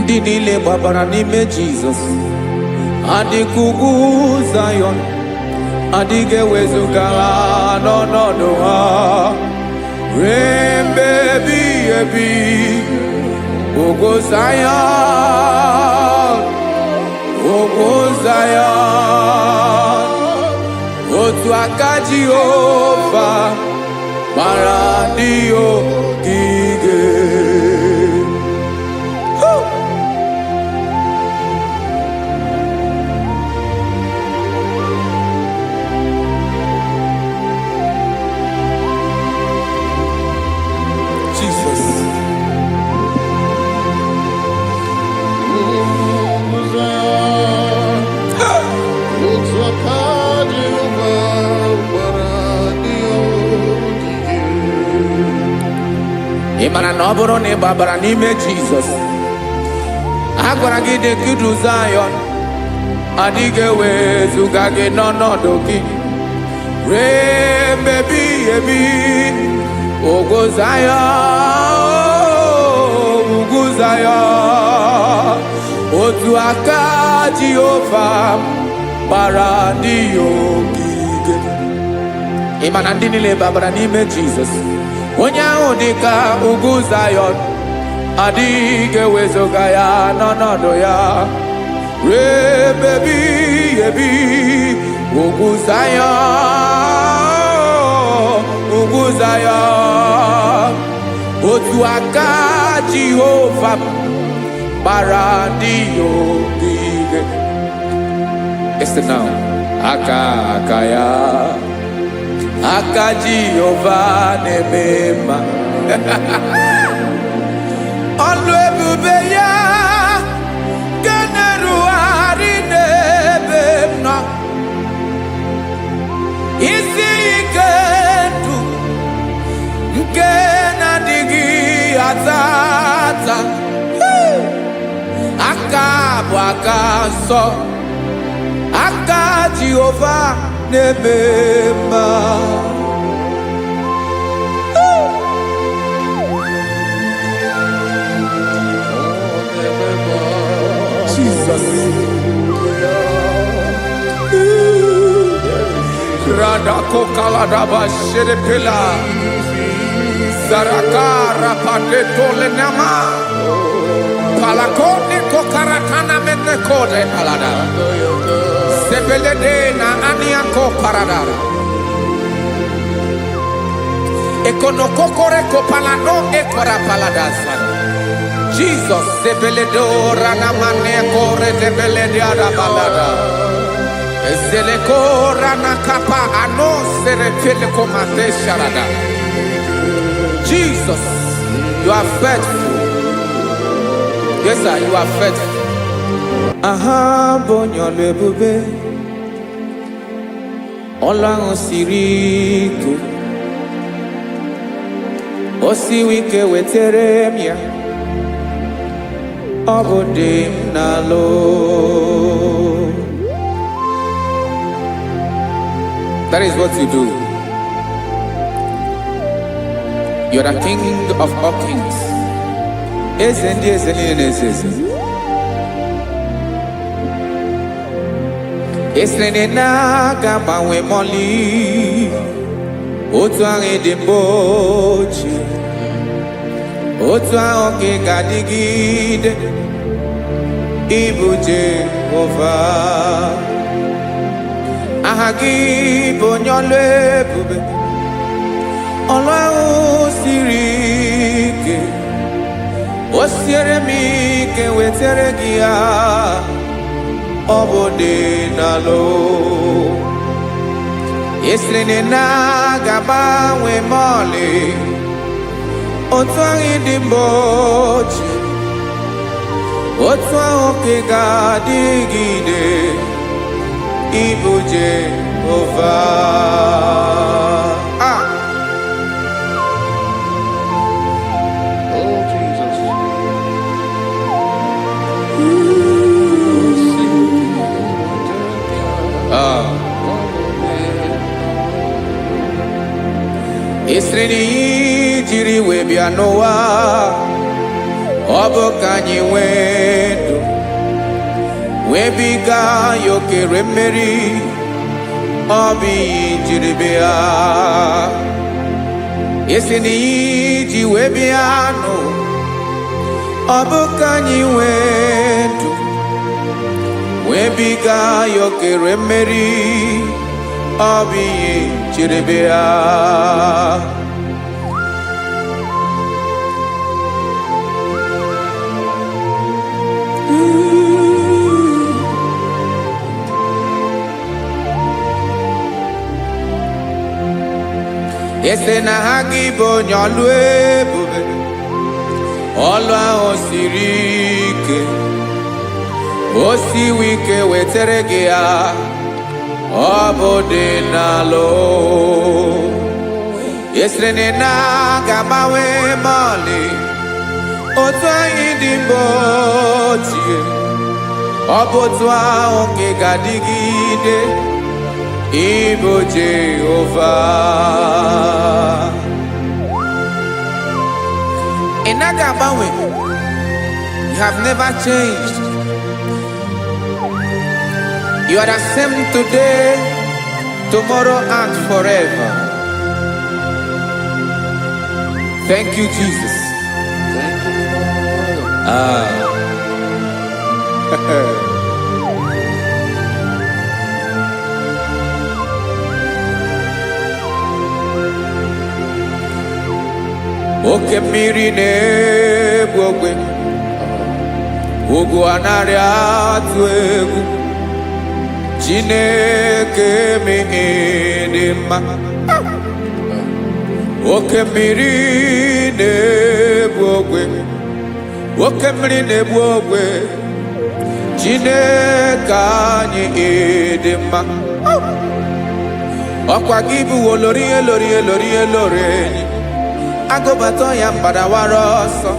ndị niile gbabara n'ime Jizọs adịghị ugwu Zayọn, adịghị ewezuga ha n'ọnọdụ ha ruo mgbe ebighị ebi. Ugwu Zayọn, ugwu Zayọn, otu aka Jehova gbara ndị ogige. Ị mara na ọ bụrụ na ị gbabara n'ime Jizọs, a gwara gị dị kudu Zayọn, adịghị ewezuga gị n'ọnọdụ gị ruo mgbe ebighị ebi. Ugwu Zayọn, ugwu Zayọn, otu aka Jehova gbara ndị ogige. Ị ma na ndị niile gbabara n'ime Jizọs, onye ahụ dị ka ugwu Zayọn, adịghị ewezuga ya n'ọnọdụ ya ruo mgbe ebighị ebi. Ugwu Zayọn, ugwu Zayọn, otu aka Jehova gbara ndị ogige. Listen now, aka ya, aka Jehova na-eme mma. Ọlụ ebube ya ga na-erugharị n'ebe m nọ. Isi ike ndụ nke na-adịghị ata ata, aka bụ aka nsọ, aka Jehova na-eme mma. Jesus. Radako kaladaba sherepela zarakara pateto lenama palakone kokaratana mene kode palada sebelede na aniako paradara ekonokokore kopalano ekora paladasa. Jesus sebeledo rana mane kore debelede arabalada ezeleko rana kapa ano serepele komate sharada. Jesus, you are faithful. Yes sir, you are faithful. Aha bonyo lebube Ọlọ́run siri ike, o siwi ike wetere m ya, ọ bụ dị m n'alụ. That is what you do. You are the King of all kings. Eze ndị eze niile na-eze eze. Esrene na-agbanwe mọlị, otu ahụ dị mgbe ochie, otu ahụ ka ị ga-adịgide. Ịbụ Jehova, aha gị bụ onye ọlụ ebube, ọlụ ahụ siri ike, o siere m ike wetere gị ya, ọ bụ dị n'alụ. Esrene na-agbanwe mọlị, otu ahụ dị mgbe ochie, otu ahụ ka ị ga-adịgide. Ịbụ Jehova. Oh Jesus. Esrene jiri wee bịa n'ụwa, ọ bụ ka anyị nwee ndụ webiga ya okere mmeri, ọ bụ ihe jiri bịa. Esi na ihe ji wee bịa nụ, ọ bụ ka anyị nwee ndụ webiga ya okere mmeri, ọ bụ ihe jiri bịa. Ese na ha gị bụ onye ọlụ ebube, ọlụ ahụ siri ike, o siwe ike wetere gị ya, ọ bụ dị n'alụ. Esere na ga-agbanwe ma ọlị, otu anyị dị mgbe ochie, ọ bụ otu ahụ nke ga-adịgide, Ibo Jehovah. Inaga Bawe, you have never changed. You are the same today, tomorrow, and forever. Thank you, Jesus. Oke mmiri na-egbu ogwe, ugwu anaghị atụ egwu, Chineke mee dị mma. Oke mmiri na-egbu ogwe, oke mmiri na-egbu ogwe, Chineke anyị dị mma. Ọkwa gị bụ olori elori elori elori enyi, agụbata ya mgbadawara ọsọ,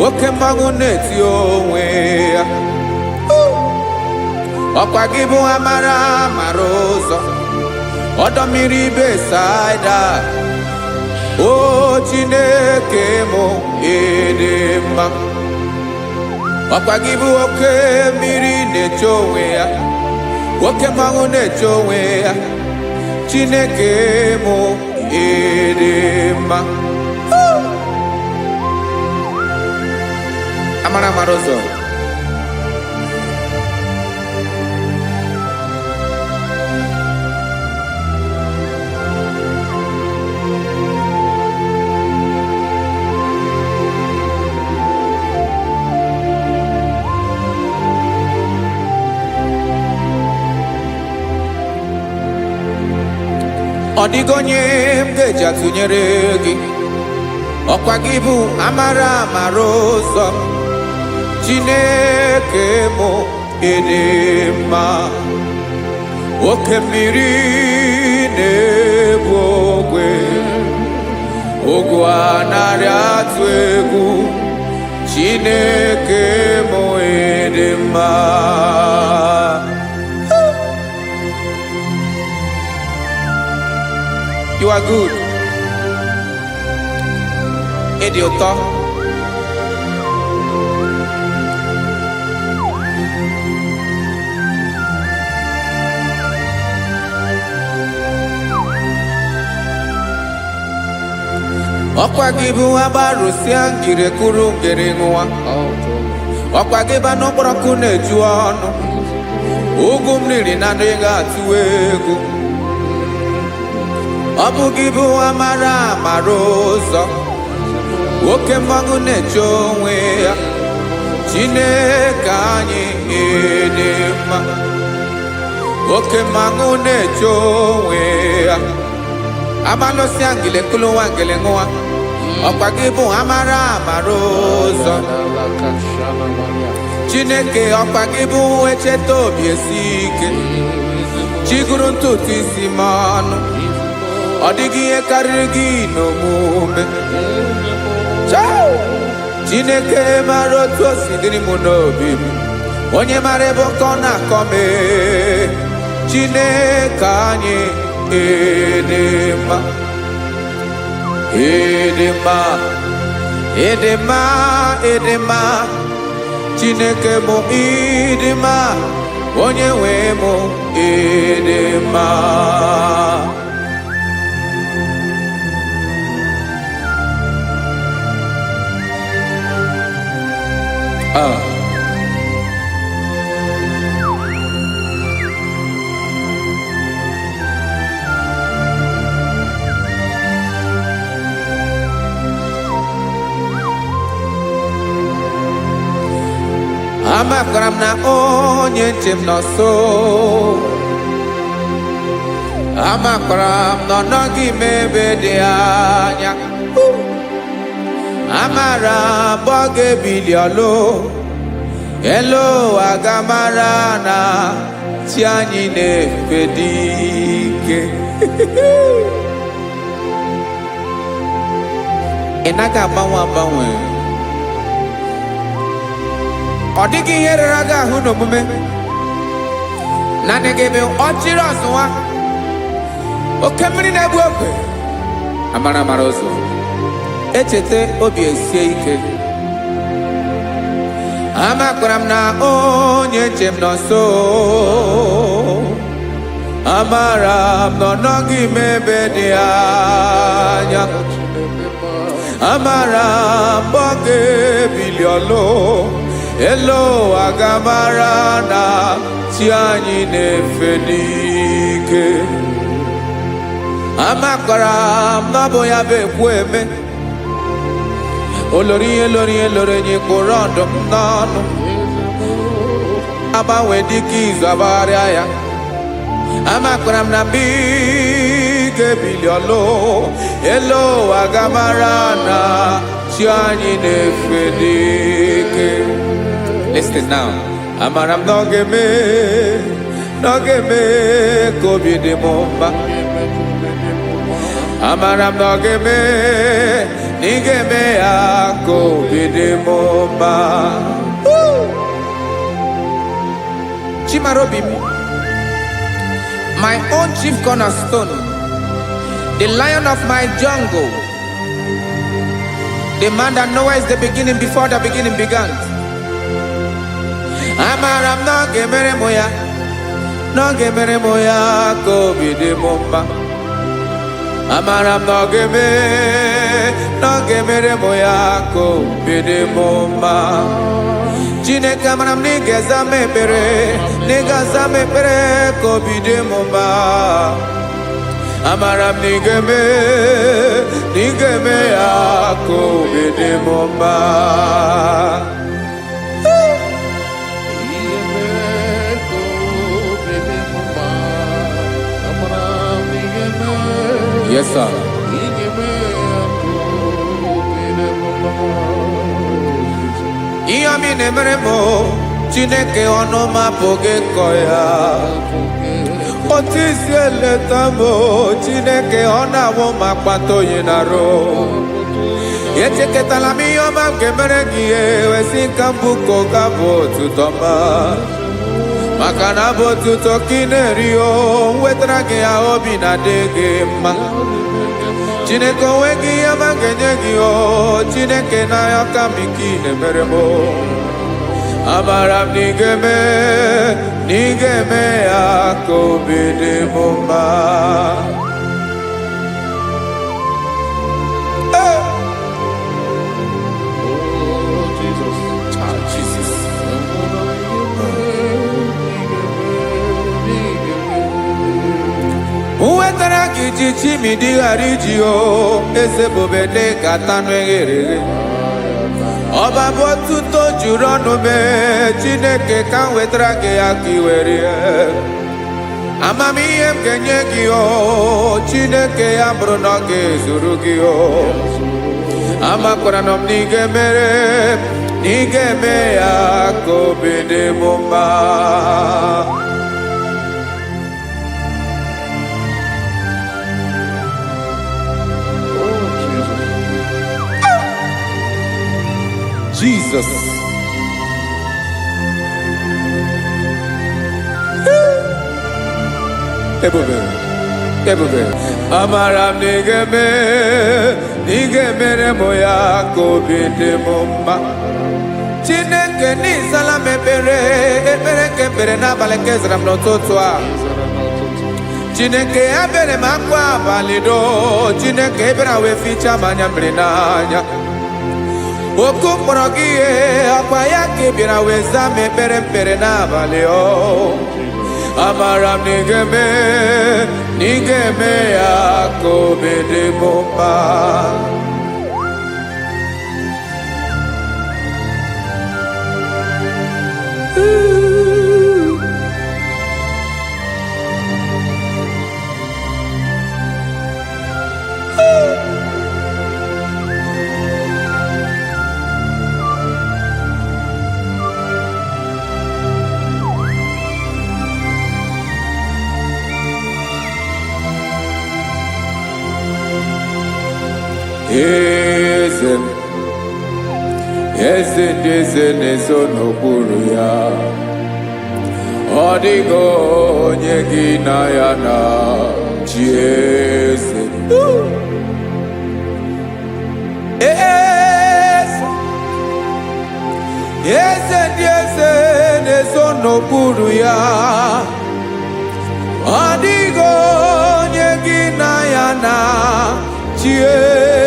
oke mmanwụ na-eti onwe ya. Ọkwa gị bụ amara amara ụzọ, ọdọ mmiri Besaida, o Chineke mụ ịdị mma. Ọkwa gị bụ oke mmiri na-eche onwe ya, oke mmanwụ na-eche onwe ya, Chineke mụ ịdị mma. Amara amara ụzọ, ọ dịghị onye m ga-eji atụnyere gị. Ọkwa gị bụ amara amara ụzọ, Chineke mụ ịdị mma. Oke mmiri na-egbu ogwe, ugwu anaghị atụ egwu, Chineke mụ ịdị mma. You are good. Ịdị ụtọ. Ọkwa gị bụ agbarụsịa ngire kuru ngere nwa, ọkwa gị bụ anụkpọrọkụ na-eju ọnụ, ugwu mmiri na adịghị atụ egwu. Ọ bụ gị bụ amara amara ụzọ, oke mmanwụ na-eche onwe ya, Chineke anyị ịdị mma. Oke mmanwụ na-eche onwe ya, abalụsịa ngile kulu nwa ngele nwa, ọkwa gị bụ amara amara ụzọ, Chineke ọkwa gị bụ echeta obi esi ike, chiguru ntutu isi m ọnụ, ọ dịghị ihe karịrị gị n'omume. Chineke mara otu o si dịrị m n'obi m, onye mara ebe ọkọ na-akọ m. Chineke anyị ịdị mma, ịdị mma, Edema, edema, Chineke mo idema, onye nwe mo edema. Amakaram na onye njem n'ọsọ, amakaram na ọ nọghị m ebe dị anya, amara mgbe ọ ga-ebili ọlụ, elu agamara na chi anyị na-efe dị ike. Ị naghị agbanwe agbanwe, ọ dịghị ihe rere gị ahụ n'omume, naanị gị bụ ọchịrị ọzụwa, oke mmiri na-egbu ogwe, amara amara ụzọ, echeta obi esie ike. Amakwara m na onye njem nọ nso, amara m na ọ nọghị m ebe dị anya, amara mgbe ọ ga-ebili ọlụ, elu agamara na chi anyị na-efe n'ike. Amakwara m na ọ bụ ya bụ ekwu eme, olori ihe lori ihe lori enyi kwụrụ ọdụm n'ọnụ, agbanwe dịka izu agbagharịa ya. Amakwara m na mgbe ị ga-ebili ọlụ, elu agamara na chi anyị na-efe n'ike. Listen now. Amara m na ọ ga-eme ka obi dị m mma. Amara m na ọ ga-eme na ị ga-eme ya ka obi dị m mma. Chimarobi m, my own chief cornerstone, the lion of my jungle, the man that knows the beginning before the beginning began. Amara m na ọ ga-emere m ya, na ọ ga-emere m ya ka obi dị m mma. Amara m na ọ ga-emere m ya ka obi dị m mma. Chineke, amara m na ị ga-aza m ekpere, na ị ga-aza m ekpere ka obi dị m mma. Amara m na ị ga-eme ya ka obi dị m mma. Yes, sir. Ihe mi na-emere m, Chineke ọnụ m apụghị ịkọ ya. Otu isi eleta m, Chineke ọ na-awụ m akpata oyi n'arụ. Echeketala m ihe ọma m ga-emere gị, wesị ka m bụkọ ga-abụ otuto ọma. Maka na abụ otuto ka ị na-eri, wetara gị ya obi na-adị gị mma. Chineke onwe gị ihe ọma ga-enye gị, Chineke n'anya ka m ike ị na-emere m. Amara m na ị ga-eme ya ka obi dị m mma. Wetara gị ji chi mi dịghara iji, eze bobede ka tanụ eghere eghe. Ọba bụ otuto juru ọnụ mee, Chineke ka m wetara gị ya ka ị were. Amamihe m ga-enye gị, Chineke ya bụrụ na ọ ga-ezuru gị. Amakwara na m na ị ga-eme ya ka obi dị m mma. Jesus. Ebube. ebube amara m n'ige mere m ya ka obi dị m mma Chineke n'ịzala m ekpere nke ekpere n'abalị nke zara m n'ụtụtụ a Chineke ya bere m akwa abalị do Chineke ebere wee fichaa m anya mmiri n'anya oku mkpọrọ gị ihe akwa ya ka ị bịara wee zaa m ekpere mkpere n'abalị amara m n'ige eme ya ka obi dị m mma Eze na-eso n'okpuru ya ọ dịghị onye gị na ya na chi eze ndị eze na-eso n'okpuru ya ọ dịghị onye gị na ya na chi eze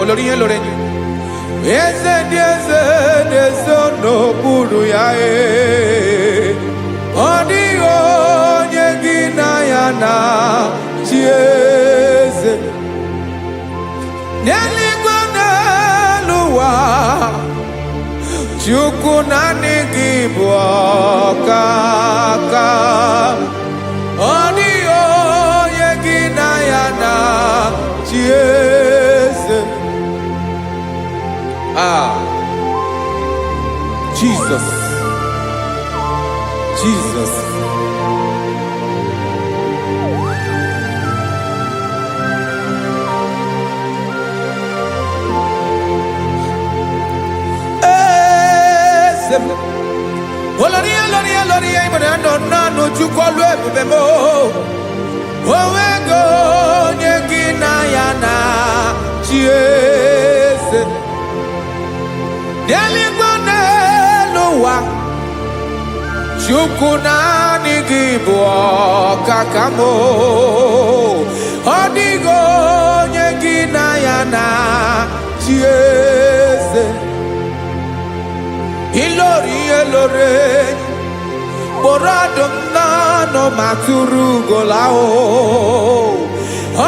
olórí yẹn lórí eze ndị eze na-eso n'okpuru ya ọ dịghị onye gị na ya na chi eze n'eluigwe n'elu ụwa Chukwu naanị gị bụ ọkaka ọ dịghị onye gị na ya na chi eze Jesus Oloria ibone no chukolu ebube mo owego onye gị na ya na chi eze n'eluigwe n'elu ụwa Chukwu naanị gị bụ ọkaka m ọ dịghị onye gị na ya na chi eze ilori kpọrọ ọdụm n'ọnụ ma tụrụ ugola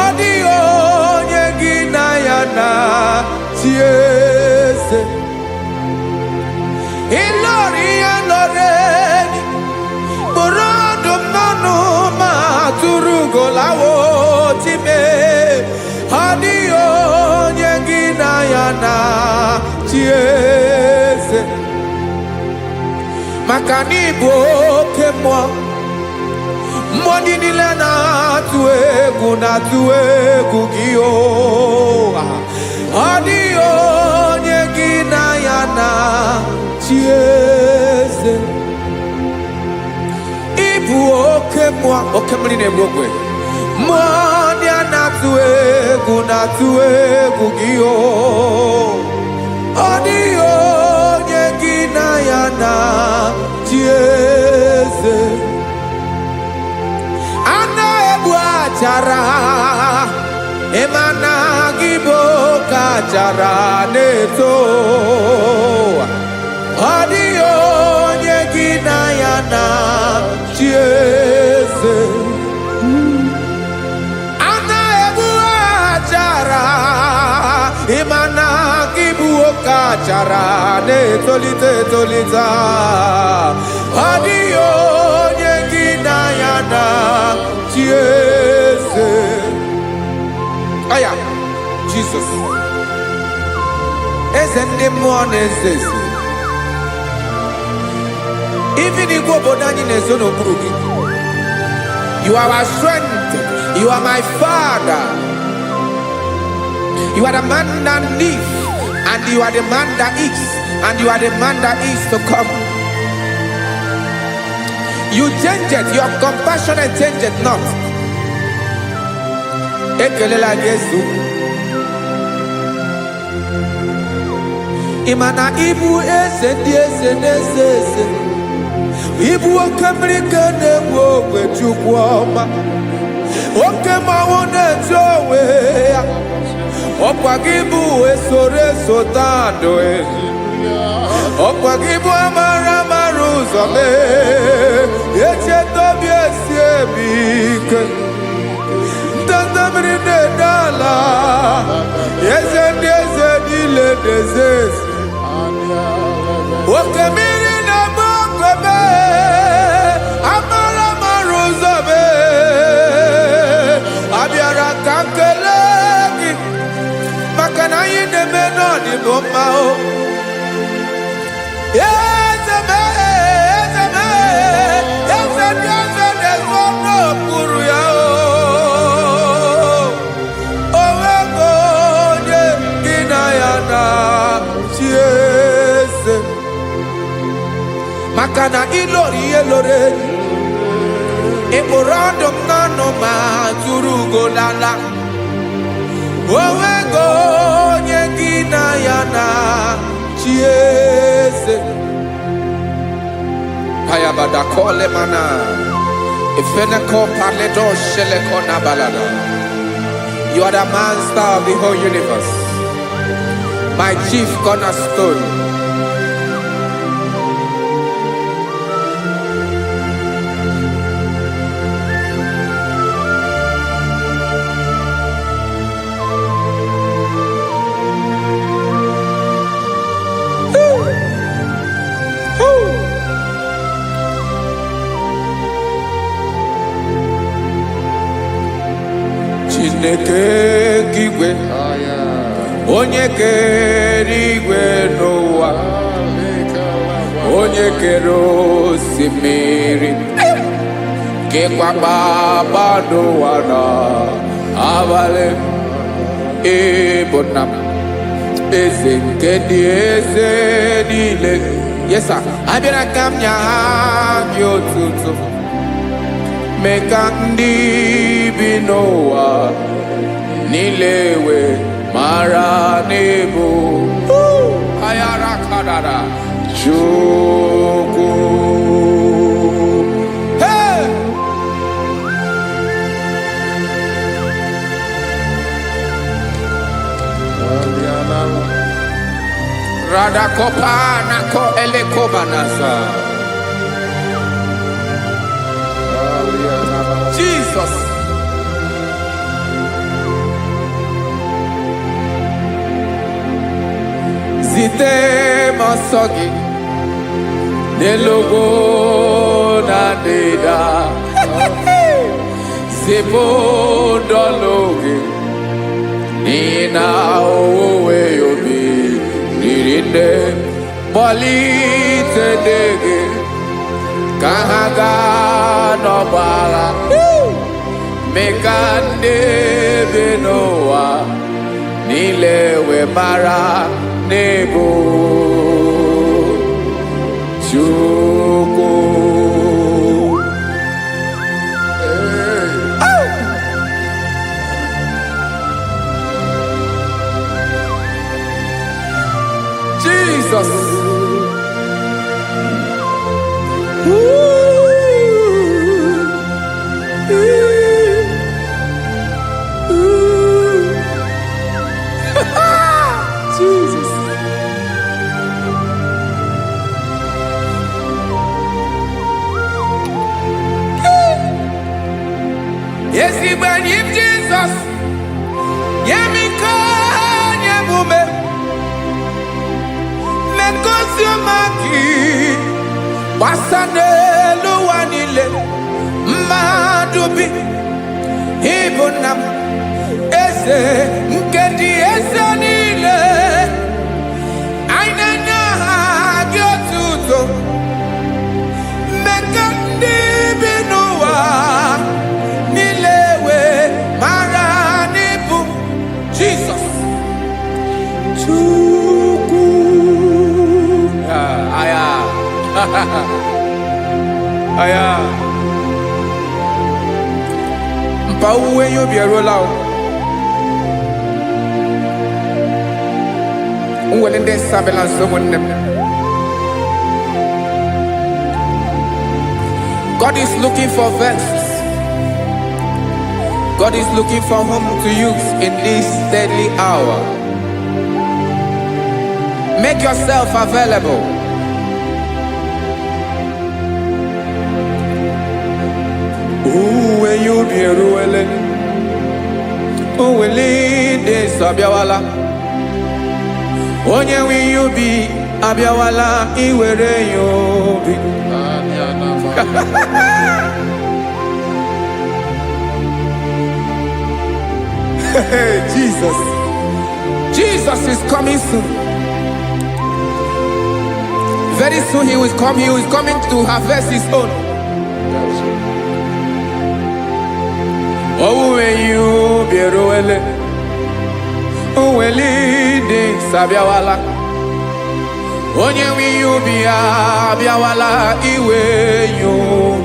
ọ dịghị onye gị na ya na chi eze ilori kpọrọ ọdụm n'ọnụ ma tụrụ ugola time ọ dịghị onye gị na ya na chi eze maka na ịbụ oke mmụọ ndị niile na-atụ egwu gị ọ dịghị onye gị na ya na chi eze ịbụ oke mmiri na-egbu ogwe mmụọ ndị a na-atụ egwu gị ọ dịghị onye gị na ya na chi eze a na-egbu achara ịmana gị bụ ka achara na-eto ọ dịghị onye gị na ya na chi eze a na-egbu achara ịmana gị bụ ka achara na-etolite ọ dịghị onye gị na ya na chi eze aya Jizọs eze ndị mmụọ na-eze even igwe obodo anyị na-ezo n'okpuru gị you are our strength you are my father you are the man that lives and you are the man that is and you are the man that is to come You change it, your compassionate change it not. Ekelela Yesu. Imana ibu ese di ese nese ese. Ibu okamrika nebu ogwe chukwoma. Okema wone jowe. Okwagibu esore sotando e. Okwagibu amara maruzome. Eche tobi esiebike. Tandamri ne dala. Yeze dile dezes. Okemiri na mokwebe. Amara maruzome. Abiara kankelegi. Makana yine menoni bomao. Makana ilori elore eborandom nano ma turugo lala owego nyegina yana chiese ayabada kole mana ifena ko parle do shele kona balada. You are the master of the whole universe, my chief cornerstone. Chineke kigwe onye kere igwe n'ụwa, onye kere osimiri kekwa kpakpando ụwa n'abalị. Ịbụ nna m, eze nke ndị eze niile. Yes sir, abịara ka m nya gị otuto, mee ka ndị bi n'ụwa niile wee mara n'ebu ayara kadara Chukwu. Hey! Radakopa nako elekobanasa. Jesus. Zite masogi delogo na deda zebo dologe nina owe yobi nirinde boli tedege kahaga no bala mekande benoa nilewe mara nebo Chukwu. Jesus. Jesus. Yes, he when him Jesus. Yemika nyemume. Mekosumaki. Wasane luwanile. Madubi. Ibunam. Eze nkedi eze nile. Ainena gyotuto. Mekandi binuwa. Nilewe maranibu. Jesus. Chukwu. Aya. aya mpa uwe yo bi erola o unwele nde sabela someone. God is looking for vessels. God is looking for whom to use in this deadly hour. Make yourself available. When you be ruling, who will lead this Abiawala? Onye will you be Abiawala? Iwere you be. Jesus is coming soon. Very soon he will come. He is coming to harvest his own. Oh, when you be roele, oh, when leading Sabiawala, onye will you be Abiawala, iwe you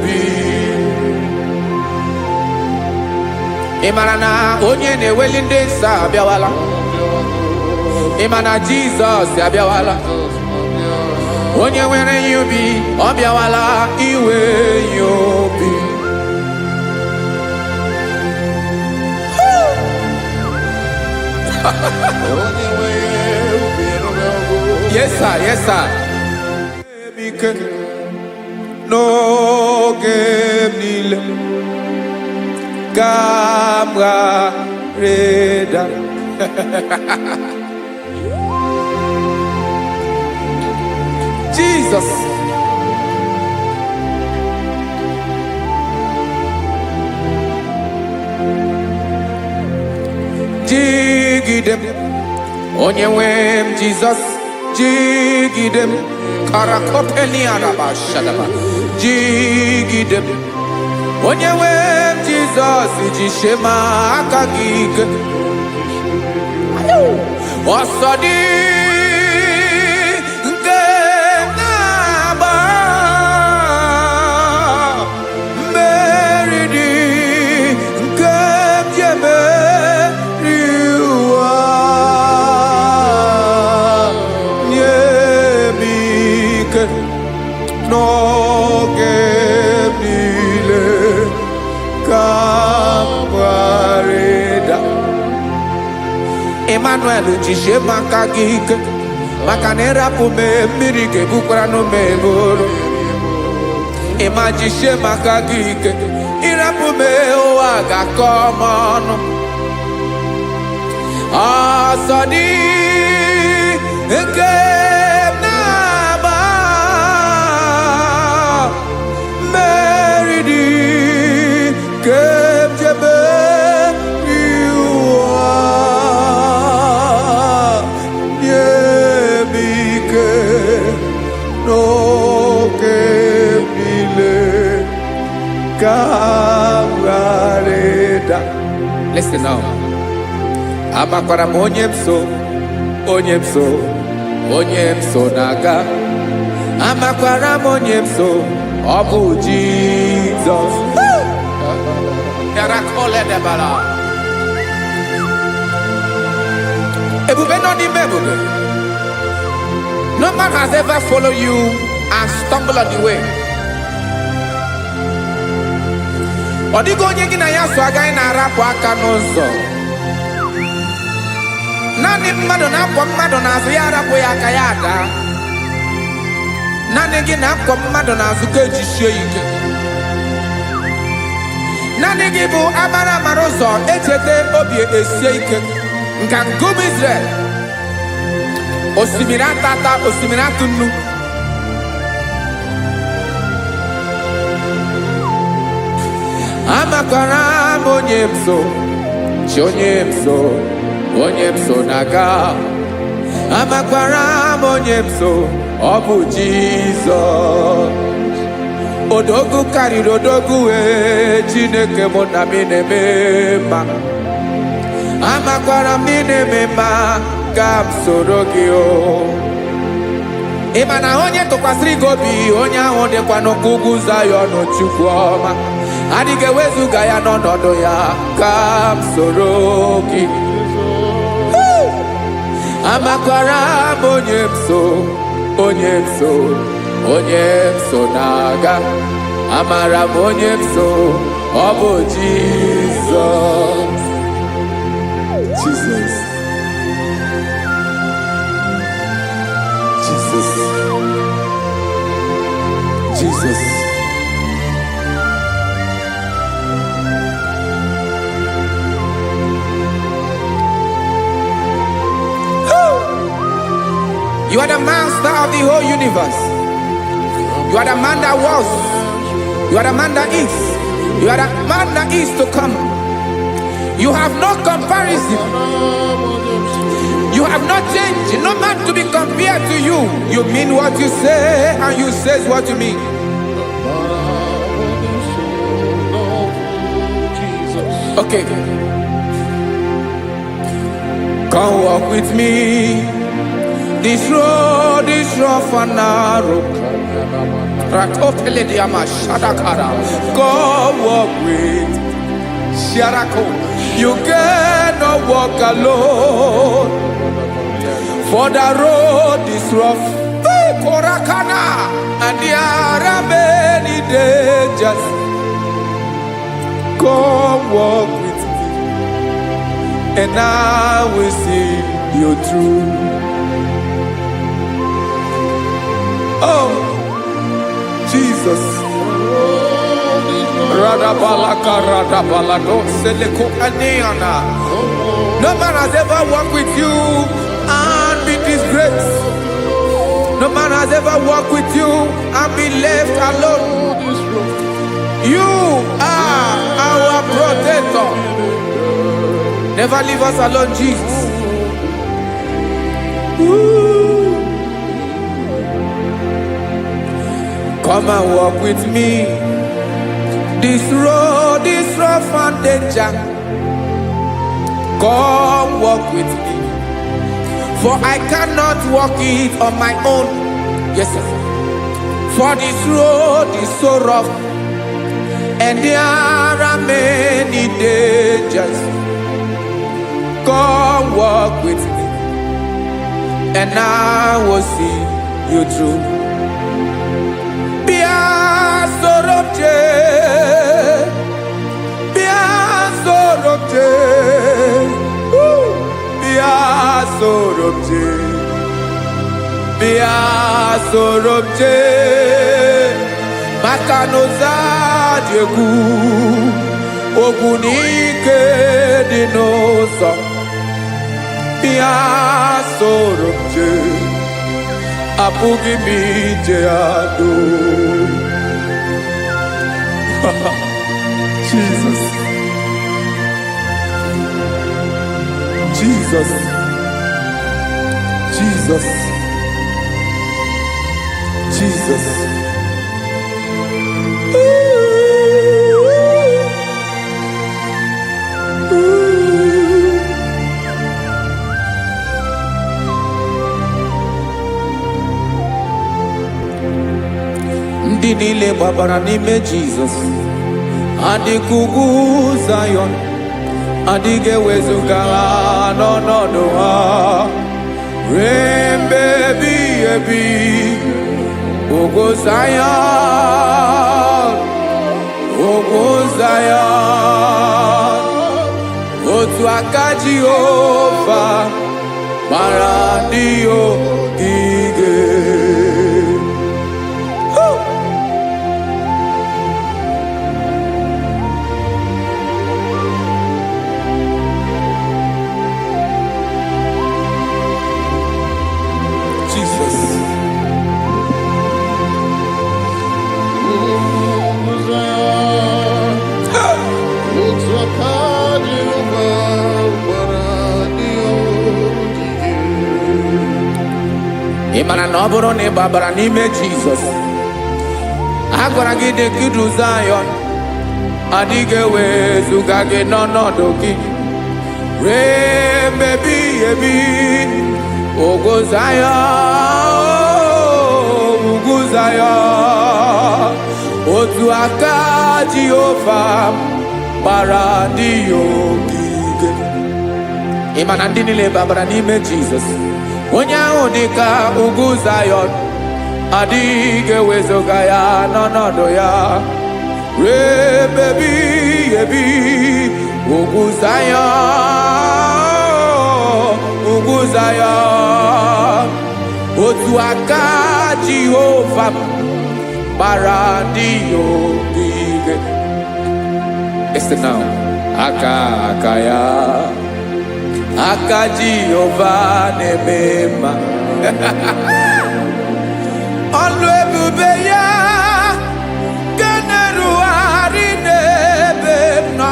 be. Imanana onye ne welinde Sabiawala, Imana Jesus Sabiawala, onye were you be Abiawala, iwe you be. Yes sir, yes sir. No game nile Gamra Reda. Jesus. Jigidem Onyewem Jesus Jigidem Karakopeni Araba Shadaba Jigidem Onyewem Jesus Jishema Akagig Osodi Ngenaba Meridi Ngemjebe No gemile kambareda Emmanuel jishe makagike makanera pume mirike bukrano meboro Ema jishe makagike irapume oaga komono Asadi eke Listen now. Amakwara onyemso naga. Amakwara onyemso obu Jesus. Yarakole de bala. Ebube no di mebube. No man has ever followed you and stumbled on the way. Odigo onye gị na ya so agaghị na-arapụ aka n'ụzọ. Naanị mmadụ na-akwọ mmadụ n'azụ ya arapụ ya aka ya ada. Naanị gị na-akwọ mmadụ n'azụ ka ejisie ike. Naanị gị bụ amara ụzọ echete obi esie ike. Nka ngụm Israel. Osimiri atata, osimiri atụ nnu. Amakwara onye mso naga. Amakwara onye mso obu Jesus. Odogu karịrị odogu Chineke mụ na mi na-eme mma. Amakwara mi na-eme mma ka m soro gị o. Ịma na onye tụkwasịrị gị obi, onye ahụ dịkwa n'ugwu Zayọn Chukwu ọma. Adịghị ewezuga ya n'ọnọdụ ya, ka m soro gị. Amakwara m onye m so, onye m so, onye m so na-aga. Amara m onye m so, ọ bụ Jizọs. Jesus. Jesus. Jesus. You are the master of the whole universe. You are the man that was. You are the man that is. You are the man that is to come. You have no comparison. You have not changed. No man to be compared to you. You mean what you say, and you say what you mean. Okay. Come walk with me. This road is rough and narrow. Go walk with Sharako. You cannot walk alone. For the road is rough. Korakana. And there are many dangers. Go walk with me, and I will see you through. Oh, Jesus. No man has ever walked with you and be disgraced. No man has ever walked with you and be left alone. You are our protector. Never leave us alone, Jesus. Ooh. Come and walk with me. This road is rough and danger. Come walk with me. For I cannot walk it on my own. Yes, sir. For this road is so rough, and there are many dangers. Come walk with me, and I will see you through. Sorobje Makanoza Diegu Ogunike Dinosa Bia Sorobje Apugi Mijeado. Jesus. Jesus. Jesus. Jesus. Ndị niile gbabara n'ime Jesus, adịkugwu Zayọn, adịghị ewezuga ha n'ọnọdụ ha ruo mgbe ebighị ebi. Ogo Zion, Ogo Zion, otu aka Jehova mara ndị ogige. Ịmana na ọ bụrụ na ị gbabara n'ime Jizọs, a gwara gị dị ka Zayọn, adịghị ewezuga gị n'ọnọdụ gị ruo mgbe ebighị ebi. Ogo Zayọn, Zion. Otu aka Jehova gbara ndị ogige. Ị ma na ndị niile babara n'ime Jizọs. Onye ahụ dị ka ugwu Zion, adịghị ewezuga ya n'ọnọdụ ya. Rebebi ebi ugwu Zion, ugwu Zion. Otu aka Jehova gbara ndị ogige. Listen now. Aka ya, aka Jehova na-eme mma. Ọlụ ebube ya ga na-erugharị n'ebe m nọ.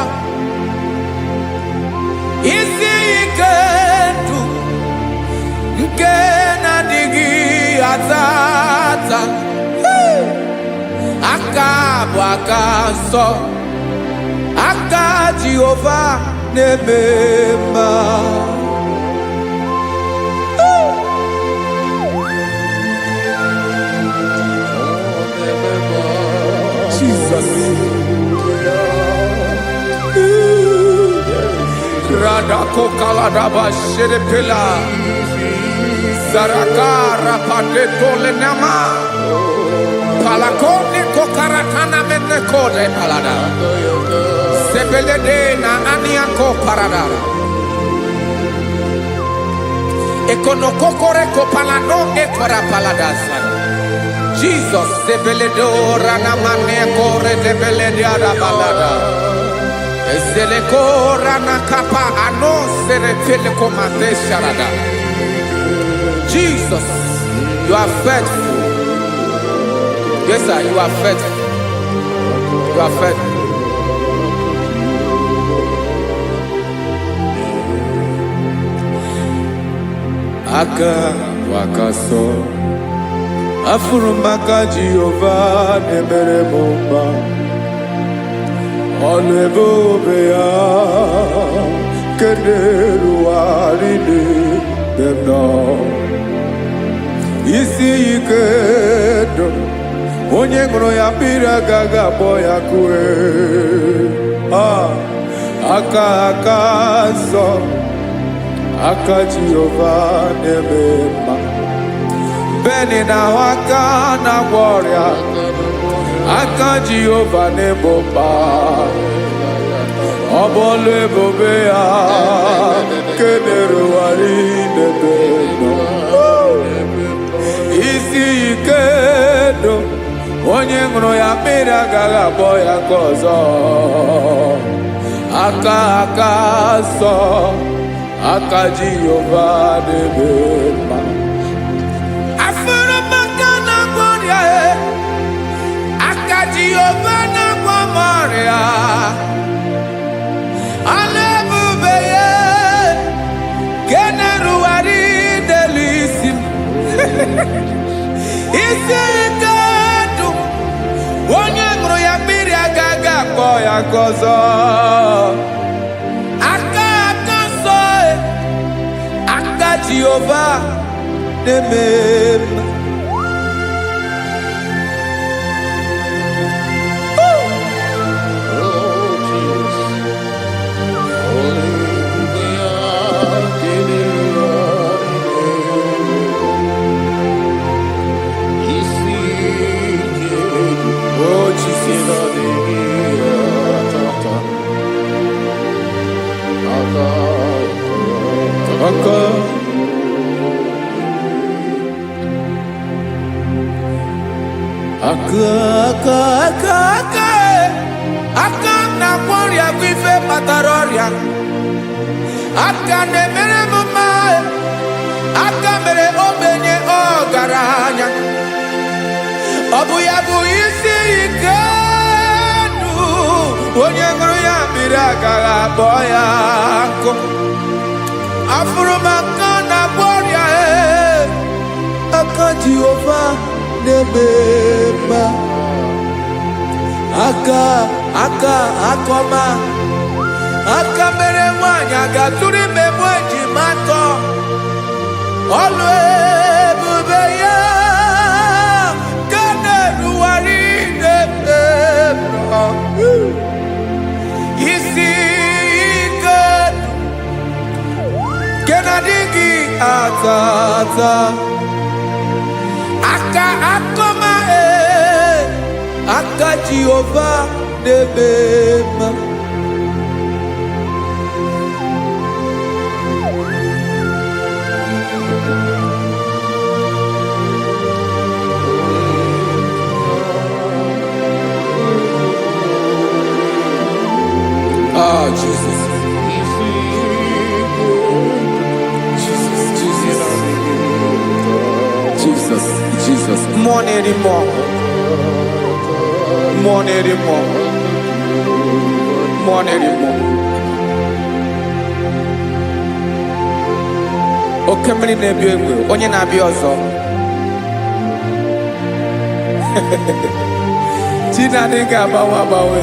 Isi ike ndụ nke na-adịghị ata ata. Aka bụ aka nsọ, aka Jehova na-eme mma. Jesus. Radako kaladaba sherepela. Zarakara padetole nama. Palakone kokaratana mene kode palada. Sebelede na aniako paradara. Ekonokokore ko palano ekora paladasa. Jesus, Sebeledora Namane Kore de Belediada Balada. Eselekora Nakapa Ano Serepelekomate Sharada. Jesus, you are faithful. Yes, sir, you are faithful. You are faithful. Aka Wakaso. Afurumaka Jehova nemere mumba. Ọlụ ebube ya kenerughari n'ebe m nọ. Isi ike ndụ onye ṅụrụ ya mmiri agaghị akpọ ya kue. Aka nsọ, aka Jehova na-eme mma. Beni na aka na-agwọ ọrịa, aka Jehova na-egbo mkpa. Ọ bụ ọlụ ebube ya kenerughari n'ebe m nọ. Isi ike ndụ onye ṅụrụ ya mmiri agaghị akpọ ya nke ọzọ. Aka nsọ, aka Jehova na-eme mma. Jehova na-agwọ m ọrịa. Ọlụ ebube ya nke na-erugharị n'elu isi m. Isi ike ndụ onye ṅụrụ ya mmiri agaghị akpọ ya nke ọzọ. Aka nsọ, aka Jehova na-eme mma. Aka na-agwọ ọrịa bụ ife kpatara ọrịa. Aka na-emere m mma. Aka mere ogbenye ọgaranya. Ọ bụ ya bụ isi ike ndụ onye ṅụrụ ya mmiri agaghị akpọ ya nkụ. Afụrụ m aka na-agwọ ọrịa. Aka Jehova na-eme mma. Aka ọma, aka mere nwanyị agatụrụ ime mụ ejima atọ. Ọlụ ebube ya ka kata aka akoma aka Jehovah debema. Ah, Jesus. Jesus, more anymore. More anymore. More anymore. Okemri na-ebi egbe, onye na-abịa ọzọ. Chinadị ga-agbanwe agbanwe.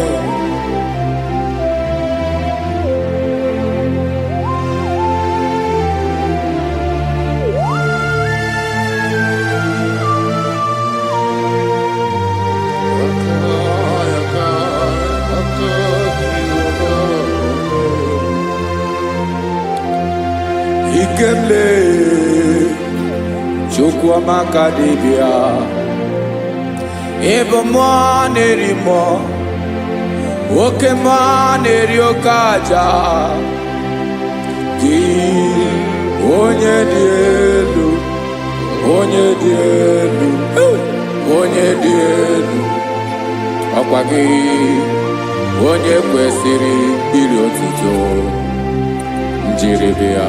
Ikemle Chukwuamaka dibịa ebe mmụọ na-eri mmụọ oke mmụọ na-eri oke aja gị onye dị elu onye dị elu onye dị elu ọkwa gị onye kwesịrị iri otuto njiri bịa.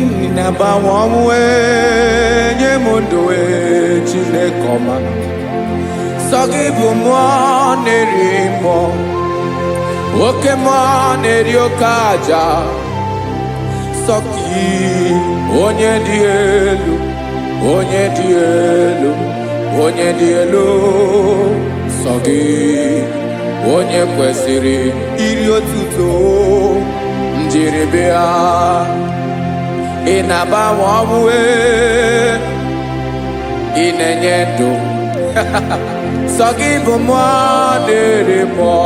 Inabawamwe nyemundowe Chineke ọma sọ gị bụ mmụọ na-eri mmụọ oke mmụọ na-eri oke aja sọ gị onye dị elu onye dị elu onye dị elu sọ gị onye kwesịrị iri otuto njiri bịa. Ị na-agbanwe ọmụwe ị na-enye ndụ sọ gị bụ mmụọ na-eri mmụọ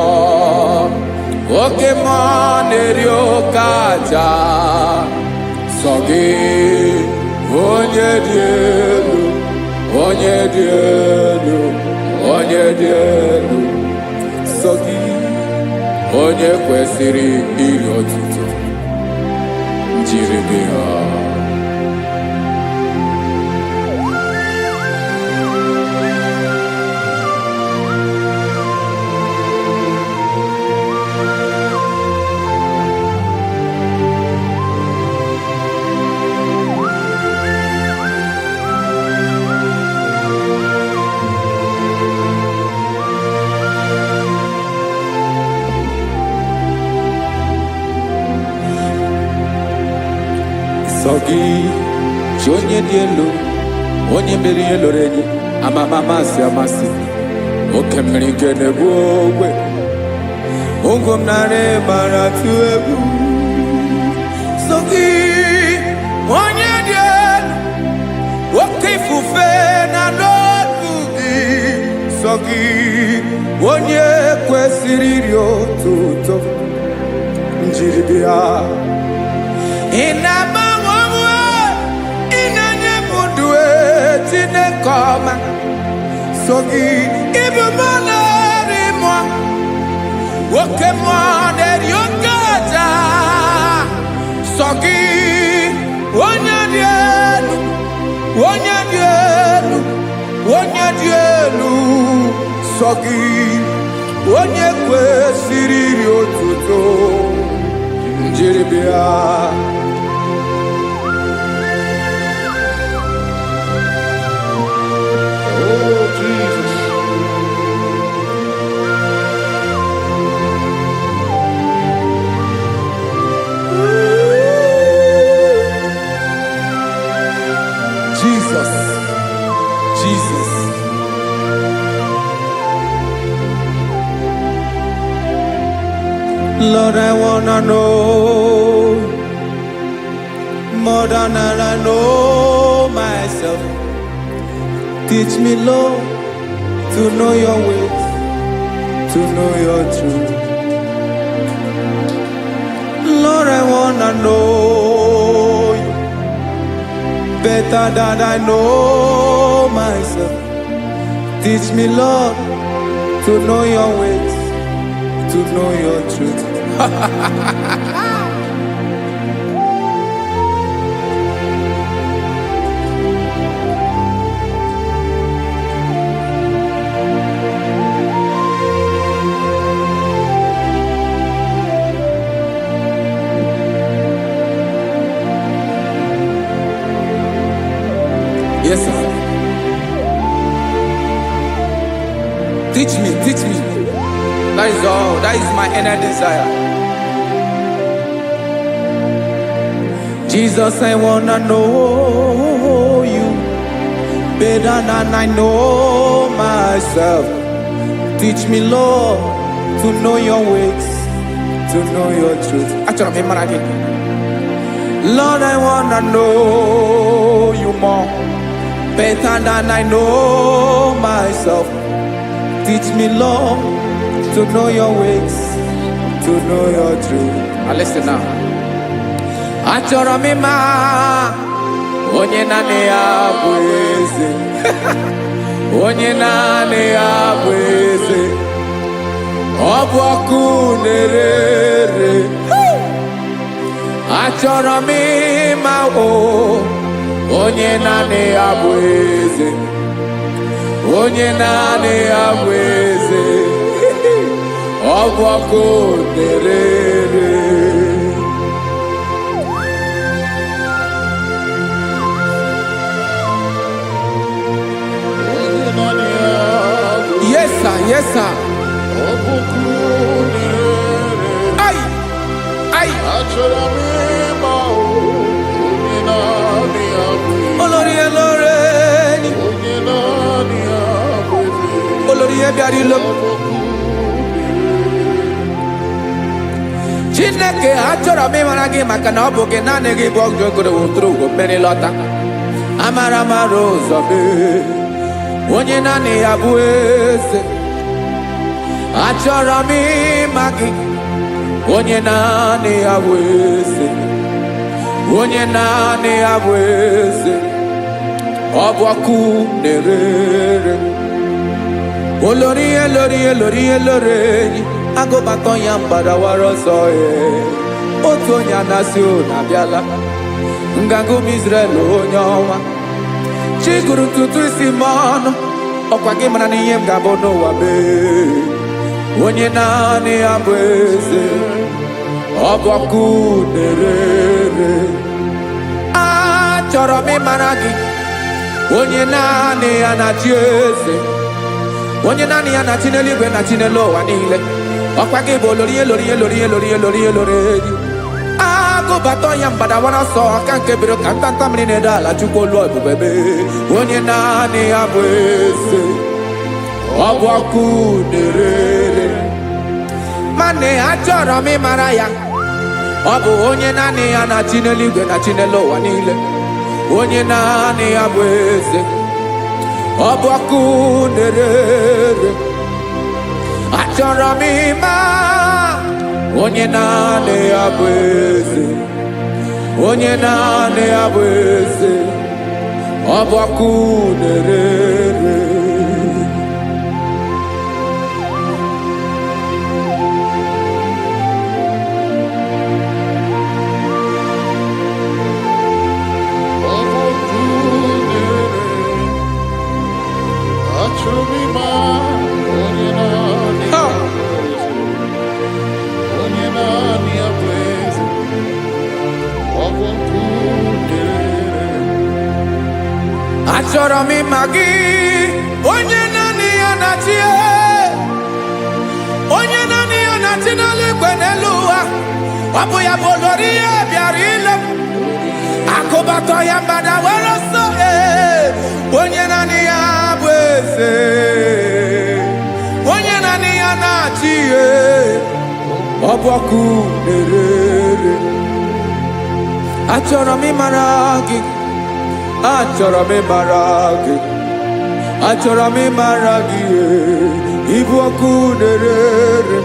oke mmụọ na-eri oke aja sọ gị onye dị elu onye dị elu onye dị elu sọ gị onye kwesịrị iri otuto njiri bịa. Sọ gị chi onye dị elu onye mere ihe loro enyi amama amasị amasị oke mmiri nke na-egbu ogwe ụgwọ m narị mara tụ egwu. Sọ gị onye dị elu oke ifufe na n'otu gị sọ gị onye kwesịrị iri otuto njiri bịa. Ị na-agbanwe ọmụwe ị na-enye m ndụ Chineke ọma sọ gị ịbụ mmụọ na-eri mmụọ oke mmụọ na-eri oke aja sọ gị onye dị elu onye dị elu onye dị elu sọ gị onye kwesịrị iri otuto njiri bịa. Jesus, Lord, I wanna know more than I know myself. Teach me, Lord, to know your ways, to know your truth. Lord, I wanna know you better than I know myself. Teach me, Lord, to know your ways, to know your truth. Yes, sir. Teach me, teach me. That is all. That is my inner desire. Jesus, I wanna know you better than I know myself. Teach me, Lord, to know your ways, to know your truth. Actually, I'm again. Lord, I wanna know you more, better than I know myself. Teach me, Lord, to know your ways, to know your truth. Now listen now. Achọrọ m ịma onye naanị ya bụ eze. Onye naanị ya bụ eze. Ọ bụ ọkụ na-ere. Achọrọ m ịma onye naanị ya bụ eze. Onye naanị ya bụ eze. Ọ bụ ọkụ na-ere. Yes, sir. Yes, sir. Ay, ay. Olórí Olórí. Olórí Ebiarilo. Chineke achọrọ m ịmara gị maka na ọ bụ gị naanị gị bụ ọgụ ogoro wụtụrụ ugwo mmeri lọta. Amara mara ụzọ mee. Onye naanị ya bụ eze. Achọrọ m ịma gị. Onye naanị ya bụ eze. Onye naanị ya bụ eze. Ọ bụ ọkụ na-ere. Olórí Olórí Olórí Olórí. Agụbatọ ya mbadawara ọsọ ya. Otu onye anasị na-abịala. Nganga ụmụ Izrel onye ọnwa. Chi gụrụ ntutu isi m ọnụ. Ọkwa gị mara na ihe m ga-abụ n'ụwa mee. Onye naanị ya bụ eze. Ọ bụ ọkụ na-ere. Achọrọ m ịmara gị. Onye naanị ya na-achị eze. Onye naanị ya na-achị n'eluigwe na-achị n'elu ụwa niile. Ọkwa gị bụ Olórí Olórí Olórí Olórí Olórí Olórí. Agụbatọ ya mbadawara ọsọ aka nke biro ka ntanta mmiri na-ede ala Chukwu olu ebube mee. Onye naanị ya bụ eze. Ọ bụ ọkụ na-ere. Mane achọrọ m ịmara ya. Ọ bụ onye naanị ya na-achị n'eluigwe na-achị n'elu ụwa niile. Onye naanị ya bụ eze. Ọ bụ ọkụ na-ere. Achọrọ m ịma onye naanị ya bụ eze. Onye naanị ya bụ eze. Ọ bụ ọkụ na-ere. Achọrọ m ịma gị. Onye naanị ya na-achị. Onye naanị ya na-achị n'eluigwe n'elu ụwa. Ọ bụ ya bụ Olórí Ebiarilo. Agụbatọ ya mbadawara ọsọ. Onye naanị ya bụ eze. Onye naanị ya na-achị. ọbọkụ na-erere. Achọrọ m ịmara gị, achọrọ m ịmara gị, achọrọ m ịmara gị, ịbụ ọkụ na-erere.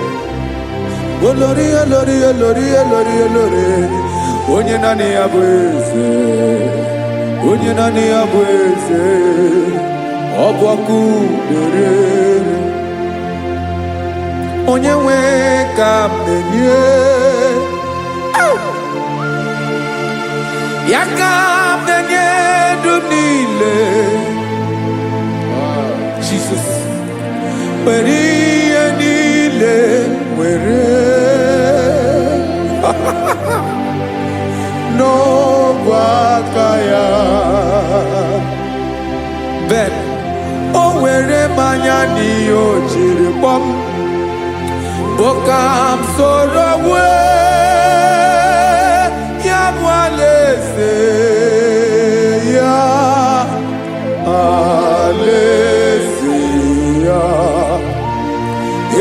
Olori olori olori olori olori, onye naanị ya bụ eze, onye naanị ya bụ eze, ọ bụ ọkụ na-erere. Onye nwe ka m na-enye, ya ka m na-enye ndụ niile. Jesus, were ihe niile were n'ọbụ aka ya. Ben, o were mmanya n'ihe o jiri kpọọ m, bụ ka m soro wee ya bụ alaeze ya, alaeze ya.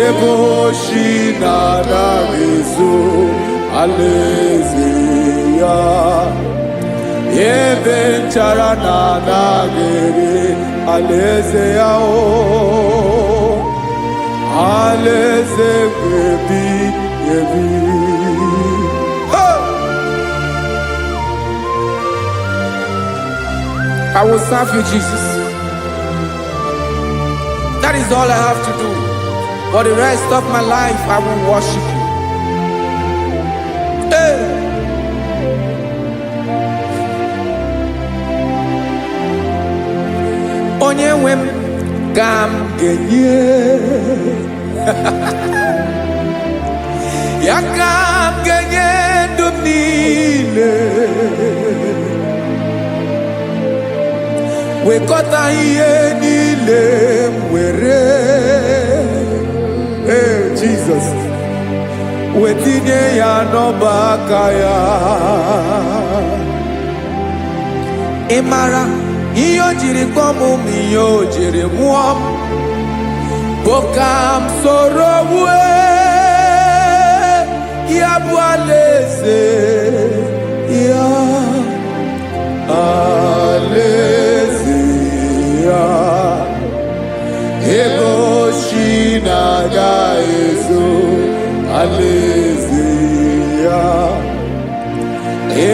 Ebe oshi na-anaghị ezo, alaeze ya. Ebe nchara na-anaghị ere, alaeze ya. Alaeze ebi ebi. I will serve you, Jesus. That is all I have to do. For the rest of my life, I will worship you. Hey. Onye nwe m ka m ga-enye, ya ka m ga-enye ndụ m niile. Wekọta ihe niile m were, Jesus, wetinye ya n'ọba aka ya. Ị mara ihe o jiri kpọọ m, ihe o jiri mụọ m, bụ ka m soro wee ya bụ alaeze ya, alaeze ya. Ebe oshi na-agaghị ezo, alaeze ya.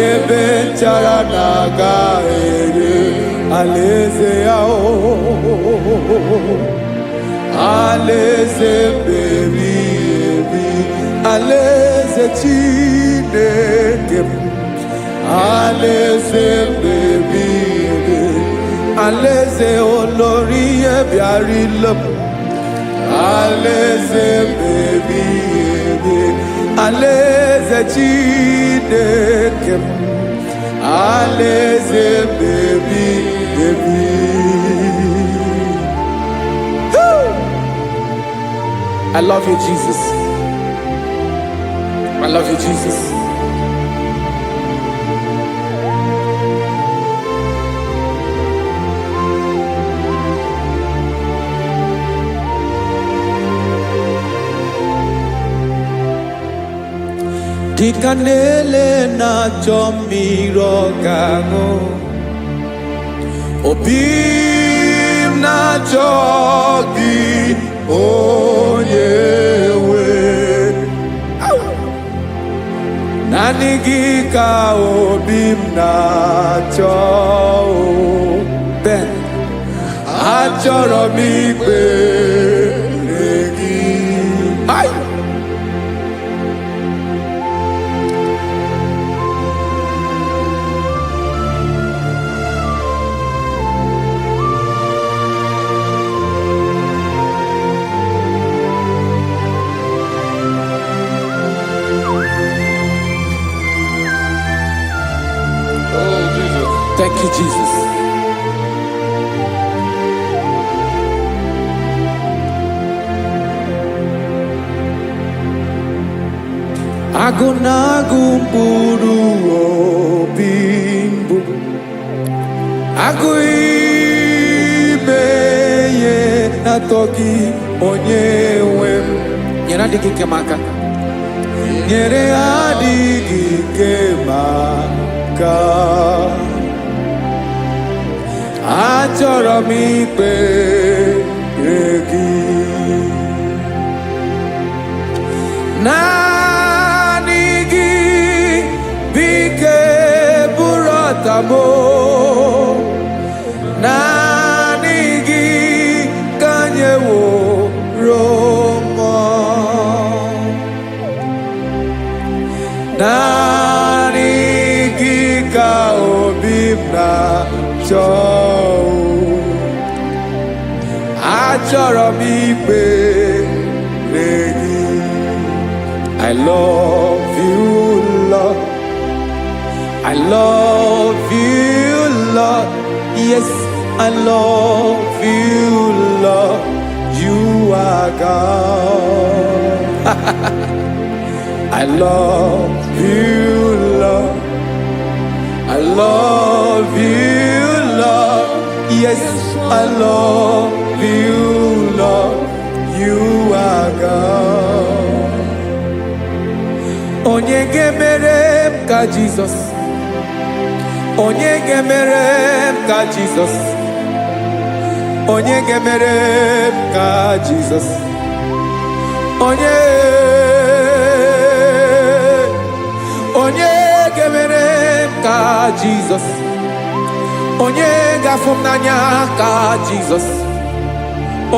Ebe nchara na-agaghị ere, alaeze ya. Alaeze ebi ebi, alaeze Chineke m, alaeze ebi ebi, alaeze olori ebiarịla m, alaeze ebi ebi, alaeze Chineke m, alaeze ebi ebi. I love you, Jesus. I love you, Jesus. Dịka na-ele na-achọ mmiri ọ ga-aṅụ, obi m na-achọ gị, onye nwe. Naanị gị ka obi m na-achọ. Ben, achọrọ m ikpere gị. Thank you, Jesus. Agụ na-agụ mkpụrụ obi mbụ, agụ ime ihe na-atọ gị, onye nwe m. Nyere adịghị ike m aka. nyere adịghị ike maka achọrọ m ikpere gị naanị gị bike bụrụ ọtamo naanị gị ka nyeworo m naanị gị ka obi m na-achọ achọrọ m ikpere gị I love you, Lord. I love you, Lord. Yes, I love you, Lord. You are God. I love you, Lord. I love you, Lord. Yes, I love you, Lord. You are God. Onye ga-emere m ka Jizọs. Onye ga-emere m ka Jizọs. Onye ga-emere m ka Jizọs. Onye ga-emere m ka Jizọs. Onye ga-afụ m n'anya ka Jizọs.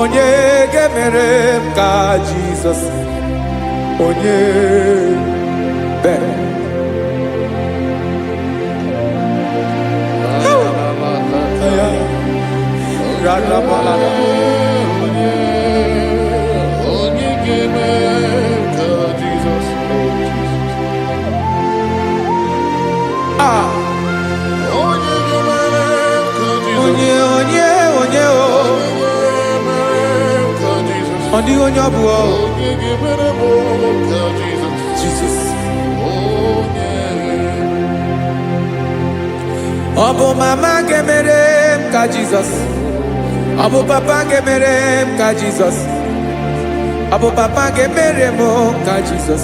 Onye ga-emere m ka Jizọs. Onye better. Jesus. Obu mama gemere m ka Jesus. Obu papa gemere m ka Jesus. Obu papa gemere m ka Jesus.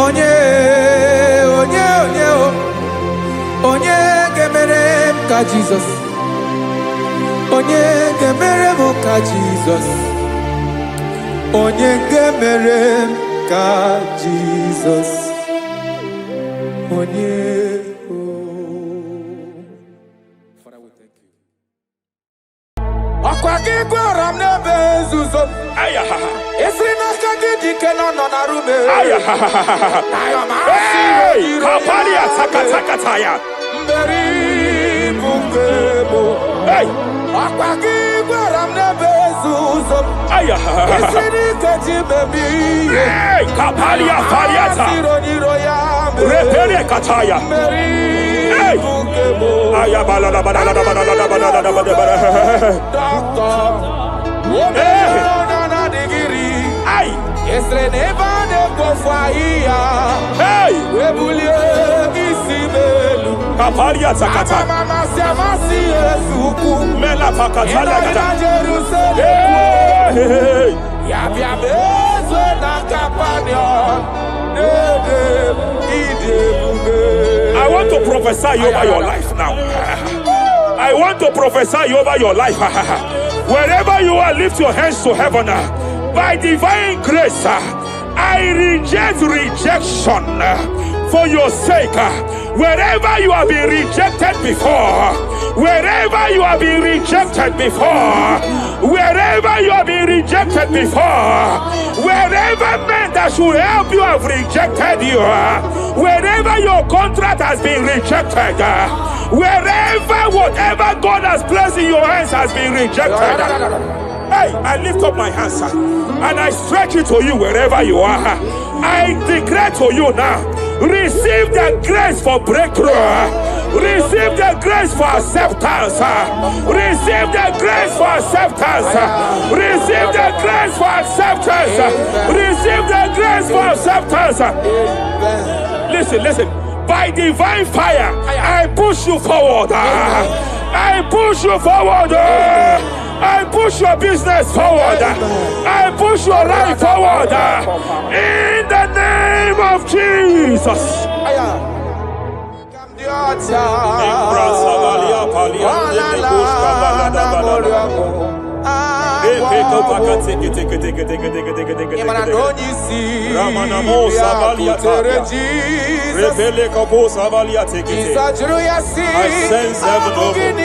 Onye gemere m ka Jesus. Onye gemere m ka Jesus. Onye gemere m ka Jesus. Onye Akwagigwaram nebe zuzo. Esri na kagidi kenon na rume. Hey, kapalia takataya. Mberi bungebo. Hey, akwagigwaram nebe zuzo. Esri ni kaji baby. Hey, kapalia fariata. Repere kataya. Mberi bungebo. Ayabala la bala. Doctor. Ay. Esre neva de kofaya. Hey. Webulie isimelu. Kapalia takata. Mama siamasi esuku. Mela pakatala kata. Hey. Yabia bezwe na kapanion. I want to prophesy over your life now. I want to prophesy over your life. Wherever you are, lift your hands to heaven. By divine grace, I reject rejection for your sake. Wherever you have been rejected before, wherever you have been rejected before, wherever you have been rejected before, wherever men that should help you have rejected you, wherever your contract has been rejected, wherever whatever God has placed in your hands has been rejected. Hey, I lift up my hands and I stretch it to you wherever you are. I declare to you now, receive the grace for breakthrough. Receive the grace for acceptance. Receive the grace for acceptance. Receive the grace for acceptance. Receive the grace for acceptance. Listen. By divine fire, I push you forward. I push you forward. I push push your business forward. I push your life forward. In the name of Jesus. I sense heaven open.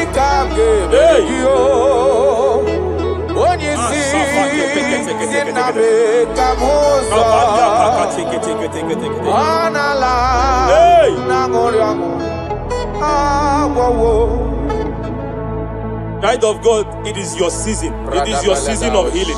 Child of God, it is your season. It is your season of healing.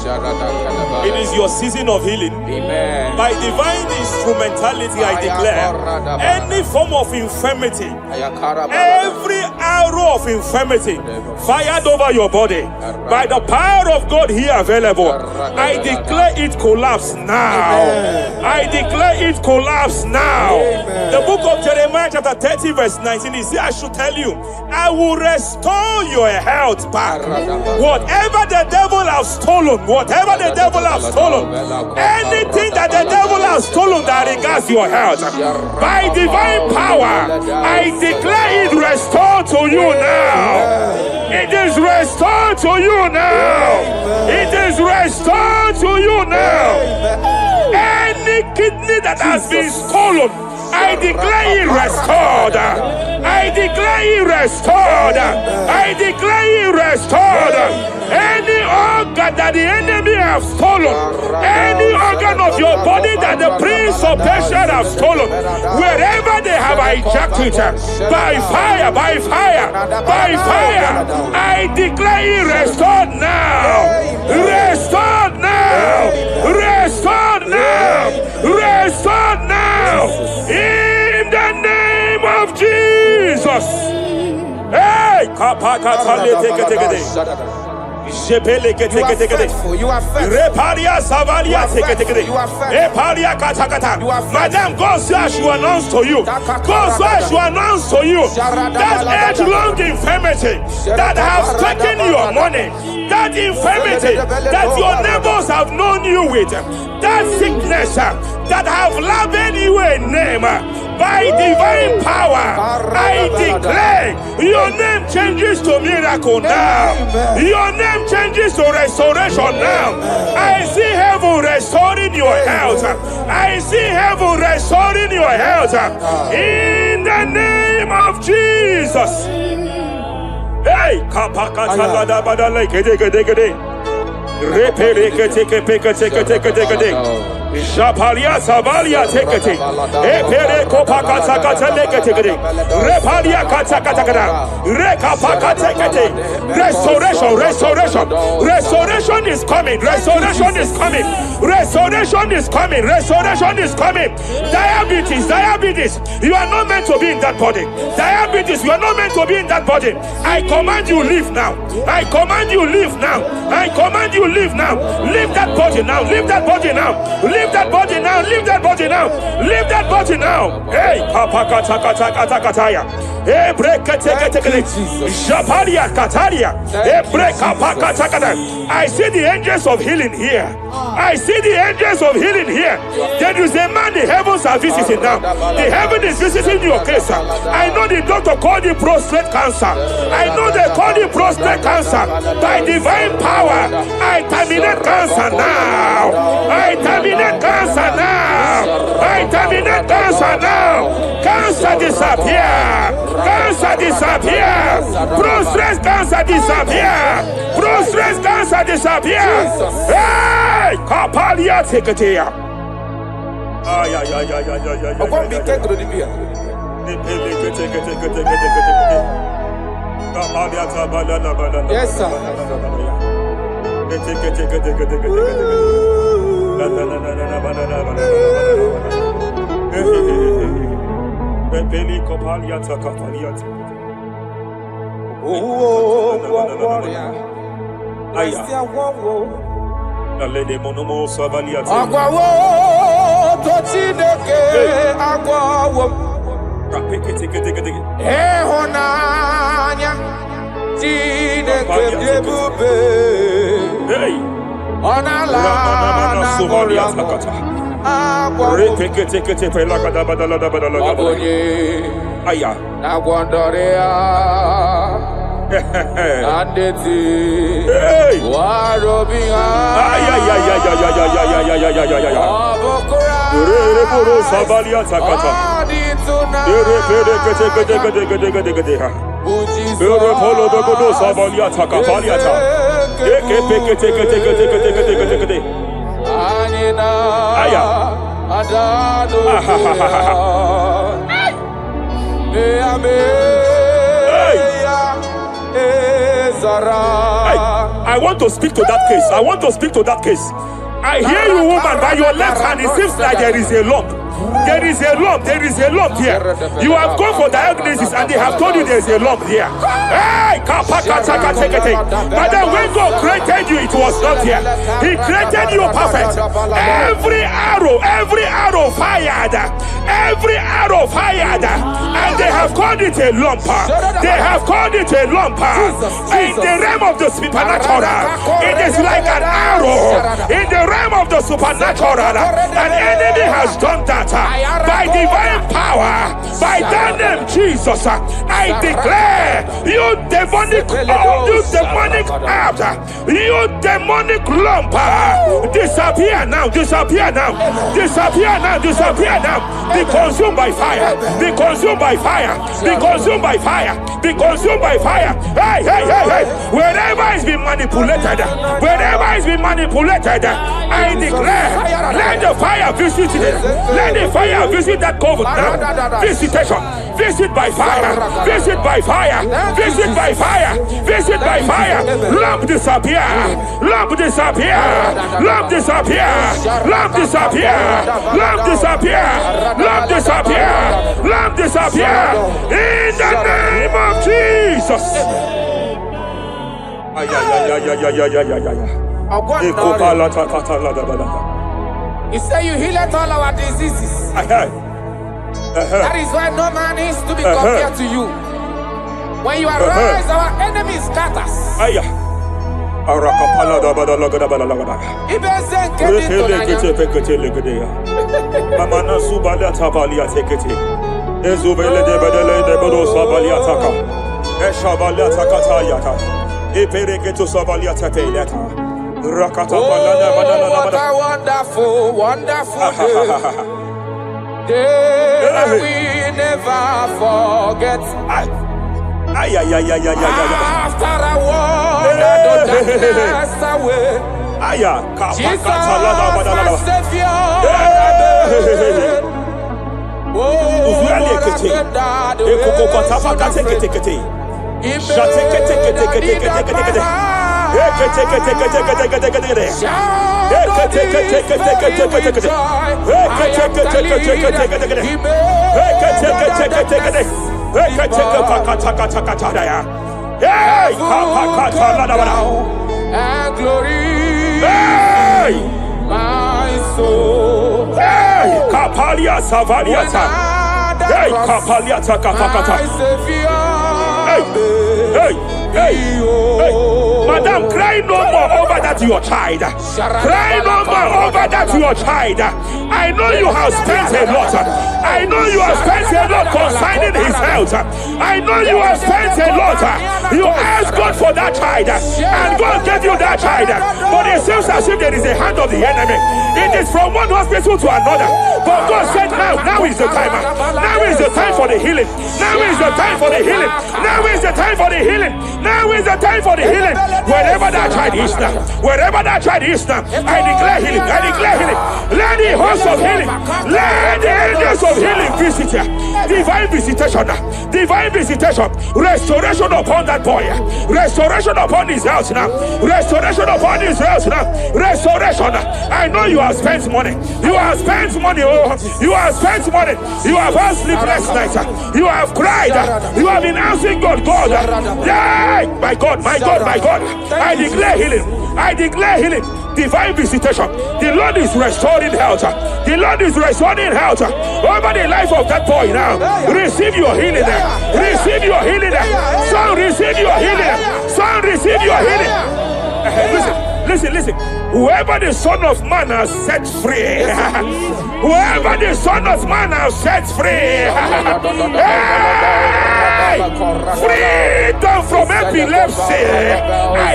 It is your season of healing. Amen. By divine instrumentality, I declare any form of infirmity, every arrow of infirmity fired over your body, by the power of God here available, I declare it collapse now. I declare it collapse now. The book of Jeremiah chapter 30 verse 19 is here. I should tell you, I will restore your health back. Whatever the devil has stolen, whatever the devil has stolen, anything that the devil has stolen that regards your health, by divine power, I declare it restored to you now. It is restored to you now. It is restored to you now. Any kidney that has been stolen, I declare it restored. I declare it restored. I declare it restored. Any organ that the enemy have stolen, any organ of your body that the prince of Persia have stolen, wherever they have hijacked it, by fire, by fire, by fire, I declare it restored now. Restored now. Restored now. Restored now. In the name of Jesus. Hey, you are faithful. You are faithful. Madam, God says you announce to you. God says you announce to you that age-long infirmity that has taken your money, that infirmity that your neighbors have known you with, that sickness that have labeled you a name. By divine power, I declare your name changes to miracle now. Your name changes to restoration now. I see heaven restoring your health. I see heaven restoring your health. In the name of Jesus. Hey, Japalia Savalia Tekete, Epere Kopakata Katakate, Repalia Katakata, Rekapakatekate. Restoration, restoration, restoration is coming, restoration is coming, restoration is coming, restoration is coming. Diabetes, diabetes, you are not meant to be in that body. Diabetes, you are not meant to be in that body. I command you leave now. I command you leave now. I command you leave now. Leave that body now. Leave that body now. Leave that body now. Leave that body now. Leave that body now. Hey, Kapakatakataya. Hey, break Japalia Kataria. Hey, break Kapakatakata. I see the angels of healing here. I see the angels of healing here. There is a man the heavens are visiting now. The heaven is visiting your case. I know the doctor called it prostate cancer. I know they call it prostate cancer. By divine power, I terminate cancer now. I terminate cancer now. I terminate cancer now. Cancer disappear. Cancer disappear. Prostate cancer disappear. Prostate cancer disappear. Hey, Kapalia Teketea. Ay. Yes, sir. Ehonanya Tineke Debube Hey. Onala Ramana na Somalia moriamo. Takata. Agwabo. Repekete pelagada badalada badalada. Wabonye. Aya. Na gwandorea. Andeti. Hey. Warobia. Ay. Abokura. Reboro Sabalia Takata. Adituna. Repekete. Repolo de Godo Sabalia Takapaliata. Ekepekete. Anina. Aya. Adado. I want to speak to that case. I hear you, woman, by your left hand. It seems like there is a lump. There is a lump here. You have gone for diagnosis and they have told you there is a lump here. Hey, but then when God created you, it was not here. He created you perfect. Every arrow fired, and they have called it a lump. In the realm of the supernatural, it is like an arrow. In the realm of the supernatural, an enemy has done that. By divine power, by that name Jesus, I declare you demonic act, you demonic lump, disappear now. Be consumed by fire. Hey. Wherever it's been manipulated, I declare, let the fire visit it. Let the fire visit that coven now. Visitation. Visit by fire. Lump disappear. In the name of Jesus. He said you heal all our diseases. That is why no man is to be compared to you. When you arise, our enemies scatters. Oh, what a wonderful day that we never forget. After I wandered the darkness away, Jesus, my Savior. Oh, what a good dad. And glory, my soul. Kapalia Savaliata. Kapaliata Kapakata. Hey. Madam, cry no more over that your child. Cry no more over that your child. I know you have spent a lot. I know you have spent a lot concerning his health. I know you have spent a lot. You asked God for that child, and God gave you that child. But it seems as if there is a hand of the enemy. It is from one hospital to another. But God said, now is the time. Now is the time for the healing. Now is the time for the healing. Now is the time for the healing. Now is the time for the healing. Wherever that child is now, I declare healing. Let the host of healing, let the angels of healing visit you. Divine visitation, restoration upon that boy, restoration upon his house now, restoration. I know you have spent money. You have had sleepless nights. You have cried. You have been asking God. Yeah, my God. I declare healing. Divine visitation. The Lord is restoring health. Over the life of that boy now. Receive your healing. Son, receive your healing. listen. Whoever the Son of Man has set free, whoever the Son of Man has set free, hey, freedom from epilepsy. I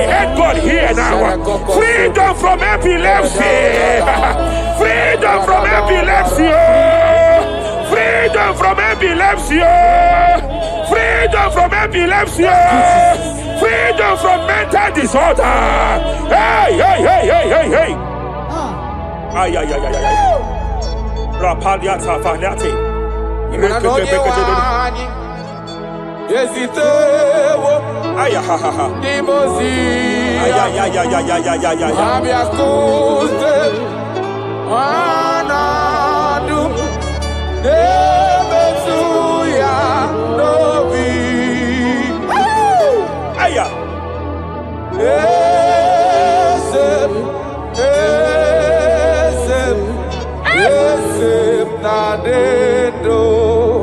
heard God here now. Freedom from epilepsy. Freedom from epilepsy. Freedom from epilepsy. Freedom from epilepsy. Freedom from mental disorder. Hey. Ay. Rapaliata faniate. Ay.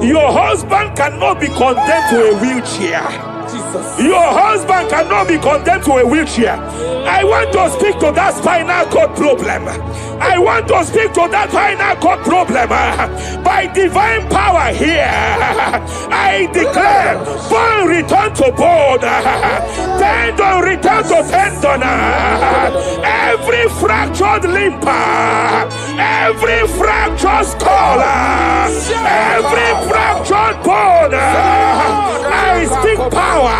Your husband cannot be condemned to a wheelchair. Your husband cannot be condemned to a wheelchair. I want to speak to that spinal cord problem. I want to speak to that spinal cord problem. By divine power here, I declare bone return to bone, tendon return to tendon. Every fractured limb, every fractured skull, every fractured bone, I speak power.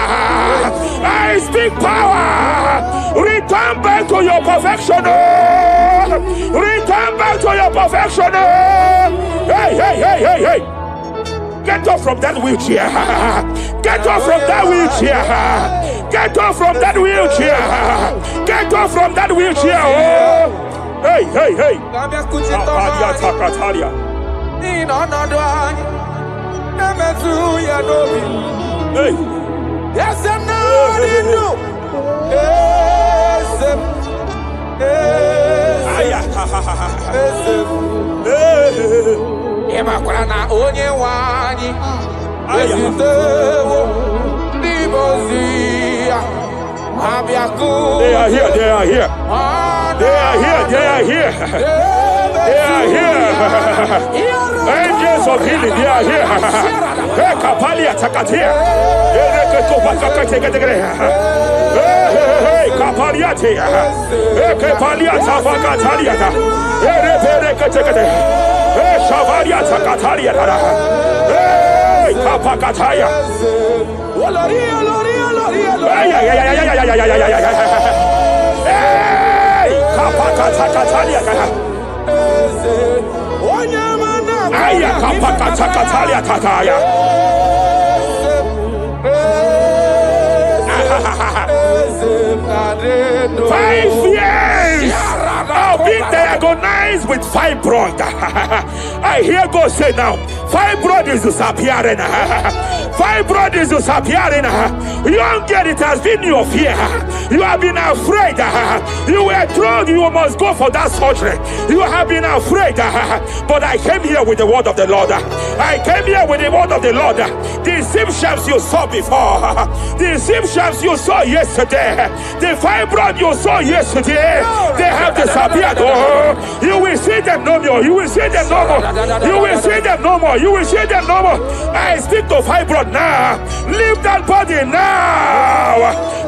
I speak power. Return back to your perfection. Return back to your perfection. Hey. Get off from that wheelchair. Get off from that wheelchair. Get off from that wheelchair. Get off from that wheelchair. Oh. Hey. Hey. Yes, I'm not in you. Emakrana onye wani. Ezitewo libozia. Abiaku. They are here. They are here. Angels of healing, they are here. Hey, Kapalia Takatia. Hey, Kapalia Tia. Hey, Kapalia Tafakatalia. Hey, Shavalia Takatalia. Hey, Kapakataya. Hey, Kapakatakalia. Aya Kapakatakalia Tataya. 5 years of being diagnosed with fibroid. I hear God say now, fibroid is disappearing. Fibroid is disappearing. Young girl, it has been your fear. You have been afraid. You were told you must go for that surgery. You have been afraid. But I came here with the word of the Lord. I came here with the word of the Lord. The symptoms you saw before, the symptoms you saw yesterday, the fibroid you saw yesterday, they have disappeared. Oh, you will see them no more. You will see them no more. You will see them no more. You will see them no more. I speak to fibroid now. Leave that body now.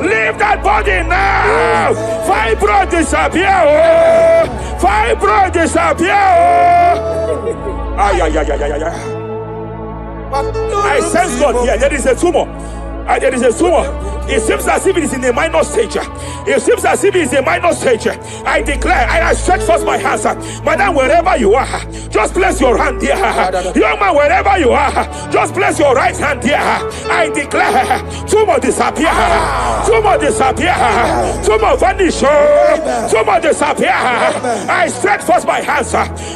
Leave that body now. Fibroid disappear. Oh, fibroid disappear. Oh. I sense God here. There is a tumor. There is a tumor. It seems as if it is in a minor stage. It seems as if it is a minor stage. I declare, and I stretch forth my hands. Madam, wherever you are, just place your hand there. Young man, wherever you are, just place your right hand there. I declare, tumor disappear. Tumor disappear. Tumor vanish. Tumor disappear. I stretch forth my hands.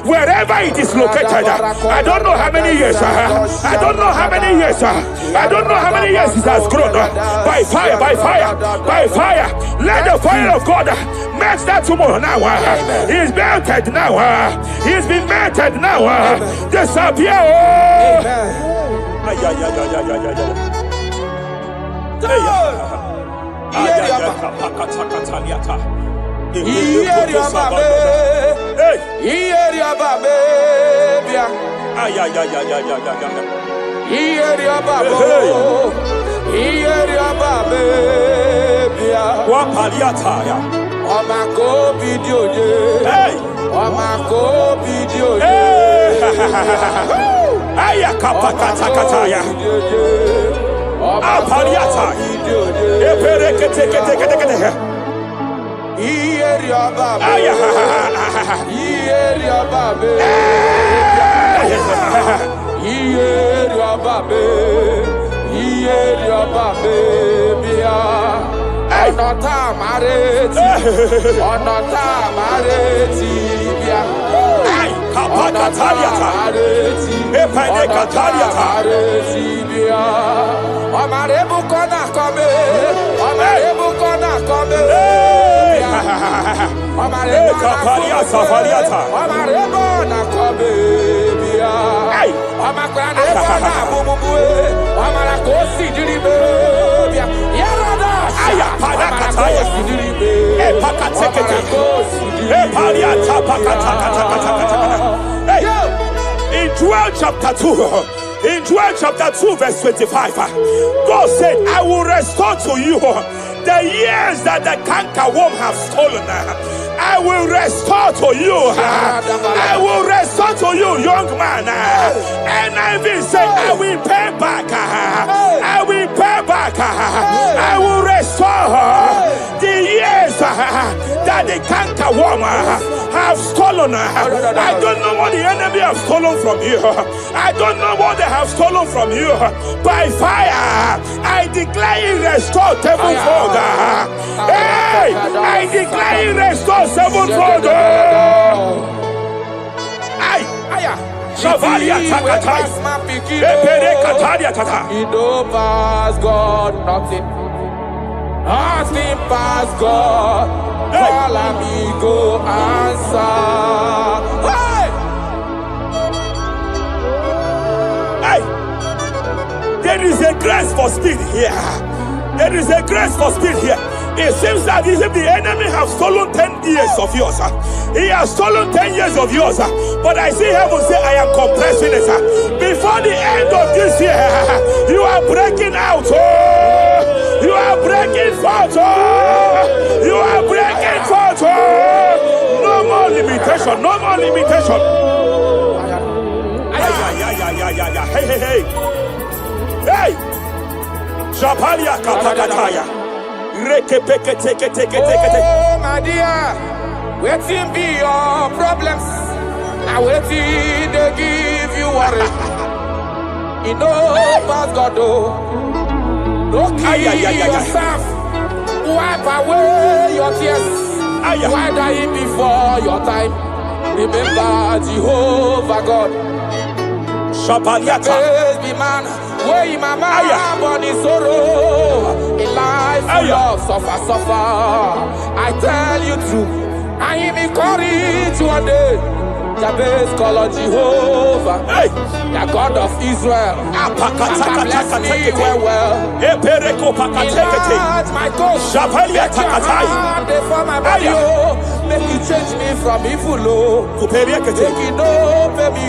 Wherever it is located, I don't know how many years. I don't know how many years. I don't know how many years it has grown. By fire, by fire, by fire. Let the fire of God match that tumor now. He's melted now. He's been melted now. Disappear. Ieri ababe. Hey. Ieri ababe. Bia. Ay. Ieri ababe. Ieri ababe. Bia. Wa paliata ya. Omako video ye. Hey. Omako video ye. Aya kapakata ya. Apaliata. Eperekete. Ieri ababe. Aya. Ieri ababe. Ieri ababe. Ieri ababe. Bia. Ọ̀nà mareti. Ọ̀nà mareti. Bia. Kapakataliata. Epedekataliata. Ọmọrẹ́bù kọ́nà kọ́mé. Ọmọrẹ́bù kọ́nà kọ́mé. Ọmọrẹ́bù ọ̀nà kọ́mé. Ọmọkùnrin ọ̀nà bùbùbùé. Ọmọrẹ́ kò sì dìrì bẹ́ẹ̀. Yẹ́rọ̀dọ̀ ṣá. Ọmọrẹ́ kò sì dìrì bẹ́ẹ̀. Ọmọrẹ́ kò sì dìrì bẹ́ẹ̀. In Joel chapter 2, in Joel chapter 2, verse 25, God said, I will restore to you the years that the cankerworm have stolen. I will restore to you. I will restore to you, young man. And I will say, I will pay back. I will pay back. I will restore the years that the cankerworm have stolen. I don't know what the enemy have stolen from you. I don't know what they have stolen from you. By fire, I declare it restored sevenfold. Hey, I declare it restored sevenfold. Ay, Shavalia Takatai. Epere Kataria Tata. You know past God, nothing. Nothing past God. Call amigo answer. Hey! Hey! There is a grace for speed here. There is a grace for speed here. It seems that if the enemy have stolen 10 years of yours, he has stolen 10 years of yours. But I see heaven say, I am compressing it. Before the end of this year, you are breaking out. You are breaking forth. You are breaking forth. No more limitation. No more limitation. Hey. Hey. Japalia kapakataya. Rekepeke teke. Oh, my dear, waiting be your problems. Now waiting they give you worry. You know, past God, don't kill yourself. Wipe away your tears. Why die before your time? Remember Jehovah God. Shabaliata. Be man, way mama born in sorrow. In life full of suffer. I tell you true. I am encouraged one day. Jabez call on Jehovah, the God of Israel. Bless me well. Enlarge my coast. Make your hand for my body. Make you change me from evil. Make it no pay me.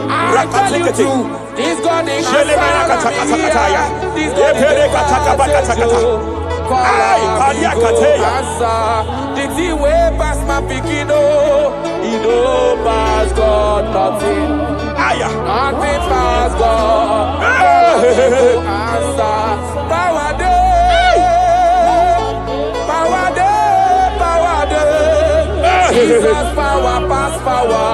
I tell you true. This God is answer. This God is the thing way past my picking. He know past God nothing. Nothing past God. Answer. Power day. Jesus power past power.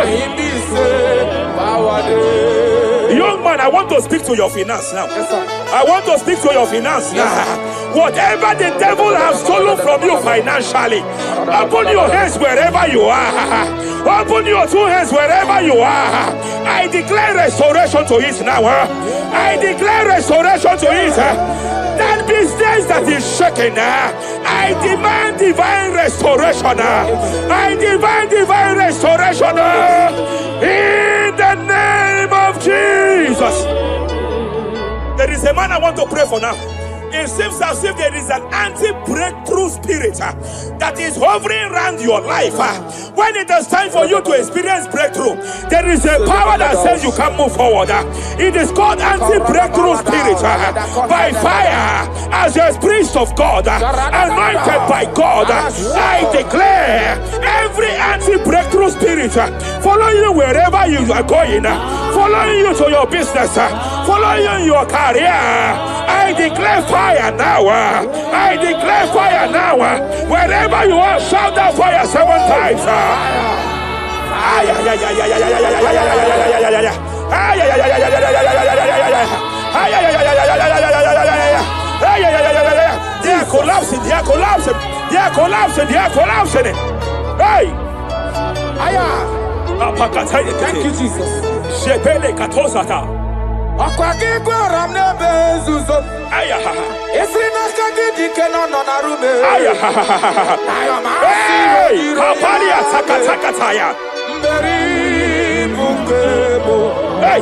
He be say power day. Young man, I want to speak to your finance now. Yes, sir. I want to speak to your finance now. Whatever the devil has stolen from you financially, open your hands wherever you are. Open your two hands wherever you are. I declare restoration to it now. I declare restoration to it. That business that is shaking, I demand divine restoration. I demand divine restoration in the name of Jesus. There is a man I want to pray for now. It seems as if there is an anti-breakthrough spirit that is hovering around your life. When it is time for you to experience breakthrough, there is a power that says you can move forward. It is called anti-breakthrough spirit. By fire, as a priest of God, anointed by God, I declare every anti-breakthrough spirit following you wherever you are going, following you to your business, following you in your career. I declare fire now. I declare fire now. Wherever you are, shout that fire 7 times. They are collapsing. They are collapsing. They are collapsing. They are collapsing. Hey! Thank you, Jesus. Shepele katosata. Hey! Kapalia takatakataya. Hey!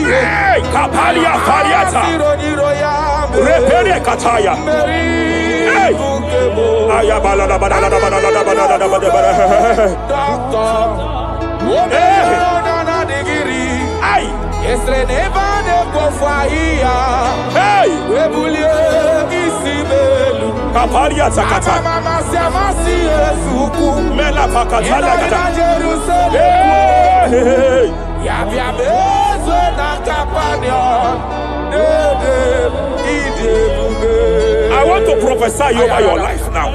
Hey! Kapalia fariata. Repere kataya. Hey! Ayabala Hey! Hey! Kapalia takata. Mela pakatala kata. Hey! I want to prophesy over your life now.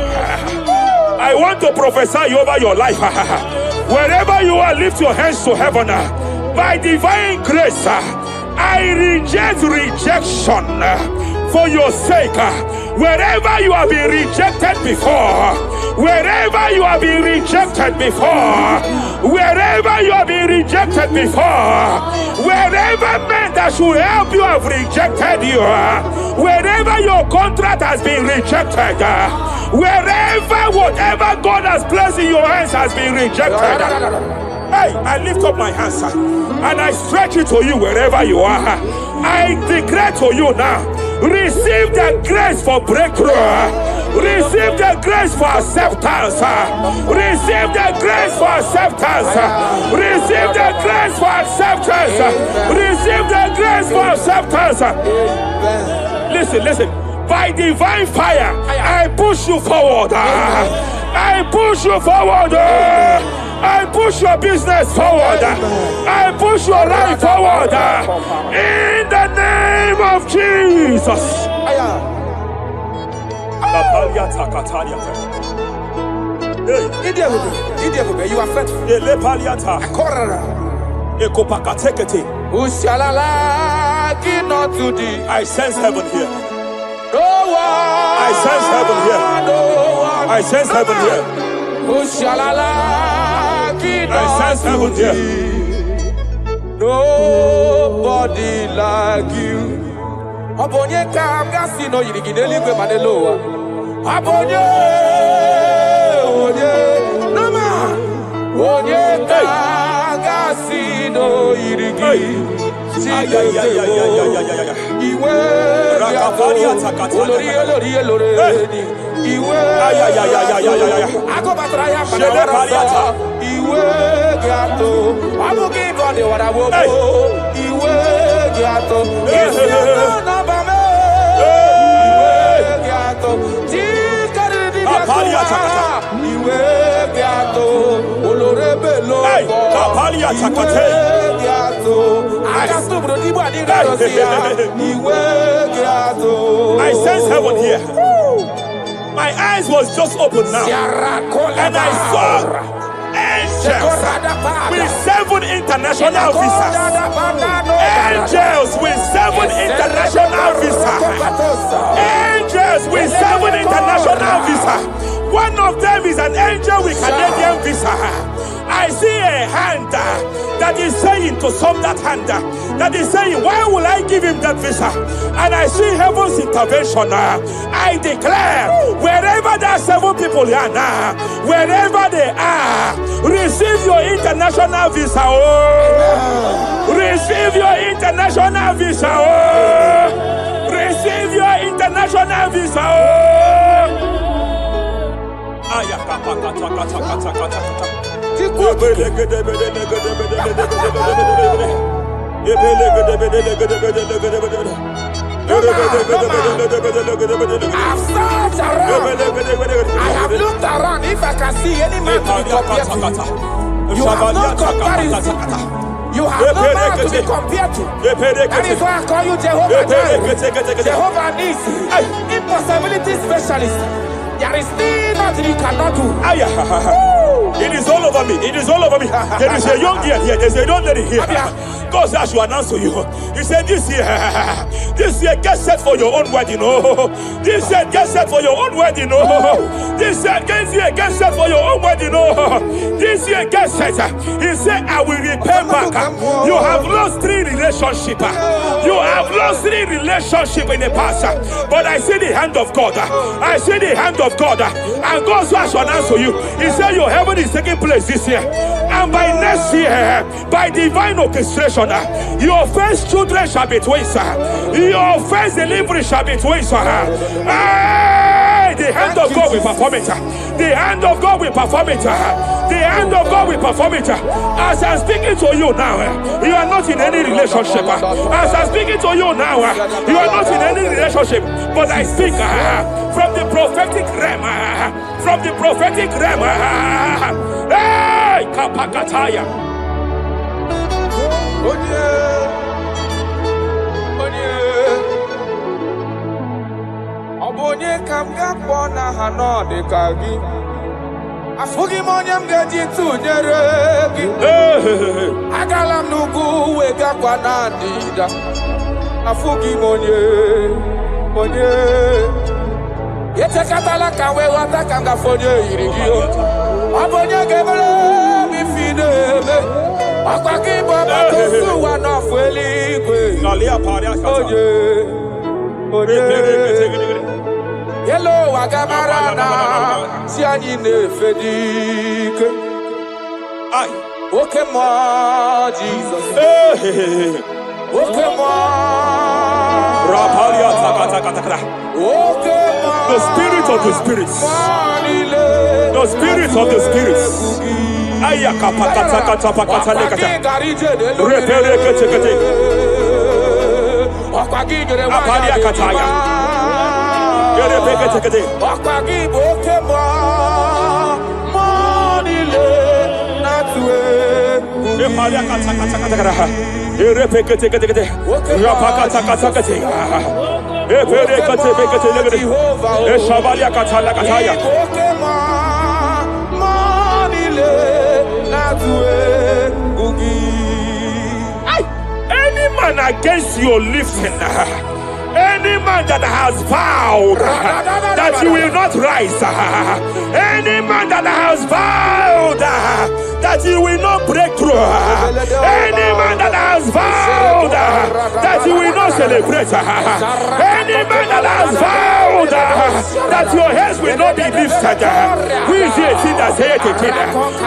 I want to prophesy over your life. Wherever you are, lift your hands to heaven. By divine grace, I reject rejection for your sake. Wherever you have been rejected before, wherever you have been rejected before, wherever you have been rejected before, wherever men that should help you have rejected you, wherever your contract has been rejected, wherever whatever God has placed in your hands has been rejected. Hey, I lift up my hands and I stretch it to you wherever you are. I declare to you now, receive the grace for breakthrough. Receive the grace for acceptance. Receive the grace for acceptance. Receive the grace for acceptance. Receive the grace for acceptance. Listen. By divine fire, I push you forward. I push you forward. I push your business forward. I push your life forward. In the name of Jesus. You are faithful. I sense heaven here. No one. I sense heaven here. No one. I sense heaven here. I sense heaven here. Nobody like you. Abonye kamgasi no yirigideli gwe madeloa. Abonye, nama. Abonye kamgasi no yirigideli. Iwe Iwe I sense heaven here. My eyes was just open now, and I saw angels with 7 international visas. Angels with 7 international visas. Angels with 7 international visas. One of them is an angel with Canadian visa. I see a hand that that is saying to some that hand, that is saying, why will I give him that visa? And I see heaven's intervention. I declare, wherever there are 7 people here now, wherever they are, receive your international visa. Oh, receive your international visa. Oh, receive your international visa. Oh. I have looked around. If I can see any man to be compared to, you have no comparison. You have no man to be compared to. That is why I call you Jehovah Jireh, Jehovah Nisi, impossibility specialist. There is nothing you cannot do. It is all over me. It is all over me. There is a young girl here. There's a young lady here. God says I should announce to you. He said this year, get set for your own wedding. Oh, this year, get set for your own wedding. Oh, this year, get set for your own wedding. Oh, this year, get set. He said, I will repay back. You have lost 3 relationships. You have lost 3 relationships in the past. But I see the hand of God. I see the hand of God. And God says I should announce to you. He said your heaven is taking place this year. And by next year, by divine orchestration, your first children shall be twins. Your first delivery shall be twins. The hand of God will perform it. The hand of God will perform it. The hand of God will perform it. As I'm speaking to you now, you are not in any relationship. As I'm speaking to you now, you are not in any relationship. But I speak from the prophetic realm. From the prophetic realm. Hey, Kapakataya. Onye kam ga-akpọ na ha n'ọdị ka gị, afụghị m onye m ga-eji tụnyere gị. Agala m n'ugwu wegakwa na ndịda, afụghị m onye echekatala ka wee ghọta ka m gafe onye yiri gị. Ọ bụ onye ga-emere m ife na-eme, ọkwa gị bụ ọgbakọ osu ụwa n'ọfụ eluigwe. Onye Hello, Wagamarana, Sianine Fedik. Okay, more Jesus. Okay, more. The spirit of the spirits. The spirit of the spirits. Any man against your lifting, any man that has vowed that you will not rise, any man that has vowed that you will not break through, any man that has vowed that you will not celebrate, any man that has vowed that your heads will not be lifted, who is it that saith it?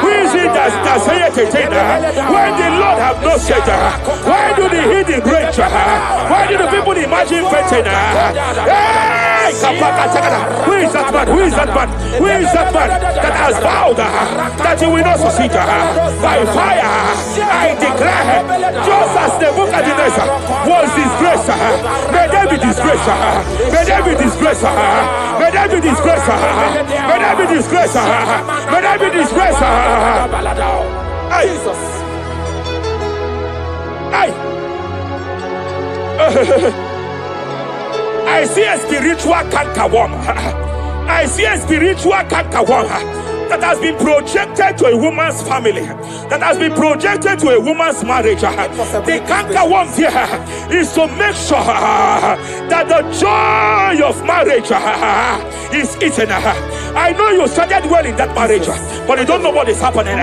Who is it that saith it? When the Lord have not said, why do the hidden rage? Why do the people imagine fainting? Hey, who is that man? Who is that man? Who is that man that has vowed that you will not succeed? By fire, I declare, just as the book of Nebuchadnezzar was disgraced, may they be disgraced. May they be disgraced. May they be disgraced. May they be disgraced. May they be disgraced. Jesus. I see a spiritual cankerworm. I see a spiritual cankerworm that has been projected to a woman's family, that has been projected to a woman's marriage. The cankerworm here is to make sure that the joy of marriage is eating. I know you started well in that marriage, but you don't know what is happening.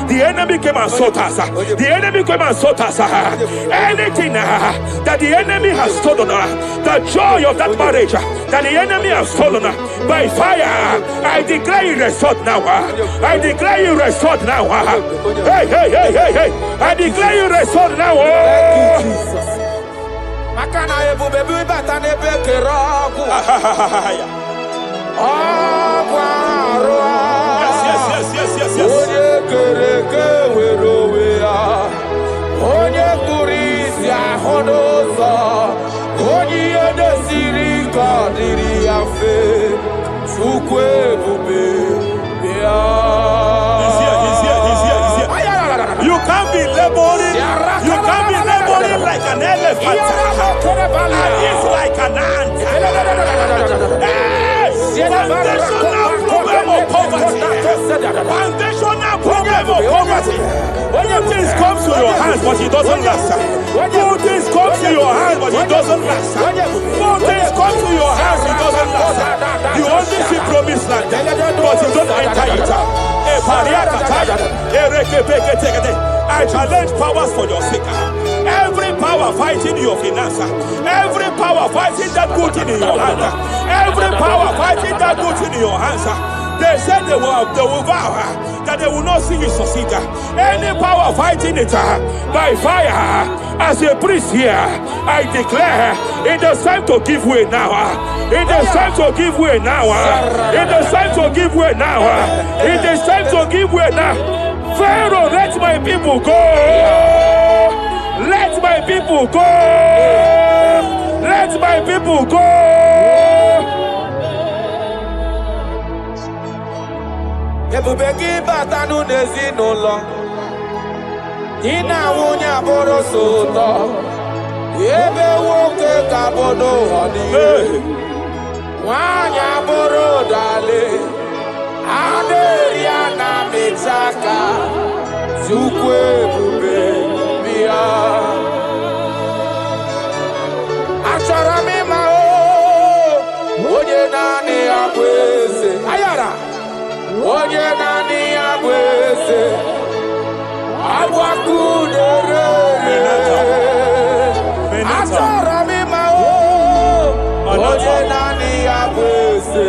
The enemy came and sought us. The enemy came and sought us. Anything that the enemy has stolen, the joy of that marriage that the enemy has stolen, by fire, I declare you restored now. I declare you restored now. Hey, hey, hey, hey, hey. I declare you restored now. Thank you, Jesus. Makana ebu bebu bata nebe keraku. Yes. Onye kereke werowe ya. Onye kurisi ahonoza. Onye yedesiri kadiri yafe. Chukwe bube bia. He's here. You can't be laboring. You can't be laboring like an elephant. And it's like an ant. Foundational problem of poverty. Foundational problem of poverty. Good things come to your hands, but it doesn't last. Good things come to your hands, but it doesn't last. Good things come to your hands, it doesn't last. You only see promised land, but you don't enter it. I challenge powers for your sake. Every power fighting your finance, every power fighting that good thing in your hand, every power fighting that good thing in your hands. They said they will vow that they will not see you succeed. Any power fighting it by fire, as a priest here, I declare it is time to give way now. It is time to give way now. It is time to give way now. It is time to give way now. Pharaoh, let my people go. Let my people go. Let my people go. Ebubeki batanu nezinụlọ. Di na nwunye abụrụ so ụtọ. Ebe nwoke ka bodo ọdịyo. Nwanyị abụrụ dale. Adịrị ya na mechaka. Chukwu ebube bịa. Achọrọ m ịma onye naanị ya bụ eze. Ayara. Onye naanị ya bụ eze. Agwakudere. Achọrọ m ịma onye naanị ya bụ eze.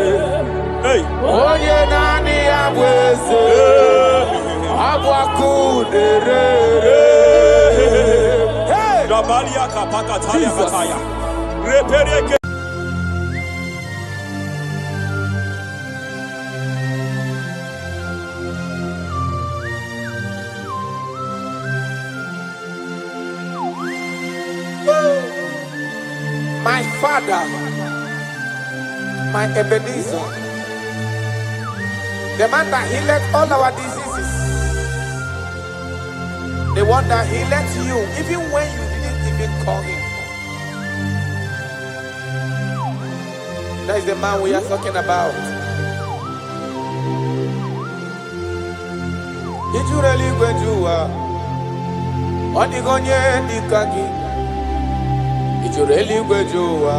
Onye naanị ya bụ eze. Agwakudere. Jesus. My Father, my Ebenezer, the man that healed all our diseases, the one that healed you even when you didn't even call him. That is the man we are talking about. Did you really go to Onigonye Nikagi? Ijureli gwejuwa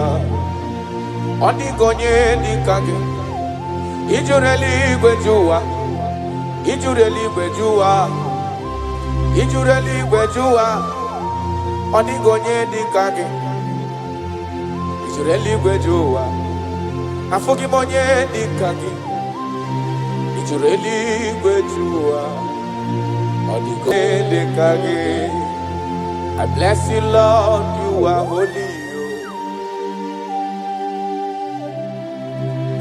Onigonye Nikagi. Ijureli gwejuwa Ijureli gwejuwa Ijureli gwejuwa Onigonye Nikagi. Ijureli gwejuwa Afogimonye Nikagi. Ijureli gwejuwa Onigonye Nikagi. I bless you, Lord, you are holy,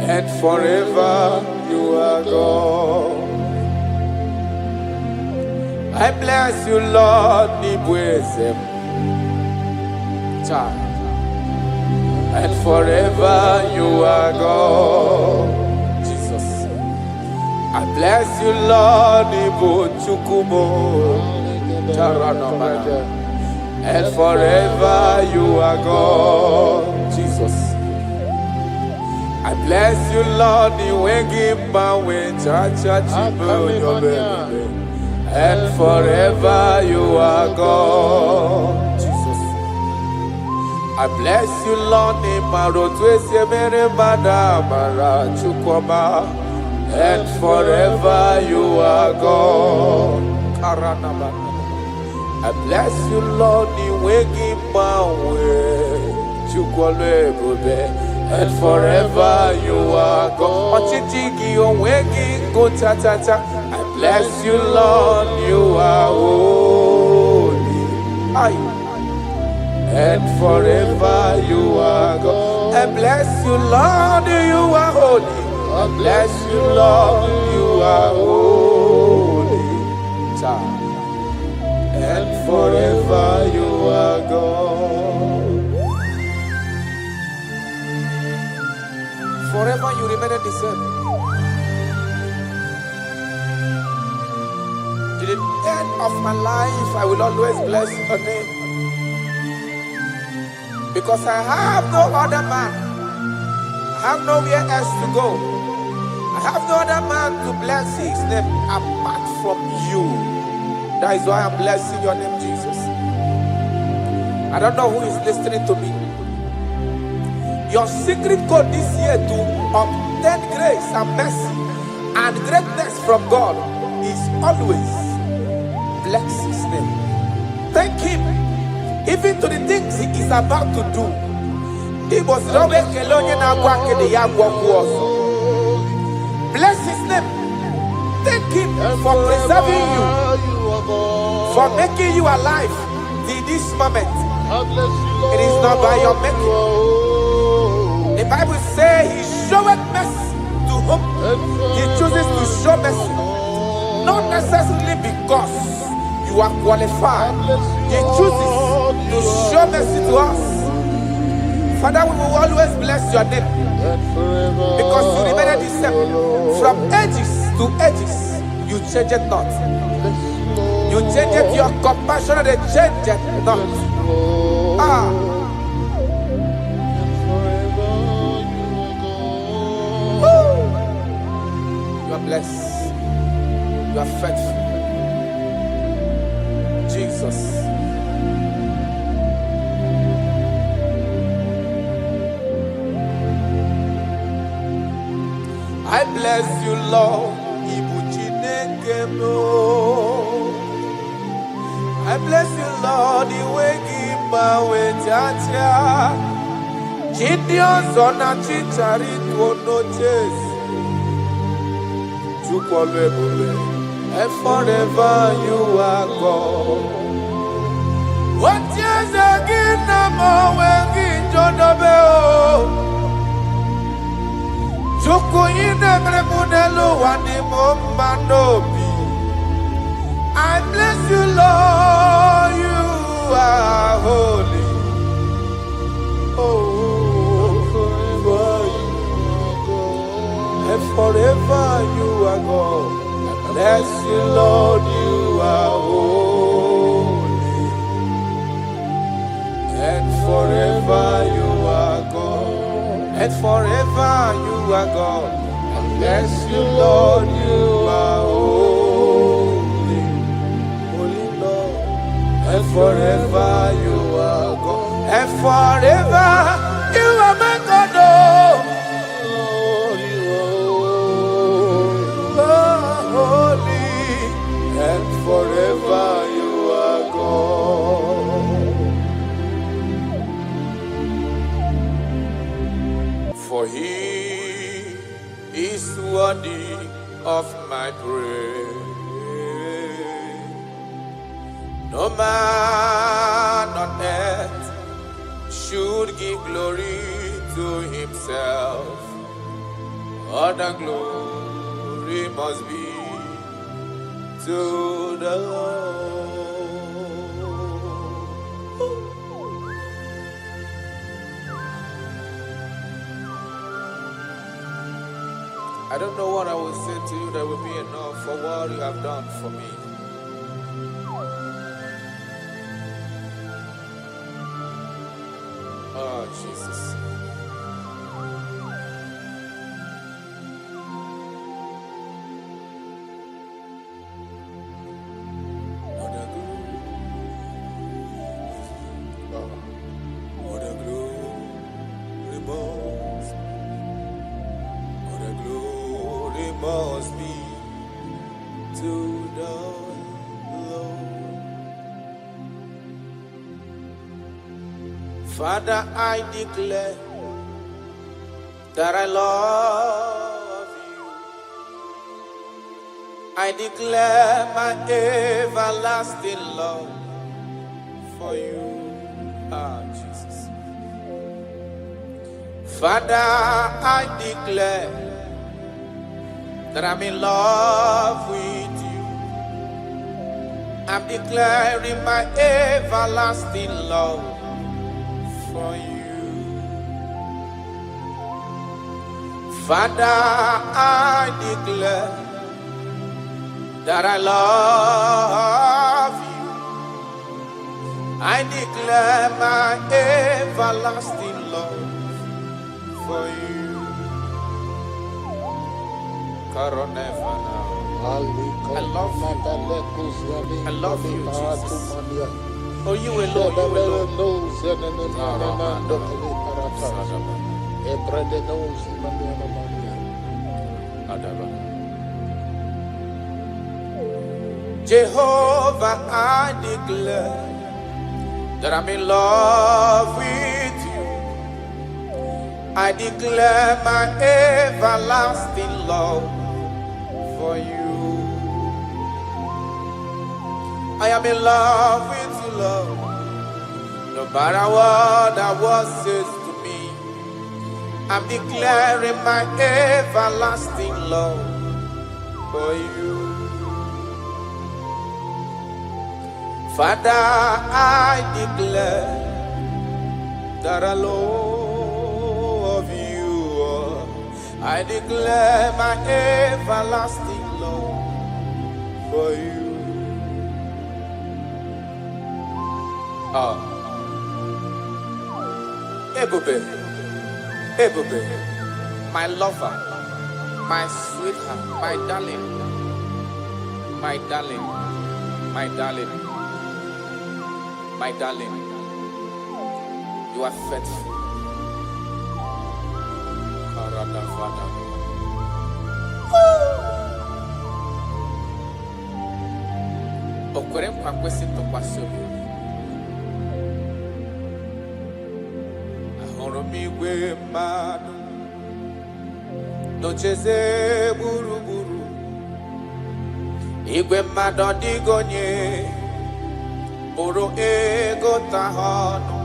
and forever you are God. I bless you, Lord, and forever you are God. Jesus. I bless you, Lord, and forever you are God. Jesus. I bless you, Lord, and forever you are God. Jesus. I I bless you, Lord, and forever you are God. I bless you, Lord, and forever you are God. I bless you, Lord, you are holy. And forever you are God. I bless you, Lord, you are holy. I bless you, Lord, you are holy. And forever you are God. Forever you remain the same. To the end of my life, I will always bless your name. Because I have no other man. I have nowhere else to go. I have no other man to bless his name apart from you. That is why I'm blessing your name, Jesus. I don't know who is listening to me. Your secret code this year to obtain grace and mercy and greatness from God is always bless his name. Thank him even to the things he is about to do. Bless his name. Thank him for preserving you, for making you alive till this moment. It is not by your making. The Bible says he showeth mercy to whom he chooses to show mercy. Not necessarily because you are qualified. He chooses to show mercy to us. Father, we will always bless your name because you remain the same. From ages to ages, you change it not. You change it, your compassion, and change it not. You are blessed. You are faithful. Jesus. I bless you, Lord. I bless you, Lord. And forever you are God. What years again, I'm always John Abel. I bless you, Lord, you are holy. And forever you are God. I bless you, Lord, you are holy. And forever you are God. And forever you are God. I bless you, Lord, you are holy. Holy Lord. And forever you are God. And forever you are my God. Lord, you are holy. And forever you are God. For he is worthy of my praise. No man on earth should give glory to himself. All the glory must be to the Lord. I don't know what I will say to you that will be enough for what you have done for me. Oh, Jesus. What a glory. must be to the Lord. Father, I declare that I love you. I declare my everlasting love for you. Ah, Jesus. Father, I declare that I'm in love with you. I'm declaring my everlasting love for you. Father, I declare that I love you. I declare my everlasting love for you. I love you. I love you, Jesus. Oh, you alone, you alone. Jehovah, I declare that I'm in love with you. I declare my everlasting love for you. I am in love with you, Lord. No matter what the world says to me, I'm declaring my everlasting love for you. Father, I declare that I love you. I declare my everlasting love for you. Oh, Ebube, Ebube, my lover, my sweetheart, my darling, my darling, my darling, my darling, you are faithful. Okwere nkwa kwesị ntụkwasị obi. Ahụrụ m igwe mmadụ n'ocheze gburugburu. Igwe mmadụ ọ dịghị onye pụrụ ịgụta ha ọnụ.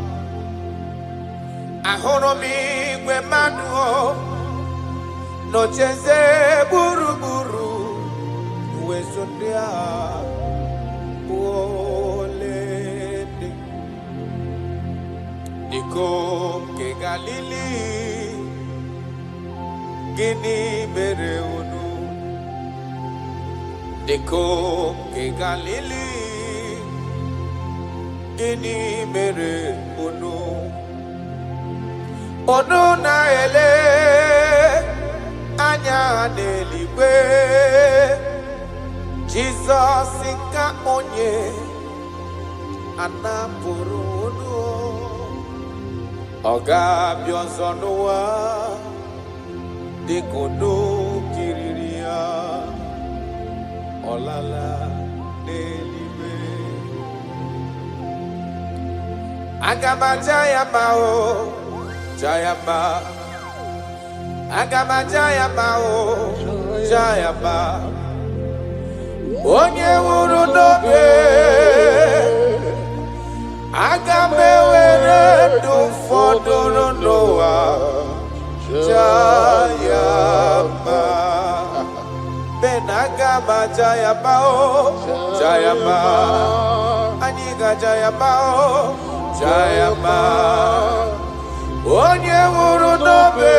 Ahụrụ m igwe mmadụ n'ocheze gburugburu. Uwezo ndị a olede dịka nke Galili. Gịnị mere unu? Dịka nke Galili. Gịnị mere unu? Unu na-ele anya n'eluigwe. Jizọs nke onye anapụrụ unu. Ọ ga-abịa ọzọ n'ụwa dịka unu kiriri ya. Ọ lala n'eluigwe. Aga m aja ya mma o, ja ya mma. Aga m aja ya mma o, ja ya mma. Onye nwụrụ n'obe, aga m ewere ndụ fọdụrụ n'ụwa, ja ya mma. Ben aga m aja ya mma o, ja ya mma. Anyị ga-aja ya mma o, ja ya mma. Onye nwụrụ n'obe,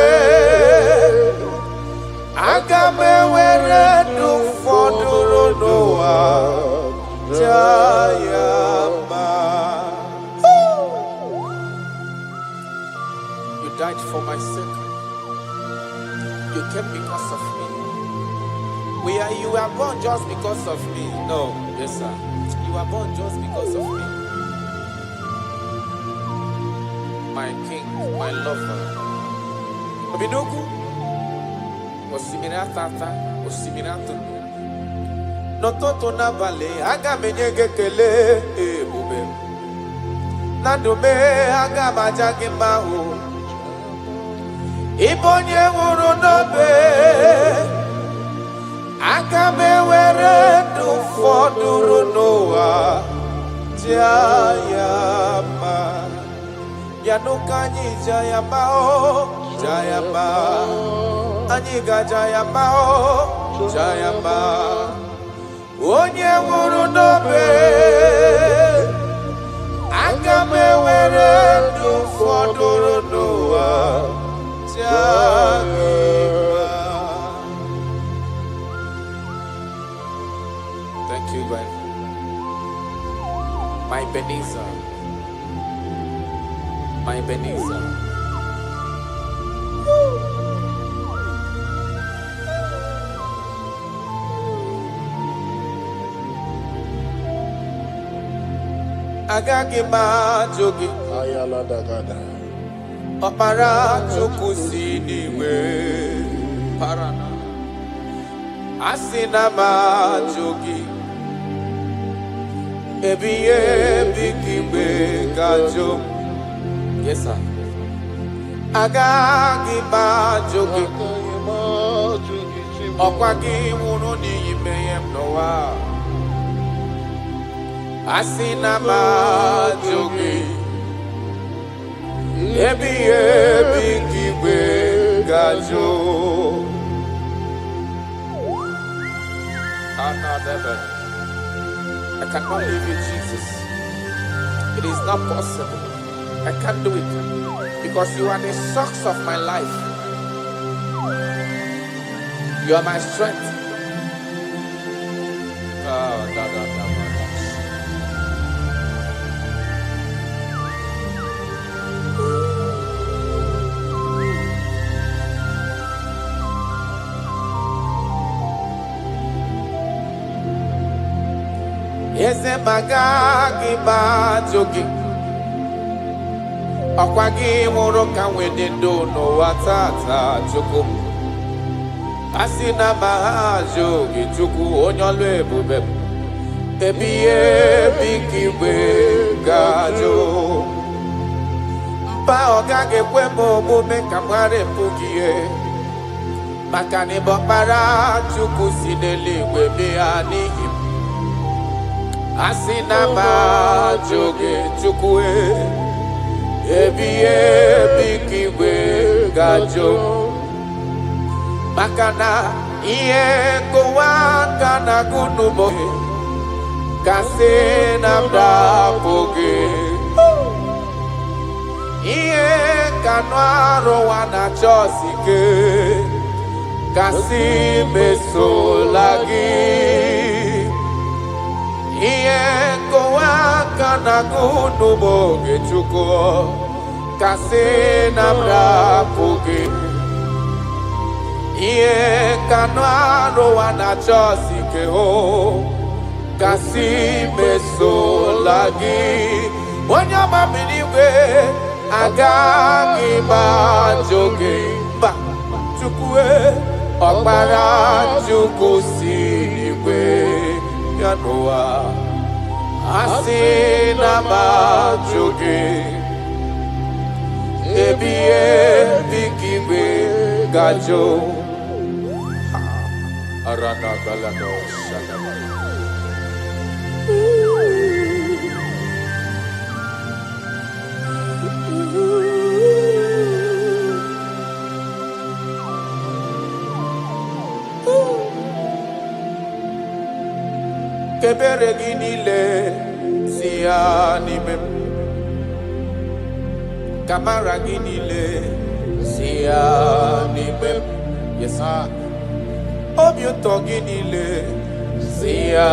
aga m ewere ndụ fọdụrụ n'ụwa, ja ya mma. You died for my sake. You came because of me. You were born just because of me. No, yes sir. You were born just because of me. My king, my lover. Obidogu, Osimiri Atata, osimiri atụ n'ụtụtụ n'abalị aga m enye gị ekele ebube na ndụ m aga m aja gị mma ahụ ịbụ onye nwụrụ n'obe aga m ewere ndụ fọdụrụ n'ụwa jaa ya mma ya n'ụka anyị jaa ya mma jaa ya mma anyị ga-aja ya mma jaa ya mma onye nwụrụ n'obe aga m ewere ndụ fọdụrụ n'ụwa jaa gị mma. Thank you, God. My Ebenezer, my Ebenezer. Agaghị m ajụ gị ọkpara Chukwu si n'igwe parana asị na m ajụ gị ebighị ebi ka igwe ga-ajụ m. Yes, sir. Agaghị m ajụ gị ọkwa gị nwụrụ n'ihi mmehie m n'ụwa asị na m ajụ gị ebighị ebi ka igwe ga-ajụ. I cannot leave you, Jesus. It is not possible. I can't do it because you are the source of my life. You are my strength. Eze magaghị m ajụ gị ọkwa gị nwụrụ ka nwee dị ndụ n'ụwa tata Chukwu m asị na m ajụ gị Chukwu onye ọlụ ebube m ebighị ebi ka igwe ga-ajụ mba ọ gaghị ekwe m omume ka m ghara ịpụ gị ihe maka na ịbụ ọkpara Chukwu si n'eluigwe bịa n'ihi m asị na m ajụ gị Chukwu ebighị ebi ka igwe ga-ajụ maka na ihe nkụwa aka na-agụ n'ụmụ kasị na m dapụ gị ihe ka nụ arụwa na chọọsị ike kasị mesola gị ihe nkụwa aka na-agụ n'ụmụ gị Chukwu kasị na m dapụ gị ihe ka nụ arụwa na chọọsị ike kasị mesola gị onye ọma bi n'igwe agaghị m ajụ gị mba Chukwu ọkpara Chukwu si n'igwe ya n'ụwa asị na m ajụ gị ebighị ebi ka igwe ga-ajụ. Kebere gị niile si ya n'ime m kamara gị niile si ya n'ime m yes sir obi ụtọ gị niile si ya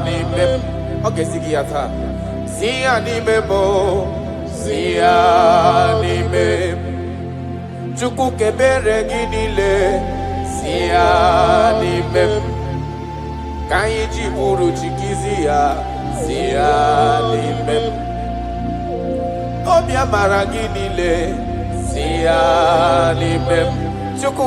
n'ime m ọ ga-esi gị ya taa si ya n'ime m si ya n'ime m Chukwu kebere gị niile si ya n'ime m ka anyị ji bụrụ chikizi ya si ya n'ime m obi amara gị niile si ya n'ime m Chukwu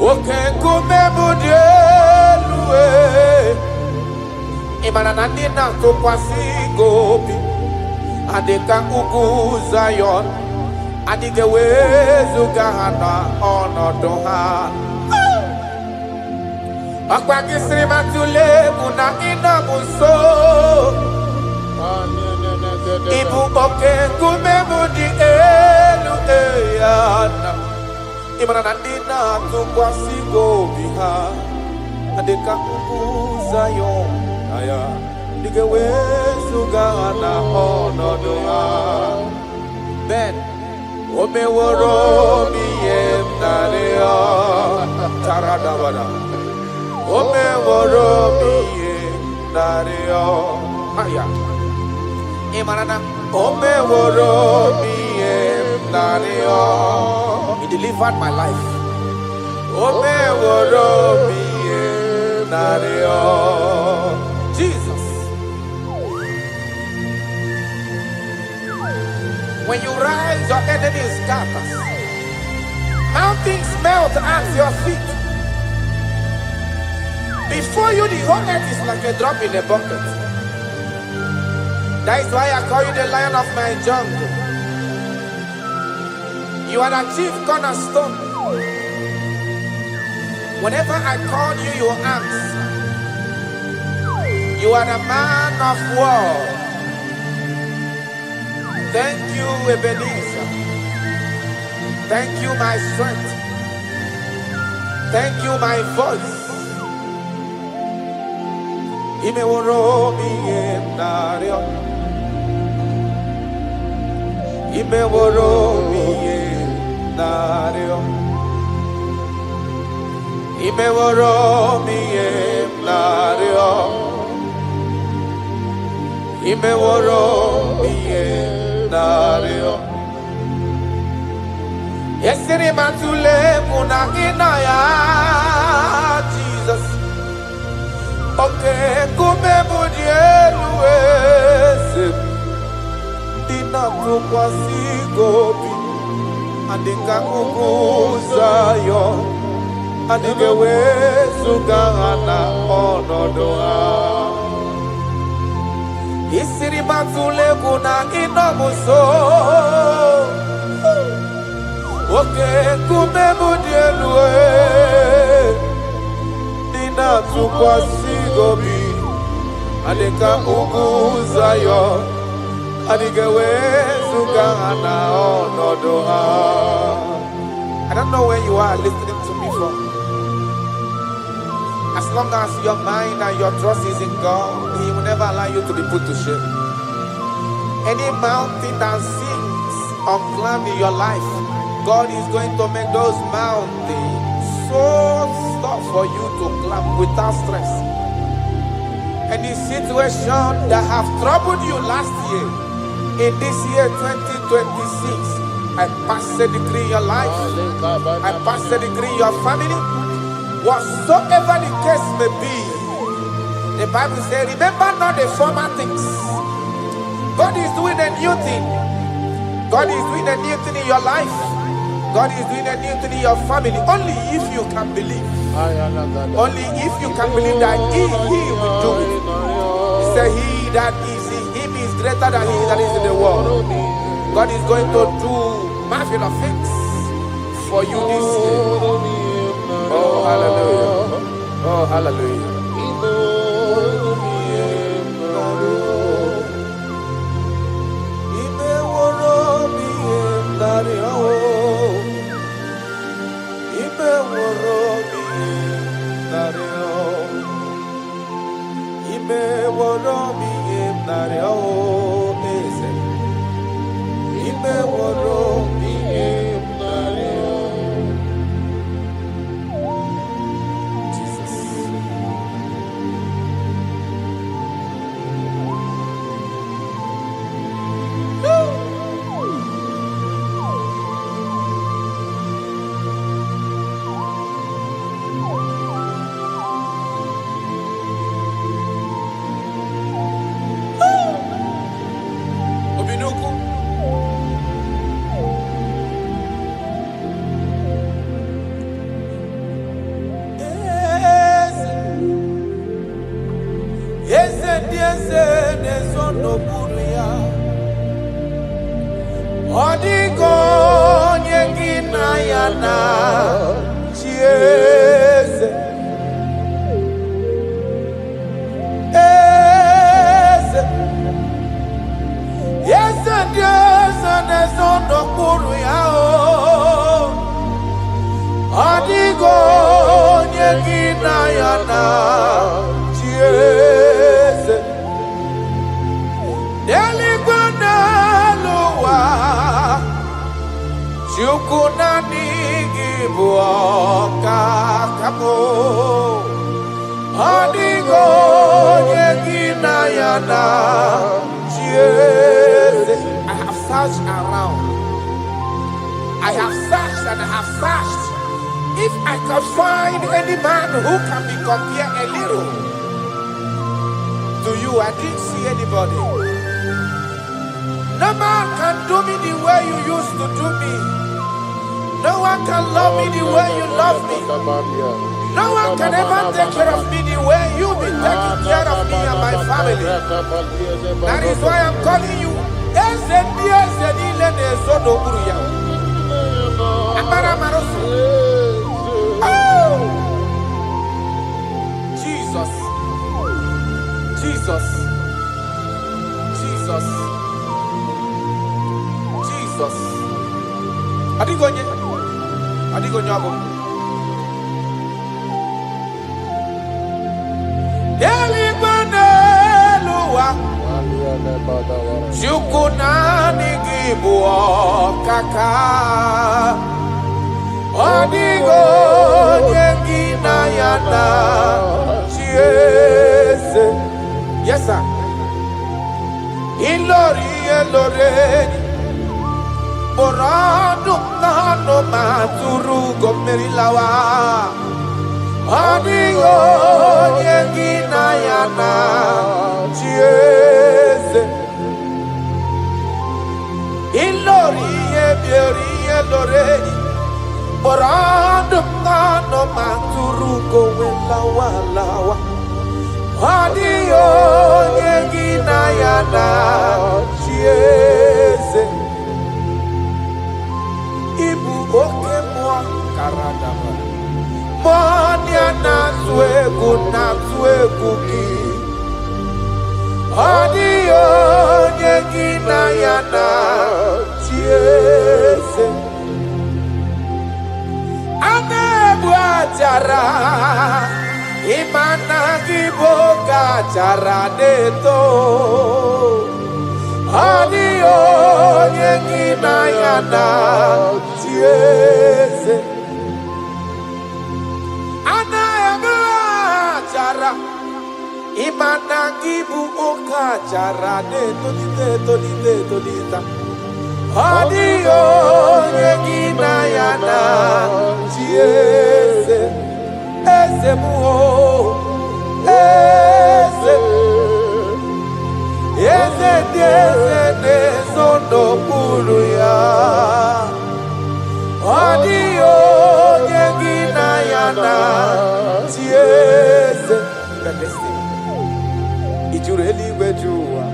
Okenkume budelue Imana nandina tukwasi gobi Adeka ugu Zion Adige wezu gahana onodoha Akwa kisri matule muna ina muso Ibu okenkume budi elu eyana Imana nandina tukwasi gobi ha Adeka ugu Zion Aya Dige wezu gahana onodoha Ben Ome woro mi emnarea Taradabada Ome woro mi emnarea Aya Imanana Ome woro mi emnarea He delivered my life Ome woro mi emnarea Jesus. When you rise, your enemy scatters. Mountains melt at your feet. Before you, the whole earth is like a drop in a bucket. That is why I call you the lion of my jungle. You are the chief cornerstone. Whenever I call you, you answer. You are the man of war. Thank you, Ebenezer. Thank you, my strength. Thank you, my voice. Imeworo mi emnario. Imeworo mi emnario. Imeworo mi emnario. Imeworo mi emnario. Yesiri matule muna inaya Jesus. adịka ugwu Zayọn adịghị ewezuga ha na ọnọdụ ha. Isiri matụla egwu na ịnọ m nso, oke nkume m dị elu dị na-atụkwasị obi adịka ugwu Zayọn adịghị ewezuga ha na ọnọdụ ha. I don't know where you are listening to me from. As long as your mind and your trust is in God, He will never allow you to be put to shame. Any mountain that seems unclimbed in your life, God is going to make those mountains so tough for you to climb without stress. Any situation that have troubled you last year, in this year 2026, I pass a decree in your life, I pass a decree in your family. Whatsoever the case may be, the Bible says, remember not the former things. God is doing a new thing. God is doing a new thing in your life. God is doing a new thing in your family. Only if you can believe. Only if you can believe that He will do it. He said, He that is in Him is greater than he that is in the world. God is going to do marvelous things for you this year. Oh, hallelujah. Oh, hallelujah. I have searched around. I have searched and I have searched. If I can find any man who can be compared a little to you, I didn't see anybody. No man can do me the way you used to do me. No one can love me the way you love me. No one can ever take care of me the way you've been taking care of me and my family. That is why I'm calling you. Jesus. Jesus. Jesus. Jesus. Adigonye abo. Shukunani gibuo kaka Odigo nyengina yana Chiese. Yes sir. Ilori eloreni Boradu nano maturu gomerilawa Odigo nyengina yana Chiese. Ilori ebiori loreni Borando mano maturu kowe lawa lawa Adio nyegina yana chieze Ibu oke mwa karadaba Monia na tuegu ki Adio nyegina yana chieze Acara imana kiboga cara deto adio nyengina yana chieze ana cara imana kiboga cara deto lita adio nyengina yana chieze Eze muo, eze nezondo pulu ya Adio nyegina yana chieze Ijureli wejua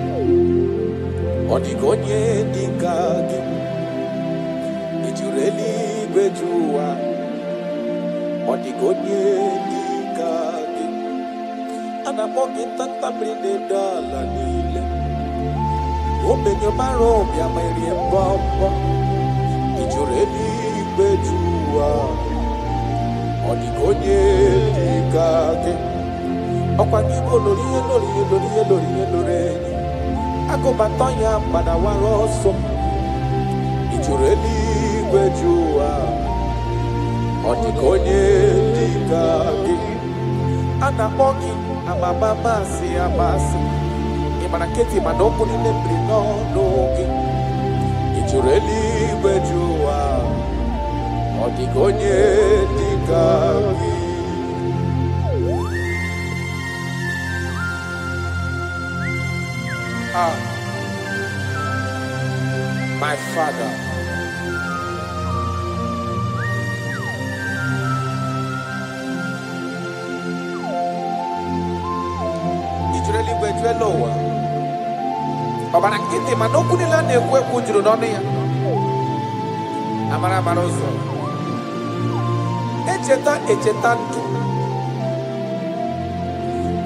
Odigonye dikagi Ijureli wejua Odigonye dikagi Anamogi tanta brinde dala nile Omenyo marobi amairi mbombo Ijureli bejua Odigonye dikagi Okwangibo loriye Akobantonya padawaroso Ijureli bejua Odigonye dikagi Anamogi amamamasi amasi Imanaketi manoko nilembre nogi Ijureli wejua Odigonye dikagi My Father Lowa Babana kiti manoku nila nekwe kujuru noni ya Amara maroso Echeta ntu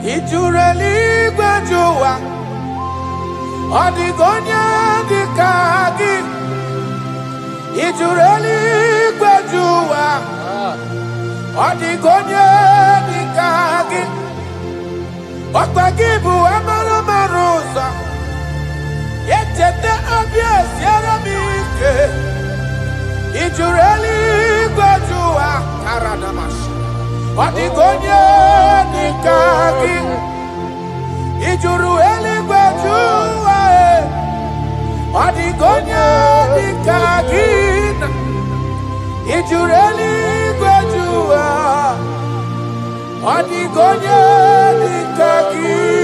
Ijureli gwejuwa Odigonye dikagi Ijureli gwejuwa Odigonye dikagi Okwagibu amara marosa Yechete obies yaramike Ijureli gwajua karadamashi Odigonye dikagi Ijureli gwajua Odigonye dikagi Ijureli gwajua Odigonye dikagi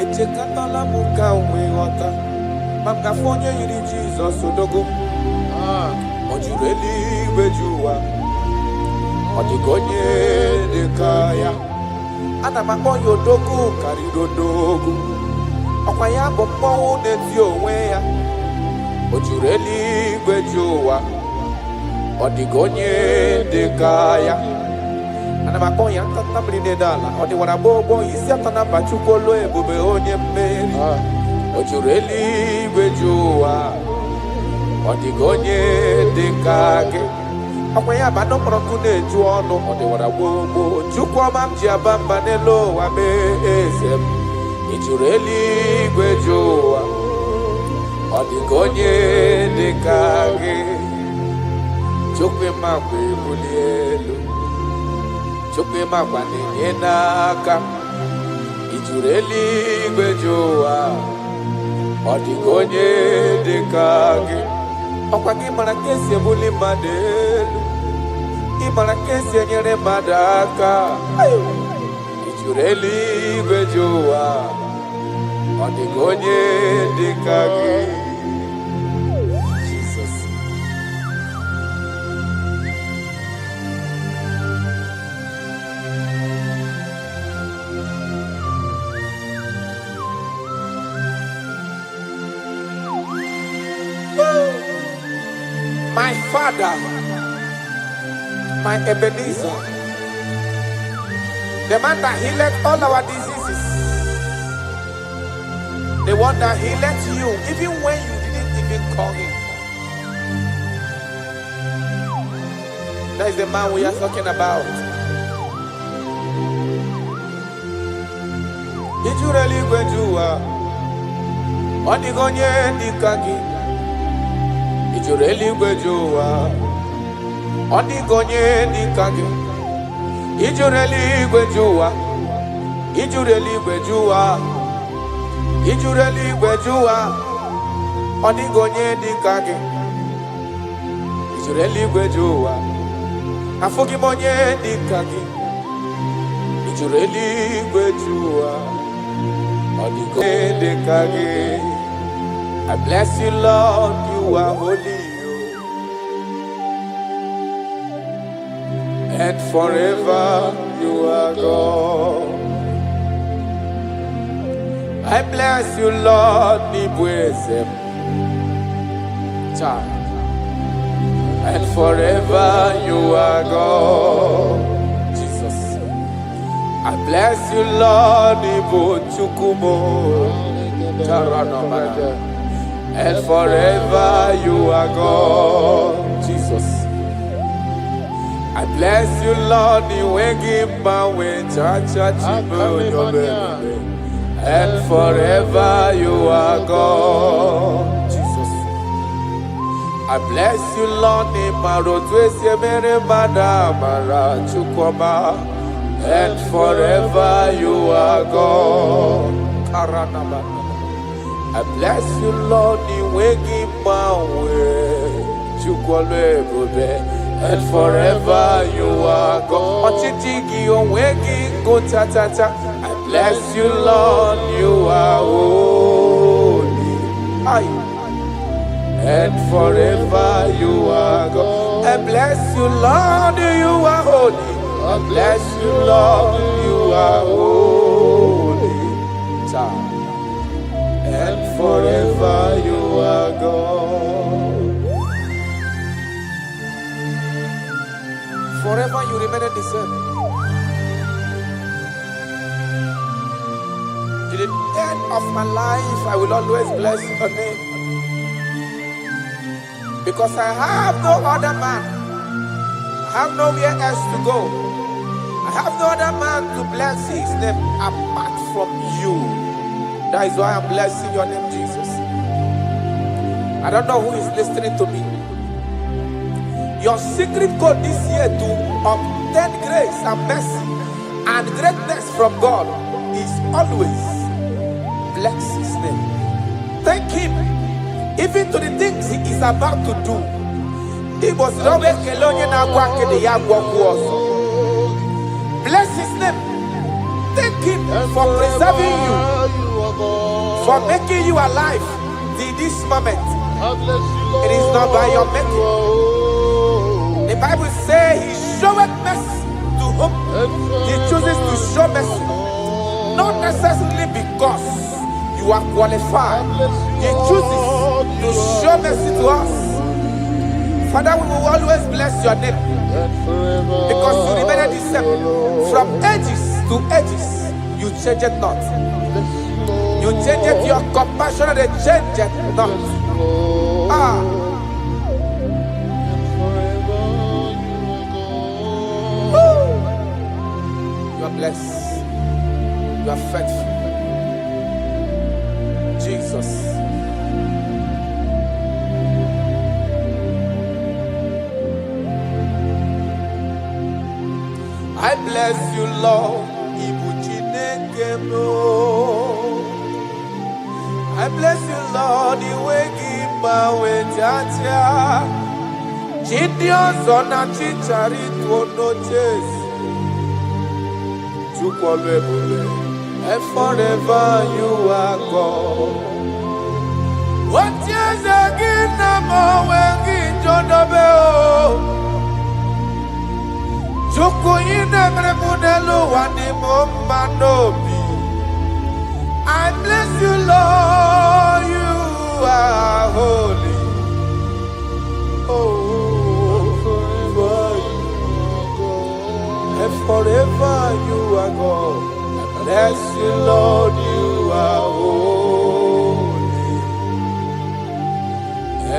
Echekatala muka umewata Makafonye yiri Jesus odogo Ojureli wejua Odigonye dekaya Anamakonyo dogu karidodogu Okwaya bombo neti onwe ya Ojureli wejua Odigonye dekaya Anamakonya tatamrine dala Odiwana bobo isi atana bachukolo ebube onye mmeri Ojureli wejua Odigonye dekage Okwaya bano prokune juono Odiwana bobo Chukwama mjiabamba nelo wame ezem Ijureli wejua Odigonye dekage Chukwe makwe bulielu chukwu ịmakwa na-enye n'aka ijuru eluigwe ju ụwa ọ dịghị onye dị ka gị ọkwa gị mara ka esi ebuli mmadụ elu ị mara ka esi enyere mmadụ aka ijuru eluigwe ju ụwa ọ dịghị onye dị ka gị Jesus. My Father, my Ebenezer, the man that healed all our diseases, the one that healed you even when you didn't even call him. That is the man we are talking about. Ijuru eluigwe ju ụwa ọ dịghị onye dị ka gị ijuru eluigwe ju ụwa ọ dịghị onye dị ka gị ijuru eluigwe ju ụwa ijuru eluigwe ju ụwa ijuru eluigwe ju ụwa ọ dịghị onye dị ka gị ijuru eluigwe ju ụwa afụghị m onye dị ka gị ijuru eluigwe ju ụwa ọ dịghị onye dị ka gị. I bless you, Lord, you are holy, and forever you are God. I bless you, Lord, Nibwezem, and forever you are God. Jesus. I bless you, Lord, Nibu Chukumo, Taranamana. And forever you are God, Jesus. I bless you, Lord, and forever you are God, Jesus. I bless you, Lord, and forever you are God. I bless you, Lord, and forever you are God. I bless you, Lord, you are holy, and forever you are God. I bless you, Lord, you are holy. I bless you, Lord, you are holy, and forever you are God. Forever you remain the same. To the end of my life, I will always bless your name. Because I have no other man. I have nowhere else to go. I have no other man to bless his name apart from you. That is why I'm blessing your name, Jesus. I don't know who is listening to me. Your secret code this year to obtain grace and mercy and greatness from God is always bless his name. Thank him even to the things he is about to do. He was always bless his name. Thank him for preserving you, for making you alive till this moment. It is not by your making. The Bible says he showeth mercy to whom he chooses to show mercy. Not necessarily because you are qualified. He chooses to show mercy to us. Father, we will always bless your name because you remain the same. From ages to ages, you change it not. You change it, your compassion, they change it not. You are blessed. You are faithful. Jesus. I bless bless you, Lord. Ibu Chineke mo. I bless you, Lord. Iwegi mawe jaja. Gideon zona chichari tuono chase. Chukwalebule. And forever you are God. What is again namo wengi jodobe o. Chuku ine mrebunelu wani mombanobi. I bless you, Lord, you are holy. Oh, forever you are God. And forever you are God. I bless you, Lord, you are holy.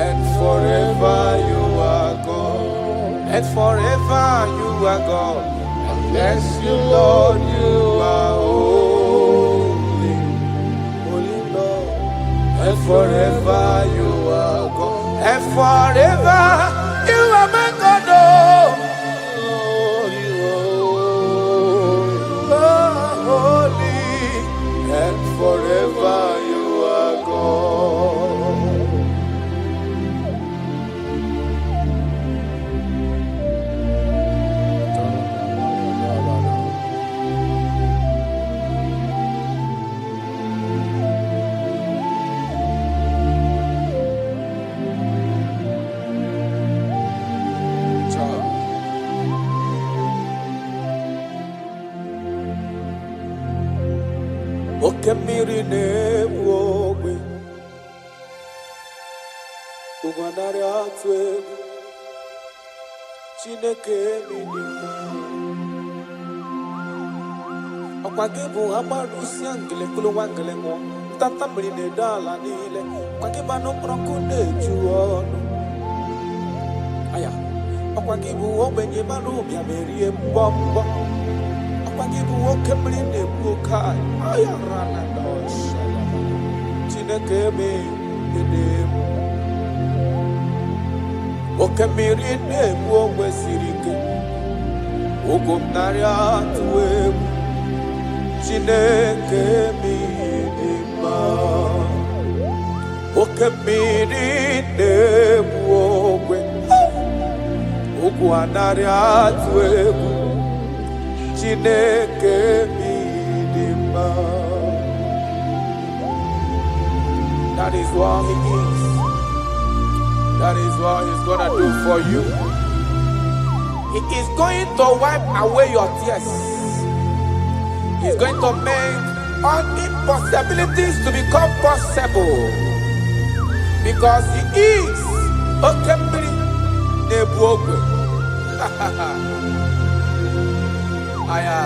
And forever you are God. And forever you are God. I bless you, Lord, you are holy. Holy Lord. And forever you are God. And forever you are my God. Oh, you are holy. And forever you are God. Okemiri ne-ewu ugwanari atụ egwu Chineke eminiwa ọkwa gị bụ agbarusi ngele kulu wangele nwụọ ntata mmiri na-edo ala niile ọkwa gị bụ anụ mkpọrọkụ na-eju ọnụ aya ọkwa gị bụ ogbenye mara ụbịa merie mbọmbọ ọkwa gị bụ oke mmiri na-egbu oke aya rana dọshala Chineke eminiwa oke mmiri na-egbu ogbe siri ike ogo m narị atụ egwu Chineke dị mma oke mmiri na-egbu ogbe ogwu narị atụ egwu Chineke dị mma. That is what he is. That is what he's gonna do for you. He is going to wipe away your tears. He's going to make all impossibilities to become possible. Because he is Okembiri Nebuogwe. Aya.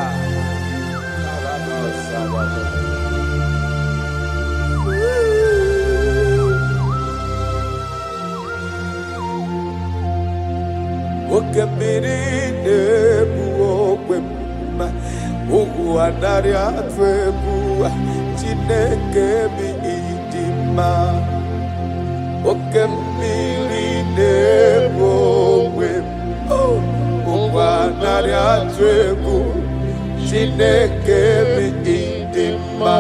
Okembiri Nebuogwe. Ogu anari atụ egwu Chineke dị mma oke mmiri na-egbu ogbe ogu anari atụ egwu Chineke dị mma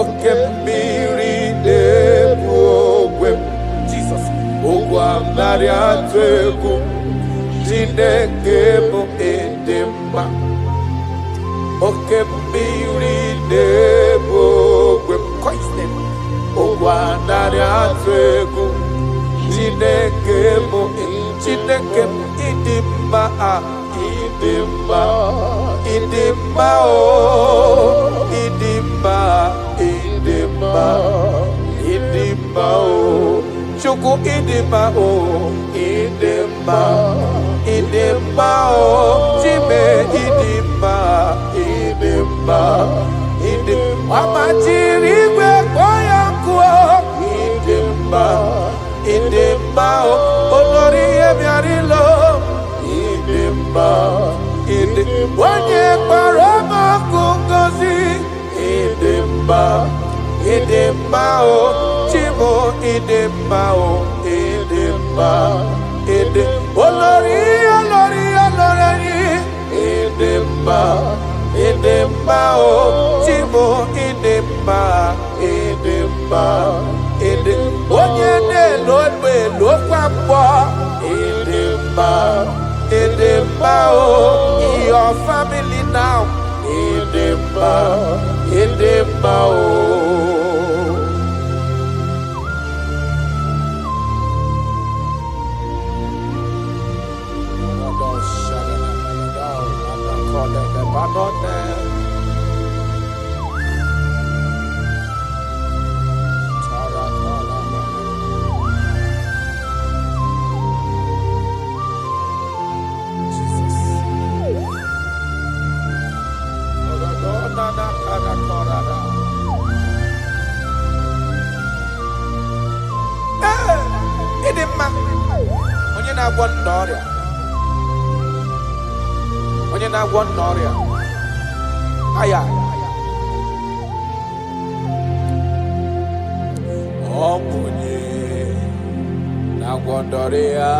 oke mmiri na-egbu ogbe Jesus ogu anari atụ egwu Chineke dị mma oke mmiri na-egbu ogbe ụgwọ narị atụ egwu Chineke m ịdị mma ịdị mma ịdị mma o ịdị mma ịdị mma ịdị mma o Chukwu ịdị mma o ịdị mma ịdị mma o Chime ịdị mma ịdị mma ịdị ọmachiri igwe kpọọ nkụọ ịdị mma o olori ihe bịara ilo ịdị mma ịdị onye kpọrọ ọkụ ngozi ịdị mma o Chimo ịdị mma o ịdị mma ịdị olori ịdị Idema, Idema, oh, Timo, Idema, Idema, Idema, Onyene, Lord, we look up, Idema, Idema, oh, your family now, Idema, Idema, oh. Onye na-agwọ n'ọrịa, onye na-agwọ n'ọrịa, aya, ọ bụ onye na-agwọ n'ọrịa,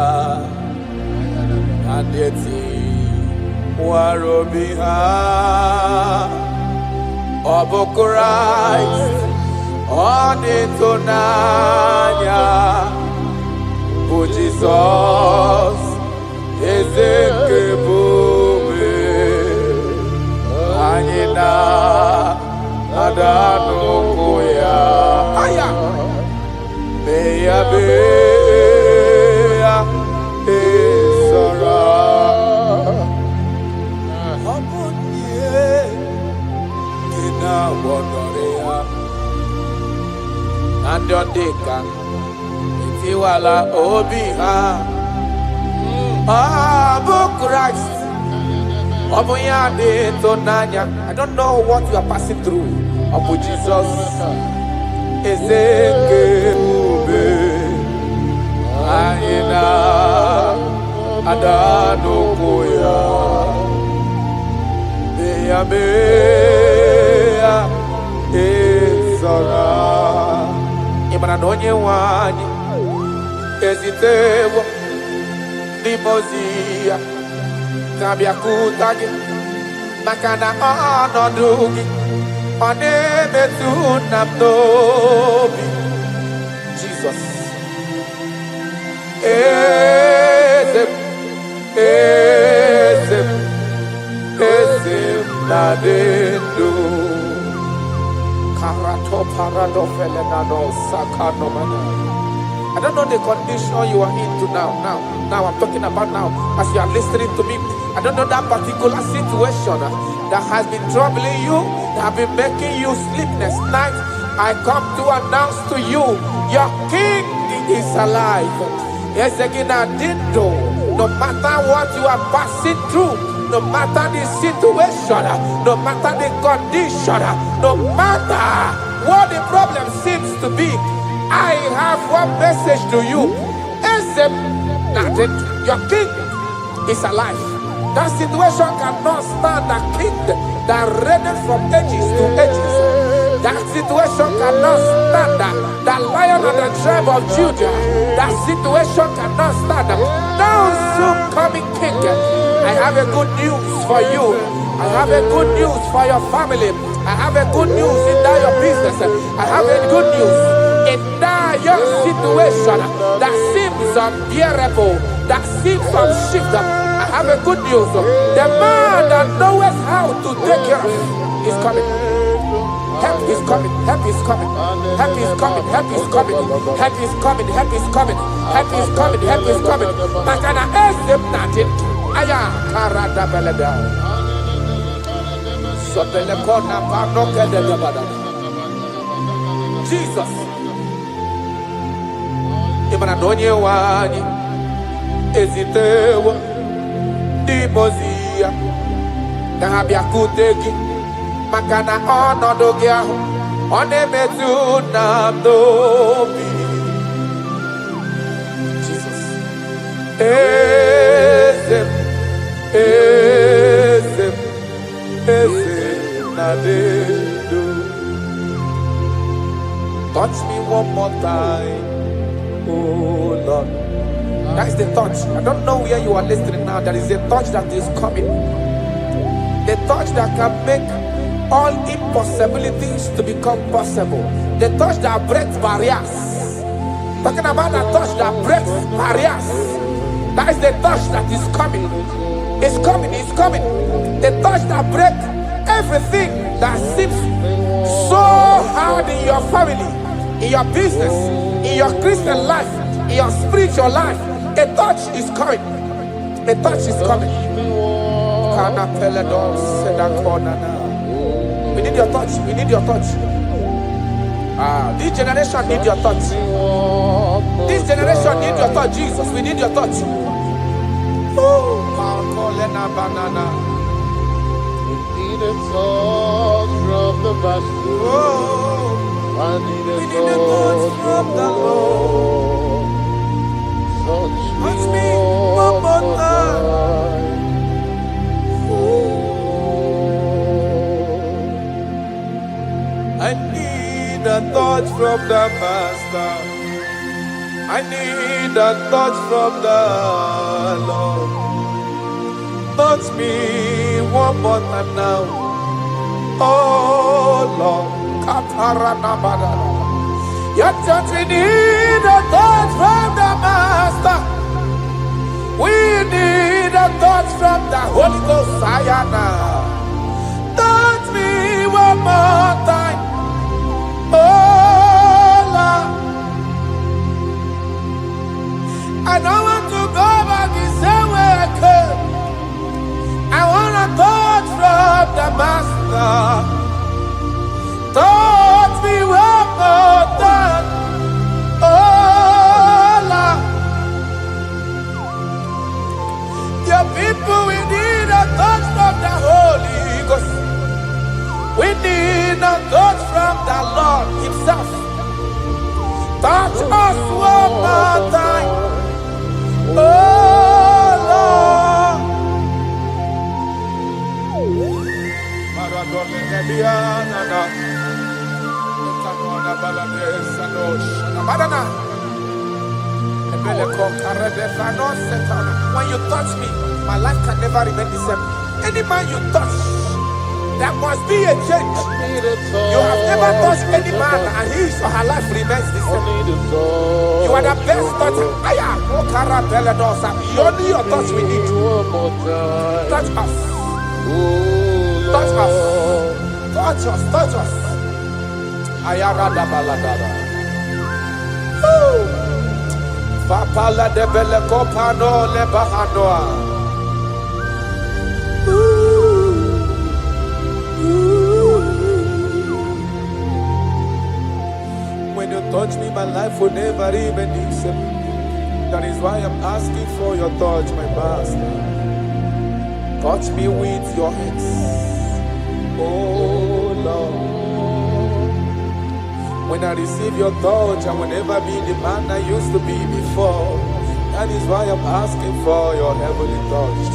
ndị eti nwara obi ha, ọ bụ Kraịst, ọ dị ịtụnanya. Bụ Jizọs, eze nke ebube, anyị na-ada n'ụkwụ ya. Mee ya bee ya esara. Ọ bụ onye dị na-agwọdọrọ ya na ndị ọ dị ka Iwala obi ha, bụ Christ, ọ bụ ya dị ịtụnanya. I don't know what you are passing through. Ọ bụ Jesus, eze nke ebube, anyị na-ada n'ụkwụ ya. Mee ya ịzọra. Ị mara na onye nwe anyị ezitewo n'ime ozi ya ka bịakwute gị, maka na ọnọdụ gị ọ na-emetụ na m n'obi. Jizọs, eze m, eze m, eze m na-adị ndụ. Karato parado felenano sakano mana. I don't know the condition you are into now. Now I'm talking about now. As you are listening to me, I don't know that particular situation that has been troubling you, that have been making you sleepless nights. I come to announce to you, your King is alive. Yes, again, I did know. No matter what you are passing through, no matter the situation, no matter the condition, no matter what the problem seems to be, I have one message to you. Your King is alive. That situation cannot stand the King that reigned from ages to ages. That situation cannot stand the Lion of the tribe of Judah. That situation cannot stand now soon coming King. I have a good news for you. I have a good news for your family. I have a good news in that your business. I have a good news in that your situation that seems unbearable, that seems unshift. I have a good news. The man that knows how to take care of is coming. Help is coming. Help is coming. Help is coming. Help is coming. Help is coming. Help is coming. Help is coming. Help is coming. Makana esem natin. Aya karada belada. Sotele kona pano kede gabada. Jesus. Imana donye wani ezitewa di mozia kabia kutegi makana ọnọdụ gị ahụ ọ na-emetụ na n'obi. Jesus. Eze m, eze m, eze na dedo. Touch me one more time, oh Lord. That is the touch. I don't know where you are listening now. There is a touch that is coming. The touch that can make all impossibilities to become possible. The touch that breaks barriers. Talking about the touch that breaks barriers. That is the touch that is coming. It's coming, it's coming. The touch that breaks everything that seems so hard in your family, in your business, in your Christian life, in your spiritual life. A touch is coming. A touch is coming. We need your touch. We need your touch. This generation need your touch. This generation need your touch, Jesus. We need your touch. Banana. Need a touch from the master. I need a touch from the Lord. Touch me one more time. I need a touch from the Master. I need a touch from the Lord. Touch me one more time now. Oh Lord, your touch, we need a touch from the Master. We need a touch from the Holy Ghost. Touch me one more time. Oh Lord, I don't want to go back the same way I came. I want a touch from the Master. Touch me one more time. Oh Lord, your people, we need a touch from the Holy Ghost. We need a touch from the Lord Himself. Touch us one more time. Oh Lord. When you touch me, my life can never remain the same. Any man you touch, there must be a change. You have never touched any man and his or her life remains the same. You are the best toucher. Only your touch we need. Touch us. Touch us. Touch us. Touch us. Ayarada baladara. Papala de bele kopano le bahanoa. When you touch me, my life will never even be the same. That is why I'm asking for your touch, my Master. Touch me with your hands. Oh Lord. When I receive your touch, I will never be the man I used to be before. That is why I'm asking for your heavenly touch.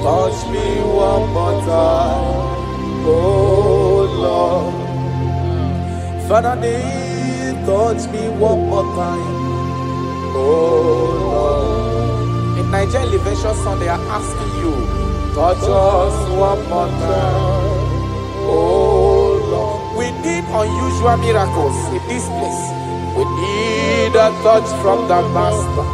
Touch me one more time. Oh Lord. Father, touch me one more time. Oh Lord. In Nigerian Elevation Song, they are asking you, touch us one more time. Oh Lord. We need unusual miracles in this place. We need a touch from the Master.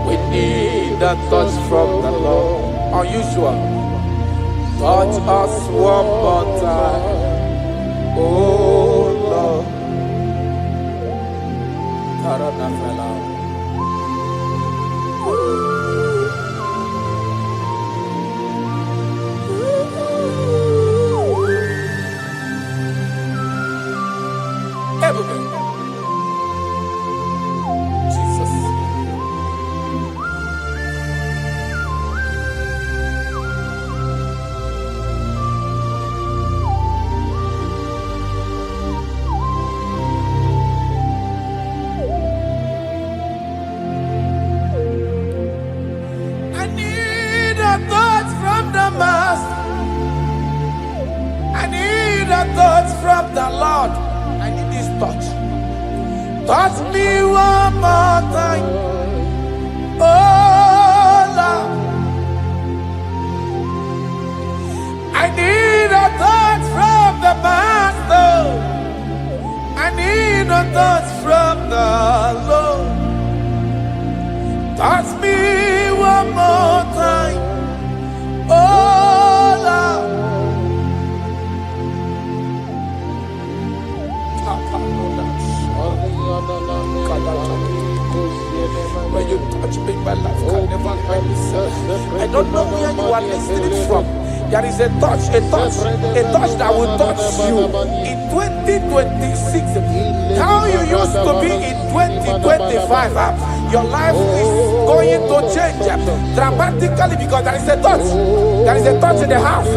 We need a touch from the Lord. Unusual. Touch us one more time. Oh Lord. Jesus. I need a touch from the Master. I need a touch from the Lord. I need this touch. Touch me one more time. Oh Lord. a touch from the Master. I need a touch from the Lord. Touch me one more time. Oh Lord. When you touch me, my life can never end. I don't know where you are listening from. There is a touch that will touch you in 2026. How you used to be in 2025, your life is going to change dramatically because there is a touch. There is a touch in the house.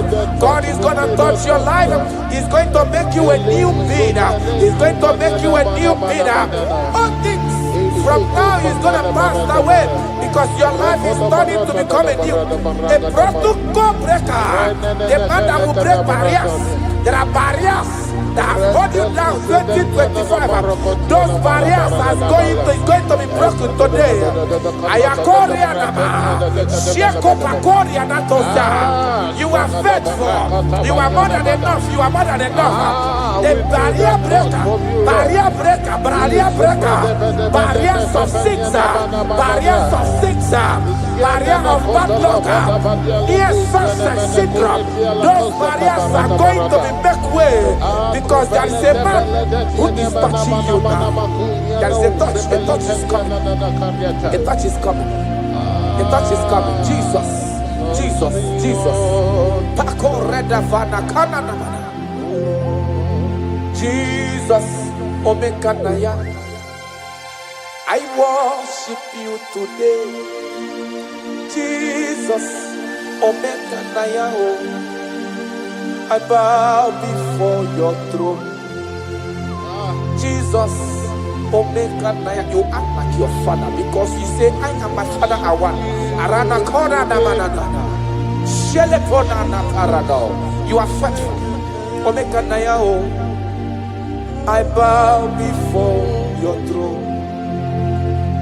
God is going to touch your life. He's going to make you a new being. He's going to make you a new being. All things from now is going to pass away because your life is starting to become a new. A protocol breaker. The man that will break barriers. There are barriers that have held you down 2025. Those barriers is going to be broken today. You are faithful. You are more than enough. You are more than enough. The barrier breaker, barriers of six, barriers of six, barrier of bad luck, yes, success syndrome. Those barriers are going to be make way because there is a man who is touching you now. There is a touch is coming. A touch is coming. A touch is coming. Jesus. Jesus, Omekanaya, I worship you today. Jesus, Omekanaya, I bow before your throne. Jesus, Omekanaya, you act like your father because you say, I am my father, I want. Arana Kora Namanana, Shelepona Nakarado, you are faithful. Omekanaya, I bow before your throne.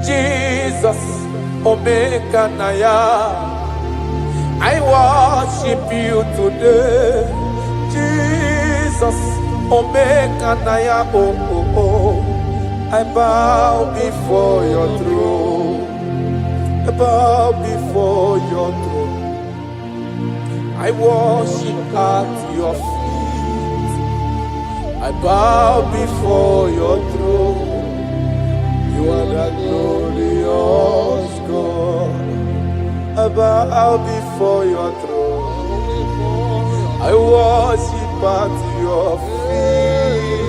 Jesus, Omekanaya, I worship you today. Jesus, Omekanaya, I bow before your throne. I bow before your throne. I worship at your feet. I bow before your throne. You are the glorious God. I bow before your throne. I worship at your feet.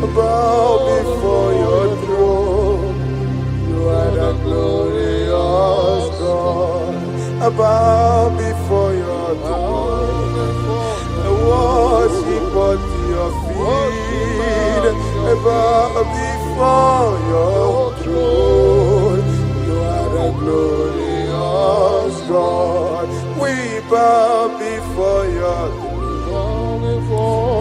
I bow before your throne. You are the glorious God. I bow before your throne. I worship at your feet. I bow before your throne. You are the glorious God. We bow before your throne.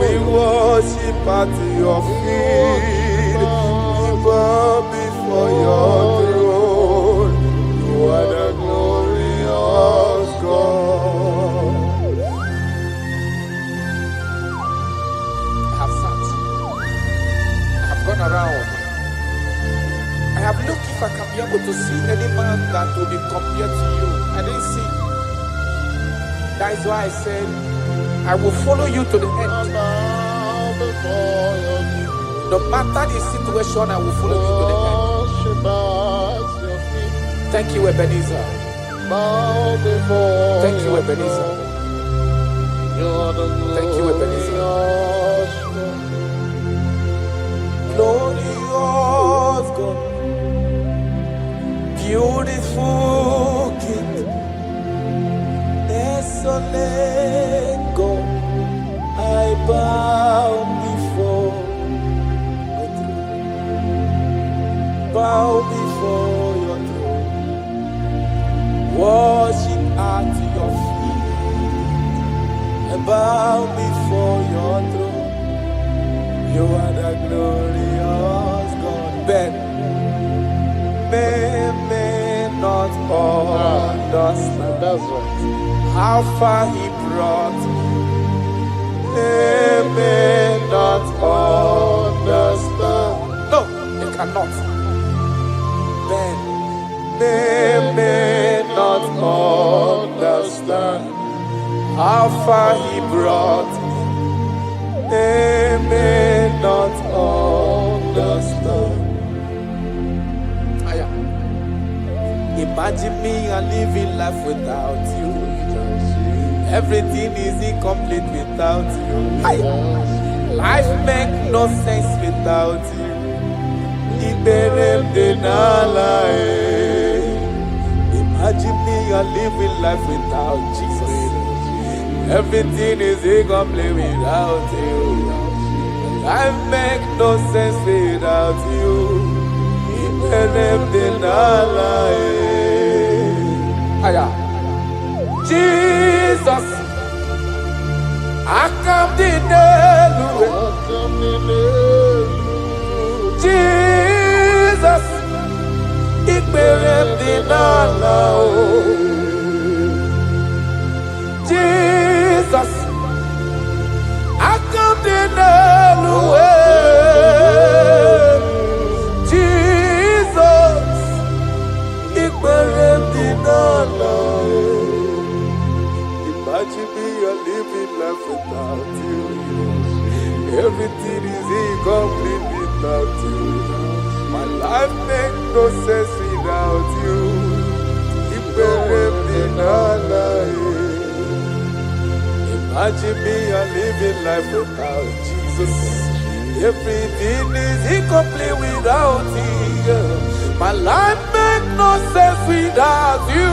We worship at your feet. We bow before your throne. You are the glorious God. I have sat. I have gone around. I have looked if I can be able to see any man that will be compared to you. I didn't see. That is why I said, I will follow you to the end. No matter the situation, I will follow you to the end. Thank you, Ebenezer. Thank you, Ebenezer. Thank you, Ebenezer. Glorious God, beautiful King, desolate God, I bow before your throne. Bow before your throne. Worship at your feet. I bow before your throne. You are the glorious God. Ben, may not understand. That's right. How far he brought me. far he brought me, they may not understand. Imagine me and living life without you. Everything is incomplete without you. Life makes no sense without you. Imagine me and living life without Jesus. Everything is incomplete without you. Life makes no sense without you. Jesus, I come in Jesus, ik ben Jesus, I come in Imagine me a living life without you. Everything is incomplete without you. My life makes no sense without you. Imagine me a living life without Jesus. Everything is incomplete without you. My life makes no sense without you.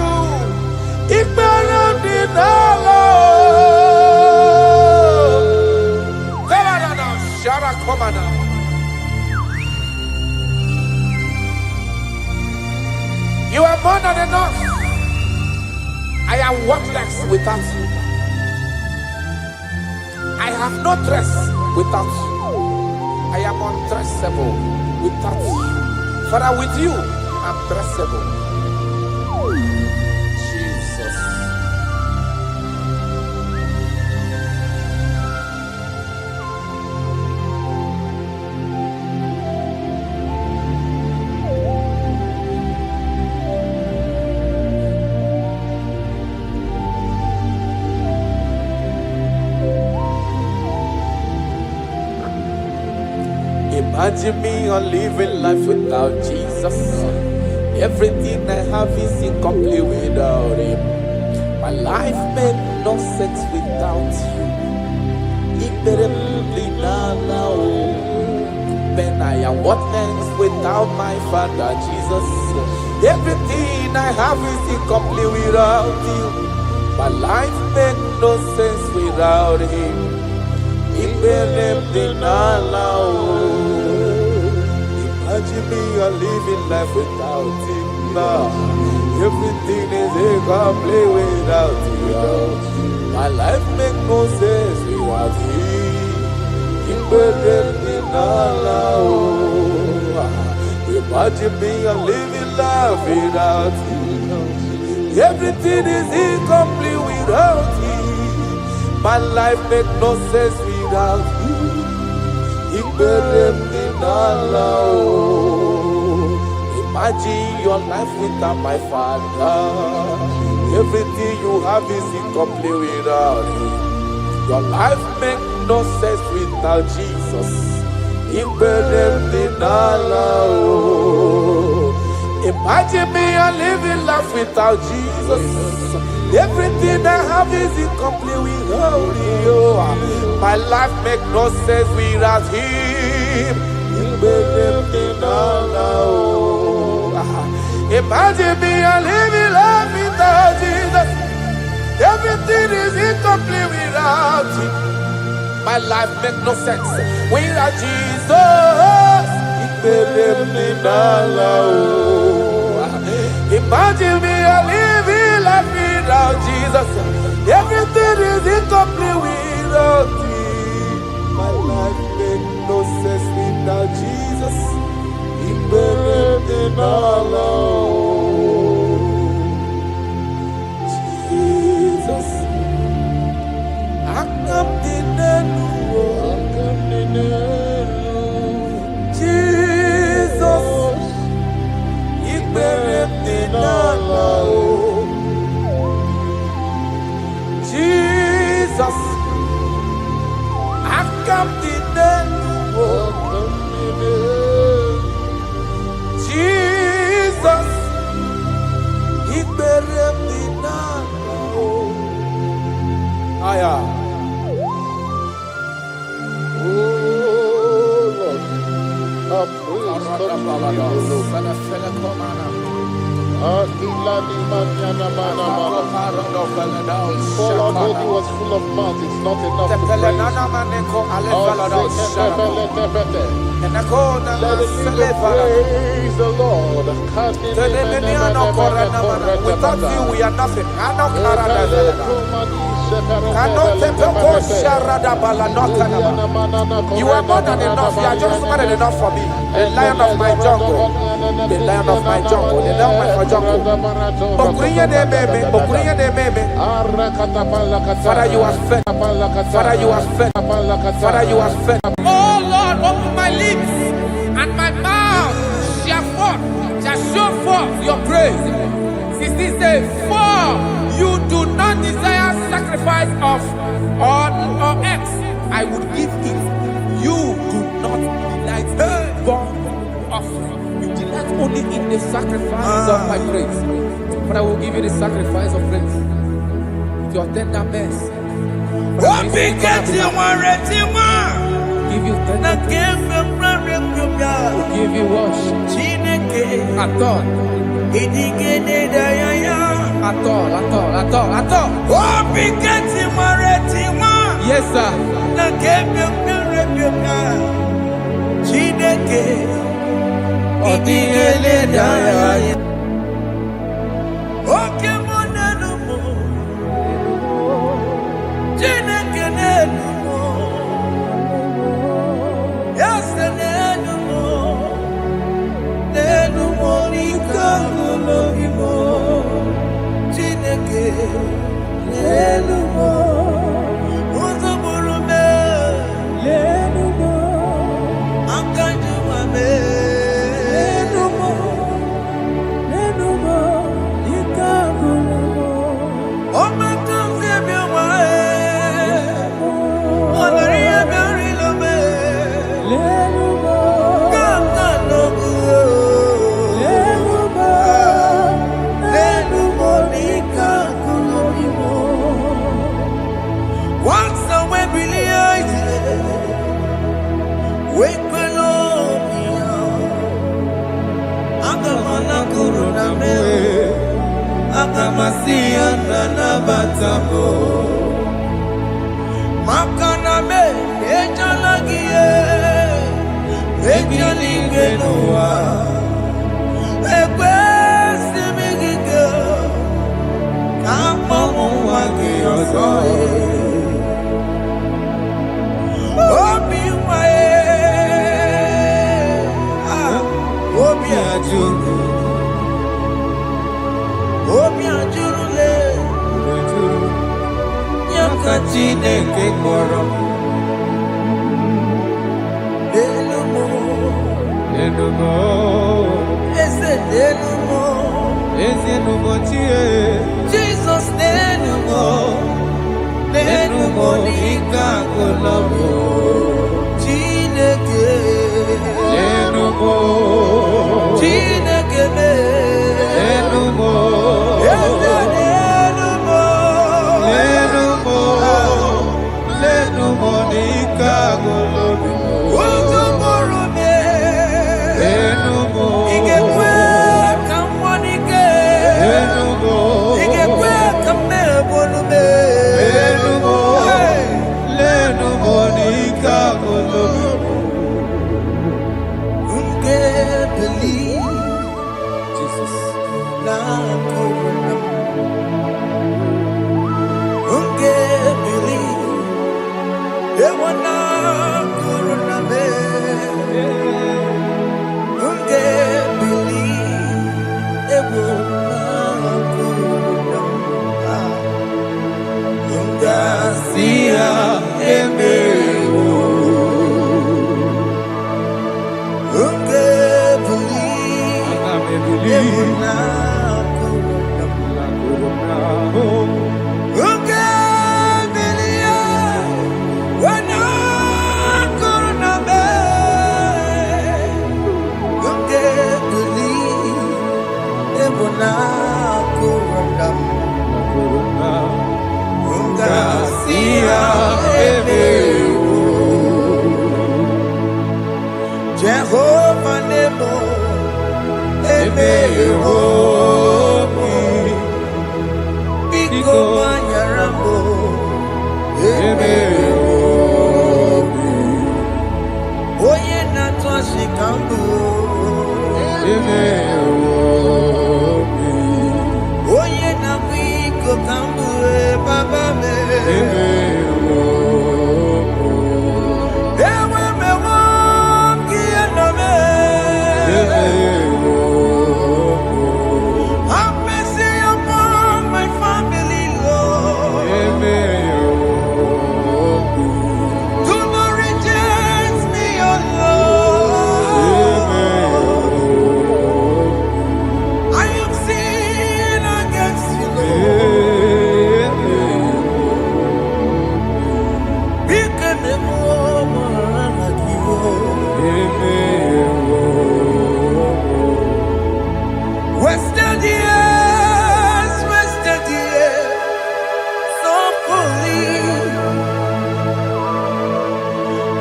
You are more than enough. I am worthless without you. I have no dress without you. I am undressable without you. Father, with you, I'm dressable. Jesus. Imagine me on living life without Jesus. Everything I have is incomplete without Him. My life makes no sense without you. When I am worthless without my Father Jesus. Everything I have is incomplete without you. My life makes no sense without Him. Imagine me a living life without Him now. Everything is incomplete without you. My life makes no sense without Him. Imagine me a living life without Him. Everything is incomplete without Him. My life makes no sense without you. Imagine your life without my Father. Everything you have is incomplete without Him. Your life makes no sense without Jesus. Imagine me a living life without Jesus. Everything I have is incomplete without you. My life makes no sense without Him. Imagine me a living life without Jesus. Everything is incomplete without Him. My life makes no sense without Jesus. Imagine me a living life without Jesus. Everything is incomplete without Him. My life makes no sense without Jesus. Jesus, I come in Jesus, ik ben Jesus, Akilani Maniana Mana Mana. For although he was full of mouth, it's not enough to praise. Let it be the praise the Lord. Without you, we are nothing. You are more than enough. You are just more than enough for me. The lion of my jungle. The lion of my jungle. The lion of my jungle. Father, you are fed. Father, you are fed. Father, you are fed. Oh Lord, open my lips, and my mouth shall show forth your praise. 16 says, for you do not desire sacrifice of or X, I would give it. You do not delight in burnt offering. You delight only in the sacrifice of my praise. But I will give you the sacrifice of praise. With your tender mercy. Give you tender will give you worship. At all. Yes, sir.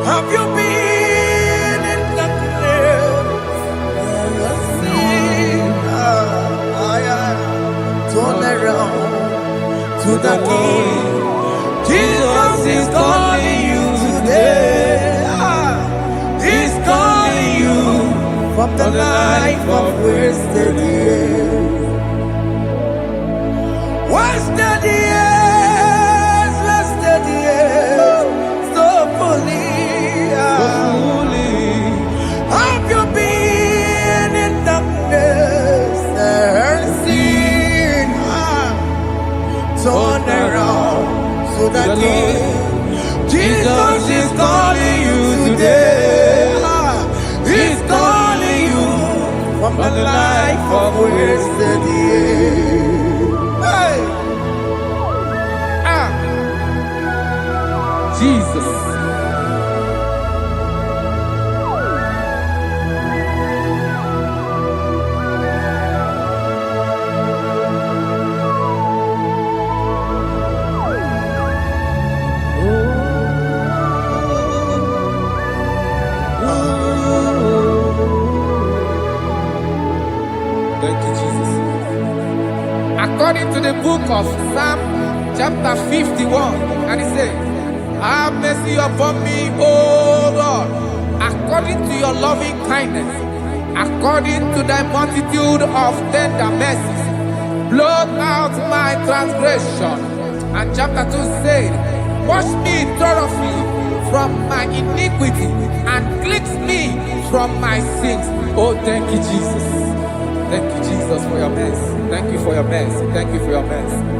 Have you been in the turn around to the King. Jesus is calling you today. He's calling you from the life of wasted years. Wasted years, wasted years, so fully. Have you been in darkness and seen? Turn around to the King. Jesus is calling you today. He's calling you from the life of wasted years. Hey. Jesus. Thank you, Jesus. According to the book of Psalm chapter 51, and it says, have mercy upon me, O Lord, according to your loving kindness, according to thy multitude of tender mercies, blot out my transgression. And chapter 2 said, wash me thoroughly from my iniquity and cleanse me from my sins. Oh, thank you, Jesus. Thank you, Jesus, for your mercy. Thank you for your mercy. Thank you for your mercy.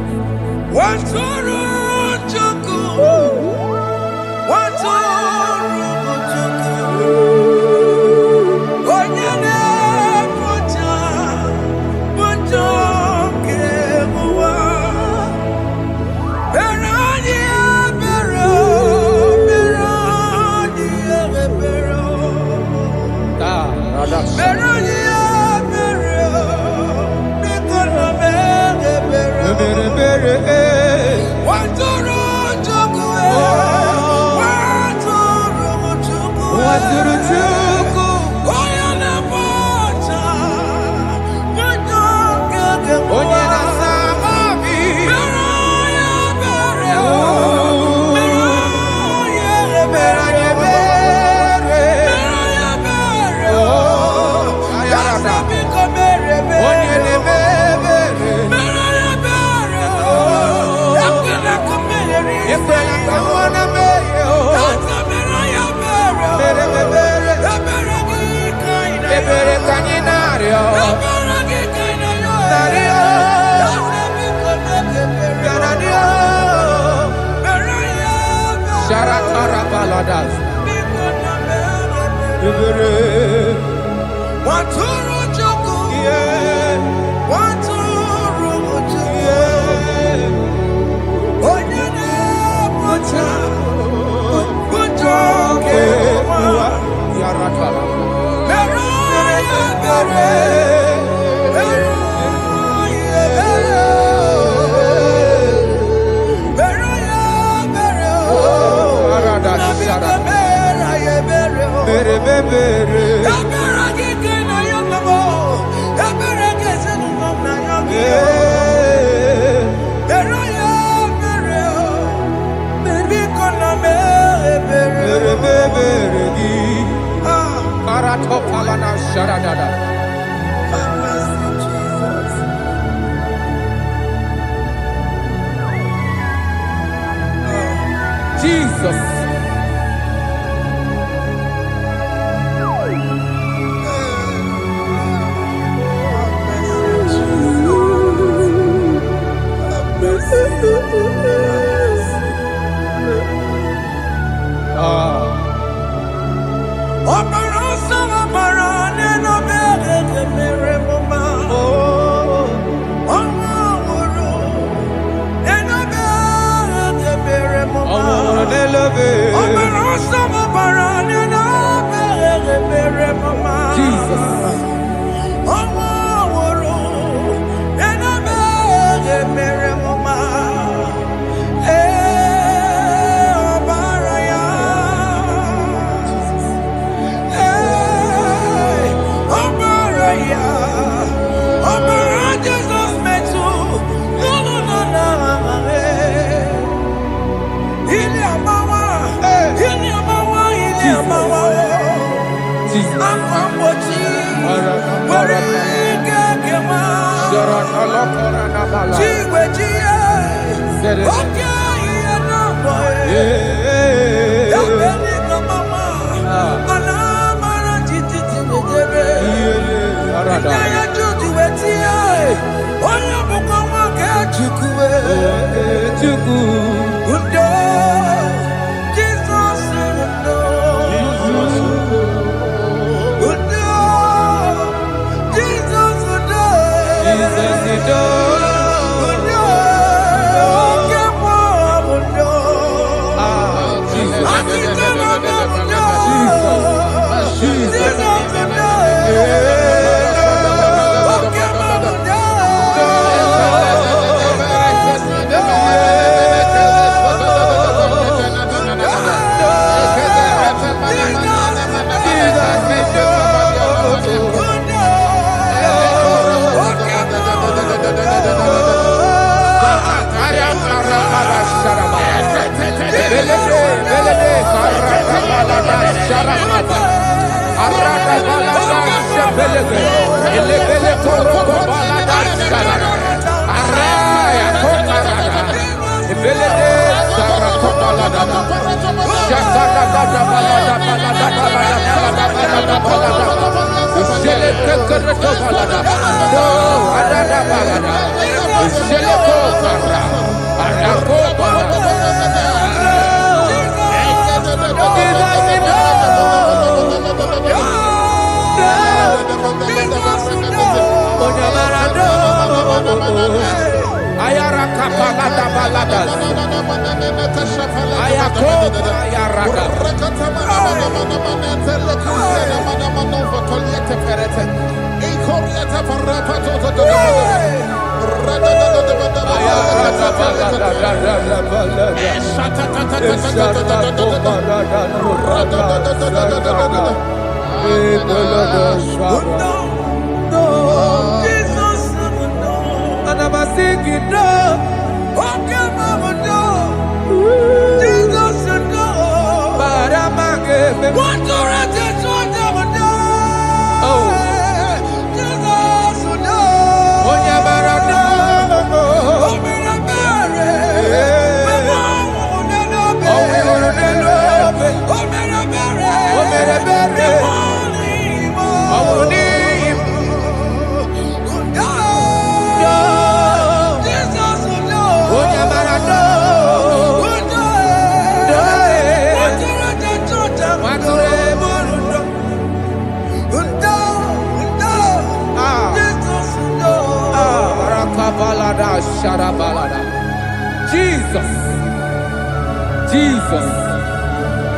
Jesus.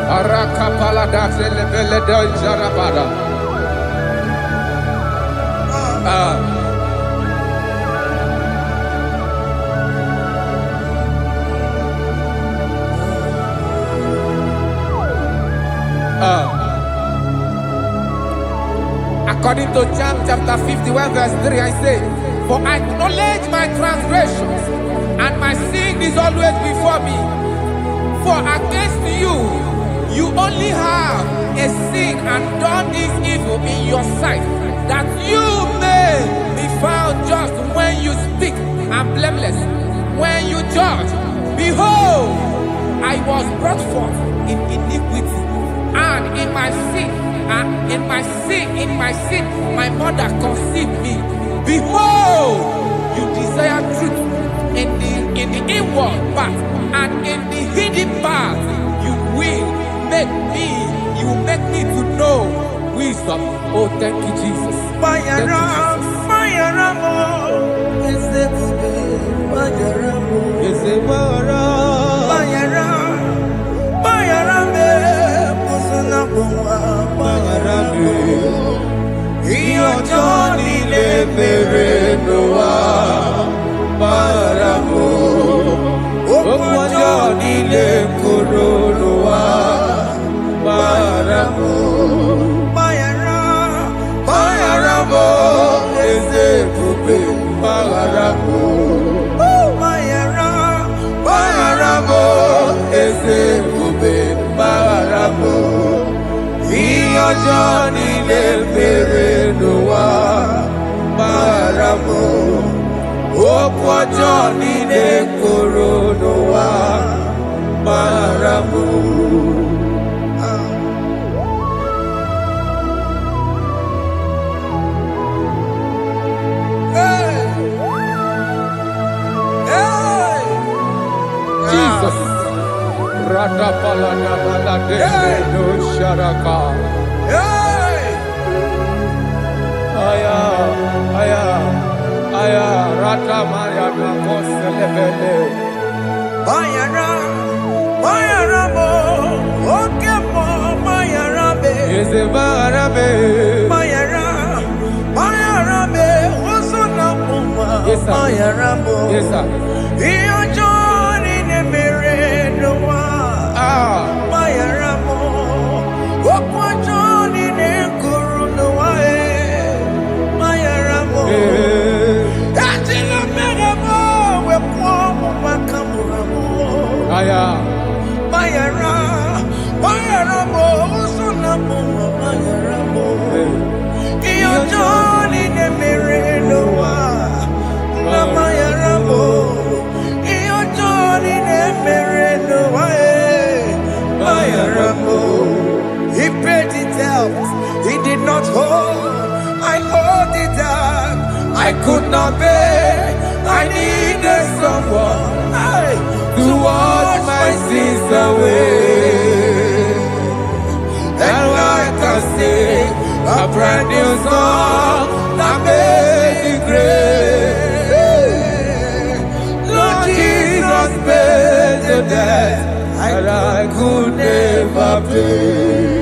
Arakapalada zelebeleda jarabada. According to John chapter 51 verse 3, I say, for I acknowledge my transgressions, and my sin is always before me. For against you, you only have a sin and done this evil in your sight, that you may be found just when you speak and blameless when you judge. Behold, I was brought forth in iniquity, and in my sin, my mother conceived me. Behold, you desire truth in the inward part, and in the hidden part you will make me to know wisdom. Oh, thank you, Jesus. Thank Johnny le mere no wa maramo. Okwa Johnny le koro no wa maramo. Jesus. Radapalana balade no sharaka. Aya, aya, aya, rata maya na koselebele. Bayara mo, oke mo, bayara be. Eze bayara be. Bayara be, oso na puma. Yes, sir. Bayara mo. Yes, sir. Iyo Johnny ne mere no wa. Bayara mo, okwa Johnny ne kuru no wa. Bayara mo. Ajila mere mo, we kwa mo makamura mo. Aya. Bayara mo, oso na puma. Bayara mo. Iyo Johnny ne mere no wa. Bayara mo. Iyo Johnny ne mere no wa. Bayara mo. He paid it out. He did not hold. I owed it out. I could not pay. I needed someone to wash my sins away. And I can sing a brand new song that made me great. Lord Jesus paid the debt that I could never pay.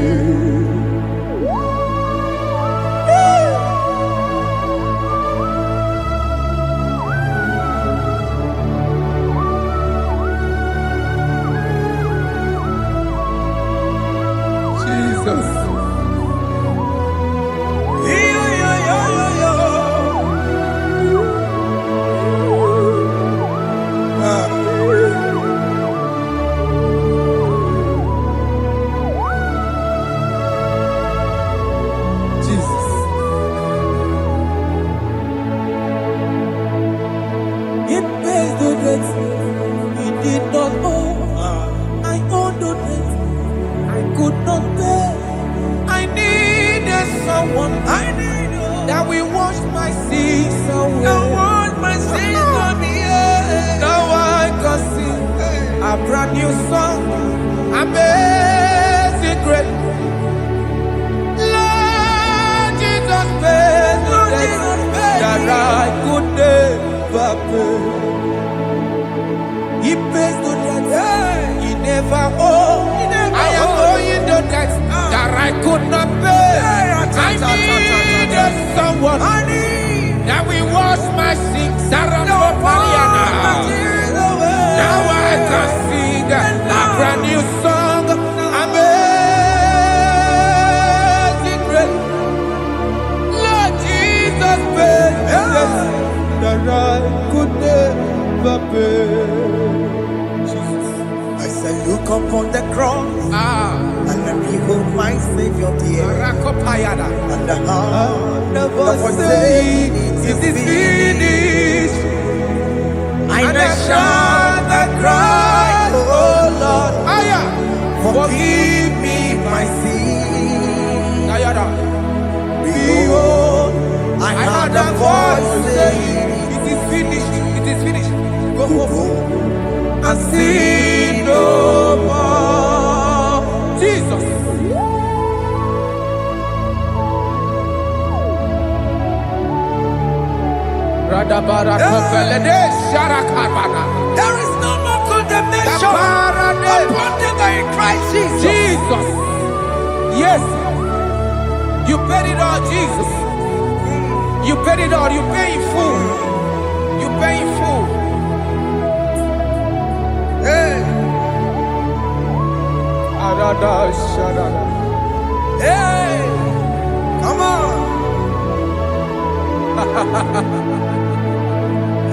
Jesus. Jesus. It pays the debt he did not owe. I owed the debt I could not pay. I needed someone that will wash my sins away. Now I can sing a brand new song. Amazing grace. Lord Jesus paid the debt that I could never pay. He pays the debt he never owed. I am owing the debt that I could not pay. I needed someone that will wash my sins. Now I can sing a brand new song. Amazing grace. Lord Jesus paid the debt that I could never pay. I say, look upon the cross and then behold my Savior dear. And the heart of us saying, it is finished. And I shout and cry, oh Lord, forgive me my sin. Behold, I heard a voice saying, it is finished, it is finished. go and sin no more. Jesus. There is no more condemnation upon them that in Christ Jesus. Jesus. Yes. You paid it all, Jesus. You paid it all. You pay in full. You pay in full. Hey, hey, come on.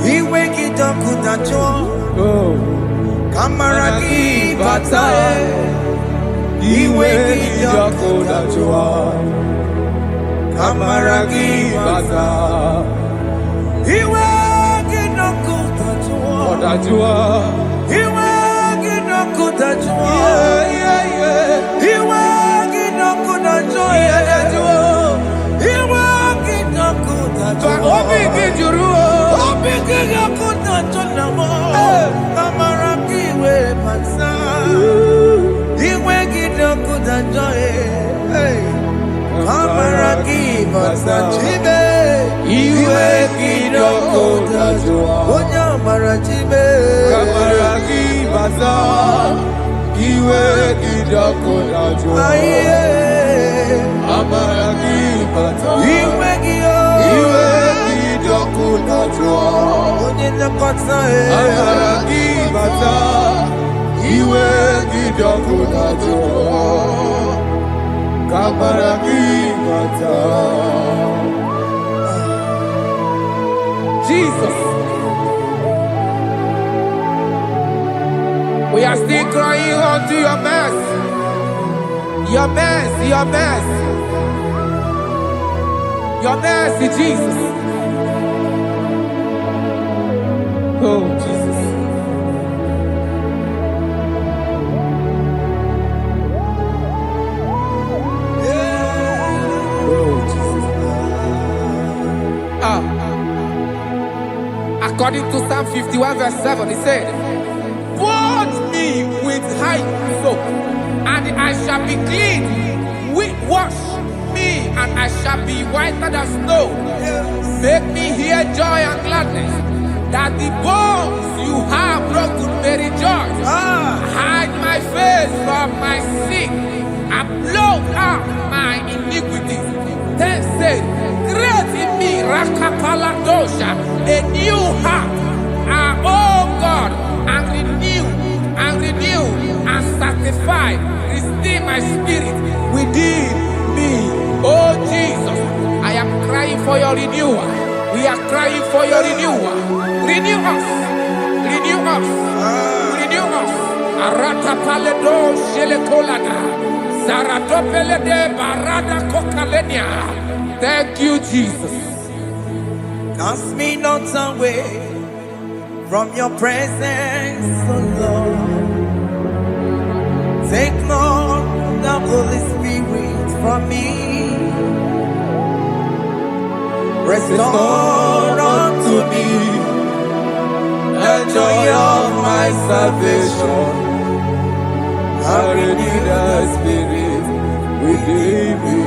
He wake it up with a joy. Kamaragi batae. He wake it up with a kutajua kamaragi baza iwe gino kutajua iwe gino kutajua iwe gino kutajua iwe gino kutajua obi gijuru obi gino kutajua kamaragi we baza iwe gino kutajua kamaragi baza chibe iwe gino kutajua onya marachibe kamaragi baza iwe gino kutajua kamaragi baza iwe gino kutajua onya nakotsa kamaragi baza iwe gino kutajua kamaragi baza. Jesus. We are still crying unto your mercy. Your mercy, your mercy. Your mercy, Jesus. Oh, Jesus. Oh, Jesus. According to Psalm 51 verse 7, he said, "Wash me with hyssop, and I shall be clean. Wash me, and I shall be whiter than snow. Make me hear joy and gladness, that the bones you have broken may rejoice. Hide my face from my sin, and blot out my iniquities. Then say, create in me Rakapaladosha, a new heart, oh God, and renew, and sanctify, restore my spirit within me." Oh Jesus, I am crying for your renewal. We are crying for your renewal. Renew us, renew us, renew us. Arata paledo shelekolada, zaratopele de barada kokalenia. Thank you, Jesus. Cast me not away from your presence, O Lord. Take not the Holy Spirit from me. Restore unto me the joy of my salvation, and renew the spirit within me.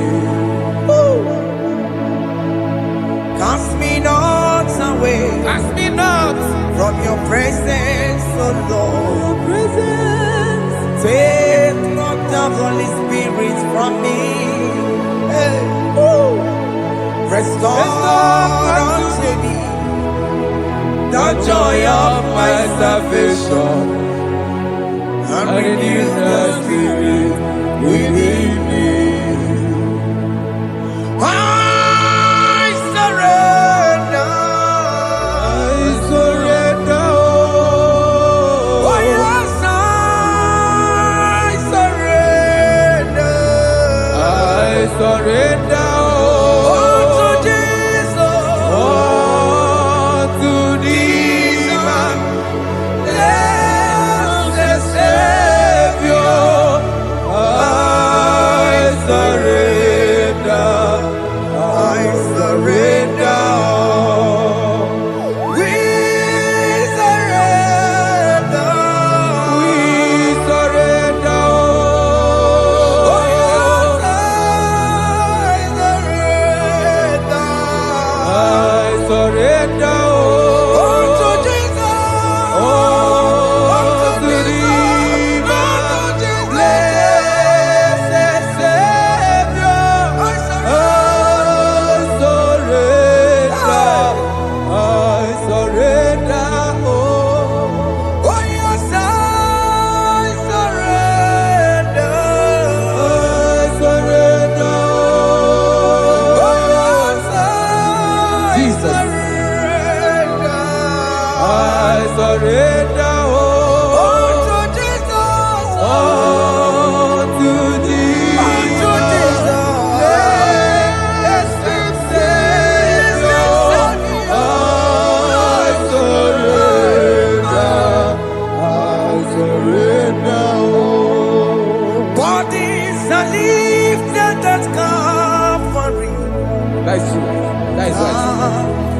Cast me not away, Cast me not from your presence, O Lord. Take not the Holy Spirit from me. Restore unto me the joy of my salvation, and renew the spirit within me. I surrender. Oh yes, I surrender. surrender. That is true. That is right.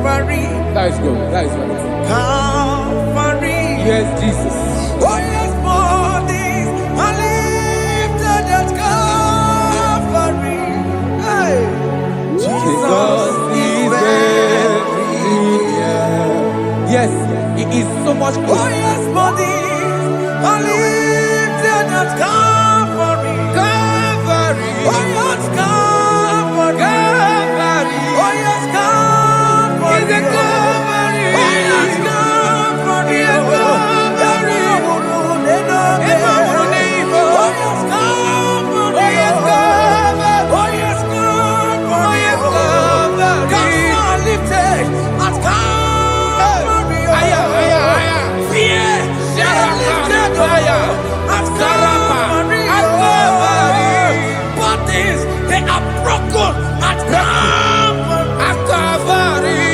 Calvary, That is good. That is right. Calvary. Yes, Jesus. Oh yes, bodies are lifted at Calvary. Hey. Jesus is very near. Yes, it is so much Oh closer. yes, bodies are lifted at Calvary. Calvary. Oh yes, Calvary. Calvary. Oh yes, Calvary. Is it Calvary? Oh yes, Calvary. Is it Calvary? Oh yes, Calvary. Oh yes, Calvary. Oh yes, Calvary. Oh yes, Calvary. Gods are lifted at Calvary. Aya, aya, aya. Fear is lifted Aya. at Sarapa. Calvary. At Calvary. Bodies, they are broken at Calvary. At Calvary.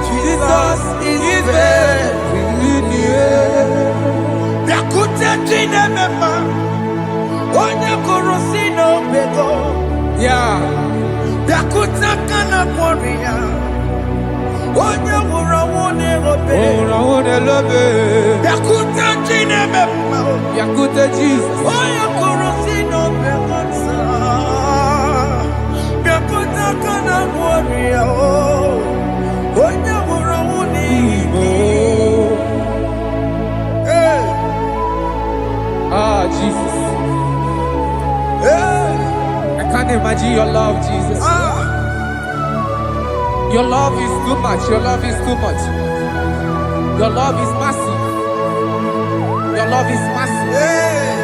Jesus is very near. Yakute chinemema, onye kurusino bego. Yeah. Yakute kana kworiya, onye wurawune obe. Oh, I want to love it. Yakute chinemema, Yakute Jesus. onye kurusino bego sa. Yakute kana kworiya, onye wurawune obe. Hey, Ah, Jesus. hey, I can't imagine your love, Jesus. ah. Your love is too much. Your love is too much. Your love is massive. Your love is massive. Hey,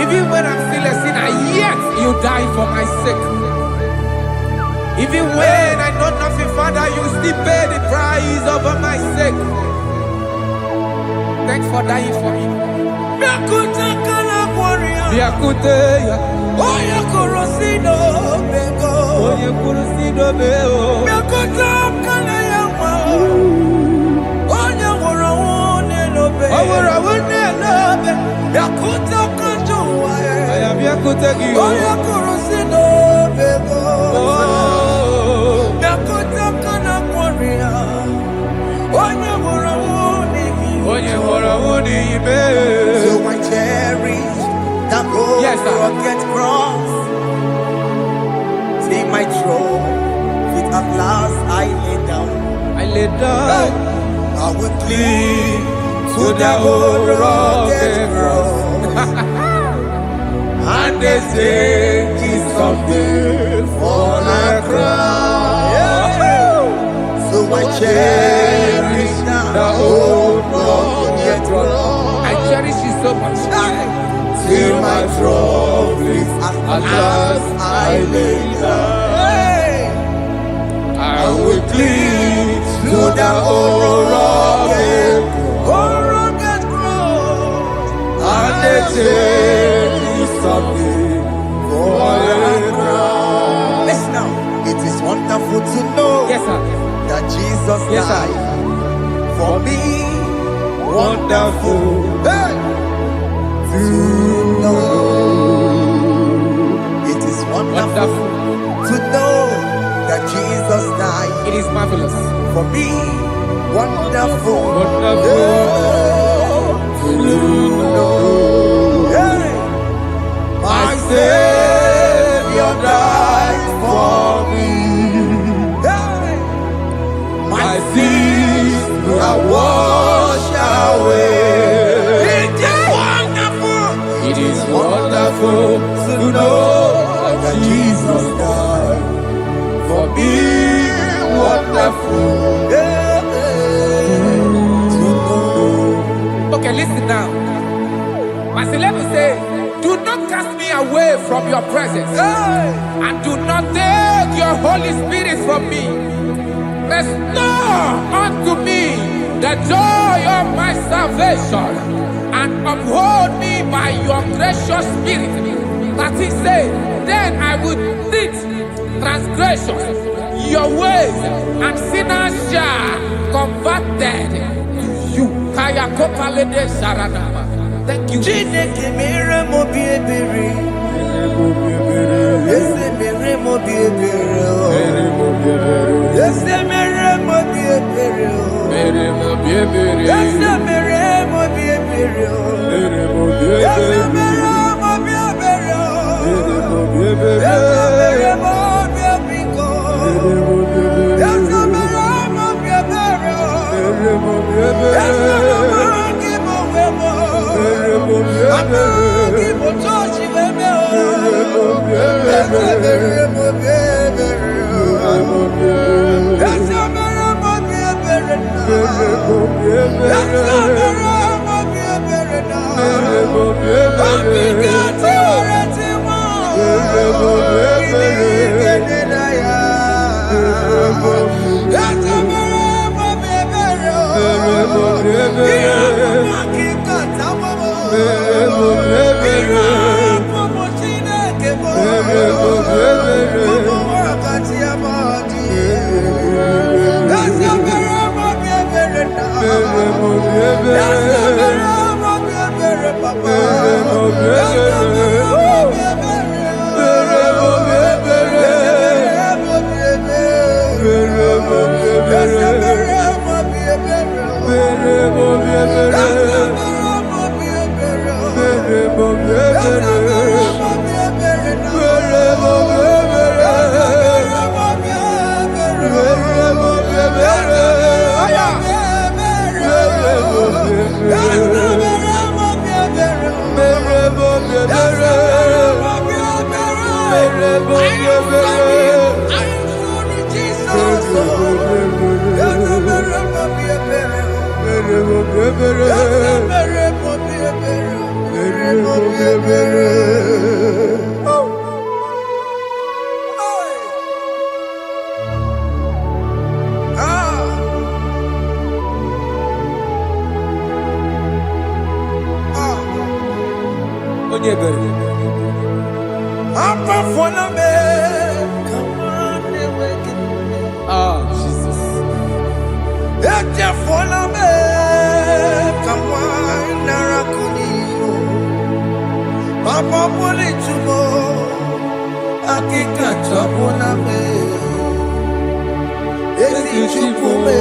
Even when I'm still a sinner, yet you die for my sake. Even when I know nothing, Father, you still pay the price over my sake. Thanks for dying for me. Yakuta kana warrior. Yakute, Oya korosino bego. oye kurusido beo. Yakuta kana yawa. Oya warawone lobe. Awarawone lobe. Yakuta kanjuwa. I am Yakute Gio. Oya korosino bego. Oh, Yakuta kana warrior. Oya warawone. oye warawone ibe. So I cherish that gold Yes, sir. rugged cross. See my throne, feet at last I lay down. I lay down I will cling to the old rugged cross. and they say he's something for a crown. So I cherish The old rugged cross. I cherish you so much. Till my trophies at last I lay down. I will cling To the old rugged cross, and they take you something for a crown. Listen now, it is wonderful to know Yes, sir. that Jesus Yes, sir. died for me. Wonderful. Hey! To know. It is wonderful Wonderful. to know that Jesus died It is marvelous. for me. Wonderful. Wonderful. To know. Hey! My Savior died for me. Hey! My sins are washed away. It is wonderful. It is wonderful To know that Jesus died for me. Wonderful. Yeah, to know. Okay, listen now. Verse 11 says, do not cast me away from your presence, Hey, and do not take your Holy Spirit from me. Restore unto me the joy of my salvation, and uphold me by your gracious spirit. That he said, then I would teach transgressions your ways, and sinners shall converted to you. Kaya kopalede sharanama. Thank you. Chineke mere mo bi ebere. Ese mere mo bi ebere. Jesus. Papa poli chumo, akika chapona me. Esi chupume,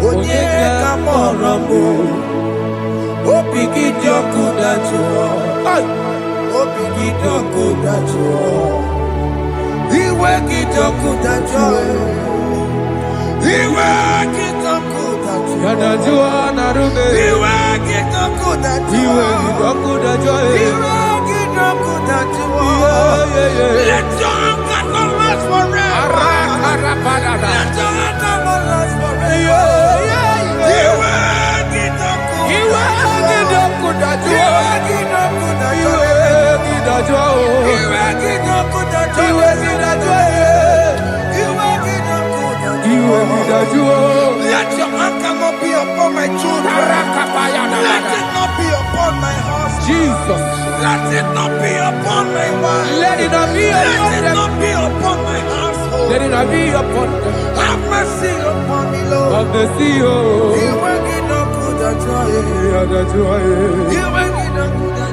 onye kamorambo. Opiki joku dachuo, opiki joku dachuo. Iwe kijoku dachuo, iwe kijoku dachuo. Yanajua narume. Iwe kijoku dachuo, iwe kijoku dachuo. Iwe kijoku dachuo. Let your anger not last forever. Let your anger not last forever. Iwe kijoku dachuo. Let your anger not be upon my children. Let it not be upon my house. Jesus. Let it not be upon my wife. Let it not be upon my household. Let it not be upon them. Have mercy upon me, Lord. Have mercy, oh. You will get no good at joy. You will get no good at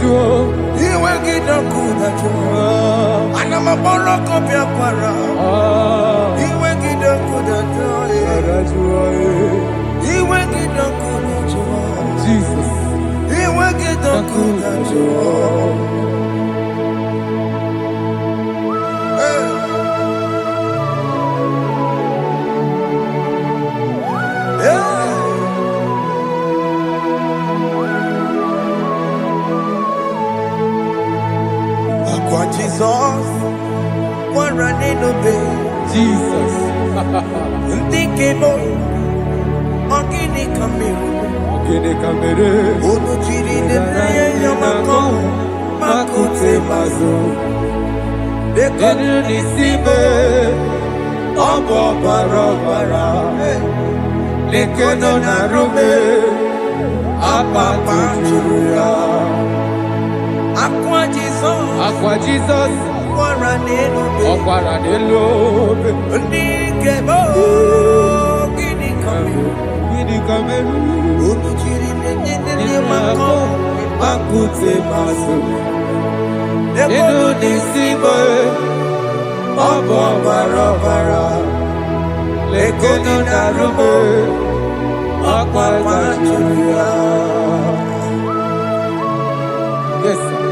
joy. You will get no good at joy. And I'm a borrow of your para. You will get no good at joy. You will get no good at joy. Jesus. You will get no good at joy. Jesus, one running obey. Jesus. Thinking more. Ogini Kamiru. Unu chiri de neye yamako. Makute mazo. Dekonu nisibe. Obo barobara. Lekeno narume. Apapa chuya. Aqua Jesus, Okwara nelobe, Ndikebo, Gini Kameru, Unuchiri nene mako, Makute maso, Dekonu nisibe, Obo barobara, Lekeno narume, Apapa chuya. Yes, sir.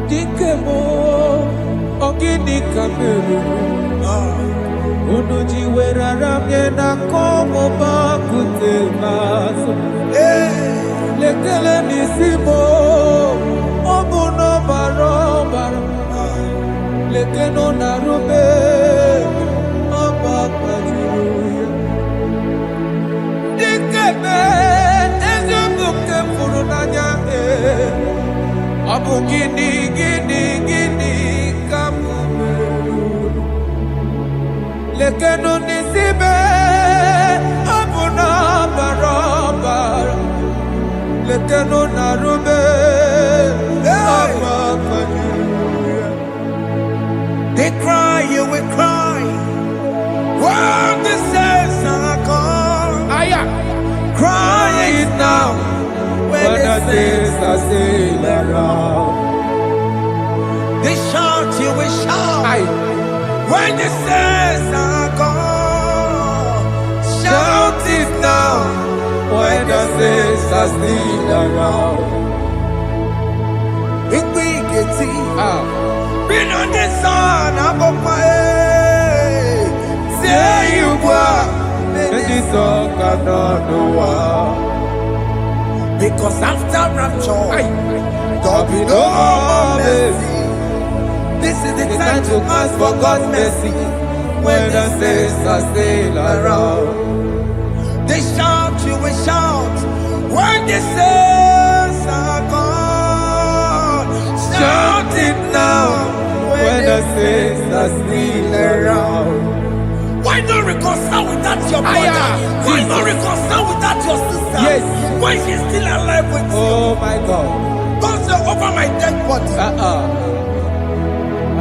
Dikemo, Ogini Kameru, Unuji werara mjena komo makute maso. Lekele nisimo, Obu no baro baro. lekeno narube abakwajiruya dikeme ezebuke furunanya abu gini kamume lekeno nisibe abu na barabara lekeno narube abakwajiruya. They cry, you will cry. When the saints are gone, cry it now. When the saints are still around, they shout, you will shout. When the saints are gone, shout it now. When the saints are still around, if we get it. Been on the sun, I'm on my head. Say you were, and this song cannot do. Because after rapture, there'll be no more mercy. This is the time to ask for God's mercy. When the saints are still around, they shout, you will shout. When the saints are gone, shout it now. When the saints are still around, why not reconcile with that your brother? Why not reconcile with that your sister? Yes. Why she's still alive with you? Oh my God! Don't say over my dead body.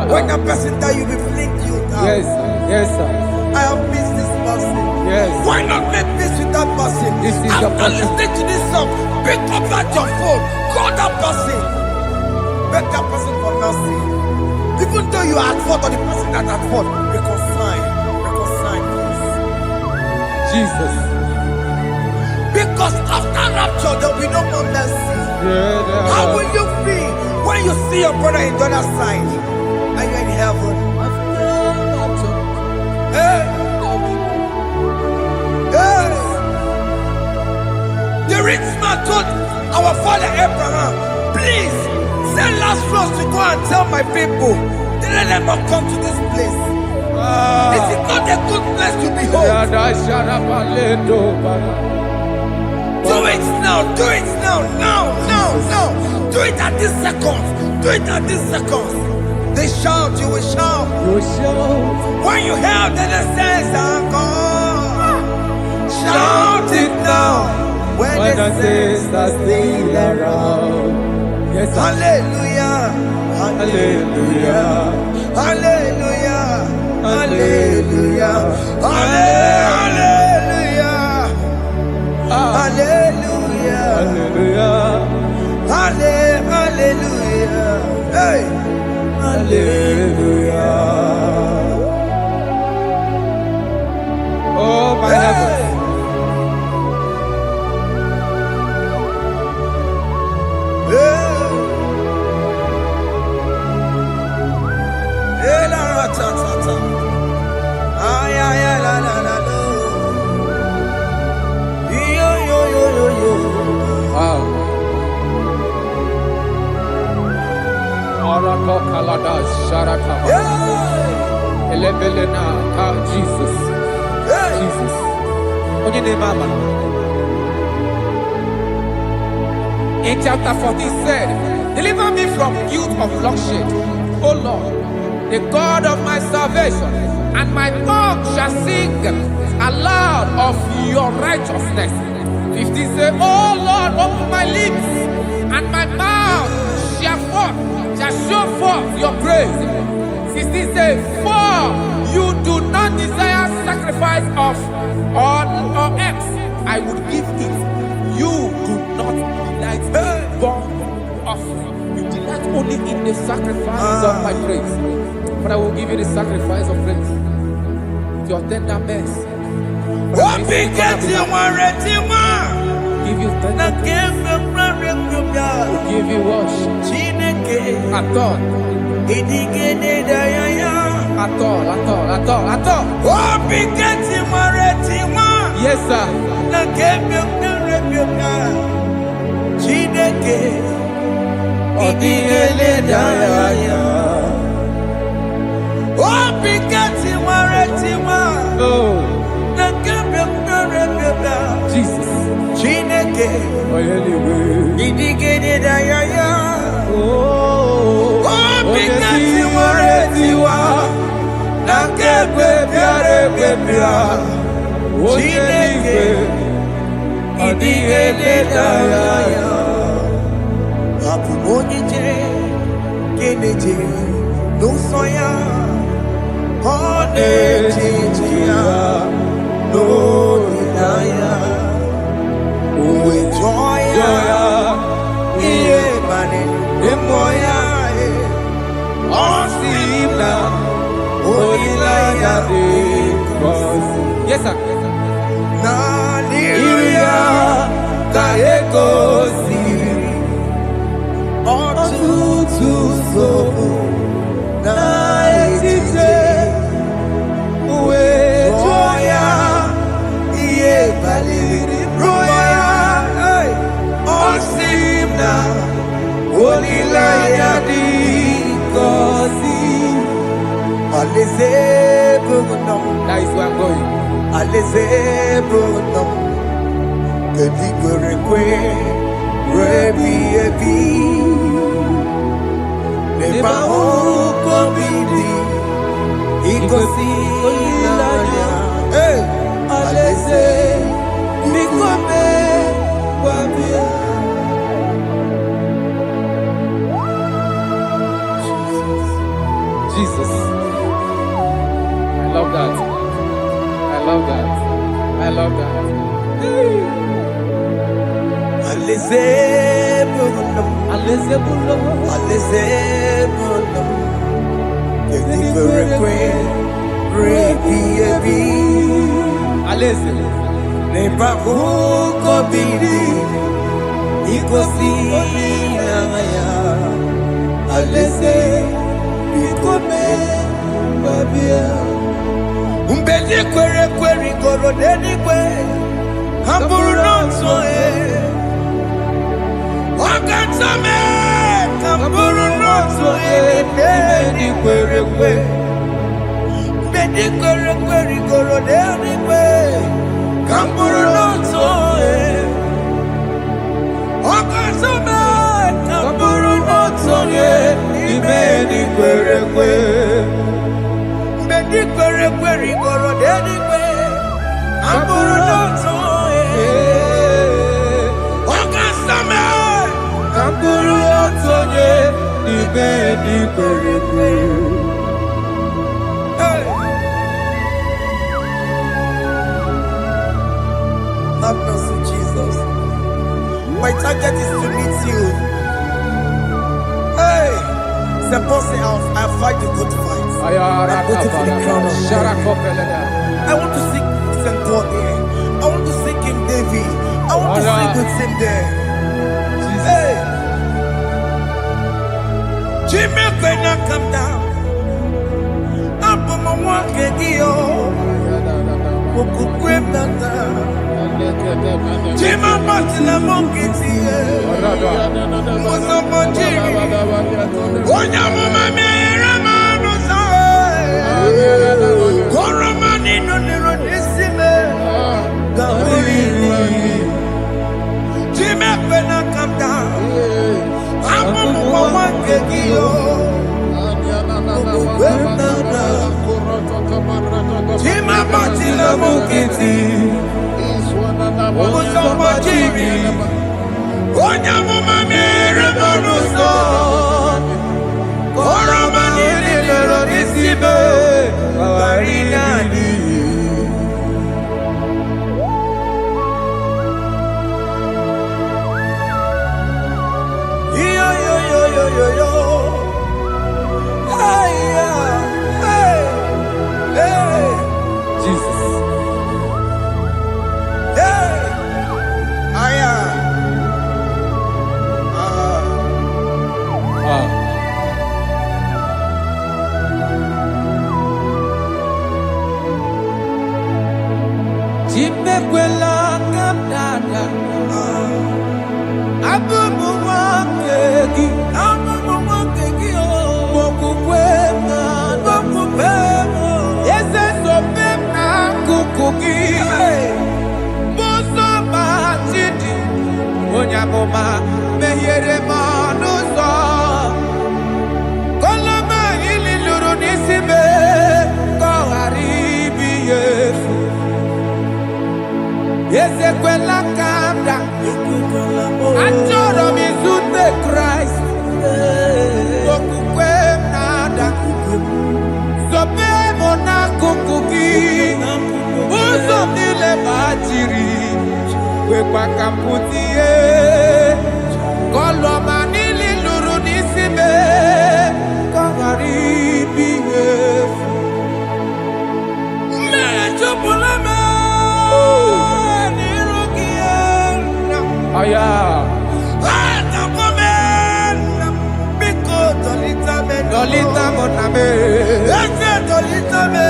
When the person die, you will fling you down. Yes, yes, sir. I have missed this person. Yes. Why not make peace with that person? After listening to this song, pick up that your phone, call that person, beg that person for mercy. Even though you are at fault or the person that at fault, reconcile, please. Jesus. Because after rapture, there will be no more mercy. How will you feel when you see your brother in the other side? Are you in heaven? Hey. Hey. The rich man told our father Abraham, please, send Lazarus to go and tell my people, let them not come to this place. This is not a good place to behold. Do it now, do it now, now. Do it at this second. Do it at this second. They shout, you will shout. When you hear that the saints are gone, shout it now. When the saints are still around. Yes, hallelujah, hallelujah, hallelujah, hallelujah, hallelujah, hallelujah, hallelujah, hallelujah, hey, hallelujah. Oh my heavens. Jesus. Jesus. In chapter 14 said, deliver me from guilt of bloodshed, O Lord, the God of my salvation, and my tongue shall sing aloud of your righteousness. 15 say, O Lord, open my lips, and my mouth shall show forth your praise. 16 say, for you do not desire sacrifice of or eggs, I would give it. You do not delight in burnt offering. You delight only in the sacrifice of my praise. But I will give you the sacrifice of praise. With your tender mercy. Give you tender mercy. Will give you worship. At all. Yes, sir. Oh, Jesus. Oh, yes, sir. That is where I'm going. Jesus. I love that. I love that. I love that. Have mercy, Jesus. My target is to meet you. Hey, suppose I fight the good fight. I'm waiting for the crown of heaven. I want to seek St. God here. I want to seek King David. I want to sing with him there. Hey, Jimmy, when I come down, I'm on my walk again. Jima Martina Monkiti, was a Monjiri, Onya Mama Ramano Sai, Goramani no Nirodissime, Jimmy when I come down, I'm on my Kegio. Jima Martina Monkiti, was a Monjiri, Onya Mama Ramano Sai, Goramani Nirodissime, Varinani. Abu n'akụkụ Muso Batidi onye amụma mehiere m ọnụ ụzọ koloma ili lụrụ n'isi me ka ọ ghara ibi ya efu ezekwela ka m da achọrọ m izute Kraịst okwukwe m na-ada zobe m n'akụkụ gị ụzọ m niile gbachiri kwekwa ka m pụta ihe kọlọma niile lụrụ n'isi me ka ọ ghara ibi ihe efu mmehie jupụla m n'iru gị aya Dolita mo na me, dolita me,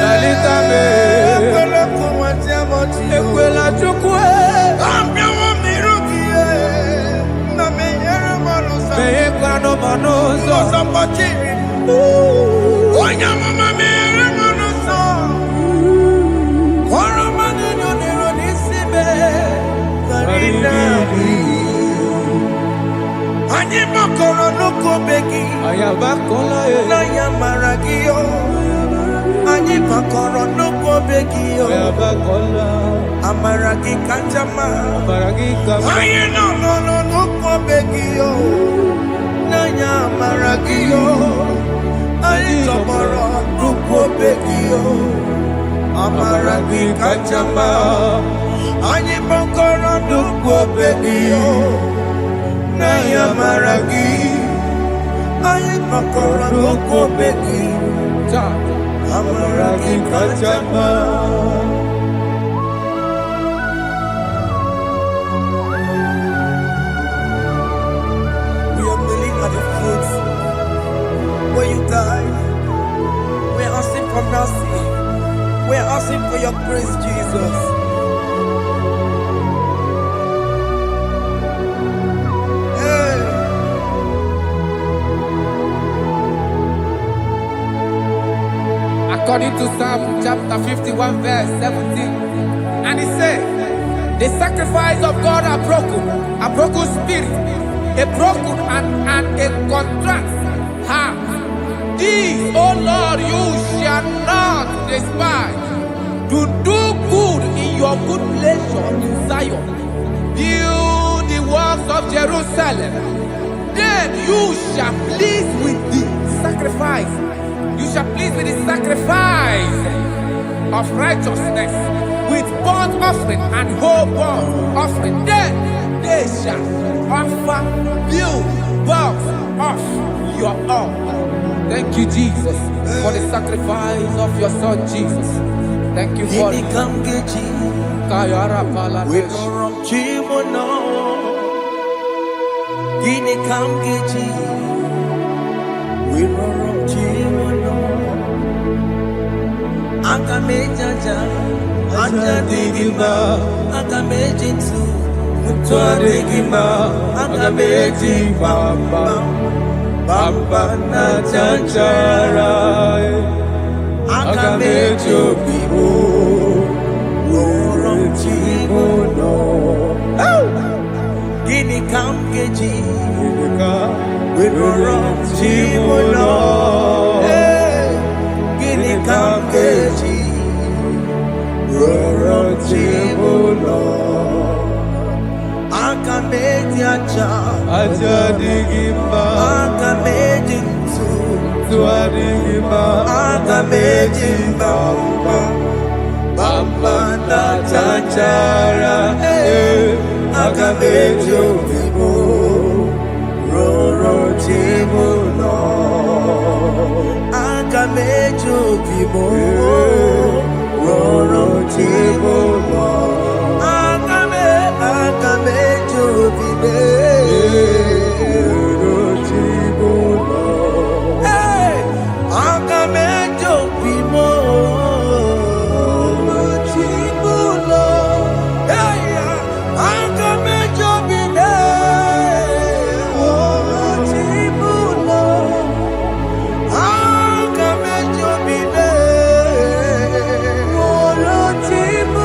ekwela chukwe, me ekwano manuzo, onya mama me manuzo, koro manino nero nisime, karina. Anyi makoro nuko begi ayabakola naya maragio Anyi makoro nuko begi ayabakola amaragi kanjama amaragi kama Ayi no nuko begi naya maragio Ayi tomoro nuko begi amaragi kanjama Anyi makoro nuko begi Naya maragi, ayi makora loko begi, amaragi kachama. We are kneeling at the foot where you died. We are asking for mercy. We are asking for your grace, Jesus. According to Psalm chapter 51 verse 17, and he said, the sacrifice of God are broken spirit, a broken and a contrite heart. These, O Lord, you shall not despise. To do good in your good pleasure in Zion. Build the works of Jerusalem. Then you shall please with the sacrifice. You shall please with the sacrifice of righteousness, with burnt offering and whole burnt offering. Then they shall offer build works of your own. Thank you, Jesus, for the sacrifice of your Son, Jesus. Thank you for it. Akamejaja, ajadigima, akamejinsu, mutwadigima, akamejibamba, bamba na chanchara, akamejobibo, roronchibono. Gini kamgeji, roronchibono. Gini kamgeji, roronchibono. Akamejaja, ajadigima, akamejinsu, mutwadigima, akamejibamba, bamba na chanchara, akamejobibo, roronchibono. Akamejobibo, roronchibono. Akamejobibe, roronchibono. Hey, akamejobibo, roronchibono. Hey, akamejobibe, roronchibono. Akamejobibe, roronchibono.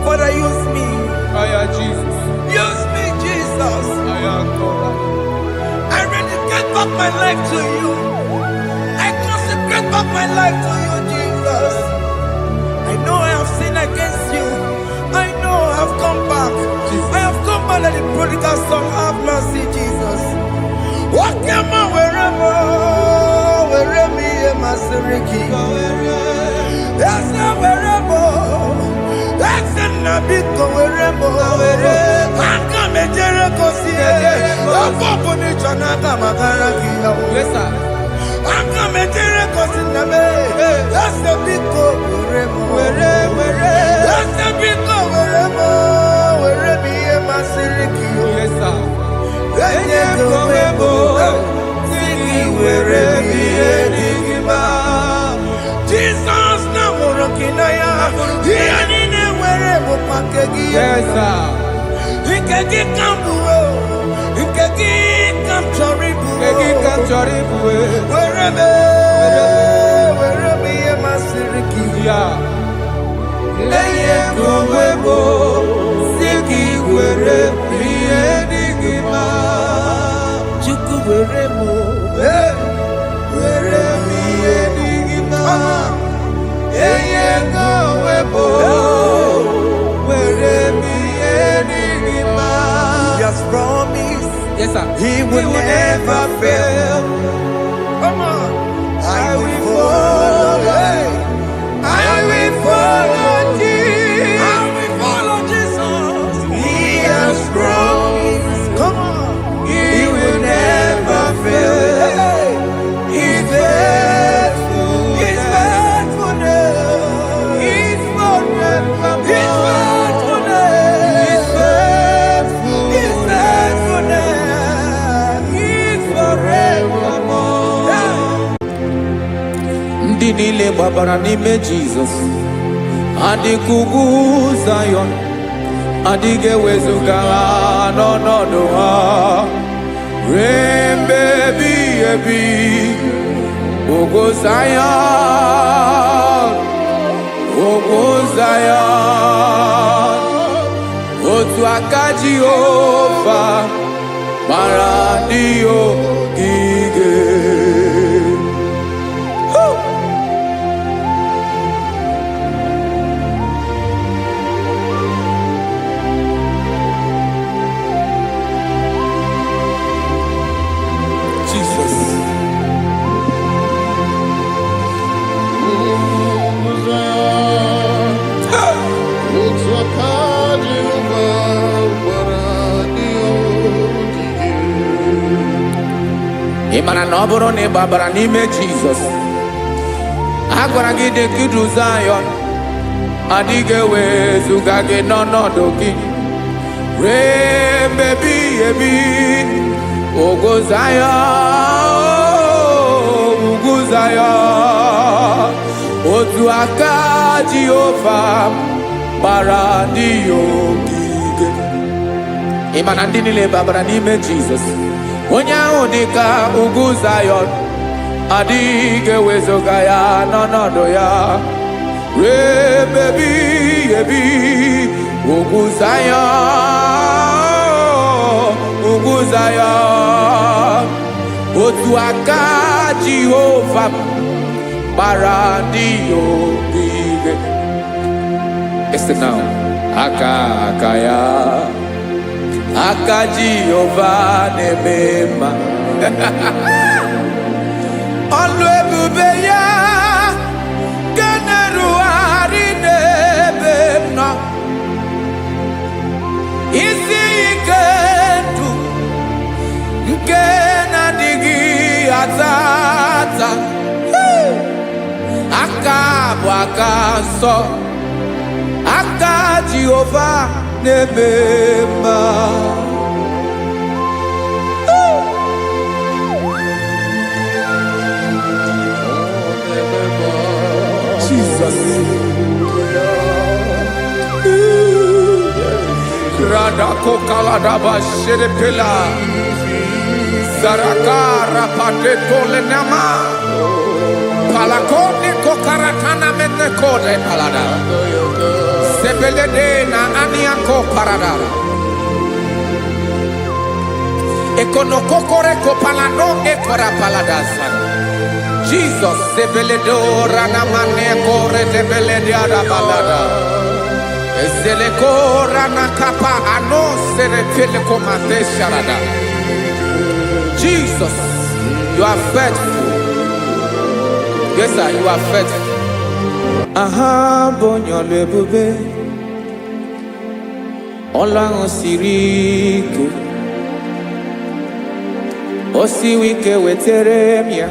Father, use me. Jesus. Use me, Jesus. I rededicate back my life to you. I consecrate back my life to you, Jesus. I know I have sinned against you. I know I have come back. I have come back like the prodigal son. Have mercy, Jesus. Walk your man wherever me and my Siriki. That's not wherever. That's not big wherever. I come and Jericho see it. I'm going to Chanaka Makaraki. Yes, sir. I come and Jericho see the way. That's the big wherever. That's the big wherever me and my Siriki. Yes, sir. Jesus na morokinaya yani wherever pakegi Yes, sir. ikegi kambuo ikegi kamchoribu wherever ye masiriki Yeah. eye kumwebo siki wherever ye digima chuku wherever wherever ye digima eye kumwebo wherever ye digima. He has promised. Yes, sir. He will never fail. Come on. I will follow. I will follow Jesus. I will follow Jesus. He has promised. Come on. He will never fail. He's faithful. He's faithfulness. He's forever. He's faithfulness. He's faithful. He's faithfulness. He's forevermore. Ndị niile gbabara n'ime Jizọs adịkugwu Zion, adịghị ewezuga ha n'ọnọdụ ha ruo mgbe ebighị ebi. Ugwu Zion, ugwu Zion, otu aka Jehova gbara ndị ogige. Ị mara na ọ bụrụ na ị gbabara n'ime Jizọs, a gwara gị dị ka Zion, adịghị ewezuga gị n'ọnọdụ gị ruo mgbe ebighị ebi. Ugwu Zion, ugwu Zion, otu aka Jehova gbara ndị ogige. Ị ma na ndị niile gbabara n'ime Jizọs, onye ahụ dị ka ugwu Zion, adịghị ewezuga ya n'ọnọdụ ya ruo mgbe ebighị ebi. Ugwu Zion, ugwu Zion, otu aka Jehova gbara ndị ogige. Listen now. Aka ya, aka Jehova na-eme mma. ọlụ ebube ya ga-erugharị n'ebe m nọ. Isi ike ndụ nke na-adịghị ata ata, aka bụ aka nsọ, aka Jehova na-eme mma. Jesus. Radako kaladaba sherepela, zarakara pateto lenama, palakone kokaratana mene kode palada, sebelede na aniako parada, ekonokokore kopalano ekora paladasa. Jesus, sebeledo ranamane kore debelede arabalada. Eseleko ranakapa ano serepele komate sharada. Jesus, you are faithful. Yes, sir, you are faithful. Aha, bonyo lebube. Ola osiriku. Osiwike weteremia.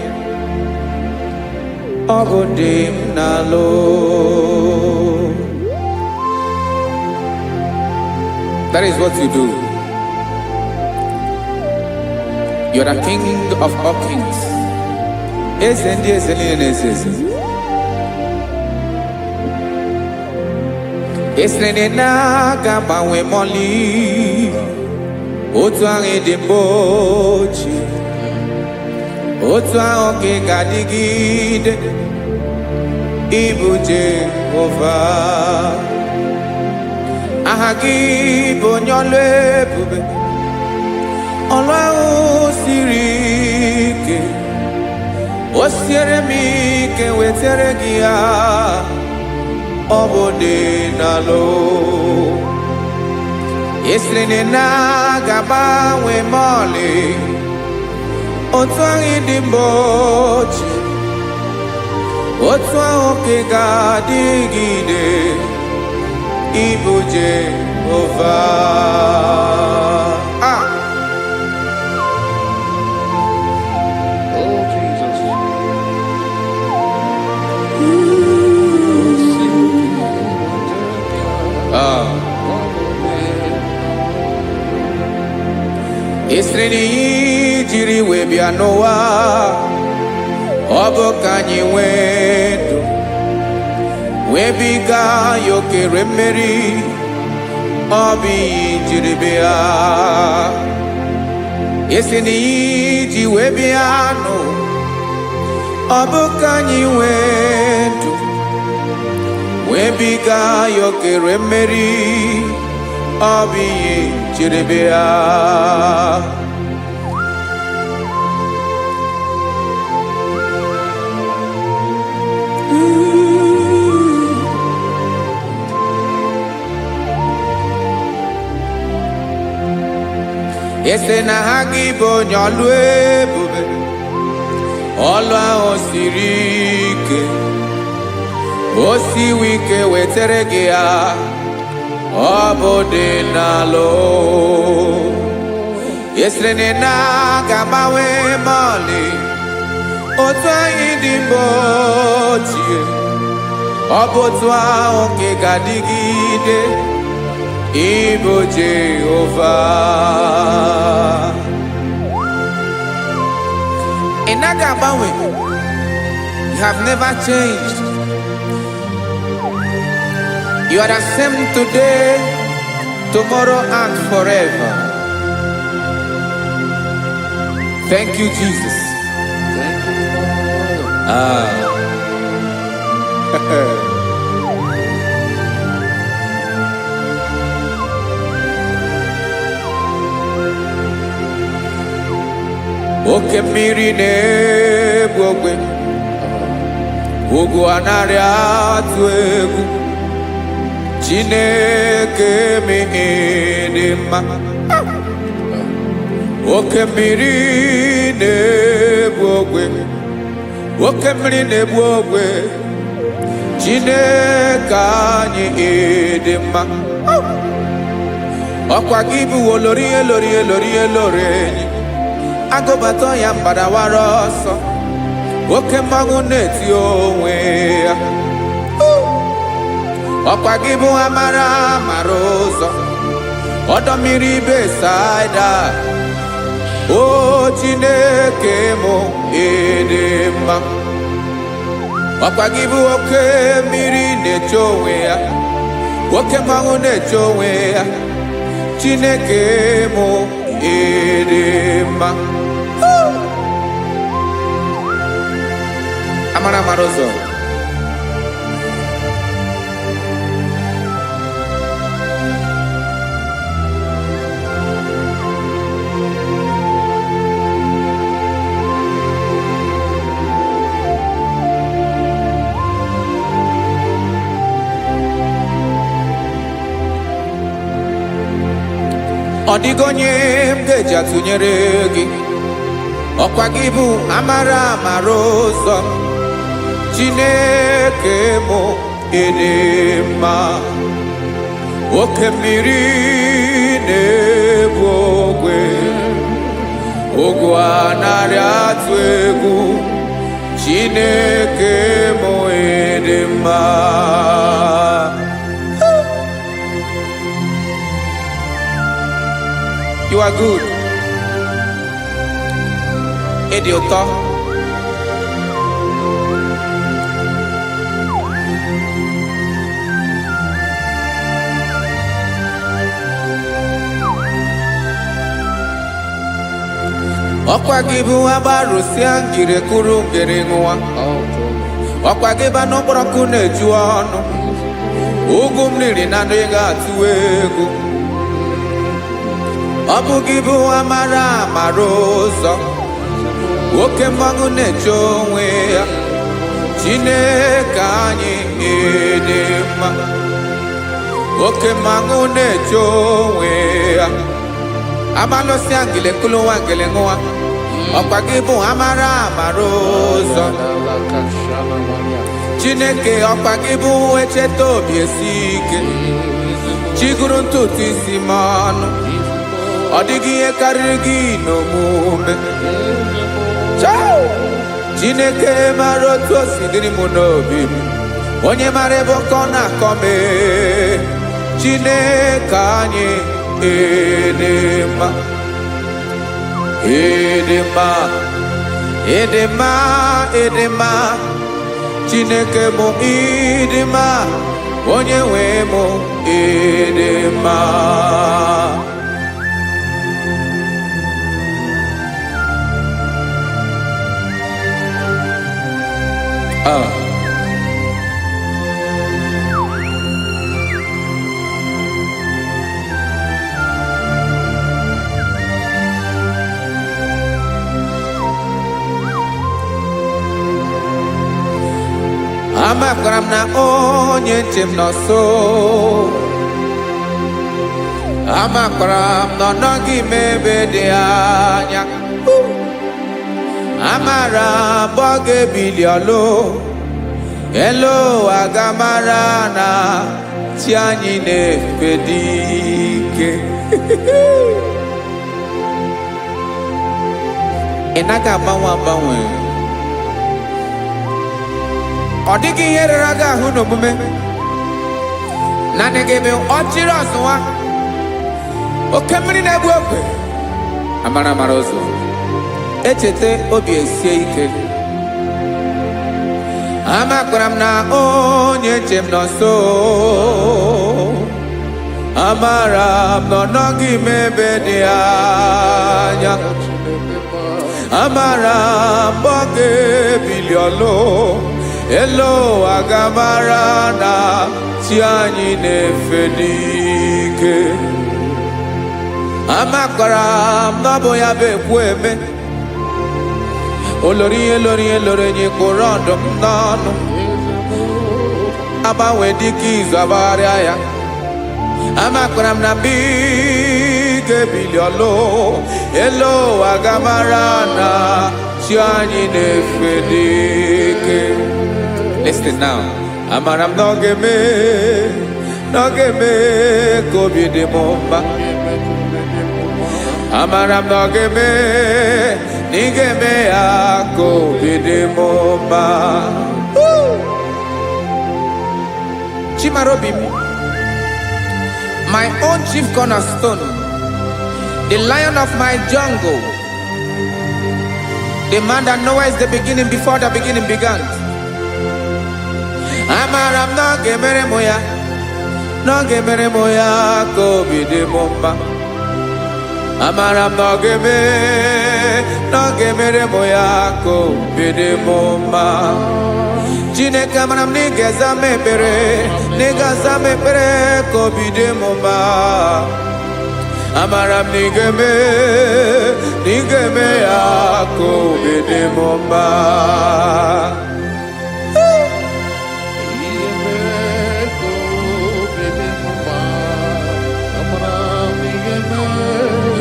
Obodim nalo. That is what you do. You are the King of all kings. Esrene na gamba we moli. Otuange de bochi. Otuange gadigide. Ibu Jehovah. Ahagi bonyole bube. Ọlọ́run siri ike, o siere mi ike wetere gị ya, ọ bụ dị n'alụ. Esiri na ga-agbanwe ma ọlị, otu ahụ dị mgbe ochie, otu ahụ ka ị ga-adịgide, ịbụ Jehova. Esreni jiri wee bịa n'ụwa, ọ bụ ka anyị nwee ndụ, wee biga ya okere mmeri, ọ bụ ihe jiri bịa. Esreni ji wee bịa n'ụ, ọ bụ ka anyị nwee ndụ, wee biga ya okere mmeri, ọ bụ ihe jiri bịa. Ese na ha gị bụ onye ọlụ ebube, ọlụ ahụ siri ike, o siwe ike wetere gị ya, ọ bụ dị n'alụ. Esere na ga-agbanwe ma ọlị, otu anyị dị mgbe ochie, ọ bụ otu ahụ ka ị ga-adịgide, ịbụ Jehova. Ị naghị agbanwe. You have never changed. You are the same today, tomorrow, and forever. Thank you, Jesus. Oke mmiri na-egbu ogbe, ugwu anaghị atụ egwu, Chineke mee dị mma. Oke mmiri na-egbu ogbe, oke mmiri na-egbu ogwe Chineke anyị ịdị mma ọkwa gị bụ olori enyi agụbata ya mgbadawara ọsọ oke mmanwụ na-eti onwe ya ọkwa gị bụ amara ụzọ ọdọ mmiri Besaida o Chineke mụ ịdị mma ọkwa gị bụ oke mmiri na-eche onwe ya oke mmanwụ na-eche onwe ya Chineke mụ ịdị mma amara ụzọ ọ dịghị onye m ga-eji atụnyere gị ọkwa gị bụ amara ụzọ Chineke mụ ịdị mma oke mmiri na-egbu ogwe anarị atụ egwu Chineke mụ ịdị mma You are good. Ịdị ụtọ. Ọkwa gị bụ agbarụsịa ngire kụrụ ngere nwa. Ọkwa gị bụ anụ mkpọrọkụ na-eju ọnụ. Ugwu mmiri na ndị ga-atụ egwu. Ọ bụ gị bụ amara ụzọ oke mmanwụ na-eche onwe ya Chineke anyị ịdị mma oke mmanwụ na-eche onwe ya amalụsịa ngile kụlụ nwa ngele nwa ọkwa gị bụ amara ụzọ Chineke ọkwa gị bụ echeta obi esi ike chigụrụ ntutu isi m ọnụ ọ dịghị ihe karịrị gị n'omume Chineke mara otu o si dịrị m n'obi m onye mara ebe ọkọ na-akọ m Chineke anyị ịdị mma ịdị mma ịdị mma ịdị mma Chineke mụ ịdị mma onye nwe mụ ịdị mma amakwara m na onye nche m nọ nso amakwara m na ọ nọghị m ebe dị anya amara m ọ ga-ebili ọlụ elu aga mara na chi anyị na-efe dị ike ị naghị agbanwe ọ dịghị ihe rere gị ahụ n'omume naanị gị bụ ọchịrị ọzụwa oke mmiri na-egbu ogwe amara ụzọ echeta obi esie ike amakwara m na onye nche m nọ nso amara m na ọ nọghị m ebe dị anya amara m ọ ga-ebili ọlụ elu aga mara na chi anyị na-efe n'ike amakwara m na ọ bụ ya bụ ekwu eme olori enyi kwụrụ ọdụm n'ọnụ agbanwe dịka izu agbagharịa ya amakwara m na mgbe ị ga-ebili ọlụ elu aga mara na Chiani nefedike. Listen now. Amaram nogeme kobi de momba. Amaram nogeme nigeme kobi de momba. Chimarobim, my own chief cornerstone, the lion of my jungle, the man that knows the beginning before the beginning began. Amaram no gemere moya kobi de momba. Amaram no gemere moya kobi de momba. Chineke amaram nigeza mepere kobi de momba. Amaram nigeme kobi de momba.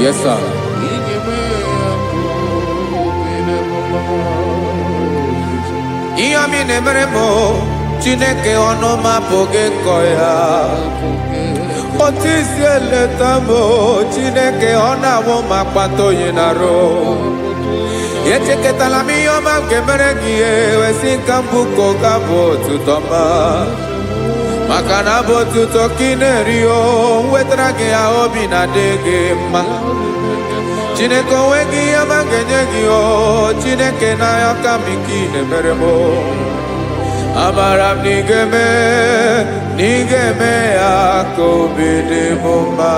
Yes, sir. Iyami nemeremo, Chineke onoma poge koya. Otisiele tambo, Chineke ona wo makpato yinaro. Yecheke talami yoma kemeregie, wesinkambuko kabo tutoma. Makana botu tokinerio, wetrage aobi na dege ma. Chineke wegi amagenyegio, Chineke na yakamiki nemeremo. Amaram nigeme akobi de momba.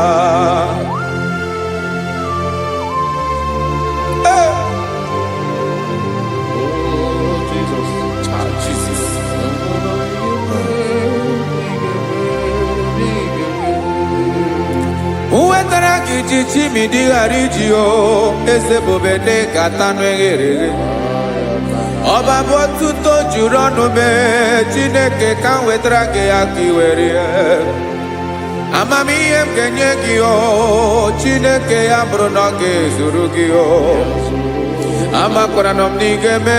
Chichi mi di arigio, ese bobede katano egere. Oba botuto jurono me, Chineke kan wetrage akiwere. Amami em kenyegio, Chineke abronoge zurugio. Amakoranom nigeme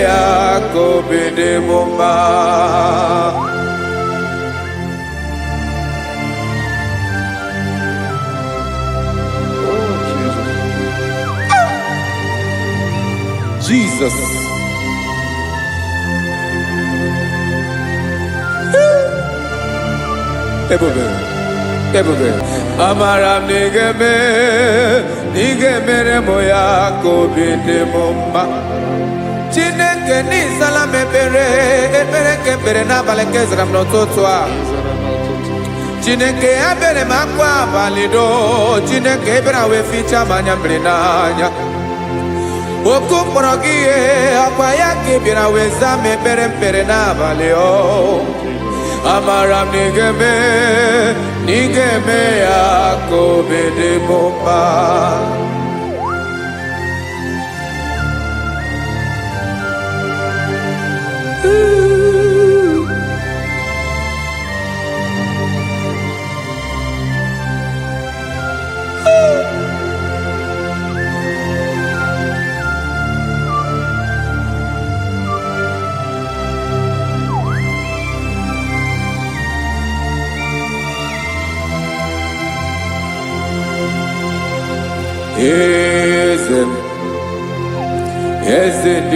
akobi de momba. Jesus. Ebube. Amaram nigeme moya kobi de momba. Chineke ni salame ebere kebere na baleke zram no totwa. Chineke abere makwa balido, Chineke ebera we ficha manyambre nanya. Oku morogie akwaya kibira weza mepere na baleo. Amaram nigeme akobi de momba.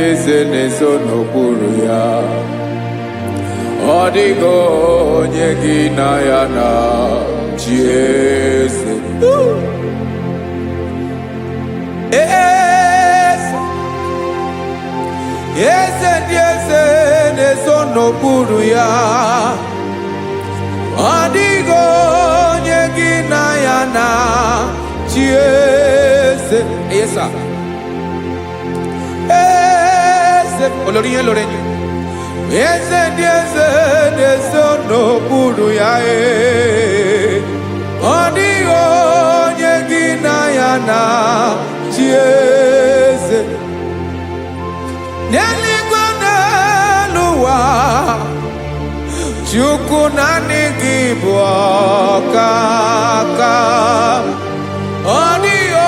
Eze neso n'okpuru ya. Ọ dịghị onye gị na ya na chi eze. Eze ndị eze neso n'okpuru ya. Ọ dịghị onye gị na ya na chi eze. Yes, sir. Olorinye lorenye. Eze n'okpuru ya. Ọ dịghị onye gị na ya na chi eze. N'eluigwe n'elu ụwa, Chukwu naanị gị bụ ọkaka. Ọ dịghị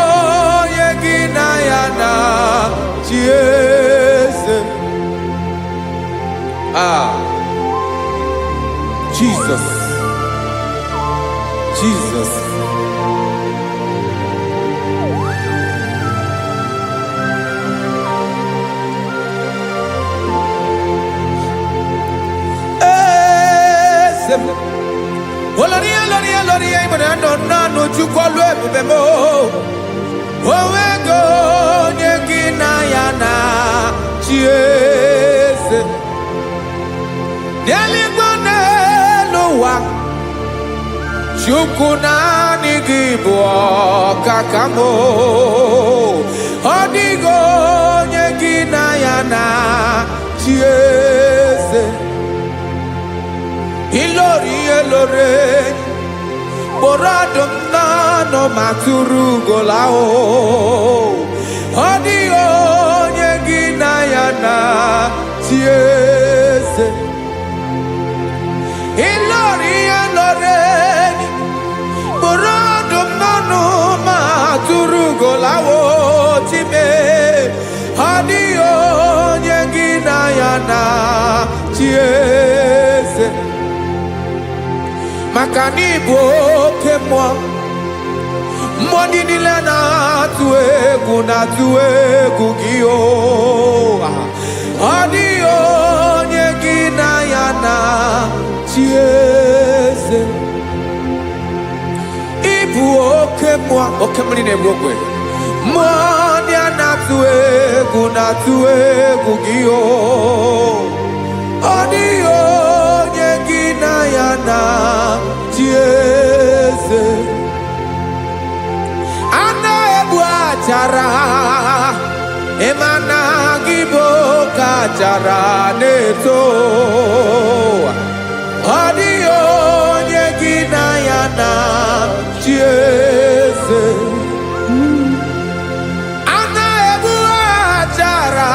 onye gị na ya na Jesus. Oloria, but I don't know to call them. Oh, go, Yekinayana, Jesus. Yaligoneloa, Chukunani Gibo, Kakamo, Odigo, Yekinayana, Jesus. Ilore, Boradum nano maturu golao, Odio Yeginayana, Tiese. Ilore, Boradum nano maturu golao, Time, Odio Yeginayana, Tiese. Makanibo kemwa Mwadi nile na tuwe gugio Adio nyegina yana chieze Ibu okemwa okemni ne bwokwe Mwadi ana tuwe gugio Adio nyegina yana chieze Ana ebu achara Emana gibo kachara neto Adio nyegina yana chieze Ana ebu achara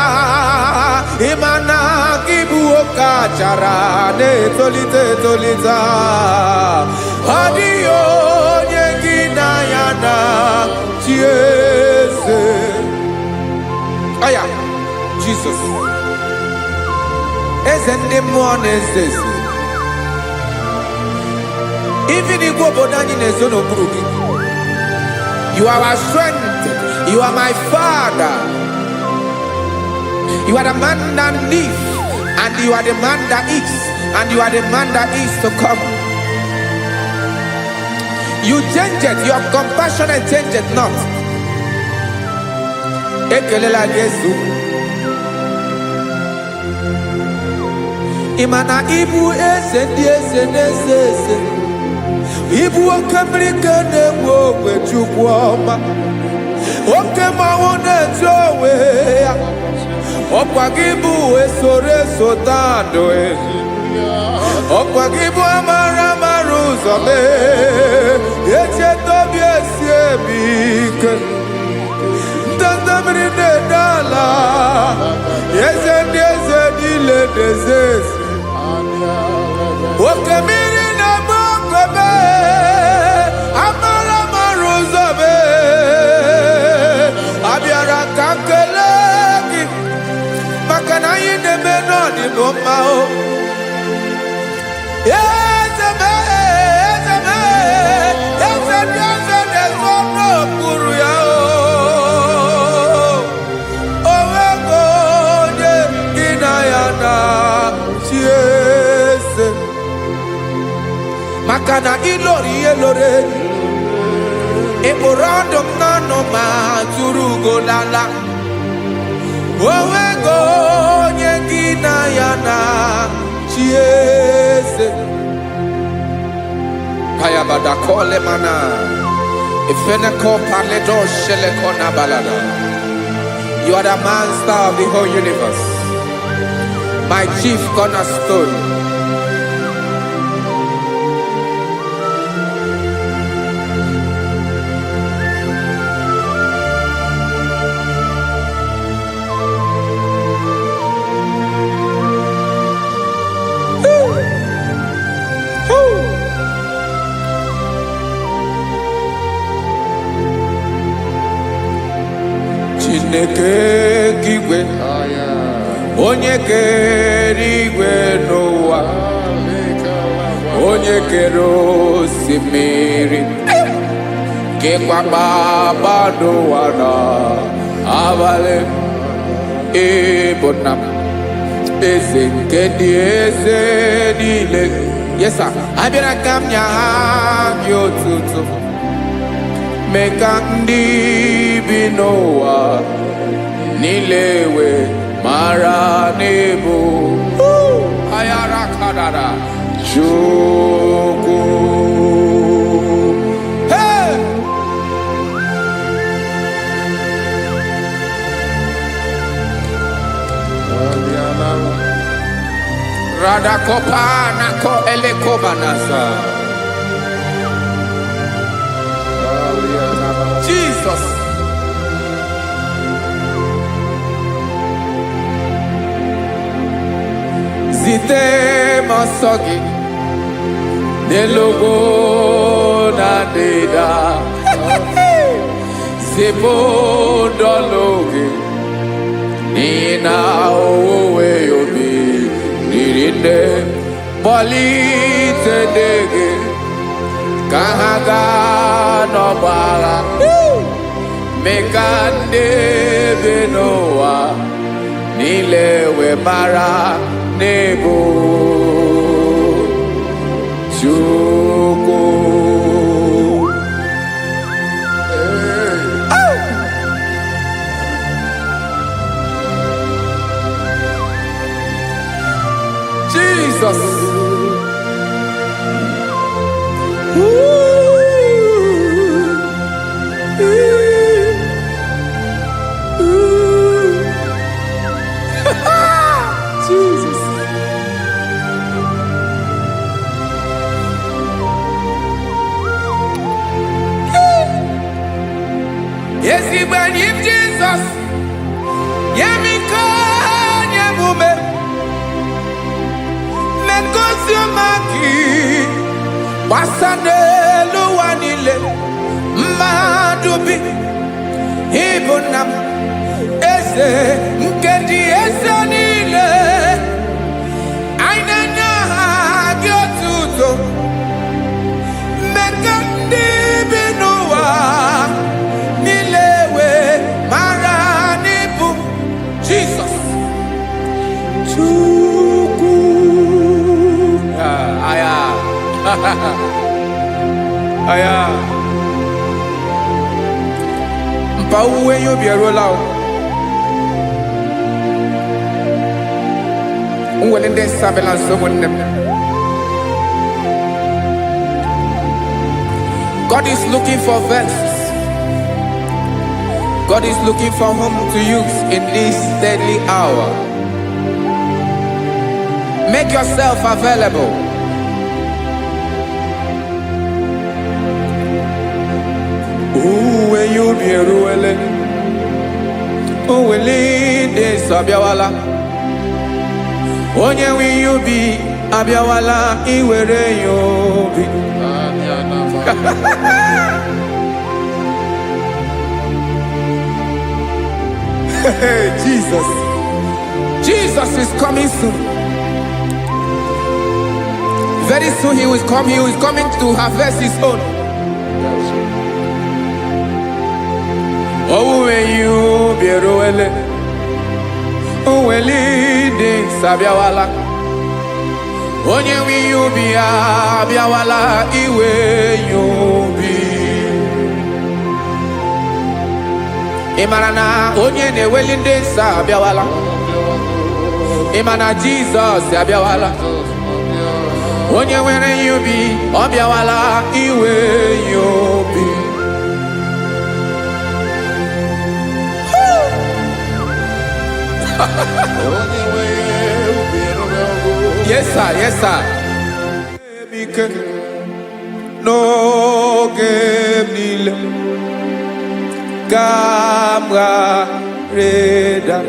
Emana gibo kachara neto lita Adio nyegina yana chieze Aya, Jesus Ezende mwone zeze Even if you go down in a zone of broken You are our strength You are my father You are the man that lives And you are the man that is And you are the man that is to come You change it, your compassion and change it not. Ekelela Yesu. Imana ibu ese. Ibu okamrika ne wowe chukwoma. Okema wone jowe. Okwagibu esore sotando Okwagibu amara maruzame Eche tobie siebike Ndandamri ne dala Yeze dile dezesi Okemiri na mokwebe Amara maruzame Abiara kankeleki Makana yine menoni nomao Makana ilore Eborando nano maturu lala Owego nyegina yana chiese Kaya badakole mana Ifeneko paledo shelekona balada You are the master of the whole universe My chief cornerstone Chineke kigwe Onye kere igwe n'ụwa Onye kere osimiri que kwabado wana avale ebonam ezenkedi ezenile. Yes sir. Abira kamnya yotutu meka ndi binoa nilewe mara nebo ayara kadara Juku. Hey! Radakopa nako elekobanasa. Jesus. Zite masogi delogo na deda Zebo dologe Nina owe yobi Nirinde Boli tedege Kahaga no bara Mekande benoa Nilewe mara nebo Juku. Jesus. Jesus. Yes, he when him Jesus. Yemiko nyemume. Mekosumaki. Wasane luwanile. Madubi. Ibunam. Eze. Nkendi eze nile. Ainena gyotuto. Mekandi binuwa. Jesus. Chuku. Aya. Aya. Mpa uwe yo bierola o. Unwelende sabela someone. God is looking for verses. God is looking for whom to use in this deadly hour. Make yourself available. When you be ruele, de sabiawala. Onye when you be abiawala, iwere you be. Jesus. Jesus is coming soon. Very soon he will come. He is coming to harvest his own. Oh, when you be roele, oh, when leading sabiawala. Onye when you be abiawala, iwe you be. Imanana onye ne welinde sa abiawala. Imana Jesus abiawala. Onye were you be abiawala iwe you be. Yes sir, yes sir. No game nile. Gamra reda.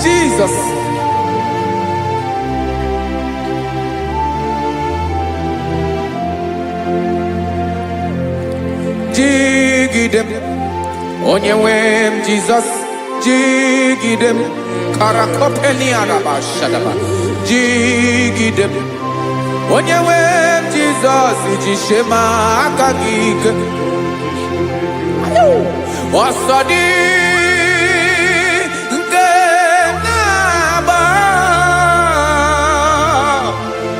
Jesus. Jigidem. Onyewem Jesus. Jigidem. Karakopeni araba shadaba. Jigidem. onye nwe m Jizọs jisie m aka gị ike ọsọ dị nke na-agba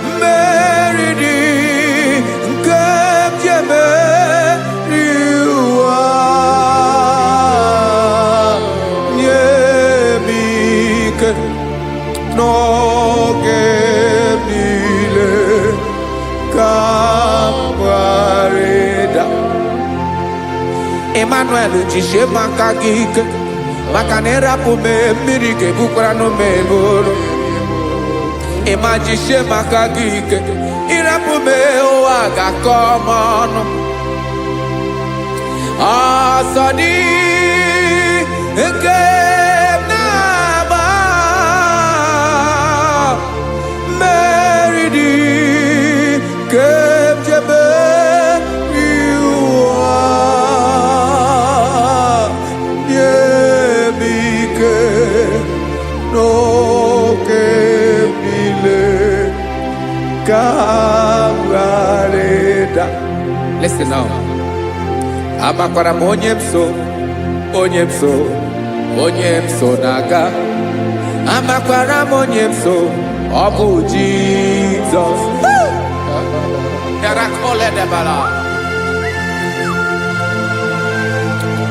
mmeri dị nke m ji emeri ụwa nye m ike n'oge niile ka m gharịda. Emmanuel jisie maka gị ike maka na ịrapụ m mmiri ga-ebukwara m eburu. Ịma jisie maka gị ike ịrapụ m ụwa ga-akọ m ọnụ. Ọsọ dị nke na-agba mmeri dị nke m ji emeri ụwa nye m ike n'oge niile ka m gharịda. Listen now. Amakwara m onye m so na-aga. Amakwara m onye m so, ọ bụ Jizọs.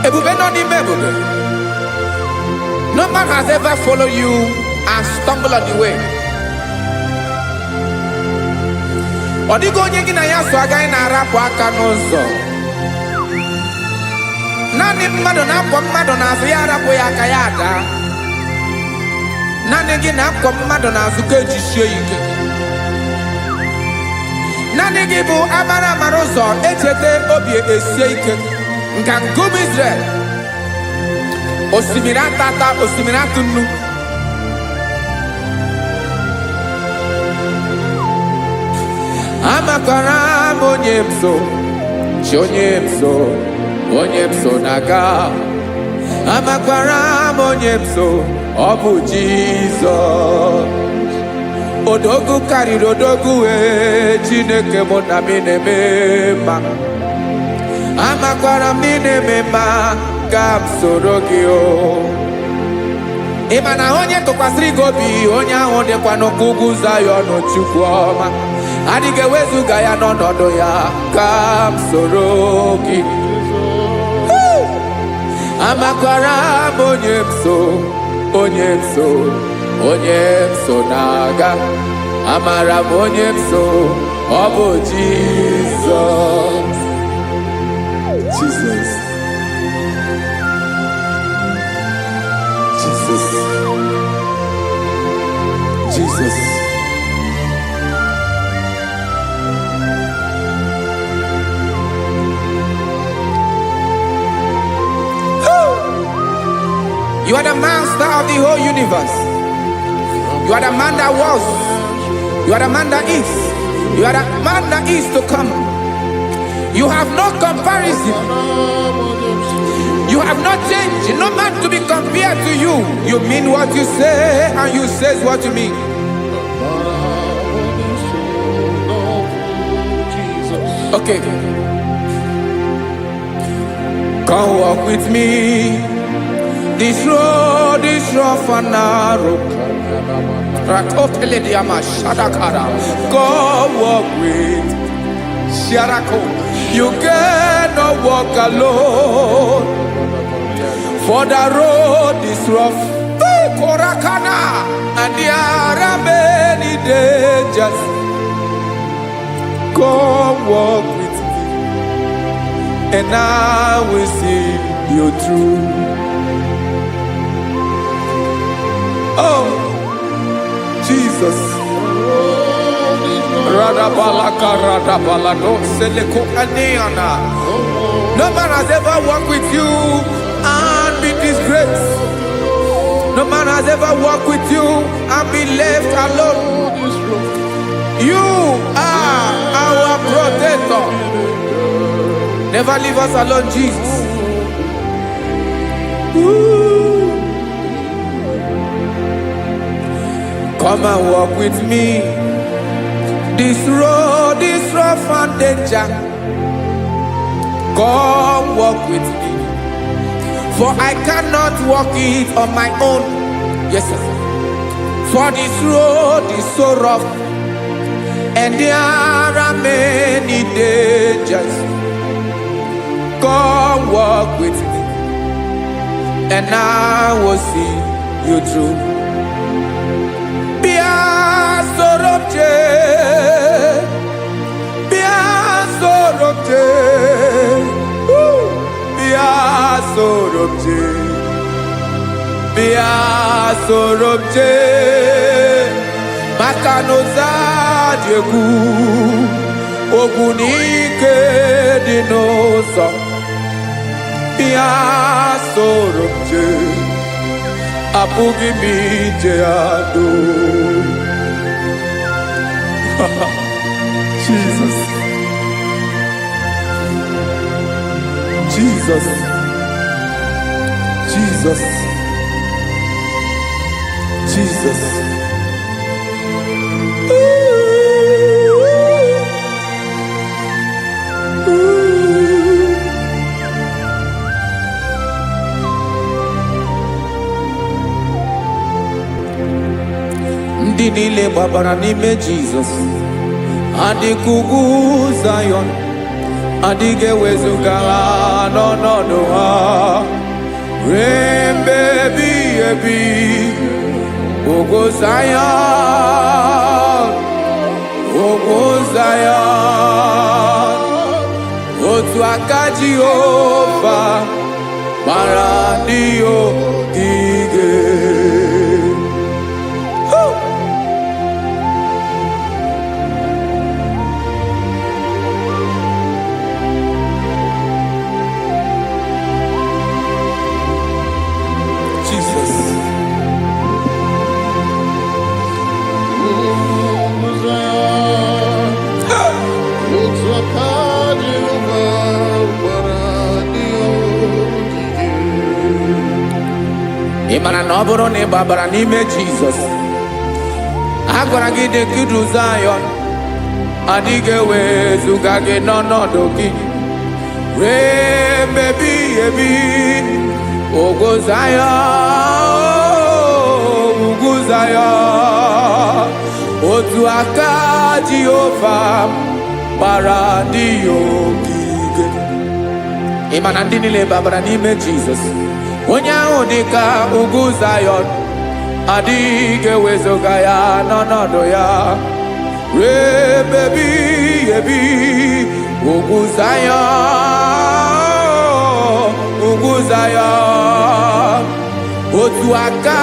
Ebube nọ n'ime ebube. No man has ever followed you and stumbled on the way. Ọ dịghị onye gị na ya so agaghị na-arapụ aka n'ụzọ. Naanị mmadụ na-akwọ mmadụ n'azụ ya arapụ ya aka ya ada. Naanị gị na-akwọ mmadụ n'azụ ka ejisie ike. Naanị gị bụ amara ụzọ echete obi esie ike. Ngangum Israel. Osimiri atata, osimiri atụ nnu. Amakwara m onye m so, onye m so na-aga. Amakwara m onye m so, ọ bụ Jizọs. Odogwu karịrị odogwu Chineke mụ na m na-eme mma. Amakwara m na-eme mma ka m soro gị o. Ị ma na onye tụkwasịrị gị obi onye ahụ dịkwa n'ụkwụ ugwu Zayọn Chukwu ọma. Adịghị ewezuga ya n'ọnọdụ ya ka m soro gị. Amakwara m onye m so na-aga. Amara m onye m so, ọ bụ Jizọs. Jesus. You are the master of the whole universe. You are the man that was. You are the man that is. You are the man that is to come. You have no comparison. You have not changed. No man to be compared to you. You mean what you say and you say what you mean. Okay. Come walk with me. This road is rough and narrow. Go walk with Sharako. You cannot walk alone. For the road is rough. Korakana. And there are many dangers. Go walk with me. And I will see you through. Oh, Jesus. No man has ever walked with you and be disgraced. No man has ever walked with you and be left alone. You are our protector. Never leave us alone, Jesus. Ooh. Come and walk with me. This road is rough and danger. Come walk with me, for I cannot walk it on my own. Yes, sir. For this road is so rough, and there are many dangers. Come walk with me, and I will see you through. Sorobje Makanoza Diegu Ogunike Dinosa Bia Sorobje Apugi Mijeado. Jesus, Jesus, Jesus, Jesus. Ndinile babara nime Jesus. Adikugu Zion. Adige wezuga no no no ha. Rembe bi ebi. Ogo Zion, Ogo Zion, Otu akaji Jehovah, Maradio Gige. Imana noboro ne babara nime Jesus. Agora gide kudu Zion. Adige wezugage no no doki. Re baby ebi. Ogo Zion. Ogo Zion. Otu aka Jehovah. Paradio gige. Imana ndinile babara nime Jesus. Onya odika Ugu Zion. Adige wezoga ya nonodo ya. Re baby ebi. Ugu Zion. Ugu Zion. Otu aka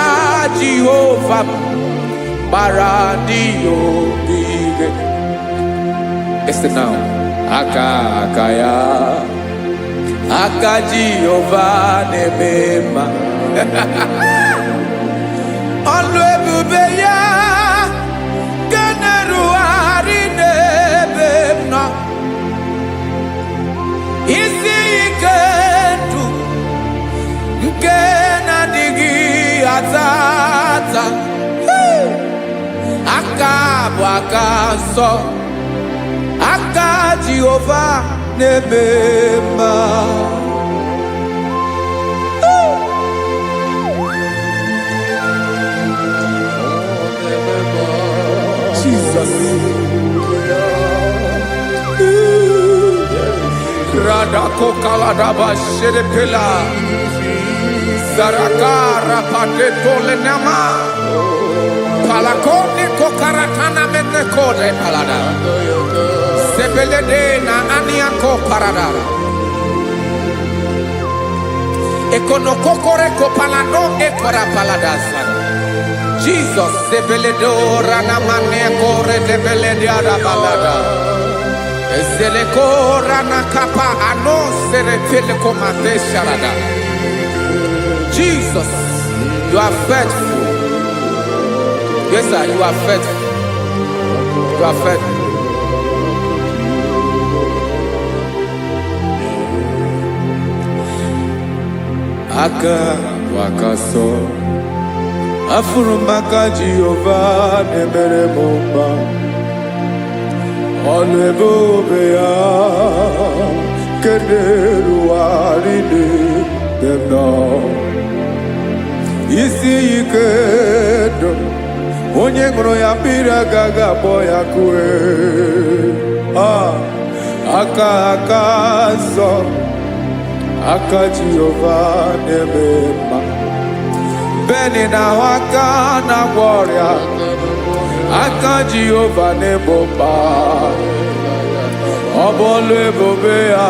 Jehovah. Paradio gige. Listen now. Akaya. Aka Jehovah nemema. Olwebube ya Ganeru arinebemna. Isi ikendu Nkena digi atata. Akabu akaso Aka Jehovah nemema. Jesus. Radako kaladaba sherepela. Zarakara padetole nama. Palakone kokaratana mene kode palada. Sebelede na aniako paradara. Ekonokokore kopalano ekora paladasa. Jesus, sebeledora na manekore debelediara balada. Ezelekora na kapa ano serepele komate sharada. Jesus, you are faithful. Yes, sir, you are faithful. You are faithful. Aka wakaso Afurumaka Jehovah nebere mumba Olebobea Kederu Arine Demno Isi Ikedo Onye ngro ya pira gaga boya kue Aka so Aka Jehovah Nemema Beni na waka na gloria Aka Jehovah Nemoma Obolu ebobea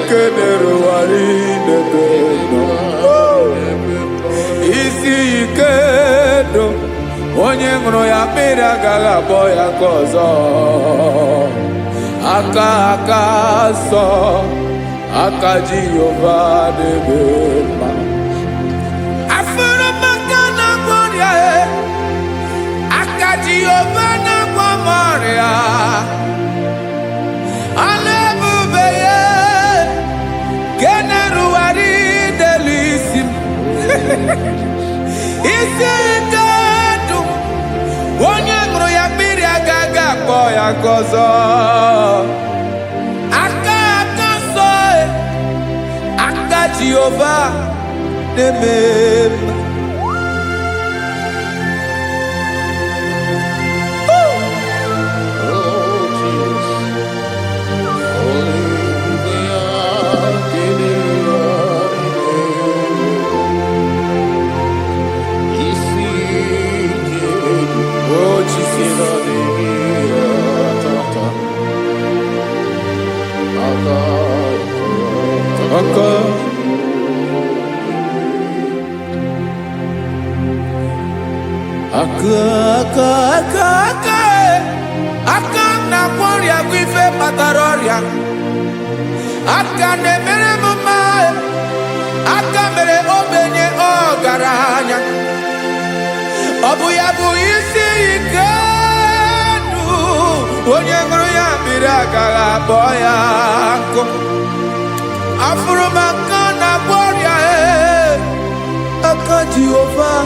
Kederu Arine Demno Isi Ikedo Onye ngro ya pira gaga boya kozo Aka so Aka Jehovah Nemema Afura makana gloria Aka Jehovah Nemoma Alebubeye Keneru Arine Lisim Isi Ikedo Onye ngro ya piri agaga boya kozo Aka so Aka Jehovah Nemema Aka na gloria wife pataroria Aka ne mere mama Aka mere obenye ogaranya Obu ya bu isi Ikedu Onye ngro ya biri agaga boya nko Afuru maka na gloria Aka Jehovah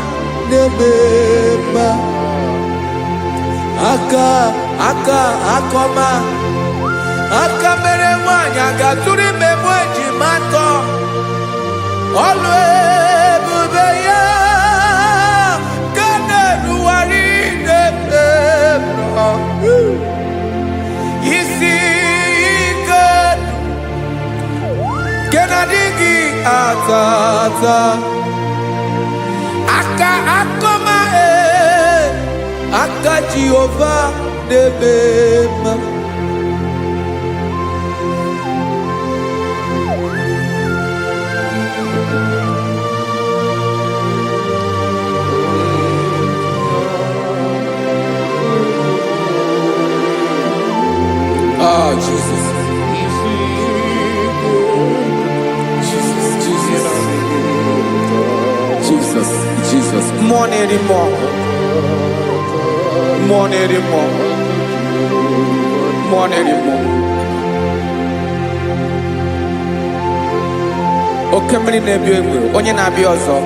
Nemema Akoma Aka mere nwanya gaturi memo ejimato Olu ebube ya Keneru Arine Demno Isi Ikedu Kenadigi atata Akoma Aka Jehovah Nemema Jesus. Jesus. More anymore. Okemri na-ebi egbe, onye na-abịa ọzọ.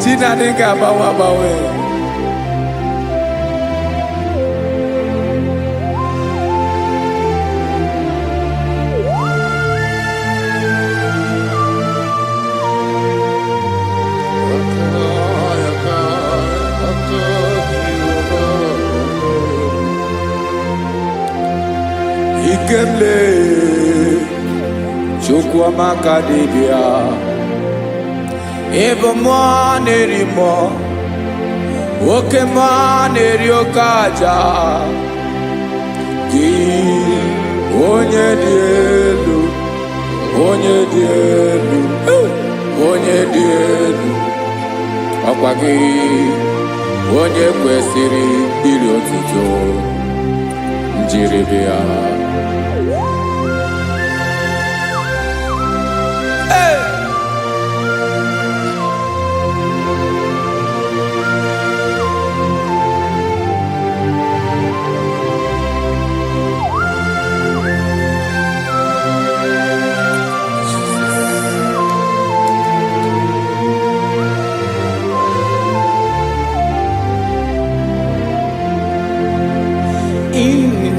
Chinadị ga-agbanwe. Ikemle Chukwamaka dibia Ebo mo nerimo Oke mo neriokaja Ki Onye dielu Ọkwa gị Onye kwesịrị iri otuto Njiribia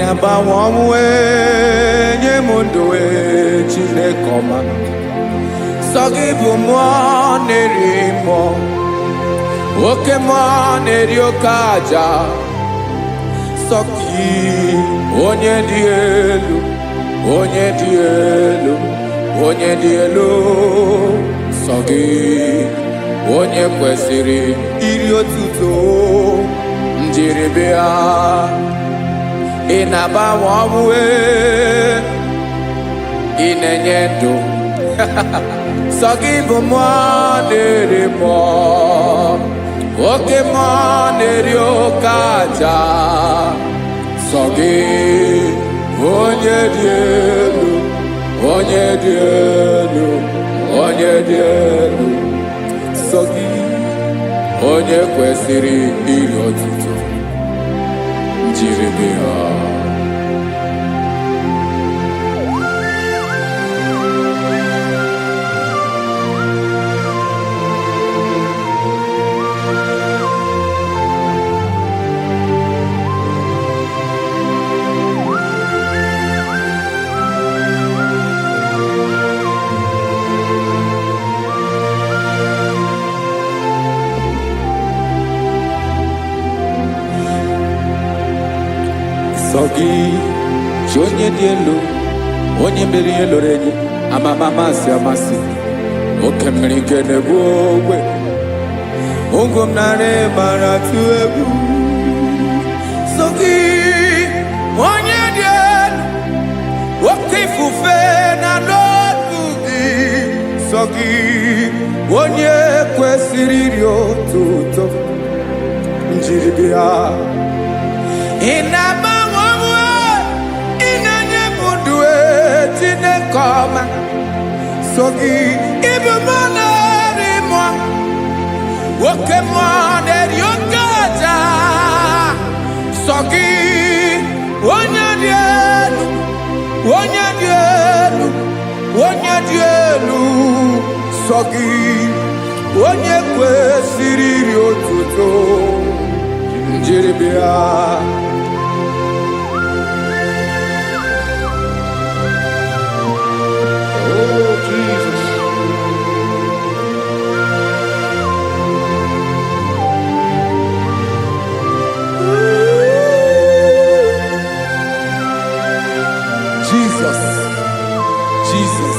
na-agbanwe nye m ndụ Chineke ọma sọ gị bụ mmụọ na-eri mmụọ oke mmụọ na-eri oke aja sọ gị onye dị elu onye dị elu onye dị elu sọ gị onye kwesịrị iri otuto njiri bịa ị na-agbanwe ọnwụ ị na-enye ndụ sọ gị bụ mmụọ na-eri mmụọ oke mmụọ na-eri oke aja sọ gị onye dị elu onye dị elu onye dị elu sọ gị onye kwesịrị iri otuto jiri bịa sọ gị chi onye dị elu onye mere ihe loro enyi amama amasị amasị oke mmiri nke na-egbu ogwe ụgwọ m narị mara tụ egwu sọ gị onye dị elu oke ifufe na n'otu gị sọ gị onye kwesịrị iri otuto njiri bịa ị na-agbanwe ọnwụ ị na-enye m ndụ Chineke ọma sọ gị ịbụ mmụọ na-eri mmụọ oke mmụọ na-eri oke aja sọ gị onye dị elu onye dị elu onye dị elu sọ gị onye kwesịrị iri otuto njiri bịa Jesus.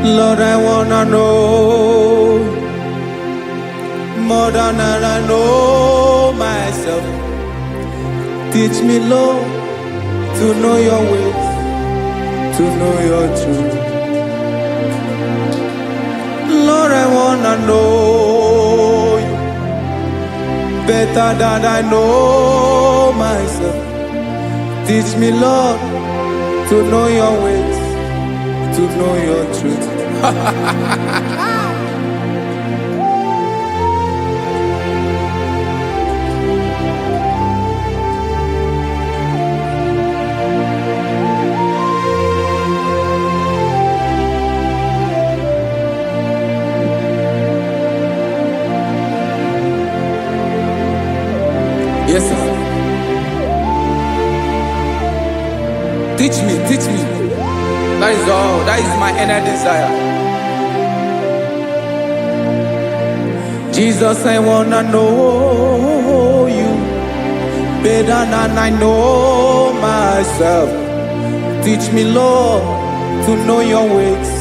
Lord, I wanna know more than I know myself. Teach me, Lord, to know your ways, to know your truth. Lord, I wanna know you better than I know myself. Teach me, Lord, to know your ways, to know your truth. Yes, sir. Teach me, teach me. That is all. That is my inner desire. Jesus, I wanna know you better than I know myself. Teach me, Lord, to know your ways,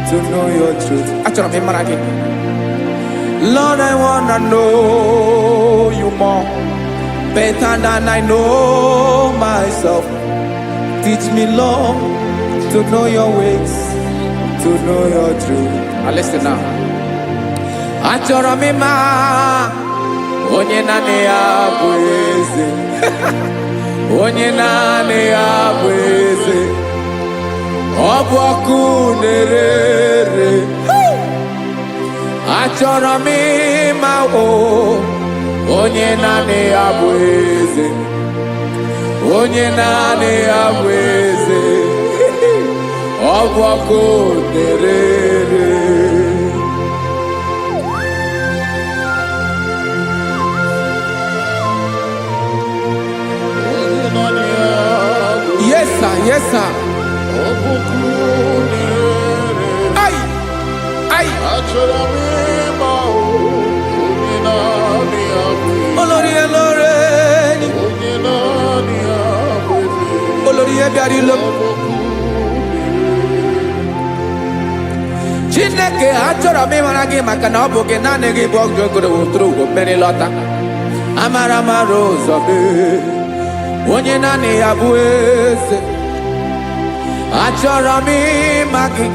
to know your truth. Actually, I'm again. Lord, I wanna know you more, better than I know myself. Teach me, Lord, to know your ways, to know your truth. Now listen now. Achọrọ m ịma onye naanị ya bụ eze. Onye naanị ya bụ eze. Ọ bụ ọkụ na-ere. Achọrọ m ịma onye naanị ya bụ eze. Onye naanị ya bụ eze. Ọ bụ ọkụ na-ere. Olórí elore ni. Olórí ebiari lo. Chineke achọrọ m ịmara gị maka na ọ bụ gị naanị gị bụ ọgụ ogoro woturu ugwo mmeri lọta. Amara mara ụzọ be onye naanị ya bụ eze. Achọrọ m ịma gị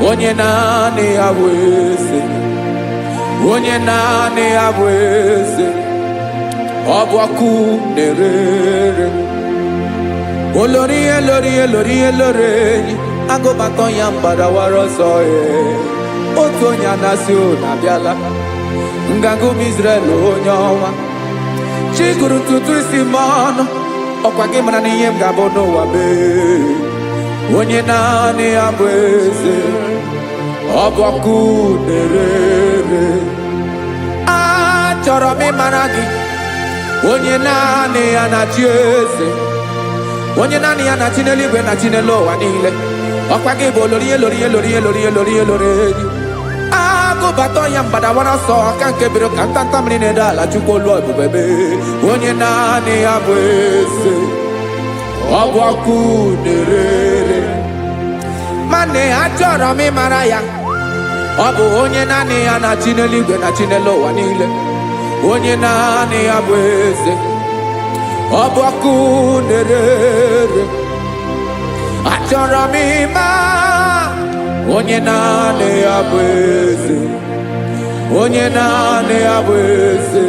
onye naanị ya bụ eze. Onye naanị ya bụ eze. Ọ bụ ọkụ na-erere. Olórí elori elori elore enyi. Agụbatọ ya mgbadawara ọsọ otu onye anasị na-abịala. Nganga ụmụ Izrel onye ọnwa. Chi gụrụ ntutu isi m ọnụ. Ọkwa gị mara na ihe m ga-abụ n'ụwa bee. Onye naanị ya bụ eze. Ọ bụ ọkụ na-erere. Achọrọ m ịmara gị onye naanị ya na-achị eze. Onye naanị ya na-achị n'eluigwe na-achị n'elu ụwa niile. Ọkwa gị bụ olórí elori elori elori elori elori enyi. Agụbatọ ya mgbadawara ọsọ aka nke biri ka ntanta mmiri na-ede ala Chukwu olu ebube be. Onye naanị ya bụ eze. Ọ bụ ọkụ na-erere. Mane achọrọ m ịmara ya. Ọ bụ onye naanị ya na-achị n'eluigwe na-achị n'elu ụwa niile. Onye naanị ya bụ eze. Ọ bụ ọkụ na-erere. Achọrọ m ịma onye naanị ya bụ eze. Onye naanị ya bụ eze.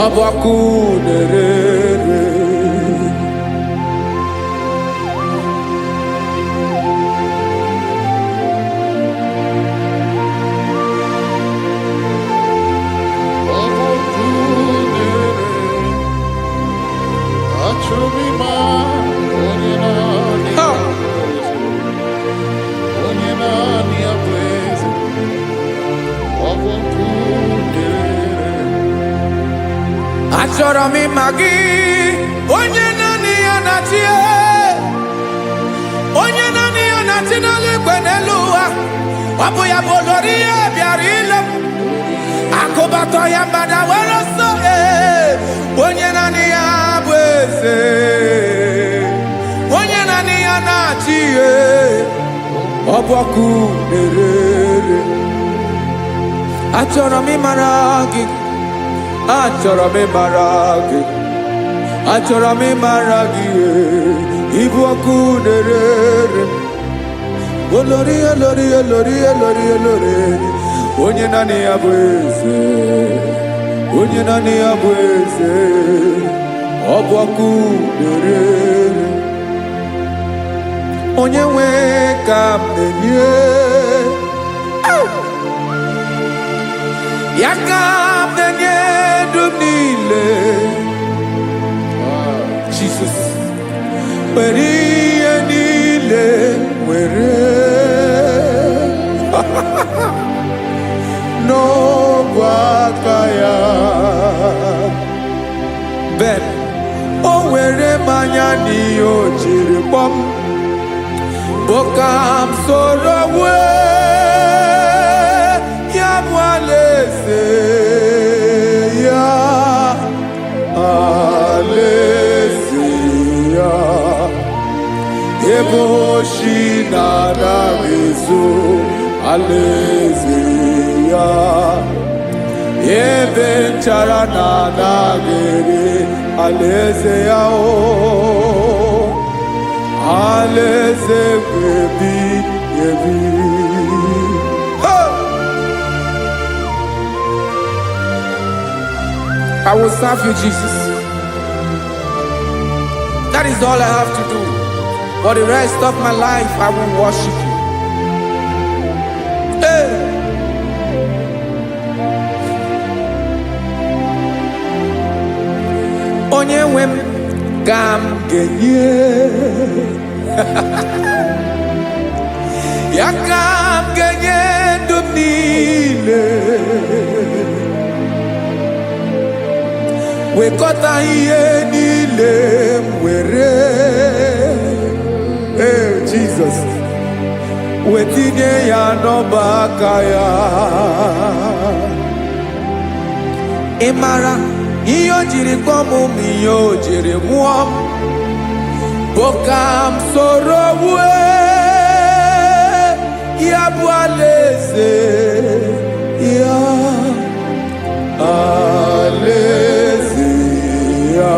Ọ bụ ọkụ na-erere. Achọrọ m ịma gị onye naanị ya na-achị. Onye naanị ya na-achị n'eluigwe n'elu ụwa. Ọ bụ ya bụ olórí ya bịara ile m. Akụbatọ ya mgbadawara ọsọ onye naanị ya bụ eze. Onye naanị ya na-achị ọ bụ ọkụ na-erere. Achọrọ m ịmara gị. Achọrọ m ịmara gị. Achọrọ m ịmara gị ịbụ ọkụ na-erere. Olórí elori elori elori elori. Onye naanị ya bụ eze. Onye naanị ya bụ eze. Ọ bụ ọkụ na-erere. Onye nwe ka m na-enye. Ya ka m na-enye dum niile. Jesus. Were ihe niile were. N'ọbụ aka ya. Ben, o were mmanya n'ihe o jiri kpọọ m. Bụ ka m soro wee ya bụ alaeze ya. Alaeze ya. Ebe oshi na-anaghị ezo. Alaeze ya. Ebe nchara na-anaghị ere. Alaeze ya o. Alaeze ebi ebi. I will serve you, Jesus. That is all I have to do. For the rest of my life, I will worship you. Hey. Onye nwe m ka m ga-enye. Ya ka m ga-enye ndụ m niile. Wekọta ihe niile m were. Hey, Jesus. wetinye ya n'ọba aka ya. Ị mara ihe o jiri kpọọ m ihe o jiri mụọ m bụ ka m soro wue ya bụ alaeze ya, alaeze ya,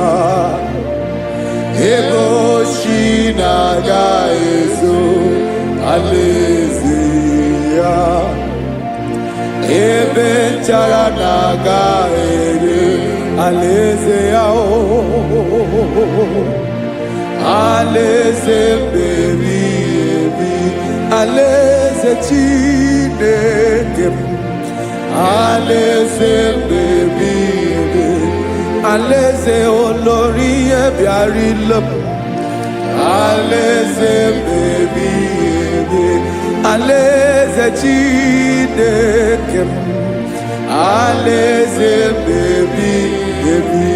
ebe ochi na-aga ezo, alaeze ya, ebe nchara na-aga ere, alaeze ya, alaeze mbebi ebi, alaeze Chineke m, alaeze mbebi ebi, alaeze olori ebiarila m, alaeze mbebi ebi, alaeze Chineke m, alaeze mbebi ebi.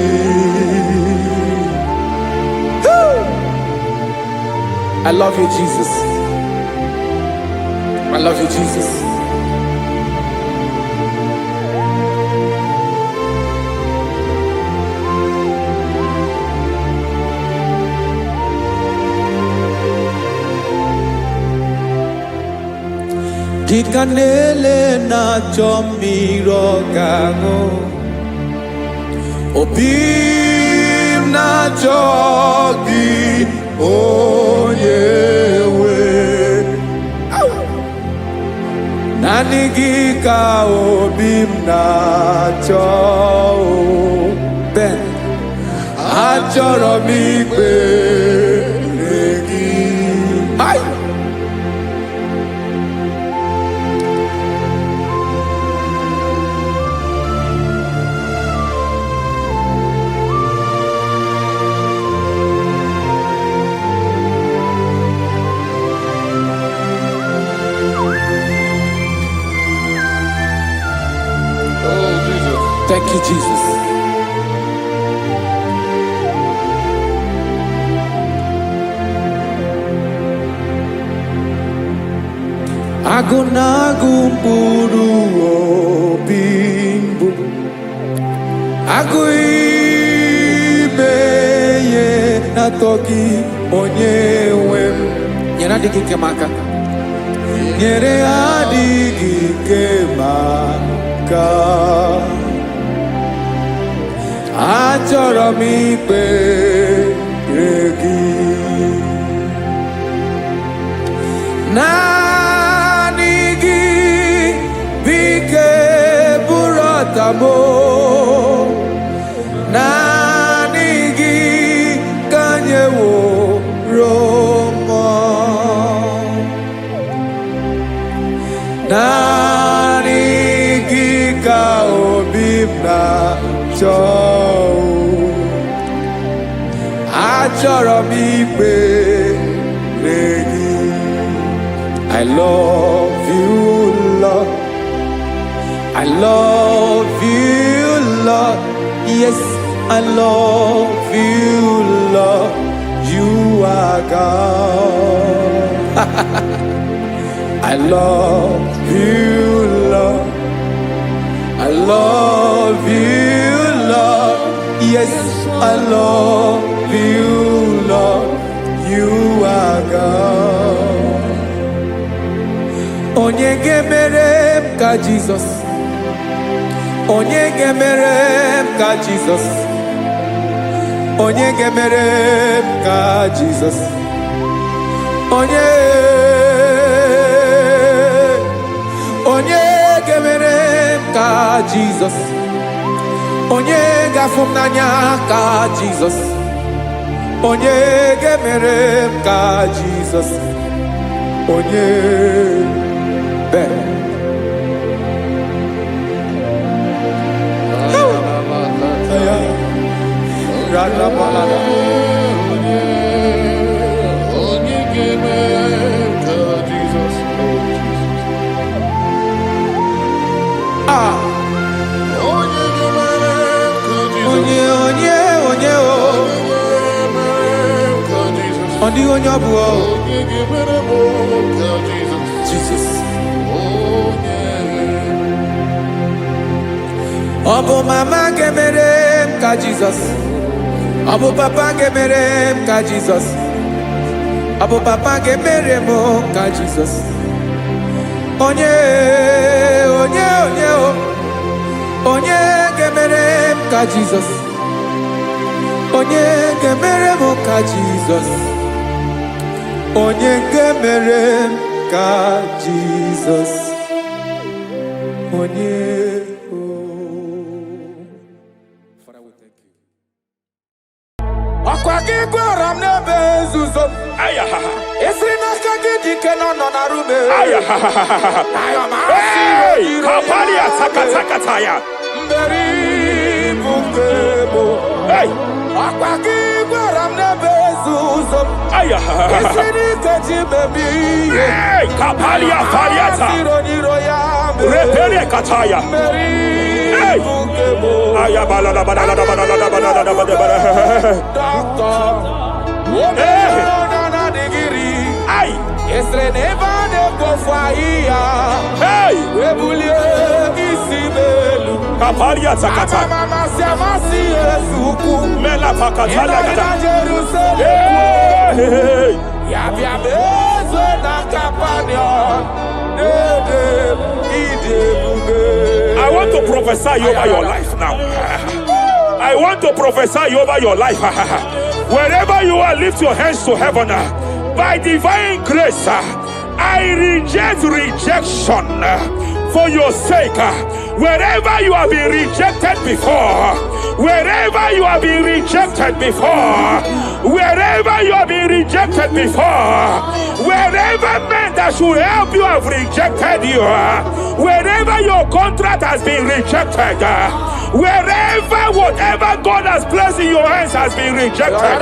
I love you, Jesus. I love you, Jesus. Dikanele na chomiro gango, obim na chogi onyewe, nanigi ka obim na cho ben, achoro mi peregi. Ay. Thank you, Jesus. Agunagu mburu obimbu, aguibeye natoki onyewe, nyere adịghị kemaka, nyere adịghị kemaka. Achọrọ m ikpere gị, naanị gị bike bụrụ ọtamo, naanị gị ka nyeworo m, naanị gị ka obi m na-achọ. Achọrọ m ikpere gị. I love you, Lord. I love you, Lord. Yes, I love you, Lord. You are God. I love you, Lord. I love you, Lord. Yes, I love you, Lord. You are God. Onye gemere m ka Jesus. Onye gemere m ka Jesus. Onye gemere m ka Jesus. Onye gemere m ka Jesus. Onye gafụ m n'anya ka Jesus. Onye gemere m ka Jesus. Onye be. Onye gemere m ka Jesus. Onye gemere m ka Jesus. Onye Onye gemere m ka Jesus. ọ dịghị onye ọ bụ Onye gemere m ka Jesus. Abu mama gemerem ka Jesus. Abu papa gemerem ka Jesus. Abu papa gemerem ka Jesus. Onye gemerem ka Jesus. Onye gemerem ka Jesus. Onye gemerem ka Jesus. Onye. Father, we thank you. Akwagi gwaram nebe zuzo. Esina kagidi kenon na rume. Hey, kapalia takataya. Mberi bungebo. Hey, akwagi gwaram nebe zuzo. Esini kaji baby. Hey, kapalia fariata. Repere kataya. Hey, ayabala la bala. Hey, Esre neva de gofaia. hey, Webulie isibelu. kapalia takata. Mama siamasi esuku. Mela pakatala kata. Jerusalem. Hey, Yabia bezwe na kapanion. I want to prophesy over your life now. I want to prophesy over your life. Wherever you are, lift your hands to heaven. By divine grace, I reject rejection for your sake. Wherever you have been rejected before, wherever you have been rejected before, wherever you have been rejected before, wherever men that should help you have rejected you, wherever your contract has been rejected, wherever whatever God has placed in your hands has been rejected.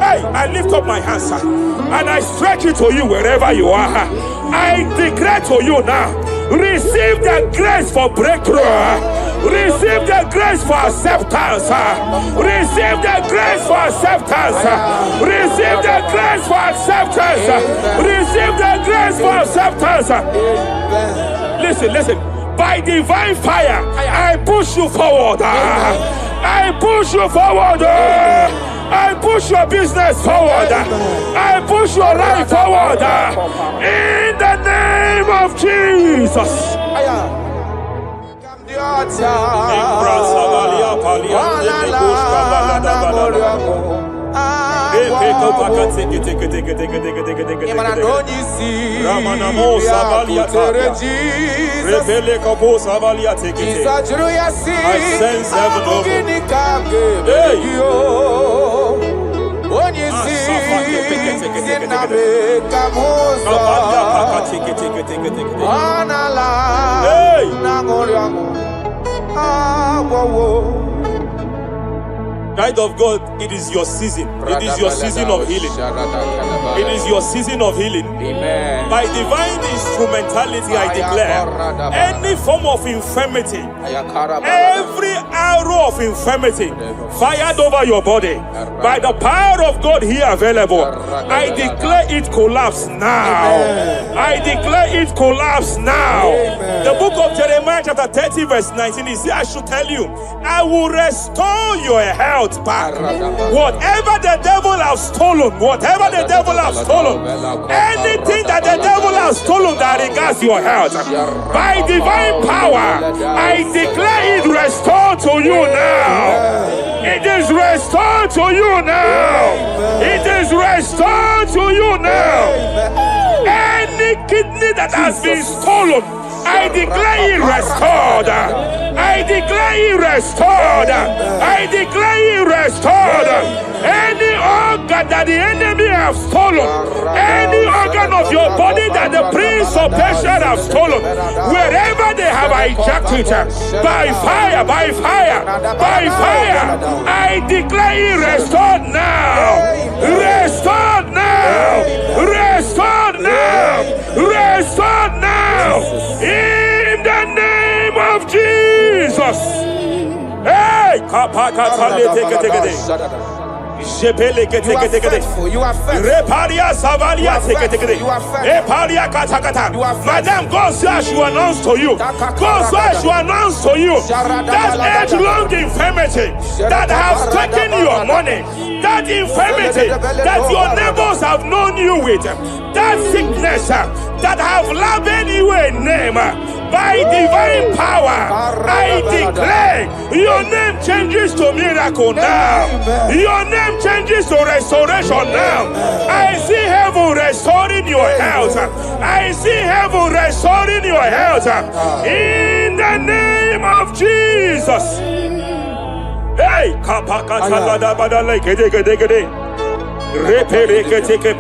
Hey, I lift up my hands and I stretch it to you wherever you are. I declare to you now, receive the grace for breakthrough. Receive the grace for acceptance. Receive the grace for acceptance. Receive the grace for acceptance. Receive the grace for acceptance. Listen. By divine fire, I push you forward. I push you forward. I push your business forward. I push your life forward. In the name of Jesus. I sense heaven open. Child of God, it is your season. It is your season of healing. It is your season of healing. Amen. By divine instrumentality, I declare any form of infirmity, every arrow of infirmity fired over your body, by the power of God here available, I declare it collapse now. I declare it collapse now. The book of Jeremiah chapter 30 verse 19 is here. I should tell you, I will restore your health back. Whatever the devil has stolen, anything that the devil has stolen that regards your health, by divine power, I declare it restored to you now. It is restored to you now. It is restored to you now. Any kidney that has been stolen, I declare it restored. I declare it restored. I declare it restored. Any organ that the enemy have stolen, any organ of your body that the prince of Persia have stolen, wherever they have hijacked it, by fire, I declare it restored now. Restored now. Restored now. Restored now. In the name of Jesus. Hey, You are faithful. You are faithful. Reparia Savalia You are faithful. Tekete. You are faithful. Eparia Katakata. You are faithful. Madam, God says to announce to you. God says to announce to you that age-long infirmity that has taken your money, that infirmity that your neighbors have known you with, that sickness that have labeled you a name, by divine power, I declare your name changes to miracle now. Your name changes to restoration now. I see heaven restoring your health. I see heaven restoring your health. In the name of Jesus. Hey, kapakata badale gede gede gede. Repere teke.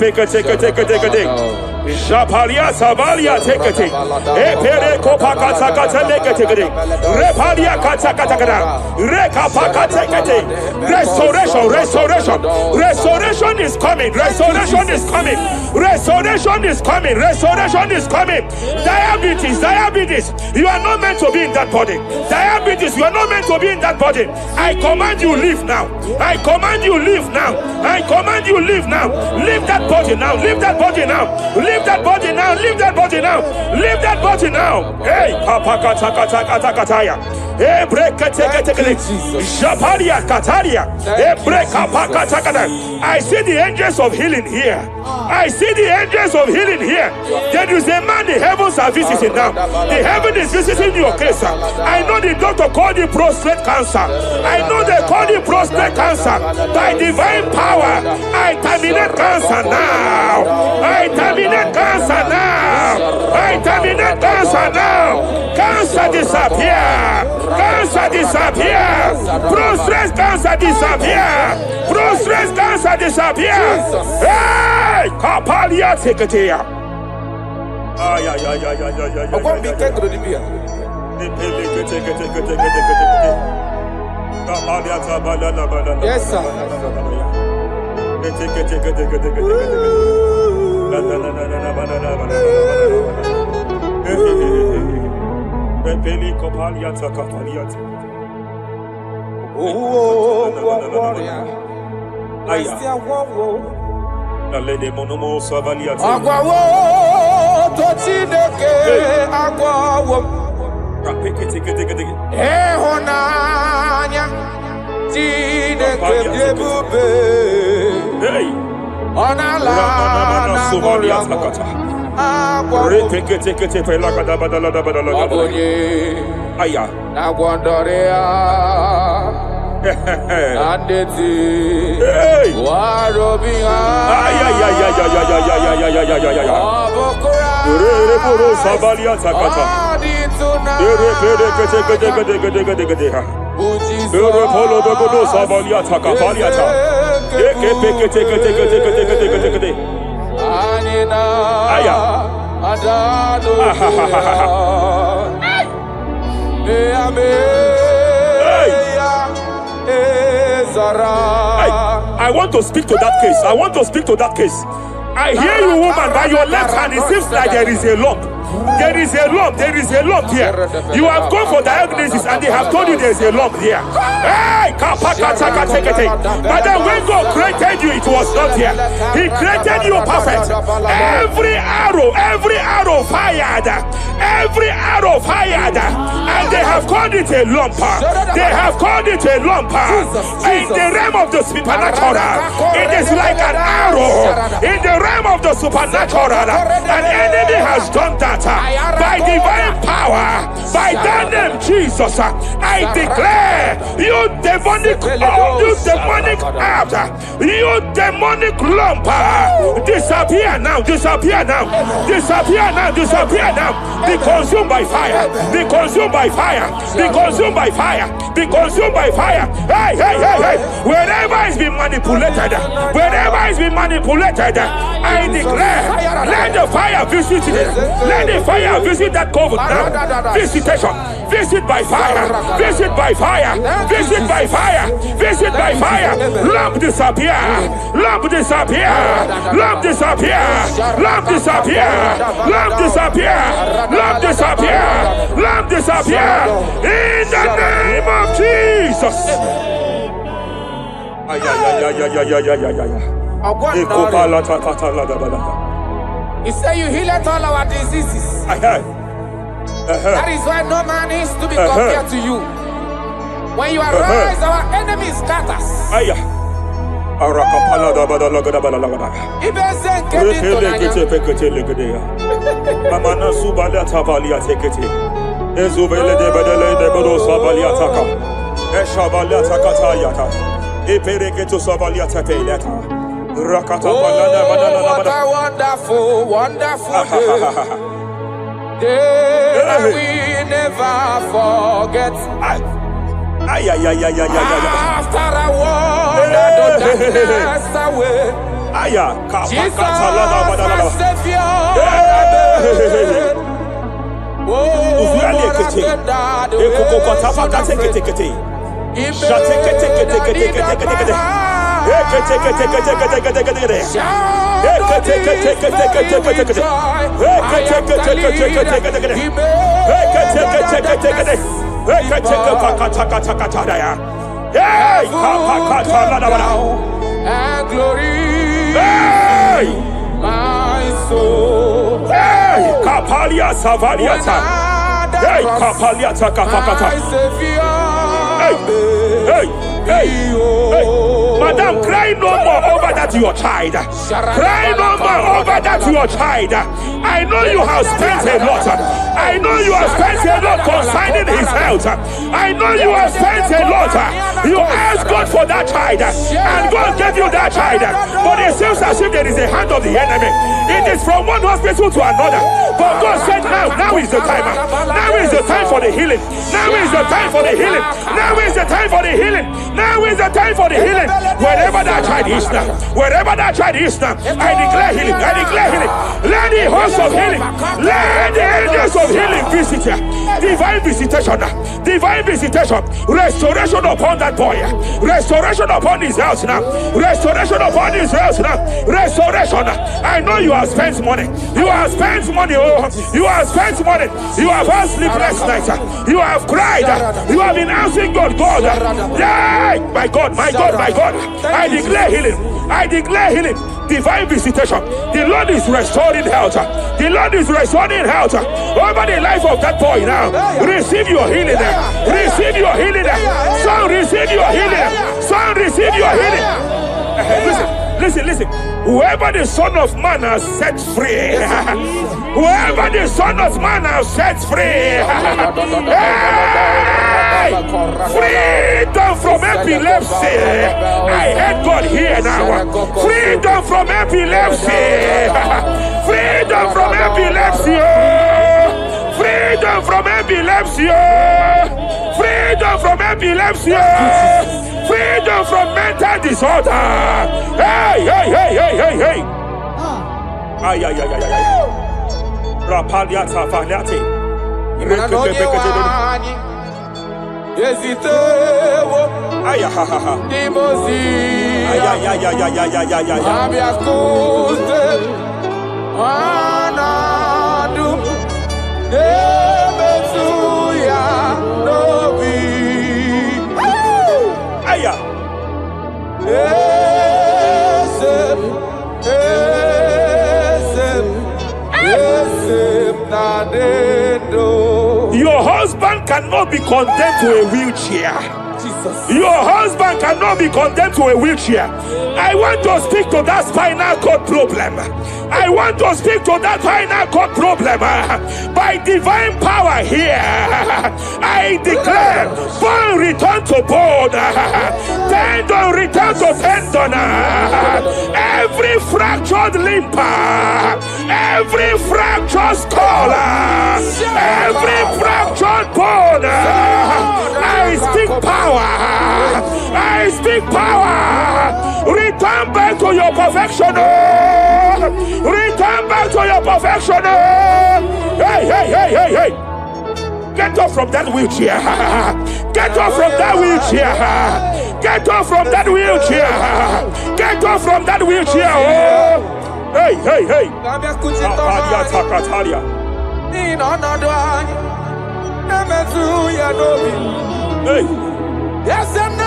Japalia Savalia Tekete, Epere Kopakata Katakate, Repalia Katakata, Rekapakatekate. Restoration is coming, restoration is coming, restoration is coming, restoration is coming. Diabetes, you are not meant to be in that body. Diabetes, you are not meant to be in that body. I command you leave now. I command you leave now. I command you leave now. Leave that body now. Leave that body now. Leave that body now. Leave that body now. Leave that body now. Hey, Kapakatakataya. Hey, break Japalia Kataria. Hey, break Kapakatakata. I see the angels of healing here. I see the angels of healing here. There is a man the heavens are visiting now. The heaven is visiting your case. I know the doctor called it prostate cancer. I know they call it prostate cancer. By divine power, I terminate cancer now. I terminate cancer now. I terminate cancer now. Cancer disappear. Cancer disappear. Prostate cancer disappear. Prostate cancer disappear. Hey, Kapalia Teketea. Ay. Yes, sir. I want to speak to that case. I want to speak to that case. I hear you, woman, by your left hand. It seems like there is a lump. There is a lump. There is a lump here. You have gone for diagnosis and they have told you there is a lump here. Hey, but then when God created you, it was not here. He created you perfect. Every arrow fired. Every arrow fired. And they have called it a lump. They have called it a lump. In the realm of the supernatural, it is like an arrow. In the realm of the supernatural, an enemy has done that. By divine power, by that name Jesus, I declare you demonic act, you demonic lump, disappear now, disappear now, disappear now, disappear now. Be consumed by fire, be consumed by fire, be consumed by fire, be consumed by fire. Hey, hey, hey, hey. Wherever it's been manipulated, wherever it's been manipulated, I declare, let the fire visit it. Let the fire visit that coven now. Visitation. Visit by fire. Visit by fire. Visit by fire. Visit by fire. Lamp disappear. Lamp disappear. Lamp disappear. Lamp disappear. Lamp disappear. Lamp disappear. Lamp disappear. In the name of Jesus. He said you healed all our diseases. That is why no man is to be compared to you. When you arise, our enemies scatters. What a wonderful, wonderful day that we never forget. After I wandered the darkness away, Jesus, my Savior, oh, what a good dad, and glory, my soul. Kapalia Savaliata. Hey, Kapalia Takafakata. Hey, Madam, cry no more over that your child. Cry no more over that your child. I know you have spent a lot. I know you have spent a lot concerning his health. I know you have spent a lot. You asked God for that child, and God gave you that child. But it seems as if there is a hand of the enemy. It is from one hospital to another. But God said, now is the time. Now is the time for the healing. Now is the time for the healing. Now is the time for the healing. Now is the time for the healing. Wherever that child is now, wherever that child is now, I declare healing. I declare healing. Let the host of healing, let the angels of healing visit you. Divine visitation, divine visitation, restoration upon that boy, restoration upon his house now, restoration upon his house now, restoration. I know you have spent money. You have spent money. Oh, you have spent money. You have had sleepless nights. You have cried. You have been asking God, God. Yeah, my God, my God, my God. I declare healing. I declare healing. Divine visitation. The Lord is restoring health. The Lord is restoring health over the life of that boy now. Receive your healing. Receive your healing. Son, receive your healing. Son, receive your healing. Listen. Whoever the Son of Man has set free, whoever the Son of Man has set free, freedom from epilepsy. I heard God here now. Freedom from epilepsy. Freedom from epilepsy. Freedom from epilepsy. Freedom from epilepsy. Freedom from mental disorder. Hey. Ay. Rapalia Tafaniati. Your husband cannot be condemned to a wheelchair. Jesus. Your husband cannot be condemned to a wheelchair. I want to speak to that spinal cord problem. I want to speak to that spinal cord problem. By divine power here, I declare bone return to bone, tendon return to tendon, every fractured limb, every fractured skull, every fractured bone. I speak power. I speak power. Return back to your perfection. Return back to your perfection. Hey. Get off from that wheelchair. Get off from that wheelchair. Get off from that wheelchair. Get off from that wheelchair. Oh. Hey. Hey. Yes, and no.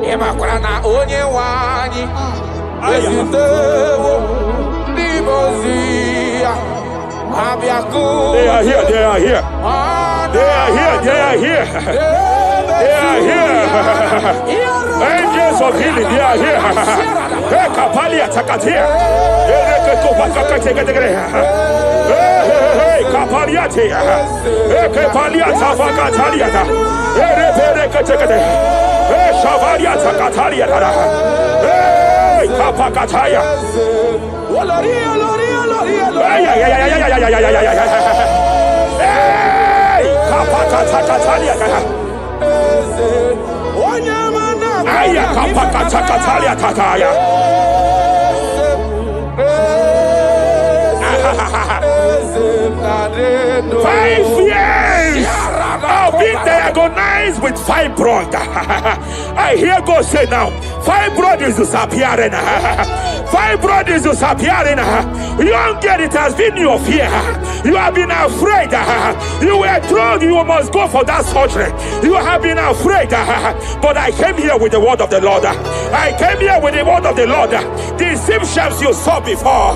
Emakrana onye wani ezitewo libozia abiaku. They are here, they are here. They are here, they are here. They are here. Angels of healing, they are here. Hey, Kapalia Takatia. Hey, Kapaliati. Hey, Kapalia Tafakataliata. Hey, Shavalia Takatalia. Hey, Kapakataya. Hey, Kapakatakalia. Aya Kapakatakalia Tataya. 5 years of being diagnosed with fibroid. I hear God say now, fibroid is disappearing. Fibroid is disappearing. Young girl, it has been your fear. You have been afraid. You were told you must go for that surgery. You have been afraid. But I came here with the word of the Lord. I came here with the word of the Lord. The symptoms you saw before,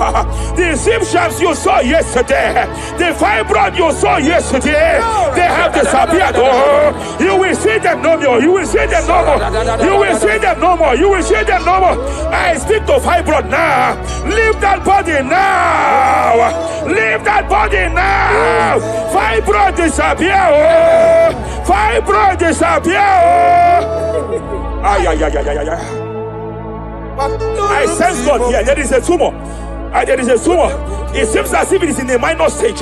the symptoms you saw yesterday, the fibroid you saw yesterday, they have disappeared. Oh, you will see them no more. You will see them no more. You will see them no more. You will see them no more. I speak to fibroid now. Leave that body now. Leave that body now. Fibroid disappear. Oh, fibroid disappear. Oh. Ay, ay, ay, ay, ay, ay. I sense God here. There is a tumor. There is a tumor. It seems as if it is in a minor stage.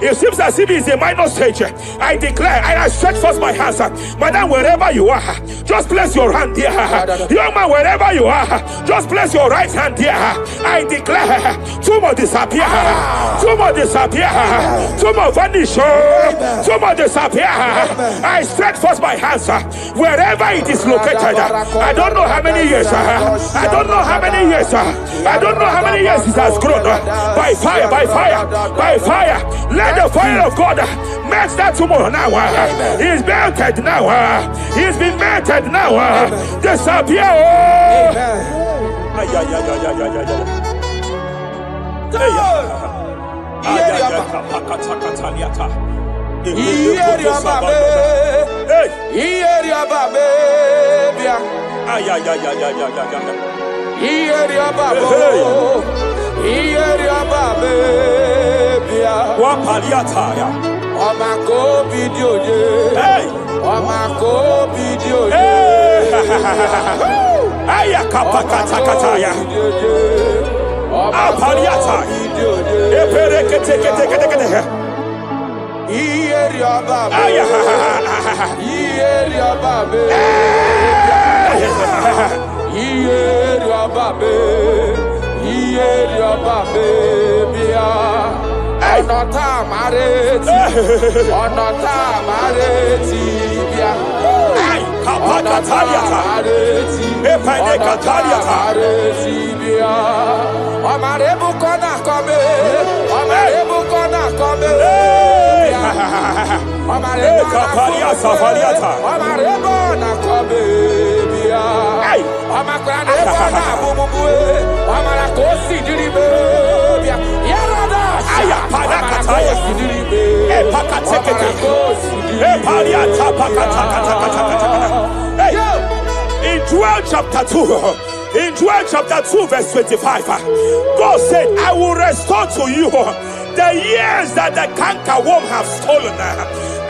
It seems as if it is a minor stage. I declare, I stretch forth my hands. Madam, wherever you are, just place your hand there. Young man, wherever you are, just place your right hand there. I declare, tumor disappear. Tumor disappear. Tumor vanish. Tumor disappear. I stretch forth my hands. Wherever it is located, I don't know how many years. I don't know how many years. I don't know how many years it has grown. By fire, by fire, by fire. Let the fire of God match that tumor now. He's melted now. He's been melted now. Disappear. Wapaliataya. Omako video ye. Hey. Omako video ye. Aya kapakatakataya. Apaliata. Eperekete. Ieria babe. Aya. Ieria babe. Ieria babe. Ieria babe bia. Onota mareti. Onota mareti bia. Ay, kapakataliata. Epanekataliata. Mareti bia. Omarebu kona kome. Omarebu kona kome. Omarebu kapaliata faliata. Omarebu na kome bia. Ay, Omakrane bona bububue. Omarakosi diribe bia. Yarada. aya panakataya. Epakatekete. Epaliata pakatakata. Hey. In Joel chapter 2, in Joel chapter 2 verse 25, God said, I will restore to you the years that the cankerworm have stolen.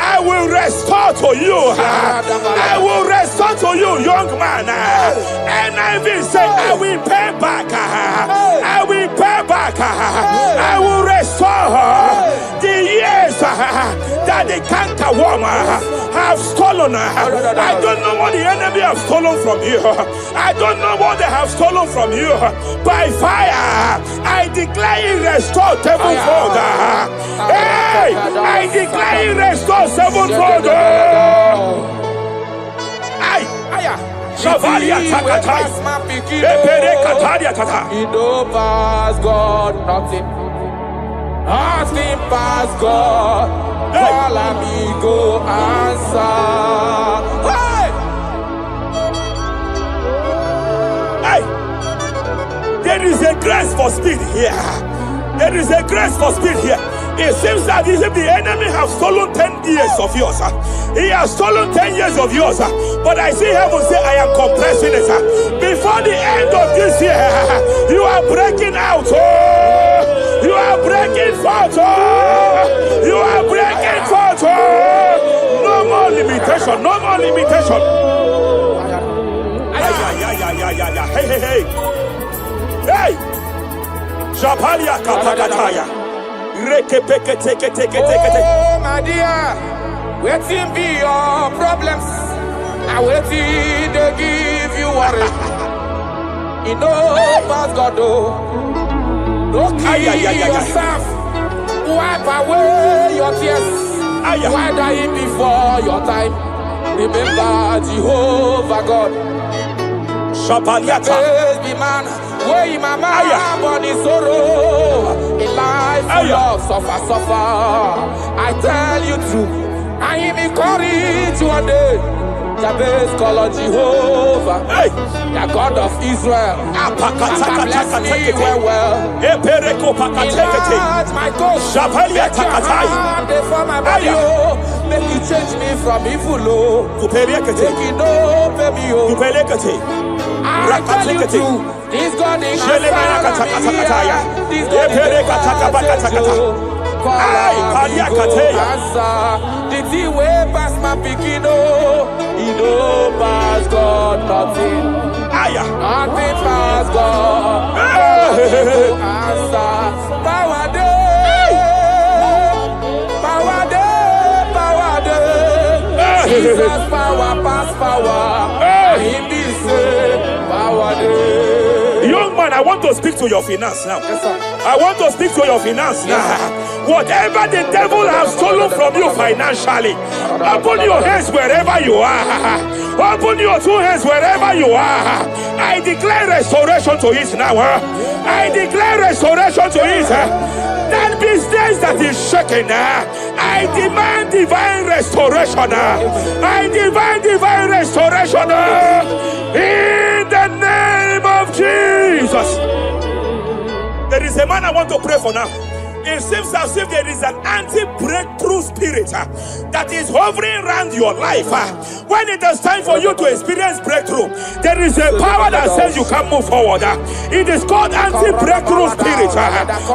I will restore to you. I will restore to you, young man. And I will say, I will pay back. I will pay back. I will restore the years that the cankerworm have stolen. I don't know what the enemy have stolen from you. I don't know what they have stolen from you. By fire, I declare it restored sevenfold. Hey, I declare it restored sevenfold. Ay, Shavalia Takatai. Epere Kataria Tata. It don't pass God nothing. Nothing past God. Call amigo answer. Hey! There is a grace for speed here. There is a grace for speed here. It seems that if the enemy has stolen 10 years of yours, he has stolen 10 years of yours. But I see heaven say, I am compressing it. Before the end of this year, you are breaking out. You are breaking forth. You are breaking forth. No more limitation. No more limitation. Hey, hey, hey. Hey. Japalia kapakataya. Oh, my dear, waiting be your problems. I waiting to give you worry. You know, past God, don't kill yourself. Wipe away your tears. Why die before your time? Remember Jehovah God. Shapaliata. Baby man, where my mama born in sorrow, in life full of suffer. I tell you true, I am encouraged one day. Jabez call on Jehovah, the God of Israel. Bless me well. Enlarge my coast. Make your hand for my body. Make you change me from evil. Make it open me. I tell you true, this God is answer. This God is answer. The thing way past my picking, he know past God nothing. Nothing past God. Answer. Power day. Power day. Power day. Jesus power past power. He be say power day. Young man, I want to speak to your finance now. Yes, sir. I want to speak to your finance now. Whatever the devil has stolen from you financially, open your hands wherever you are. Open your two hands wherever you are. I declare restoration to it now. I declare restoration to it. That business that is shaking, I demand divine restoration. I demand divine restoration in the name of Jesus. There is a man I want to pray for now. It seems as if there is an anti-breakthrough spirit that is hovering around your life. When it is time for you to experience breakthrough, there is a power that says you can move forward. It is called anti-breakthrough spirit.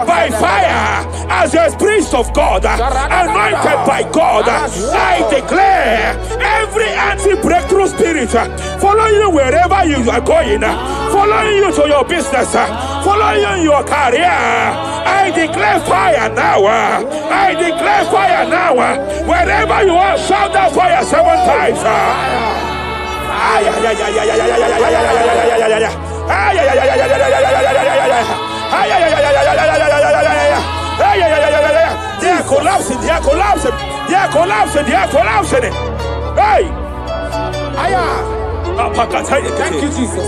By fire, as a priest of God, anointed by God, I declare every anti-breakthrough spirit following you wherever you are going, following you to your business, following you in your career. I declare fire now. I declare fire now. Wherever you are, shout that fire 7 times. They are collapsing. They are collapsing. They are collapsing. They are collapsing. Hey. Thank you, Jesus.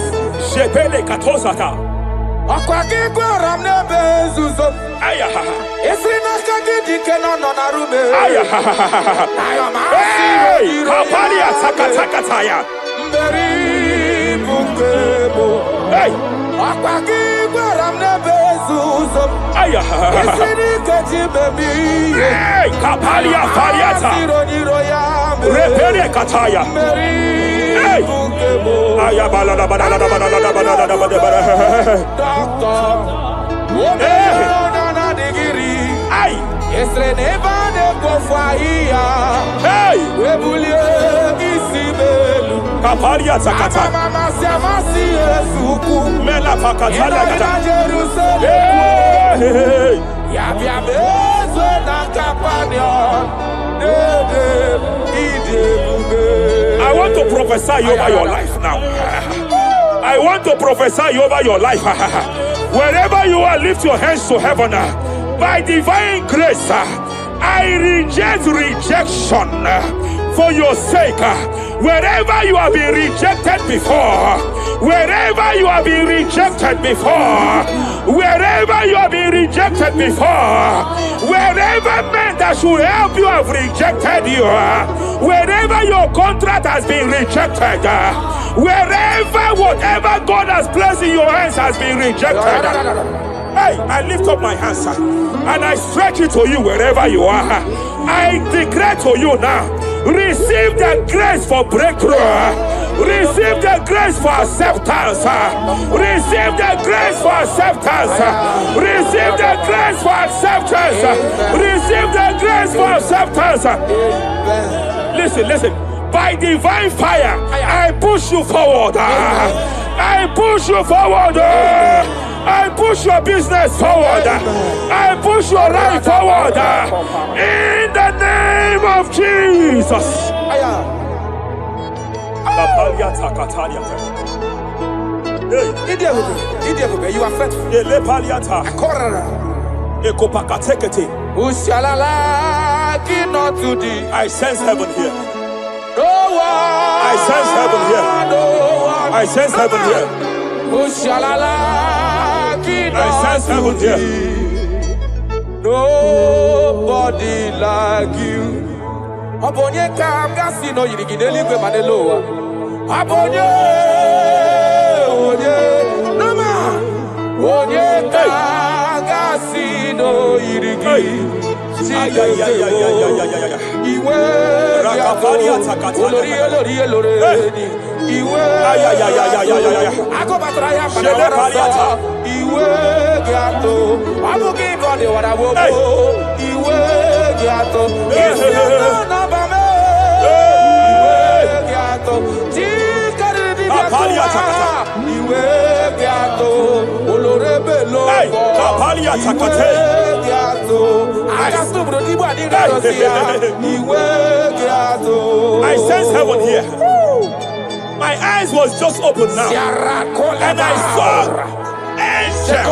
I want to prophesy over your life now. I want to prophesy over your life. Wherever you are, lift your hands to heaven. By divine grace, I reject rejection for your sake. Wherever you have been rejected before, wherever you have been rejected before, wherever you have been rejected before, wherever men that should help you have rejected you, wherever your contract has been rejected, wherever whatever God has placed in your hands has been rejected. Hey, I lift up my hands and I stretch it to you wherever you are. I declare to you now, receive the grace for breakthrough. Receive the grace for acceptance. Receive the grace for acceptance. Receive the grace for acceptance. Receive the grace for acceptance. Listen. By divine fire, I push you forward. I push you forward. I push your business forward. I push your life forward. In the name of Jesus. You are faithful. I sense heaven here. No one. I sense heaven here. No one. I sense heaven here. I sense heaven here. Nobody like you. Abonye kamgasi no yirigideli kwe madeloa. Abonye, nama. Abonye kamgasi no yirigideli. Iwe I sense heaven here. My eyes was just open now, and I saw angels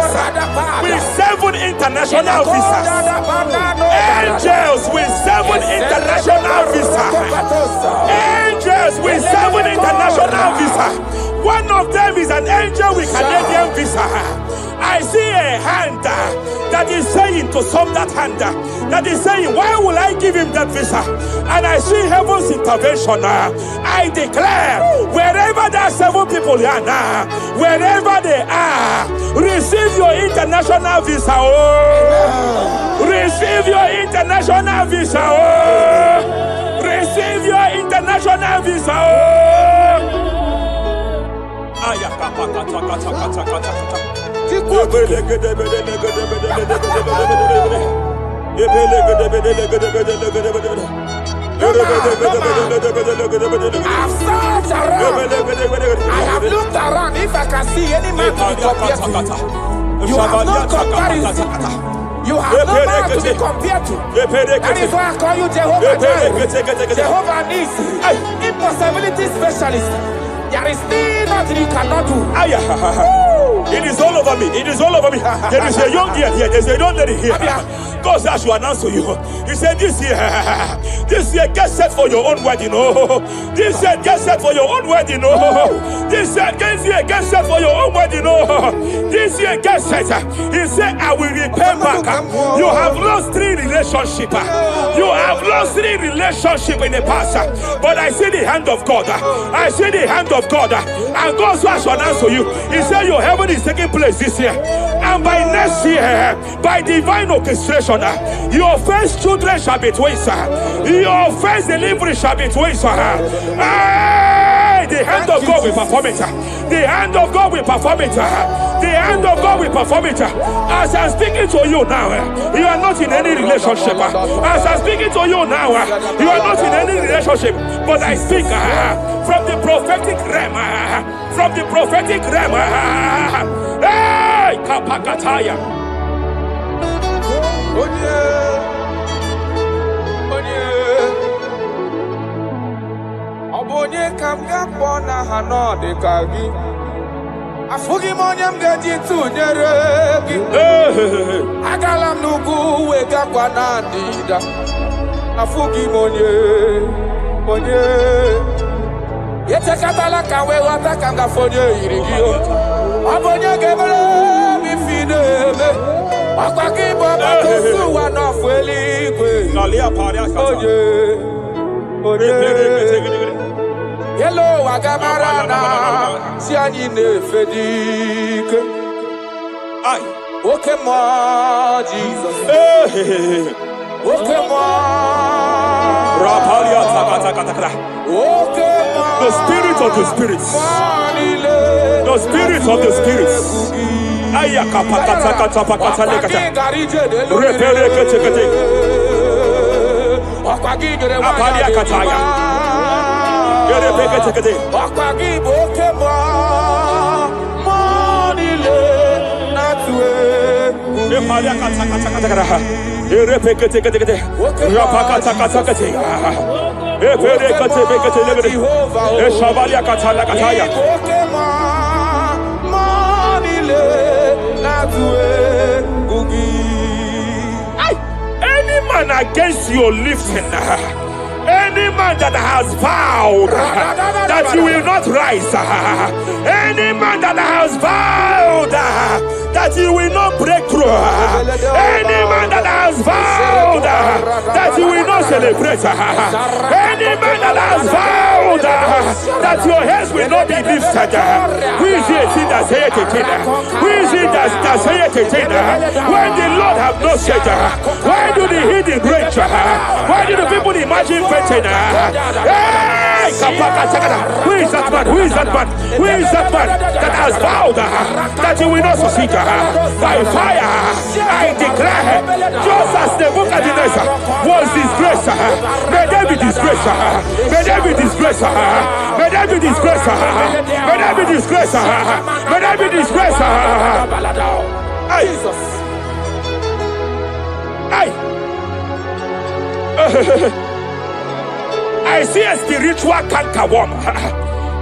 with 7 international visas. Angels with 7 international visas. Angels with 7 international visas. One of them is an angel with Canadian visa. I see a hand that is saying to some that hand that is saying, why will I give him that visa? And I see heaven's intervention. I declare, wherever there are 7 people here now, wherever they are, receive your international visa. Oh, receive your international visa. Oh, receive your international visa. Oh. I've searched around. I have looked around. If I can see any man to be compared to you, you have no comparison. You have no man to be compared to. That is why I call you Jehovah Jireh, Jehovah Nissi, impossibility specialist. There is nothing you cannot do. It is all over me. It is all over me. There is a young girl here. There is a young lady here. God says I should announce to you. He said this year, get set for your own wedding. Oh, this year, get set for your own wedding. Oh, this year, get set for your own wedding. Oh, this year, get set. He said, I will repay back. You have lost 3 relationships. You have lost 3 relationships in the past. But I see the hand of God. I see the hand of God. And God says I should announce to you. He said your heaven is taking place this year. And by next year, by divine orchestration, your first children shall be twins. Your first delivery shall be twins. The hand of God will perform it. The hand of God will perform it. The hand of God will perform it. As I'm speaking to you now, you are not in any relationship. As I'm speaking to you now, you are not in any relationship. But I speak from the prophetic realm. From the prophetic realm. Hey, Kapakataya. Obonye kamgapọ na hanode kagi. Afugi monyam gaji tunyere gi. Agalam nugu wega kwa nandida. Afugi monye. Yetekatala kawe watakanga fonye irigio. Abonye gebele mifideme. Akwaki baba kosu wanofweli kwe. Galia paria kata. Oye. Hello wagamarana. Siani ne fedike. Aye. Okay, moi, Jesus. Okay, moi. Rapalia takata. Okay, moi. The spirit of the spirits. The spirit of the spirits. Ayaka pakata pakata lekata. Repere kete. Apalia kataya. Repere kete. Okay, any man against your lifting, any man that has vowed that you will not rise, any man that has vowed that you will not break through, any man that has vowed that you will not celebrate, any man that has vowed that your heads will not be lifted, who is it that say it again? Who is it that say it again? When the Lord have not said, why do the hidden rage? Why do the people imagine betting? Hey, who is that man? Who is that man? Who is that man that has vowed that you will not succeed? By fire, I declare, just as the book of Nebuchadnezzar was disgraced, may they be disgraced. May they be disgraced. May they be disgraced. May they be disgraced. May they be disgraced. Jesus. I see a spiritual cankerworm.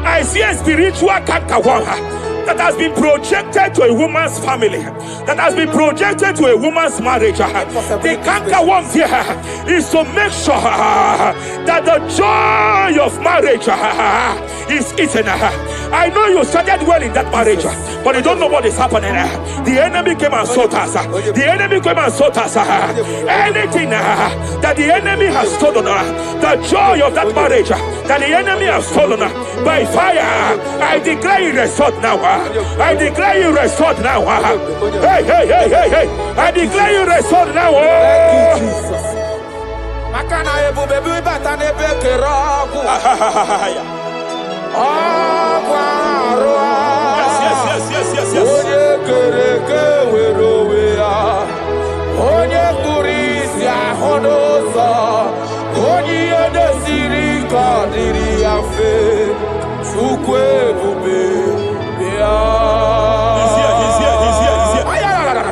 I see a spiritual cankerworm that has been projected to a woman's family, that has been projected to a woman's marriage. The cankerworm here is to make sure that the joy of marriage is eaten. I know you started well in that marriage, but you don't know what is happening. The enemy came and sought us. The enemy came and sought us. Anything that the enemy has stolen, the joy of that marriage that the enemy has stolen, by fire, I declare you restored now. I declare you restored now. Hey. I declare you restored now.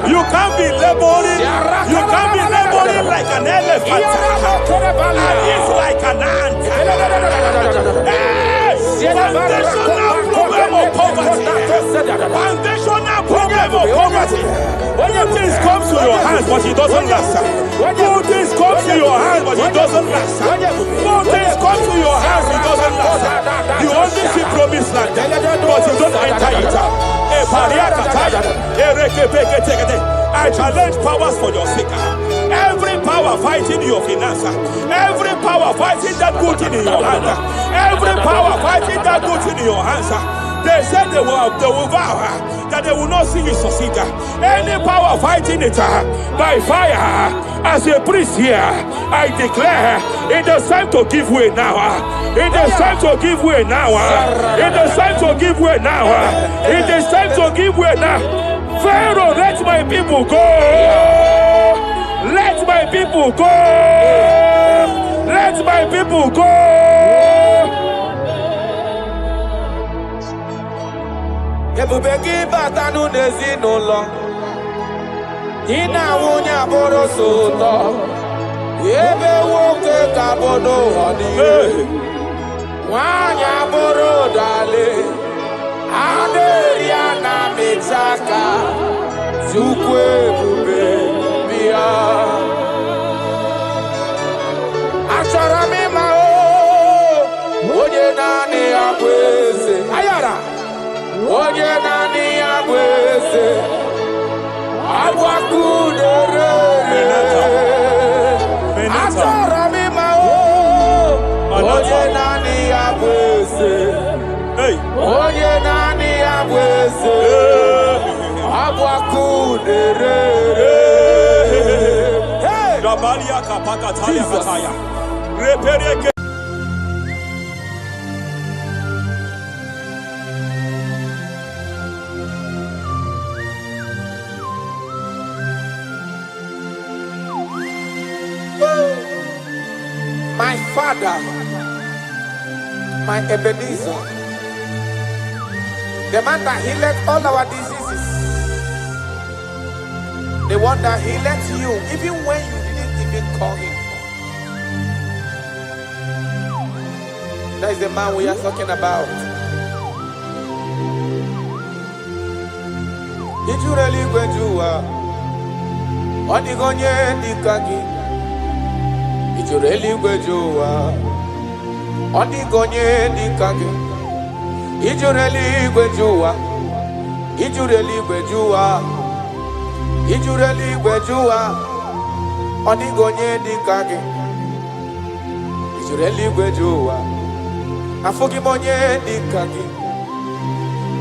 You can't be laboring. You can't be laboring like an elephant. And it's like an ant. Foundational problem of poverty. Foundational problem of poverty. Good things come to your hands, but it doesn't last. Good things come to your hands, but it doesn't last. Good things come to your hands, it doesn't last. You only see promised land, but you don't enter it. I challenge powers for your sake. Every power fighting your finance, every power fighting that good thing in your hand, every power fighting that good thing in your hands. They said they will vow that they will not see you succeed. Any power fighting it by fire, as a priest here, I declare it is time to give way now. It is time to give way now. It is time to give way now. It is time to give way now. Pharaoh, let my people go. Let my people go. Let my people go. Ebubeki batanu nezi no long. Ina wunya boro soto. Ebe woke kabodo hodi. Wanya boro dale. Aderia na mitaka. Zukwe bube bia. Achara mi mao. Oye nani apwe. Rabalia kapaka talia kataya. Repereke. My Father, my Ebenezer, the man that healed all our diseases, the one that healed you even when you didn't even call him. That is the man we are talking about. Did you really go to Onigonye Dikagi? Did you really go to Onigonye Dikagi? Did you really go to Did you really go to Did you really go to Onigonye Dikagi? Did you really go to Afogimonye Dikagi?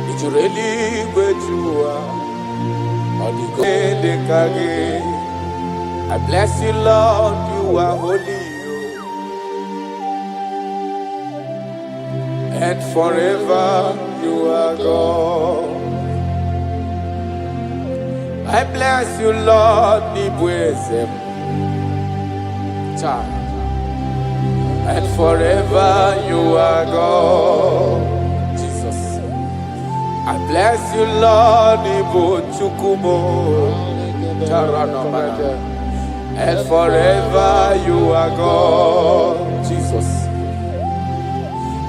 Did you really go to Onigonye Dikagi? I bless you, Lord, you are holy, and forever you are God. I bless you, Lord, and forever you are God. Jesus. I bless you, Lord, and forever you are God. Jesus.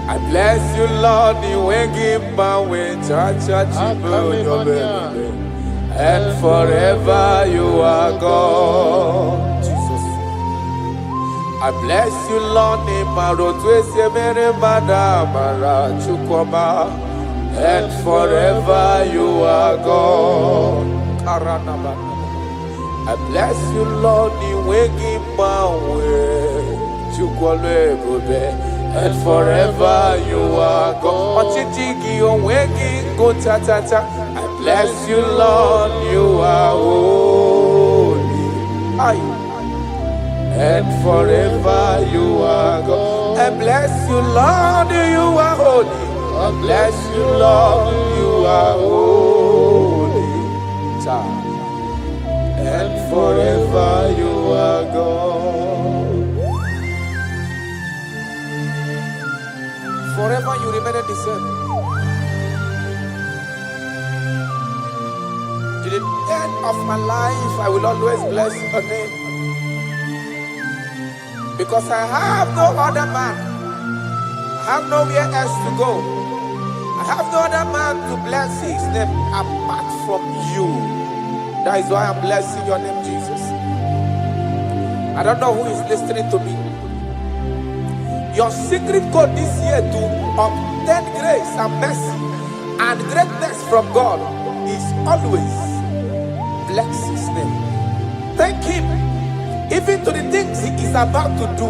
I bless you, Lord, and forever you are God. Jesus. I bless you, Lord, and forever you are God. I bless you, Lord, and forever you are God. I bless you, Lord, you are holy, and forever you are God. I bless you, Lord, you are holy. I bless you, Lord, you are holy, and forever you are God. Forever you remain the same. To the end of my life, I will always bless your name. Because I have no other man. I have nowhere else to go. I have no other man to bless his name apart from you. That is why I'm blessing your name, Jesus. I don't know who is listening to me. Your secret code this year to obtain grace and mercy and greatness from God is always bless his name. Thank him even to the things he is about to do.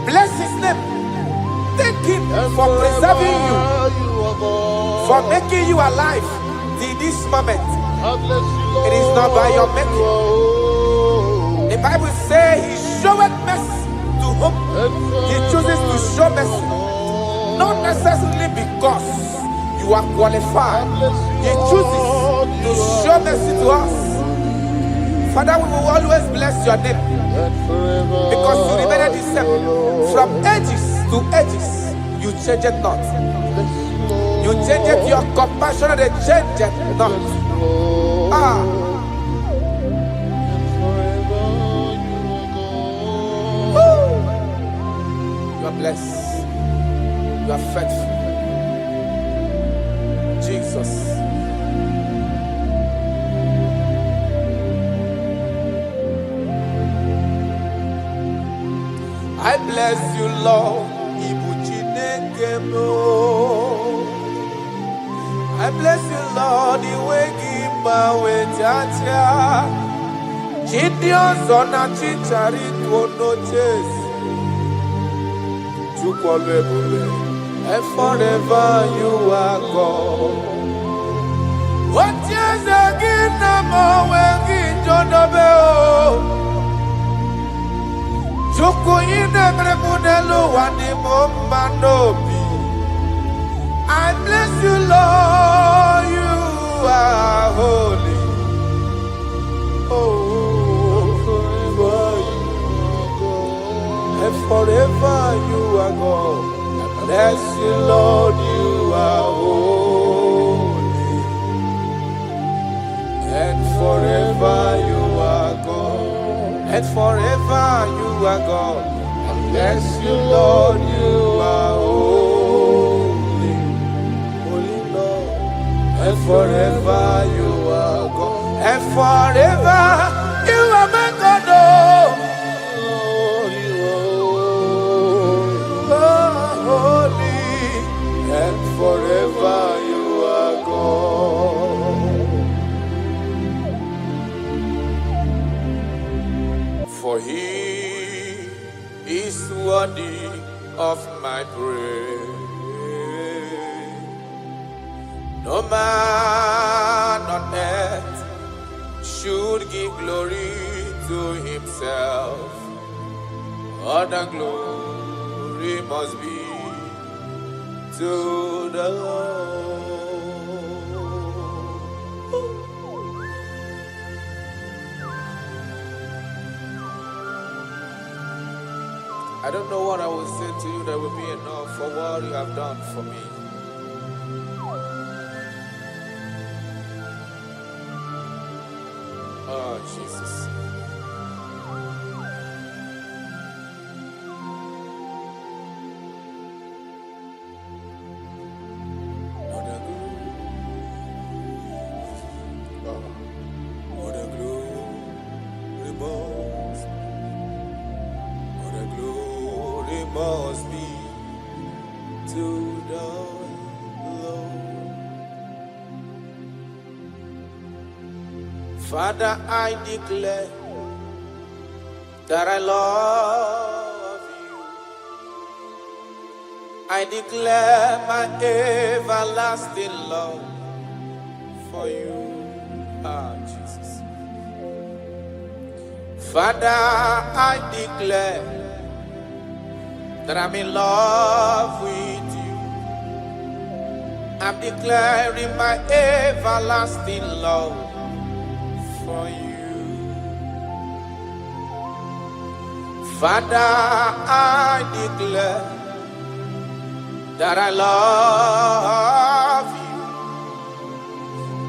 Bless his name. Thank him for preserving you, for making you alive till this moment. It is not by your making. The Bible says he showeth mercy to whom he chooses to show mercy. Not necessarily because you are qualified. He chooses to show mercy to us. Father, we will always bless your name because you remain the same. From ages to ages, you change it not. You change it, your compassion, and they change it not. You are blessed. You are faithful. Jesus. I bless you, Lord. I bless you, Lord. and forever you are God. What is again now when Joko ine mrebunelo wani mombanobi. I bless you, Lord, you are holy. Oh, forever you are God. And forever you are God. I bless you, Lord, you are holy. And forever you are God. And forever you are God. I bless you, Lord, you are holy. Holy Lord. And forever you are God. And forever you are my God. Oh, you are holy. And forever you are God. For he is worthy of my praise. No man on earth should give glory to himself. All the glory must be to the Lord. I don't know what I will say to you that will be enough for what you have done for me. Oh, Jesus. What a glory must be to the Lord. Father, I declare that I love you. I declare my everlasting love for you. Ah, Jesus. Father, I declare that I'm in love with you. I'm declaring my everlasting love for you. Father, I declare that I love you.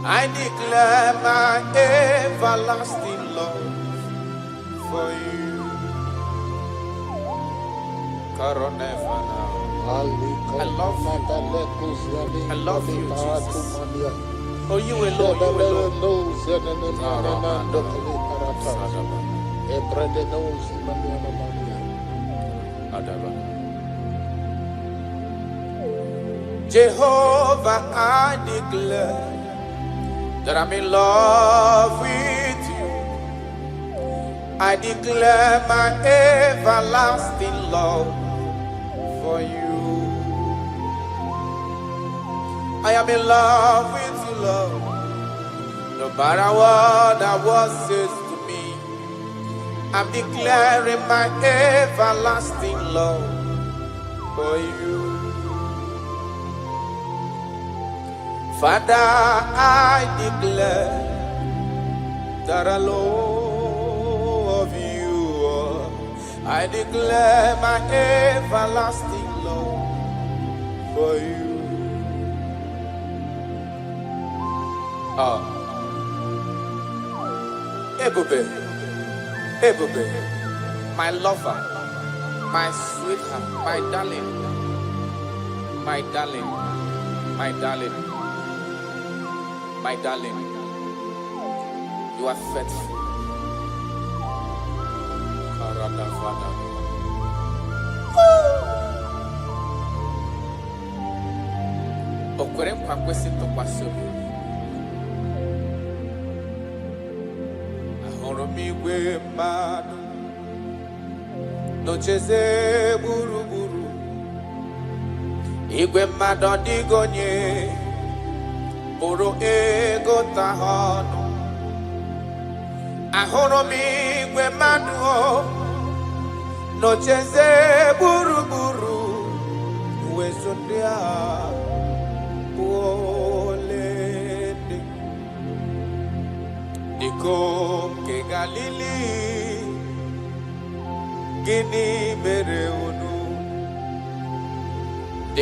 I declare my everlasting love for you. I love you. I love you, Jesus. Oh, you alone, you alone. Jehovah, I declare that I'm in love with you. I declare my everlasting love for you. I am in love with you, Lord. No matter what the world says to me, I'm declaring my everlasting love for you. Father, I declare that I love you. I declare my everlasting love for you. Ebube, Ebube, my lover, my sweetheart, my darling, my darling, my darling, my darling, you are faithful. Okwere nkwa kwesị ntụkwasị obi. Ahụrụ m igwe mmadụ n'ocheze gburugburu. igwe mmadụ ọdịghị onye pụrụ ego ta ha ọnụ. Ahụrụ m igwe mmadụ n'ocheze gburugburu uwezu ndị a bụ ọlaedo. Ikom nke Galili, gịnị mere unu?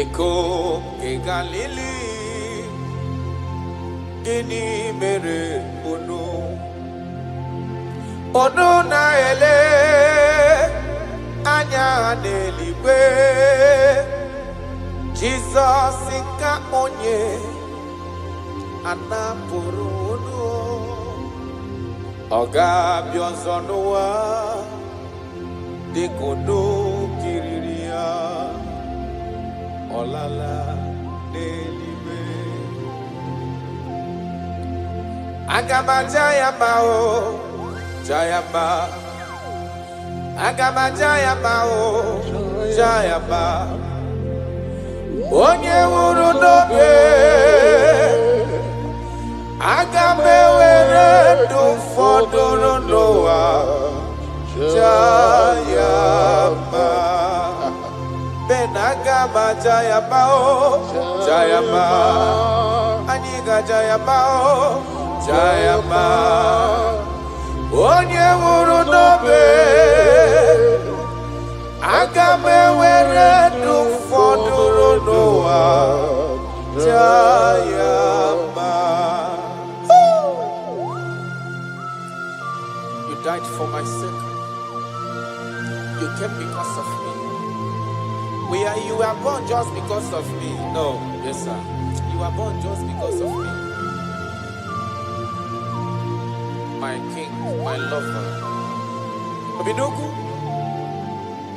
Ikom nke Galili, gịnị mere unu? Unu na-ele anya n'eluigwe, Jizọs nke onye anapụrụ unu. Ọ ga-abịa ọzọ n'ụwa dịka unu kiriri ya, ọ lala n'eluigwe. Aga m aja ya mma o, Jayamba, aga m aja ya mma o, Jayamba. Onye nwụrụ n'obe, aga m ewere ndụ fọdụrụ n'ụwa, Jayamba. Ben aga m aja ya mma o, Jayamba. Anyị ga-aja ya mma o, Jayamba. Onye nwụrụ n'obe, aga m ewere ndụ fọdụrụ n'ụwa, Jayamba. You died for my sake. You came because of me. You were born just because of me. No, yes sir. You were born just because of me. My king, my lover. Obidogu,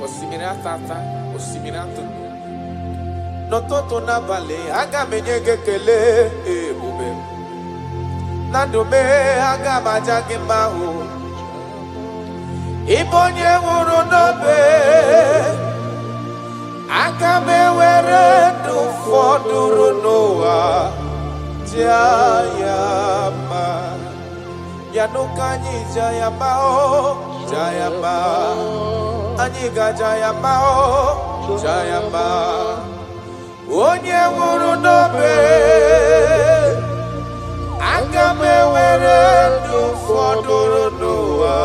osimiri atata, osimiri atunu. N'ụtụtụ n'abalị, aga m enye gị ekele ebube. Na ndụ m, aga m aja gị mma o. Ị bụ onye nwụrụ n'obe, aga m ewere ndụ fọdụrụ n'ụwa, Jayamba. Yanuka anyị Jayamba o, Jayamba. Anyị ga-Jayamba o, Jayamba. Onye nwụrụ n'obe, aga m ewere ndụ fọdụrụ n'ụwa,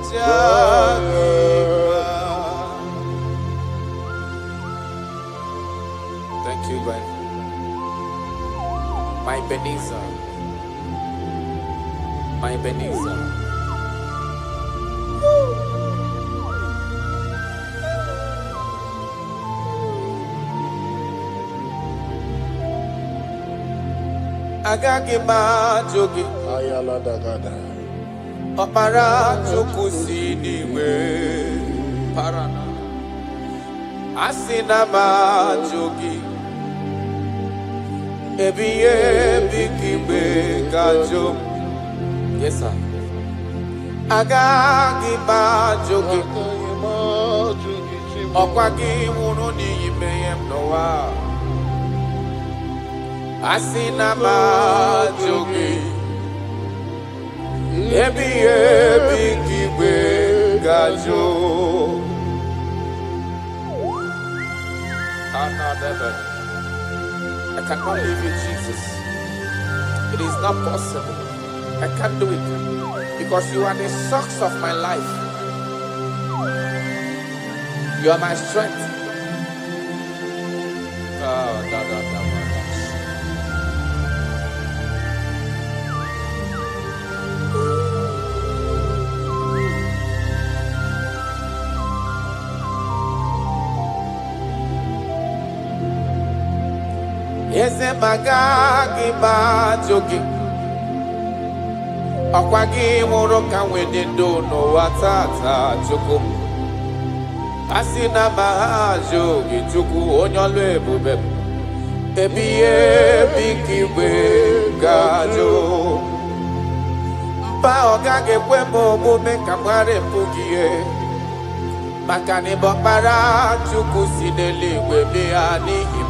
Jayamba. Thank you, God. My Ebenezer. My Ebenezer. Agaghị m ajụ gị, ọkpara Chukwu si n'igwe parana. Asị na m ajụ gị, ebighị ebi ka igbe ga-ajụ m. Yes, sir. Agaghị m ajụ gị, ọkwa gị nwụrụ n'ihi mmehie m n'ụwa. Asị na m ajụ gị, ebighị ebi ka igbe ga-ajụ. I cannot leave you, Jesus. It is not possible. I can't do it because you are the source of my life. You are my strength. Eze magaghị m ajụ gị, ọkwa gị nwụrụ ka nwee dị ndụ n'ụwa tata, Chukwu. Asị na m ajụ gị, Chukwu onye ọlụ ebube m, ebighị ebi ka igwe ga-ajụ. Mba ọ gaghị ekwe m omume ka m ghara ịpụ gị ihe, maka na ịbụ ọkpara Chukwu si n'eluigwe bịa n'ihi m.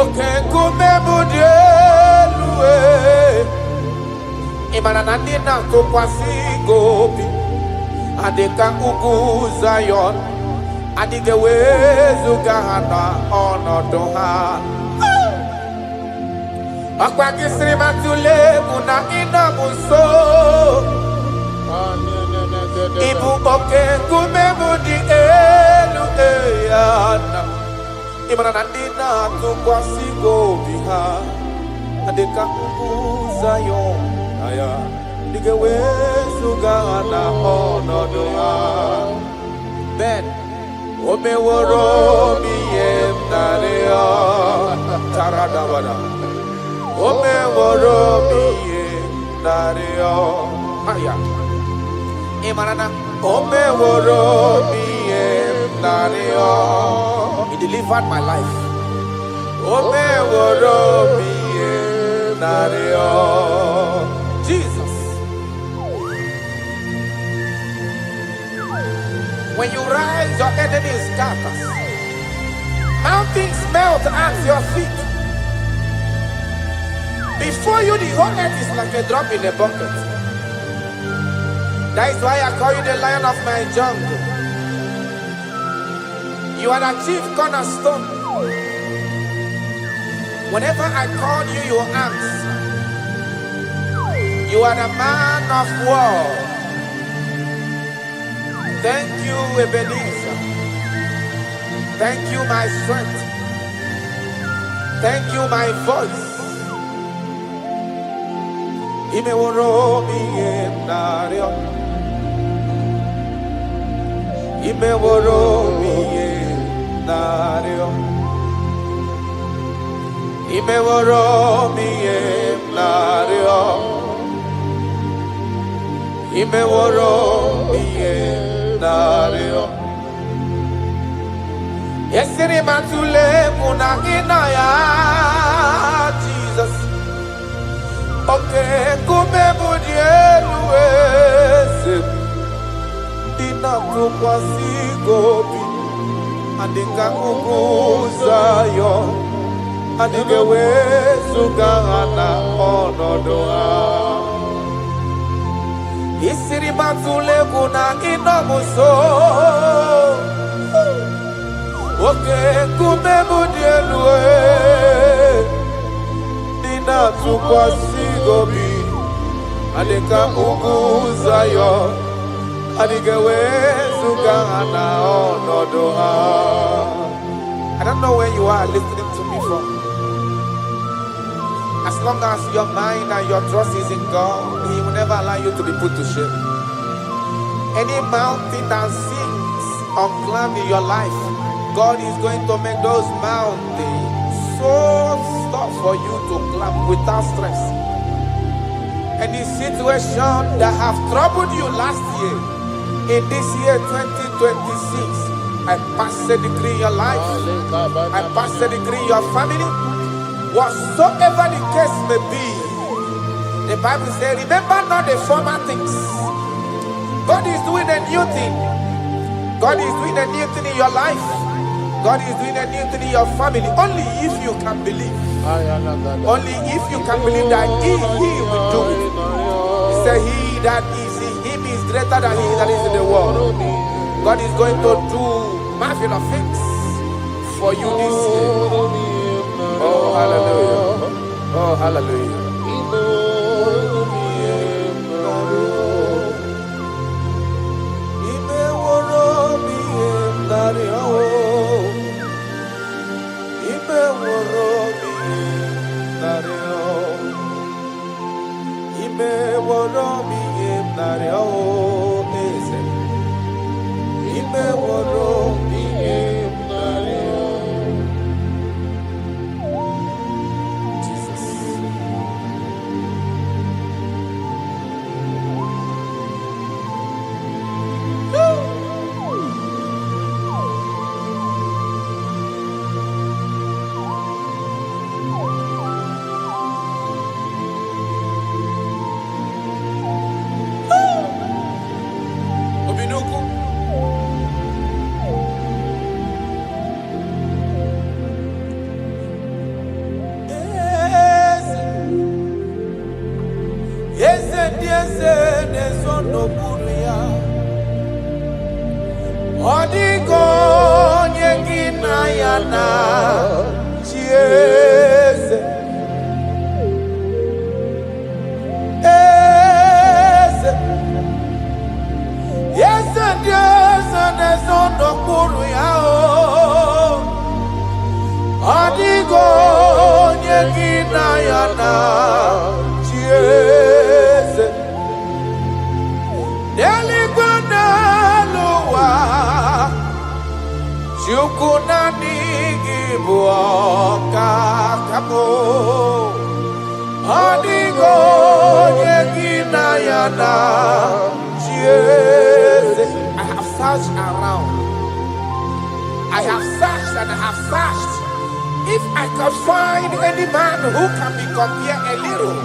Oke nkume bụ dị elu ị mara na ndị na-atụkwasị gị obi adika ugu Zion, adige wezuga hana onodo ha. Akwa kisri matule muna ina muso, ibu oke kume mudi elu eyana. Imana nandina tukwa sigo biha, adika ugu Zion aya. Dige wezuga hana onodo ha. Ben Ome woro mi emnarea taradabada. Ome woro mi emnarea. Haya. Imarana. Ome woro mi emnarea. He delivered my life. Ome woro mi emnarea. Jesus. When you rise, your enemy scatters. Mountains melt at your feet. Before you, the whole earth is like a drop in a bucket. That is why I call you the lion of my jungle. You are the chief cornerstone. Whenever I call you, you answer. You are the man of war. Thank you, Ebenezer. Thank you, my strength. Thank you, my voice. Ime woro mi emnario. Ime woro mi emnario. Ime woro mi emnario. Ime woro mi emnario. Yesiri matule muna inaya Jesus. Okay, kume mudielwese. Dina tukwasi gobi. Andinga ukuzayo. Andige wezuga hana onodoa. Isiri matule kuna inomuso. Okay, kume mudielwe. Dina tukwasi gobi. Adeka ukuzayo. Adige wezuga hana onodoa. I don't know where you are listening to me from. As long as your mind and your trust is in God, He will never allow you to be put to shame. Any mountain that seems unclimbed in your life, God is going to make those mountains so tough for you to climb without stress. Any situation that have troubled you last year, in this year 2026, I pass a decree in your life. I pass a decree in your family. Whatsoever the case may be, the Bible says, remember not the former things. God is doing a new thing. God is doing a new thing in your life. God is doing a new thing in your family. Only if you can believe. Only if you can believe that He will do it. He said, He that is in Him is greater than he that is in the world. God is going to do marvelous things for you this year. Oh, hallelujah. Oh, hallelujah. Adigo nyengina yana chiese ese yese diesa nesondo kuru yao Adigo nyengina yana chiese Deligwana luwa Chukuna nigi buoka kamo Adigo nyegina yana Jesus. I have searched around. I have searched and I have searched. If I could find any man who can be compared a little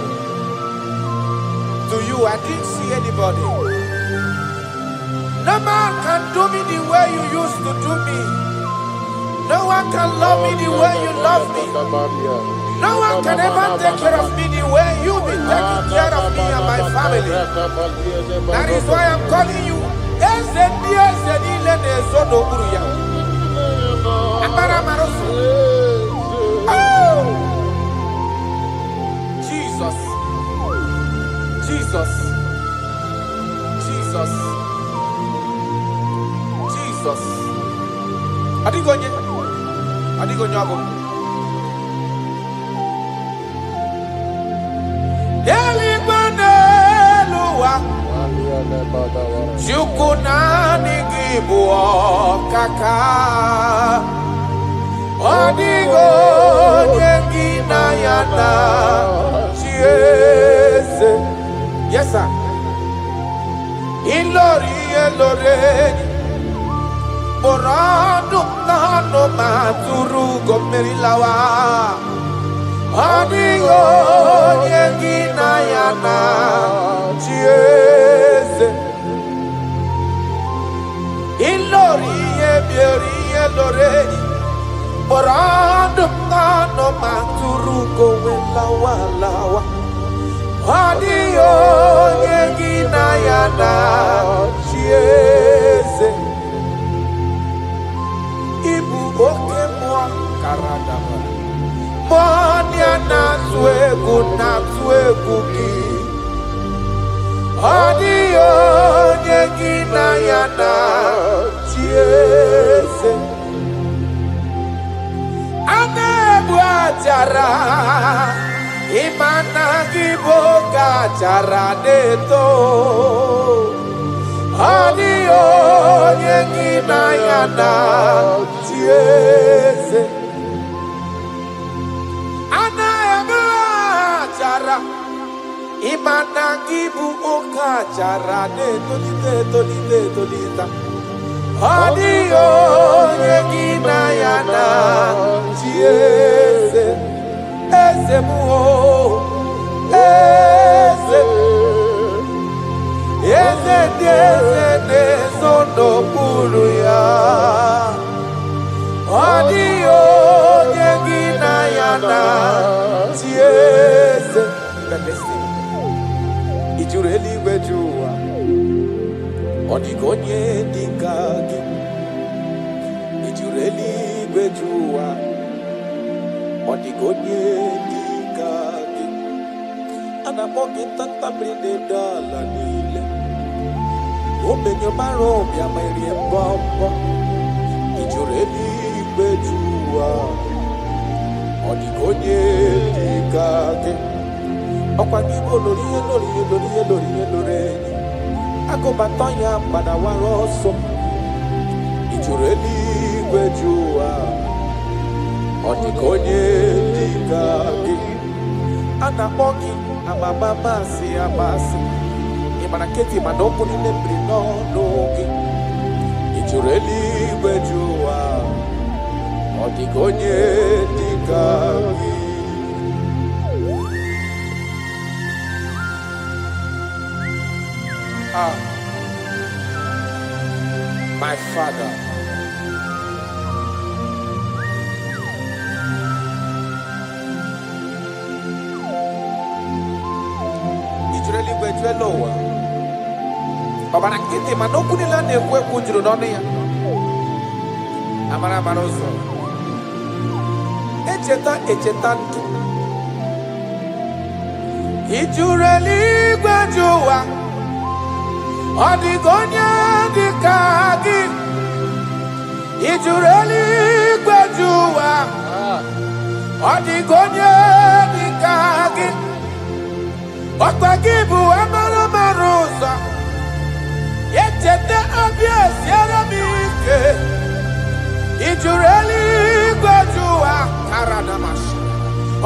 to you, I didn't see anybody. No man can do me the way you used to do me. No one can love me the way you love me. No one can ever take care of me the way you've been taking care of me and my family. That is why I'm calling you. Oh! Jesus. Jesus. Jesus. Jesus. Adigonye. Adigonye abo. Delibaneluwa. Chukunani gibuo kaka. Adigonye gina yana. Chiese. Yes, sir. Ilori eloreni. Borado nano maturu gomerilawa. Adigo yengina yana chiese. Ilori ebiori eloreni. Borado nano maturu gomerilawa lawa. Adigo yengina yana chiese. Ibu oke mwa karadaba Monia na tuegu ki Adio nyegina yana chiese Anebu ajara Imana kiboga jara neto Adio nyegina yana chiese Anaema jara Imana kibu oka jara tolita Adio nyegina yana chiese Eze muo Eze Eze nesondo kuru ya Adio nyegina yana chiese. Ijureli wejua Odigonye dikagi Ijureli wejua Odigonye dikagi Anamogi tanta brinde dala nile Omenyo marobi amairi mbombo Ijureli wejua Odigonye dikagi Okwagimo lori Akobatonya padawaroso Ijureli wejua Odigonye dikagi Anamogi amamamasi amasi Imanaketi manoko nilembre nogi Ijureli wejua Odigonye dikagi My Father, Ijureli wejuelowa Baba na kiti manokuni la nekwe kunjuru noni ya Amara Maroso. Echeta. Ijureli gwajuwa. Odigonya dikagi. Ijureli gwajuwa. Odigonya dikagi. Okwagibu amara marosa. Echeta obvious yaramike. Ijureli gwajuwa. Karanamashi.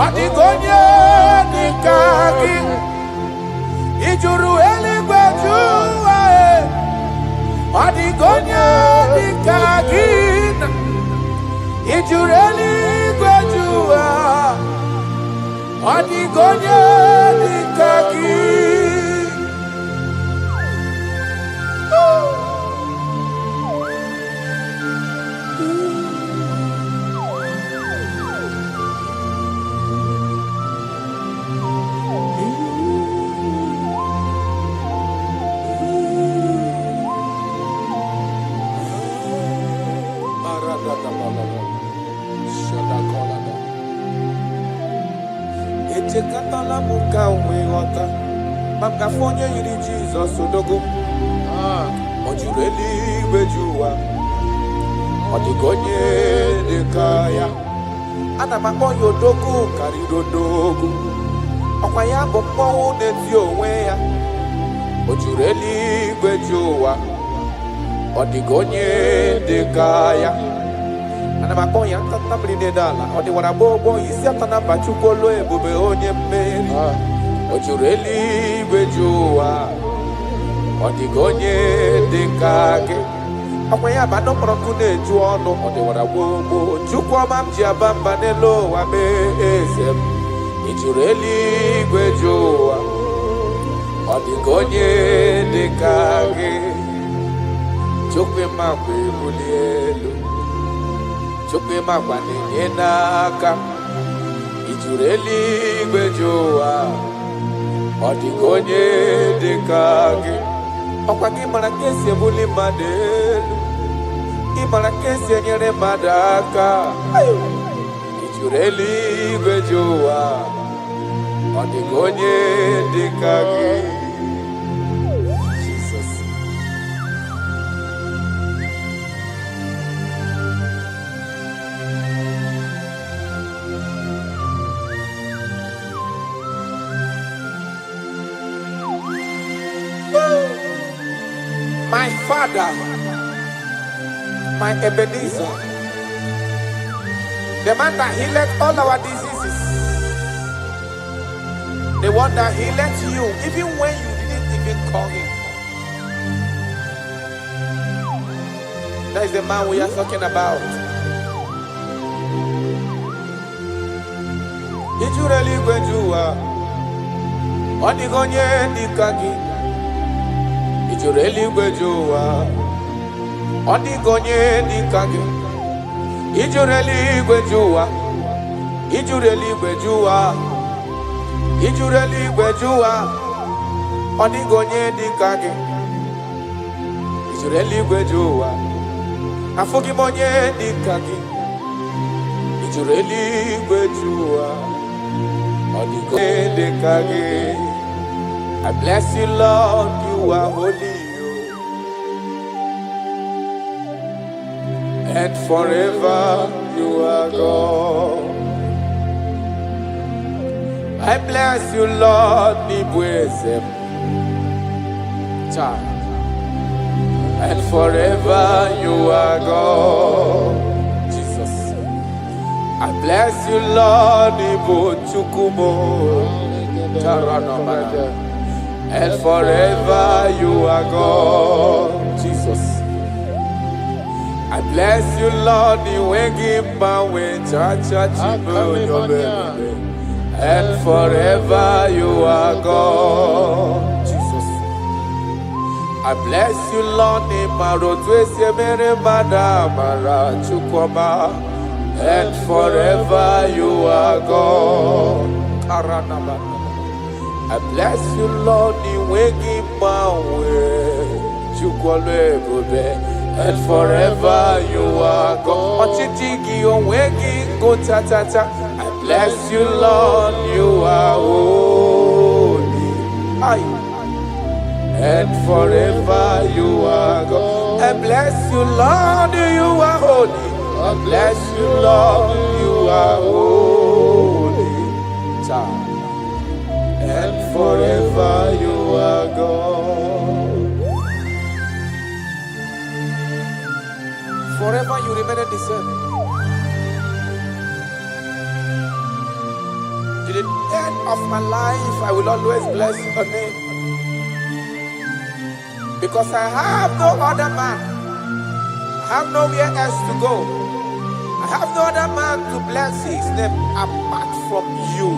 Odigonya dikagi. Ijureli gwajuwa. Odigonya dikagi. Ijureli gwajuwa. Odigonya dikagi. Echekatala muka onwe ghọta maka afọ onye yiri Jizọs odogo o juru eluigwe ju ụwa ọ dịka onye dịka ya ana m akpọ ya odogo karịrị odogo ọkwa ya bụ mmọnwụ na-eti onwe ya o juru eluigwe ju ụwa ọ dịka onye dịka ya ana m akpọ ya ntanta mmiri na-ede ala ọ dịwara gbogbo isi ata na mba Chukwu olu ebube onye mmeri o juru eluigwe ju ụwa ọ dịka onye dịka gị ọkwa ya bụ anụ mkpọrọ nkụ na-eju ọnụ ọ dịwara gbogbo Chukwu ọma m ji aba mba n'elu ụwa mee eze m i juru eluigwe ju ụwa ọ dịka onye dịka gị Chukwu ịma mgbe ebuli elu Chukwu ịma gwa na-enye n'aka i juru eluigwe ju ụwa ọ dịka onye dịka gị ọkwa gị mara ka esi ebuli mmadụ elu ị mara ka esi enyere mmadụ aka i juru eluigwe ju ụwa ọ dịka onye dịka gị Jesus. My Father, my Ebenezer, the man that healed all our diseases, the one that healed you even when you didn't even call him. That is the man we are talking about. Ijureli gwejuwa, odigonye dikagi. Ijuru eluigwe ju ụwa ọ dịka onye dịka gị ijuru eluigwe ju ụwa ijuru eluigwe ju ụwa ijuru eluigwe ju ụwa ọ dịka onye dịka gị ijuru eluigwe ju ụwa afụghị m onye dịka gị ijuru eluigwe ju ụwa ọ dịka onye dịka gị I bless you, Lord, you are holy, and forever you are God. I bless you, Lord, and forever you are God. Jesus. I bless you, Lord, and forever you are God, Jesus. I bless you, Lord, and forever you are God, Jesus. I bless you, Lord, and forever you are God. I bless you, Lord, and forever you are God. Ochitigi onwegi go ta ta ta. I bless you, Lord, you are holy. Aye. And forever you are God. I bless you, Lord, you are holy. I bless you, Lord, you are holy. Child. And forever you are God. Forever you remain the same. To the end of my life, I will always bless your name. Because I have no other man. I have nowhere else to go. I have no other man to bless his name apart from you.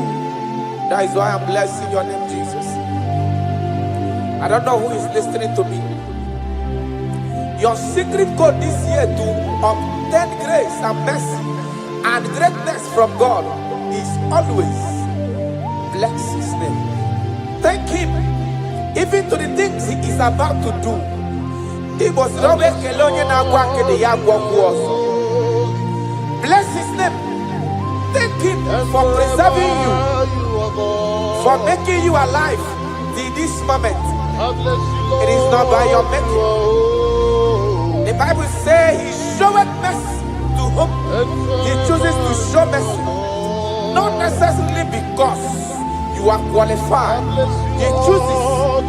That is why I'm blessing your name, Jesus. I don't know who is listening to me. Your secret code this year to obtain grace and mercy and greatness from God is always bless his name. Thank him even to the things he is about to do. Bless his name. Thank him for preserving you, for making you alive till this moment. It is not by your making. The Bible says he showeth mercy to whom he chooses to show mercy. Not necessarily because you are qualified. He chooses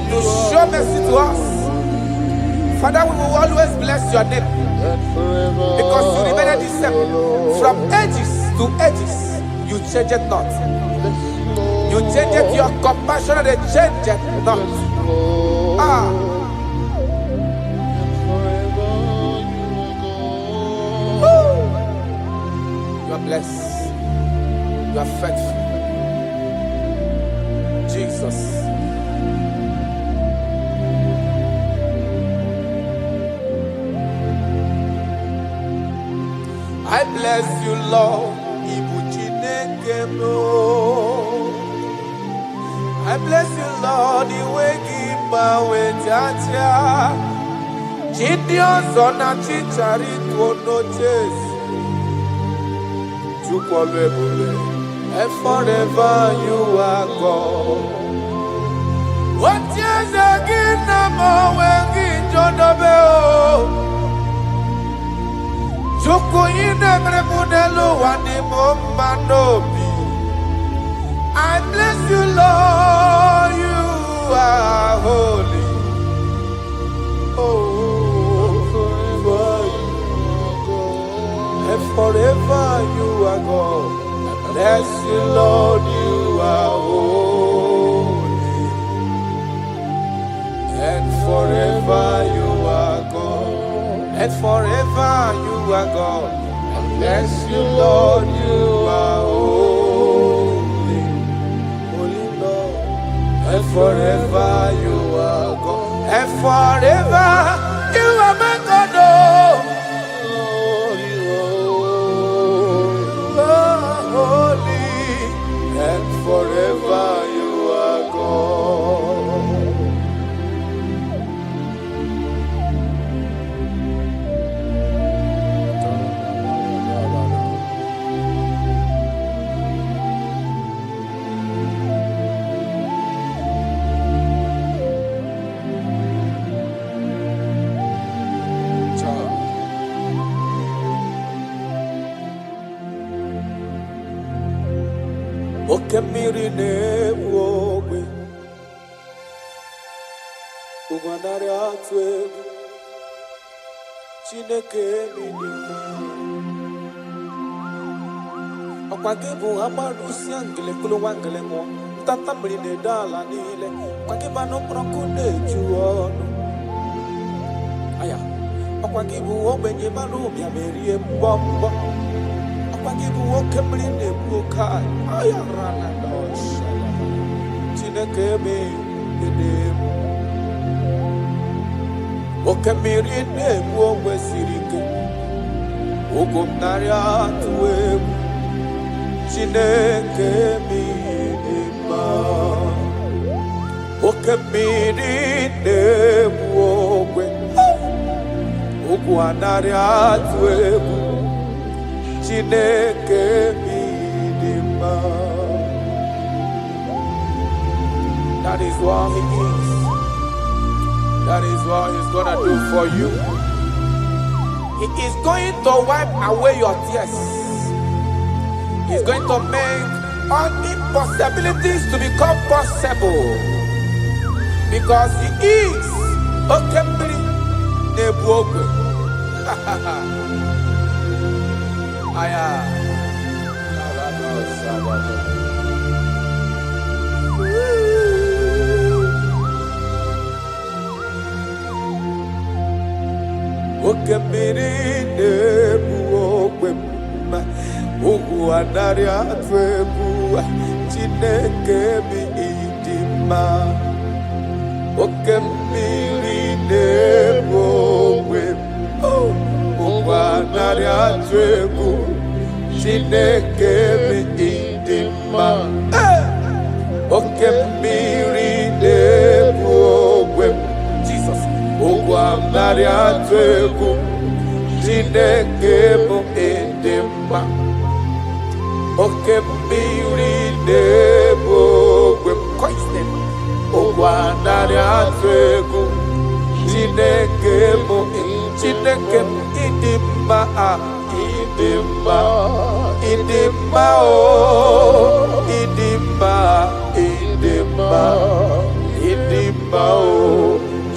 to show mercy to us. Father, we will always bless your name because you remain the same. From ages to ages, you change it not. You change it, your compassion, they change it not. You are blessed. You are faithful. Jesus. I bless you, Lord. I bless you, Lord. And forever you are God. What is again? I bless you, Lord, you are holy. And forever you are God. I bless you, Lord, you are holy. And forever you are God. And forever you are God. I bless you, Lord, you are holy. Holy Lord. And forever you are God. And forever you are my God. You are holy. And forever you are God. Okemiri ne-wowe Ugwanari atwe Chineke minima Okwagebu amarusi angele kulu wangele mo Tata mrine dala nile Kwageba no prokune juonu Aya Okwagebu obenye marubi ya merie mbombo Okwagebu okemrine bukai Aya rana dosha Chineke minima Okemiri ne-ebu onwe siri ike Ugwu m narị atụ egwu Chineke dị mma Okemiri ne-ebu onwe ugwu anarị atụ egwu Chineke mi dị mma. That is what he is. That is what he's gonna do for you. He is going to wipe away your tears. He's going to make all impossibilities to become possible. Because he is Okembiri Nebuogwe. Aya. Okembiri Nebuogwe. Ugwu anarị atụ egwu Chineke bi ịdị mma. Oke mmiri na-ebu ogwe ugwu anarị atụ egwu Chineke bi ịdị mma. Oke mmiri na-ebu ogwe Jesus ugwu anarị atụ egwu Chineke bụ ịdị mma. Oke mmiri na-ebu ogwe ugwu anarị atụ egwu Chineke bụ Chineke ịdị mma ịdị mma ịdị mma ịdị mma ịdị mma ịdị mma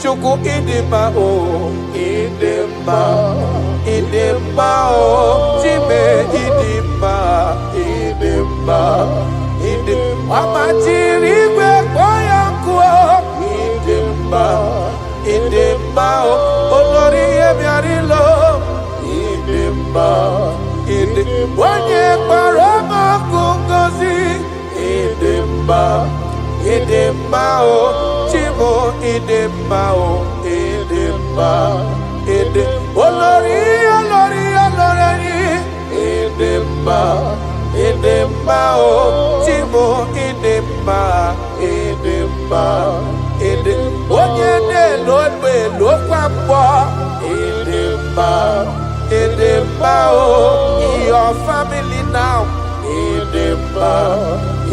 Chukwu ịdị mma ịdị mma ịdị mma Chime ịdị mma ịdị mma ịdị ọmachiri igwe kpọọ ya nkụ ịdị mma ịdị mma olori ihe bịara ilo ịdị mma ịdị onye kpọrọ ọkụ ngozi ịdị mma ịdị mma Chimo ịdị mma ịdị mma ịdị olori ịdị mma ịdị mma Chimo ịdị mma ịdị mma ịdị onye na-elo egbe lokwa mgbọ ịdị mma ịdị mma your family now ịdị mma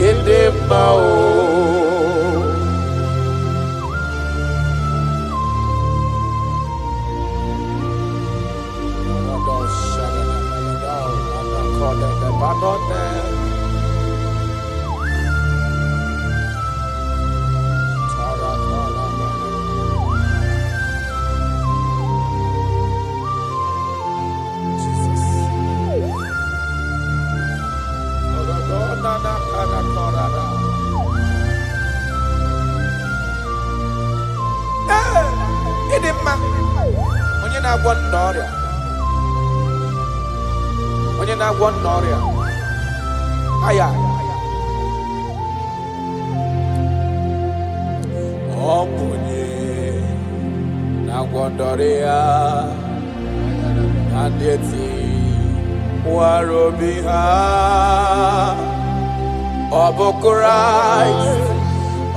ịdị mma ịdị mma onye na-agwọ nna ọrịa onye na-agwọ nna ọrịa aya ọ bụ onye na-agwọ nna ọrịa na ndị eti nwara obi ha ọ bụ Kraịst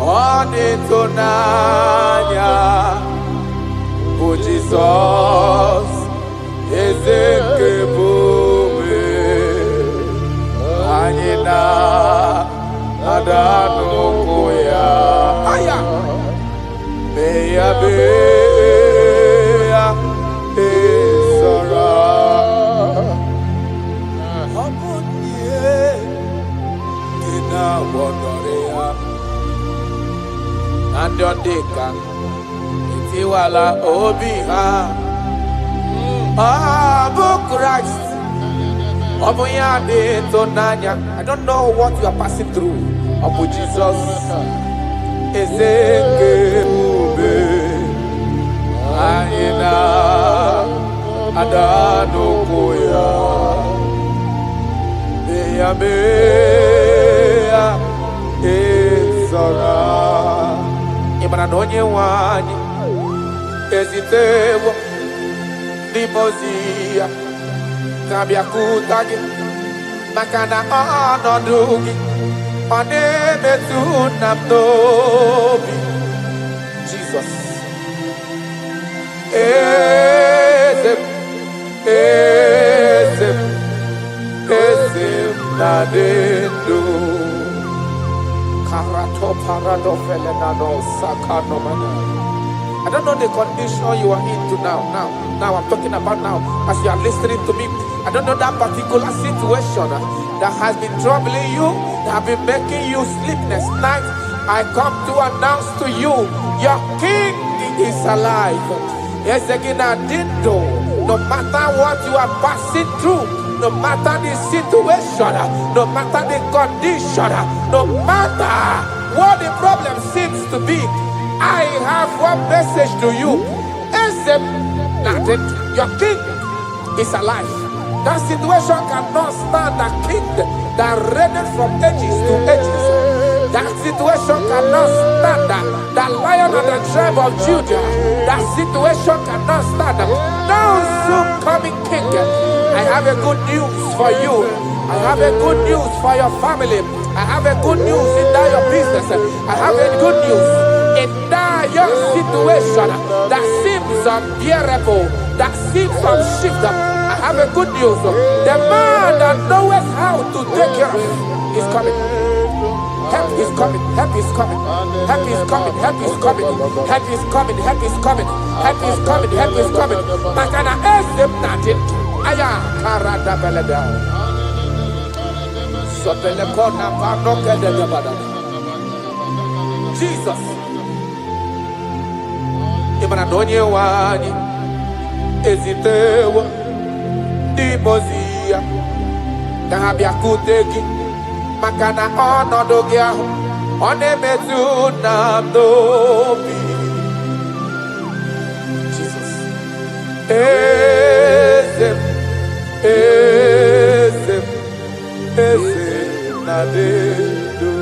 ọ na-eto n'anya bụ Jizọs eze nke ebube anyị na-ada n'ụkwụ ya mee ya ezora ọ bụ ihe dị na-agwọdọrọ ya na ndị ọ dị ka etiwala obi ha ọ bụ Kraịst ọ bụ ya dị ịtụnanya. I don't know what you are passing through. Ọ bụ Jizọs eze nke ebube anyị na-ada n'ụkwụ ya mee ya ezora. Ị mara na onye nwe anyị ezitewo n'ime ozi ya ka bịakwuta gị maka na ọnọdụ gị ọ na-emetụ na m n'obi. Jizọs eze I don't know the condition you are into now. Now I'm talking about now. As you are listening to me, I don't know that particular situation that has been troubling you, that have been making you sleepless night. I come to announce to you, your King is alive. Yes, again, I did know. No matter what you are passing through, no matter the situation, no matter the condition, no matter what the problem seems to be, I have one message to you. Your King is alive. That situation cannot stand the King that reigned from ages to ages. That situation cannot stand the Lion of the tribe of Judah. That situation cannot stand now soon coming King. I have a good news for you. I have a good news for your family. I have a good news in that your business. I have a good news in that your situation that seems unbearable, that seems unshift. I have a good news. The man that knows how to take care of is coming. Help is coming. Help is coming. Help is coming. Help is coming. Help is coming. Help is coming. Help is coming. Help is coming. Makana esem natin. Aya karada beleda. Sotele kona panoke de bada. Jesus. Imana donye wani ezitewa di mozia kabia kuteki makana onodo gị ahụ ọ na-emetụ na n'obi. Jesus. Eze na dedo.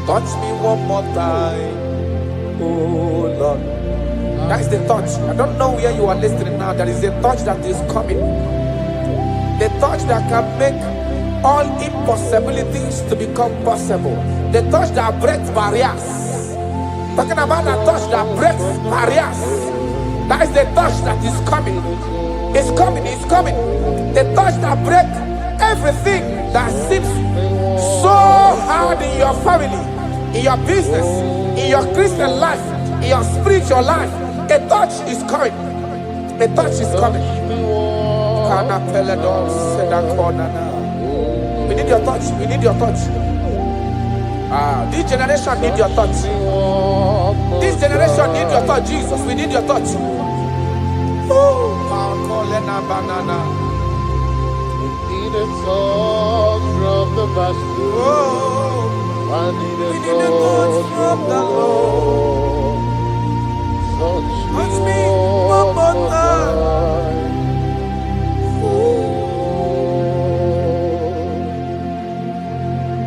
Touch me one more time, oh Lord. That is the touch. I don't know where you are listening now. There is a touch that is coming. The touch that can make all impossibilities to become possible. The touch that breaks barriers. Talking about the touch that breaks barriers. That is the touch that is coming. It's coming, it's coming. The touch that breaks everything that seems so hard in your family, in your business, in your Christian life, in your spiritual life. A touch is coming. A touch is coming. We need your touch. We need your touch. This generation need your touch. This generation need your touch, Jesus. We need your touch. Need a touch from the Master. I need a touch from the Lord. Touch me one more time.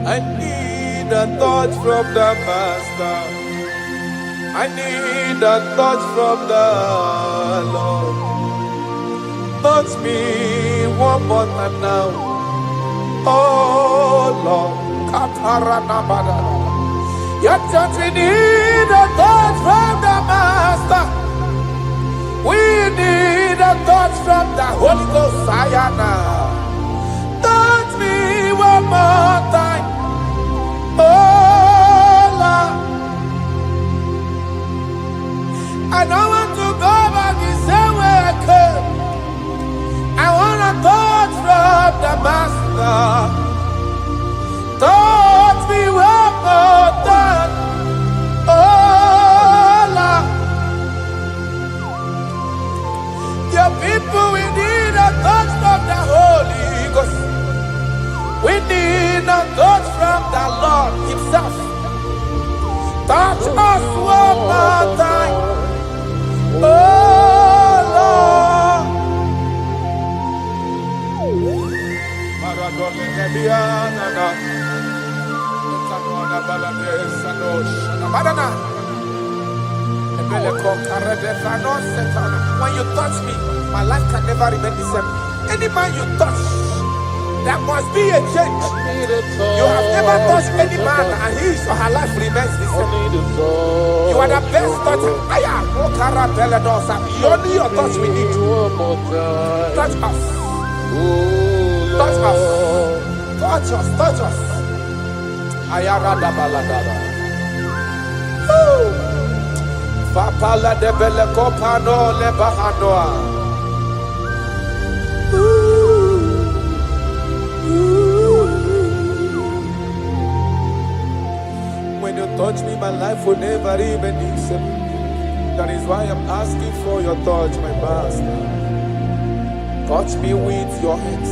I need a touch from the Master. I need a touch from the Lord. Touch me one more time now. Oh Lord. Your touch, we need a touch from the Master. We need a touch from the Holy Ghost. Sayana. Touch me one more time. Oh Lord. I don't want to go back the same way I came. I want a touch from the Master. Touch me one more time. Oh Lord. Your people, we need a touch from the Holy Ghost. We need a touch from the Lord Himself. Touch us one more time. Oh Lord. When you touch me, my life can never remain the same. Any man you touch, there must be a change. You have never touched any man and his or her life remains the same. You are the best toucher. Only your touch we need. Touch us. Touch us. Touch us. Touch us. Ayarada baladaba. Papala de bele kopano le bahanoa. When you touch me, my life will never even be the same. That is why I'm asking for your touch, my master. Touch me with your hands,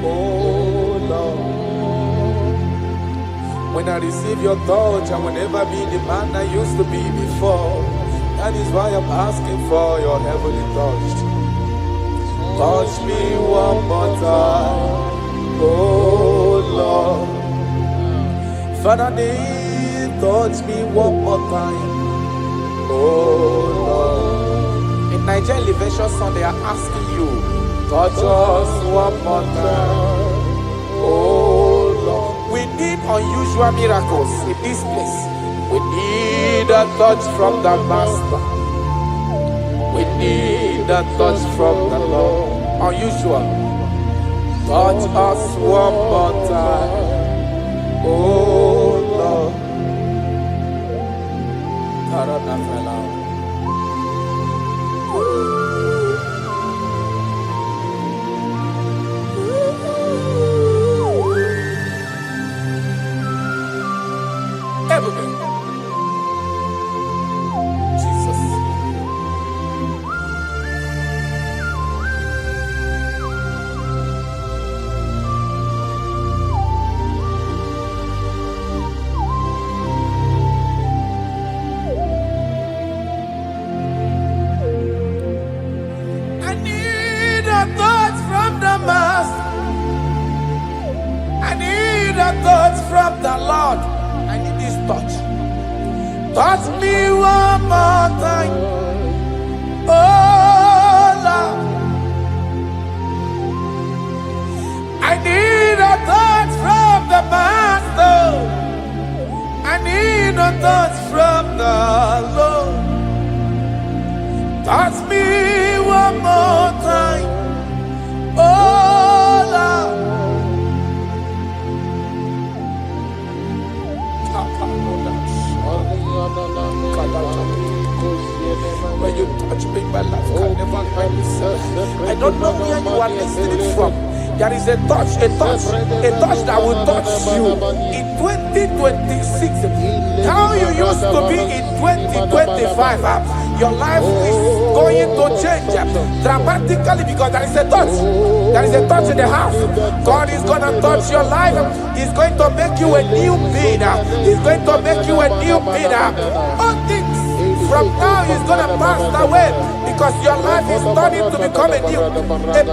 oh Lord. When I receive your touch, I will never be the man I used to be before. That is why I'm asking for your heavenly touch. Touch me one more time, oh Lord. Father, touch me one more time, oh Lord. In Nigerian Elevation song, they are asking you, touch us one more time, oh Lord. We need unusual miracles in this place. We need a touch from the Master. We need a touch from the Lord. Unusual. Touch us one more time, oh Lord. Jesus. I need a touch from the Master. I need a touch from the Lord. I need this touch. Touch me one more time, oh Lord. I need a touch from the Master. I need a touch from the Lord. Touch me one more time, oh Lord. When you touch me, my life can never find itself. I don't know where you are listening from. There is a touch that will touch you in 2026. How you used to be in 2025, your life is going to change dramatically because there is a touch. There is a touch in the house. God is going to touch your life. He's going to make you a new being. He's going to make you a new being. All things from now is going to pass away because your life is turning to become a new. A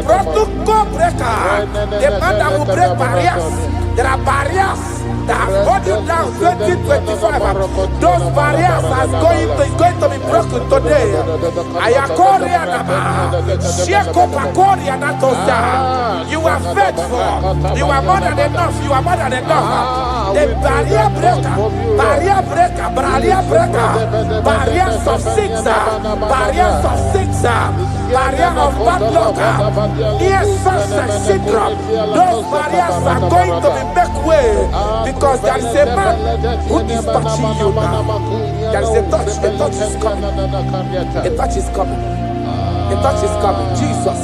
protocol breaker. The man that will break barriers. There are barriers that have held you down 2025. Those barriers is going to be broken today. You are faithful. You are more than enough. You are more than enough. The barrier breaker, barriers of six, barriers of six, barrier of backlog, ear success syndrome. Those barriers are going to be make way because there is a man who is touching you now. There is a touch is coming. A touch is coming. A touch is coming. Jesus.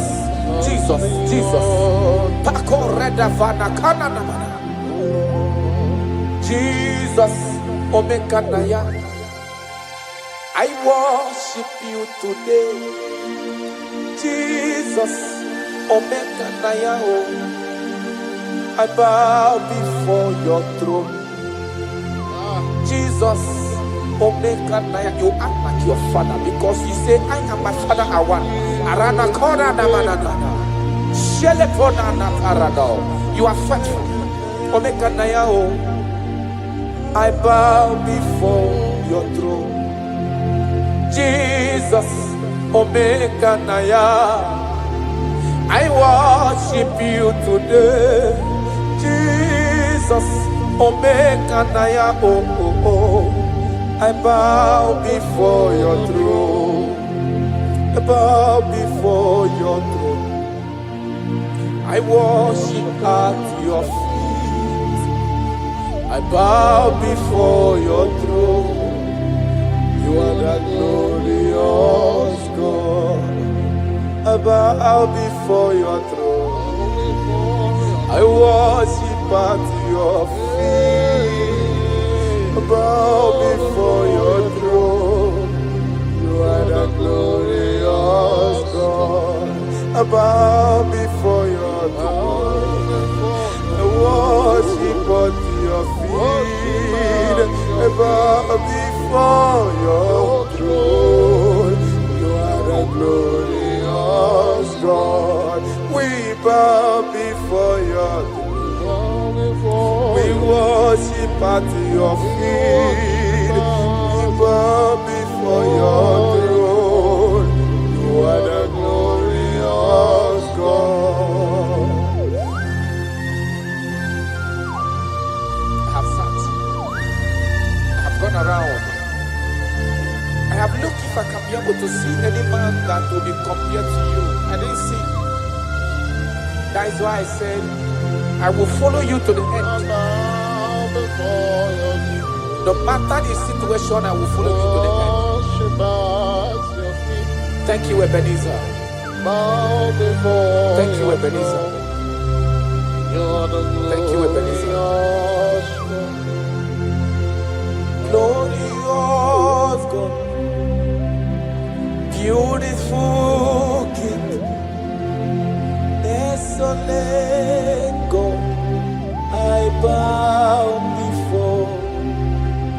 Jesus, Omekanaya, I worship you today. Jesus, Omekanaya, I bow before your throne. Jesus, Omekanaya, you act like your father because you say, I am my father, I want. Arana Kora Namanana, Shelepona Nakarado, you are faithful. Omekanaya, I bow before your throne. Jesus, Omekanaya, I worship you today. Jesus, Omekanaya, I bow before your throne. I bow before your throne. I worship at your feet. I I bow before your throne. You are the glorious God. I bow before your throne. I worship at your feet. I bow before your throne. You are the glorious God. I bow before your throne. I worship at your feet. I bow before your throne. You are the glorious God. We bow before your throne. We worship at your feet. We bow before your throne. You are the glorious God. I have sat. I have gone around. I have looked if I can be able to see any man that will be compared to you. I didn't see. That is why I said, I will follow you to the end. No matter the situation, I will follow you to the end. Thank you, Ebenezer. Thank you, Ebenezer. Thank you, Ebenezer. Glorious God, beautiful King, desolate God, I bow before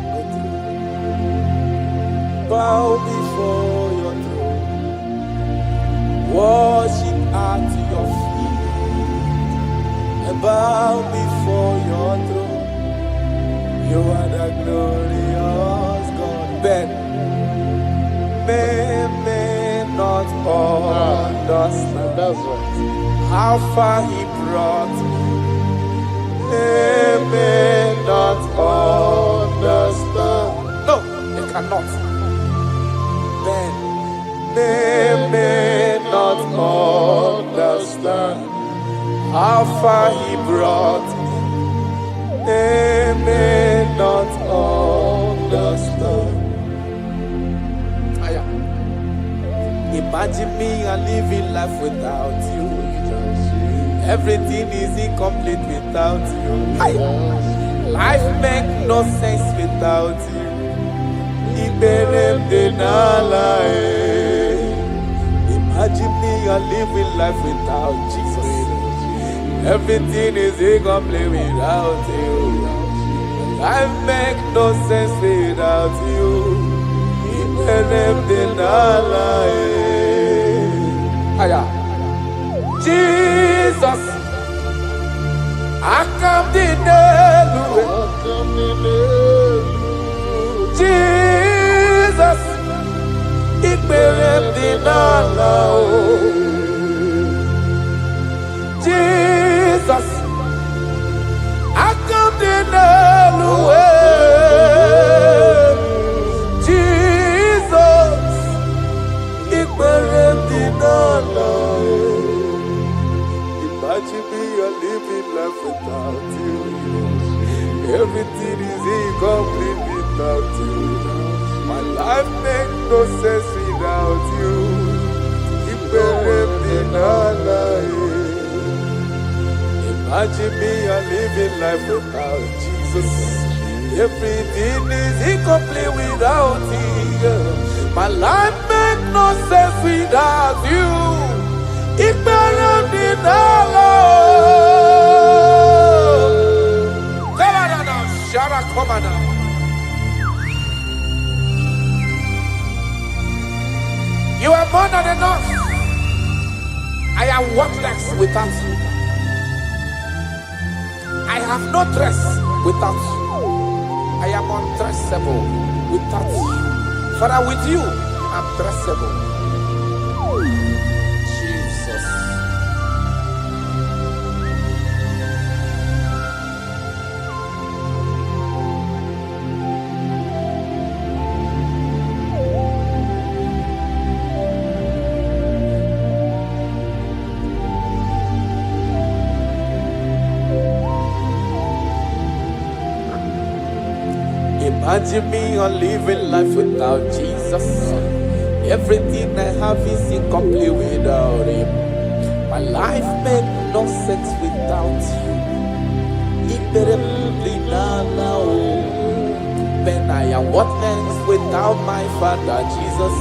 your throne. Bow before your throne. Worship at your feet. I bow before your throne. You are the glorious God. Ben may not understand. That's right. How far he brought me. They may not understand. No, they cannot. Then they may not understand how far he brought me. They may not understand. Imagine me and living life without you. Everything is incomplete without you. Life makes no sense without you. Imagine me and living life without Jesus. Everything is incomplete without you. Life makes no sense without you. Jesus, I come in Jesus, it Jesus, I come in Imagine me a living life without you. Everything is incomplete without you. My life makes no sense without you. Imagine me a living life without Jesus. Everything is incomplete without you. My life makes no sense without you. You are more than enough. I am worthless without you. I have no dress without you. I am undressable without you. Father, with you, I'm dressable. Jesus. Imagine me on living life without Jesus. Everything I have is incomplete without Him. My life makes no sense without you. When I am worthless without my Father Jesus.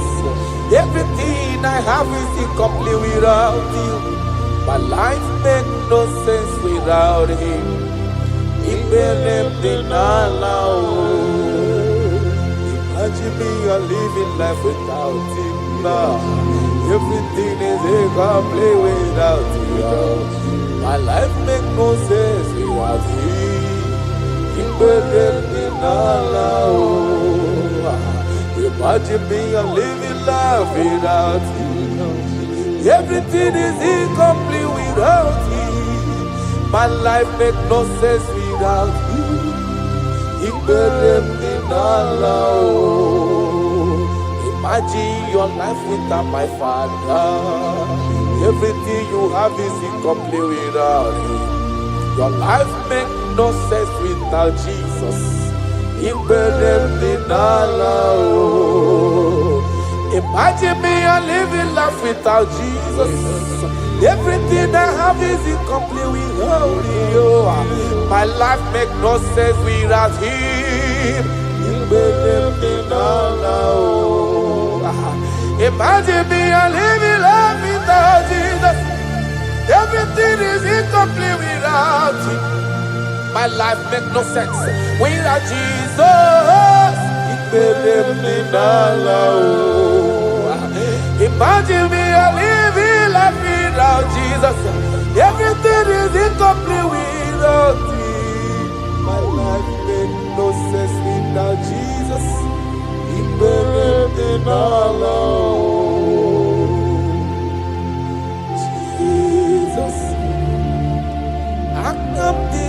Everything I have is incomplete without you. My life makes no sense without Him. Imagine me a living life without Him now. Everything is incomplete without you. My life makes no sense without Him. Imagine me a living life without you. Everything is incomplete without you. My life makes no sense without you. Imagine your life without my Father. Everything you have is incomplete without Him. Your life makes no sense without Jesus. Imagine me a living life without Jesus. Everything I have is incomplete without you. My life makes no sense without Him. Imagine me a living life without Jesus. Everything is incomplete without Him. My life makes no sense without Jesus. Imagine me a living life without Jesus. Everything is incomplete without Him. My life makes no sense without Jesus. Jesus, I come to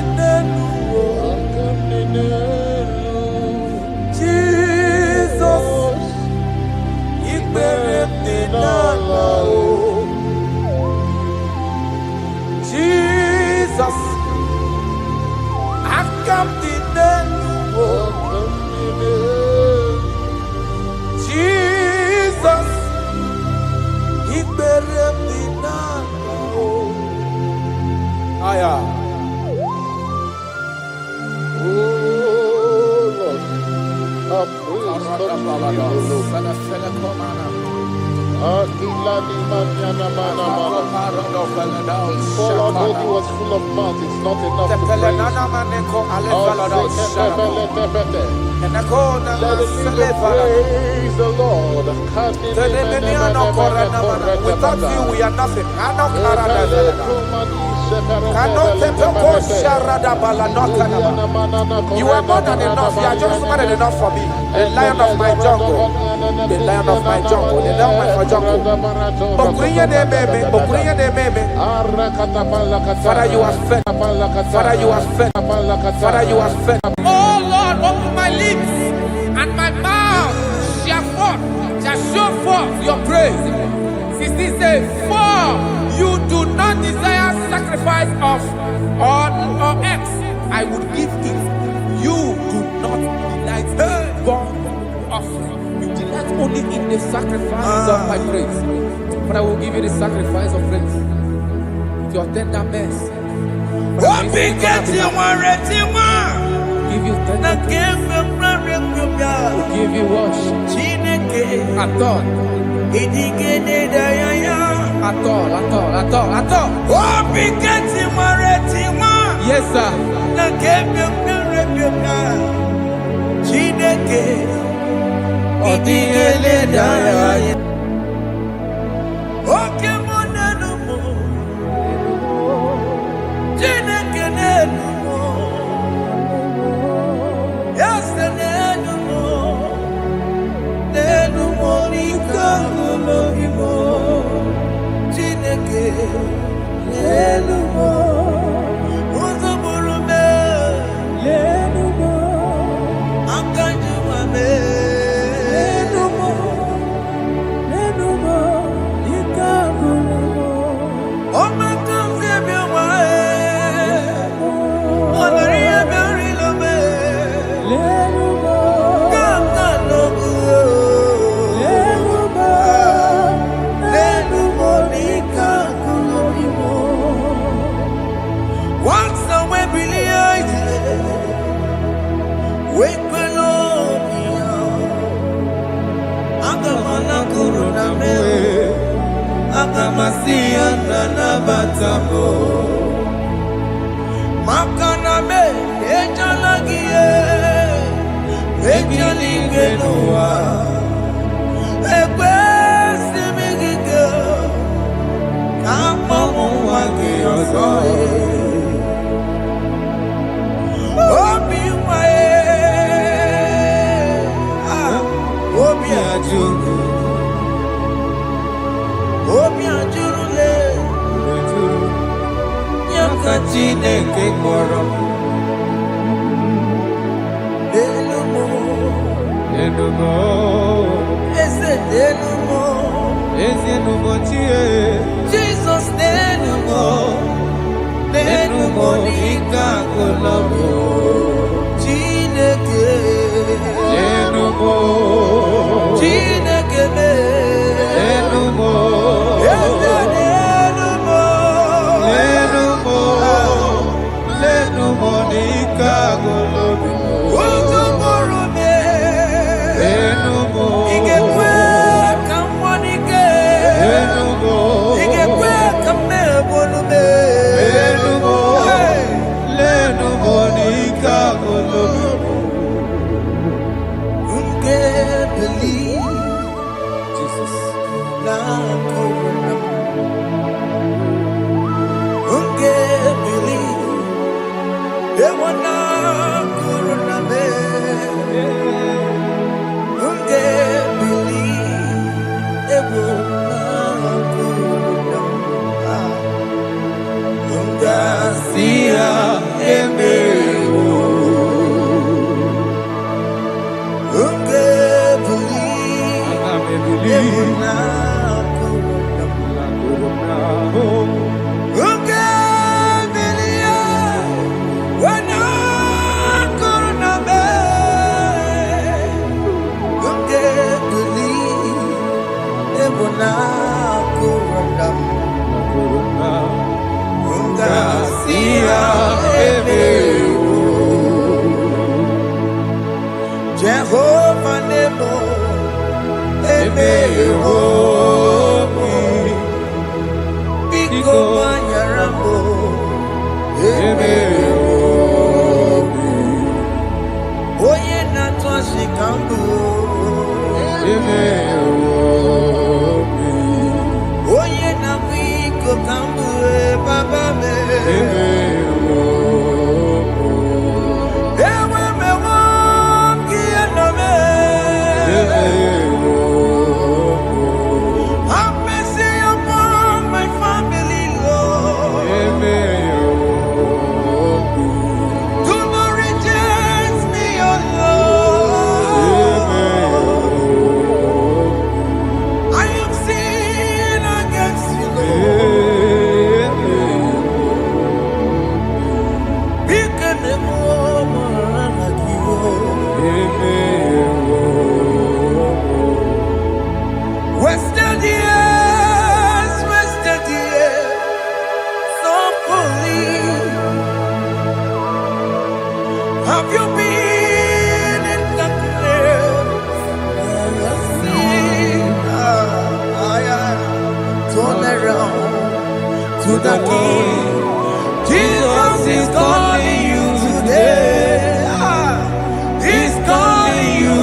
Jesus, Jesus, I come to Jesus, Aya. All I told you was full of mouth, it's not enough to praise. Let the praise the Lord. Without you, we are nothing. You are more than enough. You are just more than enough for me. The lion of my jungle. The lion of my jungle. The lion of my jungle. Father, you are fed. Father, you are fed. Father, you are fed. Oh Lord, open my lips, and my mouth shall show forth your praise. 16 says, for you do not desire sacrifice of or X, I would give it. You do not delight in burnt offering. You delight only in the sacrifice of my praise. But I will give you the sacrifice of praise. With your tender mercy. Give you tender will give you worship. At all. Yes, sir. Agamasia nana batamo Makana me ejalagie Ejalingenua Ekwesi migige Kamomu wagi ozoe Obi wae Obi ajugu Obi ajurule Yakachine ke koro Denumo Ese denumo chie Jesus denumo nika kolobo Chineke denumo Chineke denumo Denumo nika kolobo Jehovah Nebo, Biko Manyarambo, Oye Natwa Shikambu, Oye Nabiko Kambu, Baba me. Have you been in the place? Turn around to the King. Jesus is calling you today. He's calling you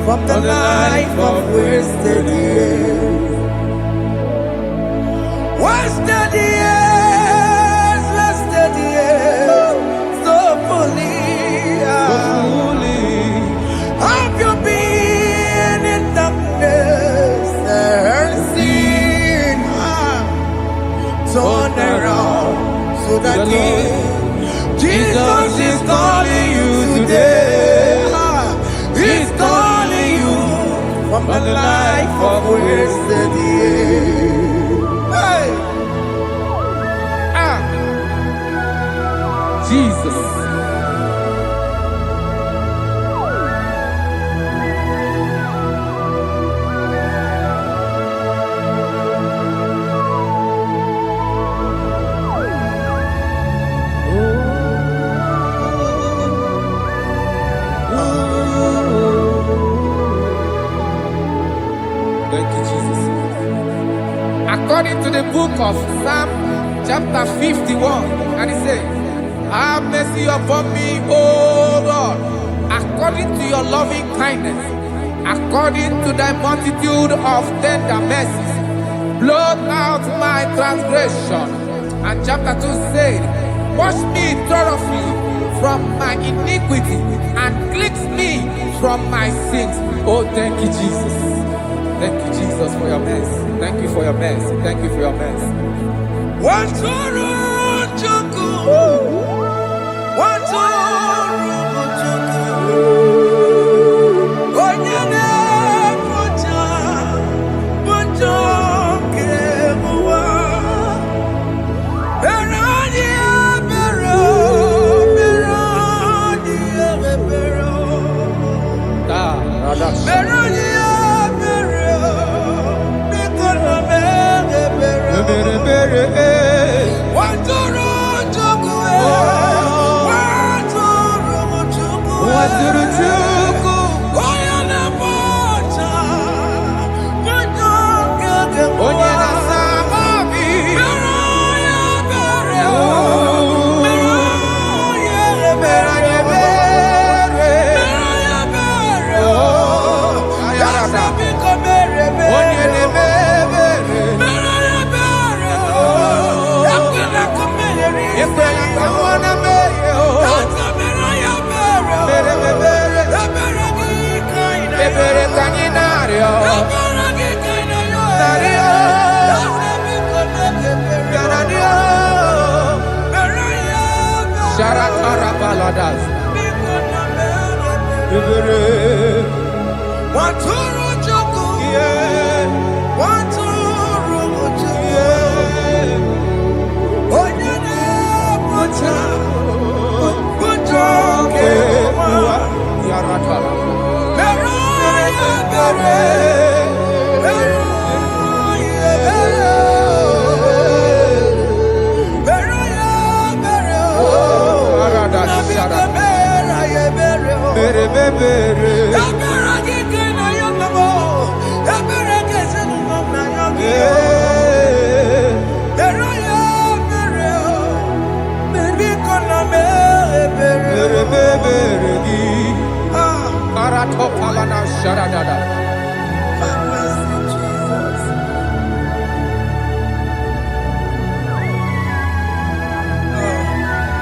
from the life of wasted years. Wasted years, wasted years, so fully. Have you been in darkness and seen? Turn around to the King. Jesus is calling you today. He's calling you from the life of wasted years. Hey! Jesus. Thank you, Jesus. went to the book of Psalm chapter 51 and he said, have mercy upon me, O Lord, according to your loving kindness, according to thy multitude of tender mercies, blot out my transgression. And chapter 2 said, wash me thoroughly from my iniquity and cleanse me from my sins. Oh, thank you, Jesus. Thank you, Jesus, for your mercy. Thank you for your mercy. Thank you for your mercy.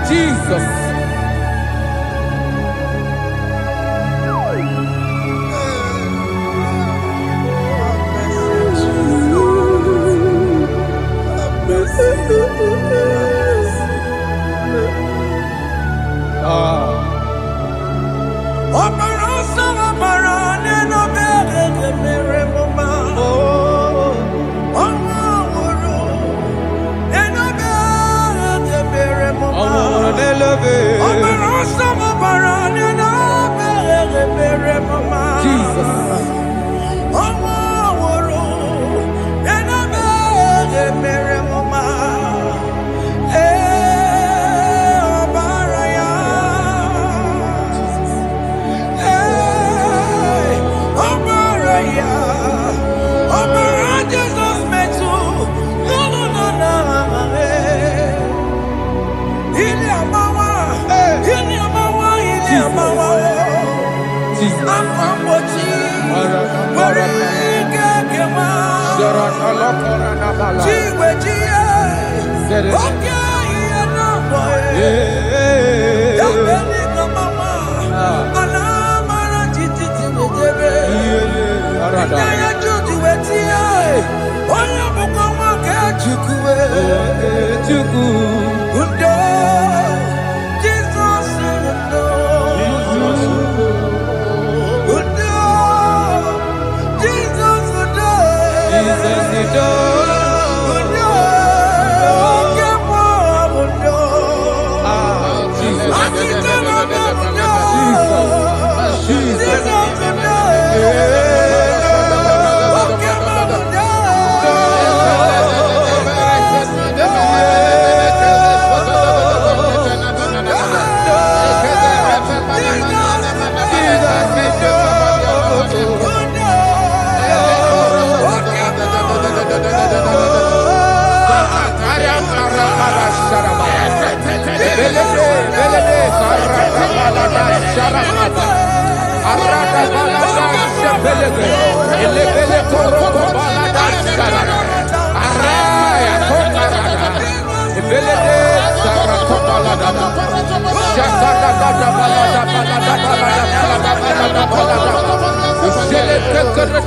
Jesus.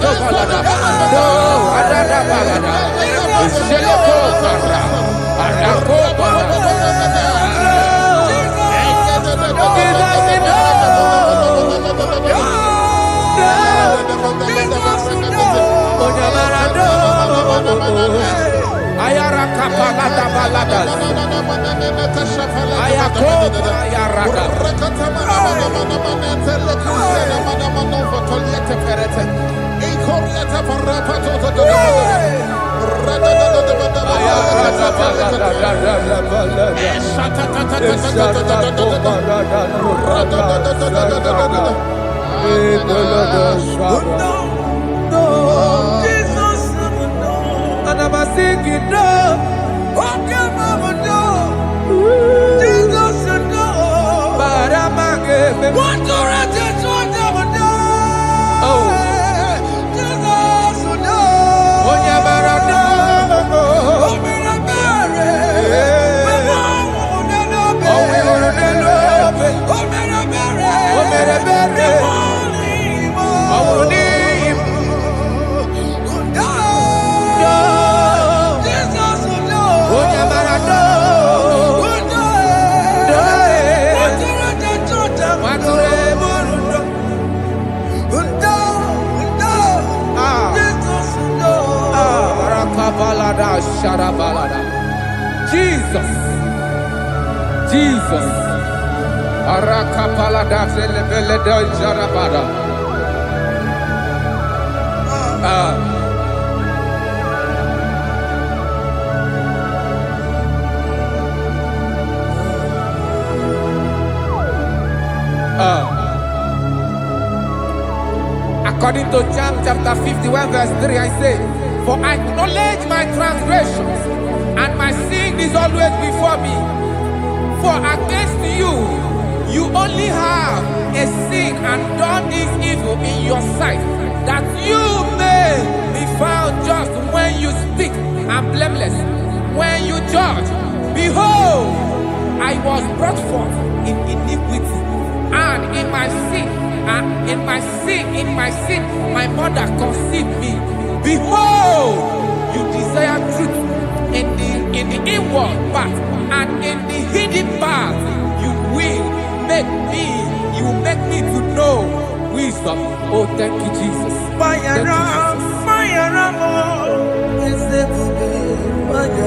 to balada. No, adada balada. Sheleko para. Arako para. Ayara kapalada balada. Ayako ayarada. Jesus, Jesus, Arakapalada zelebeleda jarabada. According to John chapter 51 verse 3, I say, for I acknowledge my transgressions, and my sin is always before me. For against you, you only have a sin and done this evil in your sight, that you may be found just when you speak and blameless when you judge. Behold, I was brought forth in iniquity, and in my sin, my mother conceived me. Behold, you desire truth in the inward part, and in the hidden part you will make me to know wisdom. Oh, thank you, Jesus. Thank you,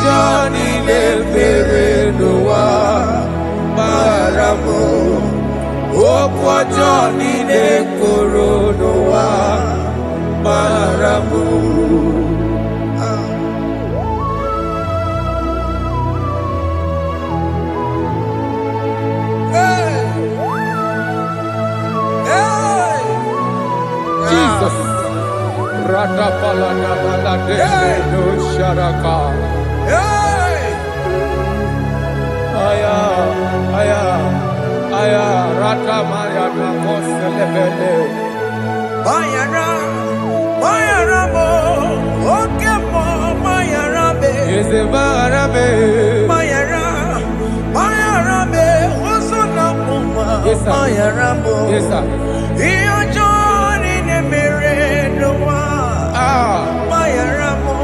Johnny le bere noa maramo okwa Johnny le koro noa maramo. Jesus Rada palana balade no sharaka. Aya, rata maya na koselebele. Bayara mo, oke mo, bayara be. Yeze bayara be. Bayara be, osona muma. Bayara mo. Yes sir. Iyo Johnny ne mere noa. Bayara mo,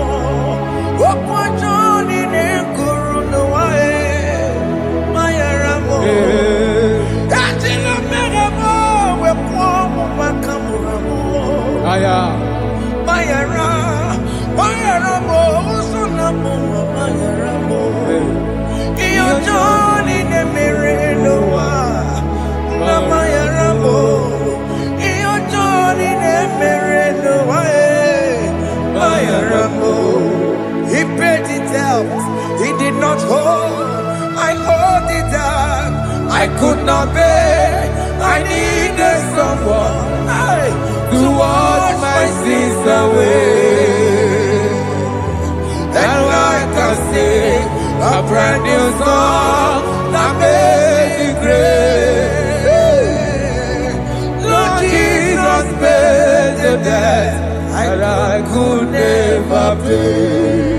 okwa Johnny ne kuru noa. Aya, bayara mo, usuna mo, bayara mo. Iyo Johnny ne mere noa, na bayara mo. Iyo someone to wash my sins away. And I can sing a brand new song, Amazing Grace. Lord Jesus paid the debt that I could never pay.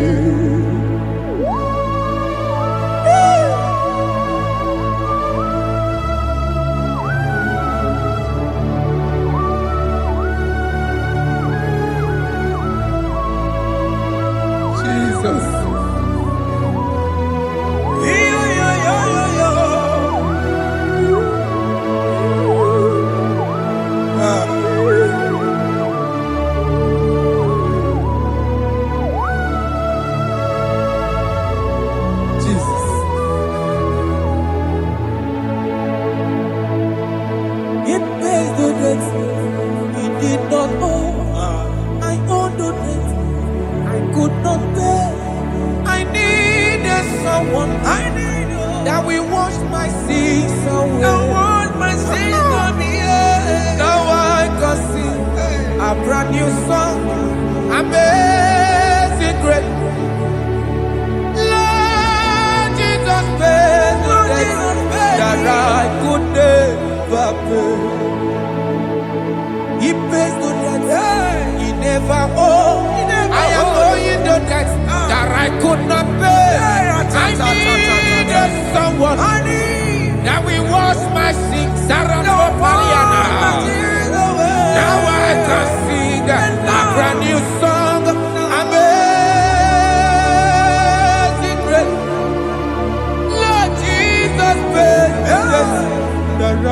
That we wash my sins away. Now I can sing a brand new song, Amazing Grace. Lord Jesus paid the debt that I could never pay. He pays the debt he never owed. I am owing the debt that I could not pay. I needed someone that will wash my sins. Now I can sing a brand new song, Amazing Grace. Lord Jesus paid the debt that I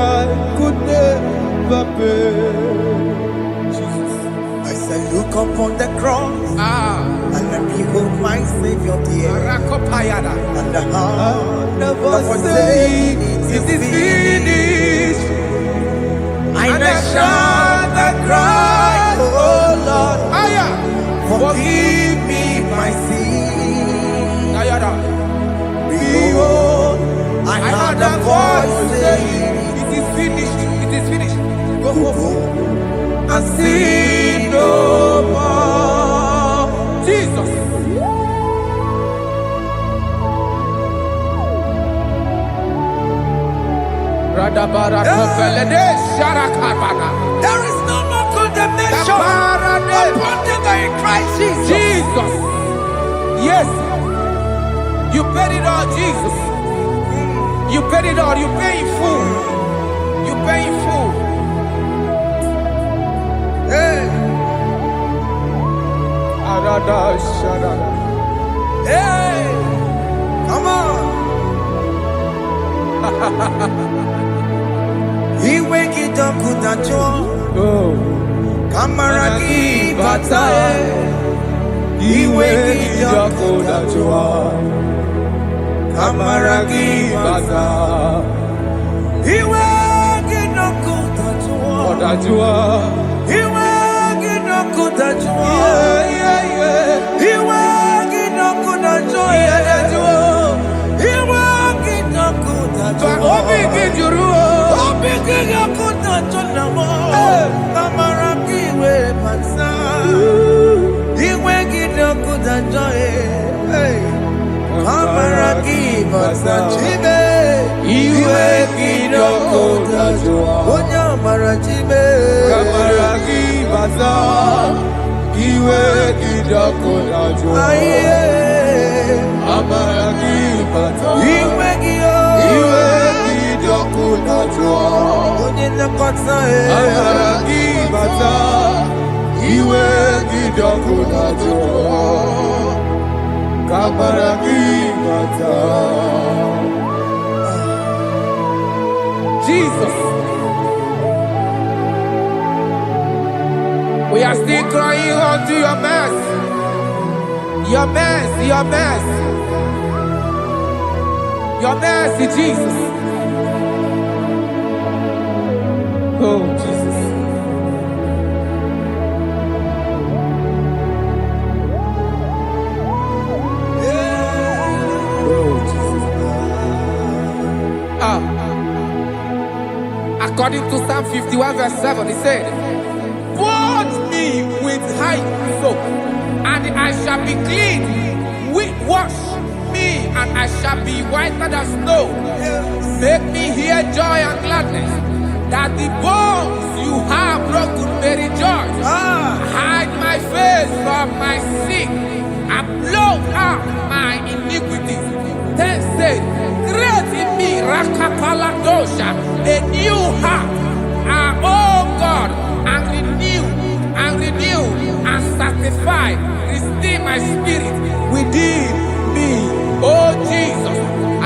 could never pay. I say, look upon the cross and let behold my Savior dear. And the heart of us saying, it is finished. And I shout and cry, oh Lord, forgive me my sin. Behold, I heard a voice saying, it is finished, it is finished. Go and sin no more. Jesus. There is no more condemnation upon them in Christ Jesus. Jesus. Yes. You paid it all, Jesus. You paid it all. You pay in full. You pay in full. Hey. Hey. Come on. He wake it up with a joy. Kamaragi batae. He wake it up with a joy. Kamaragi batae. He wake it up with a joy. He wake it up with a joy. He wake it up with a joy. He wake it up with a joy. Jesus. We are still crying unto your mercy. Your mercy, your mercy. Your mercy, Jesus. Oh, Jesus. According to Psalm 51 verse 7, he said, "Wash me with hyssop, and I shall be clean. Wash me, and I shall be whiter than snow. Make me hear joy and gladness, that the bones you have broken may rejoice. Hide my face from my sin, and blot out my iniquities. Then say, create in me Rakapaladosha, a new heart, oh God, and renew, and sanctify, restore my spirit within me." Oh Jesus,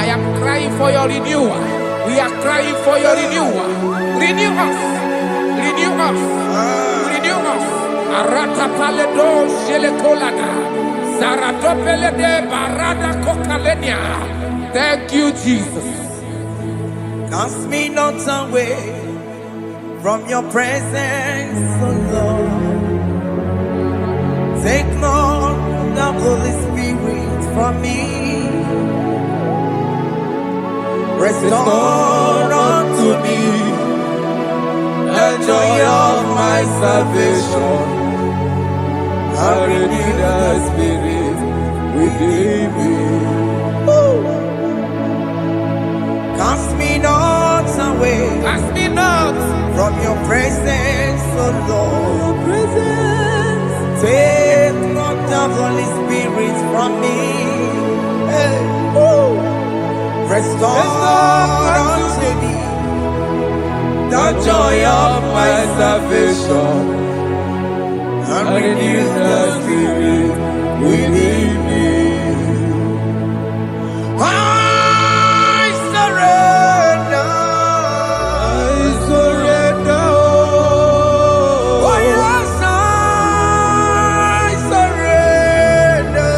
I am crying for your renewal. We are crying for your renewal. Renew us, renew us, renew us. Arata paledo shelekolada, zaratopele de barada kokalenia. Thank you, Jesus. Cast me not away from your presence, O Lord. Take not the Holy Spirit from me. Restore unto me the joy of my salvation, and renew the spirit within me. Cast me not away, Cast me not from your presence, O Lord. Take not the Holy Spirit from me. Hey. Restore unto me the joy of my salvation, and renew the spirit within me. I surrender. Oh yes, I surrender.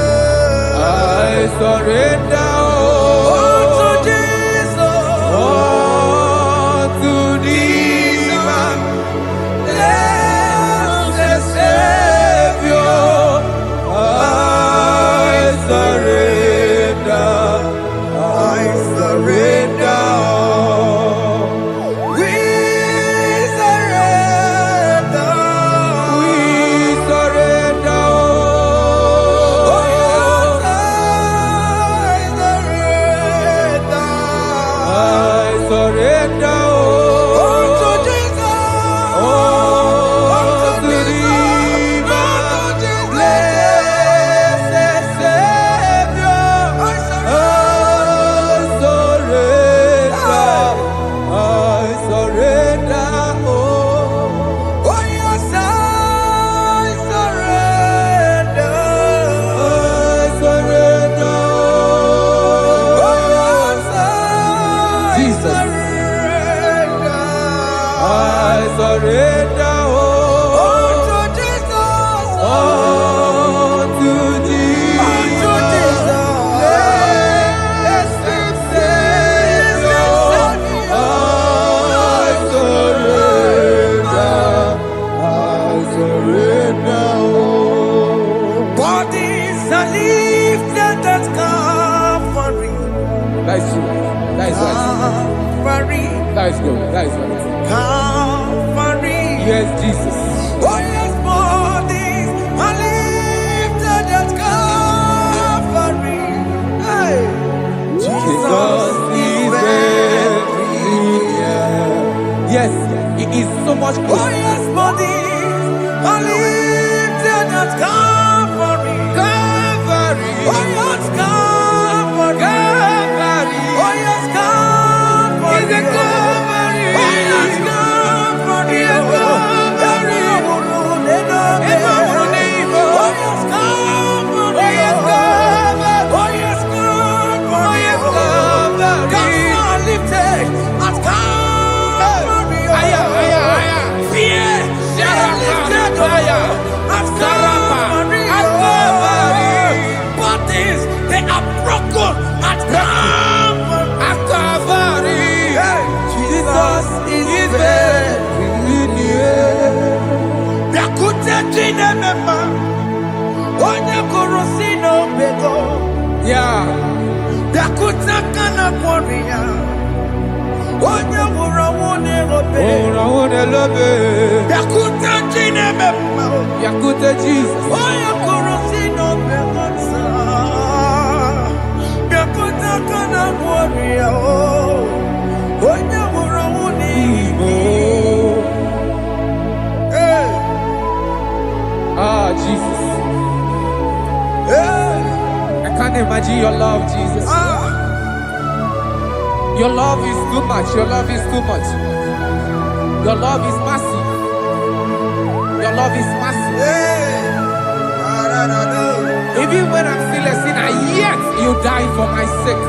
That is good. That is good. Calvary. Yes, Jesus. Oh yes, bodies are lifted at Calvary. Hey. Jesus is everywhere. Yes, it is so much good. Oh yes, bodies are lifted at Calvary. Calvary. Oh yes, Calvary. Calvary. Oh yes, Calvary. Is it Calvary? Oh yes, Calvary. Is it Calvary? Oh yes, Calvary. Oh yes, Calvary. Oh yes, Calvary. Oh yes, Calvary. Cast are lifted at Calvary. Aya, aya, aya. Fear is lifted Aya. at Sarapa. Calvary. At Calvary. Bodies, they are Yaone lobe. Yakuta jine mema. Yakuta Jesus. Oya korosino begonsa. Yakuta kana warrior. Oya murawuni. Hey. Ah, Jesus. Hey. I can't imagine your love, Jesus. Your love is too much. Your love is too much. Your love is massive. Your love is massive. Hey. Even when I'm still a sinner, yet you die for my sake.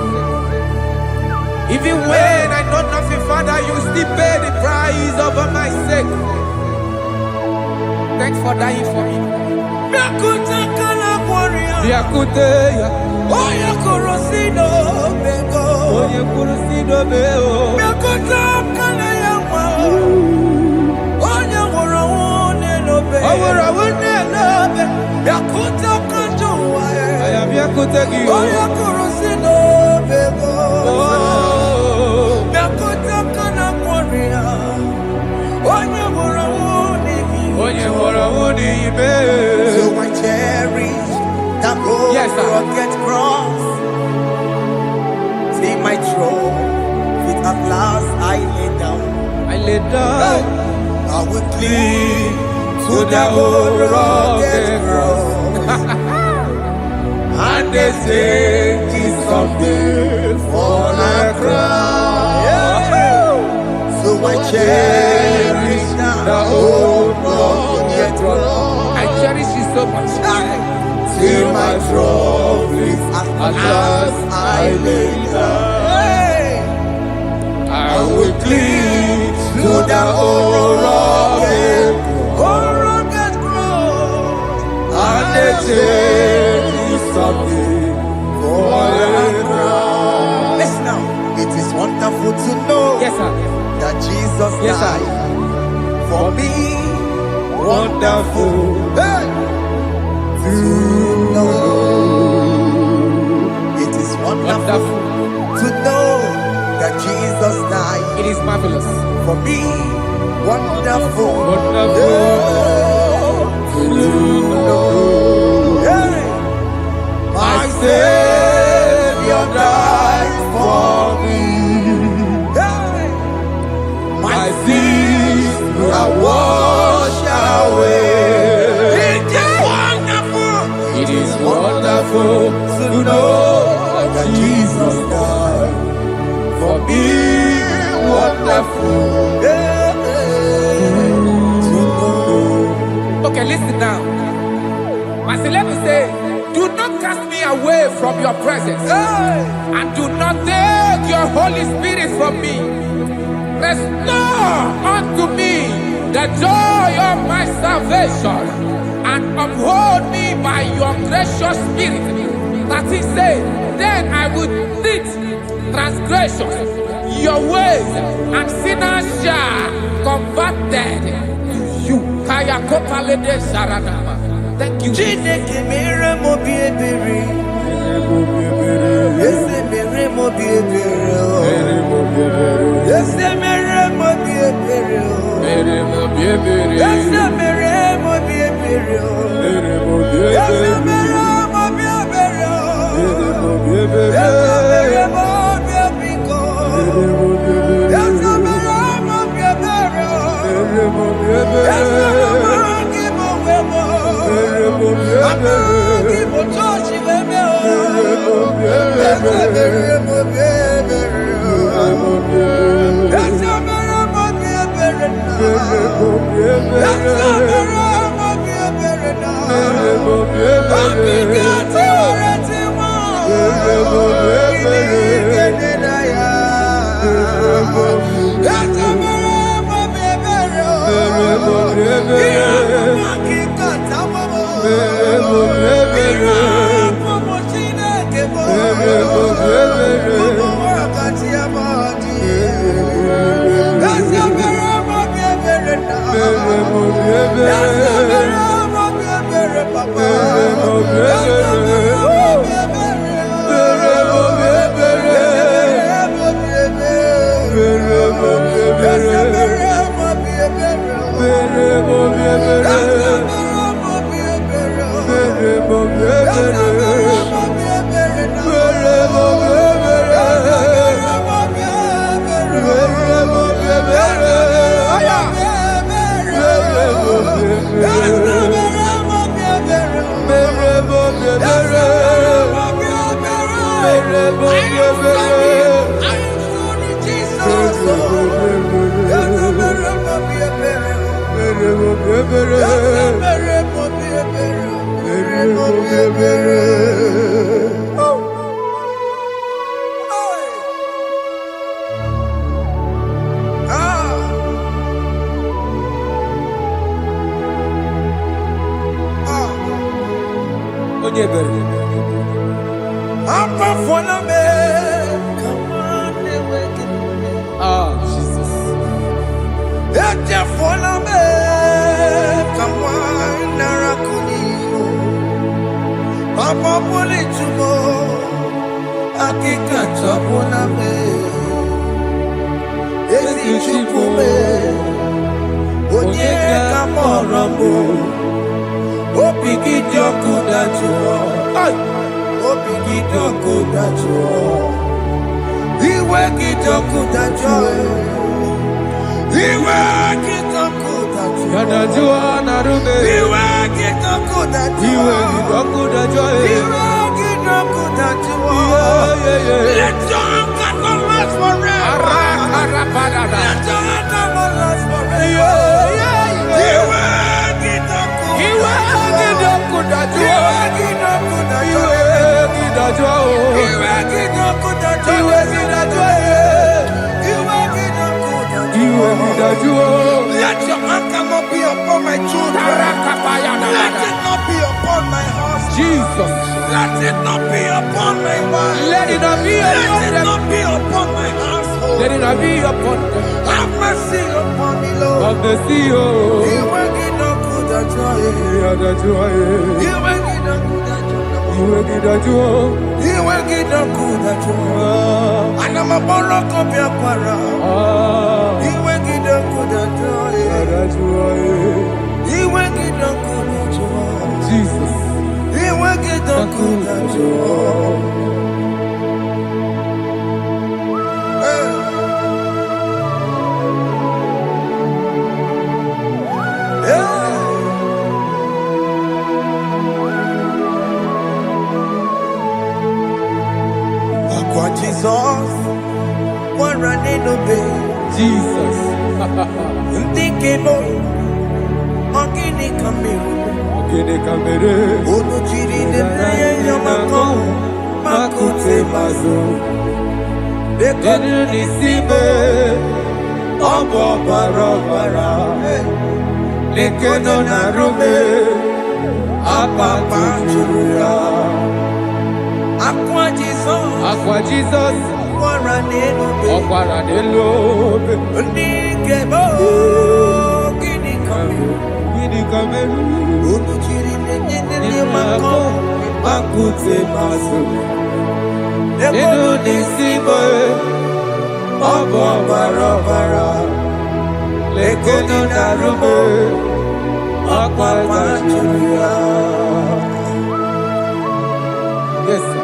Even when I know nothing, Father, you still pay the price over my sake. Thanks for dying for me. Yakuta kana warrior. Yakuteya. Oya korosino bego. Oye kurusido beo. Yakuta kana yawa. Oya murawuni lobe. Awurawuni lobe. Yakuta kanjuwa. I am Yakutegi. Oya korosino bego. Yakuta kana warrior. Oya murawuni. Oye warawuni ibe. So I cherish that road. Yes, sir. Rugged cross. See my throne. With at last I lay down. I lay down I will cling to the old rugged cross. and they say it's someday for a crown. So I cherish The old rugged cross. I cherish it so much. Till my throne is at last I lay down. I will cling To the old rugged cross. and they say it's someday for a crown. Listen now, it is wonderful to know Yes, sir. that Jesus Yes, sir. died for me. Wonderful. Hey! To know. It is wonderful Wonderful. to know that Jesus died It is marvelous. for me. Wonderful. Wonderful. Hey! My Savior died for me. Hey! My sins are washed away. It is wonderful It is wonderful to know that Jesus died for me. Wonderful. to know. Okay, listen now. As the level say, do not cast me away from your presence, Hey! and do not take your Holy Spirit from me. Restore unto me the joy of my salvation, and uphold me by your gracious spirit. That is said, then I would teach transgressions your ways, and sinners shall converted to you. Kaya kopalede sharanama. Thank you. Chineke mere mo bi ebere. Ese mere mo bi ebere. Ese mere mo bi ebere. Ese mere mo bi ebere. Ese mere mo bi ebere. Ese mere mo bi ebiko. Ese mere mo bi ebere. Ese mere mo wemo. Amagi mo chochi weme o. Ese mere mo bi ebere. Ese mere mo bi ebere na. Ese mere mo bi ebere na. Amigi ati ore ti mo. Kini kene na ya. Ese mere mo bi ebere o. Iya mo ki kata mo mo. Iya mo Chineke mo. Mo wakati ya madi. Ese mere mo bi ebere na. Ese mere mo bi ebere papa. Ese mere mo bi ebere. Ese mere mo bi Jesus. Let your anger not be upon my children. Let it not be upon my house. Jesus. Let it not be upon my wife. Let it not be upon my household. Let it not be upon them. Have mercy upon me, Lord. Have mercy, oh. You will get no good at joy. You will get no good at joy. You will get no good at joy. And I'm a borrow of your para. You will get no good at joy. You will get no good at joy. Jesus. You will get no good at joy. Jesus, we're running away. Jesus. Thinking of Ogini Kamiru. Unu chiri nene yamako makute mazo. Dekonu nisibe obo barabara. Lekeno narume apapa churuya. Aqua Jesus, Okwara Nelobe, Ndikebo, Gini Kameru, Unuchiri Nene Mako, Makute Maso, Dekonu Nisibe, Obo Barabara, Lekeno Narume, Aqua Churuya. Yes, sir.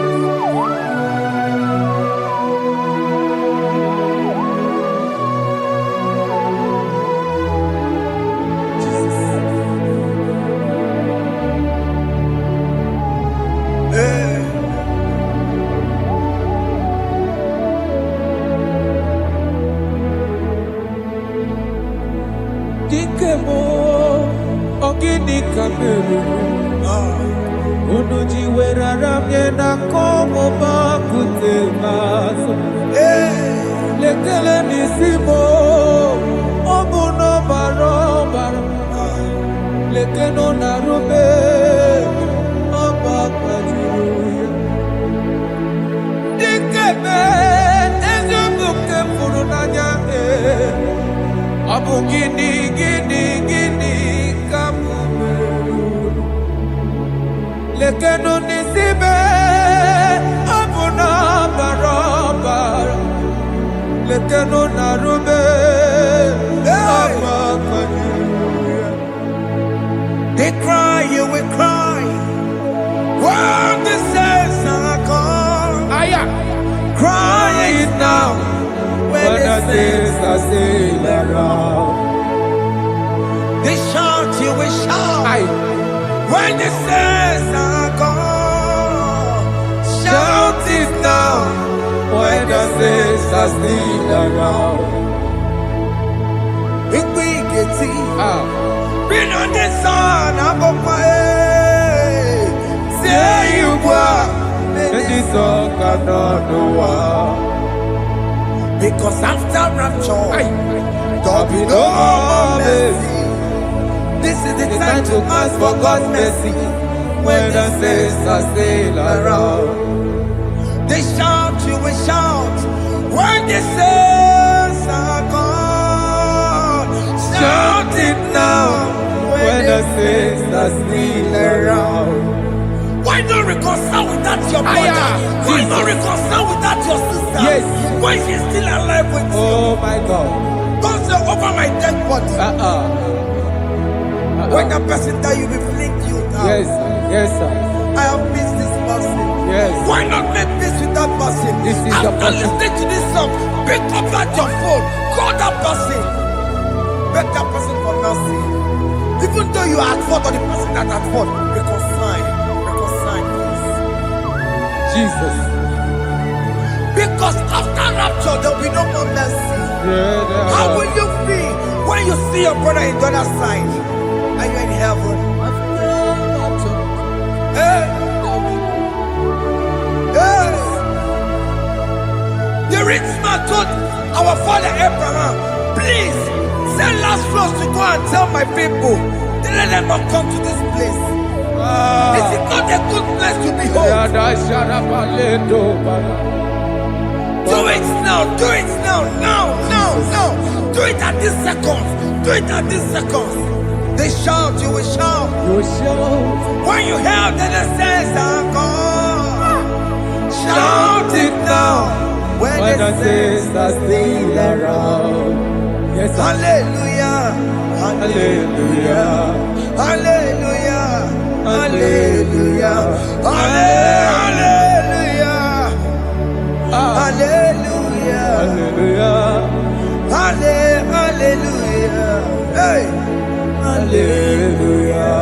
Ogini Kameru, Unuji weraramye na komo makute maso. Lekele nisimo, obuno barobara. Lekeno narube, abakajuya. Dikeme, ezubuke furunanya Abu gini kamumeru. Lekeno nisibe abu na barabara. Lekeno narube abakaju. They cry, you will cry. When the saints are gone, cry it now. When the saints are still around, they shout, you will shout. When the saints are gone, shout it now. When the saints are still around, if we get it, bring on the sun, I'm going to say you are, and the sun cannot know. Because after rapture, there'll be no more mercy. This is the time to ask for God's mercy. When the saints are still around, they shout, you will shout. When the saints are gone, shout it now. When the saints are still around. Why not reconcile with that your brother? Why not reconcile with that your sister? Yes. Why she's still alive with you? Oh my God. Don't say over my dead body. When the person that you will fling you down. Yes, yes, sir. I have missed this person. Yes. Why not make peace with that person? This is the After person. listening to this song, pick up that your phone, call that person, beg that person for mercy. Even though you are at fault or the person that at fault, reconcile, please. Jesus. Because after rapture, there will be no more mercy. How will you feel when you see your brother in the other side? Are you in heaven? Hey. Hey. The rich man told our father Abraham, please send Lazarus to go and tell my people, let them not come to this place. This is not a good place to behold. Do it now, do it now, now. Do it at this second. Do it at this second. They shout, you will shout. When you hear that the saints are gone, shout it now. When the saints are still around. Yes, Hallelujah, hallelujah, hallelujah, hallelujah, hallelujah, hallelujah, hallelujah, hallelujah, hey, hallelujah.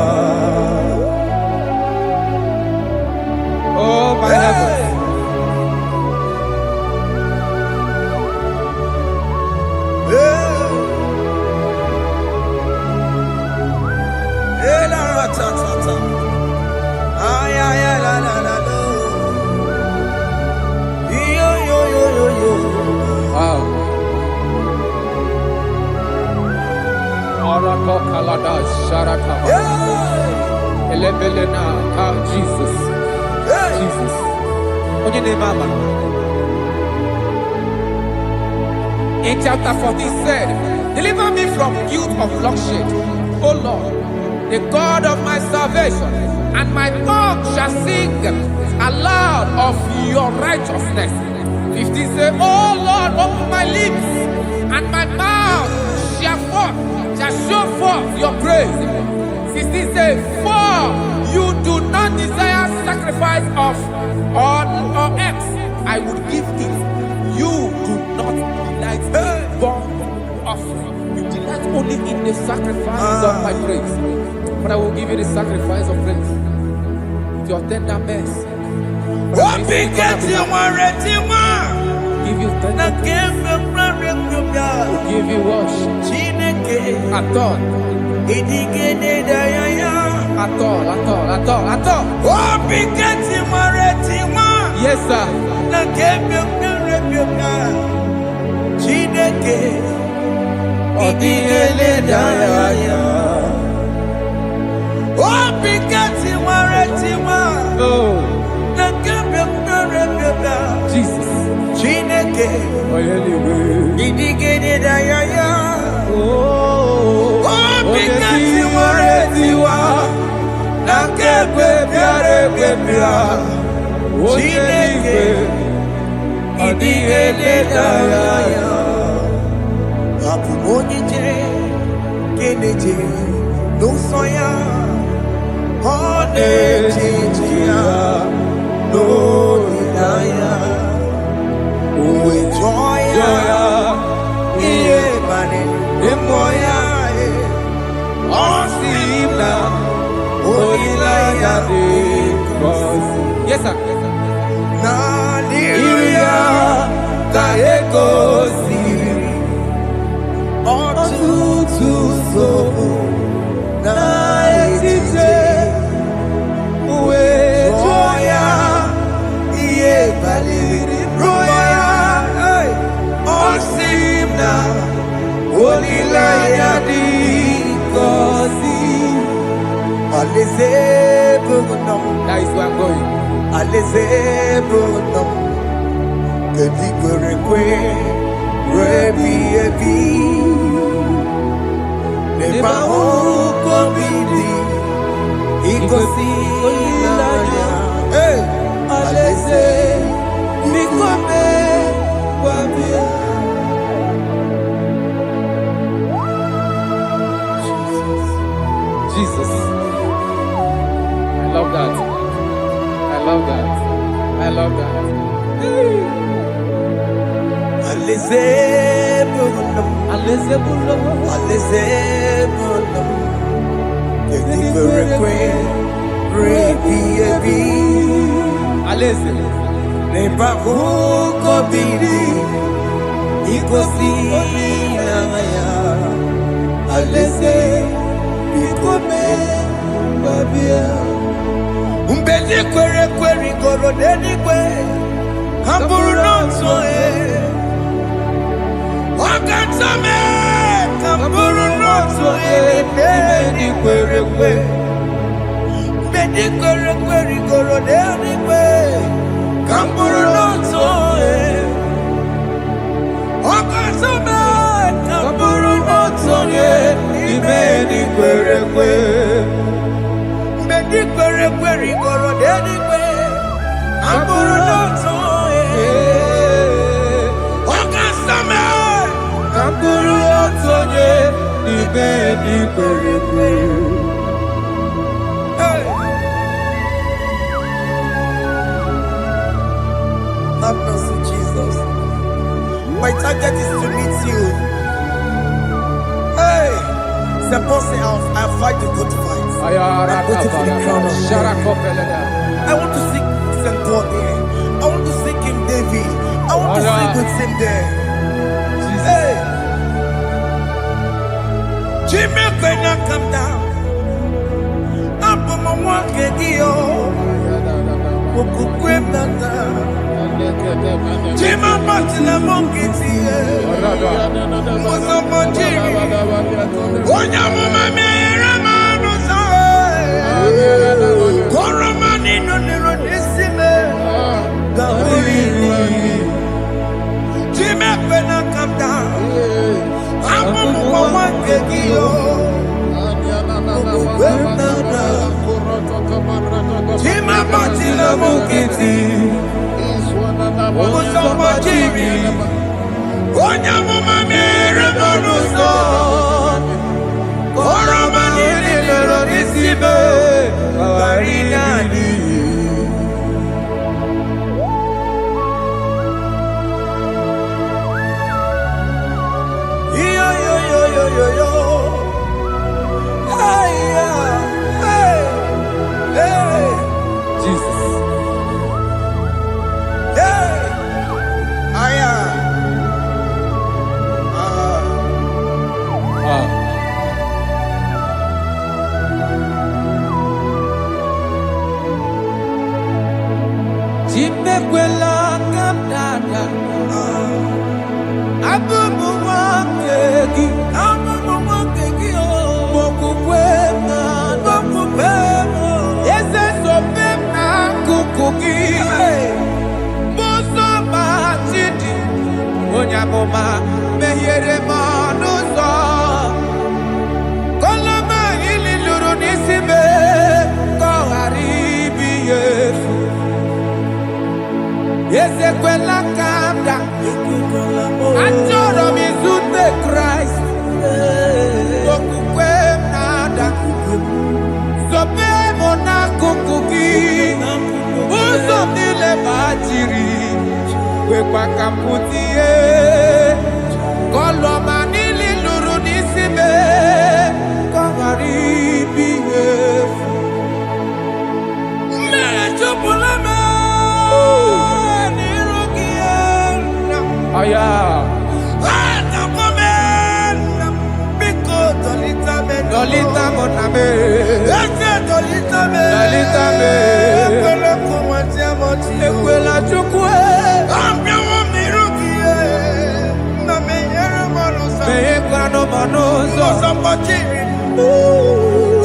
oh my heavens. Wow. Arato kalada sharataba. Elebelena ka Jesus. Jesus. Onye ne mama. In chapter 14 said, deliver me from guilt of bloodshed, O Lord, the God of my salvation, and my tongue shall sing aloud of your righteousness. 15 say, O Lord, open my lips, and my mouth shall show forth your praise. 16 say, for you do not desire sacrifice of or eggs, I would give it. You do not delight in burnt offering. You delight only in the sacrifice of my praise. But I will give you the sacrifice of praise. With your tender mercy. Give you tender will give you worship. At all. Yes, sir. Jesus. Onejijia no idaya uwe joya iye bani imoya osibna oilaya de kosi. Yes, sir. Na niria ka ekosiri otutu sobu na etite uwe joya iye baliri roya osimna olilaya di kosi. Alizebunam, That is where I'm going. alizebunam, kedigwerekwe rebi ebi. Neba uko bidi, ikosi ilaya. Hey, alize mikome wabia. Jesus. I love that. I love that. I love that. Alizebunam, Alizebulama. alizebunam, kedigwerekwe rebi ebi. Alize. Neba uko bidi, ikosi ilaya. Alize mikome wabia. Mbedi kwere kwere goro deni kwe Kamburu noto Wakatame Kamburu noto Mbedi kwere kwe Mbedi kwere kwere goro deni kwe Kamburu noto Wakatame Kamburu noto Mbedi kwere kwe Mbedi kwere kwere goro deni kwe Kamburu noto Wakasame Kamburu noto Mbedi kwere kwe. Have mercy, Jesus. My target is to meet you. Hey, c'est pensé I fight the good fight. I'm waiting for the crown of I want to seek St. God there. I want to seek King David. I want to sing with him there. Hey, Jimmy, when I come down, I'm on my walk again. Jimmy, but in a monkey, was up on Jimmy. One young woman, Koromani no nero nisime Gawiri Jime pena come down Amu mwa kegiyo Jime batila mukiti Musoma jimi Onya muma mere bonuso Koromani nero nisime Kawarinani Yo yo yo yo yo yo Hey hey hey Jesus. Hey Aya Jimekwela kamdada. Abubu wakegi. Amu mwakegi o Mokukwema. Mokupemo Yese sopema kukugi. Hey Muso machidi. Onyamoma mehiere manuso. Koloma ili luru nisibe. Koharibi yesu. Ezekwela kamda. Achoro mizute Christ. Okukwe nada. Sope wekwa kaputie kolo manili luru nisime kagaribi efu mechopulame nirugiena aya Dolita moname, dolita me, ekwela chukwe, meye kwano manozo,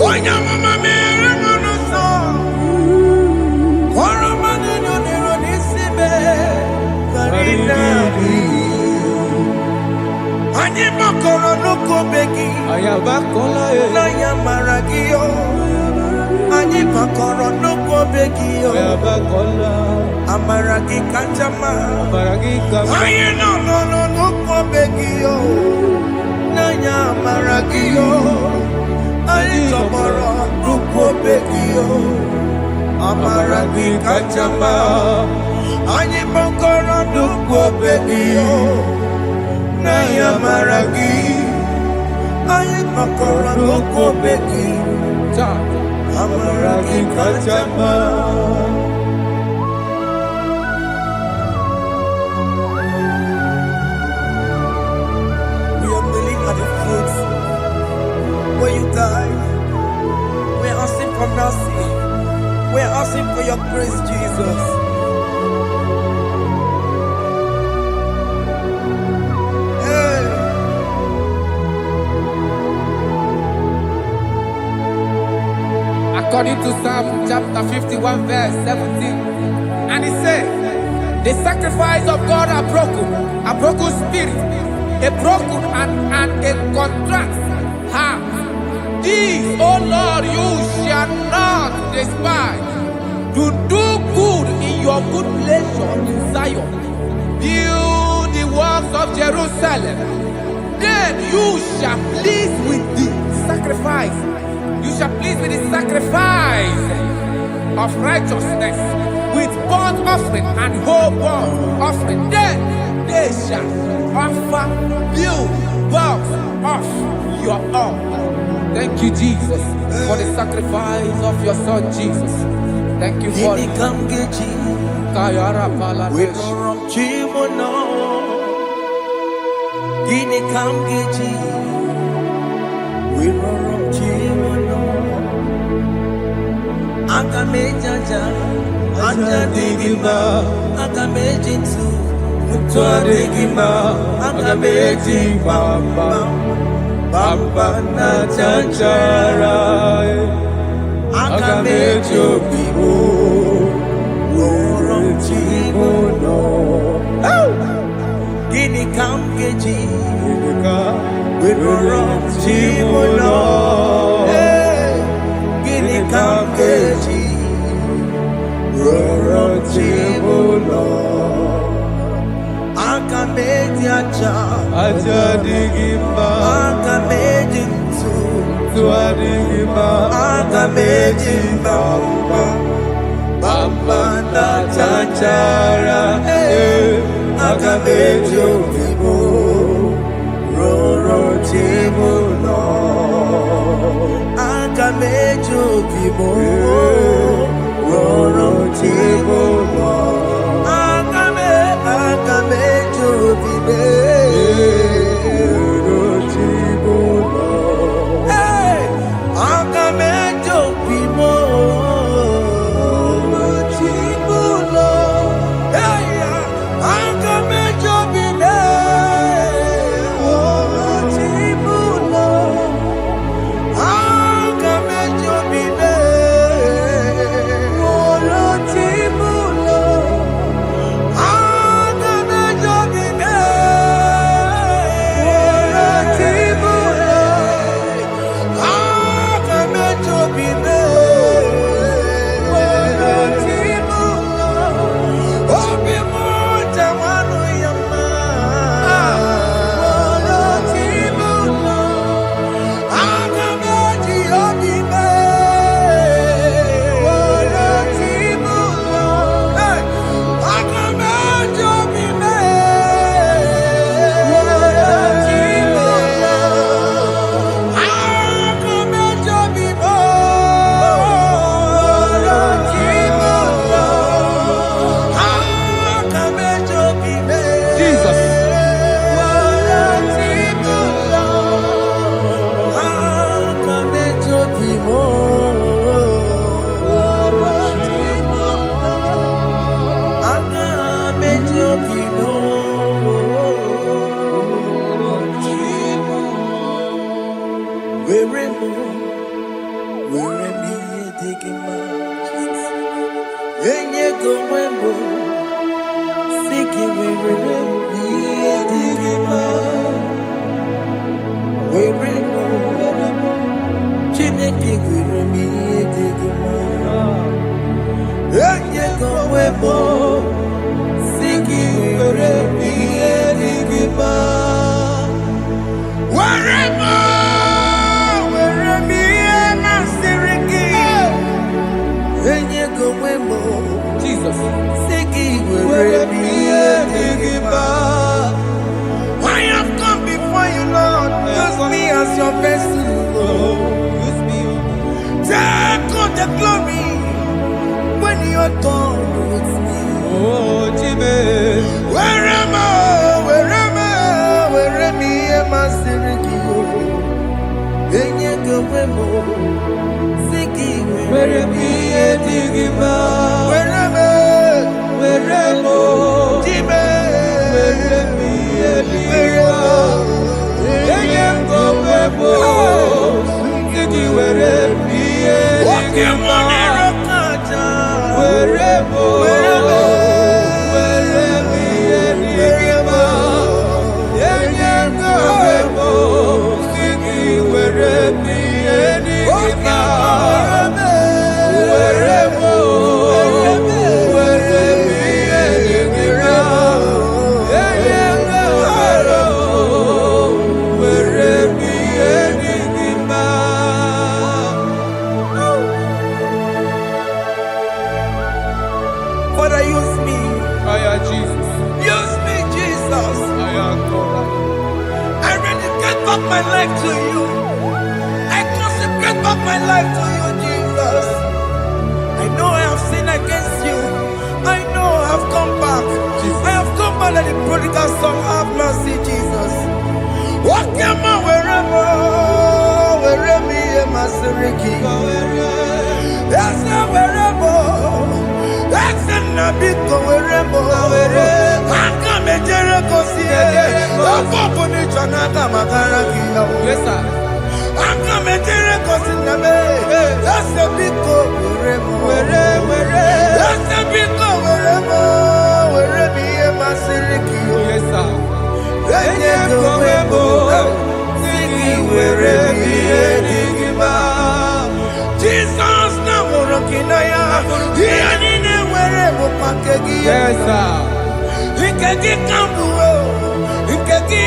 onya mama mere manozo, koro manino nero nisime, karinari. Ani makoro nuko begi, ayabakola naya maragio. Ani makoro nuko begi, ayabakola amaragi kanjama, amaragi kama. Aye no nuko begi, naya maragio. Ani tomorrow nuko begi, amaragi kanjama. Ani makoro nuko begi. Naya maragi, aye makora loko beki, amaragi kachama. We are kneeling at the foot where you died. We are asking for mercy. We are asking for your grace, Jesus. According to Psalm chapter 51 verse 17, and he said, the sacrifice of God are broken spirit, a broken and a contrite heart. These, O Lord, you shall not despise. To do good in your good pleasure in Zion. Build the works of Jerusalem. Then you shall please with the sacrifice. You shall please with the sacrifice of righteousness, with burnt offering and whole burnt offering. Then they shall offer you vows of your own. Thank you, Jesus, for the sacrifice of your Son, Jesus. Thank you for it. Akamejaja, ajadigima, akamejinsu, mutuadigima, akamejibamba, bamba na chanchara, akamejobibo, roromchimono. Gini kamgeji, roromchimono. Kamgeji, Rorochimuno, Akameji aja digima, Akameji tuadigima, Akameji bamba na chanchara, Akameji obibo, Rorochimuno. Akamejo bibo, roro chibo no. Akamejo bibe, roro chibo no. Hey, akamejo bibo, roro chibo no. Hey, akamejo bibe, roro chibo no. go wembo, siki were me digima, wembo, chineke were me digima. Enye go wembo, siki were me digima, wembo. Jesus. I have come before you, Lord. Use me as your vessel, Lord. Use me. Take all the glory when you are done with me. Oh, Jimmy. Where am I? Where am I? Sirikio. Enye go wemo. Siki where am I? Digima. Where am I? Jimmy. Where am I? Siki where Father, use me. Jesus. Use me, Jesus. I rededicate back my life to you. I consecrate back my life to you, Jesus. I know I have sinned against you. I know I have come back. Jesus. I have come back like the prodigal son. Have mercy, Jesus. Walk in my wherever me and my Siriki. That's not wherever. That's not big wherever. I come and Jericho see it. I'm open it on Nagamakara. Yes, sir. I come and Jericho see the way. That's a big wherever. That's a big wherever me and my Siriki. Yes, sir. Jesus na morokinaya yani wherever pakegi Yes, sir. ikegi kambuo ikegi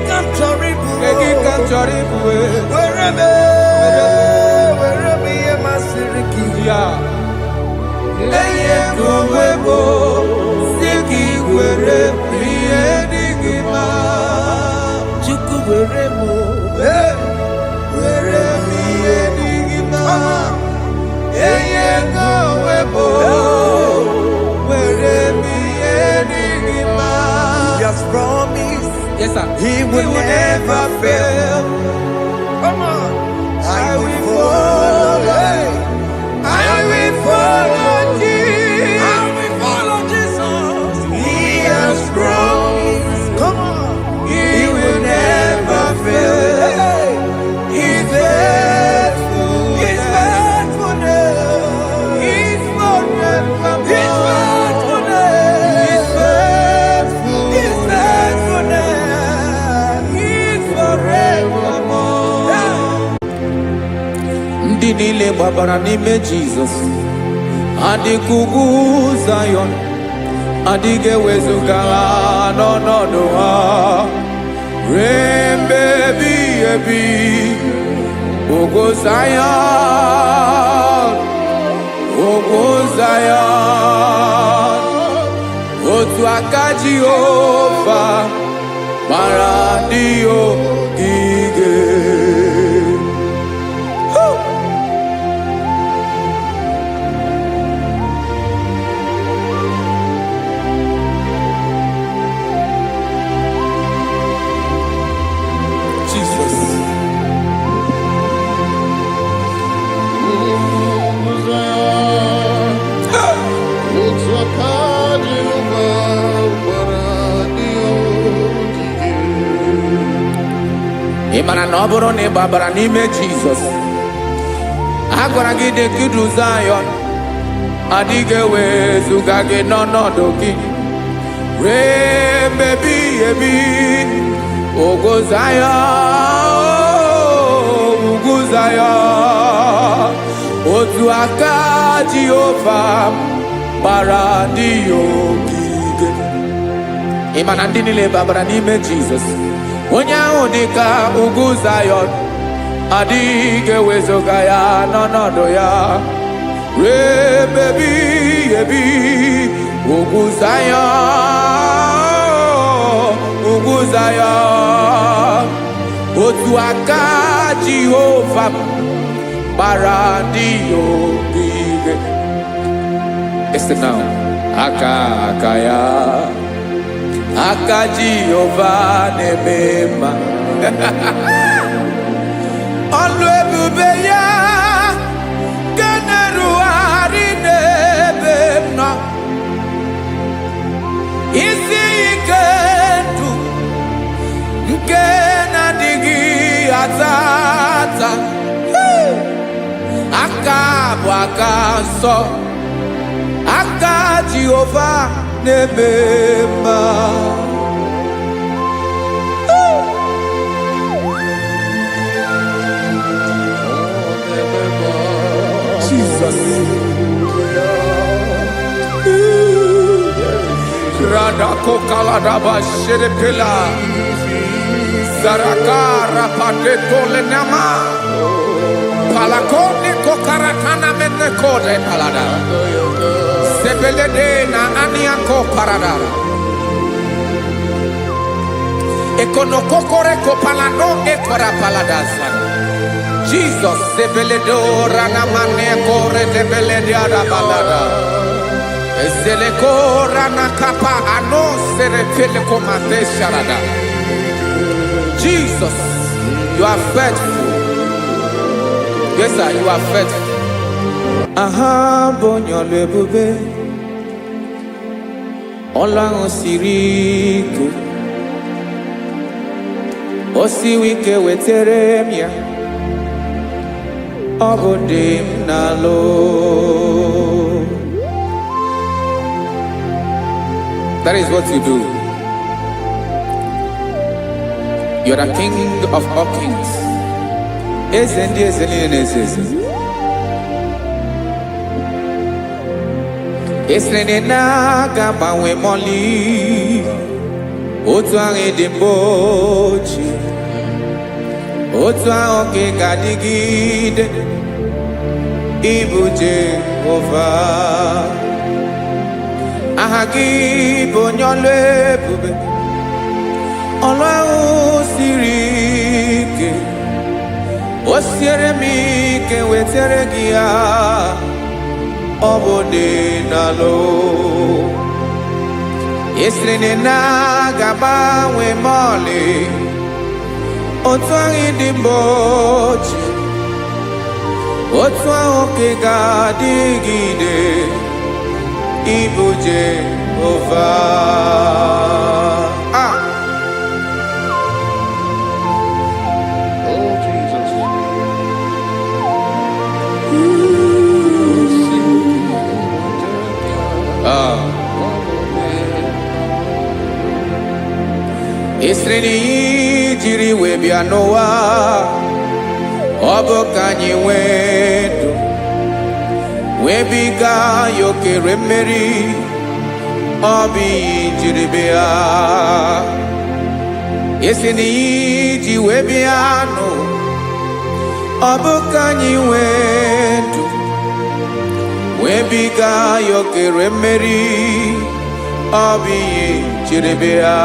kamchoribu Kegi kamchoribu wherever ye masiriki yeah. eye Webo siki were digima. chuku weremo Were digima. Eye go webo were digima. He has promised. Yes, sir. He will never fail. Come on. I will follow. I will follow Jesus. I will follow Jesus. He has promised. Come on. He will never fail. He's faithful. He's faithfulness. He's forever. He's faithfulness. He's faithful. He's faithfulness. He's forevermore. Ndị niile gbabara n'ime Jizọs adịkugwu Zion adịghị ewezuga ha n'ọnọdụ ha ruo mgbe ebighị ebi. Ogo Zion, ogo Zion, otu aka Jehova mara ndị ogige. Ị mara na ọ bụrụ na ị gbabara n'ime Jizọs, a gwara gị dị kudu Zion, adịghị ewezuga gị n'ọnọdụ gị ree mgbe ebighị ebi. Ugwu Zayọn, ugwu Zayọn, otu aka Jehova gbara ndị ya ogige. Ị ma na ndị niile babara n'ime Jizọs, onye ahụ dị ka ugwu Zayọn, adịghị ewezuga ya n'ọnọdụ ya ree mgbe ebighị ebi. Ugwu Zayọn, ugwu Zayọn, otu aka Jehova gbara ndị ya ogige. Listen now. Aka ya, aka Jehova na-eme mma. Ọlụ ebube ya ga na-erugharị n'ebe m nọ. Isi ike ndụ nke na-adịghị ata ata. Aka bụ aka nsọ, aka Jehova na-eme mma. Jesus. Radako kaladaba sherepela zarakara pateto lenama palakone kokaratana mene kode palada sebelede na aniako parada ekonokokore ko palado ekora paladasa. Jesus sebeledo rana mane kore debelede ada balada. Jesus, you are faithful. Yes, sir, you are faithful. Aha, bonyo lebube. Ola osiriku. Osi wike weteremia. Obodim nalo. That is what you do. You are the King of all kings. Esrene na gama we moli. Otu ange dembochi. Otu ange gadigide. Ibu Jehovah. Ahagi bonyolo ebube. Ọlọ́run siri ike. O siere mi ike wetere gị ya. Ọ bụ dị n'alụ. Esiri na ga-agbanwe mọlị. Otu ahụ dị mgbochi. Otu ahụ ka ị ga-adịgide. Ibu Jehovah. Oh, Jesus. Esreni jiri wee bịa n'ụwa. Ọ bụ ka anyị nwee ndụ. Webiga yokere mmeri. Ọ bụ ihe jiri bịa. Esi na iji wee bịa nụ. Ọ bụ ka anyị nwee ndụ. Webiga yokere mmeri. Ọ bụ ihe jiri bịa.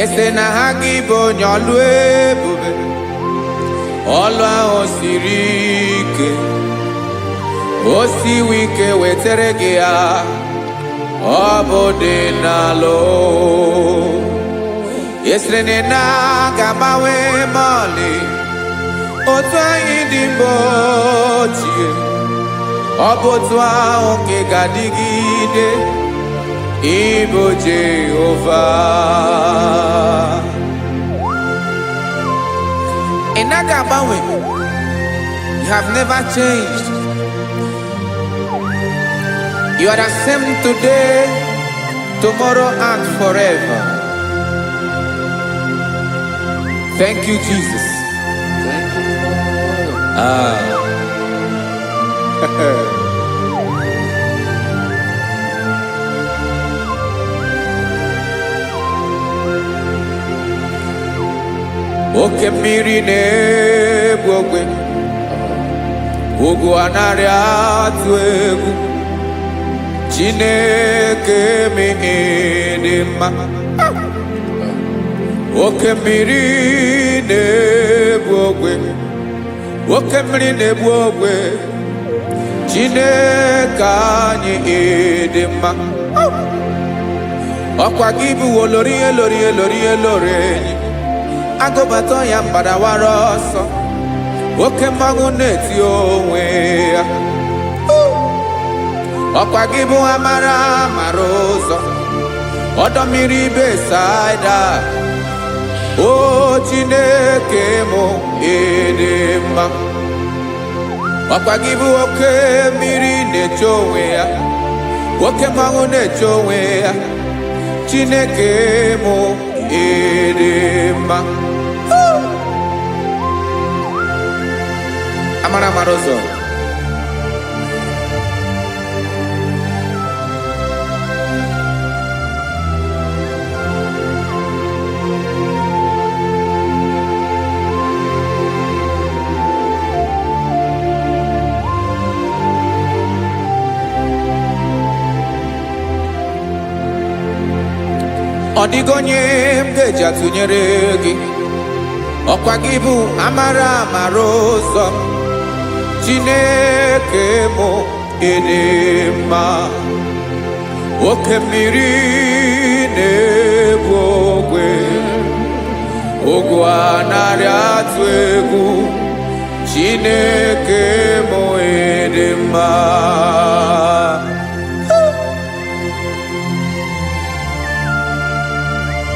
Ese na ha gị bụ onye ọlụ ebube. Ọlụ ahụ siri ike. O siwe ike wetere gị ya. Ọ bụ dị n'alụ. Ese na ga-agbanwe mọlị. Otu anyị dị mgbe ochie. Obotua onke gadigide Ibo Jehovah Inagabawe, you have never changed. You are the same today, tomorrow and forever. Thank you, Jesus. Thank you, Oke mmiri na-egbu ogwe ugwu anarị atụ egwu Chineke mi dị mma oke mmiri na-egbu ogwe oke mmiri na-egbu ogwe Chineke anyị dị mma ọkwa gị bụ olori enyi agụbata ya mbadawara ọsọ oke mmanwụ na-eti onwe ya ọkwa gị bụ amara ụzọ ọdọ mmiri Besaida o Chineke mụ dị mma ọkwa gị bụ oke mmiri na-eche onwe ya oke mmanwụ na-eche onwe ya Chineke mụ dị mma amara ụzọ ọ dịghị onye m ga-eji atụnyere gị ọkwa gị bụ amara ụzọ Chineke mụ dị mma oke mmiri na-egbu ogwe ogwu anarị atụ egwu Chineke mụ dị mma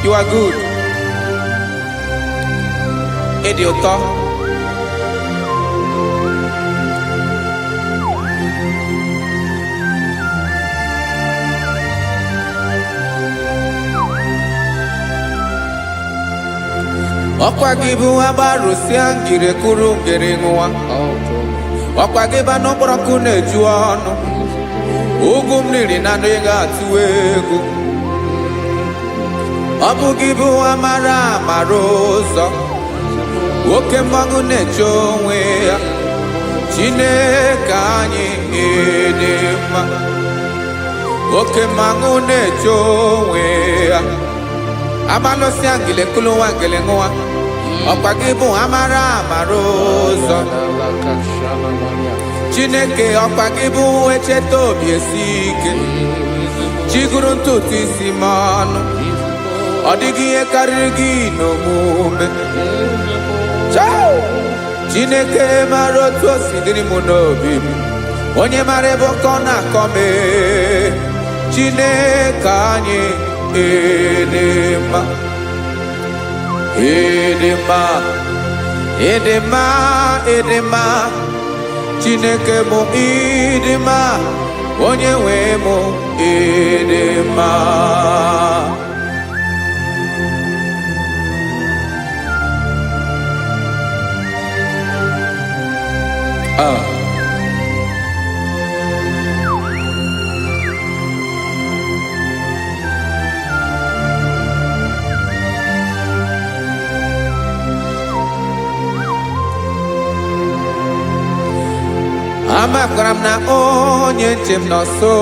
You are good. Ịdị ụtọ. Ọkwa gị bụ agbarụsịa ngire kụrụ ngere nwa. Ọkwa gị bụ anụkpọrọkụ na-eju ọnụ. Ugwu mmiri na ndị ga-atụ egwu. Ọ bụ gị bụ amara ụzọ oke mmanwụ na-eche onwe ya Chineke anyị dị mma oke mmanwụ na-eche onwe ya abalụsịa ngile kụlụ nwa ngele nwa ọkwa gị bụ amara ụzọ Chineke ọkwa gị bụ echeta obi esi ike chigụrụ ntutu isi m ọnụ ọ dịghị ihe karịrị gị n'omume Chineke mara otu o si dịrị m n'obi m onye mara ebe ọkọ na-akọ m Chineke anyị dị mma dị mma dị mma dị mma Chineke mụ dị mma onye nwe mụ dị mma amakwara m na onye nche m nọ nso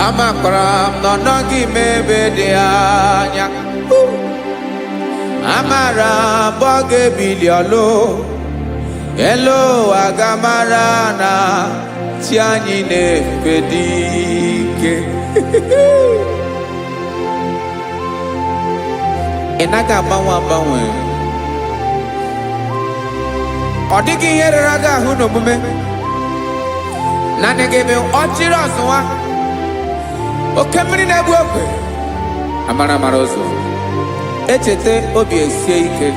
amakwara m na ọ nọghị m ebe dị anya amara m ọ ga-ebili ọlụ elu aga mara na chi anyị na-efe dị ike ị naghị agbanwe Odigi here raga huno mume. Nanegebe ochiro zwa. Okemri na buokwe. Amara marozo. Echete obi esie ike.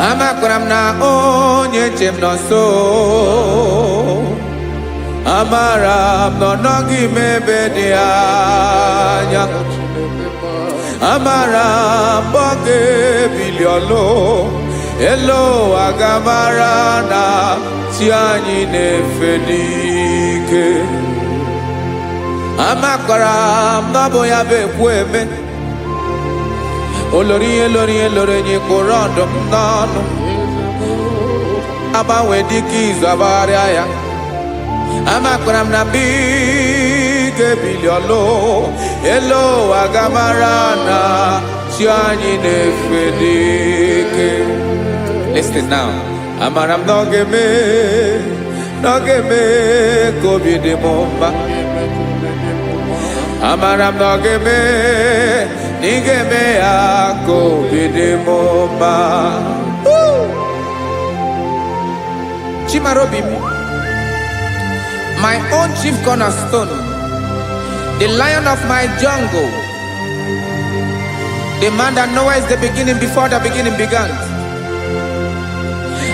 Amakram na onye chem no so. Amara no nogi mebe de anya. Amara boge biliolo. Elo agamara na tianyi nefedike. Amakram no boya be kweme. Olori nye korondom nanu. Aba wediki zabaria ya. Amakram na bige biliolo. Elo agamarana chiani nefedike. Listen now. Amaram nogeme kobi de momba. Amaram nogeme nigeme ako bidemoma. Chimarobimi, my own chief cornerstone, the lion of my jungle, the man that knows the beginning before the beginning began.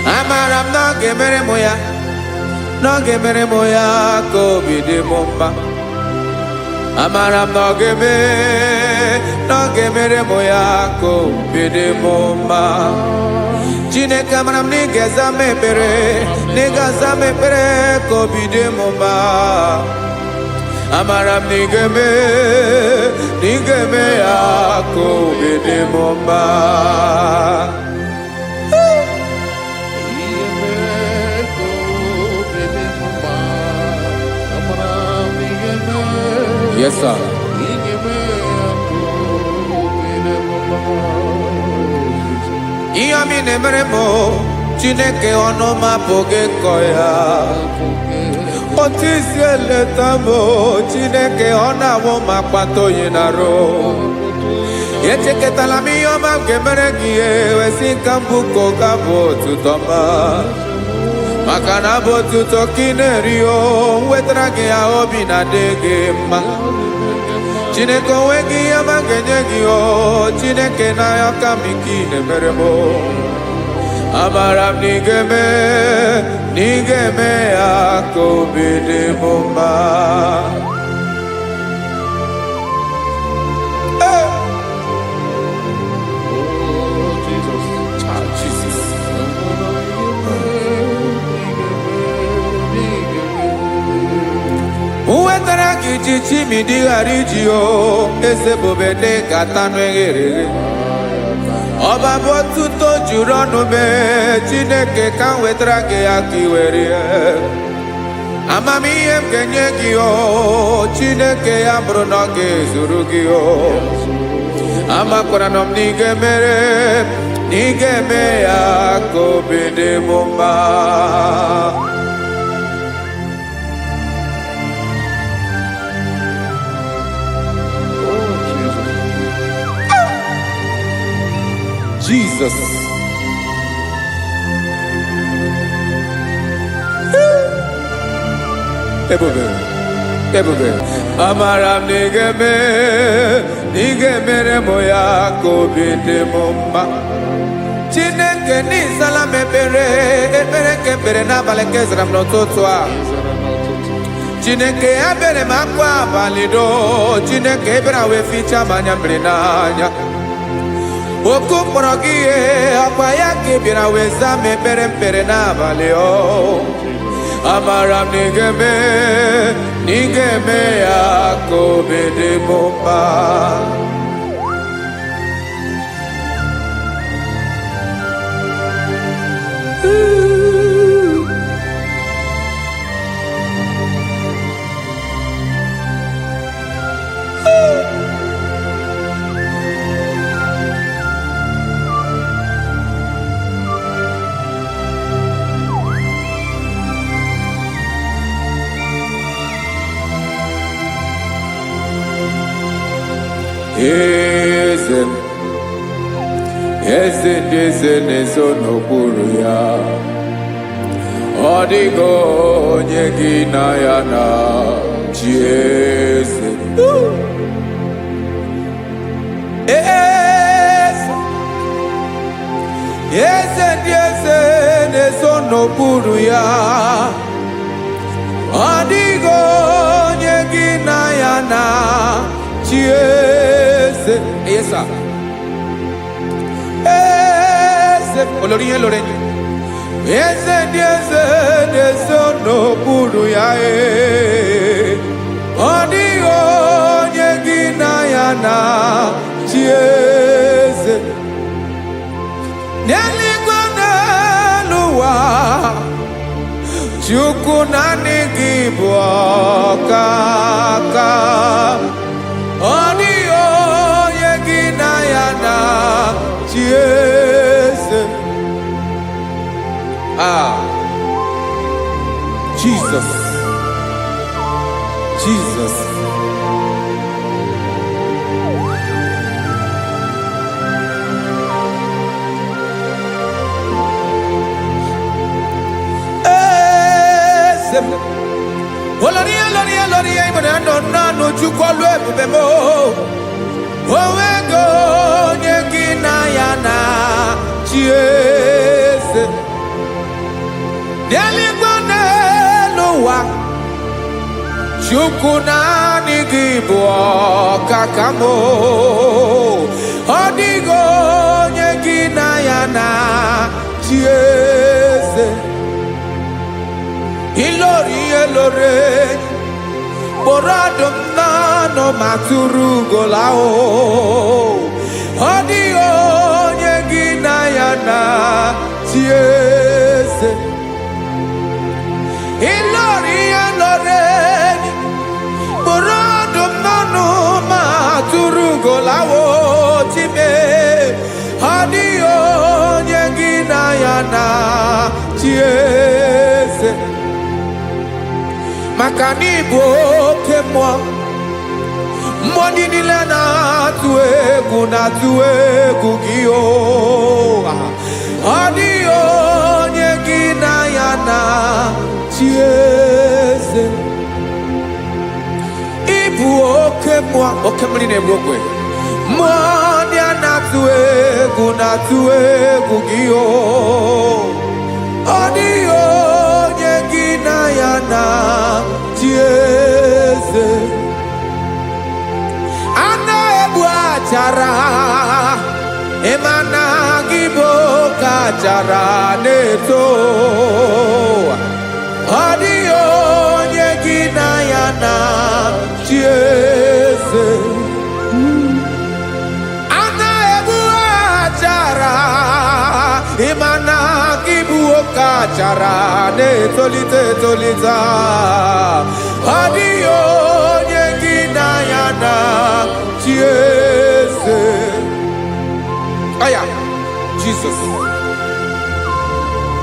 Amaram no gemere moya ko bidemoma. Amaram no gemere moya ko bidemoma. Chineke amaram nigeza mepere ko bidemoma. Amaram nigeme ya ko bidemoma. Yes, sir. Iyami nemeremo, Chineke onoma poge koya. Otisiele tamo, Chineke onawo makpato yinaro. Yecheke talami yoma kemeregie, wesikambuko kabo tutoma. Makanabo tutokinerio, wetrage ya obi na dege ma. Chineke wegi ya mangenyegi o, Chineke na ya kamiki nemeremo. Amaram nigeme ako bidemoma. Chichi mi di harijio, ese bobede katano egere. Oba botuto jurono me, Chineke kan wetrage akiwere. Amami em kenyegio, Chineke ambronoge zurugio. Amakoranom nigeme ako bidemoma. Jesus. Ebube. Amaram nigeme moya ko bidemoma. Chineke ni salame ebere kebere na baleke zram no totwa. Chineke abere makwa balido. Chineke ebera we ficha manyambre nanya. Oku porogie apaya kibira weza mepere na baleo. Amaram nigeme ako bidemoma. eze ndị eze na-ezo n'okpuru ya. Ọ dịghị onye gị na ya na-achị eze. Eze ndị eze na-ezo n'okpuru ya. Ọ dịghị onye gị na ya na-achị eze. Yes, sir. Eze olórí yẹn lórí eze ndị eze na-ezo n'okpuru ya. Ọ dịghị onye gị na ya na-achị eze. N'eluigwe n'elu ụwa, Chukwu naanị gị bụ ọkaka. Ọ dịghị onye gị na ya na-achị eze. Jesus, Jesus. Olórí ìbùdó nánú Chukwu olu ebube mo. Onwego onye gị na ya na-achị eze. N'eluigwe n'elu ụwa, Chukwu naanị gị bụ ọkaka m. Ọ dịghị onye gị na ya na-achị eze. Ilori elore kpọrọ ọdụm n'ọnụ ma tụrụ ugo lahụ. Ọ dịghị onye gị na ya na-achị eze. Ilori elore kpọrọ ọdụm n'ọnụ ma tụrụ ugo lahụ. Chime, ọ dịghị onye gị na ya na-achị eze. Maka na ị bụ oke mmụọ, mmụọ ndị niile na-atụ egwu gị. Ọ dịghị onye gị na ya na-achị eze. Ị bụ oke mmụọ, oke mmiri na-egbu ogwe. Mmụọ ndị a na-atụ egwu gị. Ọ dịghị onye gị na ya na-achị eze. A na-egbu achara, ịma na gị bụ oke achara na-eto. Ọ dịghị onye gị na ya na-achị eze. A na-egbu achara, ịma na gị bụ oke achara na-etolite etolite. Ọ dịghị onye gị na ya na-achị eze. Aya, Jesus.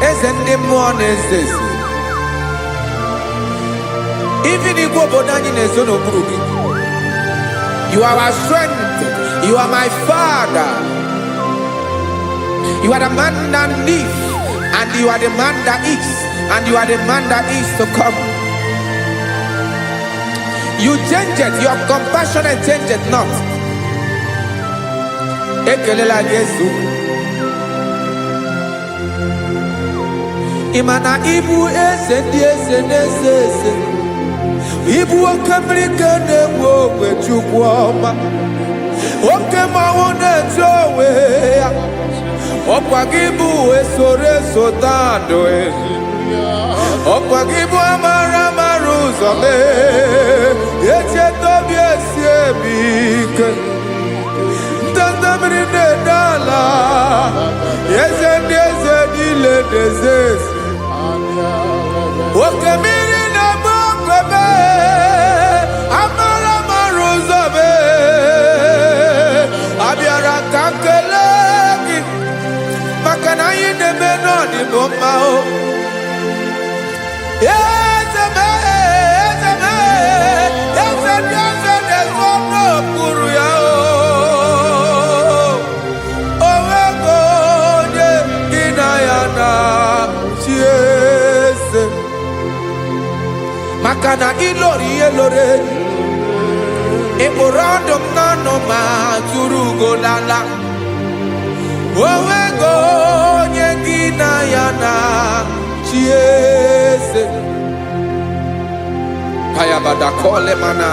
Eze ndị mmụọ na-eze eze. Even igwe obodo anyị na-ezo n'okpuru gị. You are our strength. You are my Father. You are the man that lives, and you are the man that is, and you are the man that is to come. You change it, your compassion and change it not. Ekelela Yesu. Imana ibu eze ndị eze na-eze eze. Ibu oke mmiri ka na-egbu ogwe Chukwu ọma. Oke mmanwụ na-eche onwe ya. Ọkwa gị bụ esoro esota ndụ ezi. Ọkwa gị bụ amara amara ụzọ mee. Echeta obi esi ebi ike. Ndanda mmiri na-ede ala. Eze ndị eze niile na-eze eze. Oke mmiri na-agba ogwe mee. Amara amara ụzọ mee. Abịara ka nkele gị. Maka na anyị na-eme n'ọdịbụ mma o. Eze mee, eze mee, eze ndị eze na-ezo n'okpuru ya o. Onwego Makana ilori elore. Eporandom nano ma turugo lala. Owego nyegina yana chiese. Payabada kole mana.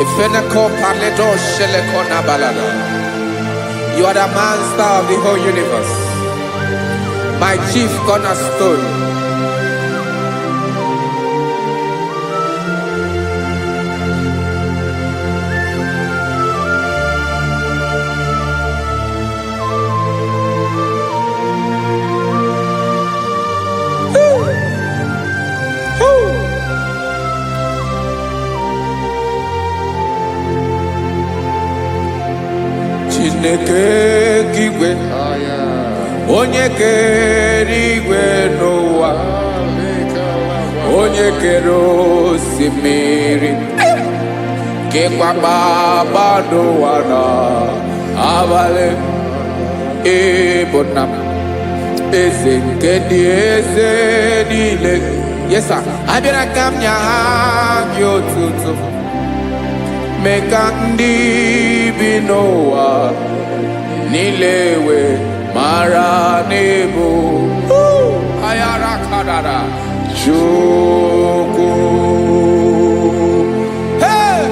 Ifenako paledo shelekona balada. You are the master of the whole universe. My chief cornerstone. Chineke kigwe, onye kere igwe n'ụwa, onye kere osimiri, kekwa kpakpando ụwa n'abalị. Ịbụ nna m, eze nke ndị eze niile. Yes sir, abịara ka m nye gị otuto. Mee ka ndị bi n'ụwa niile wee mara n'ebu ayara kadara Chukwu. Hey!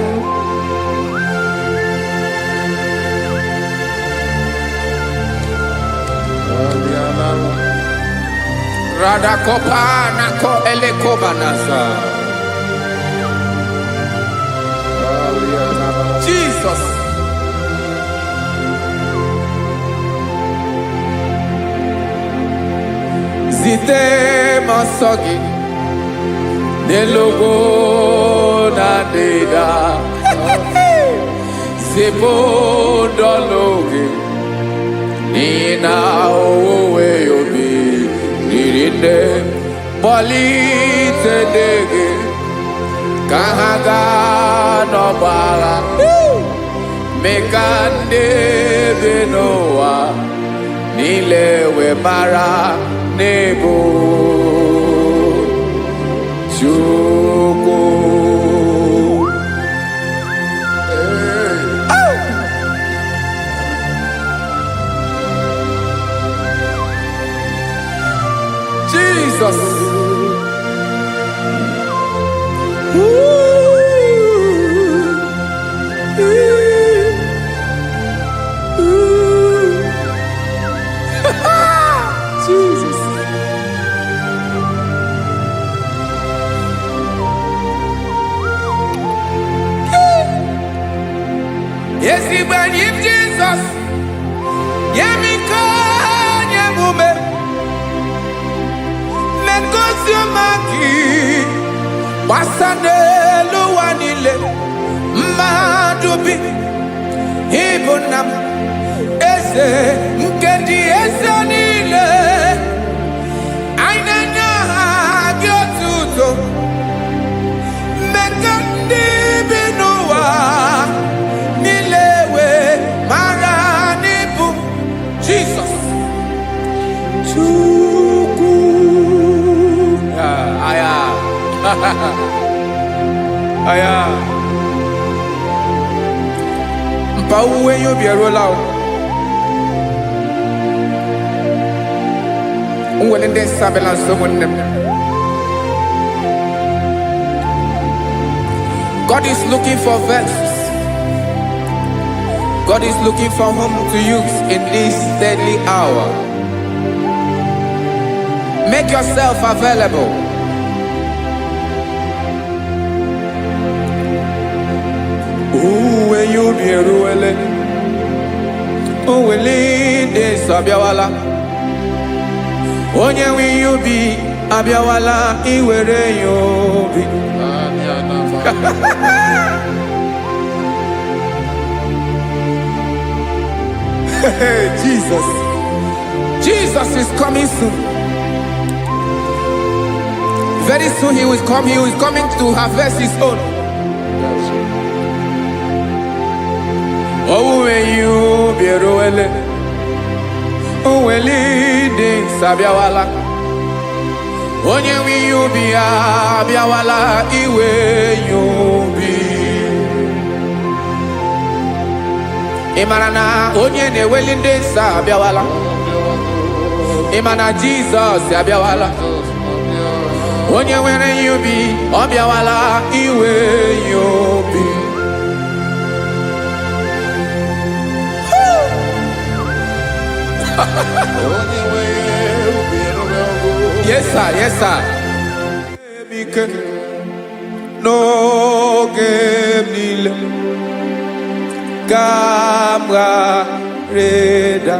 Radakopa nako elekobanasa. Jesus. Zite masogi nelogo na deda. Zebo dologe nina owe obi nirinde boli tedege kahaga no bara. Mekande benoa nilewe mara nebo Chukwu. Jesus. Jesus. Yes, he when him Jesus. Yemiko nyemume. Mekosio maki. Wasane luwanile. Madubi. Ibunam. Eze mkendi eze nile. Ainanya gyotuto. Mekandi binuwa. Nilewe maranibu. Jesus. Chukwu. Aya. Aya. Mpa uwe yo bierola o. Unwelende sabela someone. God is looking for vessels. God is looking for whom to use in this deadly hour. Make yourself available. Uwe you be ruele. Uwele de sabiawala. Onye wi you be abiawala iwere you be. Jesus. Jesus is coming soon. Very soon he will come. He is coming to harvest his own. Oh, when you be roele, oh, when leading Sabiawala, onye nwe ihe ubi ya abịawala iwe ihe ubi. Ị mara na onye na-eweli ndị nsọ abịawala? Ị ma na Jizọs abịawala? Onye nwere ihe ubi ọ bịawala iwe ihe ubi. Yes sir, yes sir. N'oge niile ka m ga-reda.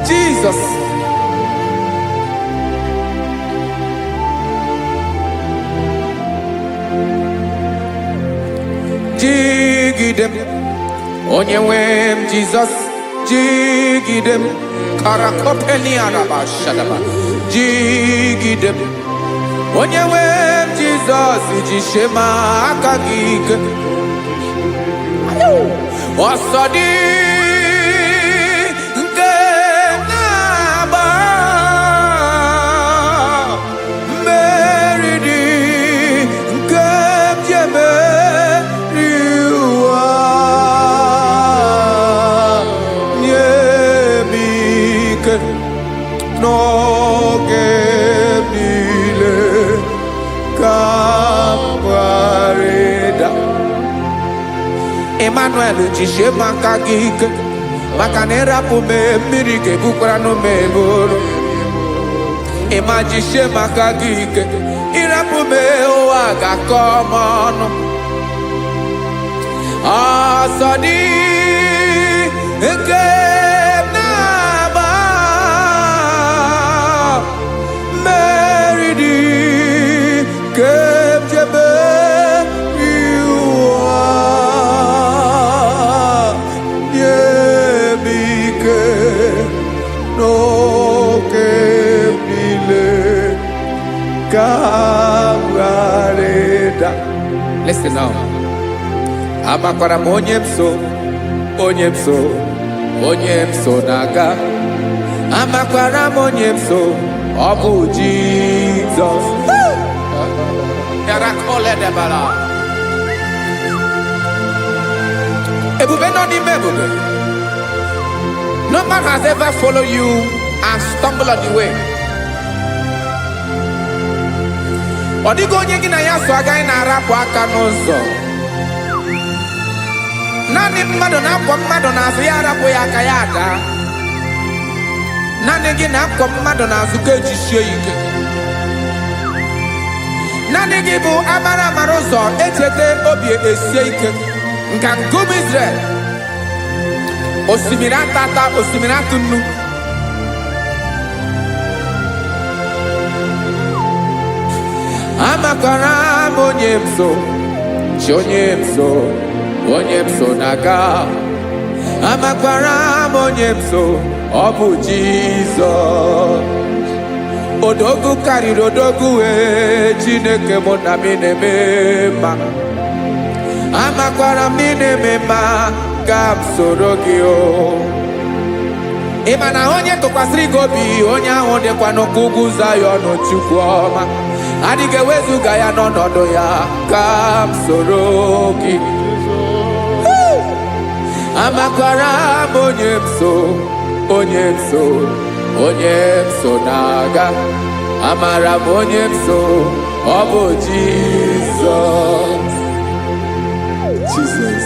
Jesus. Jigidem, onye nwe m Jesus, jigidem, karakopeli araba shadaba, jigidem, onye nwe m Jesus, jishema aka gị ike. Ọsọdị nke na-agba mmeri dị nke ji emeri ụwa. Nye m ike n'oge niile ka m ghara ịda. Emmanuel jishe maka gị ike, maka na ịrapụ m mmiri ga-ebukwara m eburu. Ịma jishe maka gị ike, ịrapụ m ụwa ga-akọ m ọnụ. Ọsọ dị nke na-agba mmeri dị nke jebe Listen now. Amakwara m onye m so, onye m so, onye m so na-aga. Amakwara m onye m so, ọ bụ Jizọs. Ebube nọ n'ime ebube. No man has ever followed you and stumbled on the way. Ọ dịghị onye gị na ya so agaghị na-arapụ aka n'ụzọ. Naanị mmadụ na-akwọ mmadụ n'azụ ya arapụ ya aka ya ada. Naanị gị na-akwọ mmadụ n'azụ ka ejisie ike. Naanị gị bụ amara amara ụzọ echete obi esie ike. Nka nkume Israel. Osimiri atata, osimiri atụ nnu. Amakwara m onye m so, chi onye m so, onye m so na-aga. Amakwara m onye m so, ọ bụ Jizọs. Odogwu karịrị odogwu wee Chineke mụ na m na-eme mma. Amakwara m na-eme mma ka m soro gị o. Ị ma na onye tụkwasịrị gị obi, onye ahụ dịkwa n'ụkwụ ugwu Zayọn Chukwu ọma. Adịghị ewezuga ya n'ọnọdụ ya ka m soro gị. Amakwara m onye m so, onye m so, onye m so na-aga. Amara m onye m so, ọ bụ Jizọs. Jesus.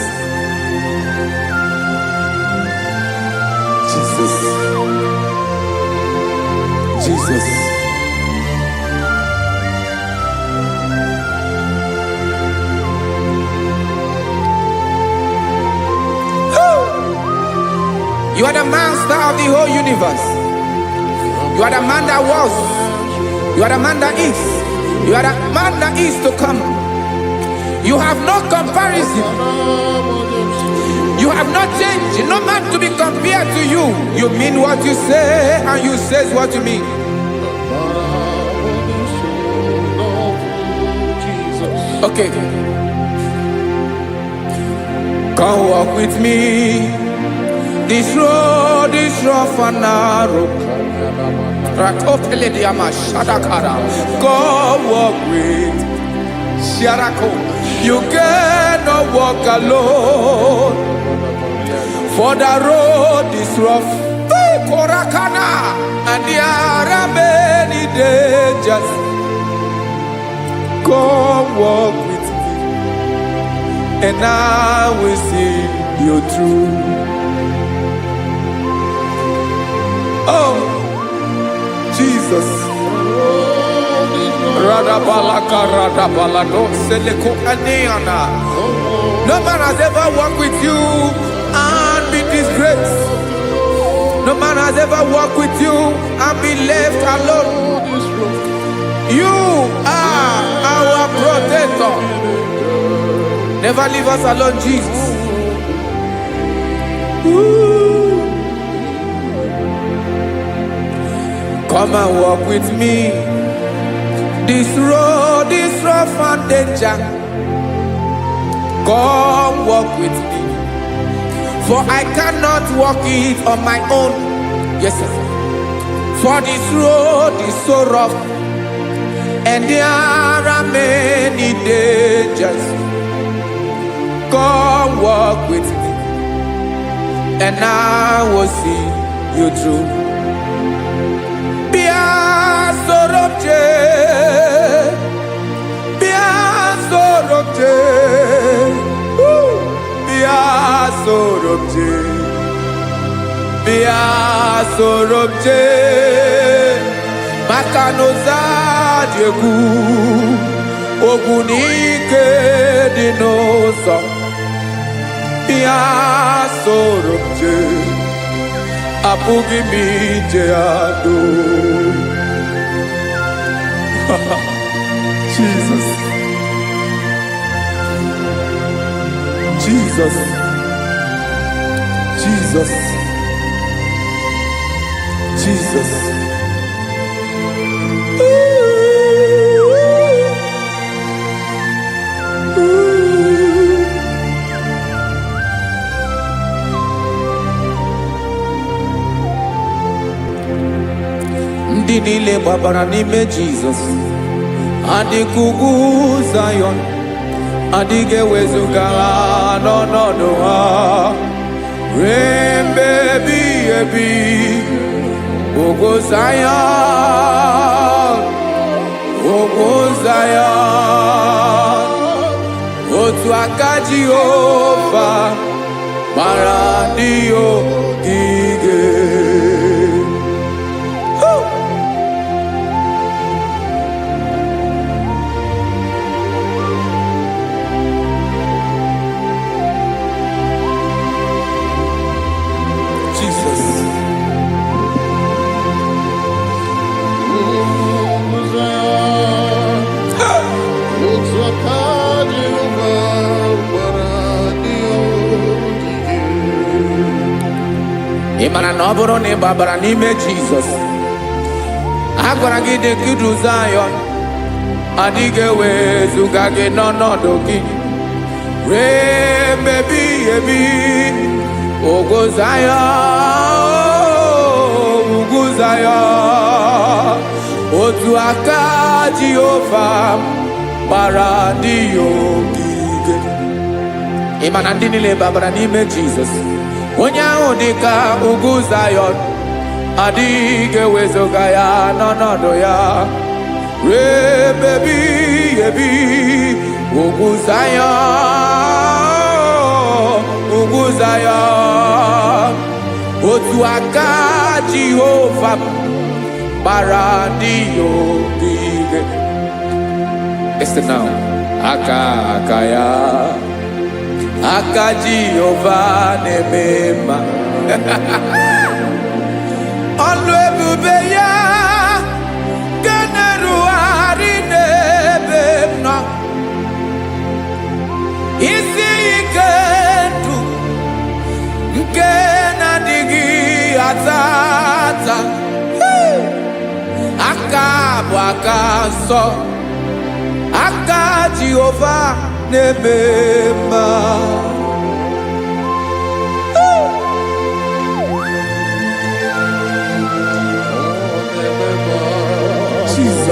Jesus. Jesus. You are the master of the whole universe. You are the man that was. You are the man that is. You are the man that is to come. You have no comparison. You have not changed. No man to be compared to you. You mean what you say and you say what you mean. Okay. Come walk with me this road. road is rough and narrow. Ratopelediama Shadakara. God walk with Sharako. You cannot walk alone. For the road is rough. Korakana. And there are many dangers. God walk with me, and I will see you through. Oh, Jesus. No man has ever walked with you and be disgraced. No man has ever walked with you and be left alone. You are our protector. Never leave us alone, Jesus. Ooh. Come and walk with me. This road is rough and danger. Come walk with me. For I cannot walk it on my own. Yes, sir. For this road is so rough, and there are many dangers. Come walk with me, and I will see you through. Be a sorobje, be a sorobje, be a sorobje, be a sorobje. Makanoza diegu ogunike dinosa bia sorobje apugi mije ado. Jesus, Jesus, Jesus, Jesus. Ndinile babara nime Jesus. Adikugu Zion. Adige wezuga no no no ha. Rembe bi ebi. Ogo Zion. Ogo Zion. Otu aka Jehova. Maradio gige. Imana noboro ne babara nime Jesus. Agwara gị dị kudu Zion. Adịghị wezuga gị n'ọnọdụ gị. Rembebi ebi. Ogo Zion. Ugu Zion. Otu aka Jehova gbara ndị ogige. Imana ndị niile babara n'ime Jesus. Onye ahụ dịka ugwu Zion, adịghị ewezuga ya n'ọnọdụ ya. Rebebi ebi, ugwu Zion, ugwu Zion. Otu aka Jehova gbara ndị ogige. Listen now, aka ya. Aka Jehova na-emema. Ọlụ ebube ya ga-na-erugharị n'ebe m nọ. Isi ike ndụ nke na-adịghị ata ata. Aka bụ aka nsọ. Aka Jehova na-emema.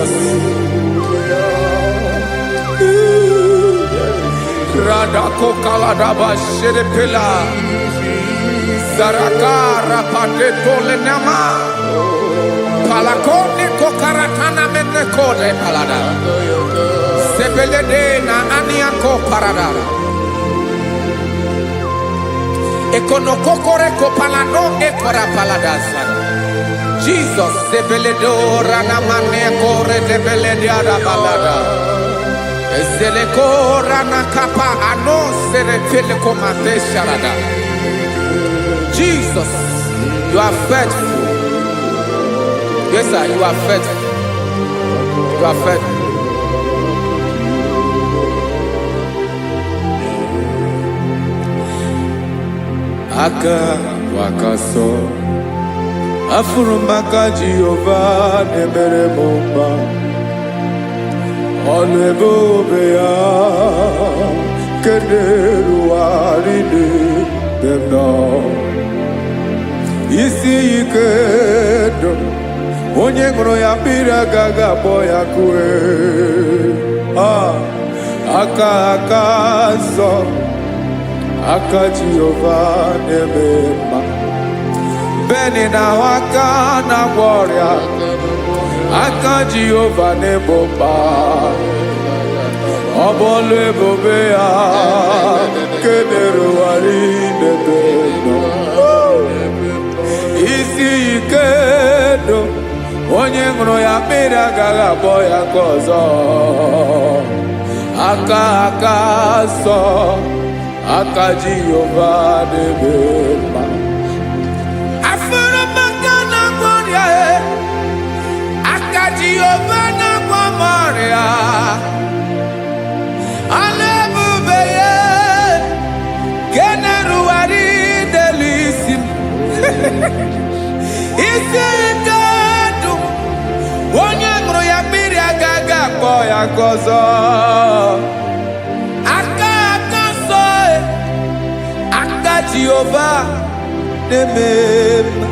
Jesus. Radako kaladaba shedepela. Zarakara padetole nama. Palakone kokaratana mene kode palada. Sebelede na aniako paradara. Ekonokokore kopalano ekora paladasa. Jesus, sebeledora na mane kore debelediada balada. Ezelekora na kapa ano sere telekomate sharada. Jesus, you are faithful. Yes, sir, you are faithful. You are faithful. Aka wakaso afurumaka Jehovah nebere mumba olebobe ya kederu aride demno isi ikedo onye ngro ya bira gaga boya kue aka so aka Jehovah nebema beni na waka na gloria aka Jehovah nebomba obolu ebobe ya kederu ari nebeno isi ikedo onye ngro ya mira gaga boya kozo aka so aka Jehovah nebema afura magana gloria aka Jehovah na gloria alebube ye generu ari delisim isi ikadu onye ngro ya miri agaga boya kozo Jehovah nebema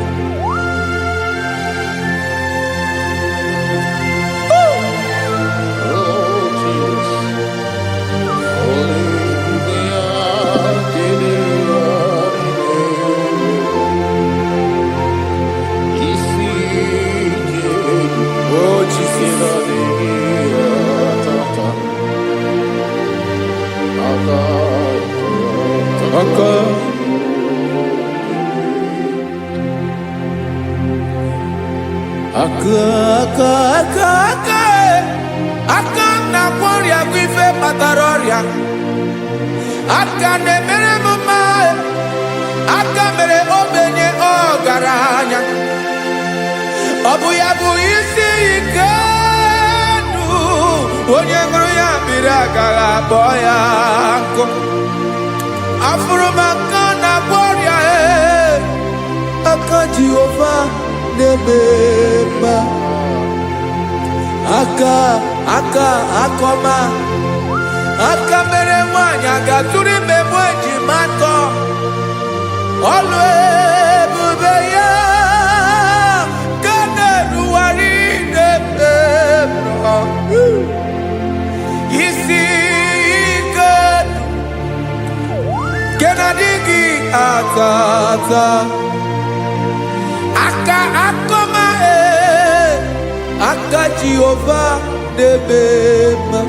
aka na gloria wife mataroria aka ne mere mama aka mere obenye ogaranya obu ya bu isi ikenu onye ngro ya biri agaga boya nko afuru maka na gloria aka Jehovah nebema akoma aka mere nwanya gaturi memo ejimato olu ebube ya kaneru wari nebema isi ikedu kenadigi atata akoma aka Jehovah nebema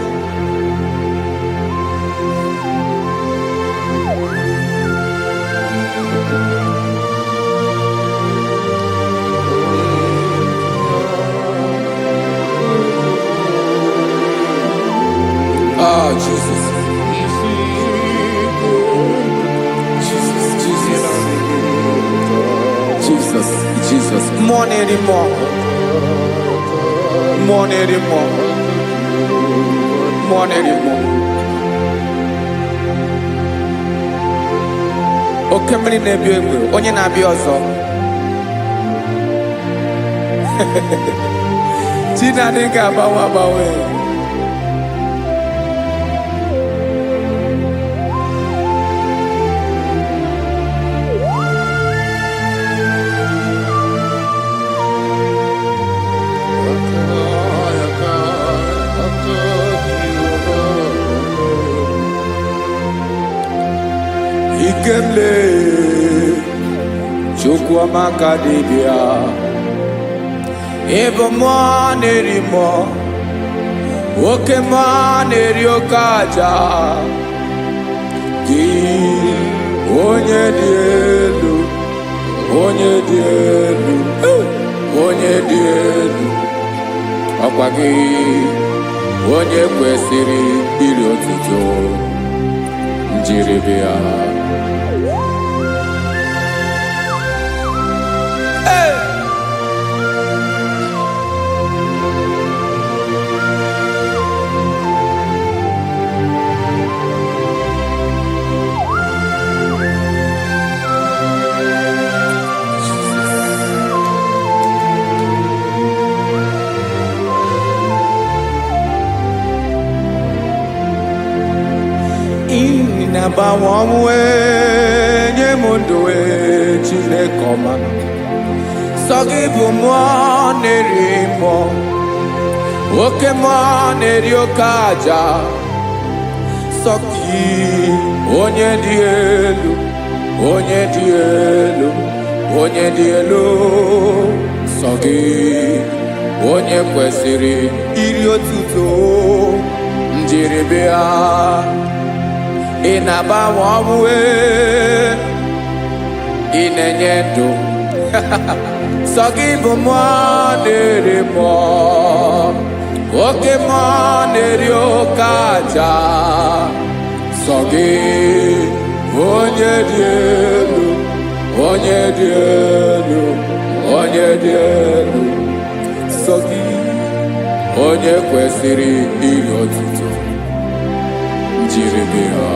Jesus. Jesus. More anymore. Okemri na-ebi egbe, onye na-abịa ọzọ. Chinadị ga-agbanwe. chukwu maka dibịa ịbụ mmụọ na-eri mmụọ oke mmụọ na-eri oke aja gị onye dị elu onye dị elu onye dị elu ọkwa gị onye kwesịrị iri otuto njiri bịa. Inagbanwe ọnwụ nye m ndụ Chineke ọma sọ gị bụ mmụọ na-eri mmụọ oke mmụọ na-eri oke aja sọ gị onye dị elu onye dị elu onye dị elu sọ gị onye kwesịrị iri otuto njiri bịa. Ị na-agbanwe ọnwụ ị na-enye ndụ sọ gị bụ mmụọ na-eri mmụọ oke mmụọ na-eri oke aja sọ gị onye dị elu onye dị elu onye dị elu sọ gị onye kwesịrị iri otuto njiri bịa.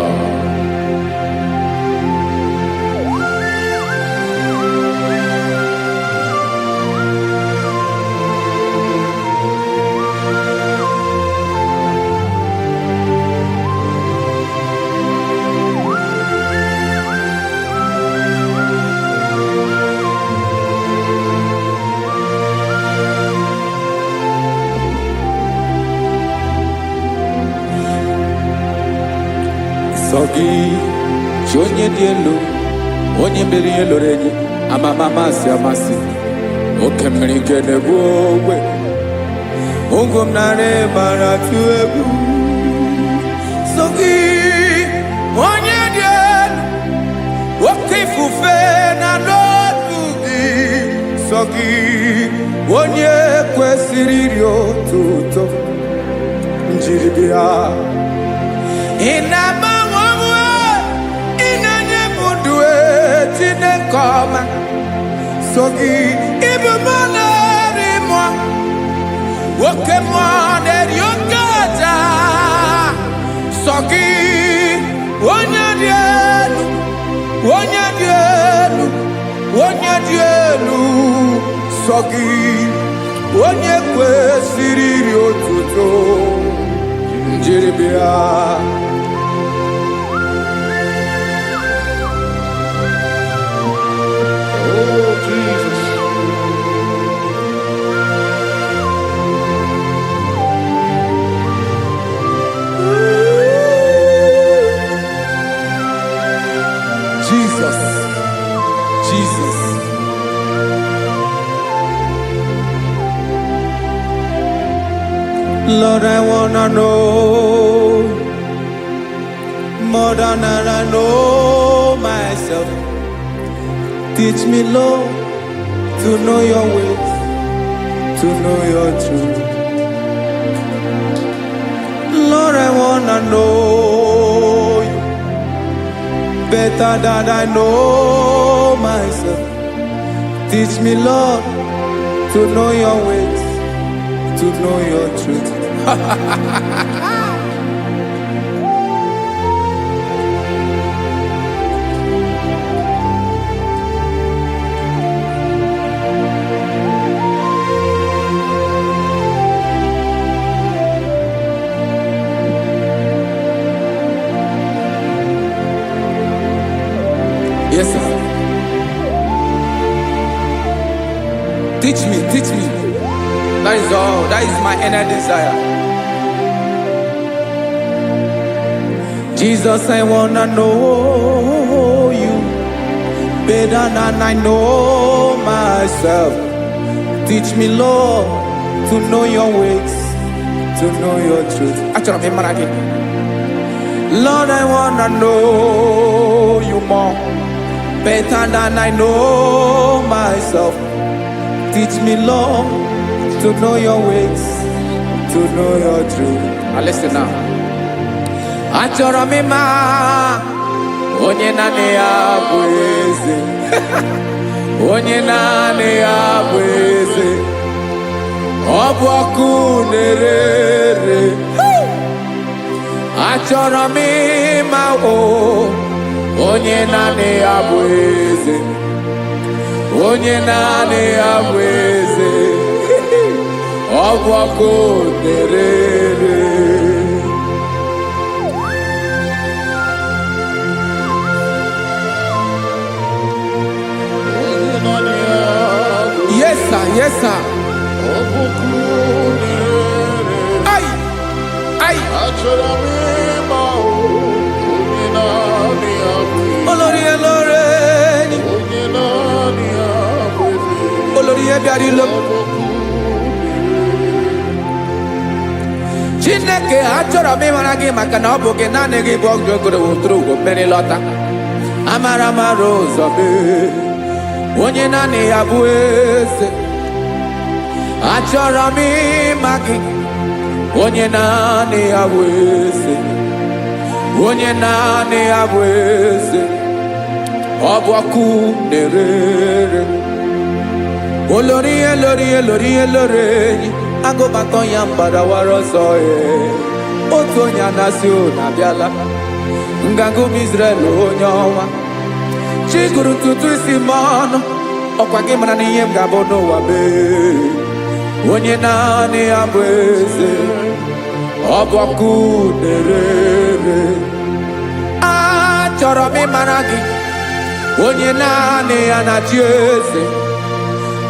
Sọ gị chi onye dị elu onye mmeri ihe loro enyi amama amasị amasị oke mmiri nke na-egbu ogwe ụgwọ m narị mara tụ egwu. Sọ gị onye dị elu oke ifufe na n'otu gị sọ gị onye kwesịrị iri otuto njiri bịa. Ị na-agbanwe ọnwụ ị na-enye m ndụ Chineke ọma sọ gị ịbụ mmụọ na-eri mmụọ oke mmụọ na-eri oke aja sọ gị onye dị elu onye dị elu onye dị elu sọ gị onye kwesịrị iri otuto njiri bịa. Jesus, Jesus. Lord, I wanna know more than I know myself. Teach me, Lord, to know your ways, to know your truth. Lord, I wanna know you better than I know myself. Teach me, Lord, to know your ways, to know your truth. Yes, sir. Teach me, teach me. That is all. That is my inner desire. Jesus, I wanna know you better than I know myself. Teach me, Lord, to know your ways, to know your truth. Actually, I'm again. Lord, I wanna know you more, better than I know myself. Teach me, Lord, to know your ways, to know your truth. Now listen now. Achọrọ m ịma onye naanị ya bụ eze. Onye naanị ya bụ eze. Ọ bụ ọkụ na-ere. Achọrọ m ịma onye naanị ya bụ eze. Onye naanị ya bụ eze. Ọ bụ ọkụ na-ere. Yes, sir. Yes, sir. Ay, ay. Olórí Olórí. Olórí Ebiari lo. Chineke achọrọ m ịmara gị maka na ọ bụ gị naanị gị bụ ọgụ ogoro woturu ụgwọ mmeri lọta. Amara mara ụzọ mee. Onye naanị ya bụ eze. Achọrọ m ịma gị. Onye naanị ya bụ eze. Onye naanị ya bụ eze. Ọ bụ ọkụ na-ere. Olórí Olórí Olórí Olórí. Agụbatọ ya mgbadawara ọsọ ya. Otu onye anasị na-abịala. Nganga ụmụ Izrel onye ọnwa. Chi gụrụ ntutu isi m ọnụ. Ọkwa gị mara na ihe m ga-abụ n'ụwa mee. Onye naanị ya bụ eze. Ọ bụ ọkụ na-ere. Achọrọ m ịmara gị. Onye naanị ya na-achị eze.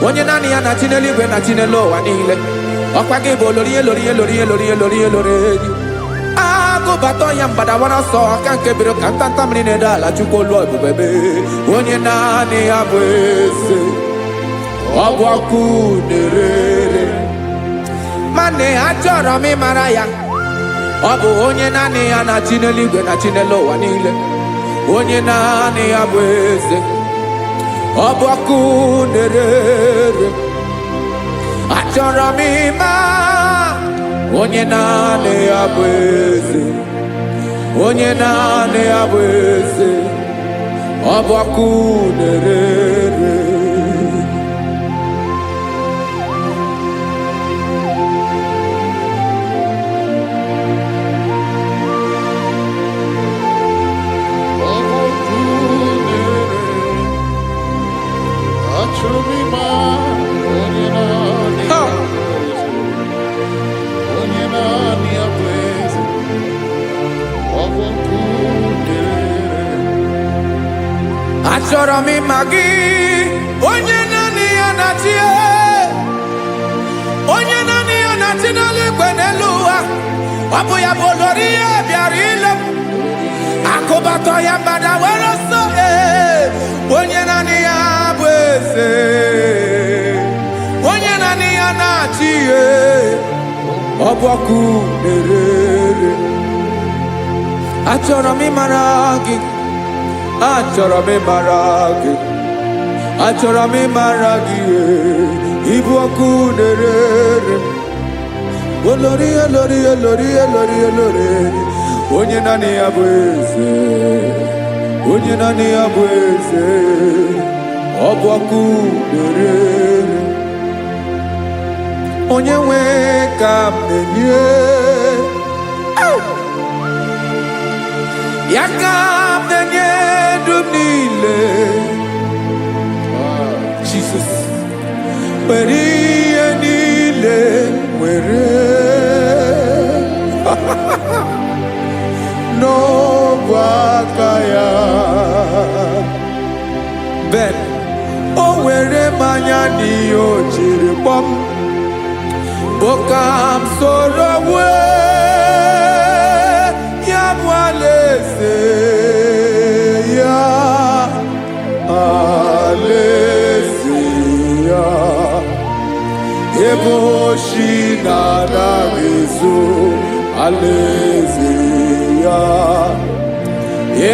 Onye naanị ya na-achị n'eluigwe na-achị n'elu ụwa niile. Ọkwa gị bụ Olórí Olórí Olórí Olórí Olórí Olórí. Agụbatọ ya mgbadawara ọsọ aka nke biri ka ntanta mmiri na-ede ala Chukwu olu ebube. Onye naanị ya bụ eze. Ọ bụ ọkụ na-ere. Mane achọrọ m ịmara ya. Ọ bụ onye naanị ya na-achị n'eluigwe na-achị n'elu ụwa niile. Onye naanị ya bụ eze. Ọ bụ ọkụ na-ere. Achọrọ m ịma onye naanị ya bụ eze. Onye naanị ya bụ eze. Ọ bụ ọkụ na-ere. Achọrọ m ịma gị. Onye naanị ya na-achị. Onye naanị ya na-achị n'eluigwe n'elu ụwa. Ọ bụ ya bụ Olórí Ebiari lo. Akụbatọ ya mgbadawara ọsọ. Onye naanị ya bụ eze. Onye naanị ya na-achị. Ọ bụ ọkụ na-ere. Achọrọ m ịmara gị. Achọrọ m ịmara gị. Achọrọ m ịmara gị. Ịbụ ọkụ na-ere. Olórí Olórí Olórí Olórí Olórí. Onye naanị ya bụ eze. Onye naanị ya bụ eze. Ọ bụ ọkụ na-ere. Onye nwe ka m na-enye. Ya ka m na-enye dum niile. Jesus. Were ihe niile were. N'ọbụ aka ya. Ben, o were mmanya n'ihe o jiri kpọọ m. Bụ ka m soro wee ya bụ alaeze ya. Aleluya. Eboshi nadagezo. Aleluya.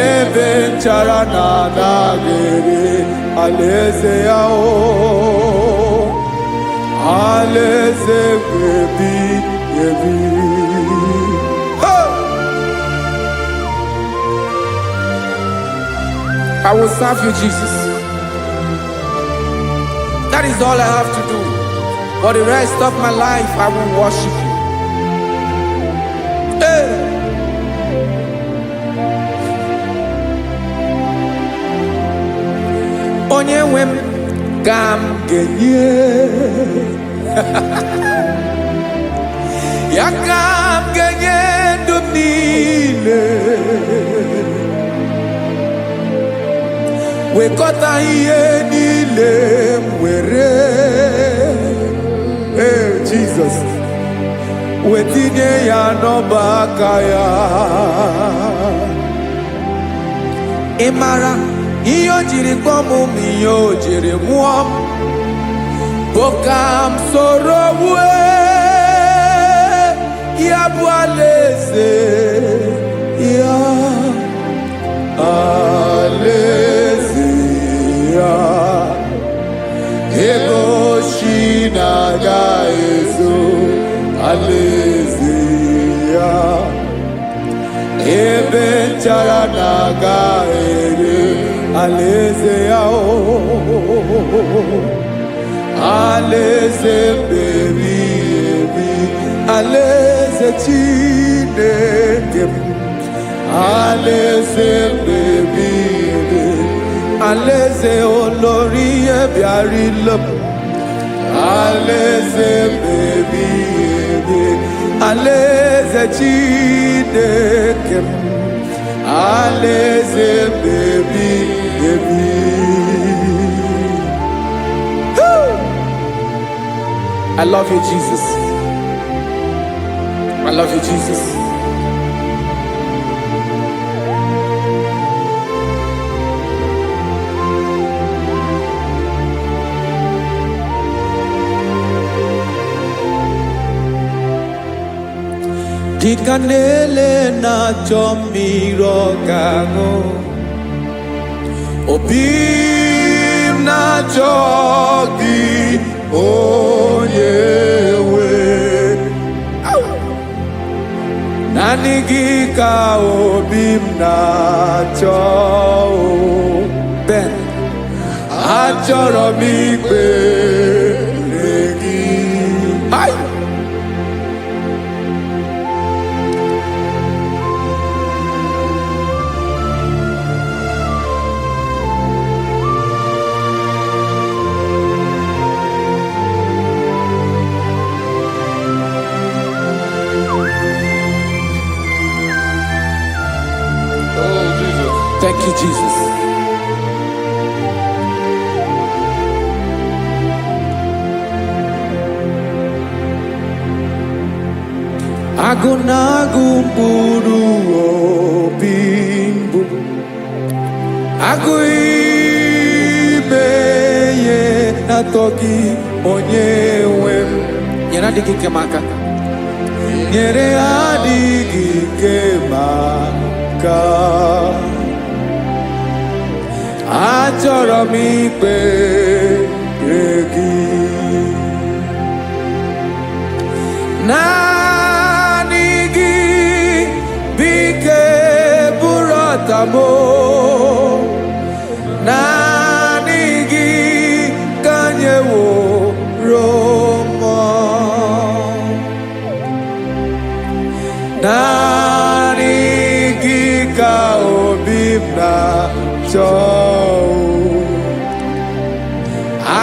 Ebenchara nadagere. Aleluya. I will serve you, Jesus. That is all I have to do. For the rest of my life, I will worship you. Hey. Onye nwe m ka m ga-enye ya ka m ga-enye ndụ m niile wekọta ihe niile m were Jesus wetinye ya n'ọba aka ya ị mara ihe o jiri kpọọ m ihe o jiri mụọ m bụ ka m soro wue ya bụ alaeze ya alaeze ya ego shi na-aga ezo alaeze ya ebe nchara na-aga ere alaeze ya alaeze mbebi ebi alaeze Chineke m alaeze mbebi ebi alaeze olórí ebiarilo m alaeze mbebi ebi alaeze Chineke m alaeze mbebi ebi. I love you, Jesus. I love you, Jesus. Dikanele na chomiro kago Obim na chogi onyewe Nanigi ka obim na cho Ben achọrọ m ikpere gị Hai! Thank you, Jesus. Agụnagụ mkpụrụ obi mbụ agụ ime ihe na-atọ gị onye nwe m nyere adịghị ike m aka nyere adịghị ike m aka achọrọ m ikpere gị naanị gị bike bụrụ ọtamo naanị gị ka nyeworo m naanị gị ka obi m na-achọ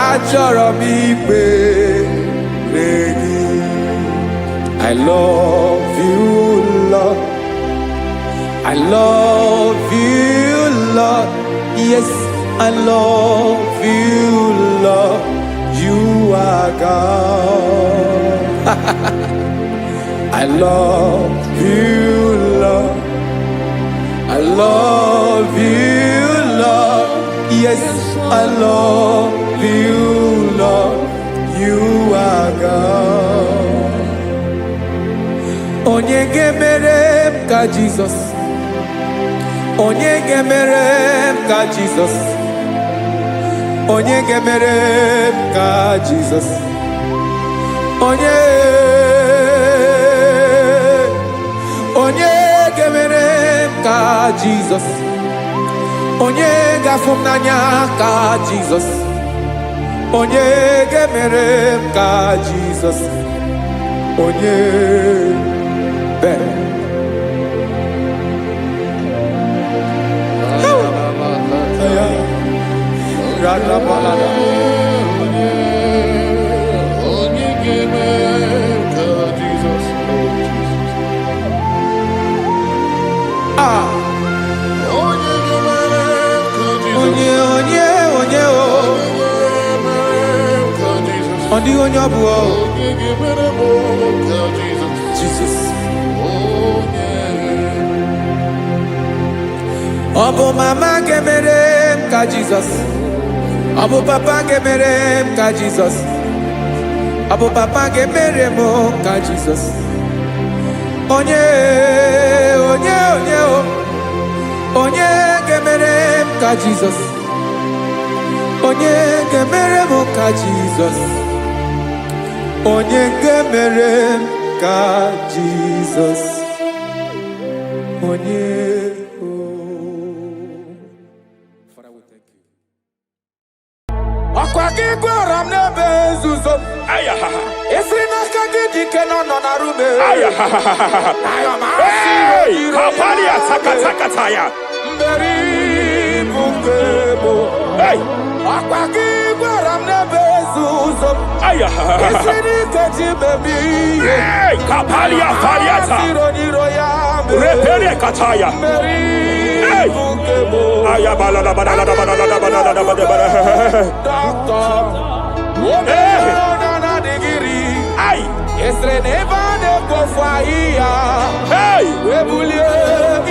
achọrọ m ikpere gị I love you, Lord. I love you, Lord. Yes, I love you, Lord. You are God. I love you, Lord. I love you, Lord. Yes, I love you, Lord. You are God. Onye gemere ka Jesus. Onye gemere ka Jesus. Onye gemere ka Jesus. Onye gemere ka Jesus. Onye gafum nanya ka Jesus. Onye gemere ka Jesus. Onye be. Rada balada. Onye gemere ka Jesus. Ah. Onye gemere ka Jesus. Onye Ka Jesus. Ondi onye obu o. Onye gemere ka Jesus. Jesus. Onye Obu mama gemere ka Jesus. Obu papa gemere ka Jesus. Obu papa gemere mo ka Jesus. Onye o. Onye gemere ka Jesus. Onye gemere mo ka Jesus. Onye gemere ka Jesus. Onye o. Father, we thank you. Akwa gị gwara m n'ebe nzuzo. Esi n'aka gị dike nọ na rume. Hey, Kapalia Takatakataya. Mberi bụ nke bụ. Hey, Akwa gị gwara m n'ebe nzuzo. Esi n'ike ji bebi ihe. hey, Kapalia Fariata. Niro ya mere. Repere Kataya. Mberi Hey, bụ nke bụ. Ayabala. Doctor. Hey. Na digiri. Ay, Esre neba de kofaya. hey, Webulie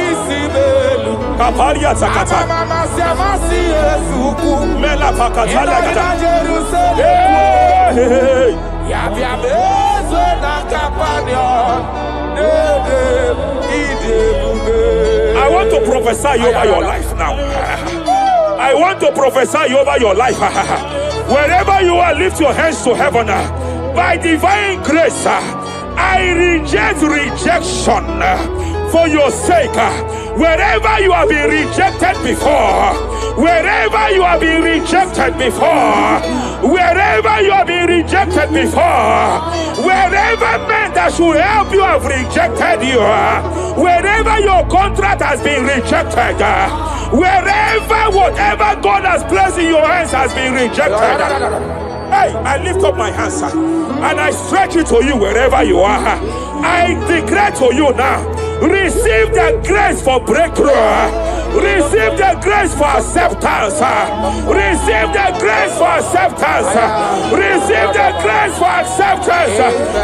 isi belu. Kapalia Takata. Mama si esuku. Mela Pakatala Ina Kata. Jerusalem. Hey, Ya bia bezo na kapanion. I want to prophesy over your life now. I want to prophesy over your life. Wherever you are, lift your hands to heaven. By divine grace, I reject rejection for your sake. Wherever you have been rejected before, wherever you have been rejected before, wherever you have been rejected before, wherever men that should help you have rejected you, wherever your contract has been rejected, wherever whatever God has placed in your hands has been rejected. Hey, I lift up my hands and I stretch it to you wherever you are. I declare to you now, receive the grace for breakthrough. Receive the grace for acceptance. Receive the grace for acceptance. Receive the grace for acceptance.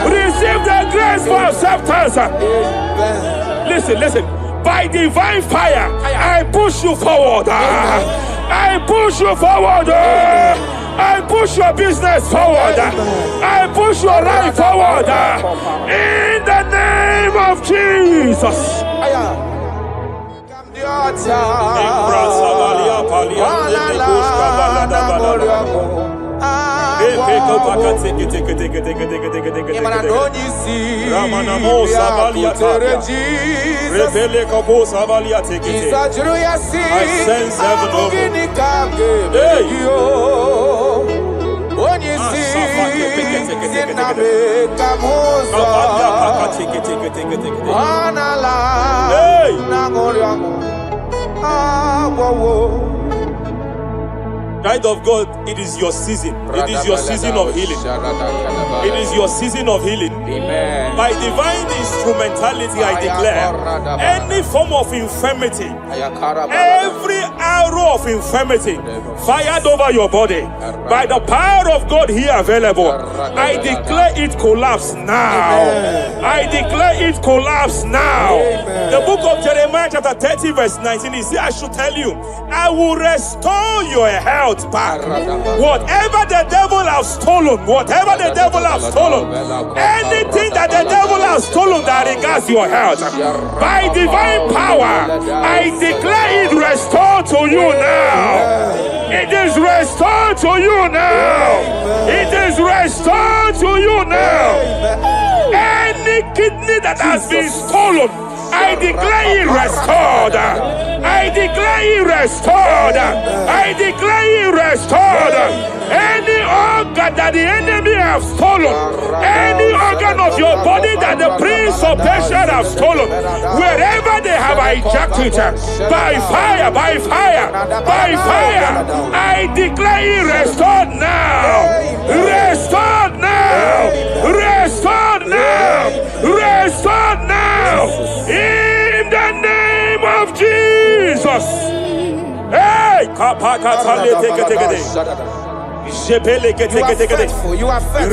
Receive the grace for acceptance. Listen. By divine fire, I push you forward. I push you forward. I push your business forward. I push your life forward. In the name of Jesus. I sense heaven open. Child of God, it is your season. It is your season of healing. It is your season of healing. Amen. By divine instrumentality, I declare any form of infirmity, every arrow of infirmity fired over your body, by the power of God here available, I declare it collapse now. I declare it collapse now. The book of Jeremiah chapter 30 verse 19 is here. I should tell you, I will restore your health health back. Whatever the devil has stolen, anything that the devil has stolen that regards your health, by divine power, I declare it restored to you now. It is restored to you now. It is restored to you now. Any kidney that has been stolen, I declare it restored. I declare it restored. I declare it restored. Any organ that the enemy have stolen, any organ of your body that the prince of Persia have stolen, wherever they have hijacked it, by fire, by fire, by fire, I declare it restored now. Restored now. Restored now. Restored now. In the name of Jesus. Hey, You are faithful. You are faithful.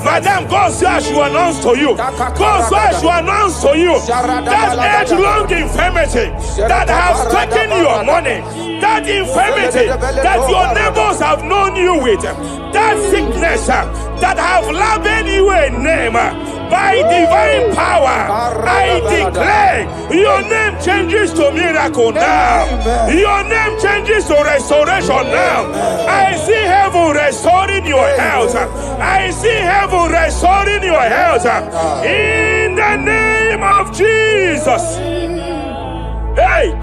Madam, God says you announce to you. God says you announce to you that age-long infirmity that has taken your money, that infirmity that your neighbors have known you with, that sickness that have labeled you a name. By divine power, I declare your name changes to miracle now. Your name changes to restoration now. I see heaven restoring your health. I see heaven restoring your health. In the name of Jesus. Hey,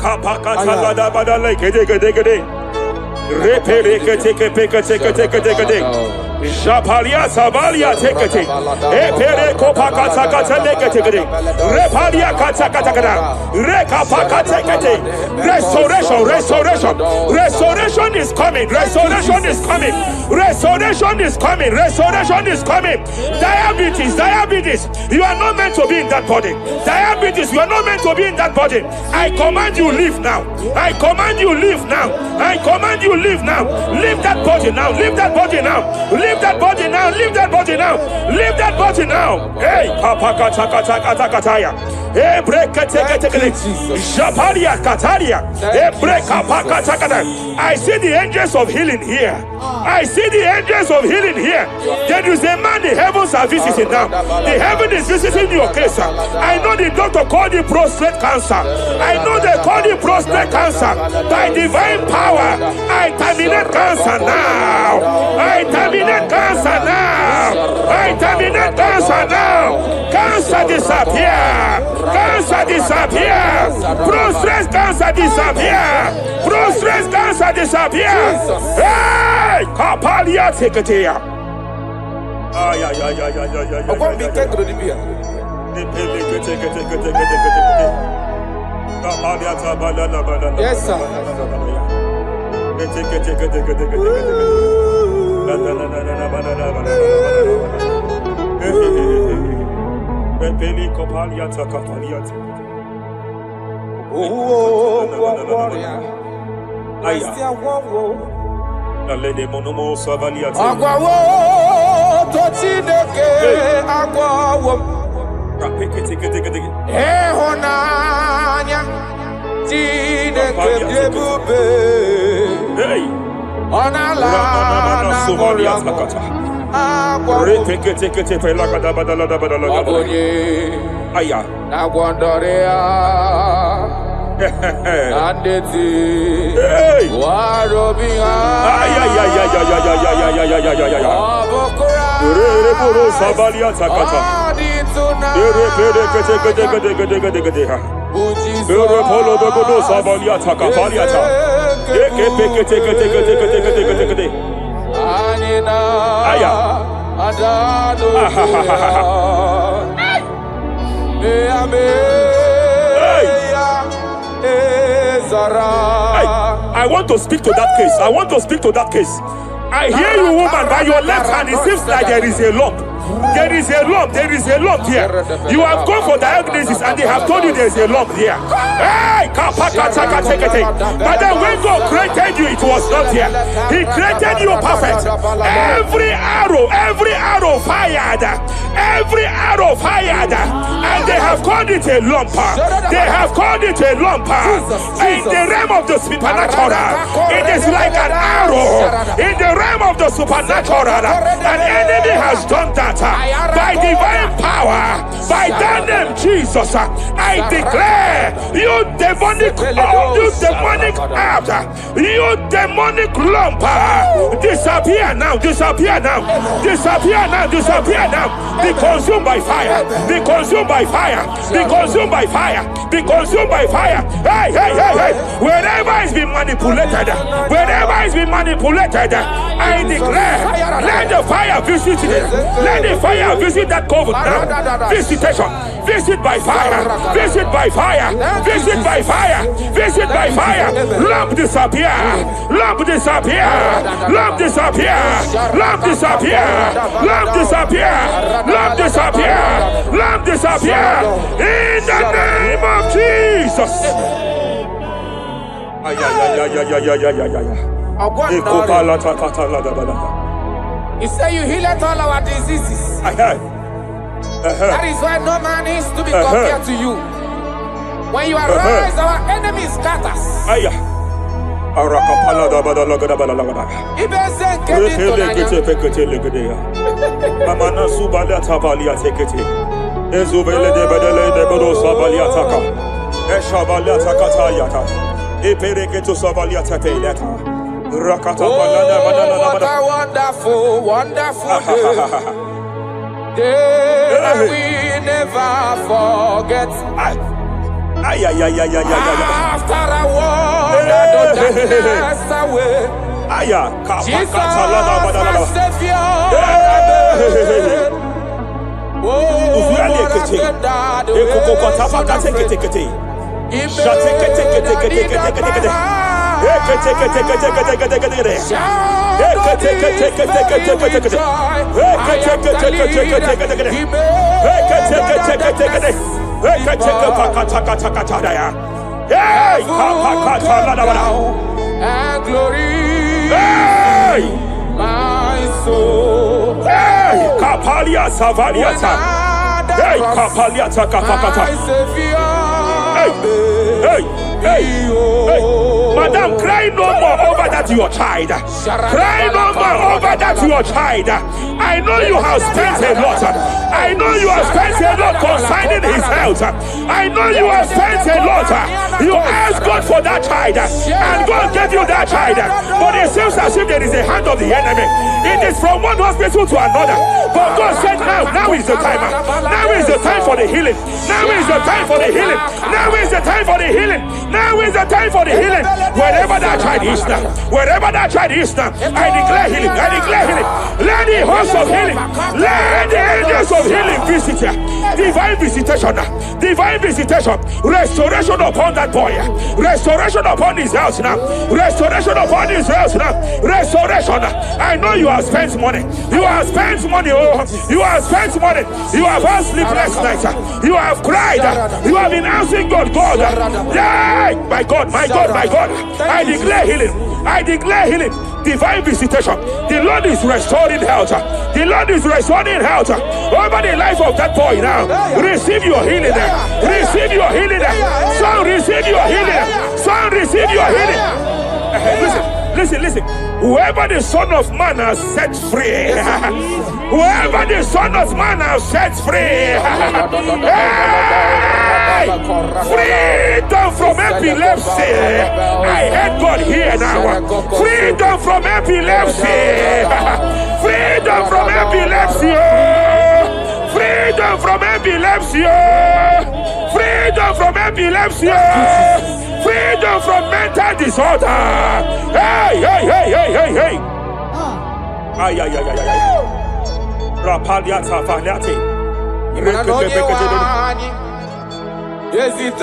Japalia Savalia Tekete, Epere Kopakata Katakate, Repalia Katakata, Rekapakatekate, restoration, restoration, restoration is coming, restoration is coming, restoration is coming, restoration is coming. Diabetes, diabetes, you are not meant to be in that body. Diabetes, you are not meant to be in that body. I command you leave now. I command you leave now. I command you leave now. Leave that body now. Leave that body now. Leave that body now. Leave that body now. Leave that body now. Hey, Kapakatakataya. Hey, break Japalia Kataria. Hey, break Kapakatakata. I see the angels of healing here. I see the angels of healing here. There is a man the heavens are visiting now. The heaven is visiting your case. I know the doctor called it prostate cancer. I know they call it prostate cancer. By divine power, I terminate cancer now. I terminate cancer now. I terminate cancer now. Cancer disappear. Cancer disappear. Prostate cancer disappear. Prostate cancer disappear. Hey, Kapalia Teketea. Ay. Yes, sir. I want to speak to that case. I want to speak to that case. I hear you, woman, by your left hand. It seems like there is a lump. There is a lump. There is a lump here. You have gone for diagnosis and they have told you there is a lump here. Hey, but then when God created you, it was not here. He created you perfect. Every arrow fired. Every arrow fired. And they have called it a lump. They have called it a lump. In the realm of the supernatural, it is like an arrow. In the realm of the supernatural, an enemy has done that. By divine power, by that name Jesus, I declare you demonic act, you demonic lump, disappear now, disappear now, disappear now, disappear now. Be consumed by fire, be consumed by fire, be consumed by fire, be consumed by fire. Hey, hey, hey, hey. Wherever it's been manipulated, wherever it's been manipulated, I declare, let the fire visit it. Let the fire visit that coven now. Visitation. Visit by fire. Visit by fire. Visit by fire. Visit by fire. Lump disappear. Lump disappear. Lump disappear. Lump disappear. Lump disappear. Lump disappear. Lump disappear. In the name of Jesus. He said you healed all our diseases. That is why no man is to be compared to you. When you arise, our enemies scatters. Oh, what a wonderful, wonderful day that we never forget. After I wandered the darkness away, Jesus, my Savior. Oh, what a and glory, my soul. Kapalia Savaliata. Hey, Kapalia Takapakata. Hey. Madam, cry no more over that your child. Cry no more over that your child. I know you have spent a lot. I know you have spent a lot concerning his health. I know you have spent a lot. You asked God for that child, and God gave you that child. But it seems as if there is a hand of the enemy. It is from one hospital to another. But God said, now is the time. Now is the time for the healing. Now is the time for the healing. Now is the time for the healing. Now is the time for the healing. Wherever that child is now, wherever that child is now, I declare healing. I declare healing. Let the host of healing, let the angels of healing visit you. Divine visitation, divine visitation, restoration upon that boy, restoration upon his house now, restoration upon his house now, restoration. I know you have spent money. You have spent money. Oh, you have spent money. You have had sleepless nights. You have cried. You have been asking God. Yeah, my God, my God, my God. I declare healing. I declare healing. Divine visitation. The Lord is restoring health. The Lord is restoring health over the life of that boy now. Receive your healing. Receive your healing. Son, receive your healing. Son, receive your healing. Listen. Whoever the Son of Man has set free, whoever the Son of Man has set free, freedom from epilepsy. I heard God here now. Freedom from epilepsy. Freedom from epilepsy. Freedom from epilepsy. Freedom from epilepsy. Freedom from mental disorder. Hey. Ay. Rapalia Tafaniati. Yes, it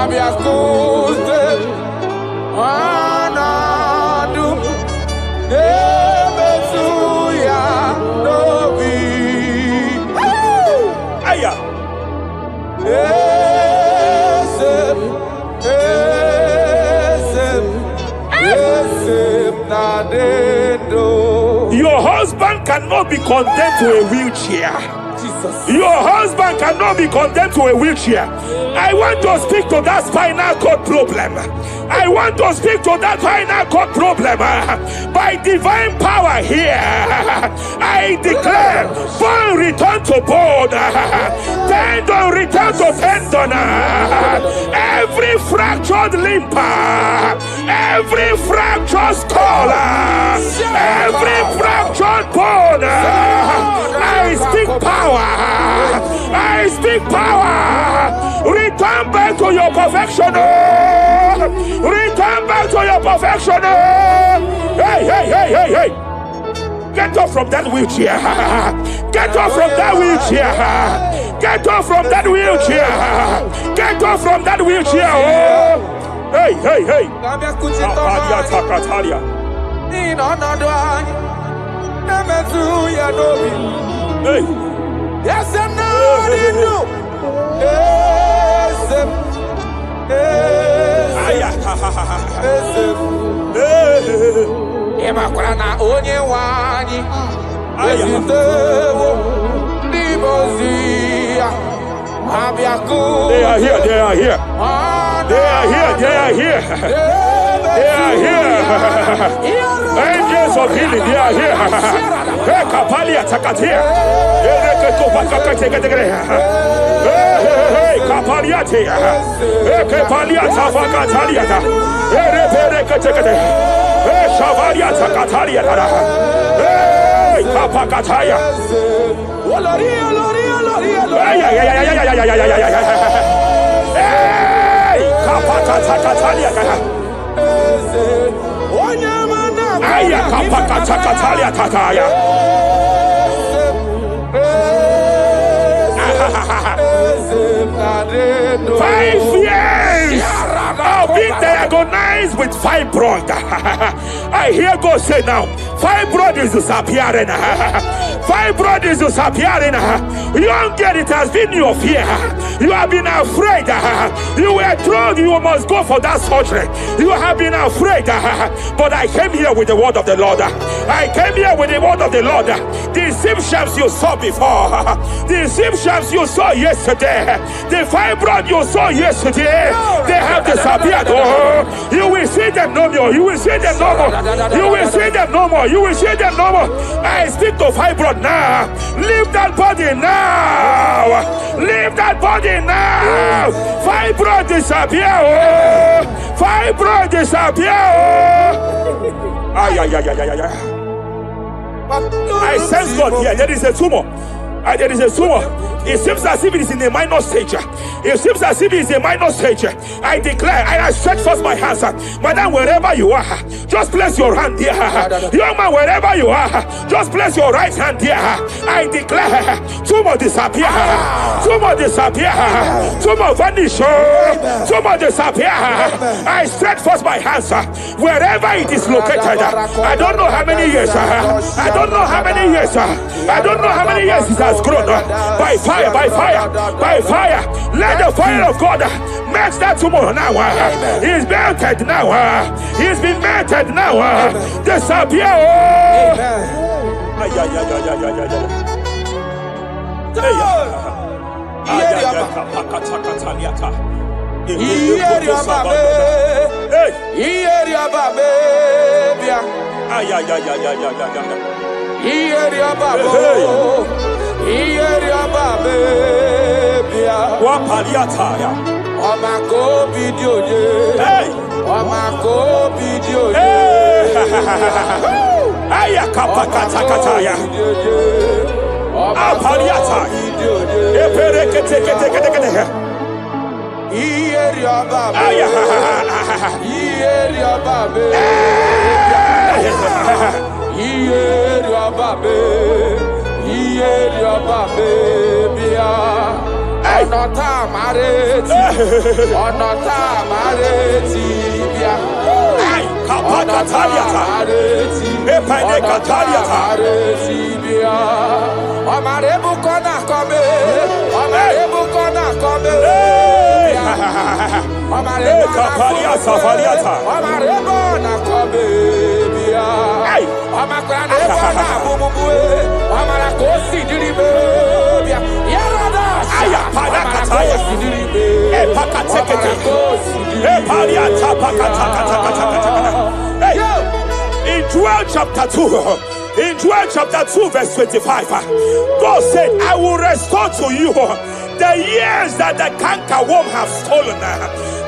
Abiakuste, Anadu, Ebesuya, Nobi. Aya. Esem, Esem, Esem, Nadendo. Your husband cannot be condemned to a wheelchair. Jesus. Your husband cannot be condemned to a wheelchair. I want to speak to that spinal cord problem. I want to speak to that spinal cord problem. By divine power here, I declare bone return to bone, tendon return to tendon. Every fractured limb, every fractured skull, every fractured bone, I speak power. I speak power. Return back to your perfection. Return back to your perfection. Hey, hey, hey, hey, hey. Get off from that wheelchair. Get off from that wheelchair. Get off from that wheelchair. Get off from that wheelchair. Oh. Hey, hey, hey. Hey. Yes, and now you know. Emakrana onye wani ezitewo ndibozia abiaku. They are here, they are here. They are here, they are here. They are here. Angels of healing, they are here. Hey, Kapalia Takatia. Hey, Kapaliatia. Hey, Kapalia Tafakatalia. Hey, Reperekate. Hey, Shavalia Takatalia. Hey, Kapakataya. Hey, Kapakatakalia. Aya Kapakatakalia Takaya. 5 years of being diagnosed with fibroid. I hear God say now, fibroid is disappearing. Fibroid is disappearing. Young girl, it has been your fear. You have been afraid. You were told you must go for that surgery. You have been afraid. But I came here with the word of the Lord. I came here with the word of the Lord. The symptoms you saw before, the symptoms you saw yesterday, the fibroid you saw yesterday, they have disappeared. Oh, you will see them no more. You will see them no more. You will see them no more. You will see them no more. I speak to fibroid now. Leave that body now. Leave that body now. Fibroid disappear. Oh, fibroid disappear. Oh. Ay, ay, ay, ay, ay, ay. I sense God here. There is a tumor. There is a tumor. It seems as if it is in a minor stage. It seems as if it is a minor stage. I declare, and I stretch forth my hands. Madam, wherever you are, just place your hand there. Young man, wherever you are, just place your right hand there. I declare, tumor disappear. Tumor disappear. Tumor vanish. Tumor disappear. I stretch forth my hands. Wherever it is located, I don't know how many years. I don't know how many years. I don't know how many years it has grown. By fire, by fire, by fire. Let the fire of God match that tumor now. He's melted now. He's been melted now. Disappear. ọ̀nà tá a máa retí ọ̀nà tá a máa retí bíà. ọ̀nà tá a máa retí ọ̀nà tá a máa retí bíà. ọmọ rẹ̀ mú kọ́nà kọ́mẹ́ ọmọ rẹ̀ mú kọ́nà kọ́mẹ́ bíà. ọmọ rẹ̀ mú kọ́nà kọ́mẹ́ ọmọ rẹ̀ mú kọ́nà kọ́mẹ́ bíà. ọmọ kọ́nà rẹ̀ mú kọ́nà búbúbú ọmọ rẹ̀ kò sí dìrì bẹ́ẹ̀ bíà. Aya parakataya, epakatekete, epariata pakatakatakatakata. In Joel chapter 2, verse 25, God said, I will restore to you the years that the cankerworm have stolen.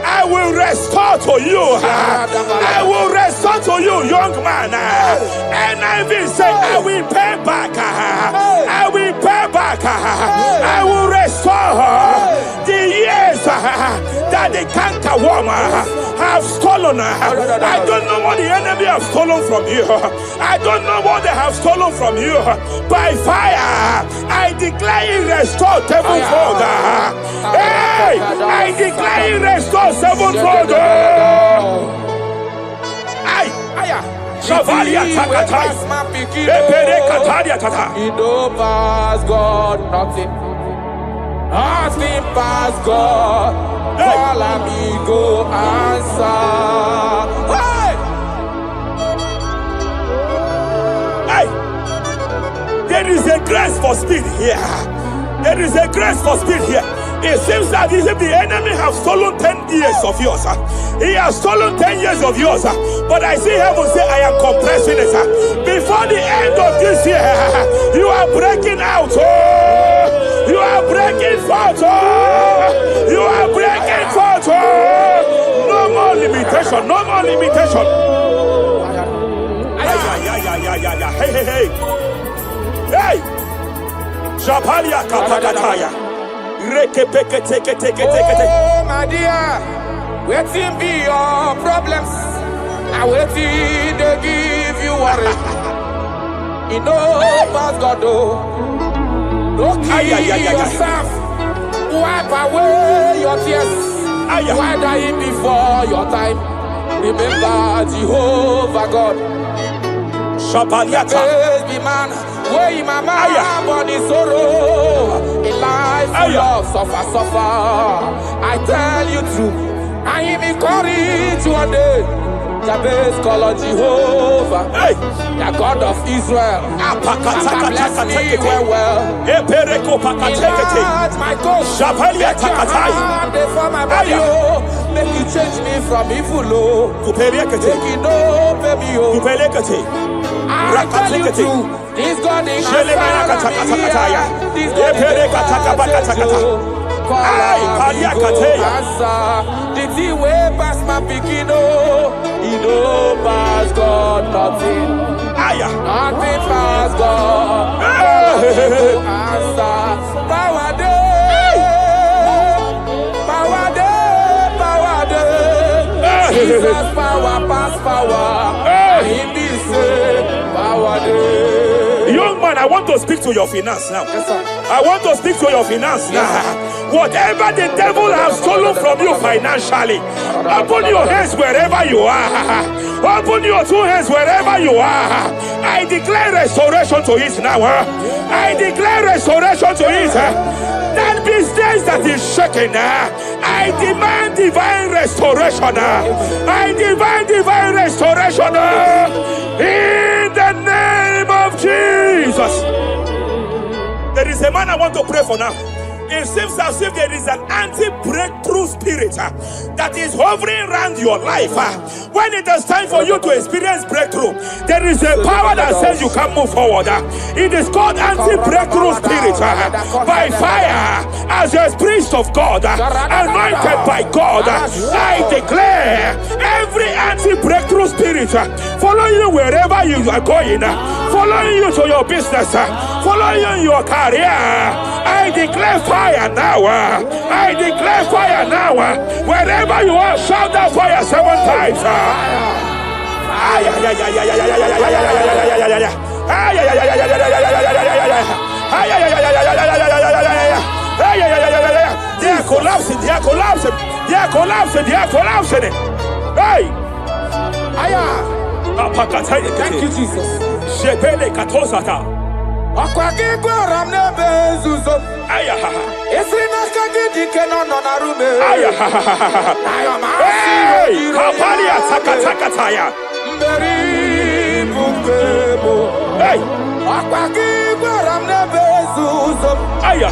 I will restore to you. I will restore to you, young man. And I will say, I will pay back. I will pay back. I will restore the years that the cankerworm have stolen. I don't know what the enemy have stolen from you. I don't know what they have stolen from you. By fire, I declare it restored sevenfold. Hey, I declare it restored sevenfold. Ay, Shavalia Takatai, Epere Kataria Tata. You know past God, nothing. Nothing past God. Call amigo answer. Hey! There is a grace for speed here. There is a grace for speed here. It seems that if the enemy have stolen 10 years of yours, he has stolen 10 years of yours. But I see heaven say, I am compressing it. Before the end of this year, you are breaking out. You are breaking forth. You are breaking forth. No more limitation. No more limitation. Hey, hey, hey. Hey. Japalia kapakataya. Rekepeke teke teke teke teke. Oh, my dear, waiting be your problems. I waiting to give you worry. You know, past God, don't kill yourself. Wipe away your tears. Why dying before your time? Remember Jehovah God. Shapaliata. Baby man, where my mama born in sorrow. In life full of suffer. I tell you true. I am encouraged one day. Jabez call on Jehovah, the God of Israel. And bless me well. In heart, my coach, make your hand for my body. Make you change me from evil. Make you know, baby. I tell you true, this God is answer. This God is answer. The thing way past my picking, he know past God nothing. Nothing past God. Answer. Power day. Power day. Power day. Jesus power past power. He be say power day. Young man, I want to speak to your finance now. Yes, sir. I want to speak to your finance now. Whatever the devil has stolen from you financially, open your hands wherever you are. Open your two hands wherever you are. I declare restoration to it now. I declare restoration to it. That business that is shaking, I demand divine restoration. I demand divine restoration in the name of Jesus. There is a man I want to pray for now. It seems as if there is an anti-breakthrough spirit that is hovering around your life. When it is time for you to experience breakthrough, there is a power that says you can move forward. It is called anti-breakthrough spirit. By fire, as a priest of God, anointed by God, I declare every anti-breakthrough spirit following you wherever you are going, following you to your business, following you in your career. I declare fire now. I declare fire now. Wherever you are, shout that fire 7 times. collapsing. They are collapsing. They are collapsing. They are collapsing. Hey! Thank you, Jesus. Shepele katosata. Aya. Hey! Kapalia takatakataya. Hey! Aya.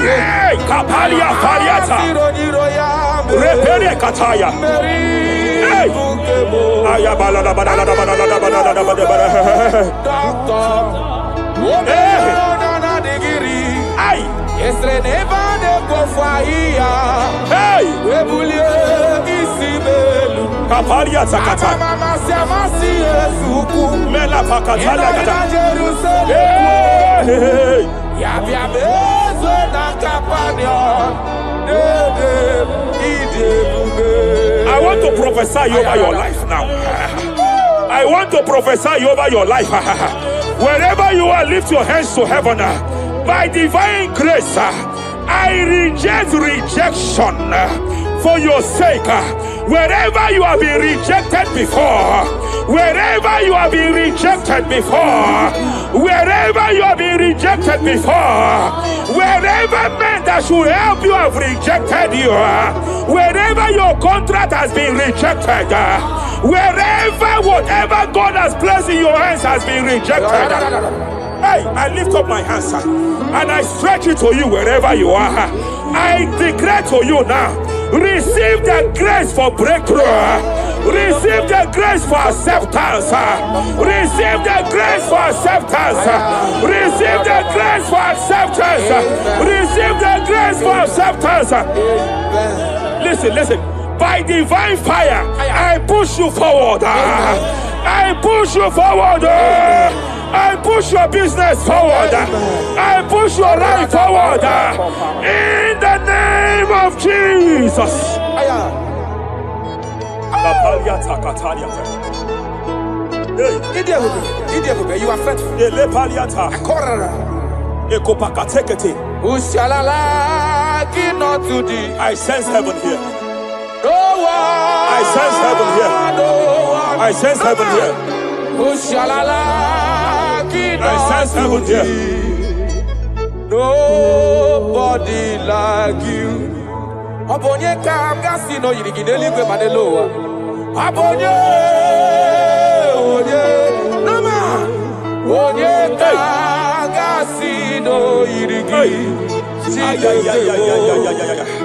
Hey! Kapalia fariata. Repere kataya. Hey! Aya balada balada balada balada balada. Hey! Ay! Hey! Kapalia takata. Mela pakatala kata. Hey! I want to prophesy over your life now. I want to prophesy over your life. Wherever you are, lift your hands to heaven. By divine grace, I reject rejection for your sake. Wherever you have been rejected before, wherever you have been rejected before, wherever you have been rejected before, wherever men that should help you have rejected you, wherever your contract has been rejected, wherever whatever God has placed in your hands has been rejected. Hey, I lift up my hands and I stretch it to you wherever you are. I declare to you now, receive the grace for breakthrough. Receive the grace for acceptance. Receive the grace for acceptance. Receive the grace for acceptance. Receive the grace for acceptance. Listen. By divine fire, I push you forward. I push you forward. I push your business forward. I push your life forward. In the name of Jesus. You are faithful. I sense heaven here. No one. I sense heaven here. No one. I sense heaven here. I sense heaven here. Nobody like you. Abonye kamgasi no yirigideli kwe madeloa. Abonye, nama. Abonye kamgasi no yirigideli.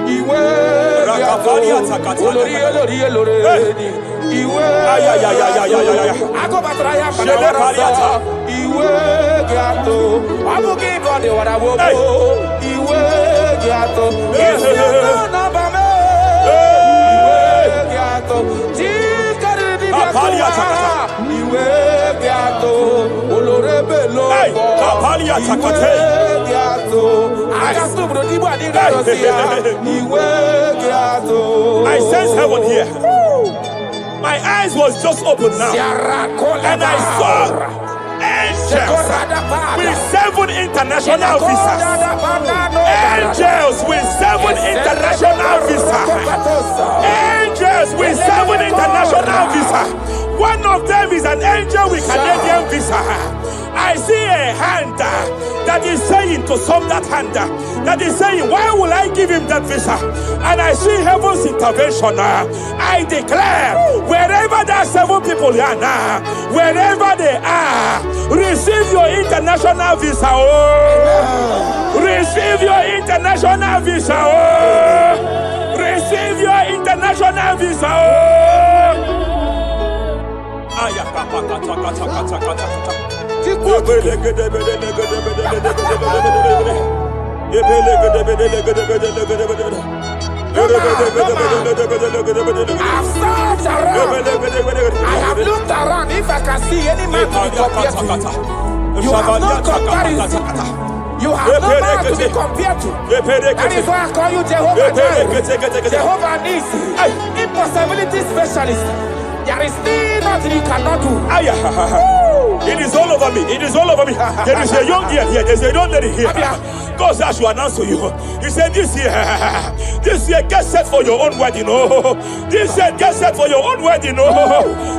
Iwe I sense heaven here. My eyes was just open now, and I saw angels with 7 international visas. Angels with 7 international visas. Angels with 7 international visas. One of them is an angel with Canadian visa. I see a hand that is saying to some that hand that is saying, why will I give him that visa? And I see heaven's intervention. I declare, wherever there are 7 people here now, wherever they are, receive your international visa. Oh, receive your international visa. Oh, receive your international visa. Oh. I have looked around. If I can see any man to be compared to you, you have no comparison. You have no man to be compared to. That is why I call you Jehovah Jireh, Jehovah Nisi, impossibility specialist. There is nothing you cannot do. It is all over me. It is all over me. There is a young girl here. There's a young lady here. God says I should announce to you. He said this year, get set for your own wedding. Oh, this year, get set for your own wedding. Oh,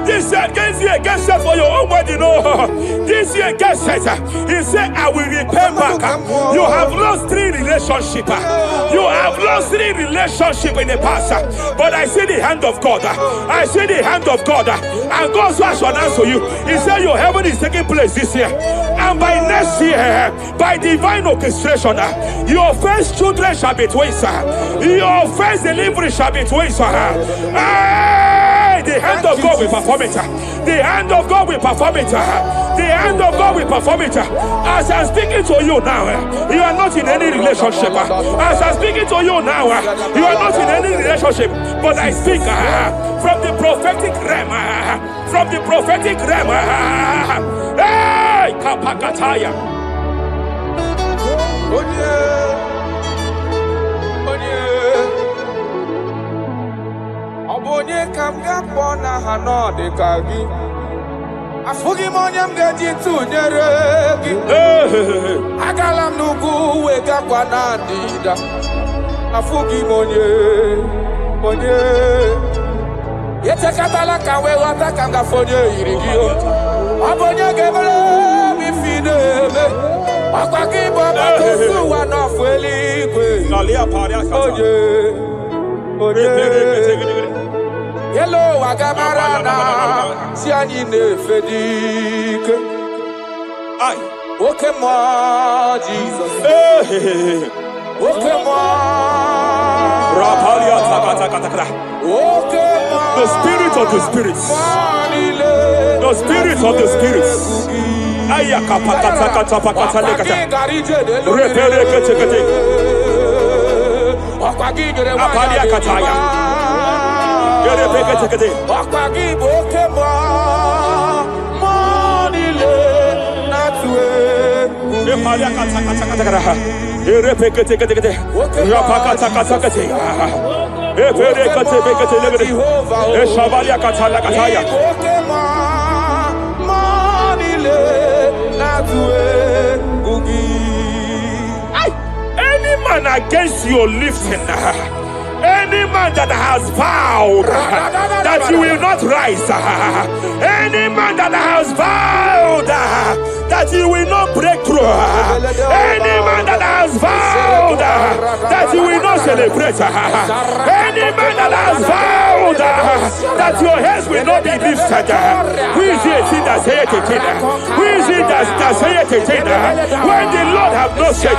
this year, get set for your own wedding. Oh, this year, get set. He said, I will repay back. You have lost 3 relationships. You have lost 3 relationships in the past. But I see the hand of God. I see the hand of God. And God says I should announce to you. He said your heaven is taking place this year. And by next year, by divine orchestration, your first children shall be twins. Your first delivery shall be twins. The hand of God will perform it. The hand of God will perform it. The hand of God will perform it. As I'm speaking to you now, you are not in any relationship. As I'm speaking to you now, you are not in any relationship. But I speak from the prophetic realm. From the prophetic realm. Hey, Kapakataya. Onye kam ga-akpọ na ha n'ọdị ka gị afụghị m onye m ga-eji tụnyere gị agala m n'ugwu wegakwa na ndịda afụghị m onye etekatala ka wee ghọta ka m gafe onye yiri gị ọ bụ onye ga-emere m ife na-eme ọkwa gị bụ ọgbakọ osu ụwa n'ọfụ eluigwe onye Hello, Agamarana, Sianine Fedike. Okay, more Jesus. Okay, more. Okay, more. The spirit of the spirits. The spirit of the spirits. Any man against your lifting, any man that has vowed that you will not rise, any man that has vowed that you will not break through, any man that has vowed that you will not celebrate, any man that has vowed that your heads will not be lifted, who is it that say it again? Who is it that say it again? When the Lord have not said,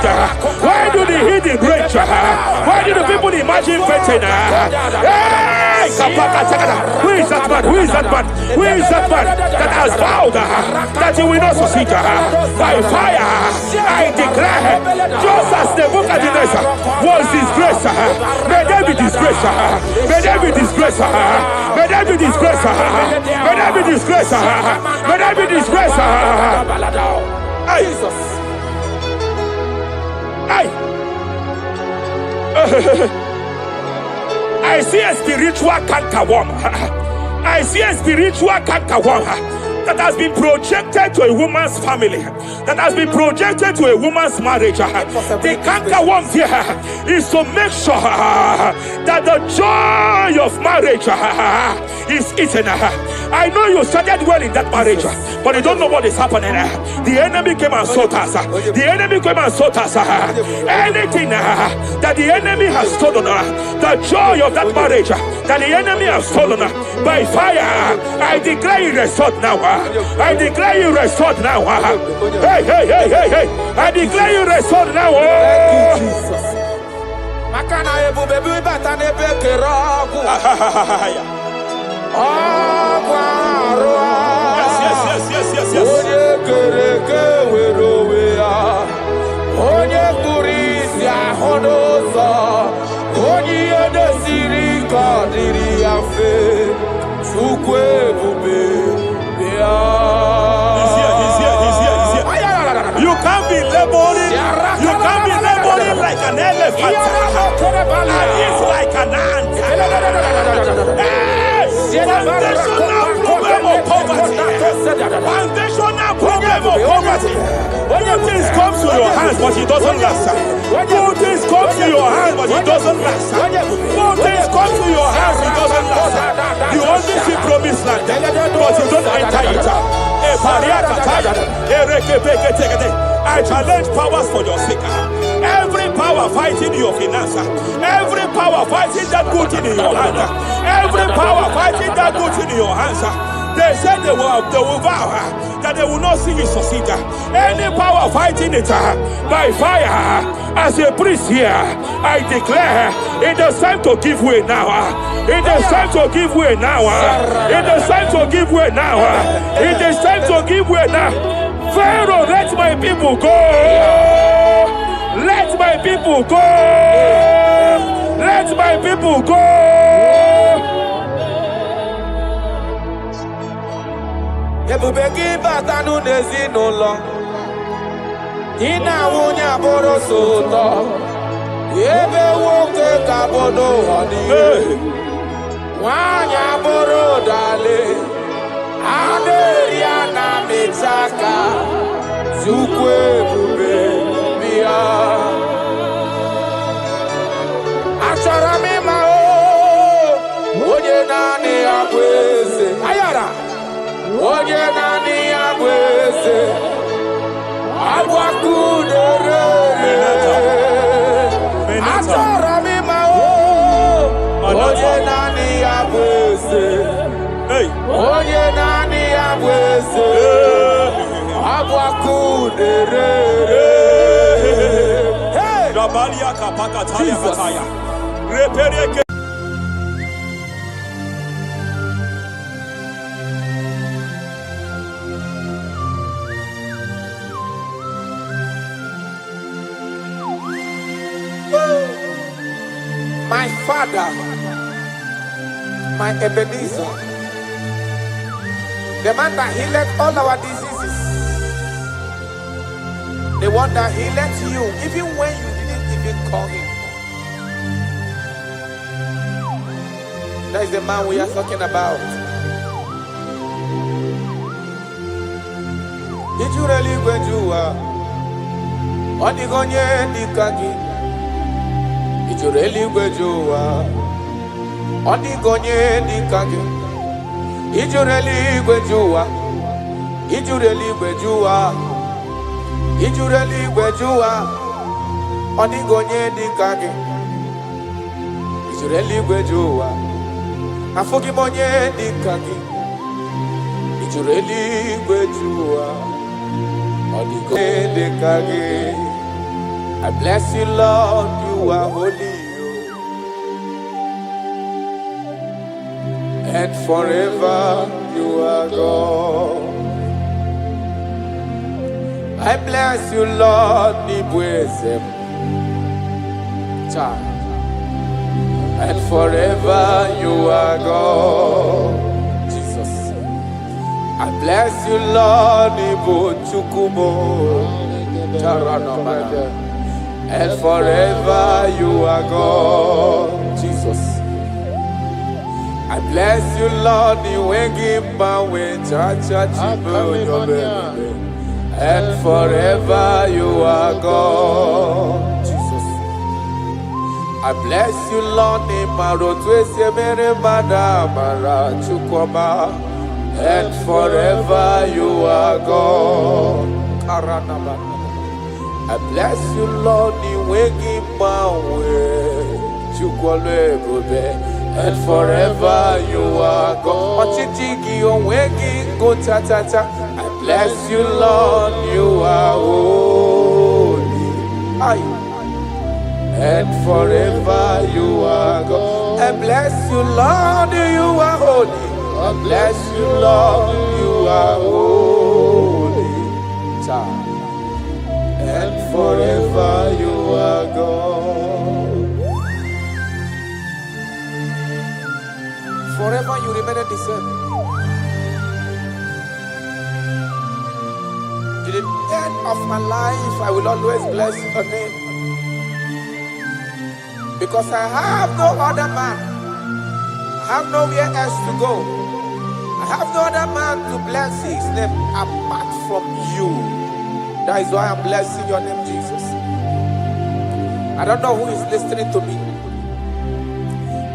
why do the hidden break? Why do the people imagine faith? Hey, who is that man? Who is that man? Who is that man that has vowed that you will not succeed? By fire, I declare, just as Nebuchadnezzar was disgraced, may they be disgraced. May they be disgraced. May they be disgraced. May they be disgraced. May they be disgraced. Jesus. I see a spiritual cankerworm. I see a spiritual cankerworm that has been projected to a woman's family, that has been projected to a woman's marriage. The cankerworm here is to make sure that the joy of marriage is eaten. I know you started well in that marriage, but you don't know what is happening. The enemy came and sought us. The enemy came and sought us. Anything that the enemy has stolen, the joy of that marriage that the enemy has stolen, by fire, I declare you restored now. I declare you restored now. Hey, hey, hey, hey, hey. I declare you restored now. You can't be laboring. You can't be laboring like an elephant. And it's like an ant. Foundational problem of poverty. Foundational poverty. Good things come to your hands, but it doesn't last. Good things come to your hands, but it doesn't last. Good things come to your hands, it doesn't last. You only see promised land, but you don't enter it. I challenge powers for your sake. Every power fighting your finance, every power fighting that good thing in your hand, every power fighting that good thing in your hands. They said they will vow that they will not see it succeed. Any power fighting it by fire, as a priest here, I declare it is time to give way now. It is time to give way now. It is time to give way now. It is time to give way now. Pharaoh, let my people go. Let my people go. Let my people go. Ebube gị bata n'ezinụlọ gị na nwunye abụrụ so ụtọ ebe nwoke ka bodo ụwa niile nwaanyị abụrụ ụdale a na-eri a na-amịta aka Chukwu ebube bịa achọrọ m ịma onye naanị ya bụ eze ayara onye naanị ya bụ eze agbakudere achọrọ m ịma onye naanị ya bụ eze onye naanị ya bụ eze agbakudere Jesus. My Father, my Ebenezer, the man that healed all our diseases, the one that healed you even when you didn't even call him. That is the man we are talking about. Did you really go to Odigonye Dikagi? Ijureli gwejuwa Odigonye dikage Ijureli gwejuwa Ijureli gwejuwa Ijureli gwejuwa Odigonye dikage Ijureli gwejuwa Afogibonye dikage Ijureli gwejuwa Odigonye dikage I bless you, Lord, you are holy, and forever you are God. I bless you, Lord, and forever you are God. Jesus. I bless you, Lord, and forever you are God, Jesus. I bless you, Lord, and forever you are God, Jesus. I bless you, Lord, and forever you are God. I bless you, Lord, and forever you are God. I bless you, Lord, you are holy, and forever you are God. I bless you, Lord, you are holy. I bless you, Lord, you are holy, and forever you are God. Forever you remain the same. To the end of my life, I will always bless your name, because I have no other man. I have nowhere else to go. I I have no other man to bless his name apart from you. That is why I'm blessing your name, Jesus. I don't know who is listening to me.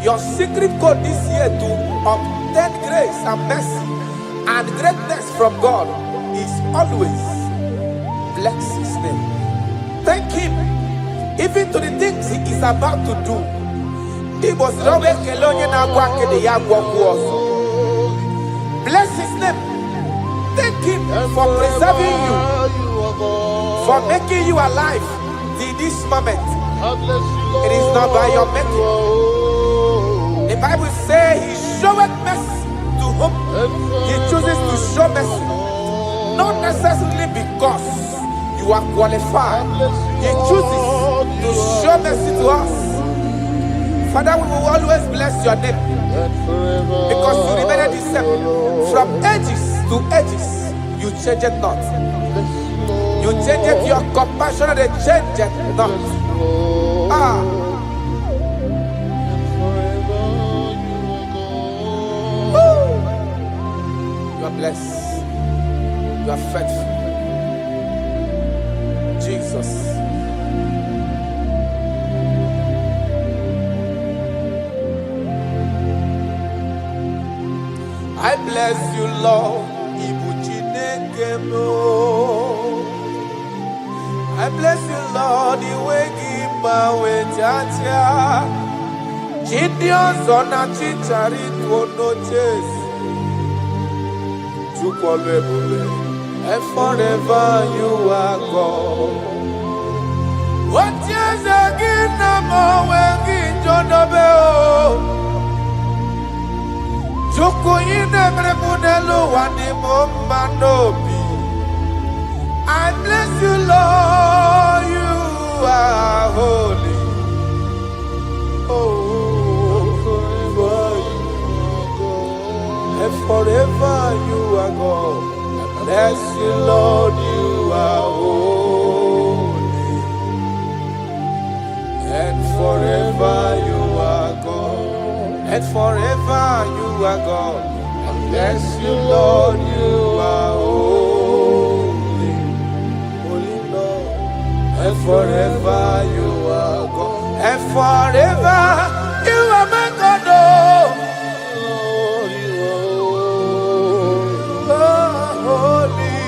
Your secret code this year to obtain grace and mercy and greatness from God is always bless his name. Thank him even to the things he is about to do. Bless his name. Thank him for preserving you, for making you alive till this moment. It is not by your making. The Bible says he showeth mercy to whom he chooses to show mercy. Not necessarily because you are qualified. He chooses to show mercy to us. Father, we will always bless your name because you remain the same. From ages to ages, you change it not. You change it, your compassion, and they change it not. You are blessed. You are faithful. Jesus. I bless you, Lord. I bless you, Lord. The way give my way, Jaja. Gideon's on a chichari to no chase. And forever you are God. What is again? I'm always John Obeo. Joko ine mrebunelo wani momanobi. I bless you, Lord, you are holy. Oh, forever you are God. I bless you, Lord, you are holy. And forever you are God. And forever you are God. I bless you, Lord, you are holy. Holy Lord. And forever you are God. And forever you are my God. Oh, you are holy.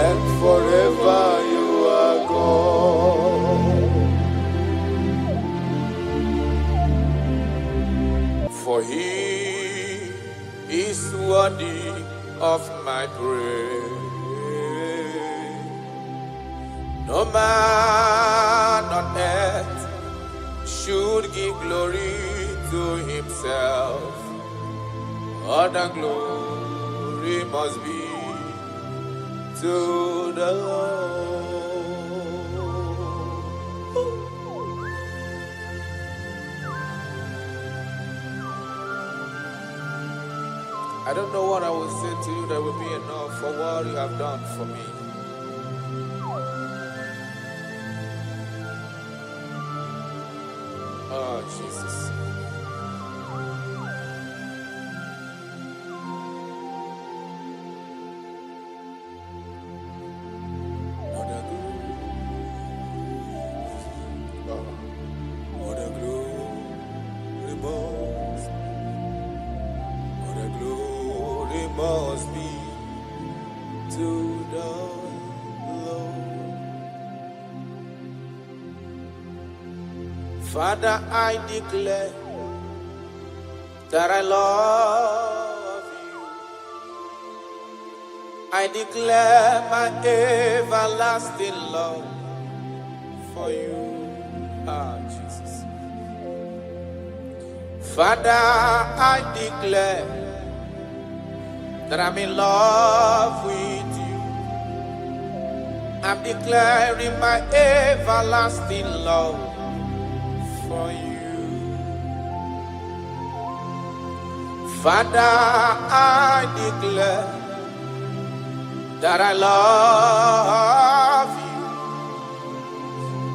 And forever you are God. For he is worthy of my praise. No man on earth should give glory to himself. All the glory must be to the Lord. I don't know what I will say to you that will be enough for what you have done for me. Oh, Jesus. What a glory must be to the Lord. Father, I declare that I love you. I declare my everlasting love for you. Jesus. Father, I declare that I'm in love with you. I'm declaring my everlasting love for you. Father, I declare that I love you.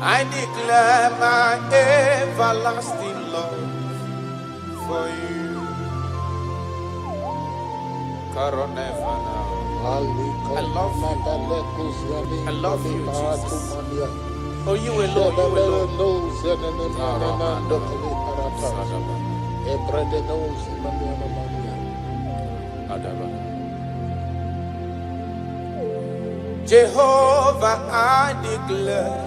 I declare my everlasting love for you. I love you. I love you, Jesus. Oh, you alone, Jehovah, I declare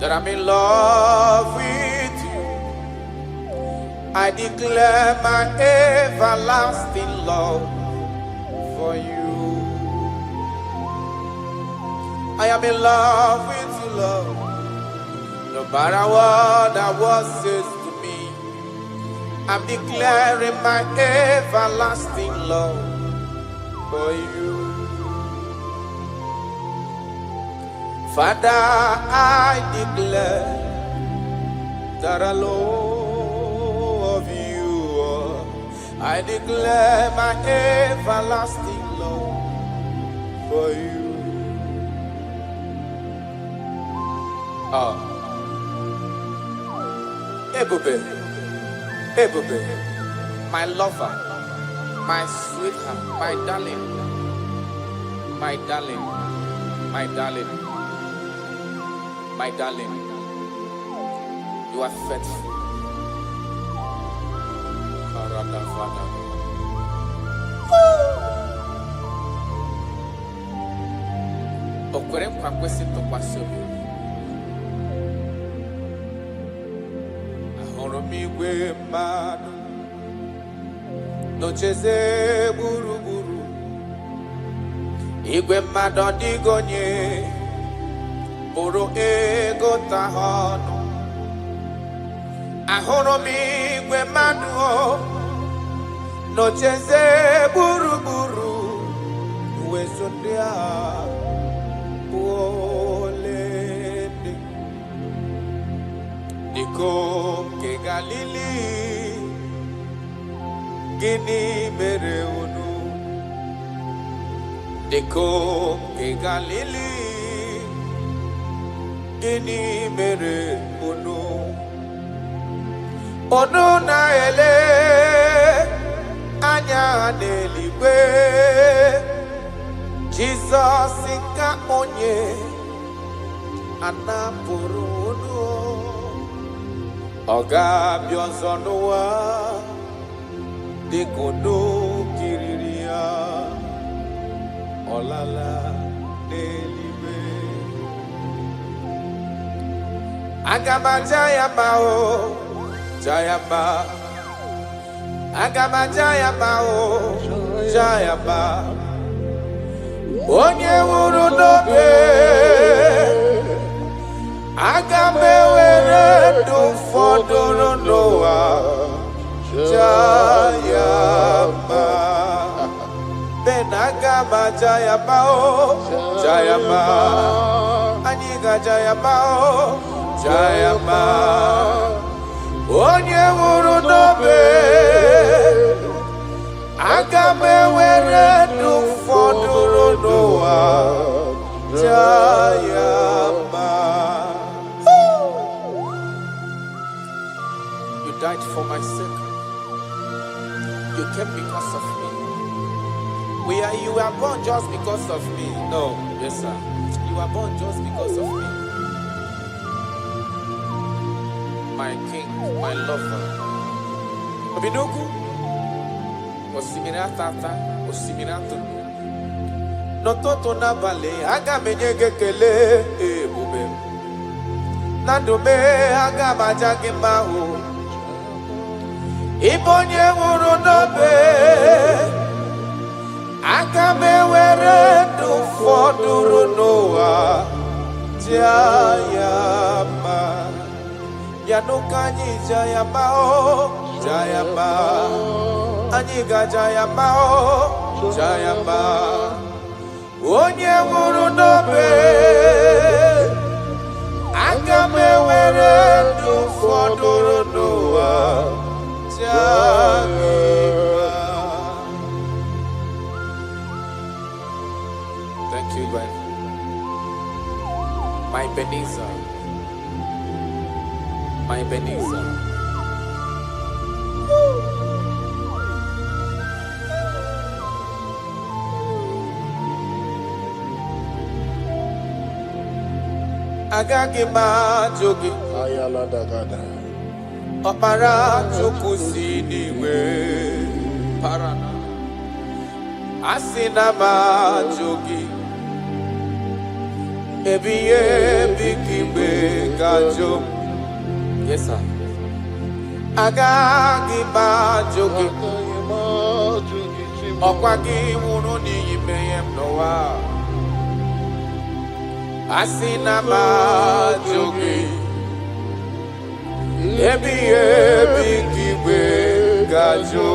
that I'm in love with you. I declare my everlasting love for you. I am in love with you, Lord. No matter what the world says to me, I'm declaring my everlasting love for you. Father, I declare that I love you. I declare my everlasting love for you. Ebube, my lover, my sweetheart, my darling, my darling, my darling, my darling, you are faithful. Okwere nkwa kwesị ntụkwasị obi. Ahụrụ m igwe mmadụ n'ocheze gburugburu. Igwe mmadụ ọ dịghị onye pụrụ ịgụta ha ọnụ. Ahụrụ m igwe mmadụ n'ocheze gburugburu. Uwezo ndị a bụ ole dị. Dịka nke Galili, gịnị mere unu? Dịka nke Galili, gịnị mere unu? Unu na-ele anya n'eluigwe. Jizọs ka onye anapụrụ unu. Ọ ga-abịa ọzọ n'ụwa dịka unu kiriri ya. Ọ lala n'eluigwe. Aga m aja ya mma o, ja ya mma. Aga m aja ya mma o, ja ya mma. Onye nwụrụ n'obe, aga m ewere ndụ fọdụrụ n'ụwa, ja ya mma. Ben aga m aja ya mma o, ja ya mma. Anyị ga-aja ya mma o, ja ya mma. Onye nwụrụ n'obe, aga m ewere ndụ fọdụrụ n'ụwa, ja ya mma. You died for my sake. You came because of me. You were born just because of me. No, yes sir. You were born just because of me. My king, my lover. Obinuku. Osimiri atata, osimiri atunu. N'ụtụtụ n'abalị, aga m enye gị ekele ebube. Na ndụ m, aga m aja gị mma o. Ị bụ onye nwụrụ n'obe, aga m ewere ndụ fọdụrụ n'ụwa, ja ya mma. Ya n'ụka anyị ja ya mma o, ja ya mma. Anyị ga-aja ya mma o, ja ya mma. Onye nwụrụ n'obe, aga m ewere ndụ fọdụrụ n'ụwa, ja gị mma. Thank you, God. My Ebenezer, my Ebenezer. agaghị m ajụ gị Ayala dagada. ọkpara Chukwu si n'igwe parana asị na m ajụ gị ebighị ebi ka igbe ga-ajụ m. Yes, sir. Agaghị m ajụ gị ọkwa gị nwụrụ n'ihi mmehie m n'ụwa asị na m ajụ gị ebighị ebi ka igwe ga-ajụ.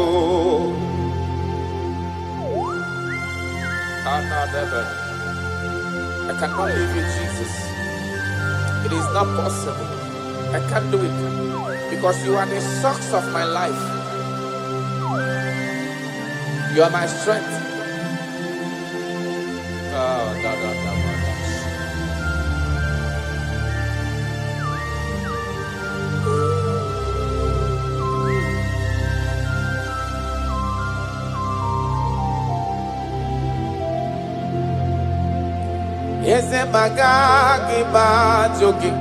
I cannot live with Jesus. It is not possible. I can't do it because you are the source of my life. You are my strength. Eze magaghị m ajụ gị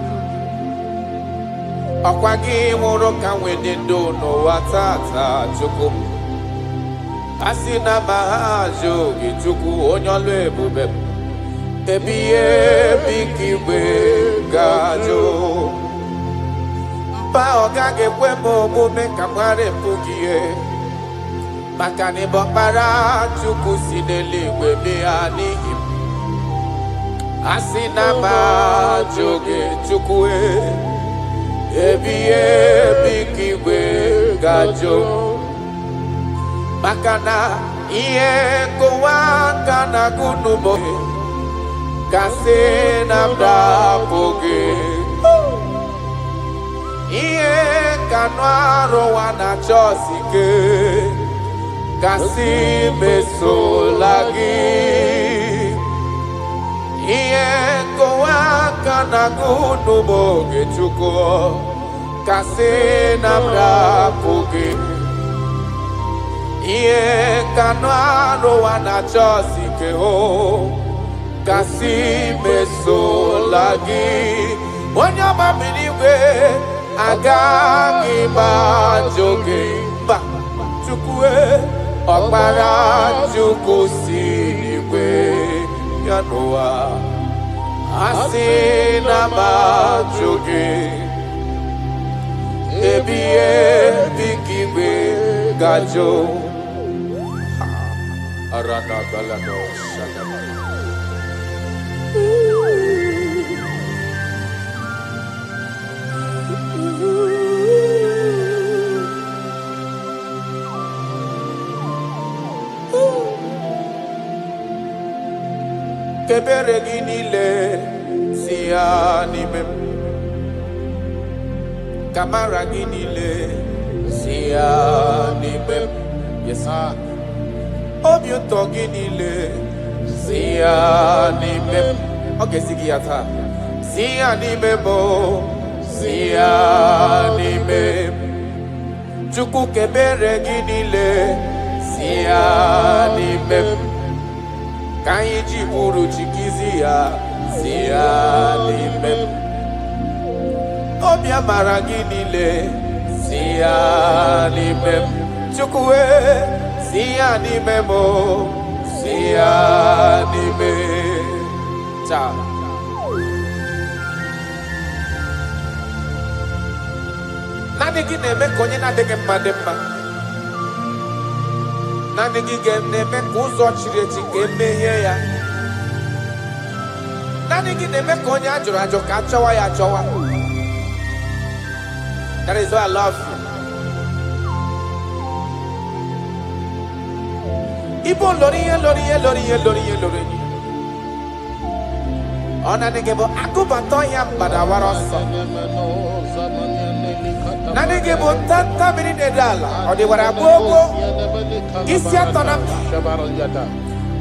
ọkwa gị nwụrụ ka nwee dị ndụ n'ụwa tata Chukwu m asị na m ajụ gị Chukwu onye ọlụ ebube m ebighị ebi ka igwe ga-ajụ. Mba ọ gaghị ekwe m omume ka m ghara ịpụ gị ihe maka na ịbụ ọkpara Chukwu si n'eluigwe bịa n'ihi m asị na m ajụ gị Chukwu ebighị ebi ka igwe ga-ajụ maka na ihe nkụwa aka na-agụ n'ụbọ kasị na m dapụ gị ihe ka nụ arụwa na chọọsị ike kasị mesola gị ihe nkụwa aka na-agụ n'ụbọ gị Chukwu kasị na m dapụ gị ihe ka nụ arụwa na chọọsị ike kasị mesola gị onye ọma bi n'igwe agaghị m ajụ gị mba Chukwu ọkpara Chukwu si n'igwe ya n'ụwa asị na m ajụ gị ebighị ebi ka igwe ga-ajụ. Kebere gị niile si ya n'ime m kamara gị niile si ya n'ime m. Yes, sir. Obi ụtọ gị niile si ya n'ime m. Ọ ga-esi gị ya taa si ya n'ime m si ya n'ime m. Chukwu kebere gị niile si ya n'ime m ka anyị ji bụrụ chikizi ya si ya n'ime m. Obi amara gị niile si ya n'ime m. Chukwu si ya n'ime m si ya n'ime taa. Naanị gị na-eme ka onye na-adịghị mma dị mma. Naanị gị na-eme ka ụzọ chiri echi ka emehie ya. Naanị gị na-eme ka onye ajụrụ ajụ ka achọwa ya achọwa. That is why I love you. Ibo lori ye. Ọ naanị gị bụ akụbata ọhịa mgbadawara ọsọ. Naanị gị bụ ntanta mmiri na-ede ala ọ dịwara gbogbo isi atọ na mba.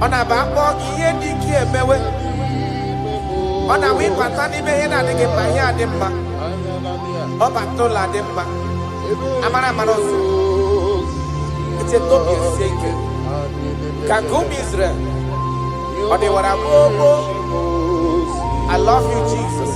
Ọ na-aba akpọ gị ihe dị ike emewe. Ọ na-awa ịbata n'ime ihe na-adịghị mma ihe adị mma. Ọ bata ụlọ adị mma amara ọzọ echeta obi esie ike ka nke ụmụ Israel ọ dịwara gbogbo. I love you Jesus.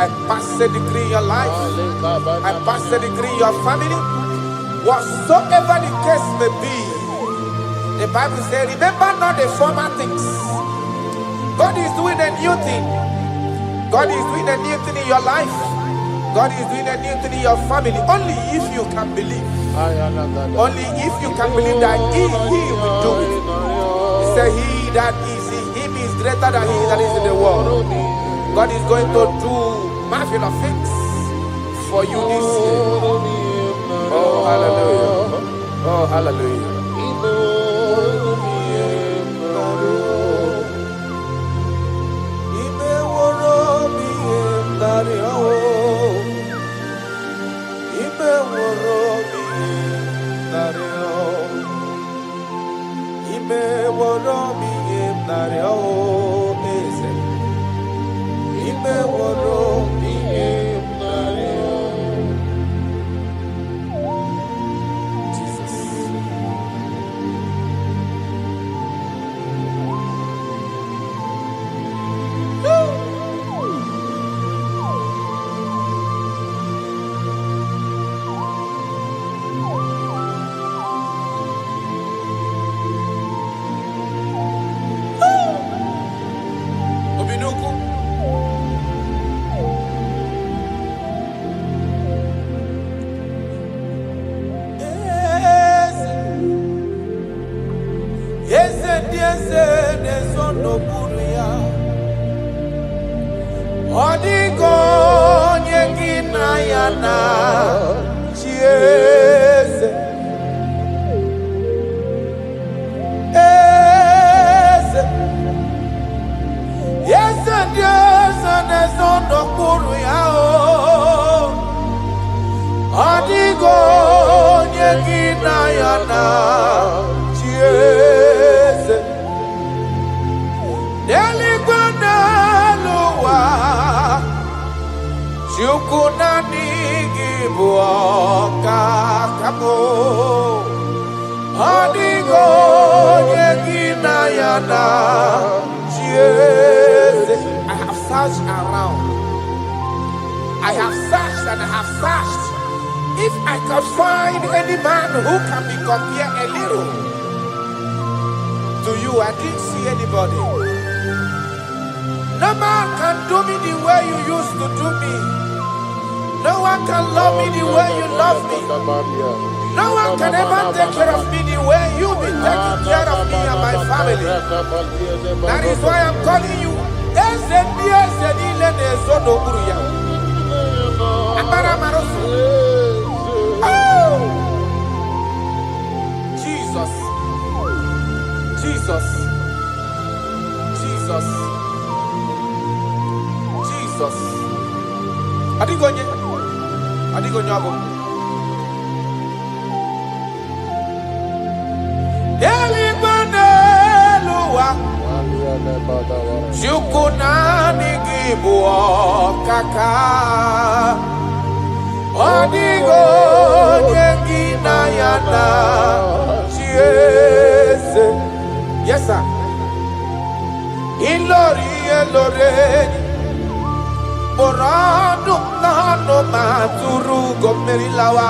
I pass a decree in your life. I pass a decree in your family. Whatsoever the case may be, the Bible says, remember not the former things. God is doing a new thing. God is doing a new thing in your life. God is doing a new thing in your family. Only if you can believe. Only if you can believe that He will do it. He said, He that is in Him is greater than he that is in the world. God is going to do marvelous things for you this year. Oh, hallelujah. Oh, hallelujah. I have searched around. I have searched and I have searched. If I can find any man who can be compared a little to you, I didn't see anybody. No man can do me the way you used to do me. No one can love me the way you love me. No one can ever take care of me the way you've been taking care of me and my family. That is why I'm calling you. Jesus. Jesus. Jesus. Jesus. Adigonye ago. Shukunani gibuo kaka Odigo nyengina yana Chiese. Yes sir. Ilori Morado nano maturu gomerilawa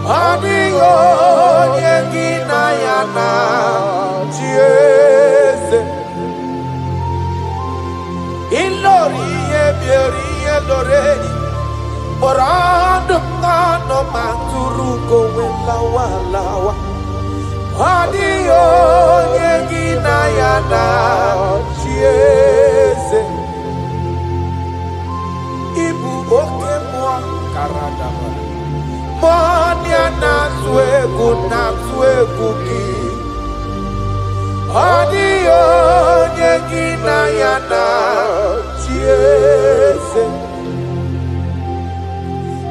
Odigo nyengina yana Chiese. Loreni Morando nano maturu gomelawa Adio nyengina yana Chiese. Ibu oke mwa karadaba Monia na swegu ki Adio nyengina yana Chiese.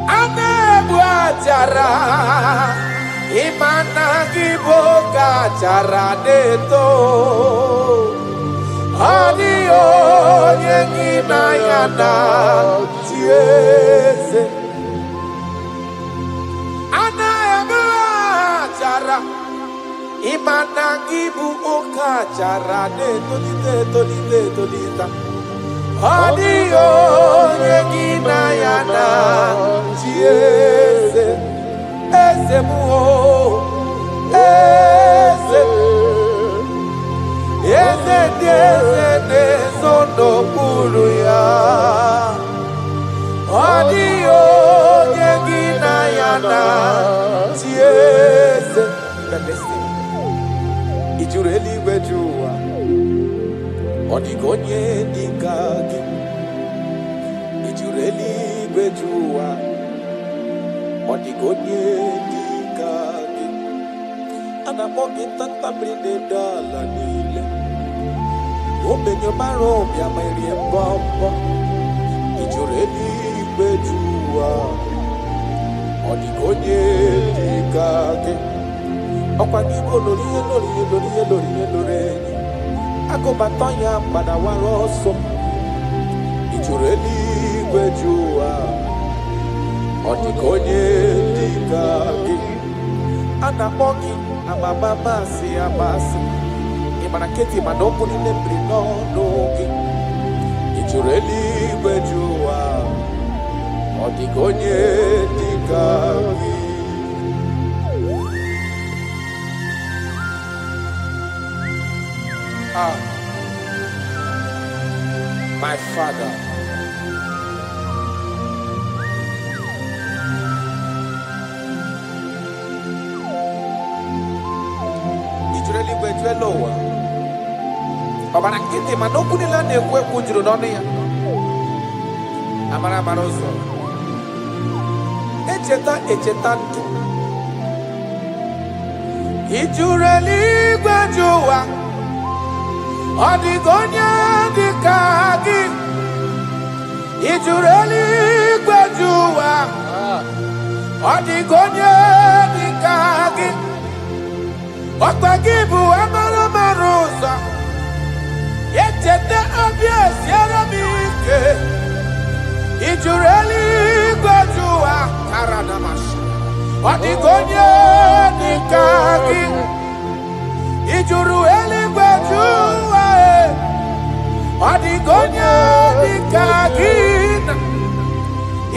Anebu acara Imana kiboga cara deto Adio nyengina yana Chiese. Anebu acara Imana kiboga cara deto Tolita Adio yegina yana chiese eze muo eze sondo kuru ya Adio yegina yana chiese ijureli gbejuwa odigonye dikagi ijureli gbejuwa odigonye dikagi anamogi tantamrinde dala nile obenyo maro bia mairie bombo ijureli gbejuwa odigonye dikagi okwagibo lori akobatonya pada waroso ijureli gbejuwa odigonye dikagi anamogi amamamasi amasi imanaketi manopu ninembri nonogi ijureli gbejuwa odigonye dikagi my Father, ijureli gbejuwa obana kiti manoku nila nekwe kunjuru nonu ya amara maroso echeta ndu ijureli gbejuwa odigonye dikagi ijureli gbejuwa odigonye dikagi okpagibu amara marosa yechete obvious yaramike ijureli gbejuwa karanamashi odigonye dikagi ijureli gbejuwa odigonye dikagi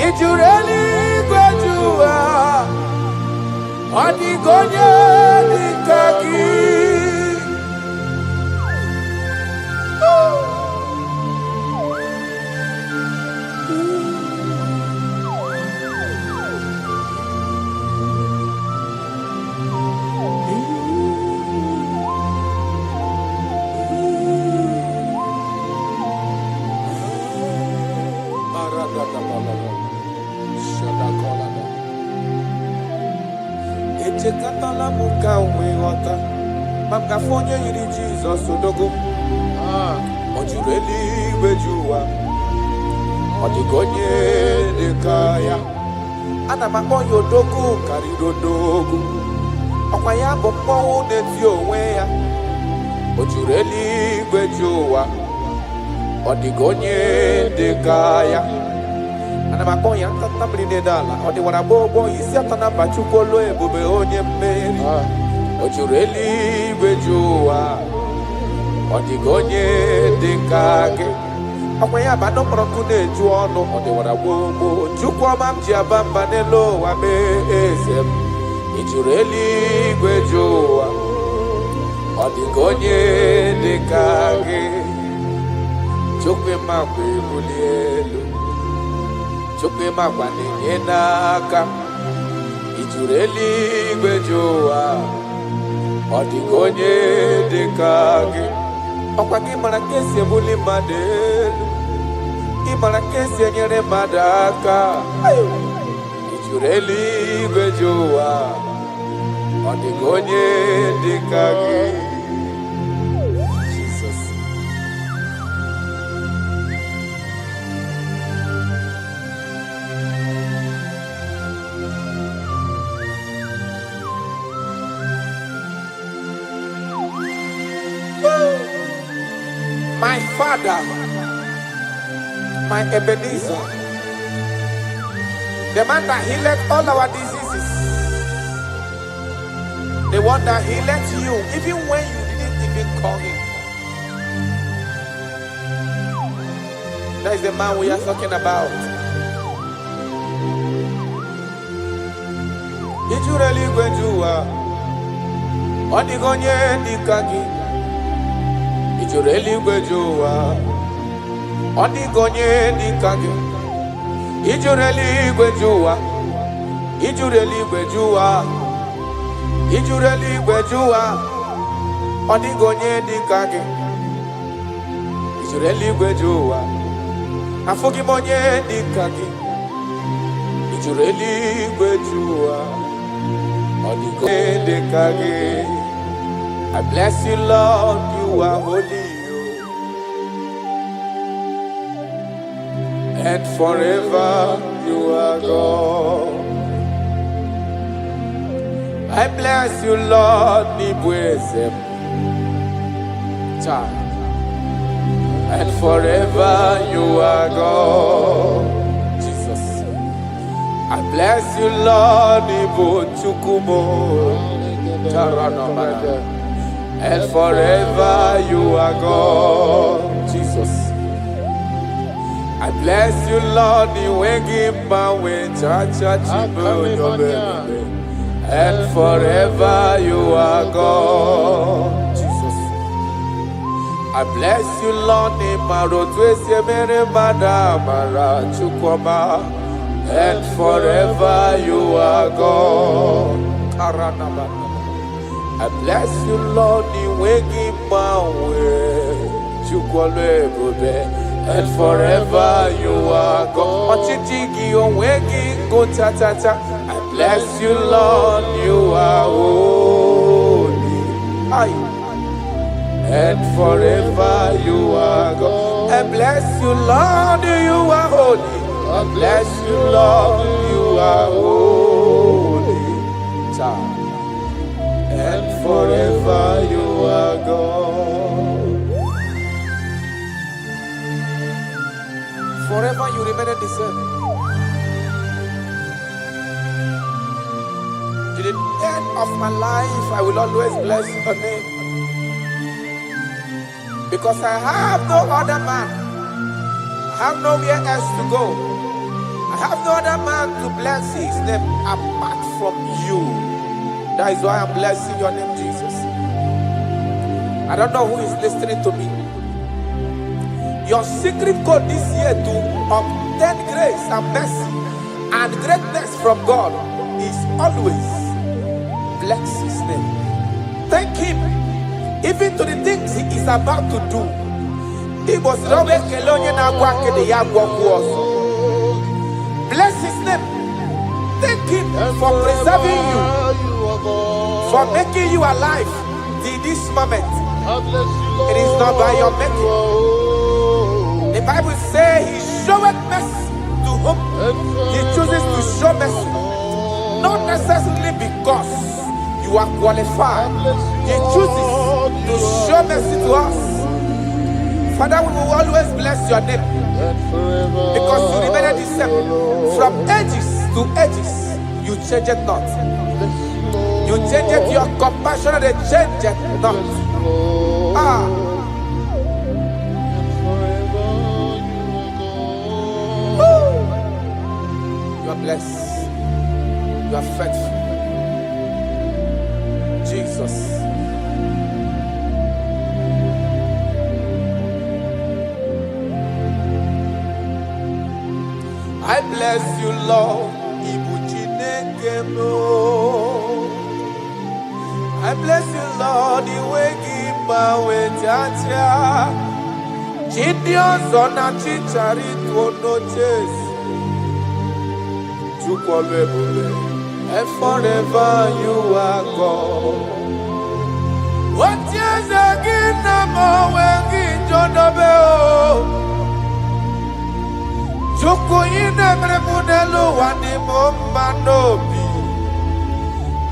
ijureli gbejuwa odigonye dikagi echekatala muka onwe ghọta maka onye yiri Jizọs odogo ojureli gbejuwa odigonye dịka ya ana m akpọ ya odogo karịrị odogo ọkwa ya bụ mmọnwụ na-eti onwe ya ojureli gbejuwa odigonye dịka ya ana m akpọ ya ntatamri n'ala ọ dịwara gbogbo isi atọ na mba Chukwuolu ebube onye mmeri ojureli gbejuwa odigonye dịka gị ọkwa ya bụ anụ mkpọrọkụ na-eju ọnụ ọ dịwara gbogbo Chukwuọma m ji aba mba n'elu ụwa mee eze m ijureli gbejuwa odigonye dịka gị Chukwuemakwa ebuli elu Chukwuemakwa na-enye n'aka ijureli gbejuwa odigonye dịka gị ọkwa gị mara ka esi ebuli mmadụ elu ị mara ka esi enyere mmadụ aka ijureli gbejuwa odigonye dịka gị Jesus. My Father, my Ebenezer, the man that healed all our diseases, the one that healed you even when you didn't even call him. That is the man we are talking about. Ijureli gwejuwa, onigonye dikagi. Ijureli gwejuwa, onigonye dikagi. Ijureli gwejuwa, ijureli gwejuwa, ijureli gwejuwa, onigonye dikagi. Ijureli gwejuwa, afugimonye dikagi. Ijureli gwejuwa. I bless you, Lord, you are holy, and forever you are God. I bless you, Lord, and forever you are God. I bless you, Lord, and forever you are God, Jesus. I bless you, Lord, and forever you are God, Jesus. I bless you, Lord, and forever you are God. I bless you, Lord, and forever you are God. I bless you, Lord, you are holy, and forever you are God. I bless you, Lord, you are holy. I bless you, Lord, you are holy, and forever you are God. Forever you remain the same. To the end of my life, I will always bless your name, because I have no other man, I have nowhere else to go. I have no other man to bless his name apart from you. That is why I'm blessing your name, Jesus. I don't know who is listening to me. Your secret code this year to obtain grace and mercy and greatness from God is always bless his name. Thank him even to the things he is about to do. He was always bless his name. Thank him for preserving you, for making you alive till this moment. It is not by your making. The Bible says he showeth mercy to whom he chooses to show mercy. Not necessarily because you are qualified. He chooses to show mercy to us. Father, we will always bless your name, because you remain the same. From ages to ages, you change it not. You change it, your compassion, they change it not. You are blessed. You are faithful. Jesus. I bless you, Lord. I bless you, Lord. And forever you are God. What is again?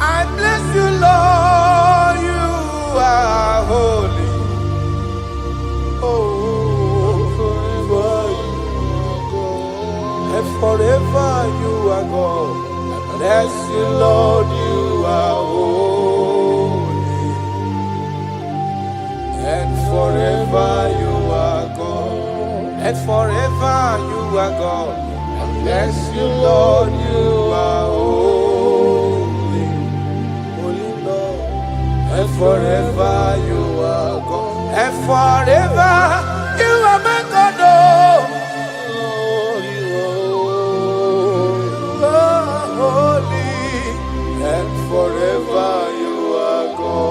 I bless you, Lord, you are holy. And forever you are God. I bless you, Lord, you are holy. And forever you are God. And forever are God. And bless you, Lord, you are holy. Holy Lord. And forever you are God. And forever you are my God. Oh, you are holy. And forever you are God.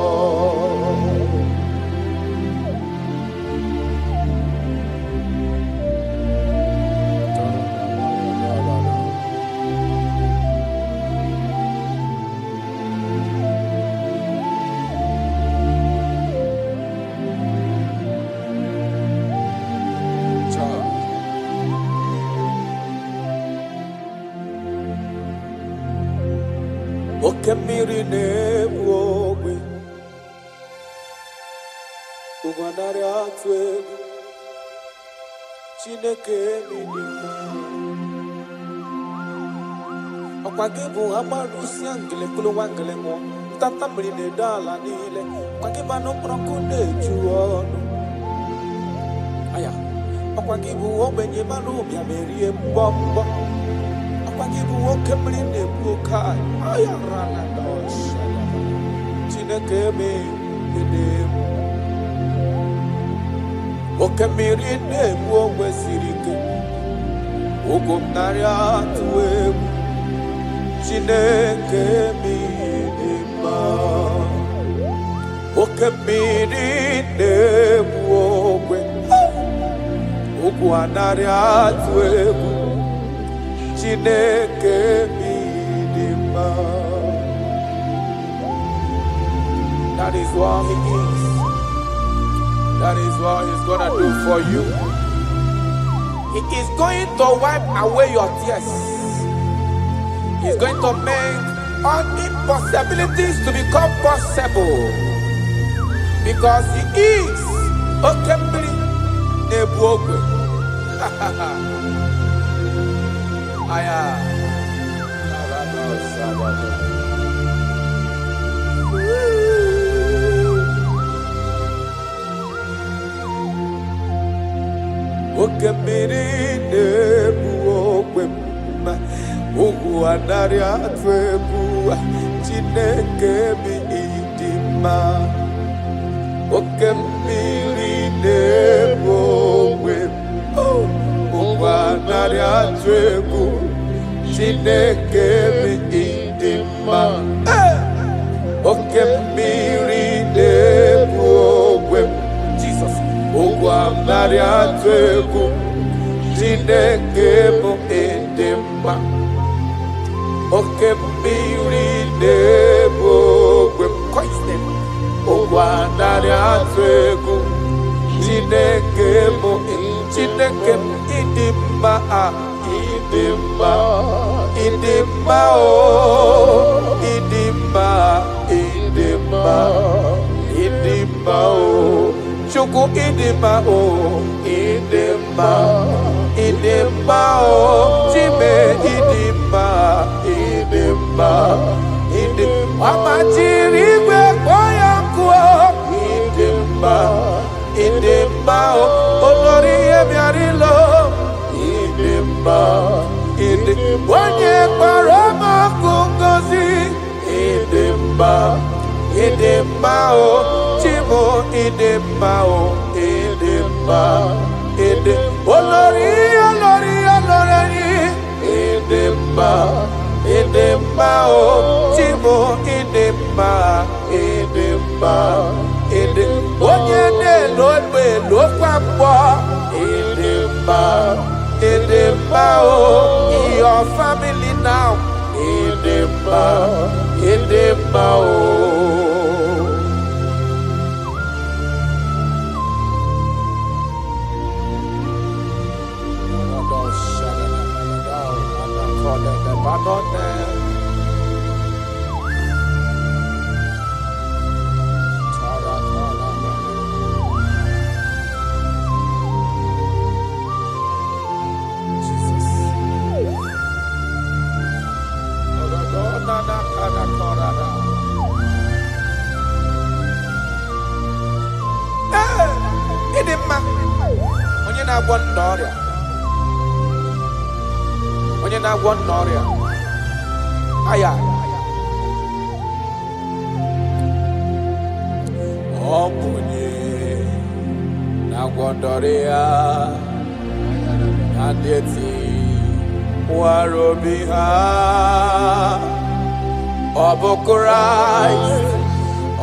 Oke mmiri na-egbu ogwe, ụgwọ narị atụ egwu, Chineke mmiri mma. Ọkwa gị bụ agbalụsi ngele kwuru nwa ngele mụọ, ntata mmiri na-edo ala niile, ọkwa gị bụ anụ mkpọrọ nkụ na-eju ọnụ. Aya, ọkwa gị bụ ogbenye mmanụ ụbịa merie mbọmbọ. Ọkwa gị bụ oke mmiri na-egbu oke anyị. Aya rana dọsha, Chineke mmiri oke mmiri na-egbu ogwe siri ike, ụgwọ narị atụ egwu, Chineke mmiri mma. Oke mmiri na-egbu ogwe, ụgwọ narị atụ egwu, Chineke mmiri mma. That is what He is. That is what He's gonna do for you. He is going to wipe away your tears. He's going to make all impossibilities to become possible. Because He is Okembiri Nebuogwe. Aya. Oke mmiri na-egbu ogwe mma, ugwu anaghị atụ egwu, Chineke bụ ịdị mma. Oke mmiri na-egbu ogwe mma, ugwu anaghị atụ egwu, Chineke bụ ịdị mma. Oke mmiri na-egbu ogwe mma, Jesus. Ụgwọ narị atụ egwu, Chineke bụ ịdị mma. Oke mmiri na-egbu ogwe m, ụgwọ narị atụ egwu, Chineke bụ Chineke bụ ịdị mma, ịdị mma, ịdị mma, oh, ịdị mma, ịdị mma, ịdị mma, oh. Chukwu ịdị mma, oh, ịdị mma, ịdị mma, oh, Chime ịdị mma, ịdị mma, ịdị mma. Ọma jiri igwe kpọọ ya nkụ, ịdị mma, ịdị mma, oh, olori ihe bịara ilo, ịdị mma, ịdị onye kpọrọ m ọkụ ngozi, ịdị mma, ịdị mma, oh, Chimo ịdị mma, oh, ịdị mma, ịdị olori olori olori, ịdị mma, ịdị mma, oh, Chimo ịdị mma, ịdị mma, ịdị onye na-elo egbe lokwa mkpọ, ịdị mma, ịdị mma, oh, in your family now, ịdị mma, ịdị mma, oh. Ịdị mma, onye na-agwọ ndị ọrịa, onye na-agwọ n'ọrịa. Aya. Ọ bụ onye na-agwọ n'ọrịa. Adịeti nwara obi ha. Ọ bụ Kraịst. Ọ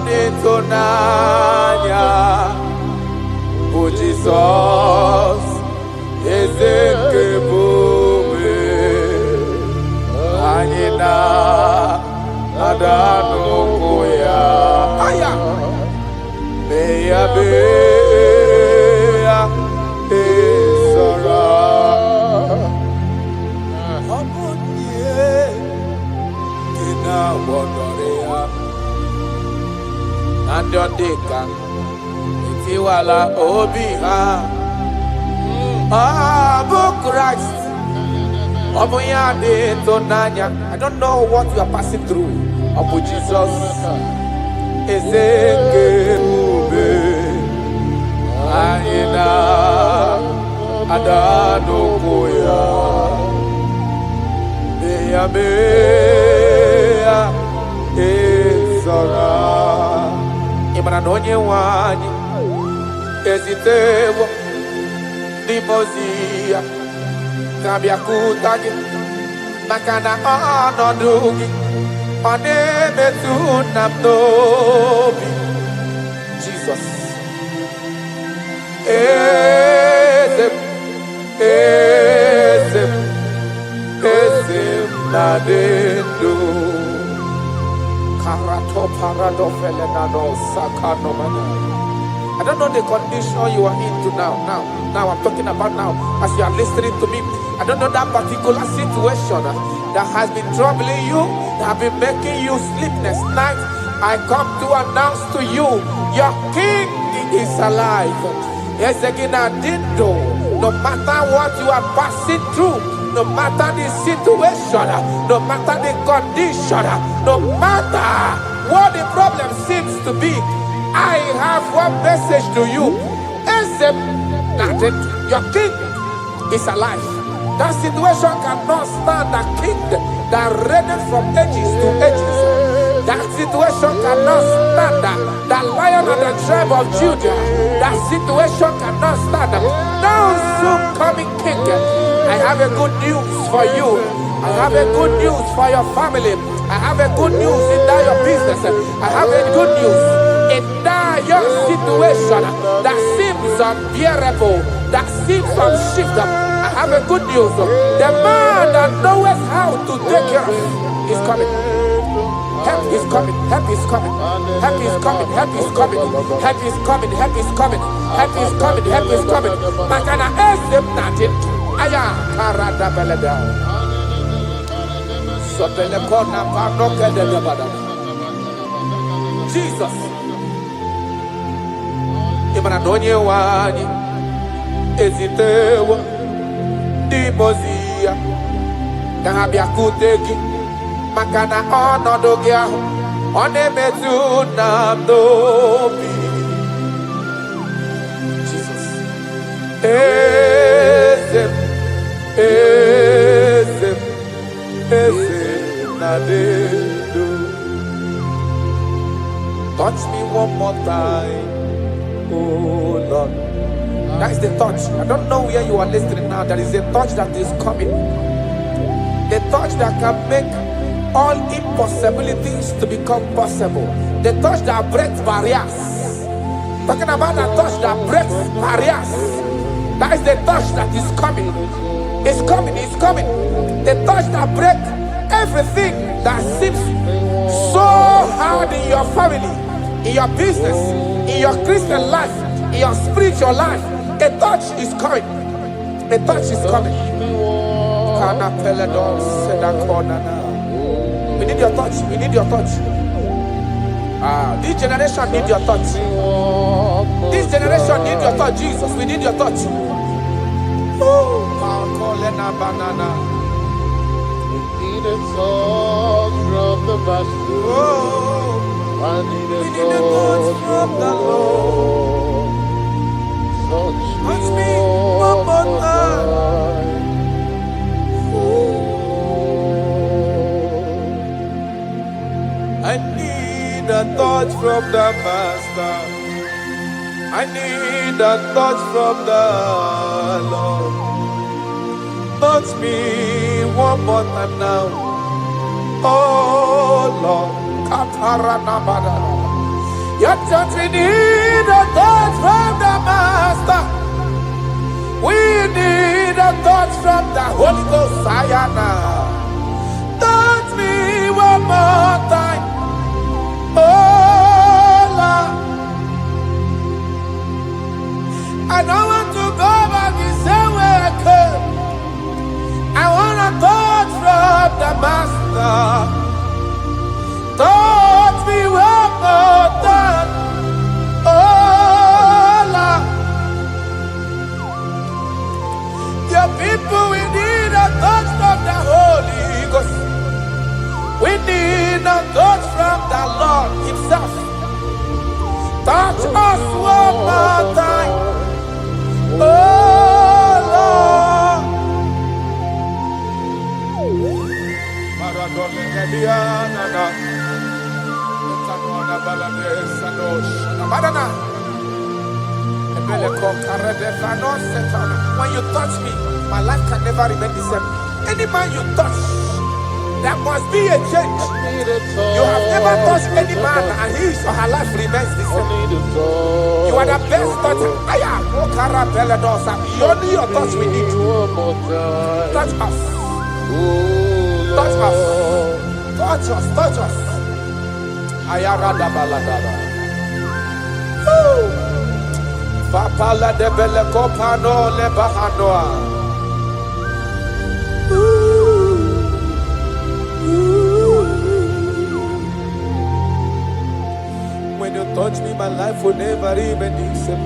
na-eto n'anya. Bụ Jizọs. Eze nke ebube. Anyị na-ada n'ụkwụ ya. Aya. Mee ya ezora. Ọ bụ onye dị na-agwọdọrọ ya. Na ndị ọ dị ka etiwala obi ha. Ọ bụ Kraịst. Ọ bụ ya dị ịtụnanya. I don't know what you are passing through. Ọ bụ Jizọs. Eze nke ebube. Anyị na-ada n'ụkwụ ya. Mee ya ezora. Ị mara na onye nwe anyị ezitewo ndị ozi ya ka bịakwute gị, maka na ọnọdụ gị ọ na-emetụ na m n'obi. Jizọs. Eze m, eze m, eze m na-adị ndụ. Karato parado felenado sakano mana. I don't know the condition you are into now. Now I'm talking about now. As you are listening to me, I don't know that particular situation that has been troubling you, that have been making you sleepless nights. I come to announce to you, your King is alive. Yes, again, I did know. No matter what you are passing through, no matter the situation, no matter the condition, no matter what the problem seems to be, I have one message to you. Your King is alive. That situation cannot stand a king that reigned from ages to ages. That situation cannot stand the Lion of the tribe of Judah. That situation cannot stand. Now soon coming King. I have a good news for you. I have a good news for your family. I have a good news in that your business. I have a good news in that your situation that seems unbearable, that seems unshiftable. I have a good news. The man that knows how to take care of is coming. Help is coming. Help is coming. Help is coming. Help is coming. Help is coming. Help is coming. Help is coming. Help is coming. Makana esem natin. Aya karada beleda. So telekona pano kede debada. Jesus. Imana donye wani ezitewa di mozia kabia kuteki makana ọnọdụ gị ahụ ọ na-emetụ na n'obi. Jesus. Eze m, eze m, eze na-adị ndụ. Touch me one more time, oh Lord. That is the touch. I don't know where you are listening now. There is a touch that is coming. The touch that can make all impossibilities to become possible. The touch that breaks barriers. Talking about the touch that breaks barriers. That is the touch that is coming. It's coming, it's coming. The touch that breaks everything that seems so hard in your family, in your business, in your Christian life, in your spiritual life. A touch is coming. A touch is coming. We need your touch. We need your touch. This generation need your touch. This generation need your touch, Jesus. We need your touch. Banana. We need a touch from the Master. I need a touch from the Lord. Touch me one more time. touch from the Master. I need a touch from the Lord. Touch me one more time now. Oh Lord. Your church, we need a touch from the Master. We need a touch from the Holy Ghost. Sayana. Touch me one more time. Oh Lord. I don't want to go back the same way I came. I want a touch from the Master. Touch me one more time. Oh Lord. Your people, we need a touch from the Holy Ghost. We need a touch from the Lord Himself. Touch us one more time. Oh Lord. When you touch me, my life can never remain the same. Any man you touch, there must be a change. You have never touched any man and his or her life remains the same. You are the best toucher. Only your touch we need. Touch us. Touch us. Touch us. Touch us. Ayarada baladada. Papala de bele kopano le bahanoa. When you touch me, my life will never remain the same.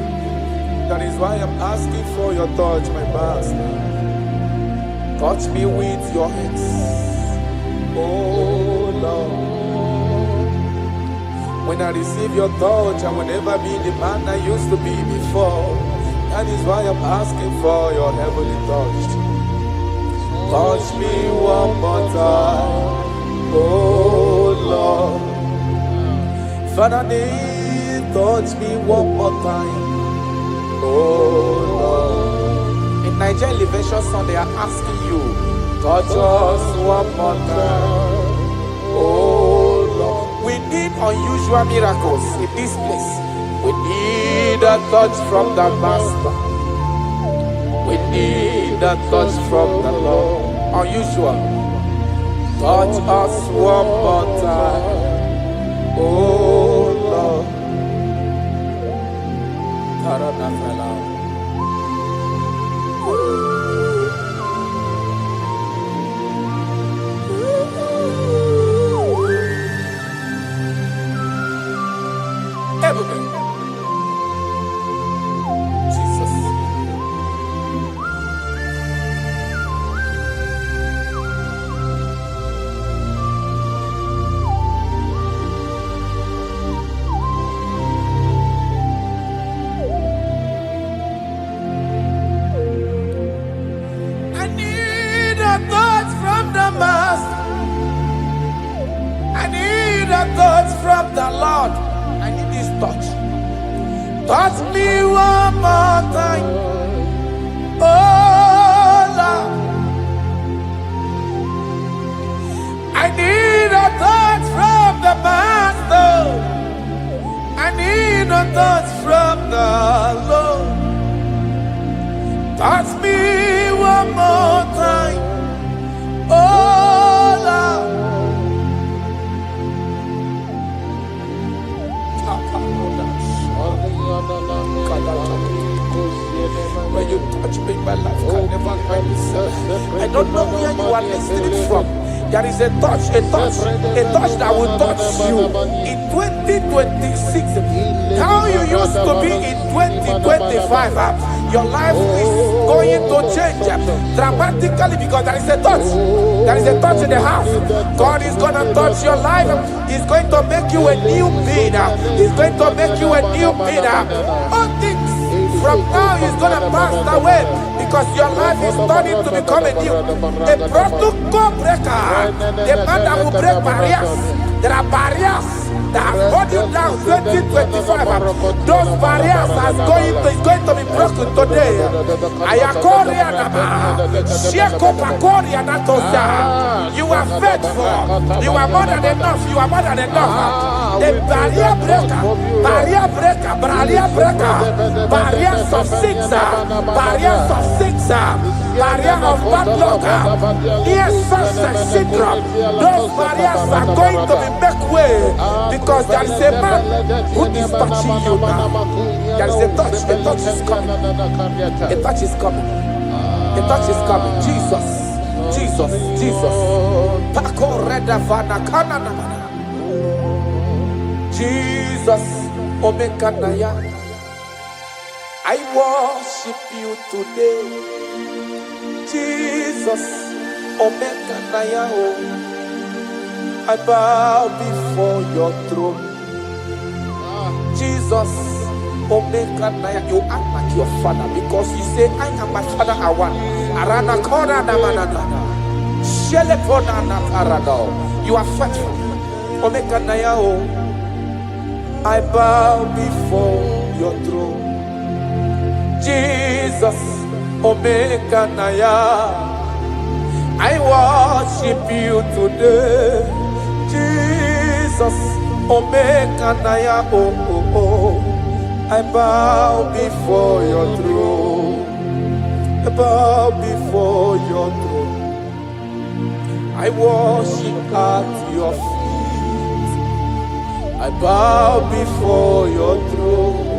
That is why I'm asking for your touch, my Master. Touch me with your hands. Oh Lord. When I receive your touch, I will never be the man I used to be before. That is why I'm asking for your heavenly touch. Touch me one more time. Oh Lord. Father, touch me one more time. Oh Lord. In Nigeria Elevation Song, they are asking you, touch us one more time. Oh Lord. We need unusual miracles in this place. We need a touch from the Master. We need a touch from the Lord. Unusual. Touch us one more time. Oh Lord. Jesus. I need a touch from the Master. I need a touch from the Lord. I need this touch. Touch me one more time. Oh Lord. I need a touch from the Master. I need a touch from the Lord. Touch me one more time. Oh Lord. When you touch me, my life can never find itself. I don't know where you are listening from. There is a touch that will touch you in 2026. How you used to be in 2025, your life is going to change dramatically because there is a touch. There is a touch in the house. God is going to touch your life. He's going to make you a new being. He's going to make you a new being. All things from now is going to pass away because your life is starting to become a new. A protocol breaker. The man that will break barriers. There are barriers that has held you down 2025, those barriers are going to be broken today. Ayakoria Nama, Sheko Pakoria Natosa. You are faithful. You are more than enough. You are more than enough. The barrier breaker, barrier breaker, barrier breaker, barriers of six, barriers of six, barrier of bad luck, yes, success syndrome. Those barriers are going to be make way because there is a man who is touching you now. There is a touch is coming. A touch is coming. A touch is coming. Jesus, Jesus, Jesus. Pako reda vana kana namana. Jesus, Omega Naya. I worship you today. Jesus, Omega Naya. I bow before your throne. Jesus, Omega Naya. You act like your father because you say, I am my father, I want. Arana Kora Namanana. Shelepona Naparado. You are faithful. Omega Naya. I bow before your throne. Jesus, Omega Naya. I worship you today. Jesus, Omega Naya. Oh, oh, oh. I bow before your throne. I bow before your throne. I worship at your feet. I bow before your throne.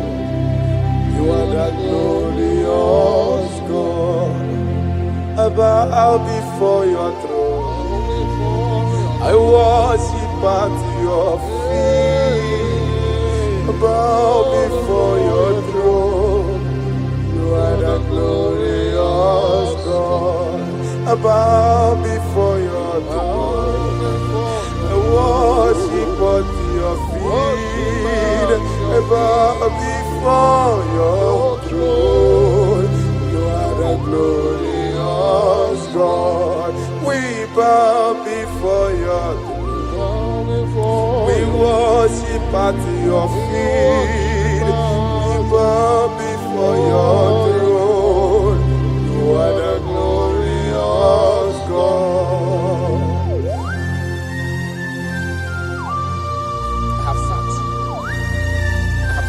You are the glorious God. I bow before your throne. I worship at your feet. I bow before your throne. You are the glorious God. I bow before your throne. I worship at your feet. I bow before your throne. You are the glorious God. We bow before your throne. We worship at your feet. We bow before your throne. You are the glorious God.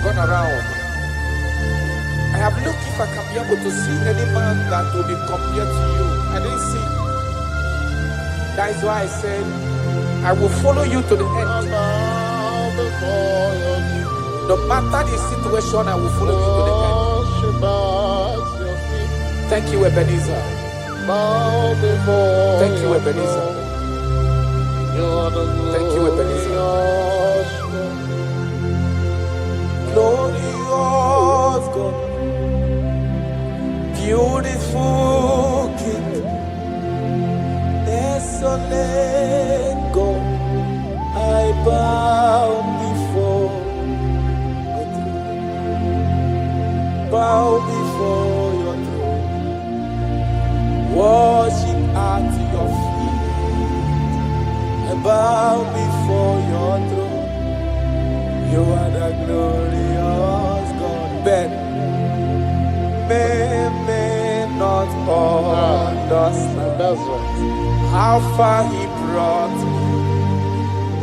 Gone around. I have looked if I can be able to see any man that will be compared to you. I didn't see. That is why I said, I will follow you to the end. No matter the situation, I will follow you to the end. Thank you, Ebenezer. Thank you, Ebenezer. Thank you, Ebenezer. Glorious God, beautiful King, desolate God, I bow before your throne. Bow before your throne. Worship at your feet. I bow before your throne. You are the glorious God. Ben may not understand. That's right. How far he brought me.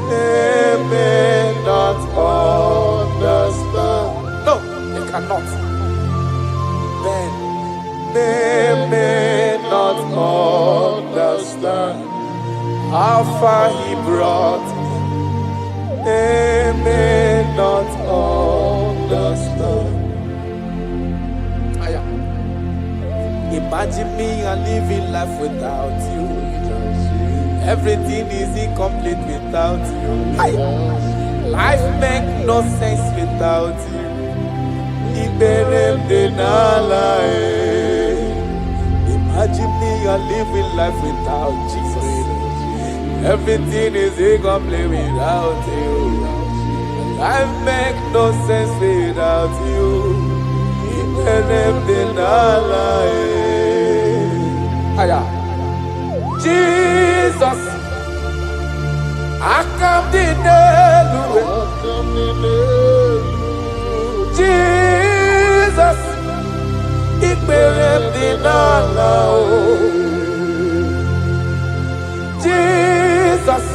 They may not understand. No, they cannot. Ben may not understand. How far he brought me. They may not understand. Imagine me and living life without you. Everything is incomplete without you. Life makes no sense without you. Imagine me and living life without Jesus. Everything is incomplete without you. Life makes no sense without you. Jesus, I Akamdinelu. Jesus, Ikberemdinala. Jesus,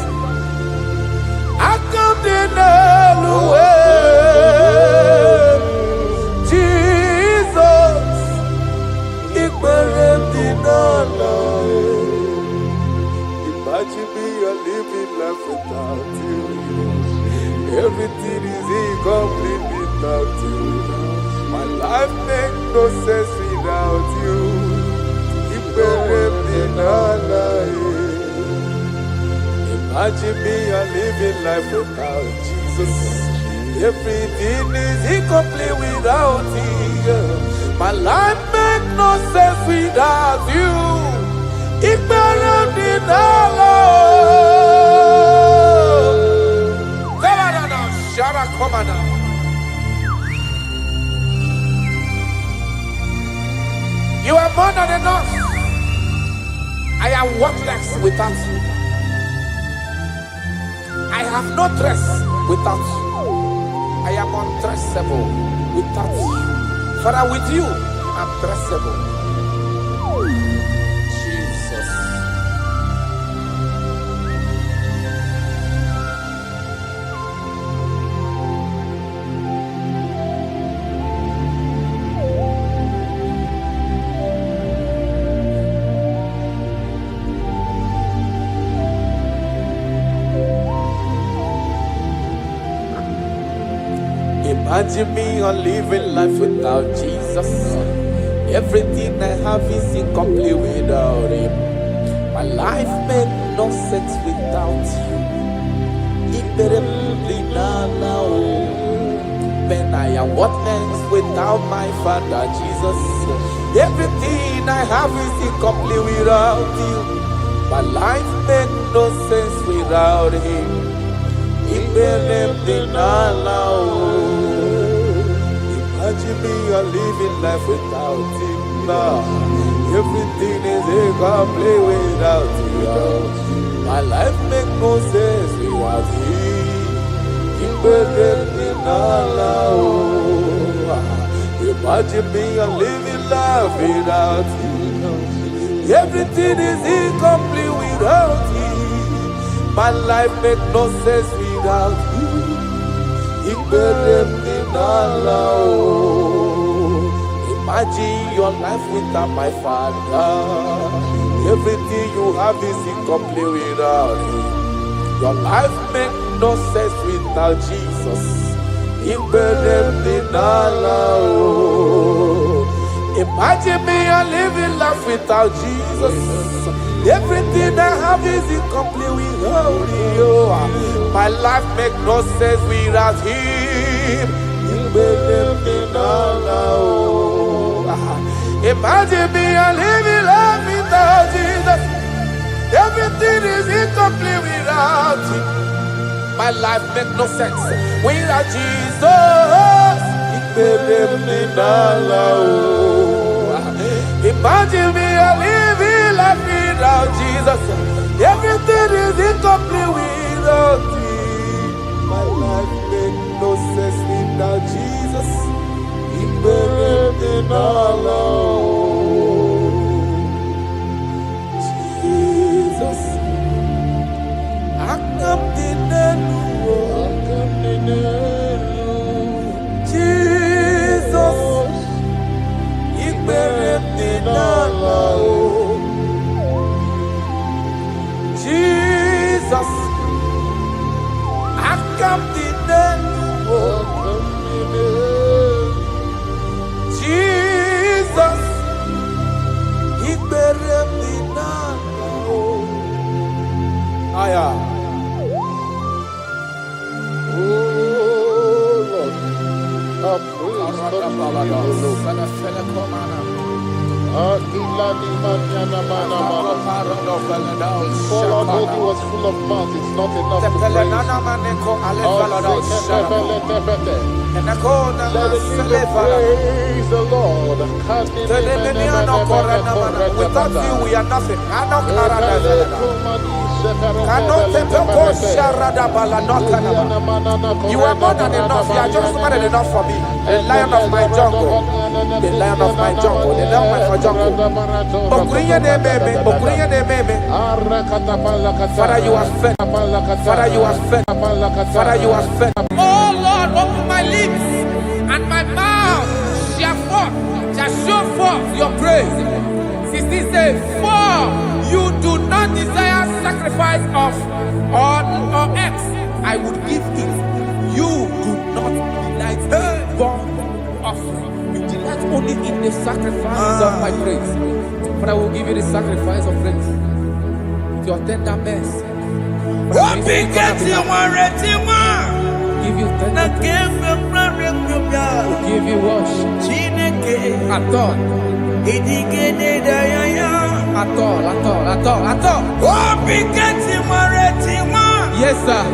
Akamdinelu. Jesus, Ikberemdinala. Imagine me a living life without you. Everything is incomplete without you. My life makes no sense without you. Imagine me a living life without Jesus. Everything is incomplete without you. My life makes no sense without you. Come on now. You are more than enough. I am worthless without you. I have no dress without you. I am undressable without you. Father, with you, I'm dressable. Jesus. Imagine me on living life without Jesus. Everything I have is incomplete without Him. My life made no sense without you. When I am worthless without my Father Jesus. Everything I have is incomplete without you. My life made no sense without Him. Imagine me a living life without Him now. Everything is incomplete without you. My life makes no sense without Him. Imagine me a living life without you. Everything is incomplete without you. My life makes no sense without you. Imagine your life without my Father. Everything you have is incomplete without Him. Your life makes no sense without Jesus. Imagine me a living life without Jesus. Everything I have is incomplete without you. My life makes no sense without Him. Imagine me a living life without Jesus. Everything is incomplete without Him. My life makes no sense without Jesus. Imagine me a living life without Jesus. Everything is incomplete without Him. My life makes no sense without Jesus. Jesus, Jesus, I come to Jesus, Aya. For although He was full of mouth, it's not enough to praise. Let the praise the Lord. Without you, we are nothing. You are more than enough. You are just more than enough for me. The lion of my jungle. The lion of my jungle. The lion of my jungle. Father, you are fed. Father, you are fed. Father, you are fed. Oh Lord, open my lips and my mouth shall show forth your praise. 16 says, for you do not desire sacrifice of or X. I would give it. You do not delight in burnt offering. You delight only in the sacrifice of my praise. But I will give you the sacrifice of praise. With your tender mercy. Give you tender will give you worship. At all. Yes, sir.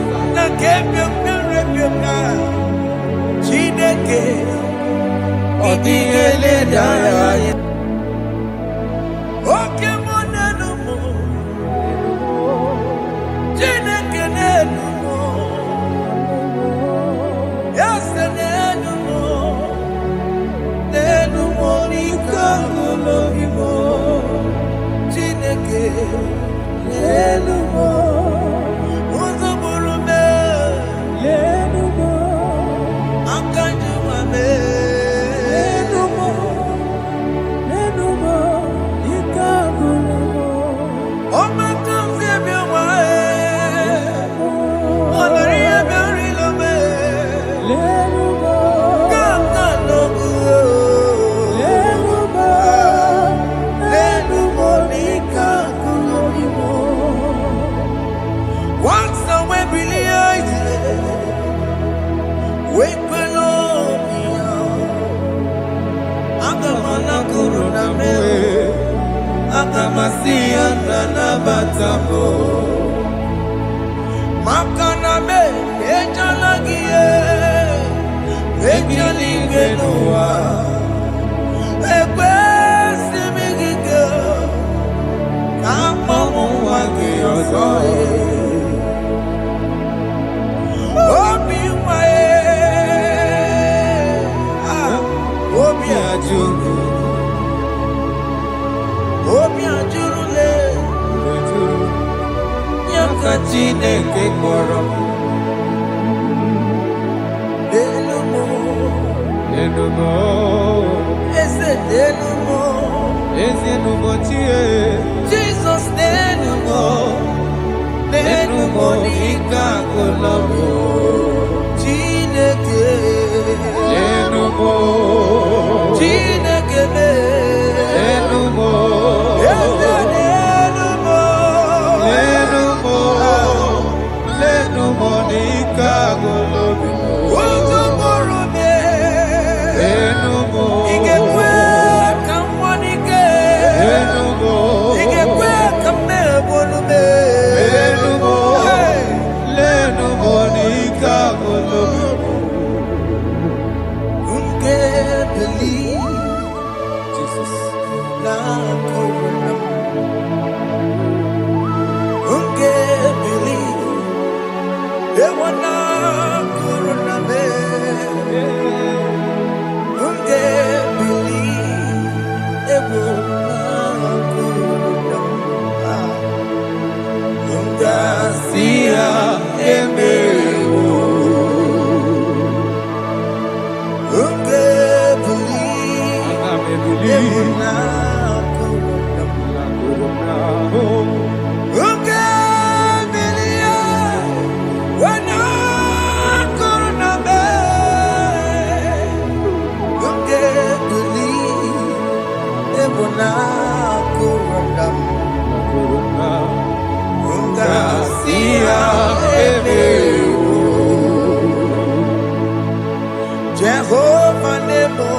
Jehovah Nebo,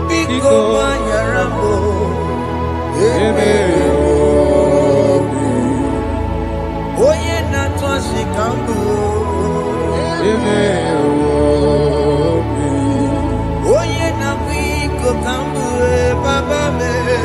Biko Banyarambo, Oye Natwa Shikambu, Oye Nabiko Kambu, Baba me.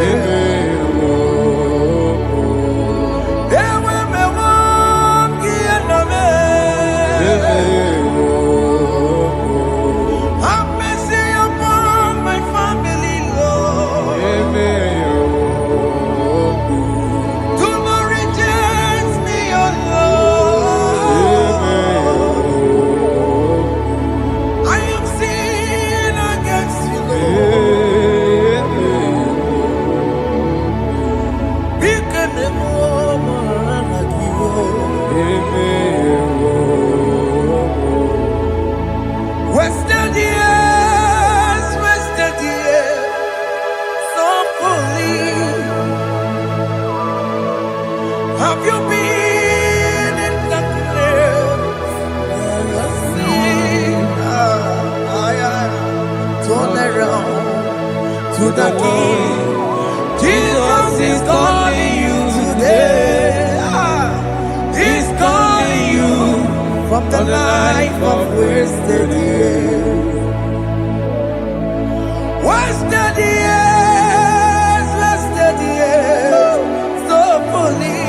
Wasted years, so fully. Have you been in the place where you see? Turn around to the King. Jesus is calling you today. He's calling you from the life of wasted years. Wasted years, so fully.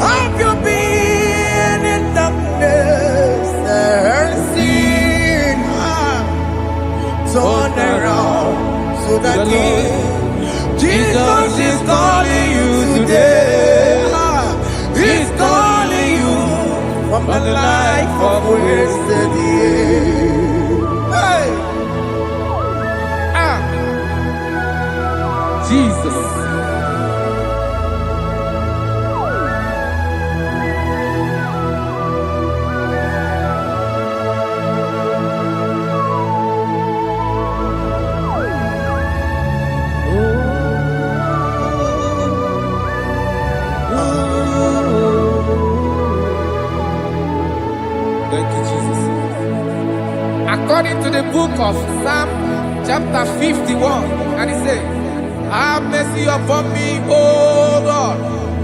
Have you been in darkness and seen? Turn around to the King. Jesus is calling you today. He's calling you from the life of wasted years. Hey! Jesus. Thank you, Jesus. According to the book of Psalm chapter 51, and it says, have mercy upon me, O Lord,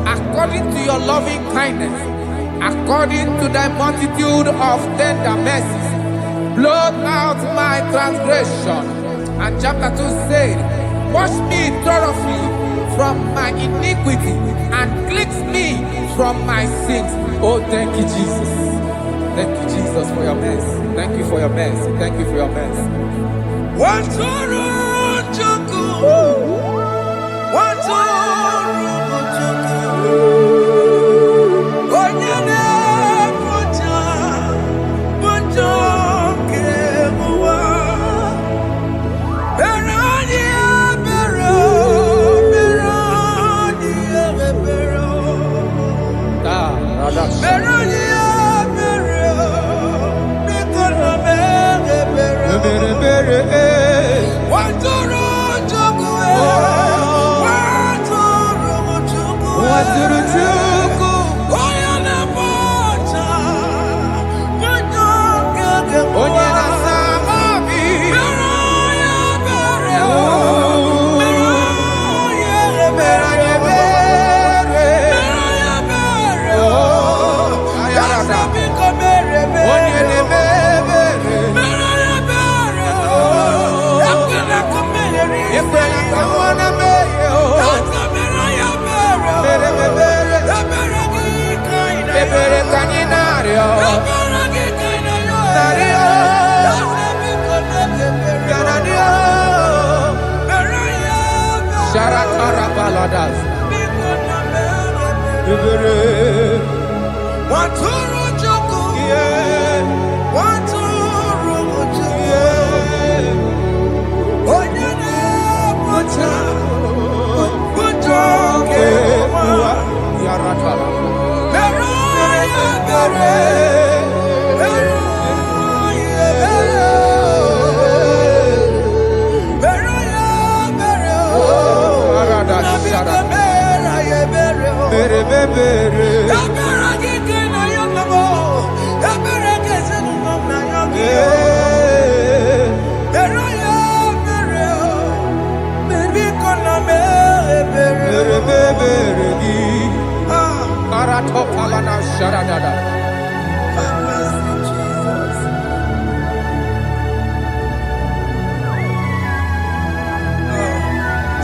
according to your loving kindness, according to thy multitude of tender mercies, blot out my transgression. And chapter 2 said, wash me thoroughly from my iniquity and cleanse me from my sins. Oh, thank you, Jesus. Thank you, Jesus, for your mercy. Thank you for your mercy. Thank you for your mercy.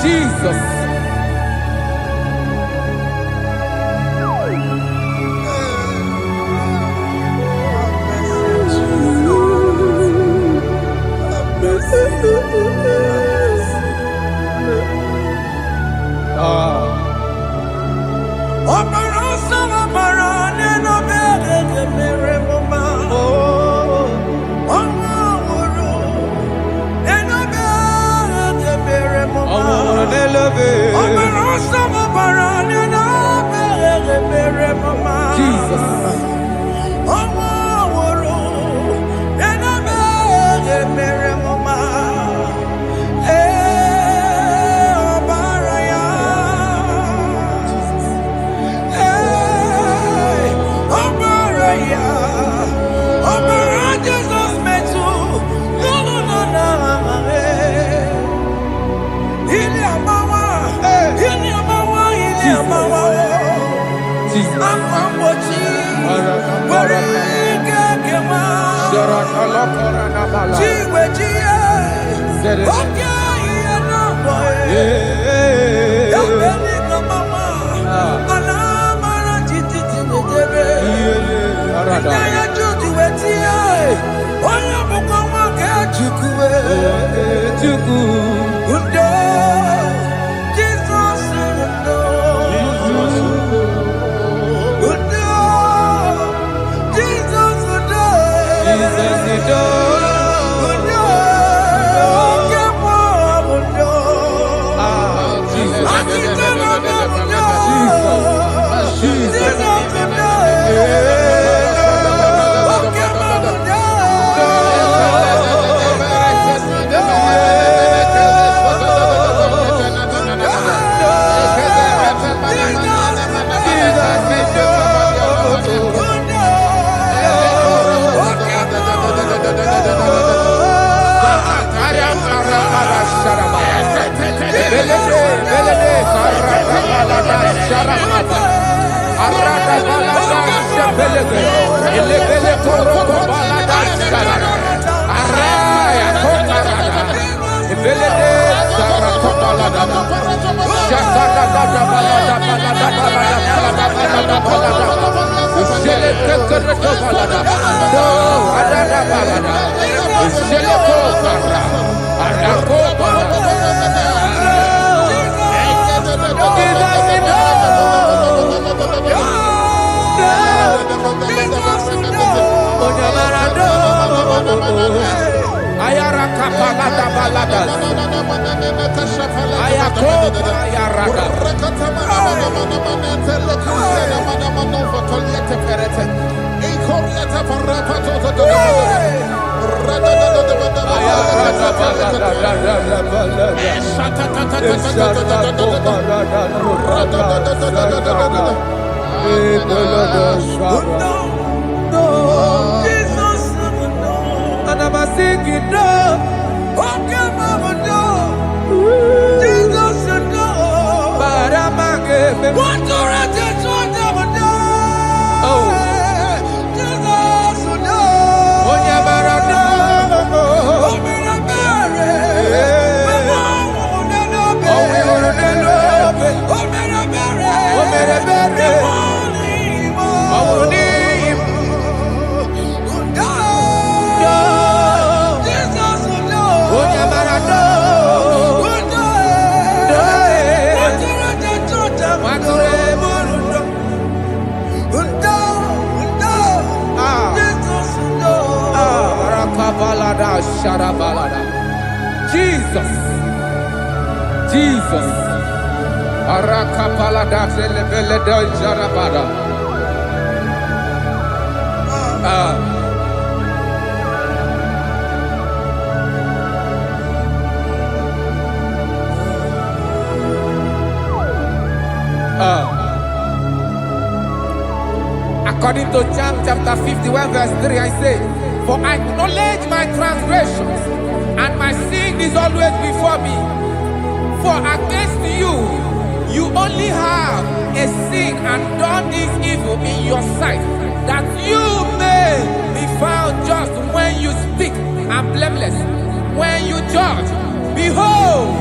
Jesus. Jesus. Akwambochi. Warike kema. Chiwe chiye. Oke iye namboye. Yabeni kamama. Alamara tititi metebe. Inyaya juju wetiye. Oya mukama ke chukwe. Undo. Jesus undo. Undo. Jesus undo. Undo. Kemo undo. Akitana undo. Jesus undo. Jesus. Jesus. Arakapalada zelebeleda jarabada. According to John chapter 51 verse 3, I say, for I acknowledge my transgressions, and my sin is always before me. For against you, you only have a sin and done this evil in your sight, that you may be found just when you speak, and blameless when you judge. Behold,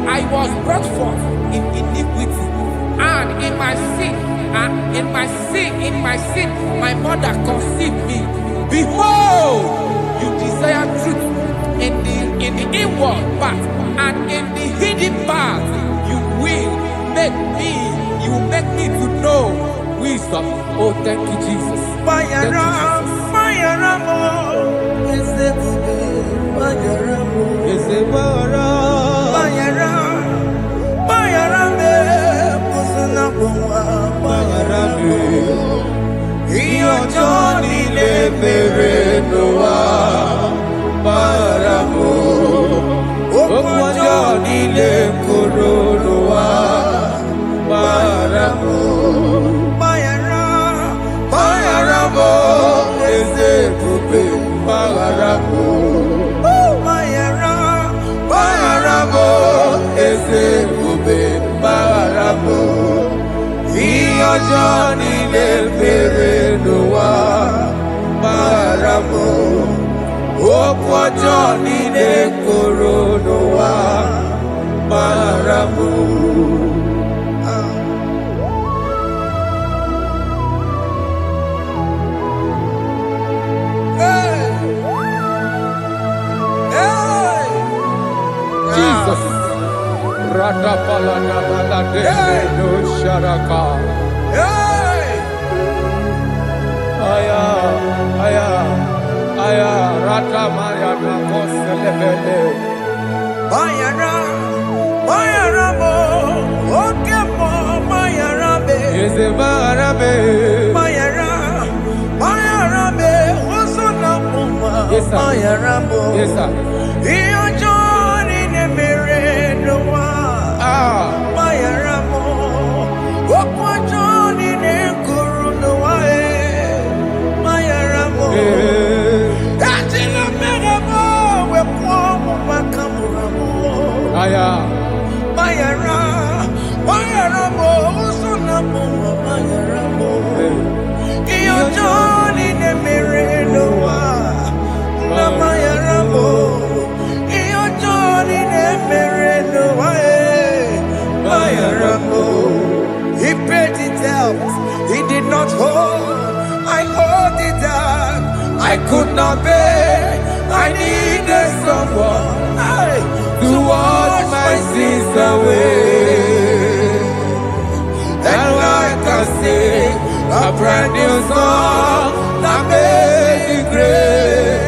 I was brought forth in iniquity, and in my sin, my mother conceived me. Behold, you desire truth in the inward part, and in the hidden part you will make me to know wisdom. Oh, thank you, Jesus. Thank you, Johnny le mere noa maramo. Okwa Johnny le koro noa maramo. Jesus. Radapalana balade no sharaka. Aya, aya, aya, ratamaya na koselebele. Mayara, Mayara mo, okemo Mayarabe. Yeze Mayarabe. Mayara, Mayarabe, osona muma. Yes, sir. Mayara mo. Yes, sir. Iyo Johnny ne mere noa. Mayara mo, okwa Johnny ne kuru noa. Mayara mo. Atila mere mo, we kwa mo makamura mo. Aya. Mayara, Mayara mo, usuna mo, Mayara mo. Iyo Johnny ne mere noa, na Mayara mo. Iyo Johnny ne mere noa, Mayara mo. He paid the debt, he did not hold. I owed the debt, I could not pay. I needed someone to wash my sins away. And I can sing a brand new song that made me great.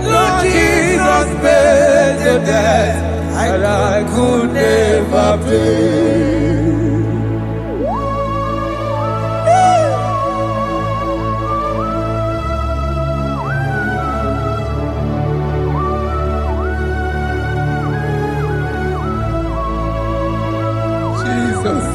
Lord Jesus paid the debt that I could never pay. Jesus.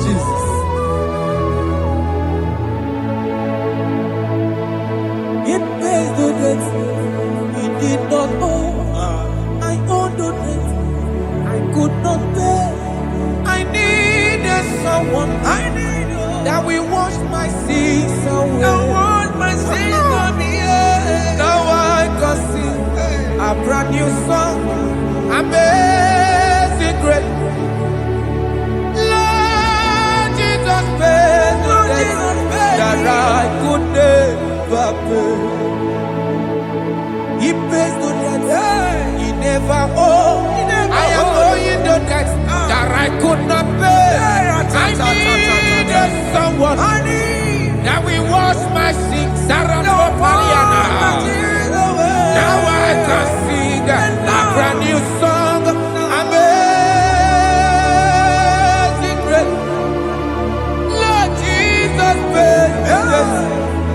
Jesus. It pays the debt he did not owe. I owed the debt I could not pay. I needed someone. That will wash my sins away. Now I can sing a brand new song. Amazing grace. Lord Jesus paid the debt that I could never pay. He pays the debt he never owed. I am owing the debt that I could not pay. I needed someone that will wash my sins. Now I can sing a brand new song. Amazing grace. Lord Jesus paid the debt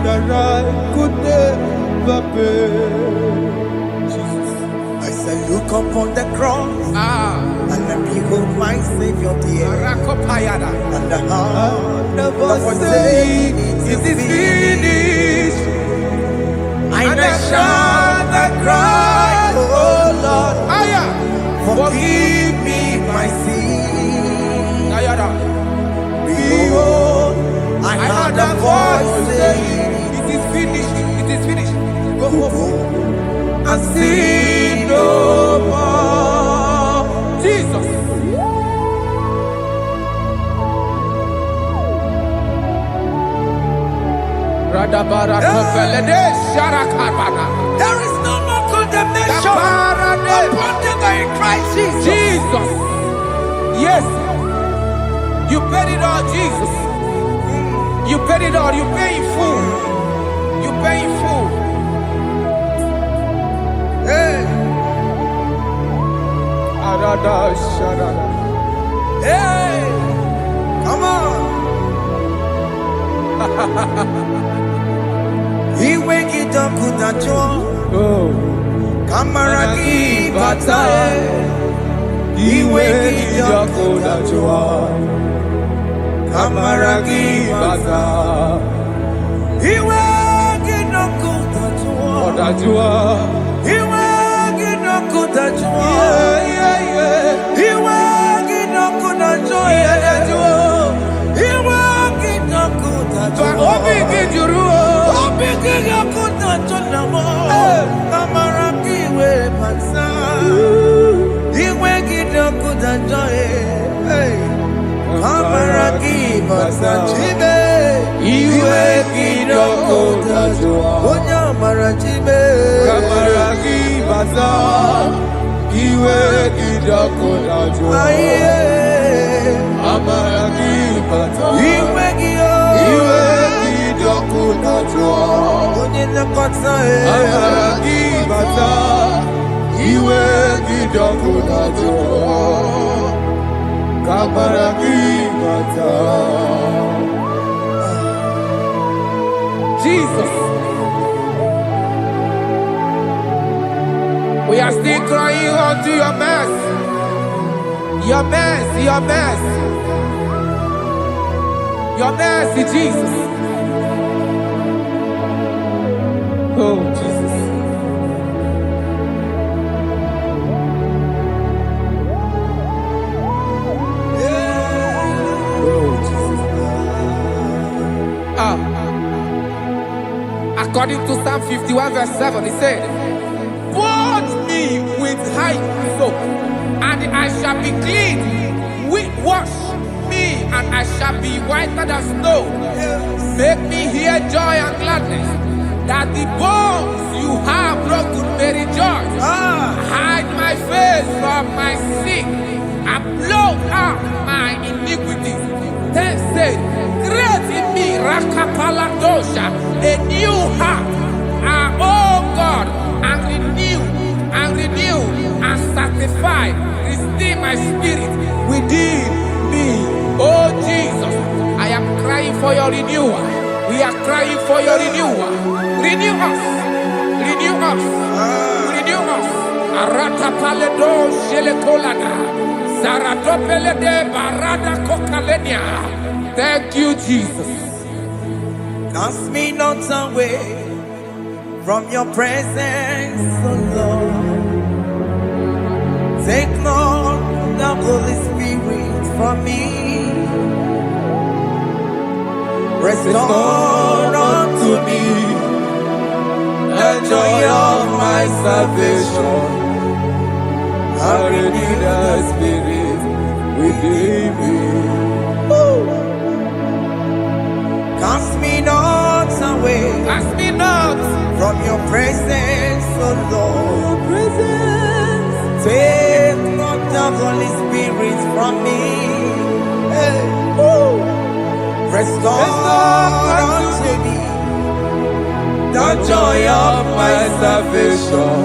that I could never pay. I say, look upon the cross and let me hold my Savior dear. And the heart of us saying, it is finished. And I shall cry, oh Lord, forgive me my sin. Behold, I heard a voice saying, it is finished, it is finished. Go home and sin no more. Jesus. There is no more condemnation upon them in Christ Jesus. Jesus. Yes. You paid it all, Jesus. You paid it all. You pay in full. You pay in full. Hey. Hey. Come on. He wake it up with a joy. Oh. Kamaragi batae. Iwe Kijokudajua, Kamaragi Baza. Iwe Kijokudajua, Odajua. Iwe Kijokudajua, Iwe Kijokudajua, Iwe Kijokudajua, Obi Kijuru, Obi Kijokudajua, Kamaragi Baza. Iwe Kijokudajua, Kamaragi Baza. Iwe Kijokudajua, Onyamara Chibe, Kamaragi Baza. Iwe Kijokudajua, Kamaragi Baza. Iwe Kijokudajua, Kamaragi Baza. Iwe Kijokudajua, Kamaragi Baza. Jesus. We are still crying unto your mercy. Your mercy, your mercy. Your mercy, Jesus. Oh, Jesus. Oh, Jesus. According to Psalm 51 verse 7, he said, "Wash me with hyssop, and I shall be clean. Wash me, and I shall be whiter than snow. Make me hear joy and gladness, that the bones you have broken may rejoice. Hide my face from my sin, and blot out my iniquities. Then say, create in me Rakapaladosha, a new heart, oh God, and renew, and sanctify, restore my spirit within me." Oh Jesus, I am crying for your renewal. We are crying for your renewal. Renew us, renew us, renew us. Aratapaledo shelekolada, zaradopelede barada kokalenia. Thank you, Jesus. Cast me not away from your presence, O Lord. Take not the Holy Spirit from me. Restore unto me the joy of my salvation, and renew the spirit within me. Cast me not away, Cast me not from your presence, O Lord. Take not the Holy Spirit from me. Restore unto me the joy of my salvation,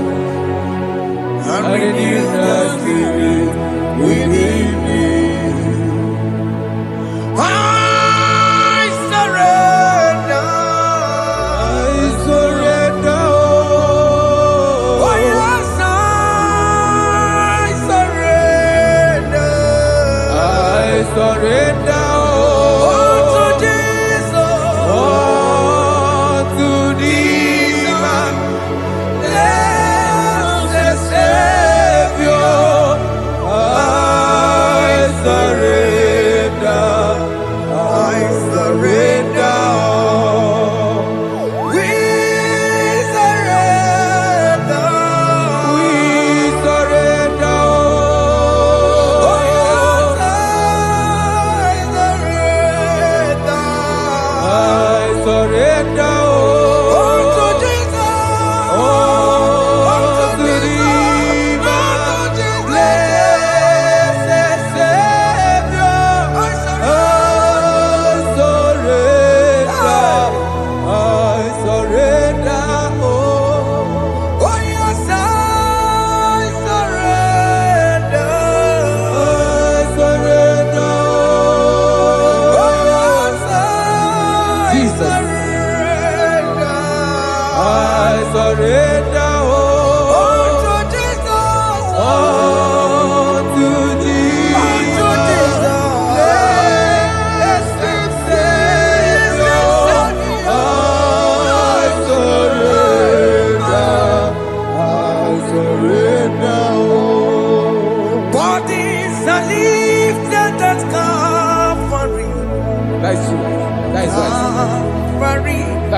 and renew the spirit within me. I surrender. Oh yes, I surrender. surrender.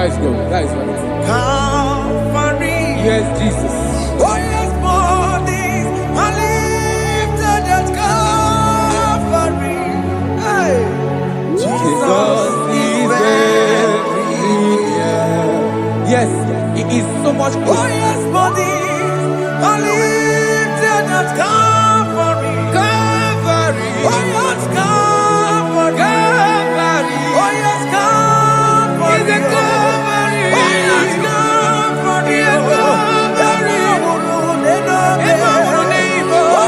That is good. That is right. Calvary. Yes, Jesus. Oh yes, bodies are lifted at Calvary. Hey. Jesus is very near. Yes, it is so much Oh closer. yes, bodies are lifted at Calvary. Calvary. Oh yes, Calvary. Calvary. Oh yes, Calvary. Is it Calvary? Oh yes, Calvary. Yes, Calvary. Oh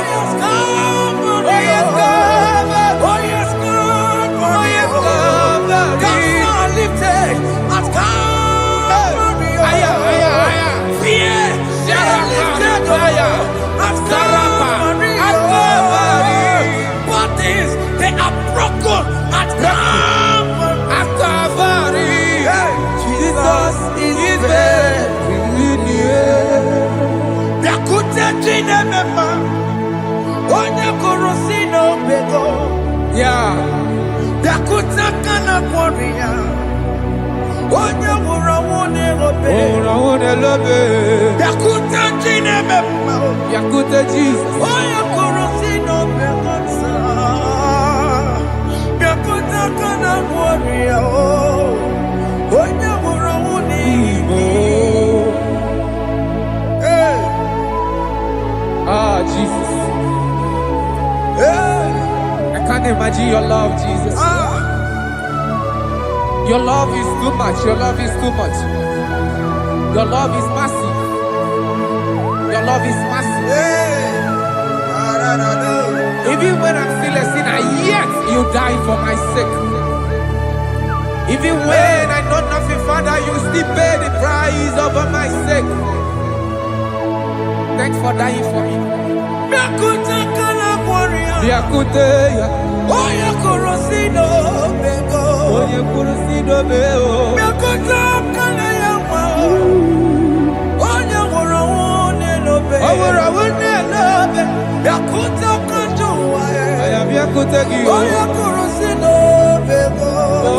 yes, Calvary. Oh yes, Calvary. Oh yes, Calvary. Oh yes, Calvary. Cast are lifted at Calvary. Aya, aya, aya. Fear is lifted at Calvary. At Calvary. Bodies, they are broken at Calvary. At Calvary. Jesus is very near. Yakute jine mema, onye kurusi no bego. Yeah. Yakute kana kworiya, onye wurawune obe. Oh, I want to love it. Yakute jine mema, Yakute Jesus. onye kurusi no bego sa. Yakute kana kworiya, onye wurawune obe. Oh. Hey, Ah, Jesus. hey, I can't imagine your love, Jesus. ah. Your love is too much. Your love is too much. Your love is massive. Your love is massive. Hey, Even when I'm still a sinner, yet you die for my sake. Even when I know nothing, Father, you still pay the price over my sake. Thanks for dying for me. Yakute kana kworiya, Yakute, onye kurusi no bego. onye kurusido beo. Yakute kana yawa, onye wurawune no bego. Owura wune lobe. Yakute kanjuwa, I am Yakute Gio. onye kurusi no bego. Oh,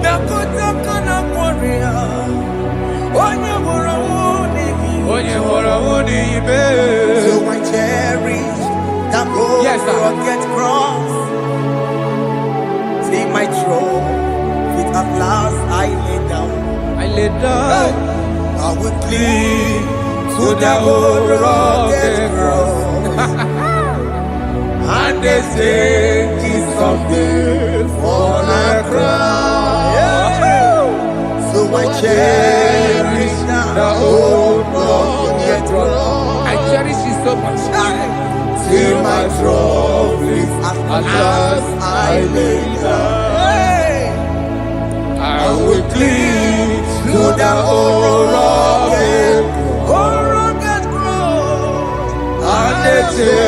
Yakute kana kworiya, onye wurawune onye hora wuni ibe. So I cherish that old Yes, sir. rugged cross. See my throne, with at last I lay down. I lay down I will cling to to the that old old rugged rugged cross. and they say he's something for the crown. So I cherish The that old old rugged cross. I cherish it so much. Till my troubles at last I lay down. I will cling To the old rugged cross, and they say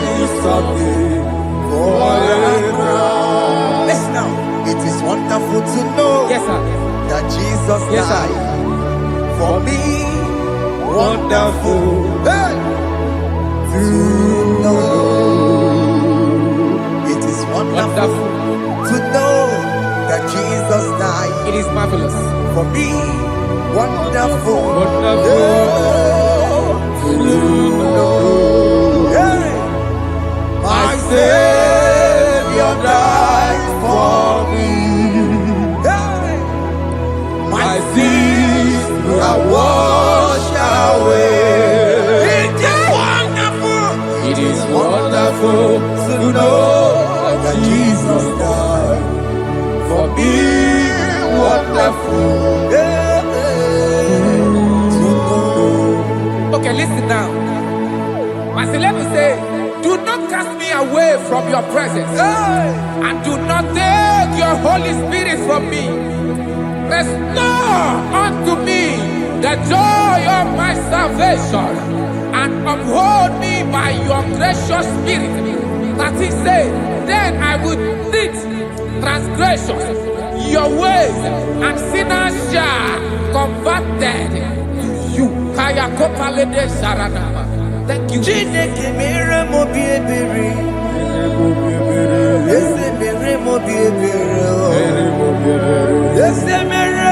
he's something for the crown. listen now, it is wonderful to know Yes, sir. that Jesus Yes, sir. died for me. Wonderful. Hey! To know. It is wonderful Wonderful. to know that Jesus died It is marvelous. for me. Wonderful. Wonderful. To know. Hey! My Savior died for me. Hey! My sins are washed away. It is wonderful It is wonderful to know that Jesus died for me. Wonderful. to know. Okay, listen now. Master, let me say, do not cast me away from your presence, Hey! and do not take your Holy Spirit from me. Restore unto me the joy of my salvation, and uphold me by your gracious spirit. That he said, then I would teach transgressions your ways, and sinners shall converted to you. Kaya kopalede sharanama. Thank you. Chineke mere mo bi ebere. Ese mere mo bi ebere. Ese mere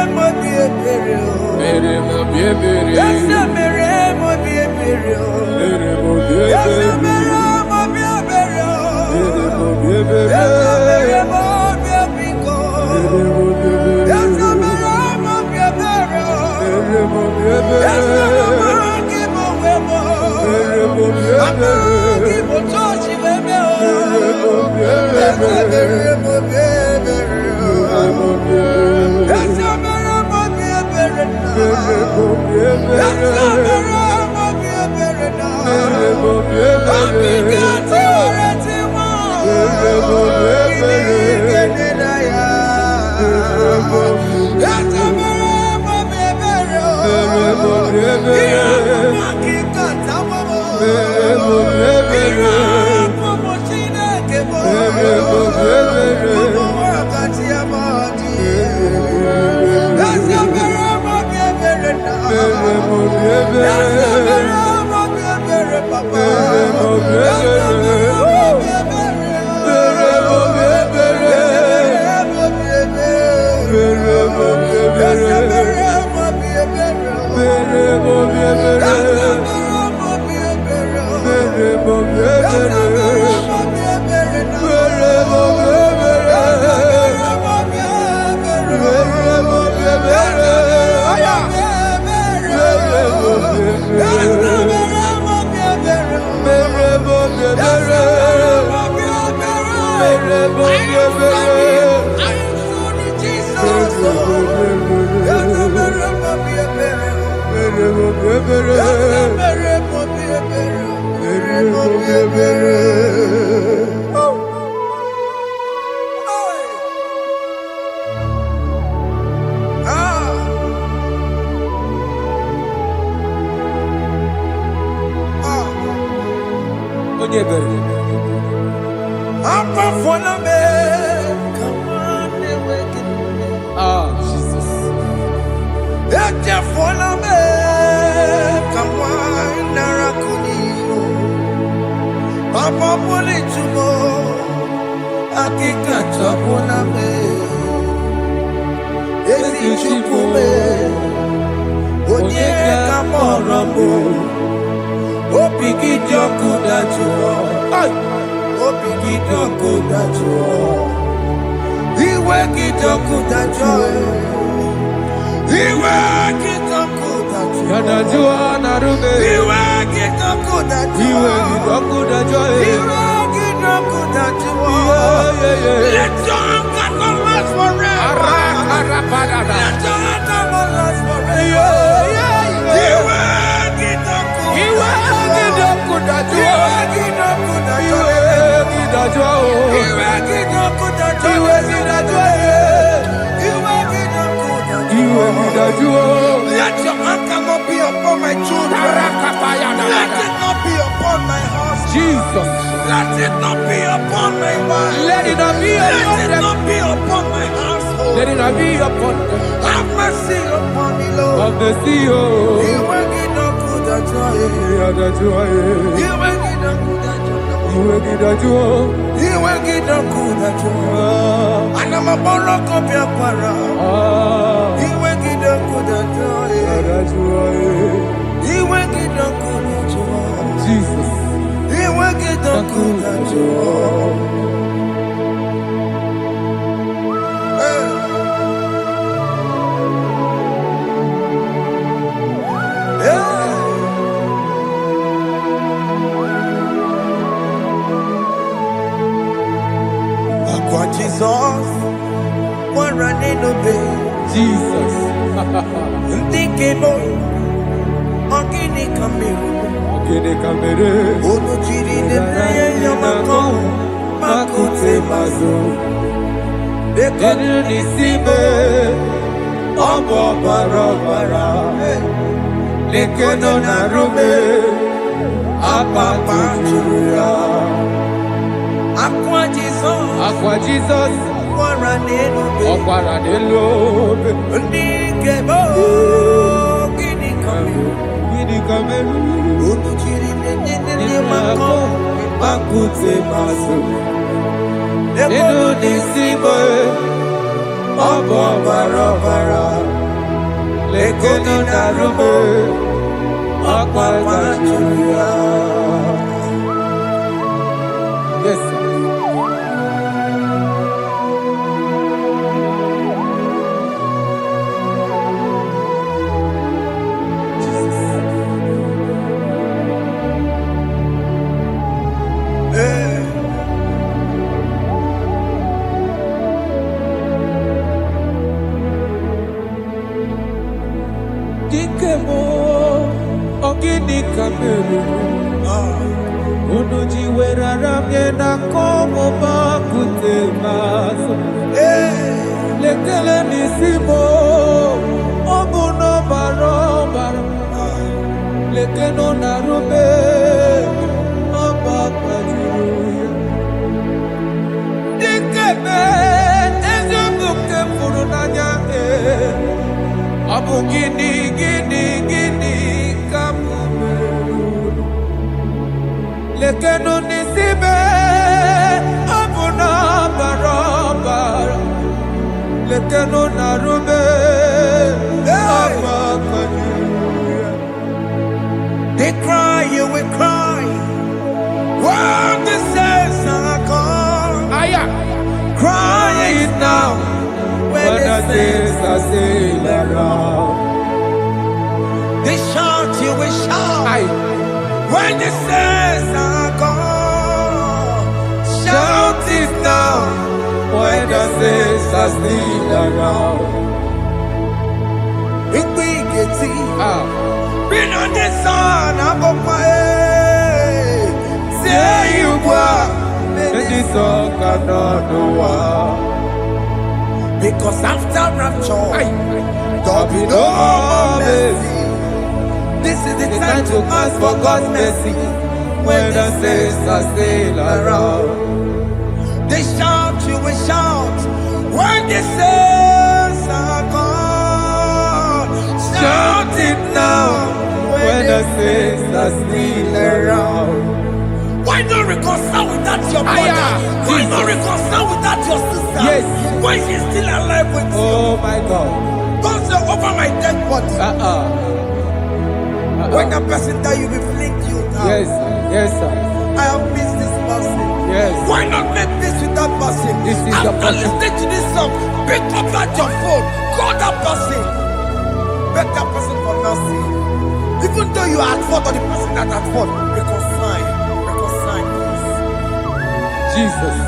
kamelu. Unuji weraramye na komo bakute maso. Lekele nisimo obuno barobara. Lekeno narube abakajuya. Dikeme ezebuke furunanya abu gini kamume. Lekeno nisibe abuna barabara. Lekeno narube abakajuya. They cry, you will cry. When the saints are gone, cry it now. When the saints are still around, they shout, you will shout. When the saints are gone, shout it now. When the saints are still around. If we get it, been on the sun, I'm on my head. Say you were, And this song cannot do what. because after rapture, there'll be no no more mercy. mercy. This is the It's time to ask for God's mercy. When the saints are still around. They shout, you will shout. When the saints are gone, shout it now. When the saints are still around. Why not reconcile with that your brother? Why not reconcile with that your sister? Yes. Why she's still alive with you? Oh my God. Don't say over my dead body. When the person that you will fling you down. Yes, yes, sir. I have missed this person. Yes. Why not make peace with that person? This is the After person. listening to this song, pick up that your phone, call that person, beg that person for mercy. Even though you are at fault or the person that at fault, reconcile, please. Jesus.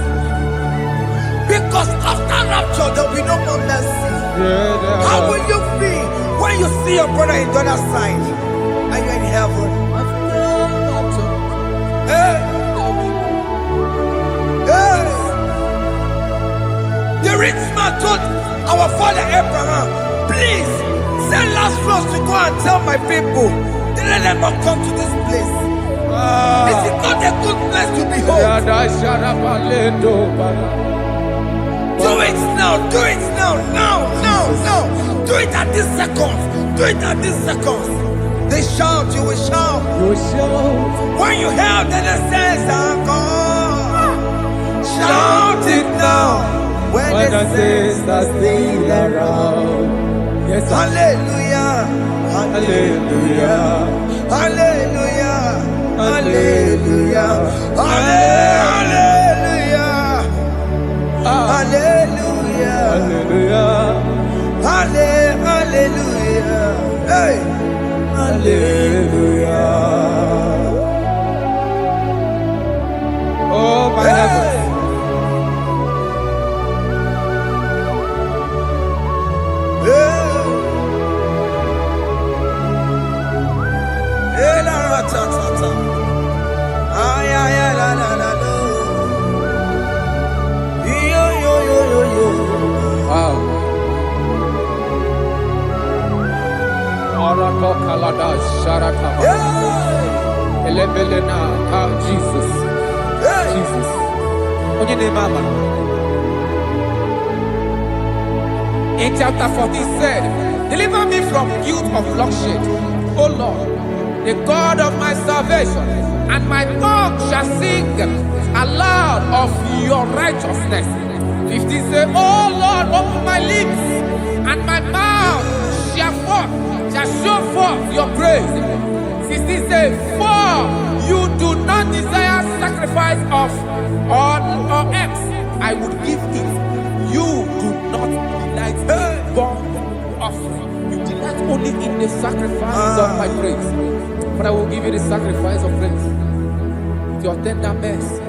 Because after rapture, there will be no more mercy. Yeah, How will you feel when you see your brother in the other side? Are you in heaven? Hey. Hey. The rich man told our father Abraham, please send Lazarus to go and tell my people, let them not come to this place. This is not a good place to behold. Do it now, do it now, now. Do it at this second. Do it at this second. They shout, you will shout. When you hear that the saints are gone, shout it now. When the saints are still around. Yes, sir. Hallelujah. Hallelujah. Hallelujah. Hallelujah. Hallelujah. Hallelujah. Hallelujah. Hallelujah. Hey. Hallelujah. Oh my heavens. Hey, la la ta ta ta. Ay ay ay la la la la. Yo yo yo yo yo. Wow. Arako kalada sharakaba. Yeah. Elebelena ka Jesus. Hey. Jesus. Onye ne mama. In chapter 14 said, deliver me from guilt of bloodshed, O Lord, the God of my salvation, and my tongue shall sing aloud of your righteousness. 15 say, O Lord, open my lips, and my mouth shall show forth your praise. 16 say, for you do not desire sacrifice of or eggs, I would give it. You do not delight in burnt offering. You delight only in the sacrifice of my praise. But I will give you the sacrifice of praise. With your tender mercy.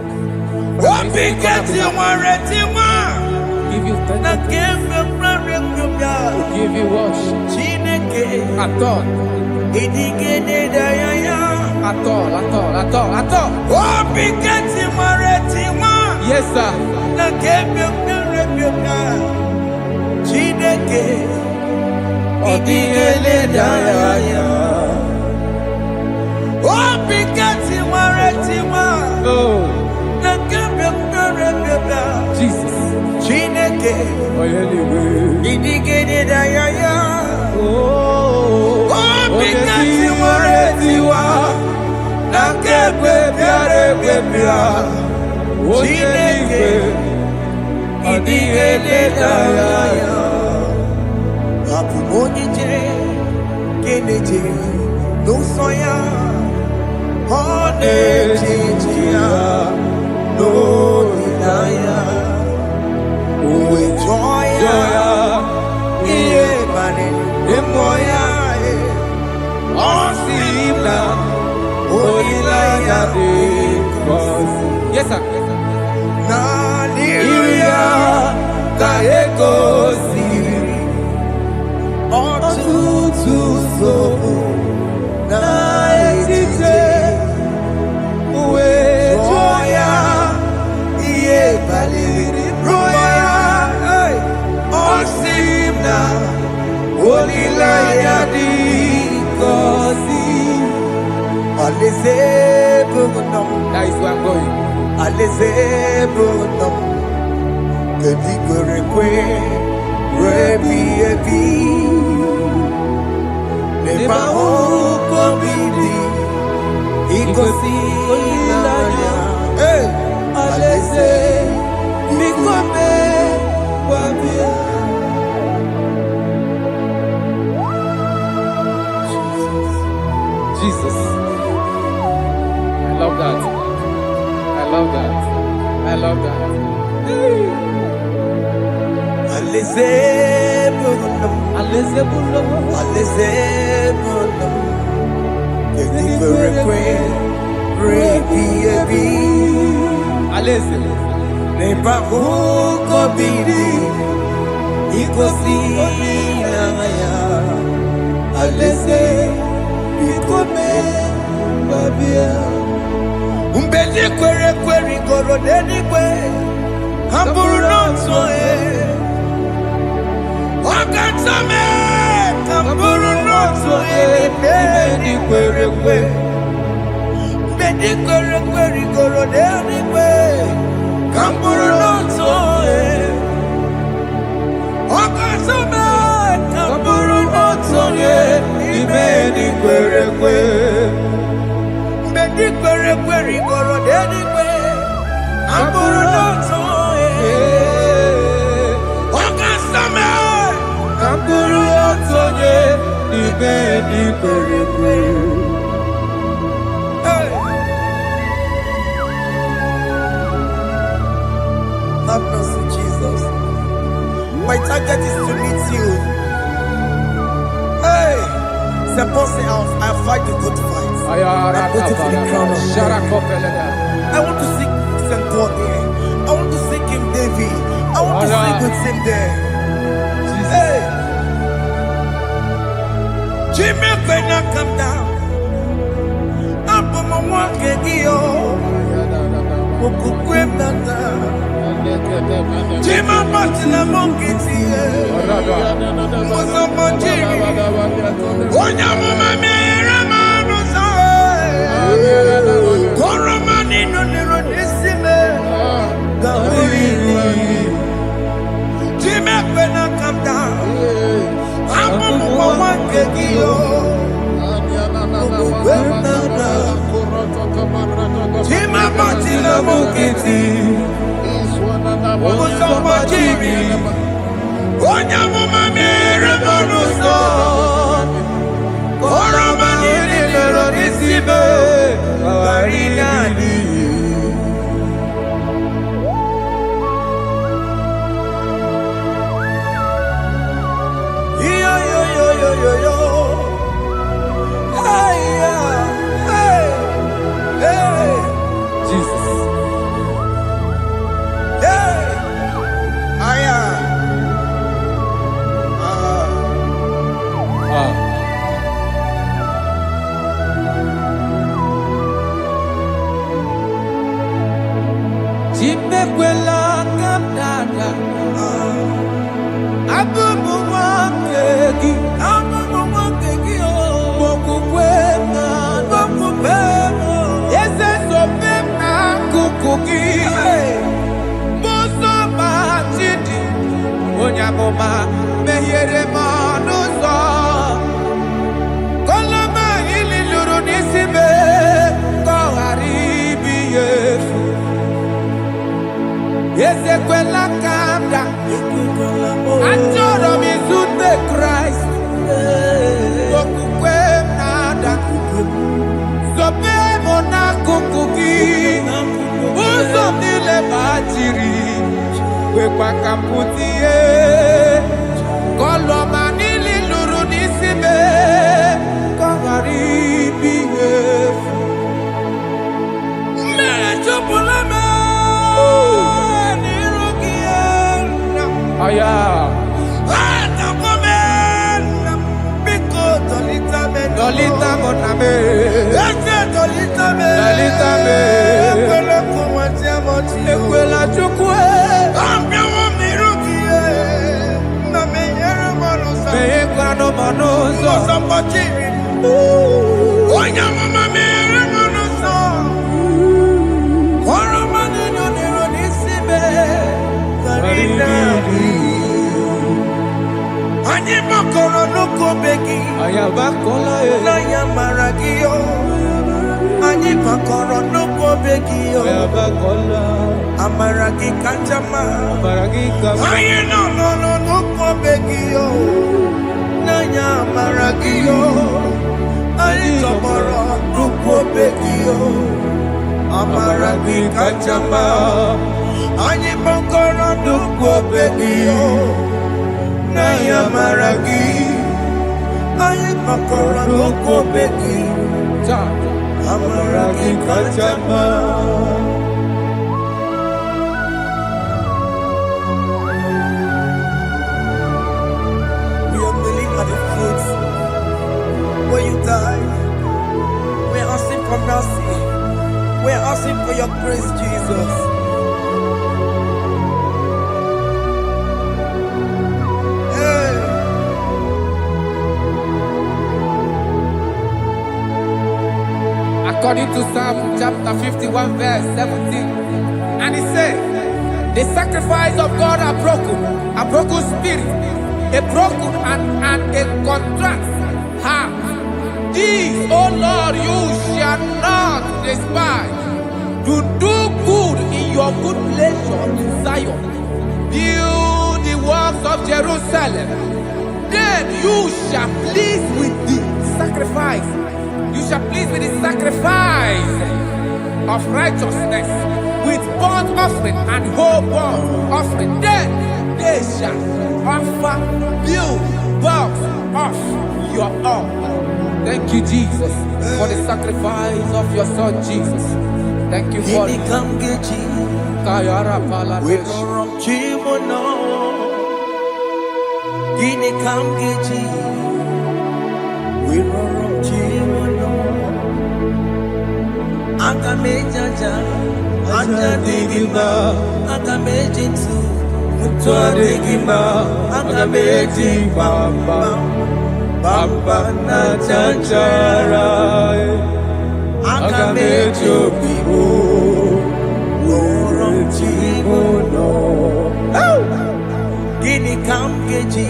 What big get you one ready one? Give you tender praise. Will give you worship. Adore. at all. Oh, Pikati Maretima. Yes, sir. Na Kebiona. Chideke. Odigele Daya. Oh, Pikati Maretima. Oh, Na Kebiona. Jesus. Chideke. Oh, yeah, Idigele Daya. oh, Pikati Maretima. Na Kebiona. Chineke, idigele daya. Abu onije, keneje, n'ụsọ ya. Ọ na-ejeje ya n'olileanya. O wee jụọ ya ihe banyere mmụọ ya. Ọ sị na olileanya dị ngọzi. Yes, sir. Hallelujah, ka egosiri ọtụtụ nsogbu na etiti wee jụọ ya ihe baliri ruo ya. Ọ sị m na olileanya dị ngọzi. Alaeze bụ nọ m. That is where I'm going. Alaeze bụ nọ m. Kedu kwere kwe rebi ebi. N'ebe ahụ ka obi dị igosi olileanya. Alaeze biko mee gwa bịa. Jesus. I love that. I love that. I love that. Alaeze bụ nọ m. Alaeze bụ nọ m. Alaeze bụ nọ m. Kedu kwere kwe rebi ebi. Alaeze. N'ebe ahụ ka obi dị igosi olileanya. Alaeze biko mee gwa bịa. Mgbe ndị kwere kwe rigoro n'eluigwe, ha bụrụ n'otu onye. Ọ kacha mee ka m bụrụ n'otu onye n'ime ndị kwere kwe. Mgbe ndị kwere kwe rigoro n'eluigwe, ka m bụrụ n'otu onye. Ọ kacha mee ka m bụrụ n'otu onye n'ime ndị kwere kwe. Mgbe ndị kwere kwe rigoro n'eluigwe, ka m bụrụ n'otu onye. Ọ kacha mee ka m bụrụ otu onye n'ime ndị kwere kwe. Have mercy, Jesus. My target is to meet you. Hey, c'est pensé I fight the good fight. I'm waiting for the crown of glory. I want to seek St. God there. I want to seek King David. I want to sing with him there. Hey, Jimmy, when I come down, I'm on my walk again. Jimmy, but in a monkey, was a monkey. One young woman, Coromani, no, Jimmy, when I come down, I'm on my walk again. Jimmy, but in a monkey. Onya mama mere bonuso Koroma nini lero nisibe Awarinani Yo yo yo yo yo yo Hey hey hey Jesus. Hey Aya amụma mehiere m ọnụ ụzọ koloma ili lụrụ n'isi me ka ọ ghara ibi ya efu ezekwela ka m da achọrọ m izute Kraịst okwukwe m na-ada zobe m n'akụkụ gị ụzọ m niile gbachiri kwekwa ka m pụta ihe kọlọma niile lụrụ n'isi me ka ọ ghara ibi ihe efu mmehie jupụla m n'iru gị Aya. Dolita mo na me, dolita me, ekwela chukwu, me ekwano manuzo, onya mama me manuzo, oro manino nero nisime, karina. Anyị makọrọ n'ụkwụ begi n'anya mara gị o anyị makọrọ n'ụkwụ begi o amara gị kacha mma anyị nọ n'ụkwụ begi o n'anya mara gị o anyị tọgbọrọ n'ụkwụ begi o amara gị kacha mma anyị makọrọ n'ụkwụ begi o Naya maragi, aye makora loko beki, amaragi kachama. We are kneeling at the foot where you died. We are asking for mercy. We are asking for your grace, Jesus. According to Psalm chapter 51 verse 17, and he said, the sacrifice of God are broken spirit, a broken and a contrite heart. These, O Lord, you shall not despise. To do good in your good pleasure in Zion. Build the works of Jerusalem. Then you shall please with the sacrifice. You shall please with the sacrifice of righteousness, with burnt offering and whole burnt offering. Then they shall offer build works of your own. Thank you, Jesus, for the sacrifice of your Son, Jesus. Thank you for it. Kayara Pala. Akamejaja, ajadigima, akamejinsu, mutuadigima, akamejibamba, bamba na chanchara, akamejobibo, woronchibono. Gini kamkeji,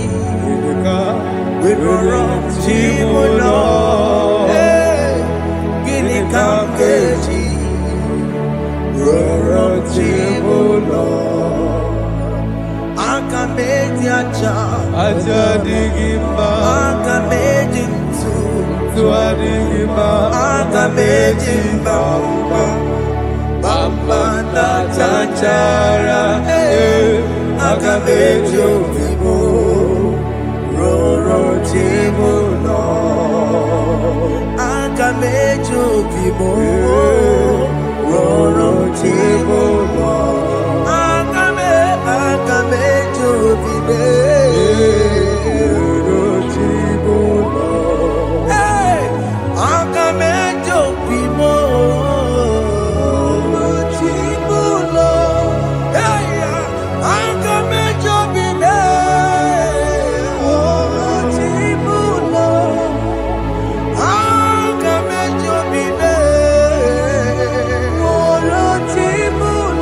woronchibono. Kamkeji, Rorochibuno, Akameji aja digima, Akameji tuadigima, Akameji bamba, bamba na chanchara, Akameji obibo, Rorochibuno. Akamejo bibo, roro chibo no. Akamejo bibe, roro chibo no. Hey, akamejo bibo, roro chibo no. Hey, akamejo bibe, roro chibo no. Akamejo bibe, roro chibo no.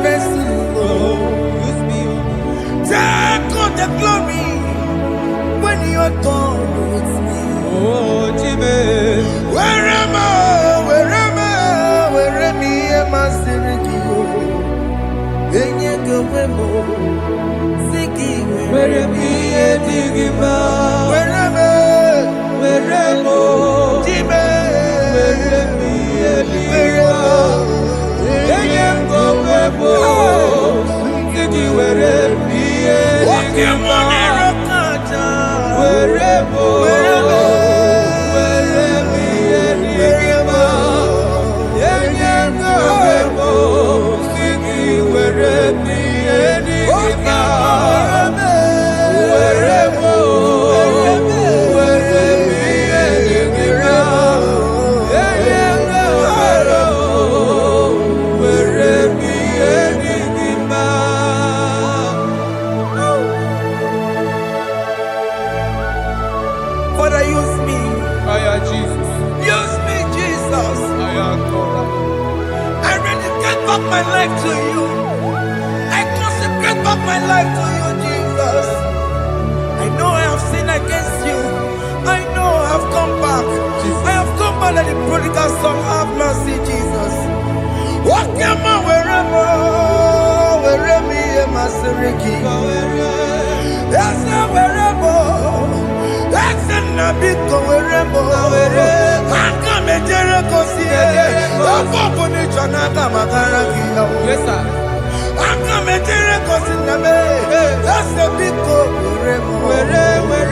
vessel, Lord. Use me, Take all the glory when you're done with me. oh Jimmy. Where am I? Where am I? Where am I? Sirikio. Enye gwemo. Siki. Where am I? Digima. Where am I? Where am I? Jime. Where am I? Digima. Enye gwemo. Siki where am I? Digima. Where am I? Father, use me. Jesus. Use me, Jesus. I rededicate back my life to you. I consecrate back my life to you, Jesus. I know I have sinned against you. I know I have come back. I have come back like the prodigal son. Have mercy, Jesus. What am I? Wherever am I? Siriki. That's not wherever. That's not big wherever. I come and Jericho see it. The Papa Nichana Makaraki. Yes, sir. I come and Jericho see the man. That's the big wherever.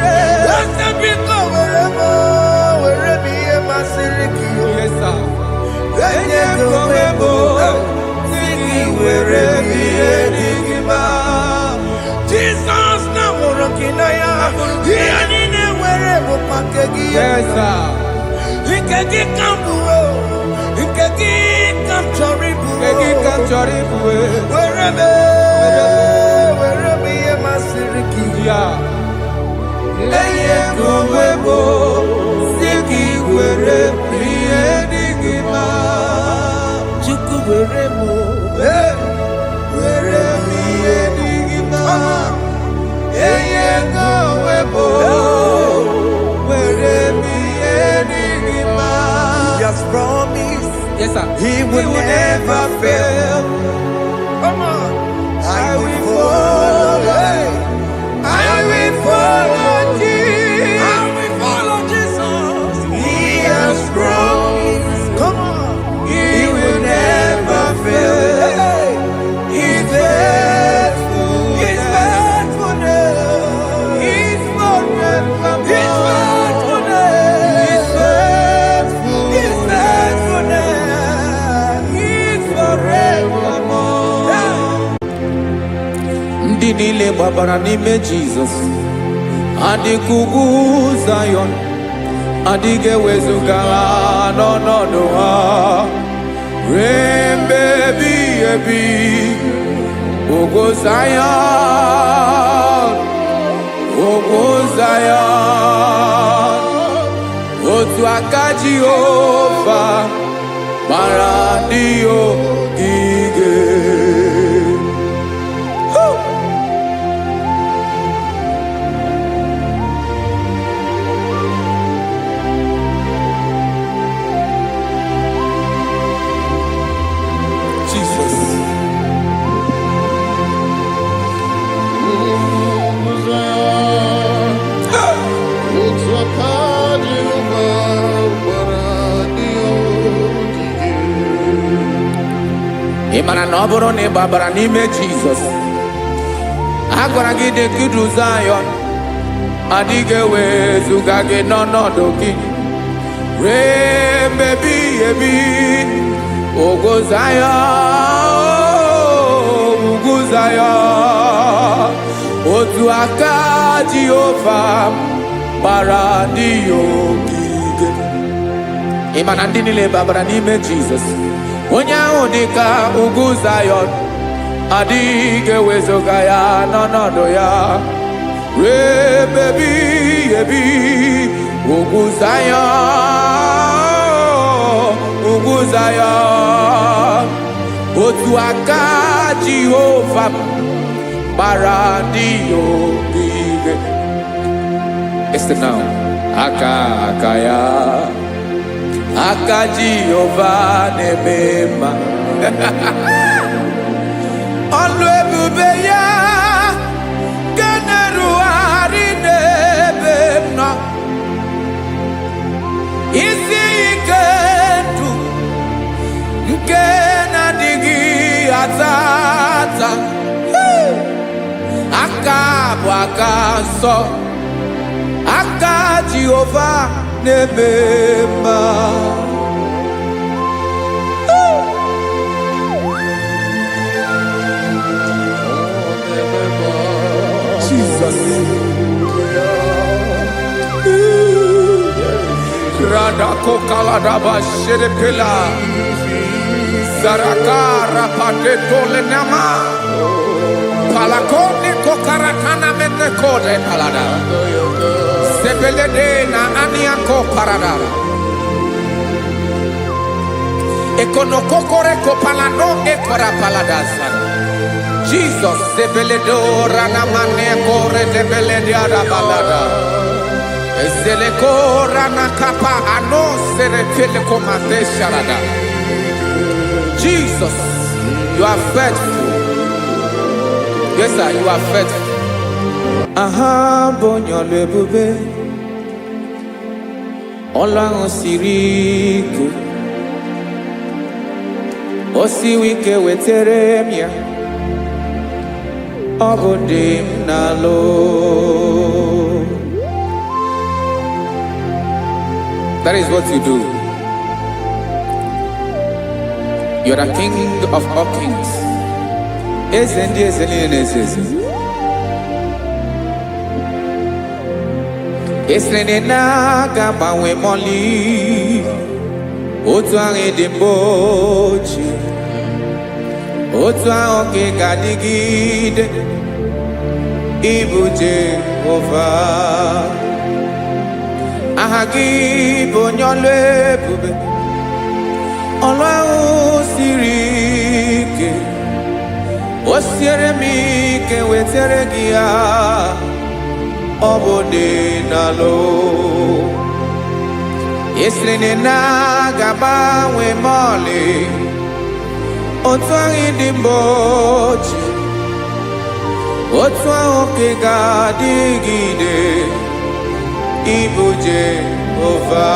That's the big wherever. Wherever am I? Siriki. Yes, sir. Jesus na morokinaya yani wherever pakegi Yes, sir. ikegi kambuo ikegi kamchoribu Kegi kamchoribu. wherever ye masiriki Yeah. Eye kumebo. Siki where me enigma. chuku wherever Where me enigma. Eye kumebo. Where me enigma. He has promised Yes, sir. He will never fail. Come on. I will follow. I will follow Jesus. I will follow Jesus. He has promised. Come on. He will never fail. He's faithful. He's faithfulness. He's forever. He's faithfulness. He's faithful. He's faithfulness. He's forevermore. Ndị niile gbabara n'ime Jizọs adịghị ugwu Zayọn, adịghị ewezuga ha n'ọnọdụ ha ruo mgbe ebighị ebi. Ugwu Zayọn, ugwu Zayọn, otu aka Jehova gbara ndị ogige. Ị mara na ọ bụrụ na ị gbabara n'ime Jizọs, a gwara gị dị kudu Zayọn, adịghị ewezuga gị n'ọnọdụ gị ruo mgbe ebighị ebi. Ugwu Zayọn, ugwu Zayọn, otu aka Jehova gbara ndị ogige. Ị ma na ndị niile gbabara n'ime Jizọs, onye ahụ dị ka ugwu Zayọn, adịghị ewezuga ya n'ọnọdụ ya ruo mgbe ebighị ebi. Ugwu Zayọn, ugwu Zayọn, otu aka Jehovah Baradio Gige. Listen now. Akaya Aka Jehovah Nebema. Onwebubeya Ganeruari Nebema. Isi Ikendu Nkena Digi Atata. Akabu Akaso Aka Jehovah Nebema. Jesus. Radako Kaladaba Shedepila Zarakara Padetole Nama Palakone Kokarakana Metekode Palada Sebelede na Aniako Paradara Ekonokokore Kopalano Ekora Paladasa Jesus Sebeledo Ranamane Kore Debeledia Balada Ezeleko Ranakapa Ano Serepeleko Mate Sharada. Jesus, you are faithful. Yes, sir, you are faithful. Aha, bonyo lebube. Ola osiriku. Osi wike weteremia. Obodim nalo. That is what you do. You are the King of all kings. Esrene na gama we moli. Otuange de bochi. Otuange gadigide. Ibu Jehovah. Ahagi bonyole bube. Ọlọ́run siri ike, ó siere mi ike wetere gị ya, ọ bụ dị n'alụ. Esiri na ga-agbanwe mọlị, otu ahụ dị mgbe ochie, otu ahụ ka ị ga-adịgide, ịbụ Jehovah.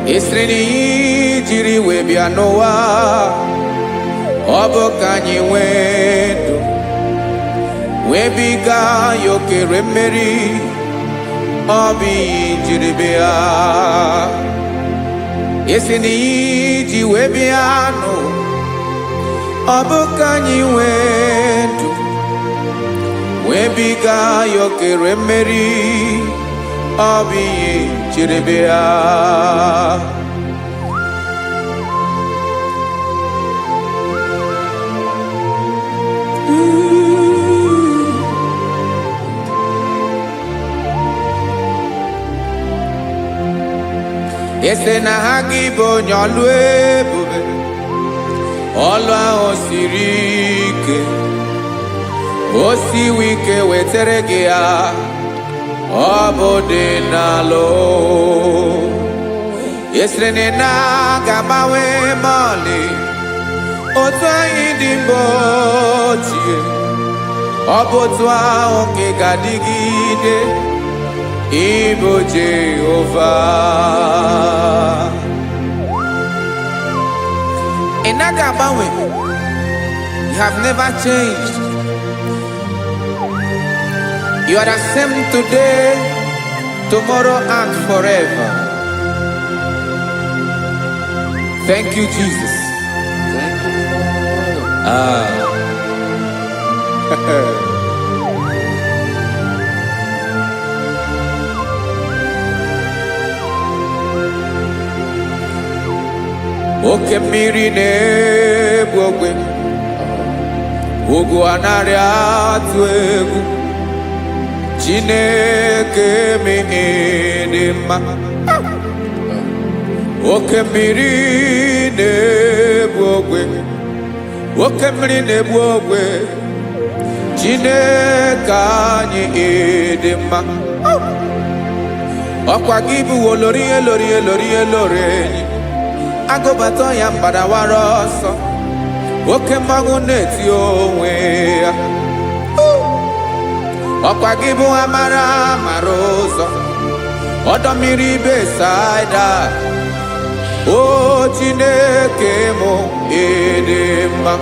Esreni jiri webia noa Obo kanyi wedo Webiga yokere meri Obi jiri bea Esreni ji webia no Obo kanyi wedo Webiga yokere meri Obi Chiribia. Ese na hagi bonyolwe bube. Olwa osirike. Osi wike weteregea. Obode nalo Esrene na gabawe mali Otwa indimbotie Obotwa onke gadigide Ibo Jehovah Enagabawe You have never changed. You are the same today, tomorrow, and forever. Thank you, Jesus. oke mmiri na-egbu ogwe, ugwu anaghị atụ egwu. Chineke m dị mma. Oke mmiri na-egbu ogwe, oke mmiri na-egbu ogwe. Chineke anyị dị mma. Ọkwa gị bụ olori elori elori elori enyi, agụbata ya mgbadawara ọsọ, oke mmanwụ na-eti onwe ya. Ọkwa gị bụ amara amara ụzọ, ọdọ mmiri Besaida. O Chineke m dị mma.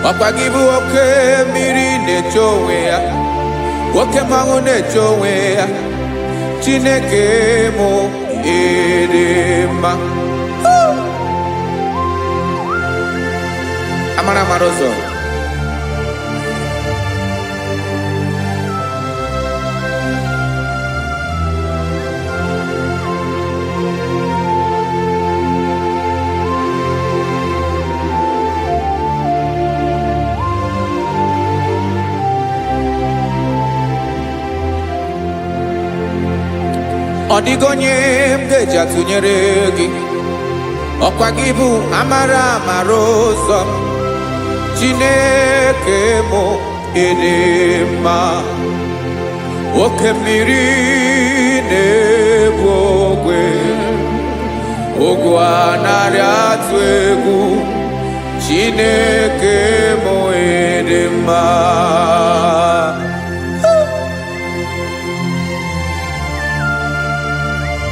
Ọkwa gị bụ oke mmiri na-eche onwe ya, oke mmanwụ na-eche onwe ya. Chineke m dị mma. Amara amara ụzọ. Ọ dịghị onye m ga-eji atụnyere gị. Ọkwa gị bụ amara amara ụzọ. Chineke m dị mma. Oke mmiri na-egbu ogwe, ugwu anaghị atụ egwu. Chineke m dị mma.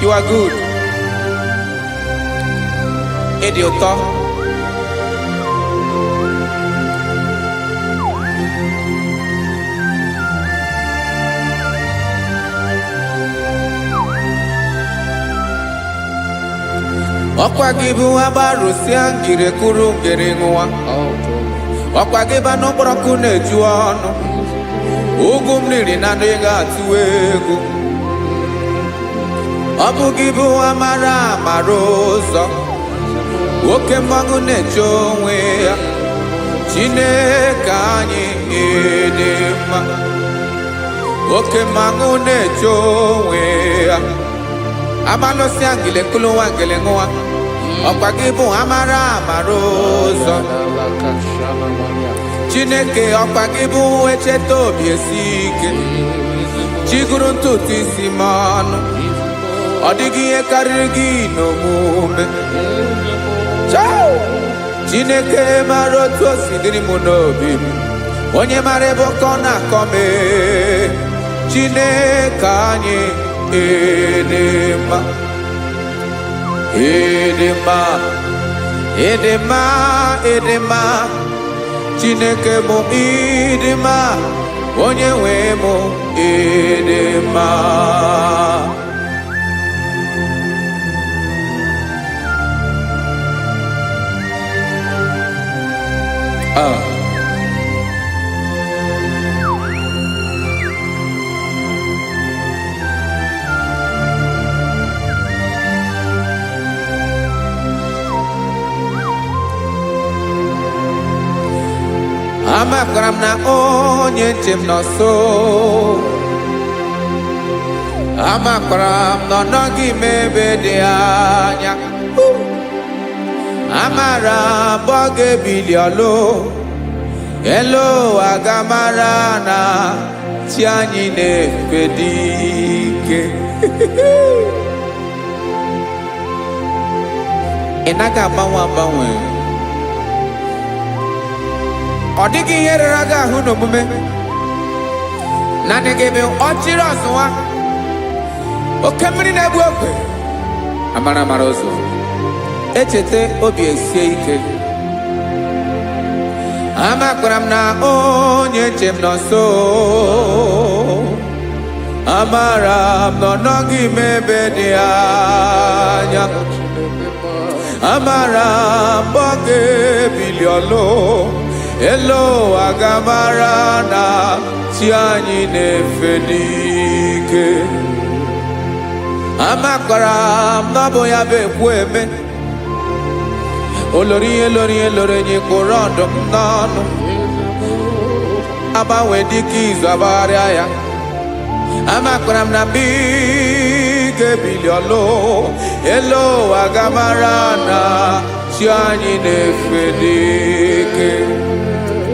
You are good. Ịdị ụtọ. Ọkwa gị bụ agbarụsịa ngire kụrụ ngere nwa. Ọkwa gị bụ n'ụkpọrọkụ na-eju ọnụ, ugwu mmiri na ndị ga-atụ egwu. Ọ bụ gị bụ amara amara ụzọ, oke mmanwụ na-eche onwe ya. Chineke anyị dị mma. Oke mmanwụ na-eche onwe ya, abalụsịa ngile kụlụ nwa ngele nwa. Ọkwa gị bụ amara amara ụzọ. Chineke ọkwa gị bụ echeta obi esi ike, chigụrụ ntutu isi m ọnụ. Ọ dịghị ihe karịrị gị n'omume. Chineke mara otu o si dịrị m n'obi m, onye mara ebe ọkọ na-akọ m. Chineke anyị dị mma. Ịdị mma, ịdị mma, ịdị mma. Chineke m ịdị mma, onye nwe m ịdị mma. Amakwara m na onye nche m nọ nso. Amakwara m na ọ nọghị m ebe dị anya. Amara m ọ ga-ebili ọlụ, elu aga mara na chi anyị na-efe dị ike. Ị naghị agbanwe agbanwe. Ọ dịghị ihe rere gị ahụ n'omume. Naanị gị bụ ọchịrị ọzụwa, oke mmiri na-egbu ogwe. Amara amara ụzọ. Echeta obi esie ike. Amakwara m na onye nche m nọ nso. Amara m na ọ nọghị m ebe dị anya. Amara m ọ ga-ebili ọlụ, elu aga mara na chi anyị na-efe n'ike. Amakwara m na ọ bụ ya bụ ekwu eme. olori nye kụrọndụ m n'ọnụ agbanwe dịka izu agbagharịa ya amakwara m na mgbe ga-ebili ọlụ elu ụwa gamara na chi anyị na-efe dike.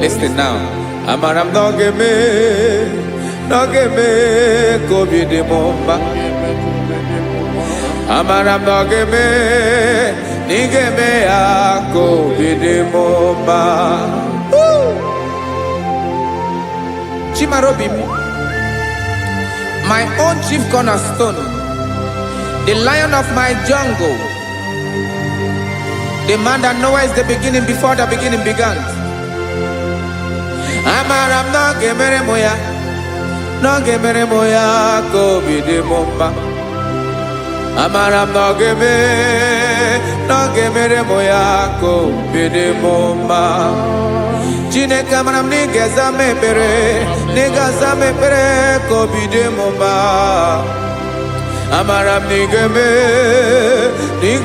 Listen now. Amara m na ọ ga-eme ka obi dị m mma. Amara m na ọ ga-eme na ị ga-eme ya ka obi dị m mma. Chimarobi m, my own chief cornerstone, the lion of my jungle, the man that knows the beginning before the beginning began. Amara m na ọ ga-emere m ya, na ọ ga-emere m ya ka obi dị m mma. Amara m na ọ ga-emere m ya ka obi dị m mma. Chineke amara m na ị ga-aza m ekpere, na ị ga-aza m ekpere ka obi dị m mma. Amara m na ị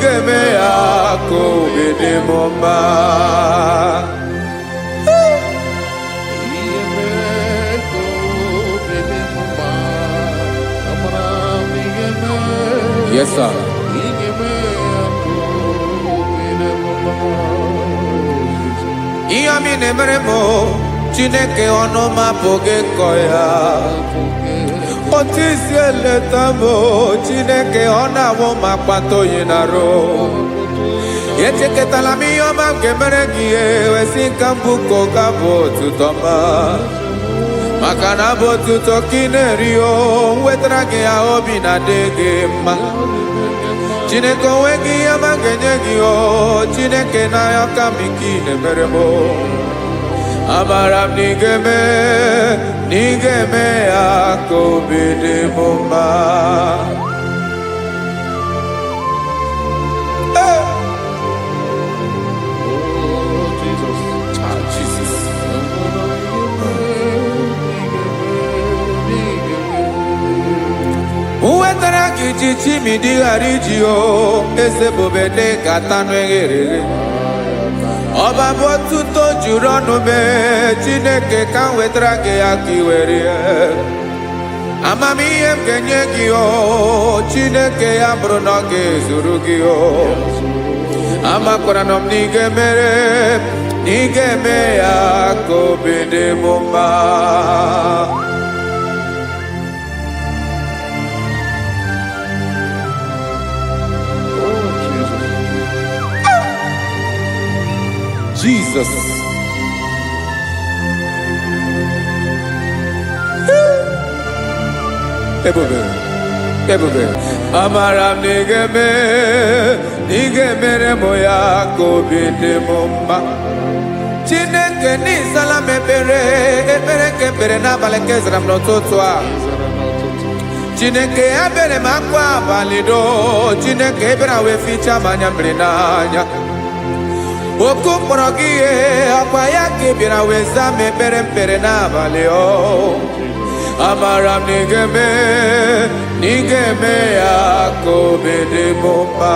ga-eme ya ka obi dị m mma. Yes, sir. Ihe mi na-emere m Chineke ọnụ m apụghị ịkọ ya. Otu isi eleta m Chineke ọ na-awụ m akpata oyi n'arụ. Echeketala m ihe ọma m ga-emere gị ewesi nka mbụ ka ọ ga-abụ otuto ma. Maka na bụ otuto ka ị na-eri o wetara gị ya obi na-adị gị mma. Chineke onwe gị ihe ọma ga-enye gị o Chineke n'anya ka m ike ị na-emere m. Amara m na ị ga-eme ya ka obi dị m mma. Wetara gị ji chimidi ghara iji o eze bobede ka tanụ eghere eghe. Ọba bụ otuto juru ọnụ mee Chineke ka m wetara gị ya ka ị were ya. Amamihe m ga-enye gị o Chineke ya bụrụ na ọ ga-ezuru gị o. Amakwara na m na ị ga-eme ya ka obi dị m mma. Jesus. Ebube. Amara m na ị ga-emere m ya ka obi dị m mma. Chineke n'ịzala m ekpere nke ekpere n'abalị nke zara m n'ụtụtụ a. Chineke ya bere m akwa abalị do. Chineke ebere wee fichaa m anya mmiri n'anya. Oku mkpọrọ gị ihe akwa ya ka ị bịara wee zaa m ekpere n'abalị o. Amara m na ị ga-eme ya ka obi dị m mma.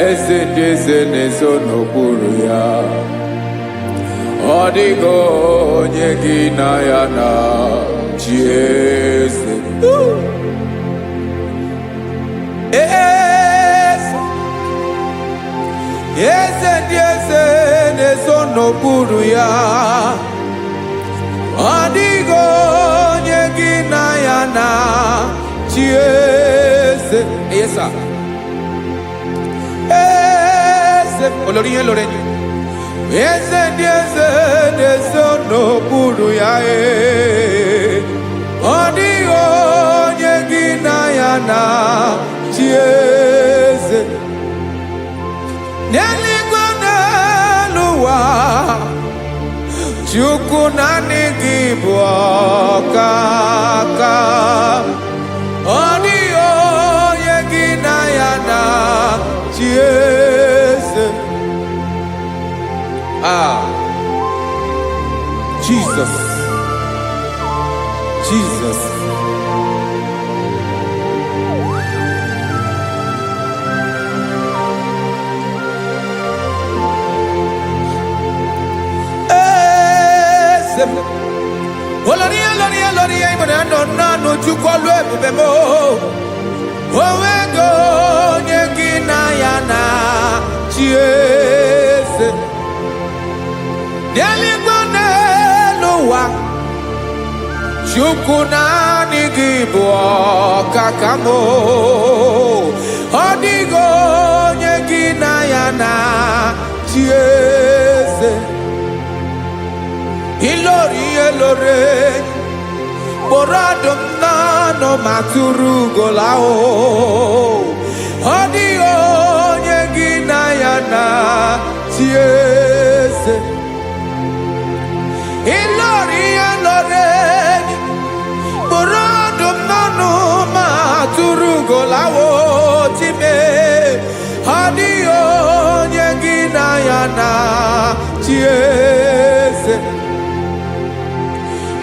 Eze ndị eze na-ezo n'okpuru ya. Ọ dịghị onye gị na ya na chi eze. Eze ndị eze na-ezo n'okpuru ya. Ọ dịghị onye gị na ya na chi eze. Yes, sir. Olori ihe lore nye. Eze ndị eze na-ezo n'okpuru ya. Ọ dịghị onye gị na ya na chi eze. Chukwu naanị gị bụ ọkaka. Ọ dịghị onye gị na ya na-achị eze. Jesus. Jesus. Oloria, Loria, Loria, Imanano, Nano, Chukolu, Bemo, Owego, Yeginayana, Chies, Deligone, Noa, Chukunani Gibo, Kakamo, Odigo, Yeginayana, Chies. Ilori elore Boradum nano maturu golao Odi onye gina yana tiese Ilori elore Boradum nano maturu golao Time Odi onye gina yana tiese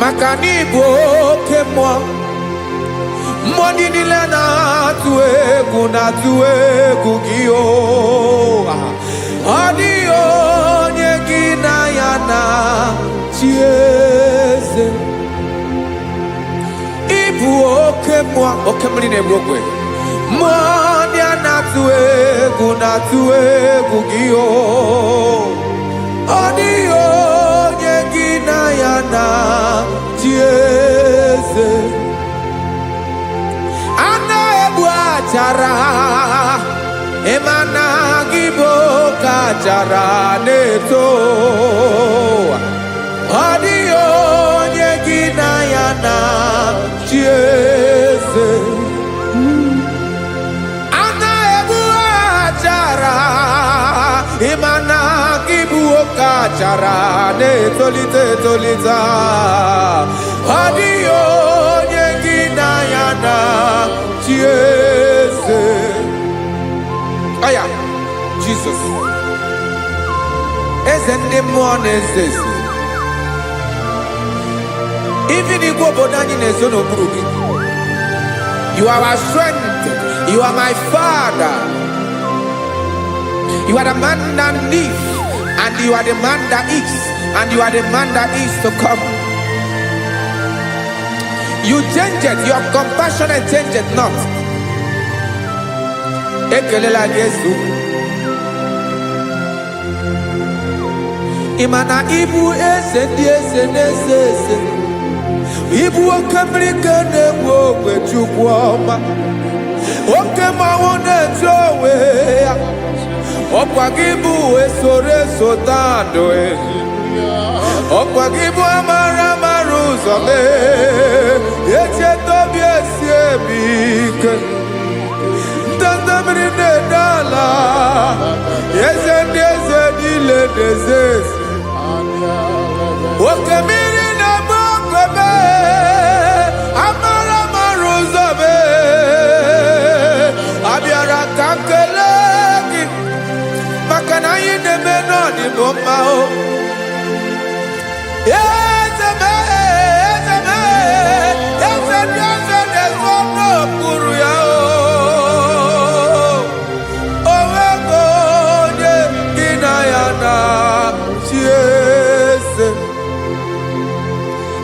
Makani boke mwa Mwani nile na tuwe kugio Adi onye gina yana chieze Ibu oke mwa Oke mline brokwe Mwani anatue kugio Adi onye gina yana chieze Ana ebu achara Emana gibo kachara neto Adi onye gina yana chieze Ana ebu achara Emana gibo kachara neto tolita Adi onye gina yana chieze Aya, Jesus Eze ndị mmụọ na-ezezi Even igwe obodo anyị na-ezo n'okpuru gị You are our strength You are my father You are the man that lives And you are the man that is And you are the man that is to come You change it, your compassion and change it not. Ekelela Yesu. Imana ibu ese di ese. Ibu okamrika nebu okwe chukwoma. Okema wone chowe. Okwagibu esore sotando Okwagibu amara maruzome Eche tobi esiebike Ntandamiri nedala Eze dile dezezi Okemiri nebukwebe Amara maruzome Abiara kankelegi Makana yine menoni bomao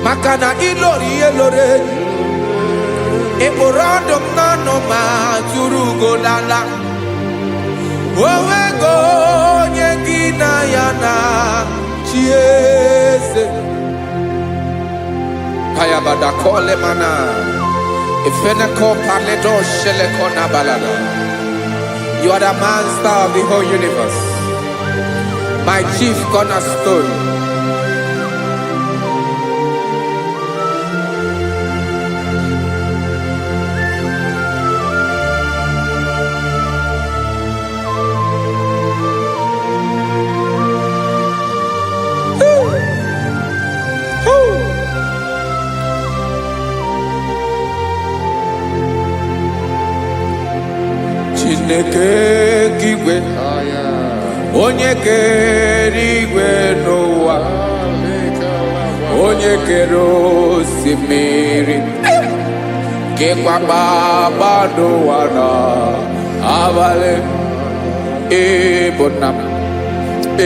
Makana ilori elore Eborandom nano ma turugo lala Owego nyegina yana chiese Hayabada kole mana Ifeneko paledo shelekona balada You are the master of the whole universe My chief cornerstone Chineke kigwe onye kere igwe n'ụwa onye kere osimiri kekwa kpakpando ụwa n'abalị ịbụ nna m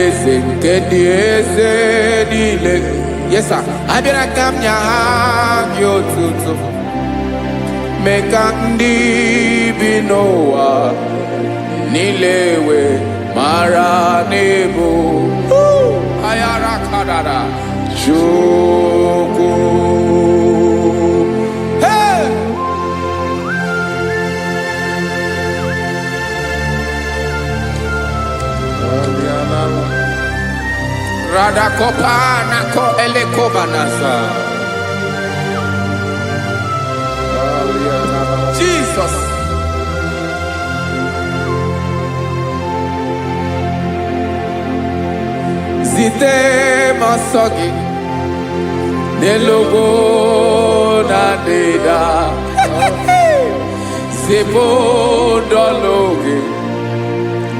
eze nke dị eze niile. Yes sir. Abịara ka m nya gị otuto mee ka ndị bi n'ụwa niile wee mara n'ebu ayara kadada Chukwu. Hey! Radakopa nako elekobanasa. Jesus. Zite masogi nelogo na deda zipo dologi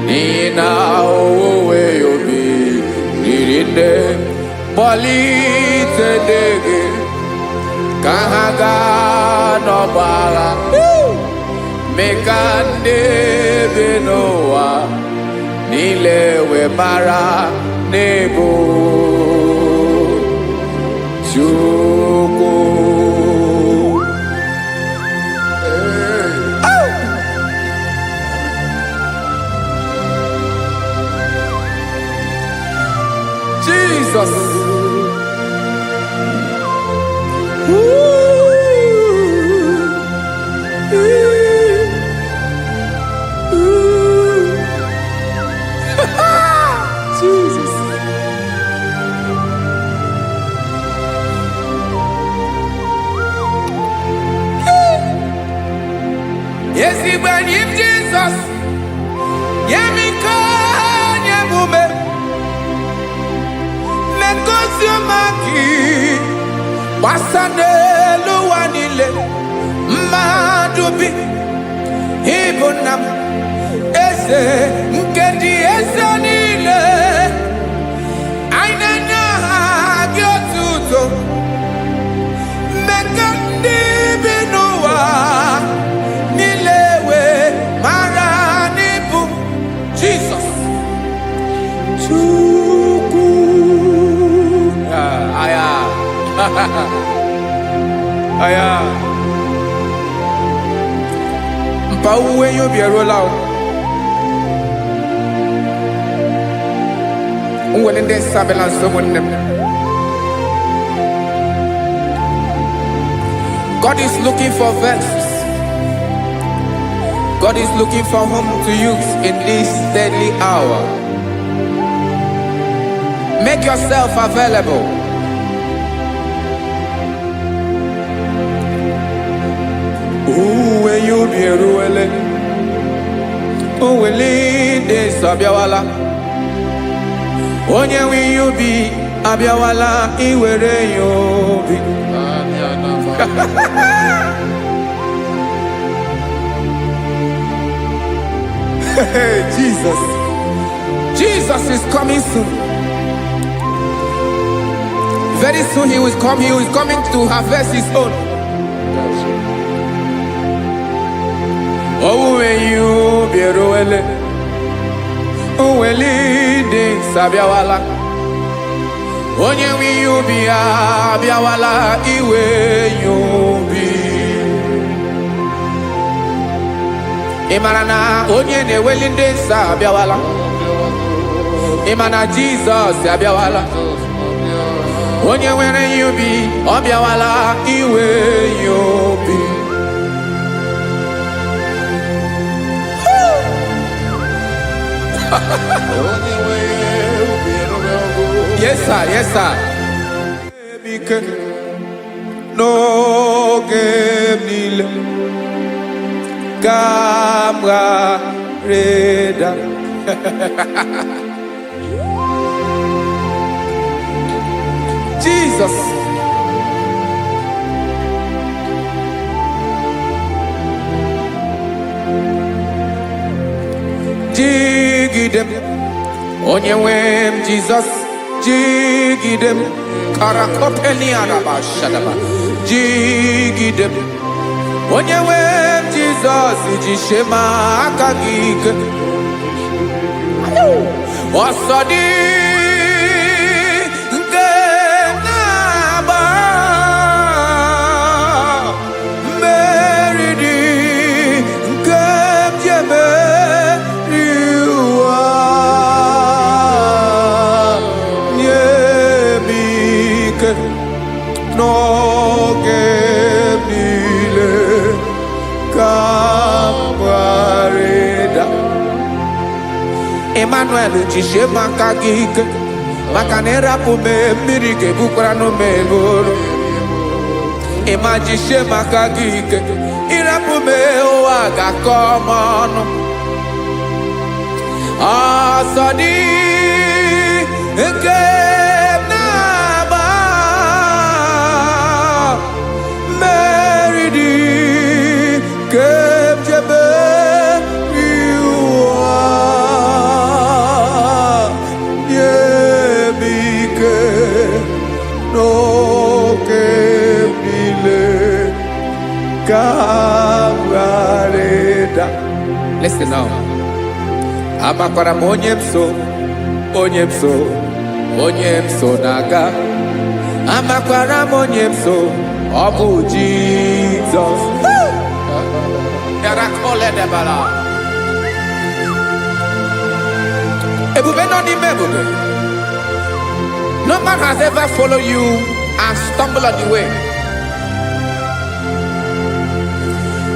nina owe yobi nirinde bolite dege kahaga no bala mekande benoa nilewe mara nebo Chukwu. Jesus. Jesus. Yes, he when him Jesus. Yemiko nyemume. Mekosiomaki. Wasane luwanile. Madubi. Ibunam. Eze nkedi eze nile. Ainanya gyotuto. Mekandi binuwa. Nilewe maranibu. Jesus. Chukwu. Aya. Aya. Mpa uwe yo bierola o. Unwelende sabela someone. God is looking for vessels. God is looking for whom to use in this deadly hour. Make yourself available. When you be ruele, uwele de sabiawala. Onye when you be abiawala, iwere you be. Jesus. Jesus is coming soon. Very soon he will come. He is coming to harvest his own. Oh, when you be roele, oh, when leading sabiawala. Onye when you be abiawala, iwe you be. Imarana onye ne welinde sabiawala. Imana Jesus sabiawala. Onye were you be obiawala iwe you be. Yes sir, yes sir. No game nile. Kamra reda. Jesus. jigidem. Onye nwem Jesus, jigidem. Karakopeni araba shadaba, jigidem. Onye nwem Jesus, jishema akagike. Osodi nke naba, meridi nke mjeme riwa, nyemike noge nile kamwareda. Emmanuel jishe maka gike, maka na ịrapụ me mmiri ga-ebukwara n'ume bụrụ. Ema jishe maka gike, ịrapụ me ụwa ga-akọ m ọnụ. Ọsọ dị nke na-agba, mmeri dị nke jebe Listen now. Amakwara m onye m so na-aga. Amakwara m onye m so, ọ bụ Jizọs. Ebube nọ n'ime ebube. No man has ever followed you and stumbled on the way.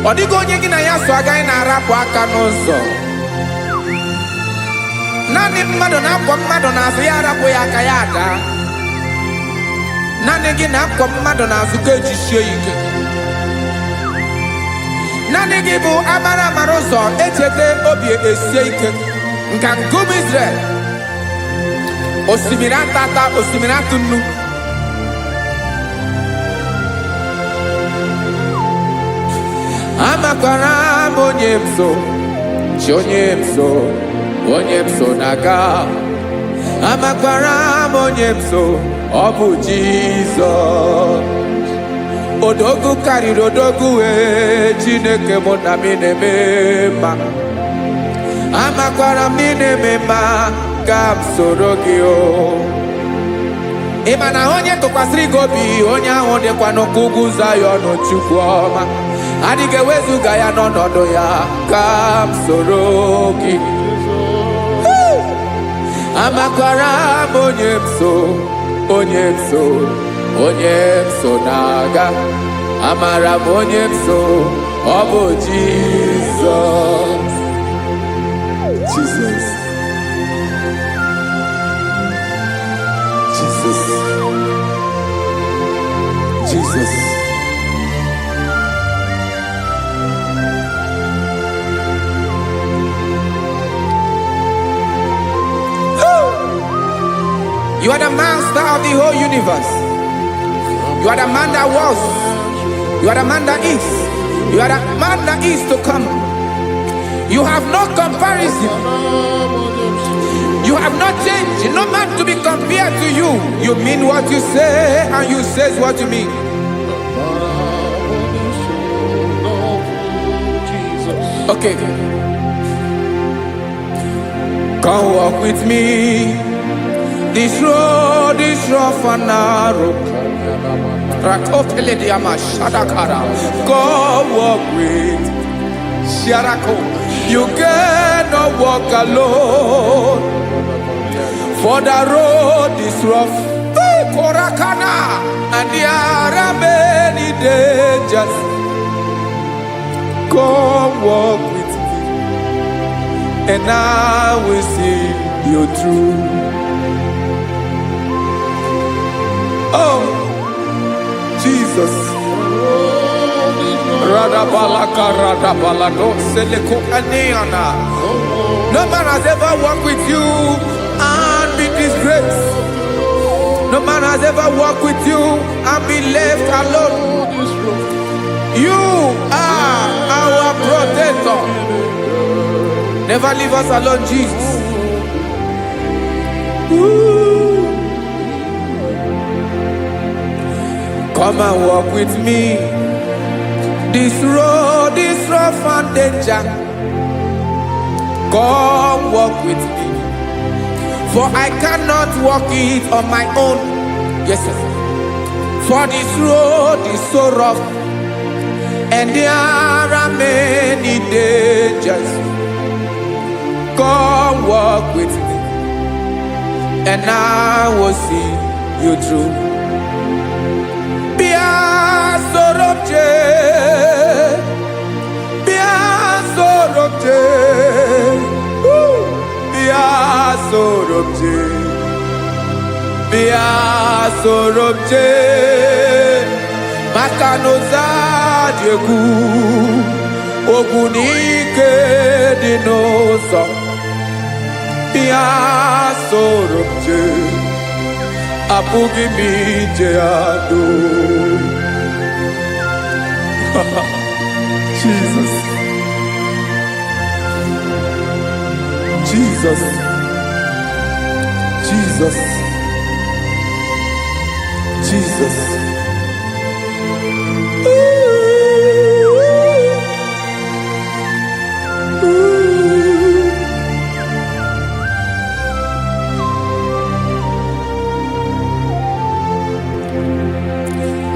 Ọ dịghị onye gị na ya so agaghị na-arapụ aka n'ụzọ. Naanị mmadụ na-akwọ mmadụ n'azụ ya arapụ ya aka ya ada. Naanị gị na-akwọ mmadụ n'azụ ka ejisie ike. Naanị gị bụ amara ụzọ echete obi esie ike. Nka nkume Israel. Osimiri atata, osimiri atụ nnu. Amakwara m onye m so, onye m so na-aga. Amakwara m onye m so, ọ bụ Jizọs. Odogwu karịrị odogwu wee Chineke mụ na m na-eme mma. Amakwara m na-eme mma ka m soro gị o. Ị ma na onye tụkwasịrị gị obi, onye ahụ dịkwa n'ụkwụ ugwu Zayọn Chukwu ọma. Adịghị ewezuga ya n'ọnọdụ ya ka m soro gị. Amakwara m onye m so na-aga. Amara m onye m so, ọ bụ Jizọs. Jesus. You are the master of the whole universe. You are the man that was. You are the man that is. You are the man that is to come. You have no comparison. You have not changed. No man to be compared to you. You mean what you say and you say what you mean. Okay. Come walk with me. This road is rough and narrow. Go walk with Sharako. You cannot walk alone. For the road is rough. Korakana. And there are many dangers. Go walk with me. And I will see you through. Oh, Jesus. No man has ever walked with you and been disgraced. No man has ever walked with you and been left alone. You are our protector. Never leave us alone, Jesus. Ooh. Come and walk with me. This road is rough and danger. Come walk with me. For I cannot walk it on my own. Yes, sir. For this road is so rough, and there are many dangers. Come walk with me, and I will see you through. Bia sorobje, bia sorobje, bia sorobje, bia sorobje. Makanoza diegu, ogunike dinosa. Bia sorobje, apugi mije ado. Jesus, Jesus, Jesus, Jesus.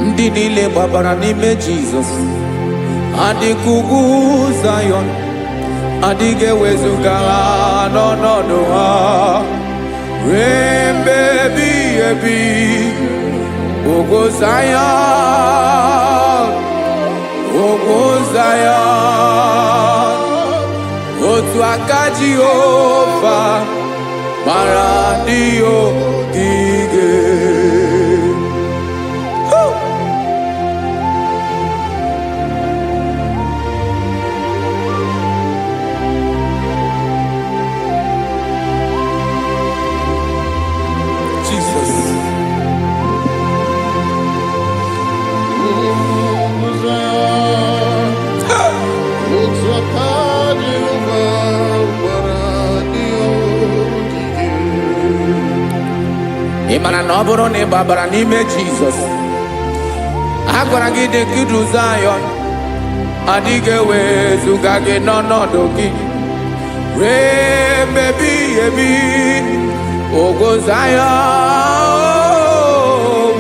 Ndị niile gbabara n'ime Jizọs adịkugu Zion, adịghị ewezuga ha n'ọnọdụ ha ruo mgbe ebighị ebi. Ugwu Zion, ugwu Zion, otu aka Jehova mara ndị ogige. Ịmara na ọ bụrụ na ị gbabara n'ime Jizọs, a gwara gị dị ka Zion, adịghị ewezuga gị n'ọnọdụ gị ruo mgbe ebighị ebi. Ugwu Zion,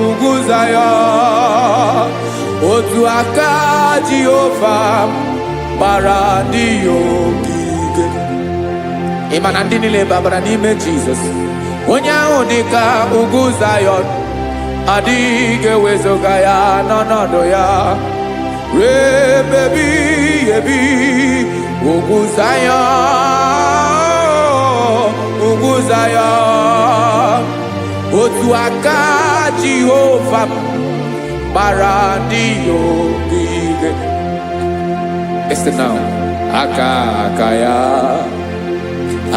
ugwu Zion, otu aka Jehova gbara ndị ogige. Ịma na ndị niile gbabara n'ime Jizọs, onye ahụ dị ka ugwu Zion, adịghị ewezuga ya n'ọnọdụ ya ruo mgbe ebighị ebi. Ugwu Zion, ugwu Zion, otu aka Jehova gbara ndị ogige. Listen now, aka ya,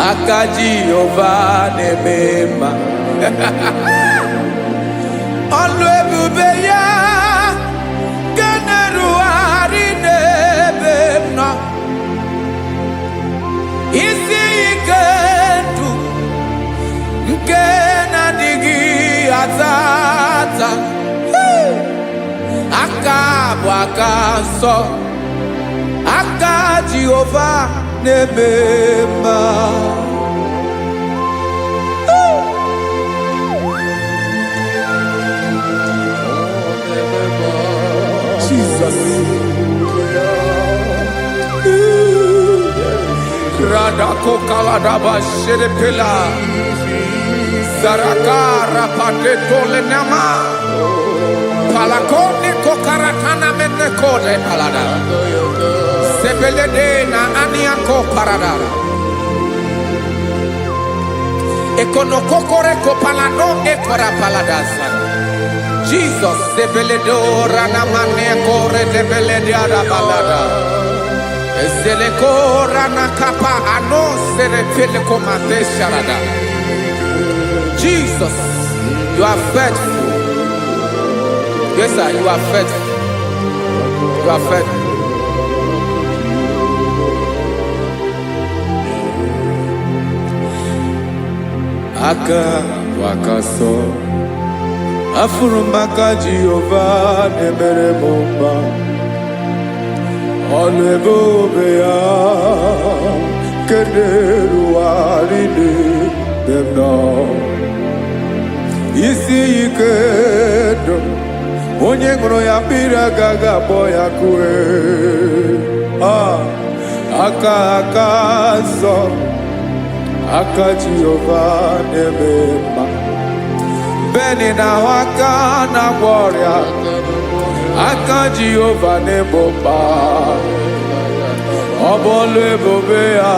aka Jehova na-eme mma. Ọlụ ebube ya ga na-erugharị n'ebe m nọ. Isi ike ndụ nke na-adịghị ata ata. Aka bụ aka nsọ, aka Jehova na-eme mma. Jesus. Radako kaladaba sherepela, zarakara patole nama, palakone kokaratana mene kode palada, sebelede na aniako paradara, ekono kokore kopalano ekora paladasa. Jesus, sebeledo rana mane kore debelede arabalada. Zeleko rana kapa ano serefele komate sharada. Jesus, you are faithful. Yes, sir, you are faithful. You are faithful. aka wakaso afuru maka Jehova nebere mumba olebobe ya kederu aride demno isi ikedo onye ngro ya pira gaga boya kue aka so aka Jehova nebema beni na waka na gloria aka Jehova nebomba obolu ebobe ya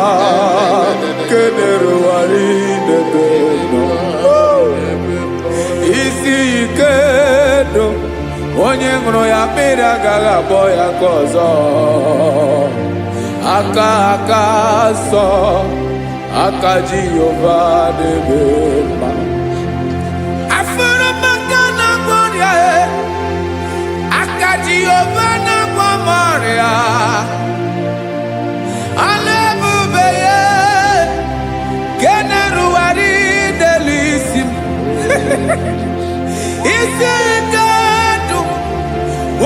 kederu aride demno isi ikedo onye ngro ya pira gaga boya kozo aka so aka Jehova nebema afuru maka na gloria aka Jehova na gloria alebube ye keneru wari delisim isi kadu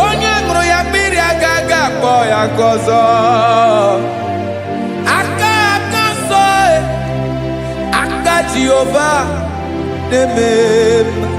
onye ngro ya piri agaga boya kozo Jehova nebema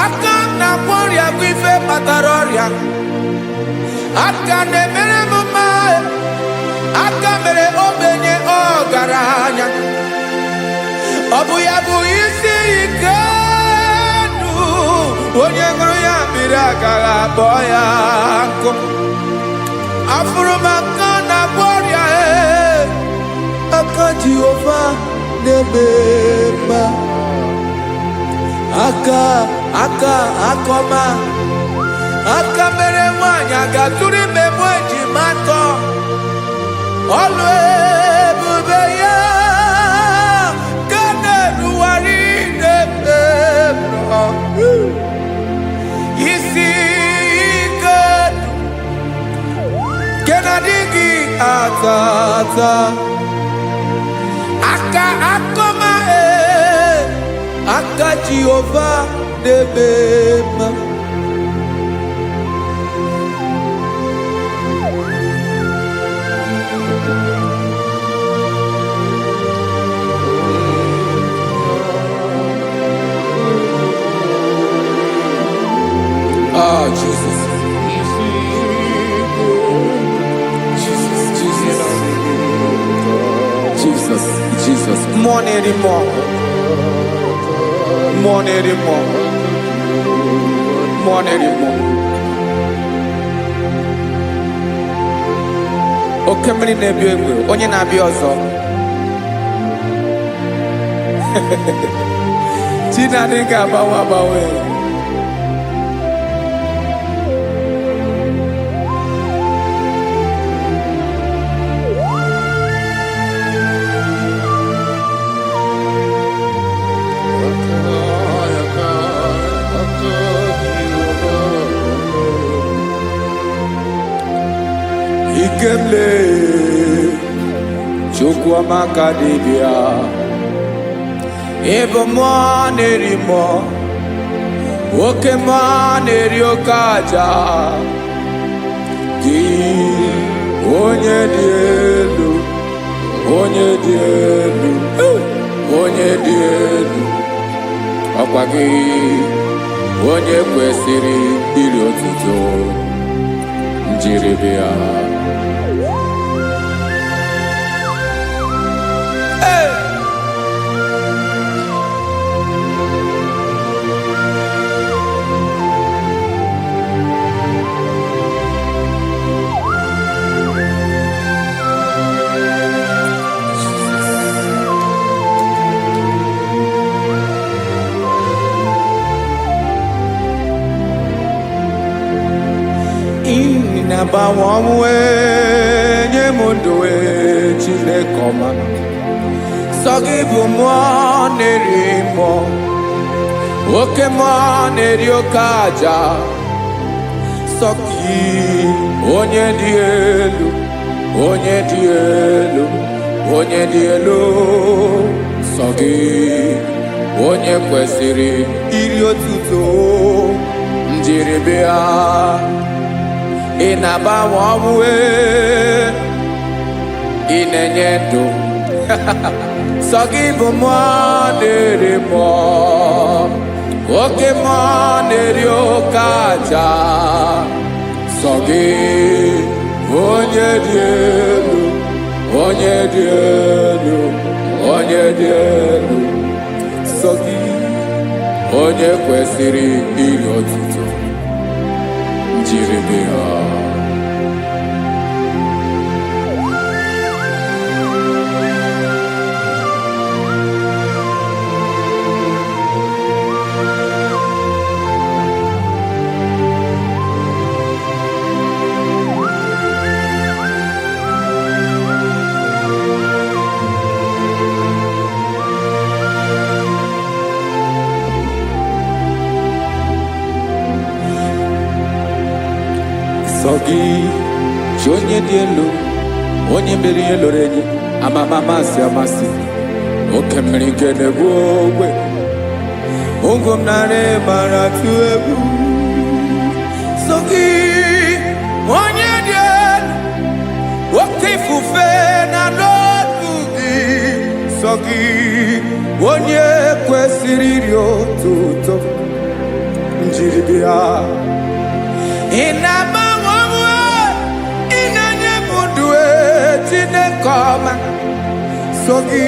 aka na gloria kwife mataroria aka na mere mama aka mere obenye ogaranya obu ya bu isi ikedu onye ngoro ya biri agaga boya nko afuru maka na gloria aka Jehova nebema akoma aka mere nwanya gaturi memo ejimato olu ebube ya keneru wari nebema isi ikedu kenadigi atata akoma aka Jehova nebema Jesus. Jesus, more anymore. Okemri na-ebi egbe, onye na-abịa ọzọ. Chinadị ga-agbanwe. Ikemle Chukwamaka dibia ebo mo nerimo oke mo neriokaja ki onye dị elu ọkwa gị onye kwesịrị iri otuto njiribia Inabawamwe nyemundoe Chinekoma Sogibu mwanerimo Oke mwaneriokaja Sogi onye dielu Onye dielu Onye dielu Sogi onye kwesịrị iri otuto njiribịa ị na-agbanwe ọmụwe ị na-enye ndụ sọ gị bụ mmụọ na-eri mmụọ oke mmụọ na-eri oke aja sọ gị onye dị elu onye dị elu onye dị elu sọ gị onye kwesịrị iri otuto njiribịa Sogi onye dị elu onye mmeri eloro enyi amama amasị amasị oke mmiri nke na-egbu ogwe ụgwọ m narị mara tụ egwu Sogi onye dị elu oke ifufe na n'otu gị Sogi onye kwesịrị iri otuto njiribịa Chinekoma Sogi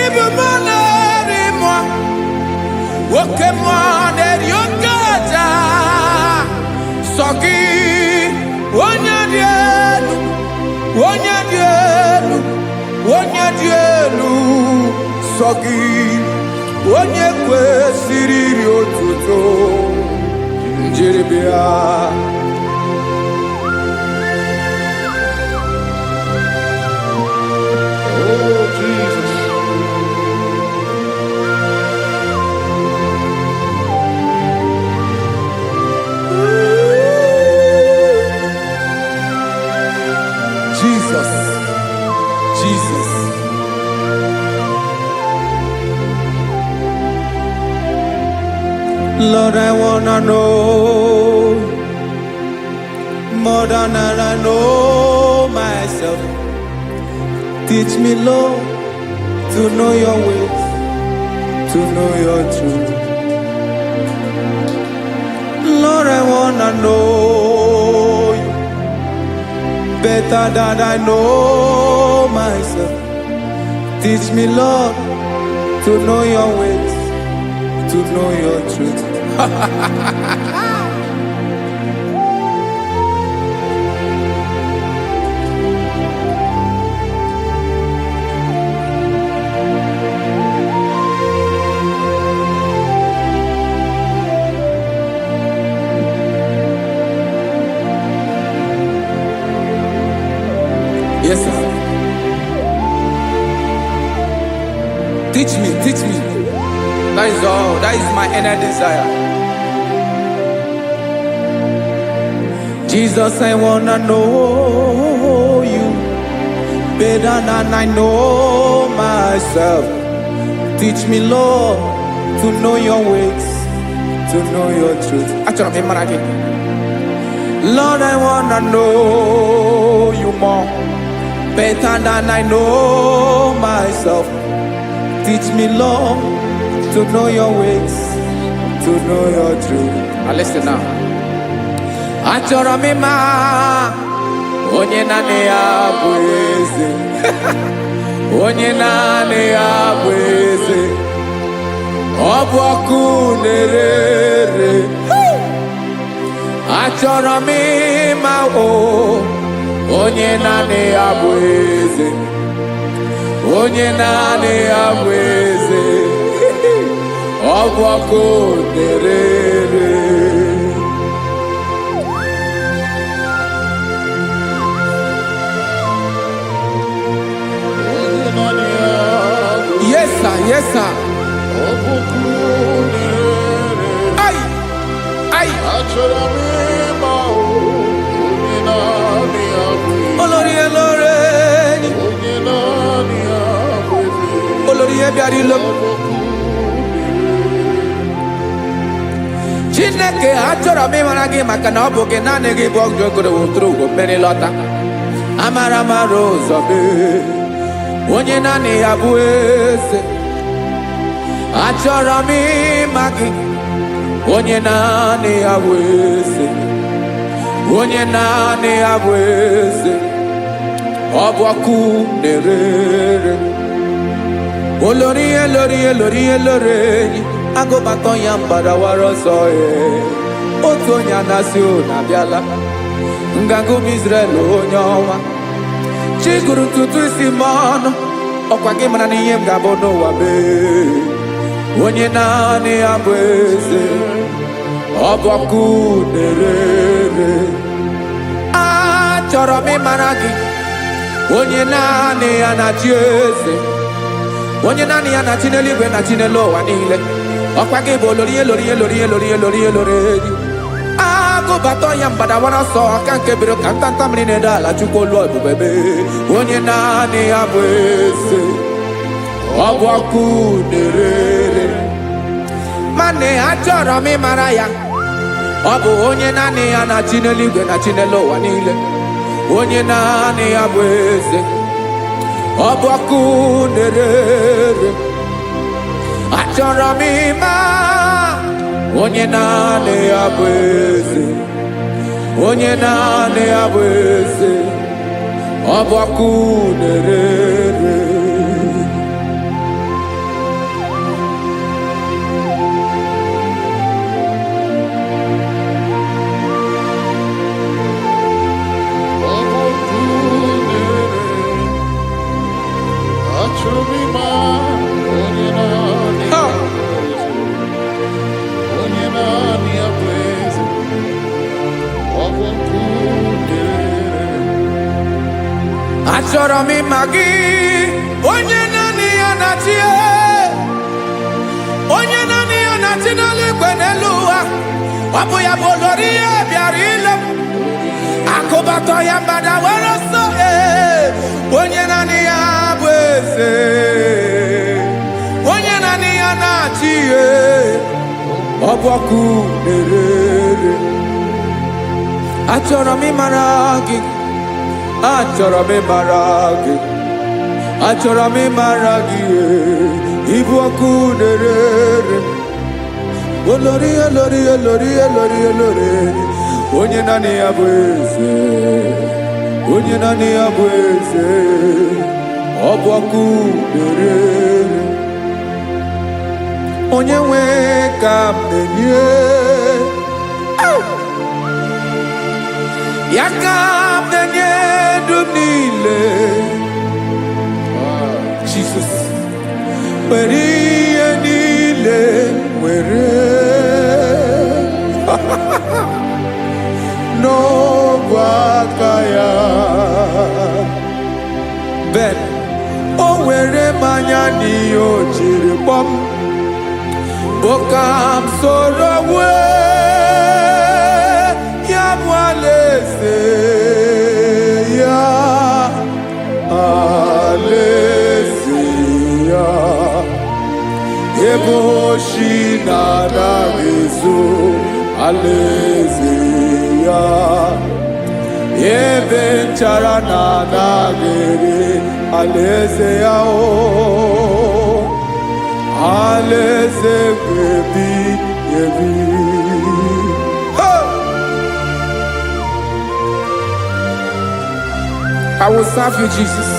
ibu manari mo Woke manari okaja Sogi onye dielu onye dielu onye dielu Sogi onye kwesịrị iri otuto njiribịa Jesus. Lord, I wanna know more than I know myself. Teach me, Lord, to know your ways, to know your truth. Lord, I wanna know you better than I know myself. Teach me, Lord, to know your ways, to know your truth. Yes, sir. Teach me, teach me. That is all. That is my inner desire. Jesus, I wanna know you better than I know myself. Teach me, Lord, to know your ways, to know your truth. Lord, I wanna know you more better than I know myself. Teach me, Lord, to know your ways, to know your truth. Now listen now. Achọrọ m ịma onye naanị ya bụ eze. Onye naanị ya bụ eze. Ọ bụ ọkụ na-ere. Achọrọ m ịma onye naanị ya bụ eze. Onye naanị ya bụ eze. Ọ bụ ọkụ na-ere. Eka. Ai. Ai. Olori elore. Olori ebiarilo. Chineke achọrọ m ịmara gị maka na ọ bụ gị naanị gị bụ ọgụ ogoro woturu ugwo mmeri lọta. Amara mara ụzọ mee onye naanị ya bụ eze. Achọrọ m ịma gị onye naanị ya bụ eze. Onye naanị ya bụ eze. Ọ bụ ọkụ na-erere. Olori elori elori elori agụbatọ ya mgbadawara ọsọ otu onye anasị na-abịala nganga ụmụ Izrel onye ọnwa chigụrụ ntutu isi m ọnụ ọkwa gị mara na ihe m ga-abụ n'ụwa mee onye naanị ya bụ eze. Ọ bụ ọkụ na-erere. Achọrọ m ịmara gị onye naanị ya na-achị eze. Onye naanị ya na-achị n'eluigwe na chi n'elu ụwa niile. Ọkwa gị bụ olori elori elori elori elori elori. Agụbatọ ya mgbadawara ọsọ aka nke biri ka ntanta mmiri na-ede ala Chukwu olu ebube mee onye naanị ya bụ eze. Ọ bụ ọkụ na-erere. Mana achọrọ m ịmara ya. Ọ bụ onye naanị ya na-achị n'eluigwe na chi n'elu ụwa niile. Onye naanị ya bụ eze. Ọ bụ ọkụ na-erere. Achọrọ m ịma onye naanị ya bụ eze. Onye naanị ya bụ eze. Ọ bụ ọkụ na-erere. Achọrọ m ịma gị onye naanị ya na-achị. Onye naanị ya na-achị n'eluigwe n'elu ụwa. Ọ bụ ya bụ olori ya bịara ile m. Akụbatọ ya mgbadawara ọsọ onye naanị ya bụ eze. Onye naanị ya na-achị ọ bụ ọkụ na-erere. Achọrọ m ịmara gị. Achọrọ m ịmara gị. Achọrọ m ịmara gị ịbụ ọkụ na-erere. Olori elori elori elori elori. Onye naanị ya bụ eze. Onye naanị ya bụ eze. Ọ bụ ọkụ na-erere. Onye nwe ka m na-enye. Ya ka m na-enye dum niile. Jesus. Were ihe niile were. N'ọbụ aka ya. Ben, o were mmanya n'ihe o jiri kpọọ m. Bụ ka m soro wee ya bụ alaeze ya. Alaeze ya. Ebe oshi na-anaghị ezo. Alaeze ya. Ebe nchara na-anaghị ere. Alaeze ya o. Alaeze ebi ebi. I will serve you, Jesus.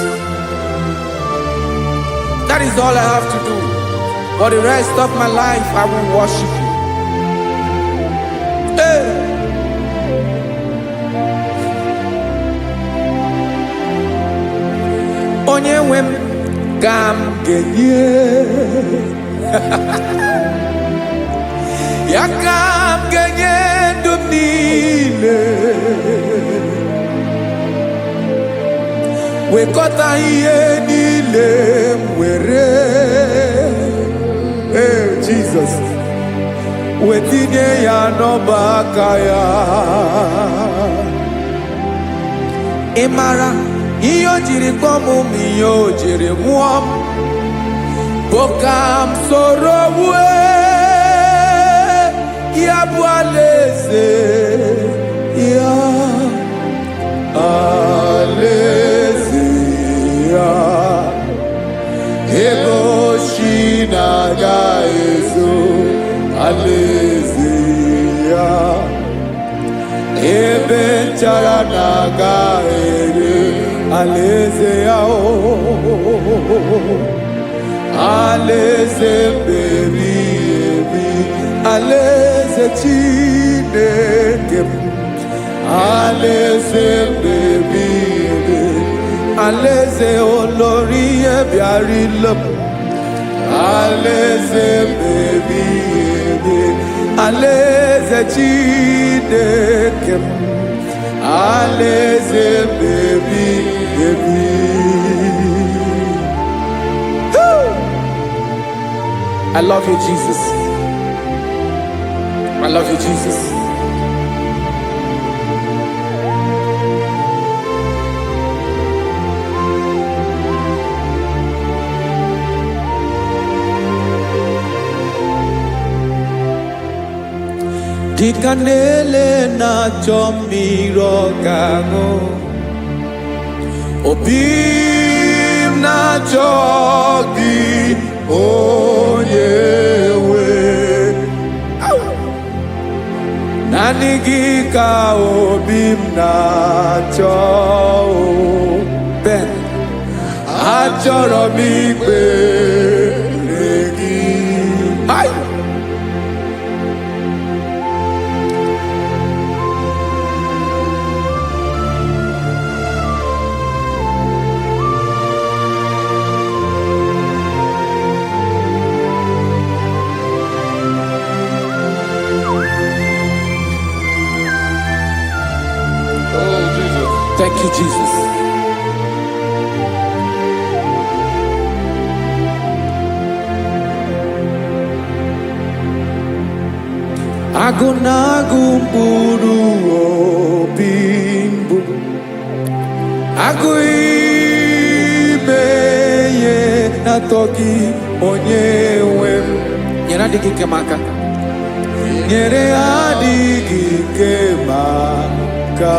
That is all I have to do. For the rest of my life, I will worship you. Hey. Onye nwe m ka m ga-enye. Ya ka m ga-enye ndụ m niile. Wekọta ihe niile m were. Jesus. Wetinye ya n'ọba aka ya. Ị mara ihe o jiri kpọọ m ihe o jiri mụọ m bụ ka m soro wue ya bụ alaeze ya. Alaeze ya ego shi na-aga ezo. Alaeze ya ebe nchara na-aga ere. Alaeze ya alaeze mbebi ebi. Alaeze Chineke m. Alaeze mbebi ebi. Alaeze olori ebiarila m. Alaeze mbebi ebi. Alaeze Chineke m. Alaeze mbebi ebi. I love you, Jesus. I love you, Jesus. Dikanele na chomiro gango. Obim na chogi onyewe. Nanigi ka obim na cho. Ben achoro mi pe legi. Ay. Thank you, Jesus. Agunagu mburu obimbu. Agu imeye natogi onyewe. Nyere adigi kemaka. Nyere adigi kemaka.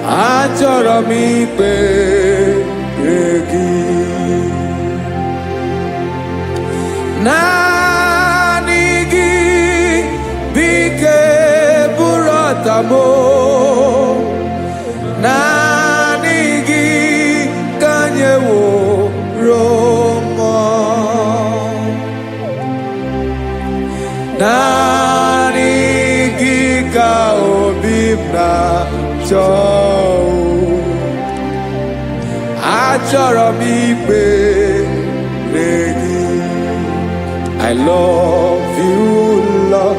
Achọrọ m ikpere gị. Naanị gị bike bụrụ ọtamo. Naanị gị ka nyeworo m. Naanị gị ka obi m na-achọ. Achọrọ m ikpere gị. I love you, Lord.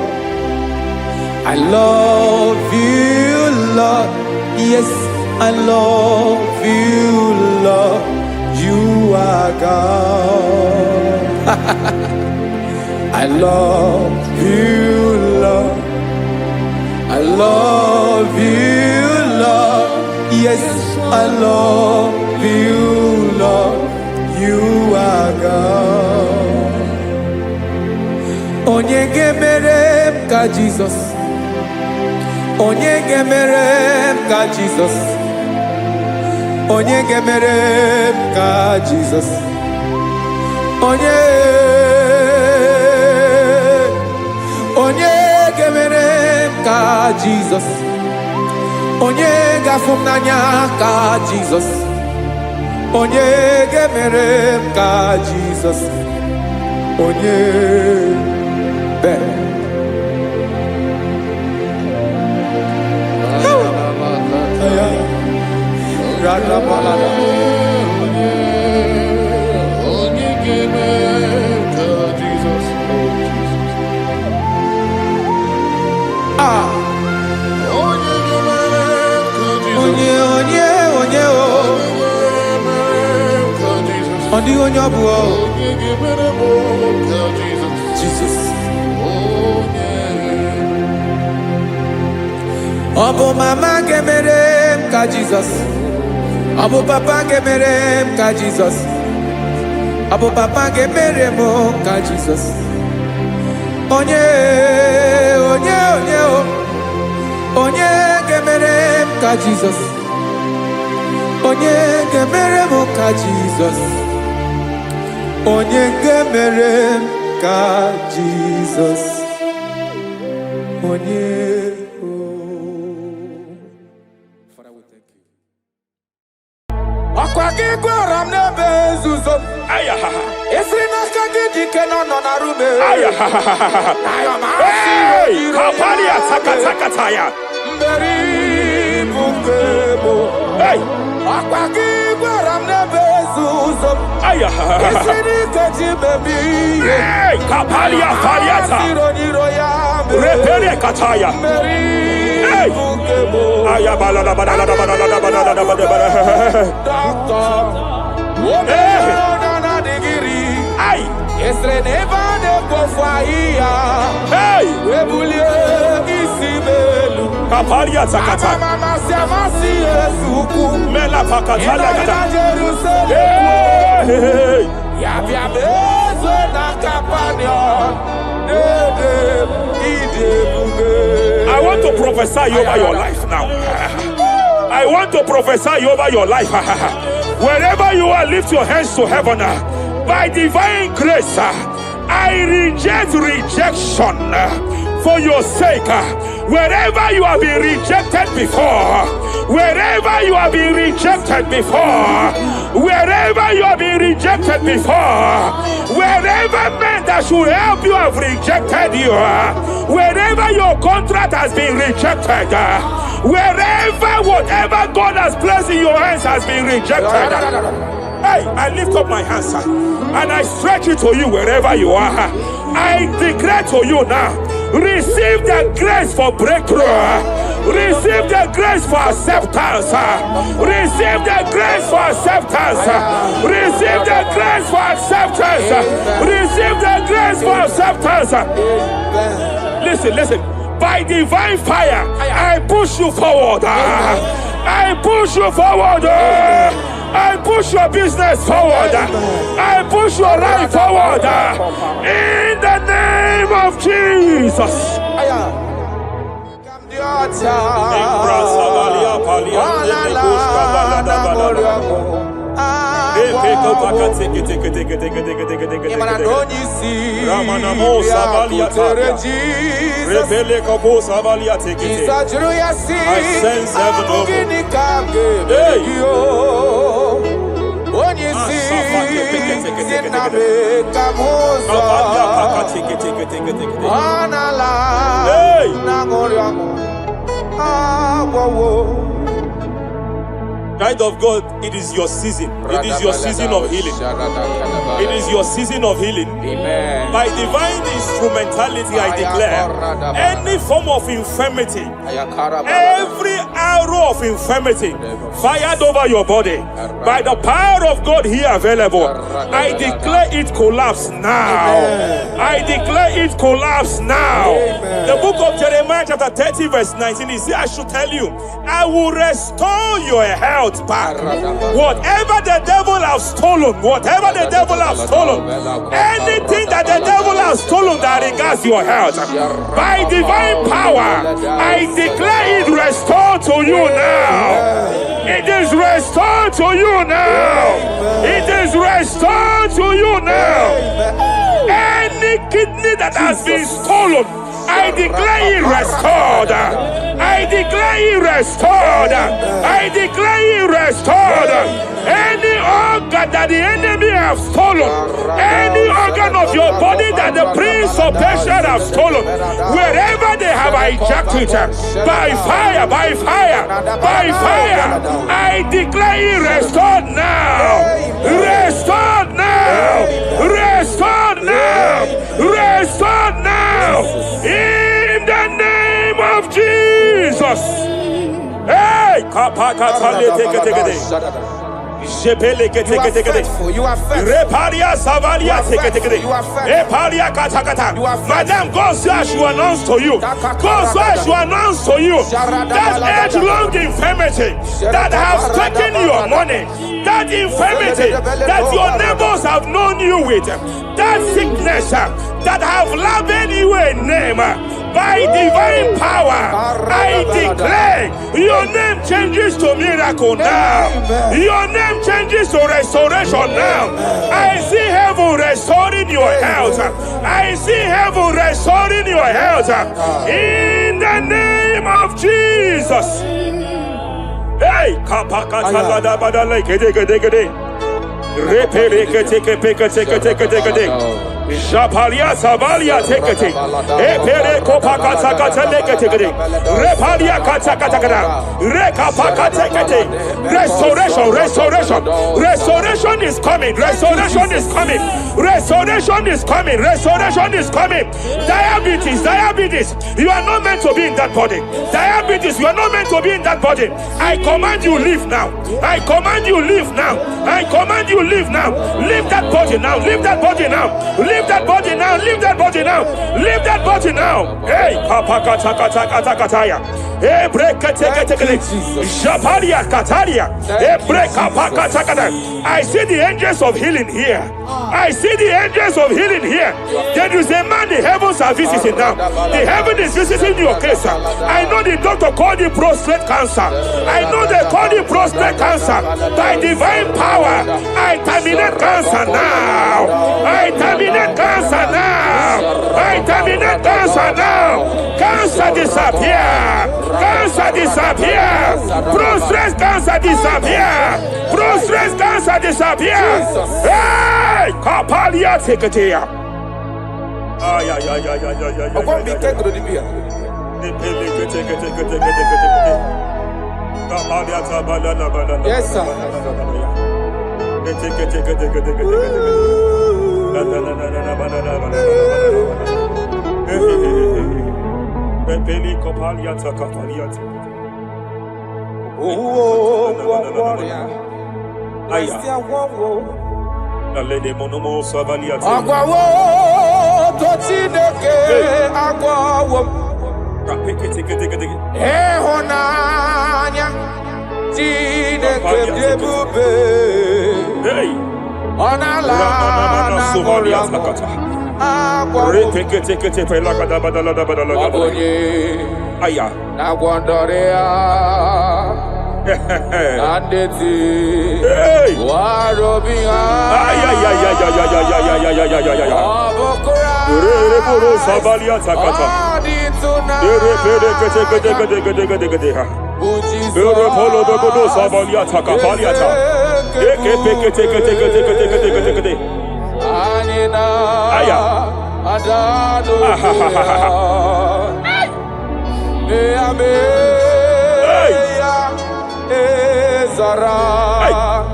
I love you, Lord. Yes, I love you, Lord. You are God. I love you, Lord. I love you, Lord. Yes, I love you, Lord. You are God. Onye gemere m ka Jesus. Onye gemere m ka Jesus. Onye gemere m ka Jesus. Onye gemere m ka Jesus. Onye gafụ m n'anya ka Jesus. Onye gemere m ka Jesus. Onye be. Onye gemere ka Jesus. Onye gemere ka Jesus. Onye Onye gemere ka Jesus. On the on your boy. Jesus. Obo mama gemerem ka Jesus. Obo papa gemerem ka Jesus. Obo papa gemerem ka Jesus. Onye gemerem ka Jesus. Onye gemerem ka Jesus. Onye gemerem ka Jesus. Onye. Father, we thank you. Akwagi gwaram na bezuzo. Ayaha. Esrina kagidi kenono na rume. Ayaha. Hey, kapalia takataya. Mberi bungebo. Hey, Akwagi gwaram na bezuzo. ayaha. Esrina kagidi baby. Hey, kapalia fariata. Niro ya. Repere kataya. Mberi bungebo. Ayabala la bala la bala la bala la bala. Doctor. Hey. Ay, estreneva de Kofaia. Hey, Webulie isimelu. kapalia takata. Mama siamasi esuku. Mela pakatala kata. Jerusalem. Hey, Yabia bezo na companion. I want to prophesy over your life now. I want to prophesy over your life. Wherever you are, lift your hands to heaven. By divine grace, I reject rejection for your sake. Wherever you have been rejected before, wherever you have been rejected before, wherever you have been rejected before, wherever men that should help you have rejected you, wherever your contract has been rejected, wherever whatever God has placed in your hands has been rejected. Hey, I lift up my hands and I stretch it to you wherever you are. I declare to you now, receive the grace for breakthrough. Receive the grace for acceptance. Receive the grace for acceptance. Receive the grace for acceptance. Receive the grace for acceptance. Listen. By divine fire, I push you forward. I push you forward. I push your business forward. I push your life forward. In the name of Jesus. I sense heaven open. Child of God, it is your season. It is your season of healing. It is your season of healing. Amen. By divine instrumentality, I declare any form of infirmity, every arrow of infirmity fired over your body, by the power of God here available, I declare it collapse now. I declare it collapse now. The book of Jeremiah chapter 30 verse 19 is here. I should tell you, I will restore your health back. Whatever the devil has stolen, whatever the devil has stolen, anything that the devil has stolen that regards your health, by divine power, I declare it restored to you now. It is restored to you now. It is restored to you now. Any kidney that has been stolen, I declare it restored. I declare it restored. I declare it restored. Any organ that the enemy have stolen, any organ of your body that the prince of Persia have stolen, wherever they have hijacked it, by fire, by fire, by fire, I declare it restored now. Restored now. Restored now. Restored now. In the name of Jesus. Hey, You are faithful. You are faithful. Reparia Savalia You are faithful. Tekete. You are faithful. Eparia Katakata. You are faithful. Madam, God says you announce to you. God says you announce to you that age-long infirmity that has taken your money, that infirmity that your neighbors have known you with, that sickness that have labeled you a name. By divine power, I declare your name changes to miracle now. Your name changes to restoration now. I see heaven restoring your health. I see heaven restoring your health. In the name of Jesus. Hey, kapakata badale gede gede gede. Repere teke peke teke. Japalia Savalia Tekete, Epere Kopakata Katalekete, Repalia Katakata, Rekapakatekete. Restoration is coming, restoration is coming, restoration is coming, restoration is coming. Diabetes, you are not meant to be in that body. Diabetes, you are not meant to be in that body. I command you leave now. I command you leave now. I command you leave now. Leave that body now. Leave that body now. Leave that body now. Leave that body now. Leave that body now. Hey, kapakatakataya. Hey, break Japalia Kataria. Hey, break kapakatakata. I see the angels of healing here. I see the angels of healing here. There is a man the heavens are visiting now. The heaven is visiting your case. I know the doctor called it prostate cancer. I know they call it prostate cancer. By divine power, I terminate cancer now. I terminate cancer now. I terminate cancer now. Cancer disappear. Cancer disappear. Prostate cancer disappear. Prostate cancer disappear. Hey, Kapalia Teketea. Ay. Yes, sir.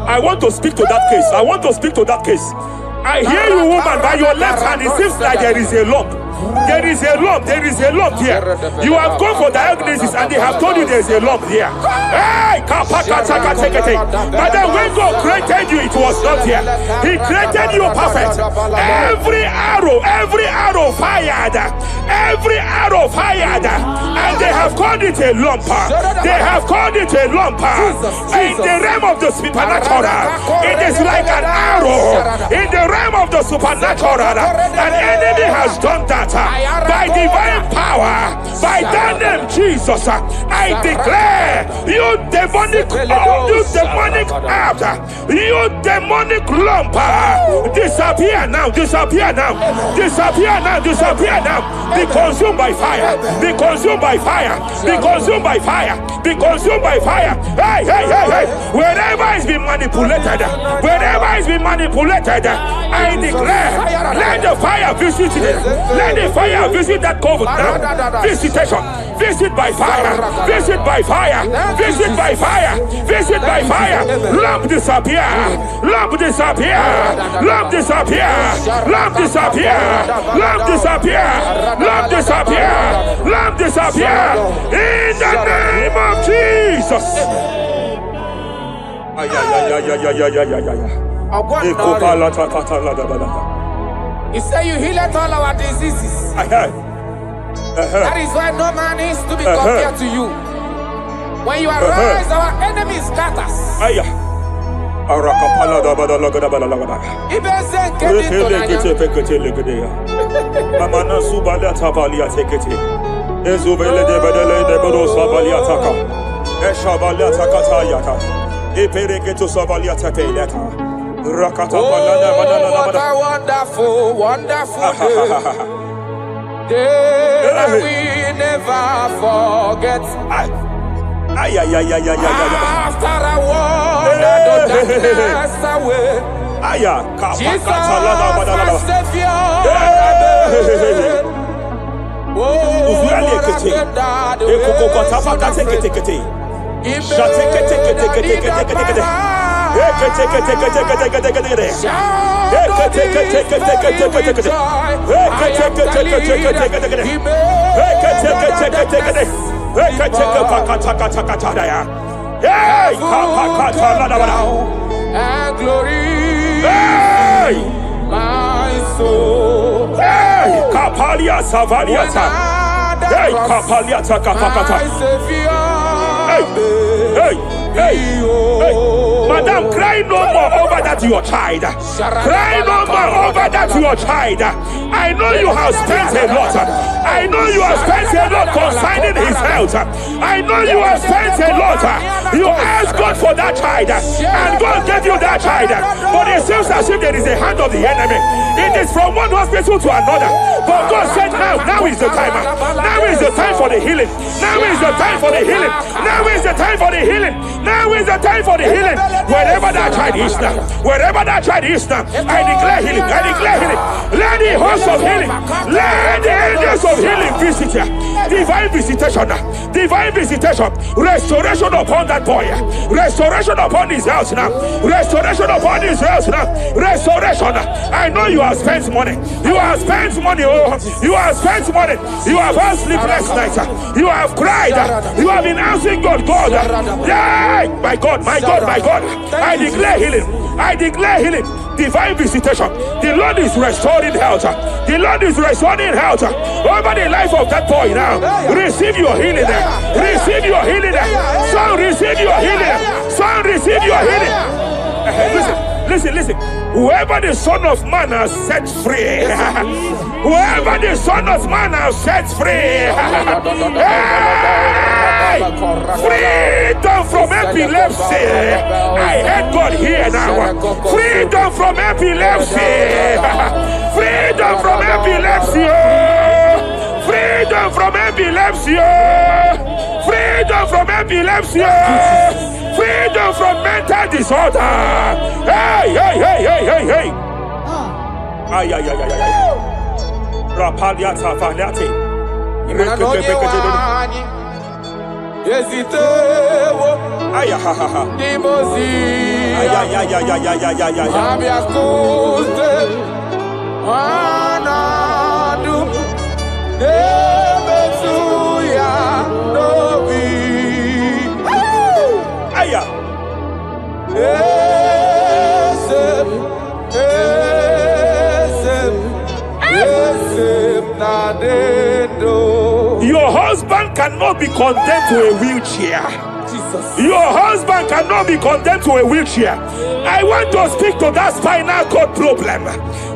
I want to speak to that case. I want to speak to that case. I hear you, woman, by your left hand. It seems like there is a lump. There is a lump. There is a lump here. You have gone for diagnosis and they have told you there is a lump here. Hey, but then when God created you, it was not here. He created you perfect. Every arrow fired. Every arrow fired. And they have called it a lump. They have called it a lump. In the realm of the supernatural, it is like an arrow. In the realm of the supernatural, an enemy has done that. By divine power, by that name Jesus, I declare you demonic act, you demonic lump, disappear now, disappear now, disappear now, disappear now. Be consumed by fire, be consumed by fire, be consumed by fire, be consumed by fire. Hey, hey, hey, hey. Wherever it's been manipulated, wherever it's been manipulated, I declare, let the fire visit it. Let the fire visit that coven now. Visitation. Visit by fire. Visit by fire. Visit by fire. Visit by fire. Lump disappear. Lump disappear. Lump disappear. Lump disappear. Lump disappear. Lump disappear. Lump disappear. In the name of Jesus. Ay, ay, ay, ay, ay, ay, ay, ay, ay, ay. He said you heal all our diseases. That is why no man is to be compared to you. When you arise, our enemies scatters. Amana subala tabalia tekete. Ezubele de bedele de bodo sabalia taka. Eshabalia takata yaka. Epereketo sabalia tapeleta. Rakata balana banana. What a wonderful, wonderful day that we never forget. Ay, ay, ay, ay, ay, ay, ay. After I wandered the darkness away, Jesus, my Savior. Oh, what a good God. And glory, my soul. Kapalia Savaliata. Kapaliata Kapakata. Madam, cry no more over that your child. Cry no more over that your child. I know you have spent a lot. I know you have spent a lot concerning his health. I know you have spent a lot. You asked God for that child, and God gave you that child. But it seems as if there is a hand of the enemy. It is from one hospital to another. But God said, now is the time. Now is the time for the healing. Now is the time for the healing. Now is the time for the healing. Now is the time for the healing. Wherever that child is now, wherever that child is now, I declare healing. I declare healing. Let the host of healing, let the angels of healing visit you. Divine visitation, divine visitation, restoration upon that boy, restoration upon his house now, restoration upon his house now, restoration. I know you have spent money. You have spent money. Oh, you have spent money. You have had sleepless nights. You have cried. You have been asking God, God. Yeah, my God, my God, my God. I declare healing. I declare healing. Divine visitation. The Lord is restoring health. The Lord is restoring health over the life of that boy now. Receive your healing. Receive your healing. Son, receive your healing. Son, receive your healing. Listen. Whoever the Son of Man has set free, whoever the Son of Man has set free, freedom from epilepsy. I heard God here now. Freedom from epilepsy. Freedom from epilepsy. Freedom from epilepsy. Freedom from epilepsy. Freedom from mental disorder. Hey. Ay. Rapaliata Faliati. Your husband cannot be condemned to a wheelchair. Jesus. Your husband cannot be condemned to a wheelchair. I want to speak to that spinal cord problem.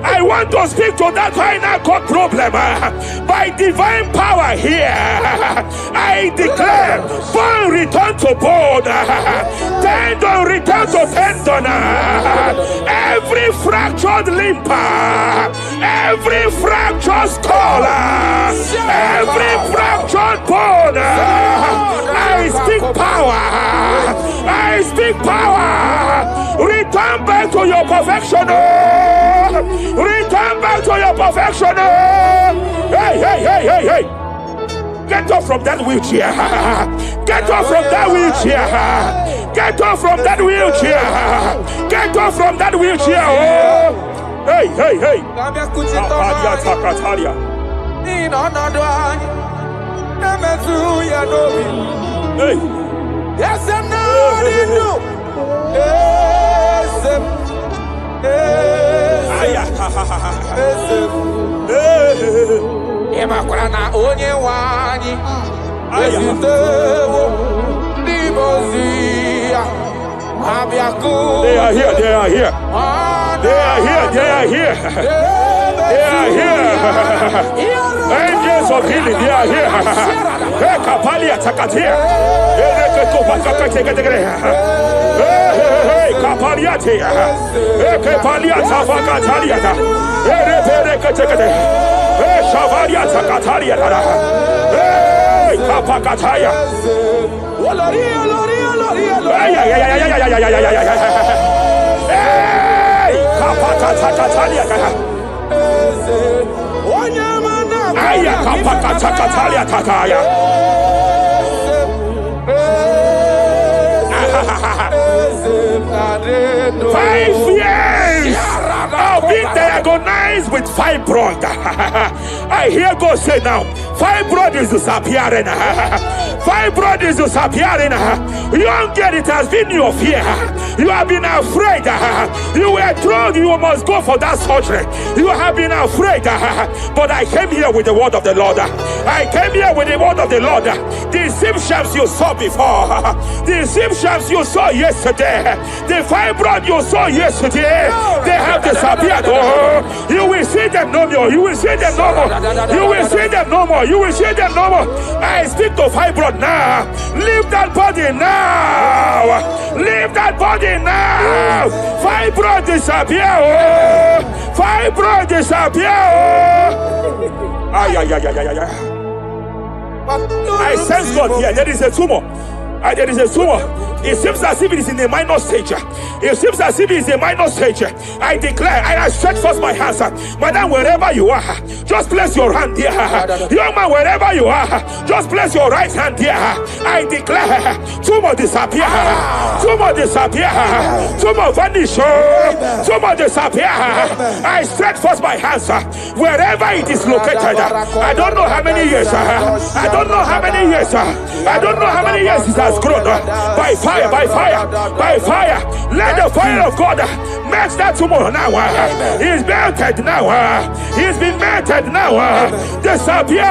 I want to speak to that spinal cord problem. By divine power here, I declare bone return to bone, tendon return to tendon, every fractured limb, every fractured skull, every fractured bone. I speak power. I speak power. Return back to your perfection. Return back to your perfection. Hey. Get off from that wheelchair. Get off from that wheelchair. Get off from that wheelchair. Get off from that wheelchair. Oh. Hey. Hey. Yes, Aya. Imakwara na onye nwanyị Aya. ezitewo ndị mozi ya abịaku. They are here. They are here. They are here. They are here. They are here. Angels of healing. They are here. Hey, Kapalia Takatia. Hey, Kapaliati. Hey, Kapalia Tafakatalia. Hey, Shavalia Takatalia. Hey, Kapakataya. Hey, Kapakatakalia. Aya Kapakatakalia Takaya. 5 years of being diagnosed with fibroid. I hear God say now, fibroid is disappearing. Fibroid is disappearing. You don't get it, has been your fear. You have been afraid. You were told you must go for that surgery. You have been afraid. But I came here with the word of the Lord. I came here with the word of the Lord. The symptoms you saw before, the symptoms you saw yesterday, the fibroid you saw yesterday, they have disappeared. Oh, you will see them no more. You will see them no more. You will see them no more. You will see them no more. I speak to fibroid now. Leave that body now. Leave that body now. Fibroid disappear. Oh, fibroid disappear. Oh. Ay, ay, ay, ay, ay, ay. I sense God here. There is a tumor. There is a tumor. It seems as if it is in a minor stage. It seems as if it is a minor stage. I declare, I stretch forth my hands. Madam, wherever you are, just place your hand here. Young man, wherever you are, just place your right hand here. I declare, tumor disappear. Tumor disappear. Tumor vanish. Tumor disappear. I stretch forth my hands wherever it is located. I don't know how many years. I don't know how many years. I don't know how many years it has grown. By fire, by fire, by fire. Let the fire of God match that tumor now. He's melted now. He's been melted now. Disappear.